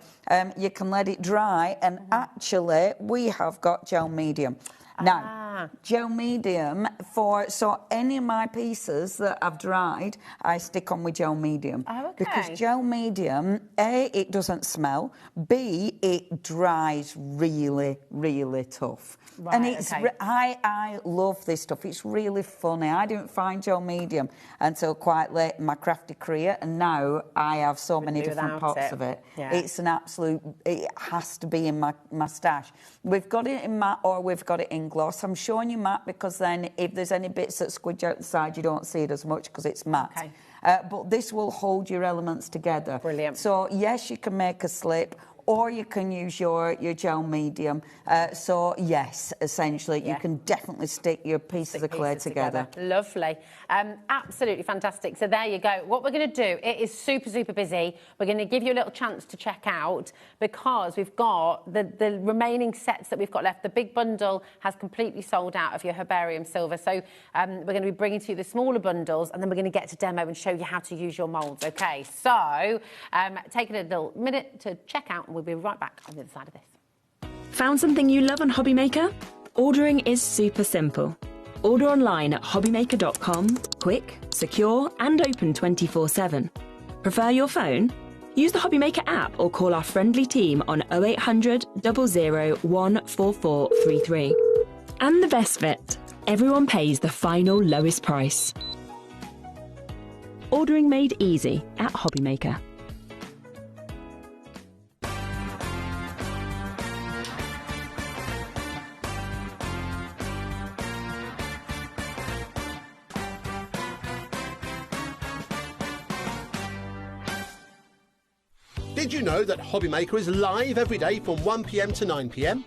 you can let it dry, and actually we have got gel medium. Now, gel medium so any of my pieces that I've dried, I stick on with gel medium. Oh, okay. Because gel medium, A, it doesn't smell, B, it dries really, really tough. Right, and it's okay. I love this stuff. It's really funny. I didn't find gel medium until quite late in my crafty career, and now I have so many different pots of it. Yeah. It's an absolute. It has to be in my stash. We've got it in matte or we've got it in gloss. I'm showing you matte because then if there's any bits that squidge out the side, you don't see it as much because it's matte. Okay. But this will hold your elements together. Brilliant. So yes, you can make a slip, or you can use your gel medium. So yes, essentially, you can definitely stick your pieces of clay together. Lovely. Absolutely fantastic. So there you go. What we're going to do, it is super, super busy. We're going to give you a little chance to check out because we've got the remaining sets that we've got left. The big bundle has completely sold out of your herbarium silver. So we're going to be bringing to you the smaller bundles, and then we're going to get to demo and show you how to use your moulds. Okay, so take a little minute to check out. We'll be right back on the other side of this. Found something you love on HobbyMaker? Ordering is super simple. Order online at hobbymaker.com, quick, secure and open 24/7. Prefer your phone? Use the HobbyMaker app or call our friendly team on 0800 00 14433. And the best bit, everyone pays the final lowest price. Ordering made easy at HobbyMaker. Did you know that HobbyMaker is live every day from 1 p.m. to 9 p.m?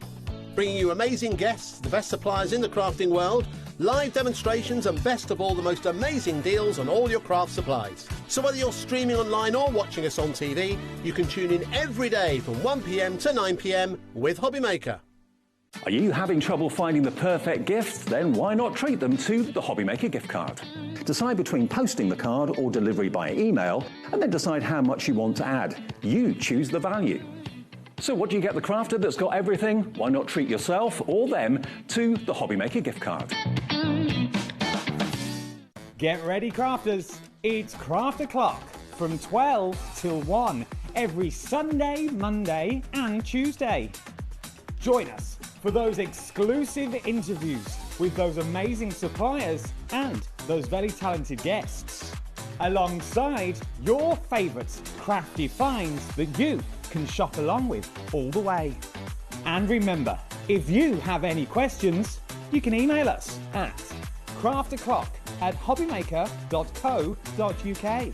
Bringing you amazing guests, the best suppliers in the crafting world, live demonstrations and best of all, the most amazing deals on all your craft supplies. So whether you're streaming online or watching us on TV, you can tune in every day from 1 p.m. to 9 p.m. with HobbyMaker. Are you having trouble finding the perfect gift? Then why not treat them to the HobbyMaker gift card? Decide between posting the card or delivery by email, and then decide how much you want to add. You choose the value. So what do you get the crafter that's got everything? Why not treat yourself or them to the HobbyMaker gift card? Get ready, crafters. It's Craft O'Clock from 12 till 1 every Sunday, Monday and Tuesday. Join us for those exclusive interviews with those amazing suppliers and those very talented guests, alongside your favourite crafty finds that you can shop along with all the way. And remember, if you have any questions, you can email us at craftoclock@hobbymaker.co.uk.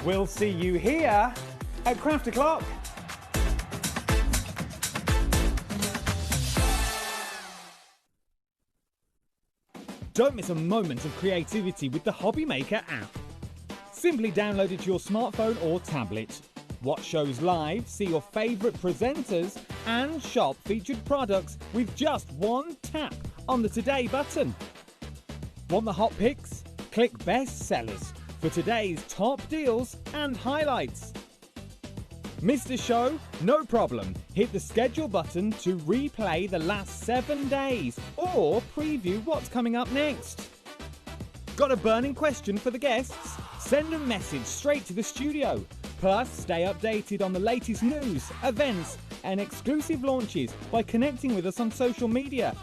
We'll see you here at Craft O'Clock. Don't miss a moment of creativity with the HobbyMaker app. Simply download it to your smartphone or tablet. Watch shows live, see your favourite presenters, and shop featured products with just one tap on the Today button. Want the hot picks? Click Best Sellers for today's top deals and highlights. Missed a show? No problem. Hit the schedule button to replay the last 7 days or preview what's coming up next. Got a burning question for the guests? Send a message straight to the studio. Plus, stay updated on the latest news, events, and exclusive launches by connecting with us on social media.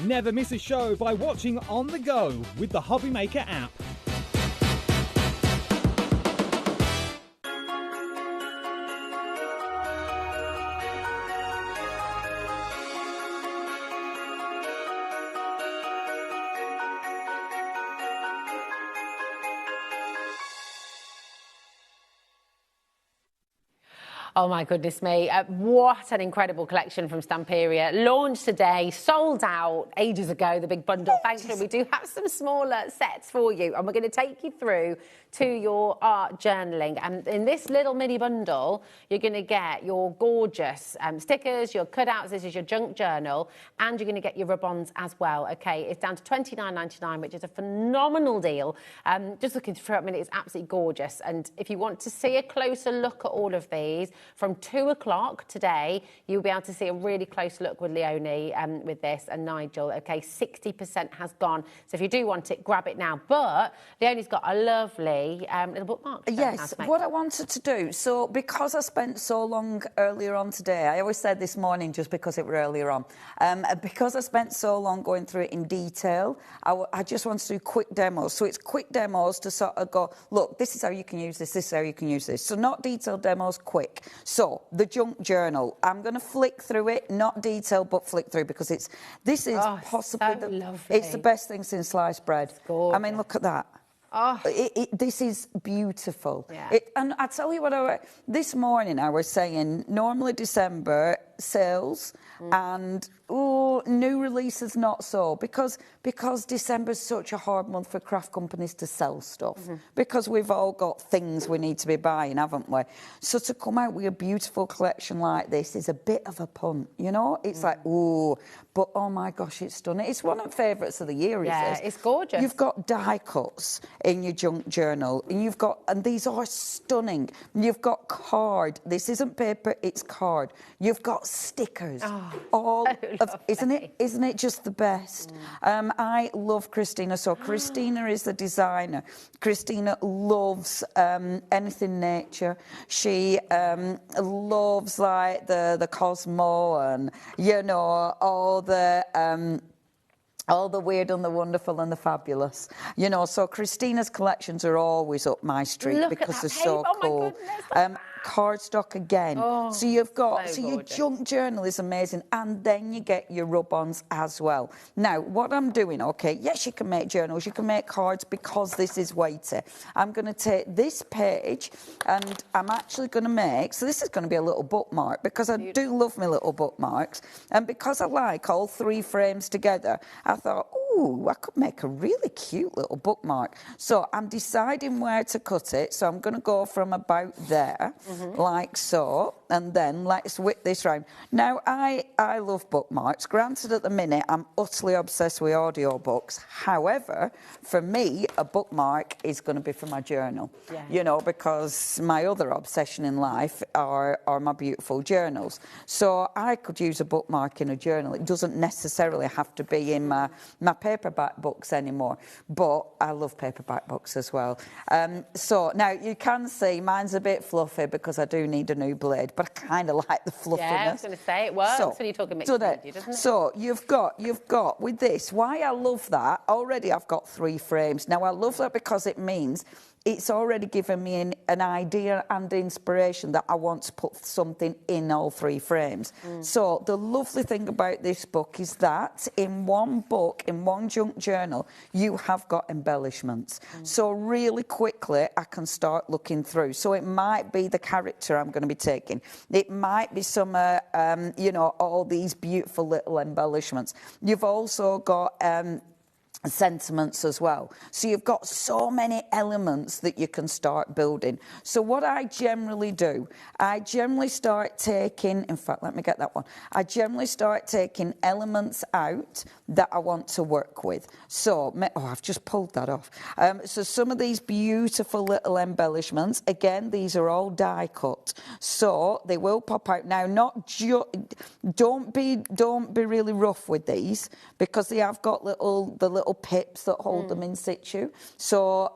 Never miss a show by watching on the go with the HobbyMaker app. Oh my goodness me. What an incredible collection from Stamperia. Launched today, sold out ages ago, the big bundle. Thankfully, we do have some smaller sets for you, and we're going to take you through to your art journaling. And in this little mini bundle, you're going to get your gorgeous stickers, your cutouts, this is your junk journal, and you're going to get your rub-ons as well. Okay, it's down to $29.99, which is a phenomenal deal. Just looking through it, I mean, it's absolutely gorgeous. And if you want to see a closer look at all of these, from 2 o'clock today, you'll be able to see a really close look with Leonie with this, and Nigel. Okay, 60% has gone. So if you do want it, grab it now. But Leonie's got a lovely little bookmark. Yes, what I wanted to do, so because I spent so long earlier on today, I always said this morning just because it was earlier on, because I spent so long going through it in detail, I just want to do quick demos. So it's quick demos to sort of go, look, this is how you can use this is how you can use this. So not detailed demos, quick. So the junk journal, I'm going to flick through it, not detailed, but flick through, because this is possibly it's the best thing since sliced bread. I mean, look at that. Oh. This is beautiful. Yeah. And I tell you what, this morning I was saying, normally December sales and new releases not so, because December's such a hard month for craft companies to sell stuff, because we've all got things we need to be buying, haven't we? So to come out with a beautiful collection like this is a bit of a punt, you know? It's like, ooh, but oh my gosh, it's stunning. It's one of the favourites of the year, is this? Yeah, it's gorgeous. You've got die cuts in your junk journal, and these are stunning. You've got card. This isn't paper, it's card. You've got stickers. Isn't it just the best? I love Christina. So Christina is the designer. Christina loves anything nature. She loves like the Cosmo and, you know, all the weird and the wonderful and the fabulous. You know, so Christina's collections are always up my street because they're so cool. Cardstock again. So you've got, so your junk journal is amazing, and then you get your rub-ons as well. Now, what I'm doing, okay, yes, you can make journals, you can make cards, because this is weighty. I'm going to take this page and I'm actually going to make, so this is going to be a little bookmark, because I do love my little bookmarks, and because I like all 3 frames together, I thought, ooh, I could make a really cute little bookmark. So I'm deciding where to cut it. So I'm going to go from about there, like so, and then let's whip this round. Now, I love bookmarks. Granted, at the minute, I'm utterly obsessed with audiobooks. However, for me, a bookmark is going to be for my journal, you know, because my other obsession in life are my beautiful journals. So I could use a bookmark in a journal. It doesn't necessarily have to be in my paperback books anymore, but I love paperback books as well. So now you can see mine's a bit fluffy because I do need a new blade, but I kind of like the fluffiness. Yeah, I was going to say, it works when you're talking mixed media, doesn't it? So you've got with this, why I love that, already I've got 3 frames. Now I love that because it means it's already given me an idea and inspiration that I want to put something in all 3 frames. So the lovely thing about this book is that in one book, in one junk journal, you have got embellishments. So really quickly, I can start looking through. So it might be the character I'm going to be taking. It might be some, you know, all these beautiful little embellishments. You've also got sentiments as well. So you've got so many elements that you can start building. So what I generally do, I generally start taking, in fact, let me get that one. I generally start taking elements out that I want to work with. So, I've just pulled that off. So some of these beautiful little embellishments, again, these are all die cut. So they will pop out. Now, don't be really rough with these, because they have got the little pips that hold them in situ. So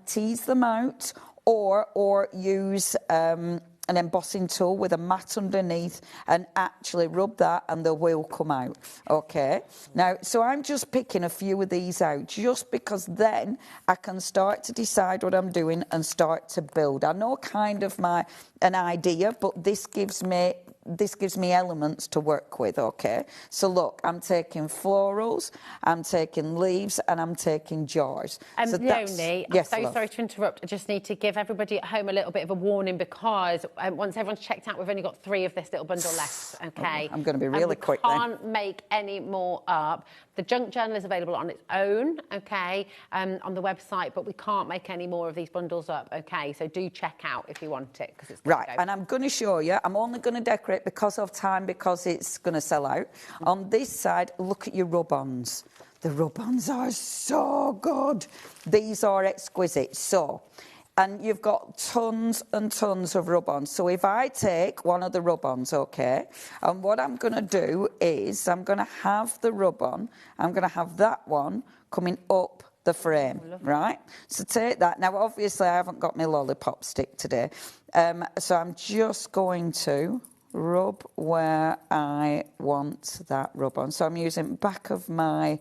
tease them out, or use an embossing tool with a mat underneath and actually rub that, and they will come out. Okay, now, so I'm just picking a few of these out just because then I can start to decide what I'm doing and start to build. I know kind of an idea, but this gives me this gives me elements to work with, okay? So look, I'm taking florals, I'm taking leaves, and I'm taking jars. So Leonie, yes, I'm so love. sorry to interrupt. I just need to give everybody at home a little bit of a warning because once everyone's checked out, we've only got 3 of this little bundle left, okay? I'm going to be really quick then. then. We can't make any more up. The junk journal is available on its own, okay, on the website, but we can't make any more of these bundles up, okay? So do check out if you want it because it's Right, and I'm going to show you, I'm only going to decorate because of time, because it's going to sell out. On this side, look at your rub-ons. The rub-ons are so good. These are exquisite. So, and you've got tons and tons of rub-ons. So if I take one of the rub-ons, okay, and what I'm going to do is I'm going to have the rub-on, I'm going to have that one coming up the frame, right? So take that. Now, obviously, I haven't got my lollipop stick today, so I'm just going to rub where I want that rub on. So I'm using back of my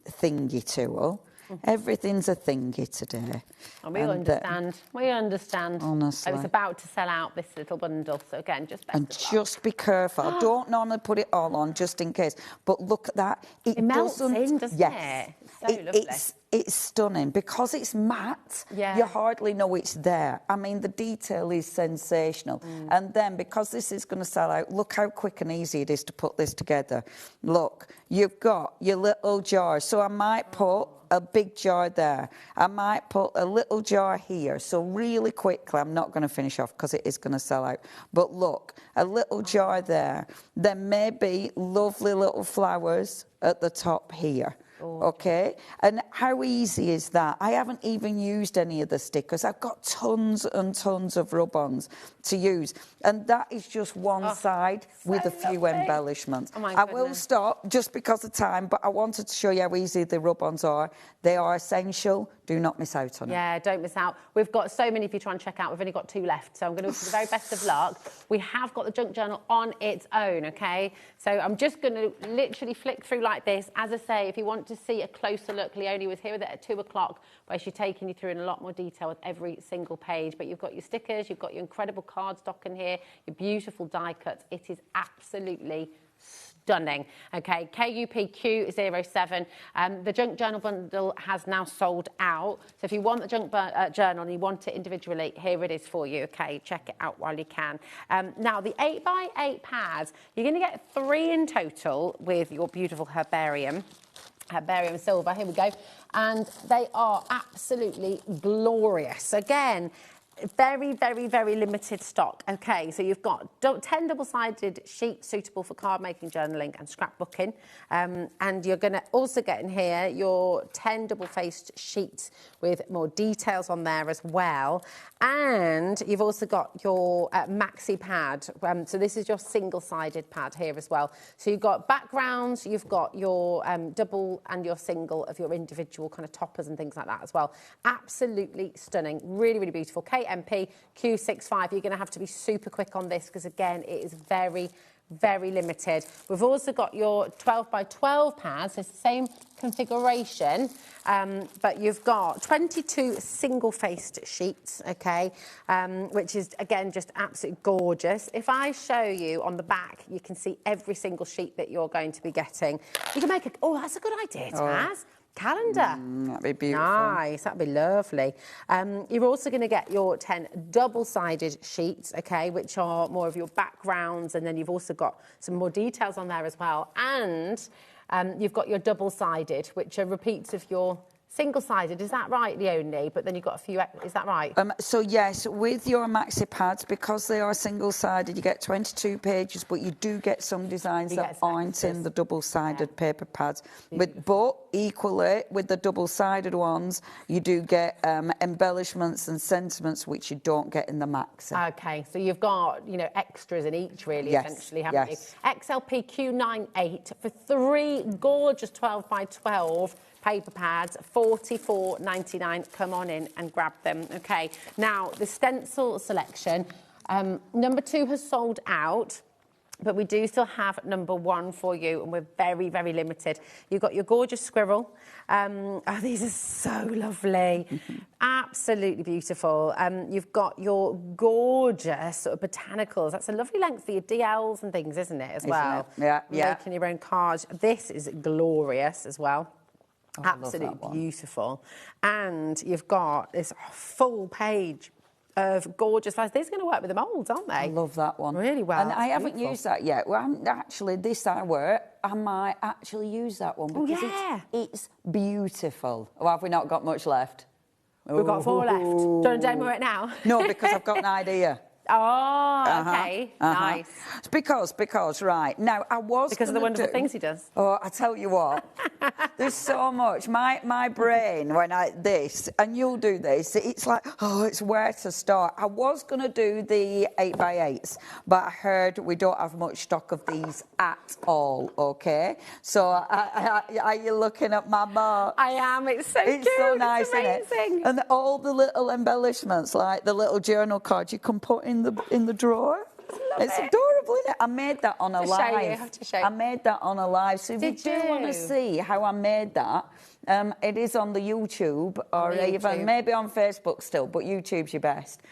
thingy tool. Everything's a thingy today. And we understand. We understand. Honestly. It's about to sell out, this little bundle. So again, just best and of luck. just be careful. I don't normally put it all on just in case. But look at that. It melts in, doesn't yes. it? It's so lovely. It's stunning. Because it's matte, Yeah. you hardly know it's there. I mean, the detail is sensational. And then, because this is going to sell out, look how quick and easy it is to put this together. Look, you've got your little jars. So I might put a big jar there. I might put a little jar here. So really quickly, I'm not going to finish off because it is going to sell out. But look, a little jar there. Then maybe lovely little flowers at the top here. Okay, and how easy is that? I haven't even used any of the stickers. I've got tons and tons of rub-ons to use, and that is just one side with a few embellishments. I will stop just because of time, but I wanted to show you how easy the rub-ons are. They are essential. Do not miss out on it. Yeah, don't miss out. We've got so many for you to try and check out. We've only got 2 left, so I'm going to wish you the very best of luck. We have got the junk journal on its own, okay? So I'm just going to literally flick through like this. As I say, if you want to see a closer look, Leonie was here with it at 2 o'clock, where she's taking you through in a lot more detail with every single page. But you've got your stickers, you've got your incredible cardstock in here, your beautiful die cuts. It is absolutely stunning. Okay, KUPQ07. The junk journal bundle has now sold out. So if you want the junk journal and you want it individually, here it is for you. Okay, check it out while you can. Now, the 8x8 pads, you're going to get 3 in total with your beautiful herbarium silver. Here we go. And they are absolutely glorious. Again, very, very, very limited stock. Okay, so you've got 10 double-sided sheets suitable for card making, journaling and scrapbooking. And you're going to also get in here your 10 double-faced sheets with more details on there as well. And you've also got your maxi pad. So this is your single-sided pad here as well. So you've got backgrounds, you've got your double and your single of your individual kind of toppers and things like that as well. Absolutely stunning. Really, really beautiful. KMP Q65. You're going to have to be super quick on this because, again, it is very, very limited. We've also got your 12x12 pads. It's the same configuration, but you've got 22 single-faced sheets, okay, which is, again, just absolutely gorgeous. If I show you on the back, you can see every single sheet that you're going to be getting. You can make a... Oh, that's a good idea, Taz. Calendar. That'd be beautiful. Nice, that'd be lovely. You're also going to get your 10 double-sided sheets, okay, which are more of your backgrounds, and then you've also got some more details on there as well. And you've got your double-sided, which are repeats of your single-sided. Is that right, Leonie? But then you've got a few... Is that right? So, yes, with your maxi pads, because they are single-sided, you get 22 pages, but you do get some designs that aren't in the double-sided paper pads. But equally, with the double-sided ones, you do get embellishments and sentiments which you don't get in the maxi. Okay, so you've got, you know, extras in each, really, essentially, haven't you? XLP Q98 for 3 gorgeous 12x12 paper pads, $44.99. Come on in and grab them. Okay, now the stencil selection, number 2 has sold out. But we do still have number 1 for you, and we're very, very limited. You've got your gorgeous squirrel. Oh, these are so lovely. Absolutely beautiful. You've got your gorgeous sort of botanicals. That's a lovely length for your DLs and things, isn't it, as well? Yeah, yeah. Making your own cards. This is glorious as well. Oh, I love Absolutely that one. beautiful. And you've got this full page of gorgeous flowers. These are going to work with the moulds, aren't they? I love that one. Really well. And I haven't Beautiful. used that yet. Well, I haven't actually, this hour, I might actually use that one because it's beautiful. Well, have we not got much left? We've got 4 left. Do you want to demo it now? No, because I've got an idea. Oh, okay. Nice. It's because, right, now I was Because of the wonderful things he does. Oh, I tell you what, there's so much. My brain, when this, and you'll do this, it's like, oh, it's where to start. I was going to do the 8x8s, but I heard we don't have much stock of these at all, okay? So are you looking at my bar? I am. It's so cute. It's so nice, it's amazing. isn't it? And all the little embellishments, like the little journal cards you can put in the drawer. It's adorable, isn't it? I made that on a live. I have to show you. I made that on a live. So if you do want to see how I made that, it is on the YouTube or even maybe on Facebook still, but YouTube's your best.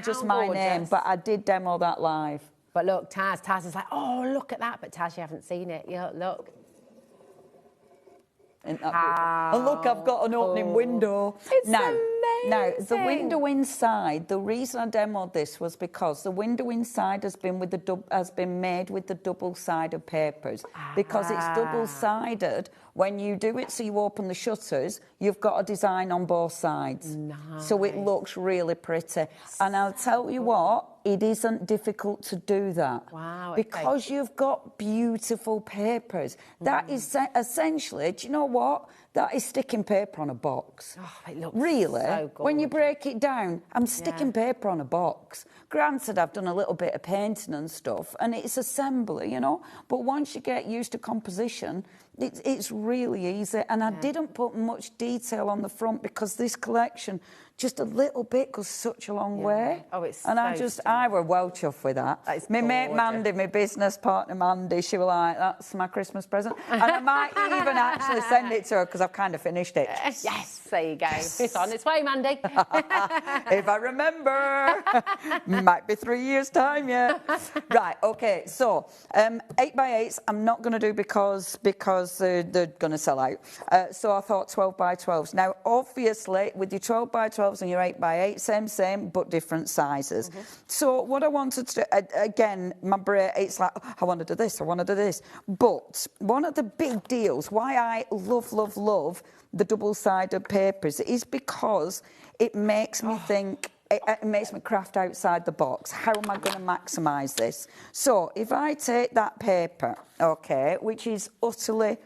Just my name, but I did demo that live. But look, Taz is like, oh, look at that. But Taz, you haven't seen it. Look. And look, I've got an opening window. It's Now, amazing. the window inside. The reason I demoed this was because the window inside has been made with the double-sided papers. Because it's double-sided. When you do it, so you open the shutters, you've got a design on both sides. Nice. So it looks really pretty. And I'll tell you what, it isn't difficult to do that. Wow. Because you've got beautiful papers. That is essentially, do you know what? That is sticking paper on a box. Oh, it looks really? so When you break it down, I'm sticking paper on a box. Granted, I've done a little bit of painting and stuff, and it's assembly, you know. But once you get used to composition, it's really easy. And I didn't put much detail on the front because this collection, just a little bit goes such a long way. Oh, it's and I were well chuffed with that. My mate Mandy, my business partner Mandy, she was like, that's my Christmas present. And I might even actually send it to her because I've kind of finished it. Yes, there you go. It's on its way, Mandy. If I remember. Might be 3 years' time, yeah. Right, okay, so 8x8s I'm not going to do because they're going to sell out. So I thought 12x12s. Now, obviously, with your 12x12s and your 8x8, same, but different sizes. So what I wanted to do, again, my brain, it's like, I want to do this, I want to do this. But one of the big deals, why I love the double-sided papers is because it makes me think, it makes me craft outside the box. How am I going to maximise this? So if I take that paper, okay, which is utterly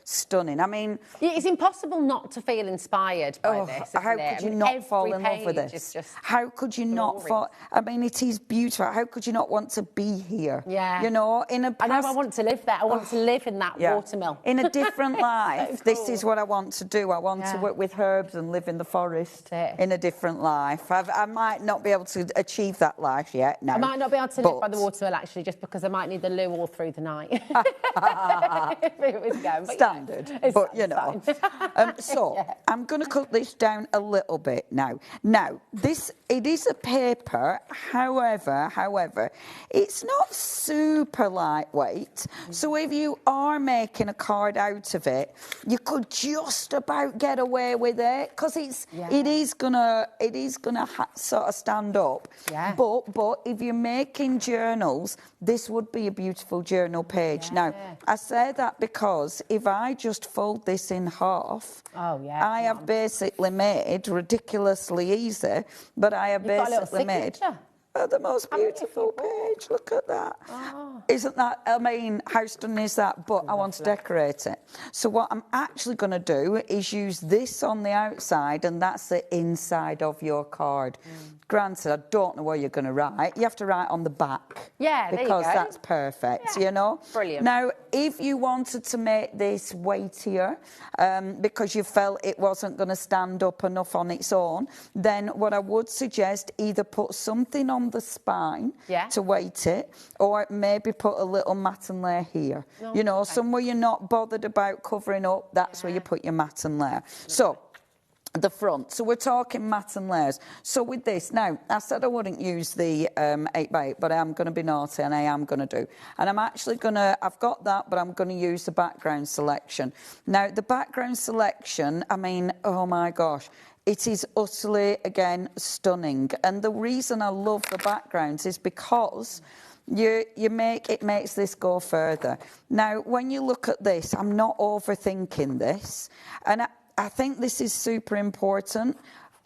stunning. I mean... It's impossible not to feel inspired by this, isn't how it? could you not fall in love with this? How could you not fall... I mean, it is beautiful. How could you not want to be here? Yeah. You know, I know I want to live there. I want to live in that watermill. In a different life, this is what I want to do. I want to work with herbs and live in the forest in a different life. I might not be able to achieve that life yet, no. I might not be able to live by the watermill, actually, just because I might need the loo all through the night. Standard, but you know. So I'm going to cut this down a little bit now. Now, it is a paper, however, it's not super lightweight. So if you are making a card out of it, you could just about get away with it because it is gonna sort of stand up. Yeah. But if you're making journals, this would be a beautiful journal page. Now, I say that because if I just fold this in half, I have basically made ridiculously easy, but I have basically made the most beautiful page. Look at that. Isn't that, I mean, how stunning is that? But I want to decorate it. So what I'm actually going to do is use this on the outside, and that's the inside of your card. Granted, I don't know where you're going to write. You have to write on the back. Yeah, there you go. Because that's perfect, you know? Brilliant. Now, if you wanted to make this weightier, because you felt it wasn't going to stand up enough on its own, then what I would suggest, either put something on the spine to weight it, or maybe put a little matten layer here. You know, somewhere you're not bothered about covering up, that's where you put your matten layer. So, the front. So we're talking matten layers. So with this, now, I said I wouldn't use the 8x8, but I am going to be naughty and I am going to do. And I'm actually going to, I've got that, but I'm going to use the background selection. Now, the background selection, I mean, oh my gosh, it is utterly, again, stunning. And the reason I love the backgrounds is because it makes this go further. Now, when you look at this, I'm not overthinking this. And I think this is super important.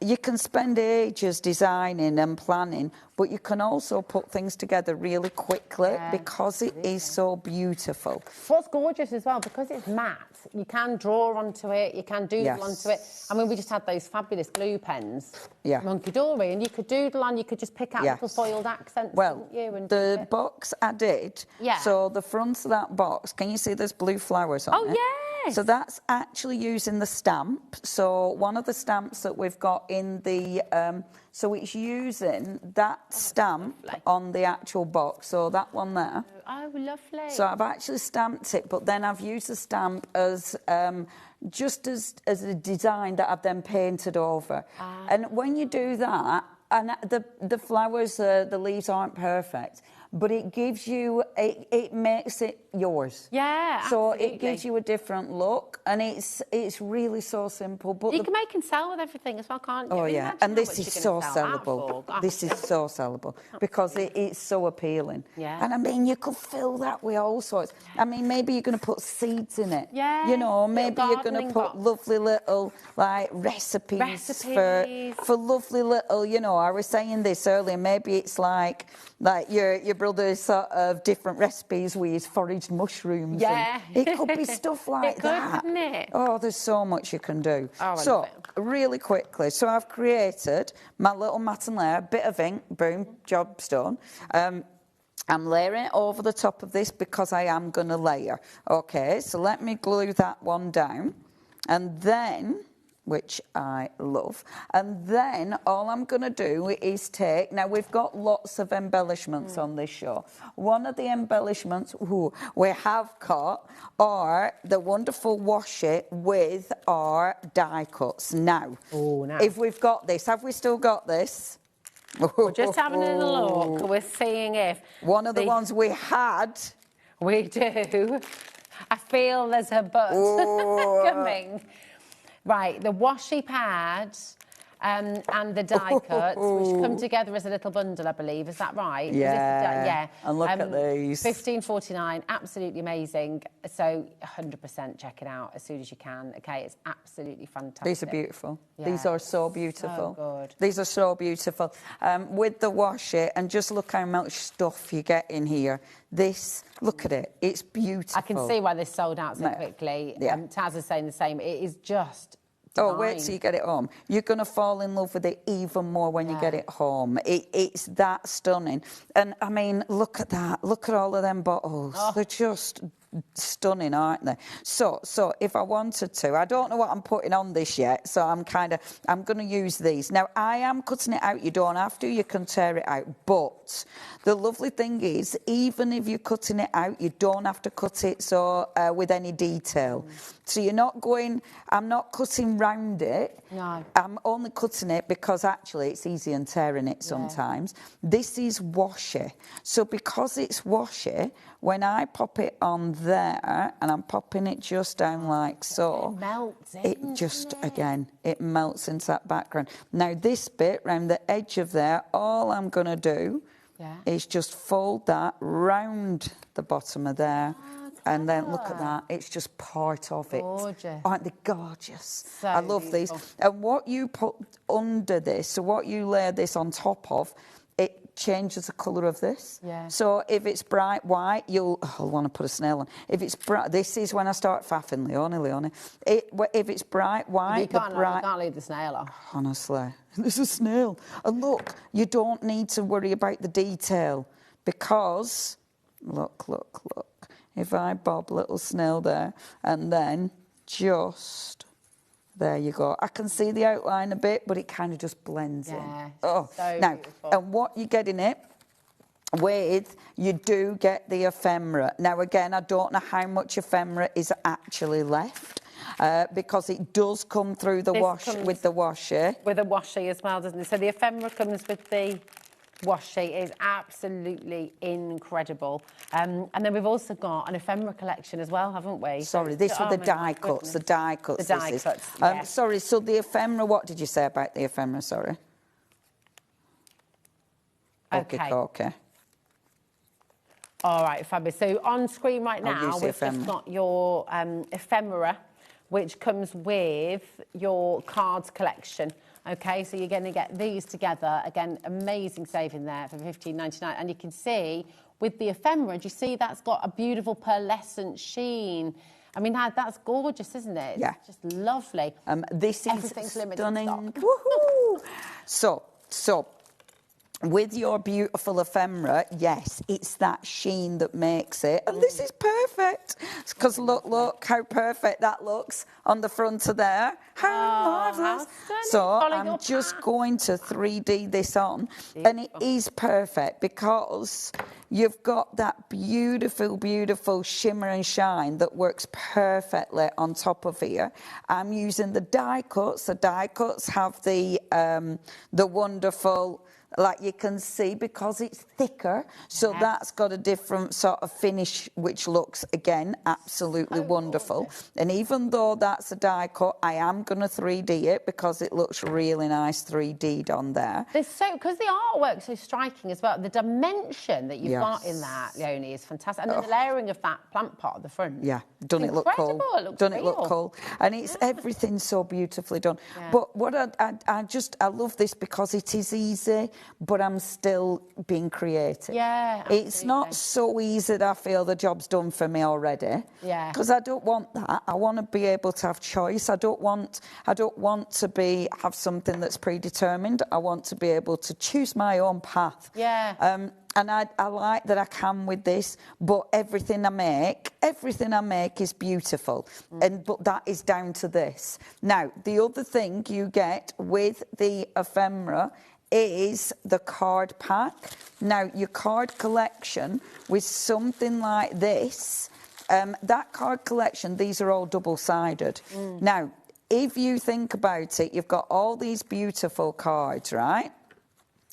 You can spend ages designing and planning, but you can also put things together really quickly because it is so beautiful. What's gorgeous as well, because it's matte, you can draw onto it, you can doodle onto it. I mean, we just had those fabulous blue pens, Monkey Dory, and you could doodle on, you could just pick out little foiled accents, well, didn't you? And the box I did, so the front of that box, can you see there's blue flowers on it? Yes. So that's actually using the stamp. So one of the stamps that we've got in the... so it's using that stamp on the actual box. So that one there. Oh, lovely. So I've actually stamped it, but then I've used the stamp as... just as a design that I've then painted over. And when you do that, and the flowers, the leaves aren't perfect, but it gives you, it makes it yours. Yeah, so absolutely. it gives you a different look, and it's really so simple. But you can make and sell with everything as well, can't you? Oh yeah, Imagine and how this much is you're so gonna sell that sellable. for. This is so sellable because it's so appealing. Yeah. And I mean, you could fill that with all sorts. I mean, maybe you're going to put seeds in it. Yeah. You know, maybe you're going to gardening put box. lovely little like recipes. For lovely little. You know, I was saying this earlier. Maybe it's like your brother's sort of different recipes with his foraged mushrooms. Yeah. And it could be stuff like that. Couldn't it? Oh, there's so much you can do. Oh, I so, love it. really quickly, so I've created my little matten layer, bit of ink, boom, job's done. I'm layering it over the top of this because I am going to layer. Okay, so let me glue that one down. And then, which I love, and then all I'm going to do is take... Now, we've got lots of embellishments on this show. One of the embellishments we have got are the wonderful washi with our die cuts. Now, if we've got this, have we still got this? We're just having a little look. We're seeing if... One of the ones we had... We do. I feel there's a buzz coming. Right, the washi pads and the die cuts, which come together as a little bundle, I believe. Is that right? Yeah. And look at these. $15.49, absolutely amazing. So 100% check it out as soon as you can. Okay, it's absolutely fantastic. These are beautiful. Yeah, These are so beautiful. So good. These are so beautiful. With the washi, and just look how much stuff you get in here. This, look at it. It's beautiful. I can see why this sold out so quickly. Taz is saying the same. It is just... Oh, wait till you get it home. You're going to fall in love with it even more when you get it home. It's that stunning. And, I mean, look at that. Look at all of them bottles. They're just stunning, aren't they? So if I wanted to, I don't know what I'm putting on this yet, so I'm going to use these. Now, I am cutting it out. You don't have to. You can tear it out. But the lovely thing is, even if you're cutting it out, you don't have to cut it with any detail. So you're not going... I'm not cutting round it. No. I'm only cutting it because actually it's easy and tearing it sometimes. This is washi. So because it's washi, when I pop it on there, and I'm popping it just down like so... It melts in, It just, again, it melts into that background. Now, this bit, round the edge of there, all I'm going to do is just fold that round the bottom of there. And then look at that, it's just part of it. Gorgeous. Aren't they gorgeous? So I love these. And what you put under this, so what you layer this on top of, it changes the colour of this. Yeah. So if it's bright white, I'll want to put a snail on. If it's bright, this is when I start faffing, Leonie. If it's bright white, you can't leave the snail on. Honestly, there's a snail. And look, you don't need to worry about the detail because, look. If I bob little snail there, and then just, there you go. I can see the outline a bit, but it kind of just blends in. Oh, so now, beautiful. and what you get in it, with, you do get the ephemera. Now, again, I don't know how much ephemera is actually left. Because it does come through the washi. With the washi as well, doesn't it? So the ephemera comes with the washi. Is absolutely incredible. And then we've also got an ephemera collection as well, haven't we? Sorry, this were the die cuts. The die cuts. The die cuts. Yes. Sorry. So the ephemera. What did you say about the ephemera? Sorry. Okay. All right, fabulous. So on screen right now, we've just got your ephemera, which comes with your cards collection. Okay, so you're going to get these together. Again, amazing saving there for $15.99. And you can see with the ephemera, do you see that's got a beautiful pearlescent sheen? I mean, that's gorgeous, isn't it? Yeah. It's just lovely. This is stunning. Woohoo! So, with your beautiful ephemera, yes, it's that sheen that makes it. And this is perfect. Because look how perfect that looks on the front of there. How marvellous. So I'm just going to 3D this on. And it is perfect because you've got that beautiful, beautiful shimmer and shine that works perfectly on top of here. I'm using the die cuts. The die cuts have the wonderful, like you can see, because it's thicker, so that's got a different sort of finish, which looks, again, absolutely wonderful. Gorgeous. And even though that's a die cut, I am going to 3D it because it looks really nice 3D'd on there. Because the artwork's so striking as well, the dimension that you've got in that, Leonie, is fantastic. And then the layering of that plant pot at the front. Yeah, done it look cool. It looks done real. It look cool. And it's everything so beautifully done. Yeah. But what I love this because it is easy, but I'm still being creative. Yeah, absolutely. It's not so easy that I feel the job's done for me already. Yeah. Because I don't want that. I want to be able to have choice. I don't want to have something that's predetermined. I want to be able to choose my own path. Yeah. And I like that I can with this, but everything I make is beautiful. But that is down to this. Now, the other thing you get with the ephemera is the card pack. Now, your card collection with something like this, that card collection, these are all double-sided. Now, if you think about it, you've got all these beautiful cards, right?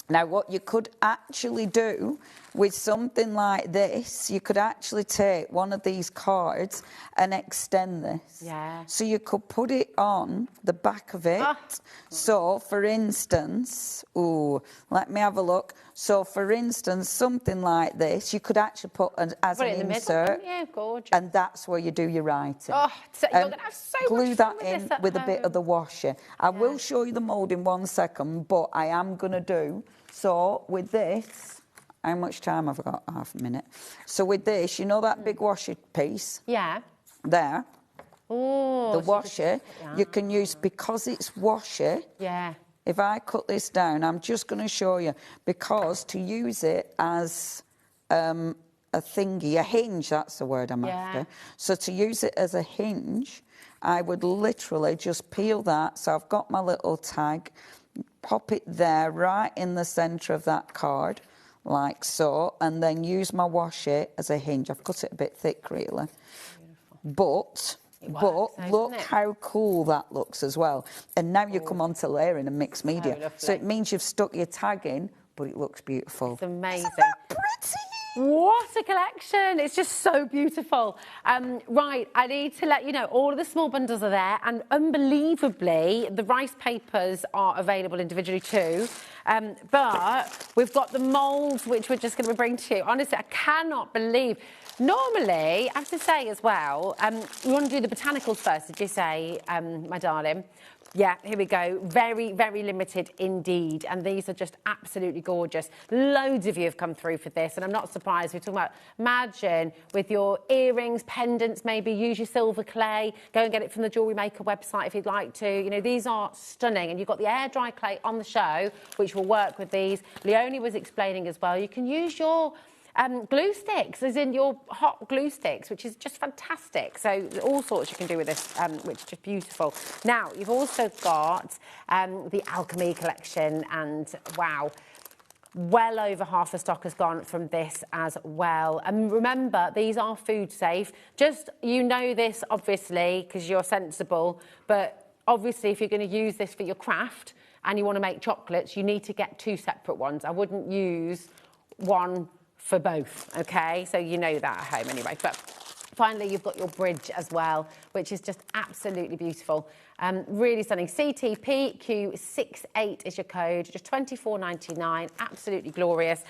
Now, what you could actually do with something like this, you could actually take one of these cards and extend this. Yeah. So you could put it on the back of it. So, for instance, let me have a look. So, for instance, something like this, you could actually put as an insert. Yeah, gorgeous. And that's where you do your writing. So you're going to have so glue much that fun in with this with a bit of the washi. I will show you the mould in 1 second, but I am going to do. So, with this, how much time have I got? Half a minute. So, with this, you know that big washi piece? Yeah. There. Oh. The washi, you can use, because it's washi. Yeah. If I cut this down, I'm just going to show you, because to use it as a thingy, a hinge, that's the word I'm after. So to use it as a hinge, I would literally just peel that. So I've got my little tag, pop it there, right in the centre of that card, like so, and then use my washi as a hinge. I've cut it a bit thick, really. But look how cool that looks as well. And now you come on to layering and mixed media. So it means you've stuck your tag in, but it looks beautiful. It's amazing. Isn't that pretty? What a collection. It's just so beautiful. Right, I need to let you know, all of the small bundles are there, and unbelievably, the rice papers are available individually too. But we've got the moulds, which we're just going to bring to you. Honestly, I cannot believe. Normally, I have to say as well, we want to do the botanicals first, did you say, my darling? Yeah, here we go. Very, very limited indeed. And these are just absolutely gorgeous. Loads of you have come through for this, and I'm not surprised. We're talking about, imagine, with your earrings, pendants, maybe use your silver clay. Go and get it from the HobbyMaker website if you'd like to. You know, these are stunning. And you've got the air dry clay on the show, which will work with these. Leonie was explaining as well, you can use your glue sticks, as in your hot glue sticks, which is just fantastic. So all sorts you can do with this, which is just beautiful. Now, you've also got the Alchemy collection, and wow, Well over half the stock has gone from this as well. And remember, these are food safe. Just, you know this, obviously, because you're sensible, but obviously if you're going to use this for your craft and you want to make chocolates, you need to get 2 separate ones. I wouldn't use one for both, okay? So you know that at home anyway. But finally, you've got your bridge as well, which is just absolutely beautiful. Really stunning. CTPQ68 is your code, just £24.99, absolutely glorious.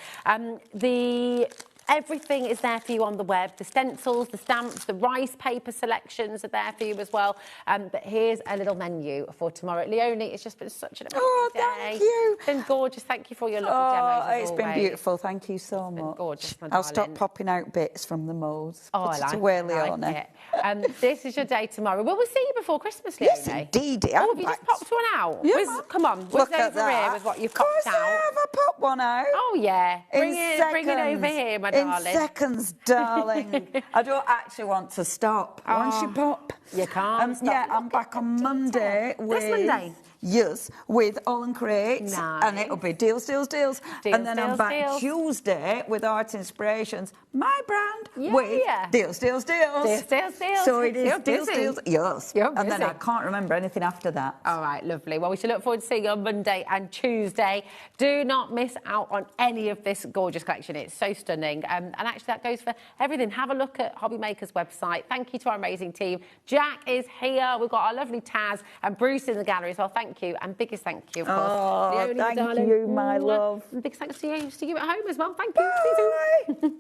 Everything is there for you on the web. The stencils, the stamps, the rice paper selections are there for you as well. But here's a little menu for tomorrow. Leonie, it's just been such an amazing day. Thank you. It's been gorgeous. Thank you for your lovely demos, as It's been always. beautiful. Thank you so much. Gorgeous, my I'll stop darling. popping out bits from the moulds. Oh, Put I it like away, it. Leonie. This is your day tomorrow. Will we see you before Christmas, Leonie? Yes, indeed. Oh, have you just popped one out? Yeah. Come on, Look whiz at over here that. with what you've Of course popped out. I have. I popped one out. Oh, yeah. Bring it over seconds. here, my In darling. seconds, darling. I don't actually want to stop. Once you pop. You can't stop. Yeah, I'm back on Monday with... This Monday? Yes, with All and Crates. Nice. And it'll be deals. And then I'm back Tuesday with Art Inspirations, my brand, with deals. Deals. So it is You're deals. busy. Yes. You're And then busy. I can't remember anything after that. All right, lovely. Well, we should look forward to seeing you on Monday and Tuesday. Do not miss out on any of this gorgeous collection. It's so stunning. And actually, that goes for everything. Have a look at HobbyMaker's website. Thank you to our amazing team. Jack is here. We've got our lovely Taz and Bruce in the gallery as well. Thank you. And biggest thank you, of course. Oh, Leonie, thank darling. you, my love. And big thanks to you at home as well. Thank you. See you soon.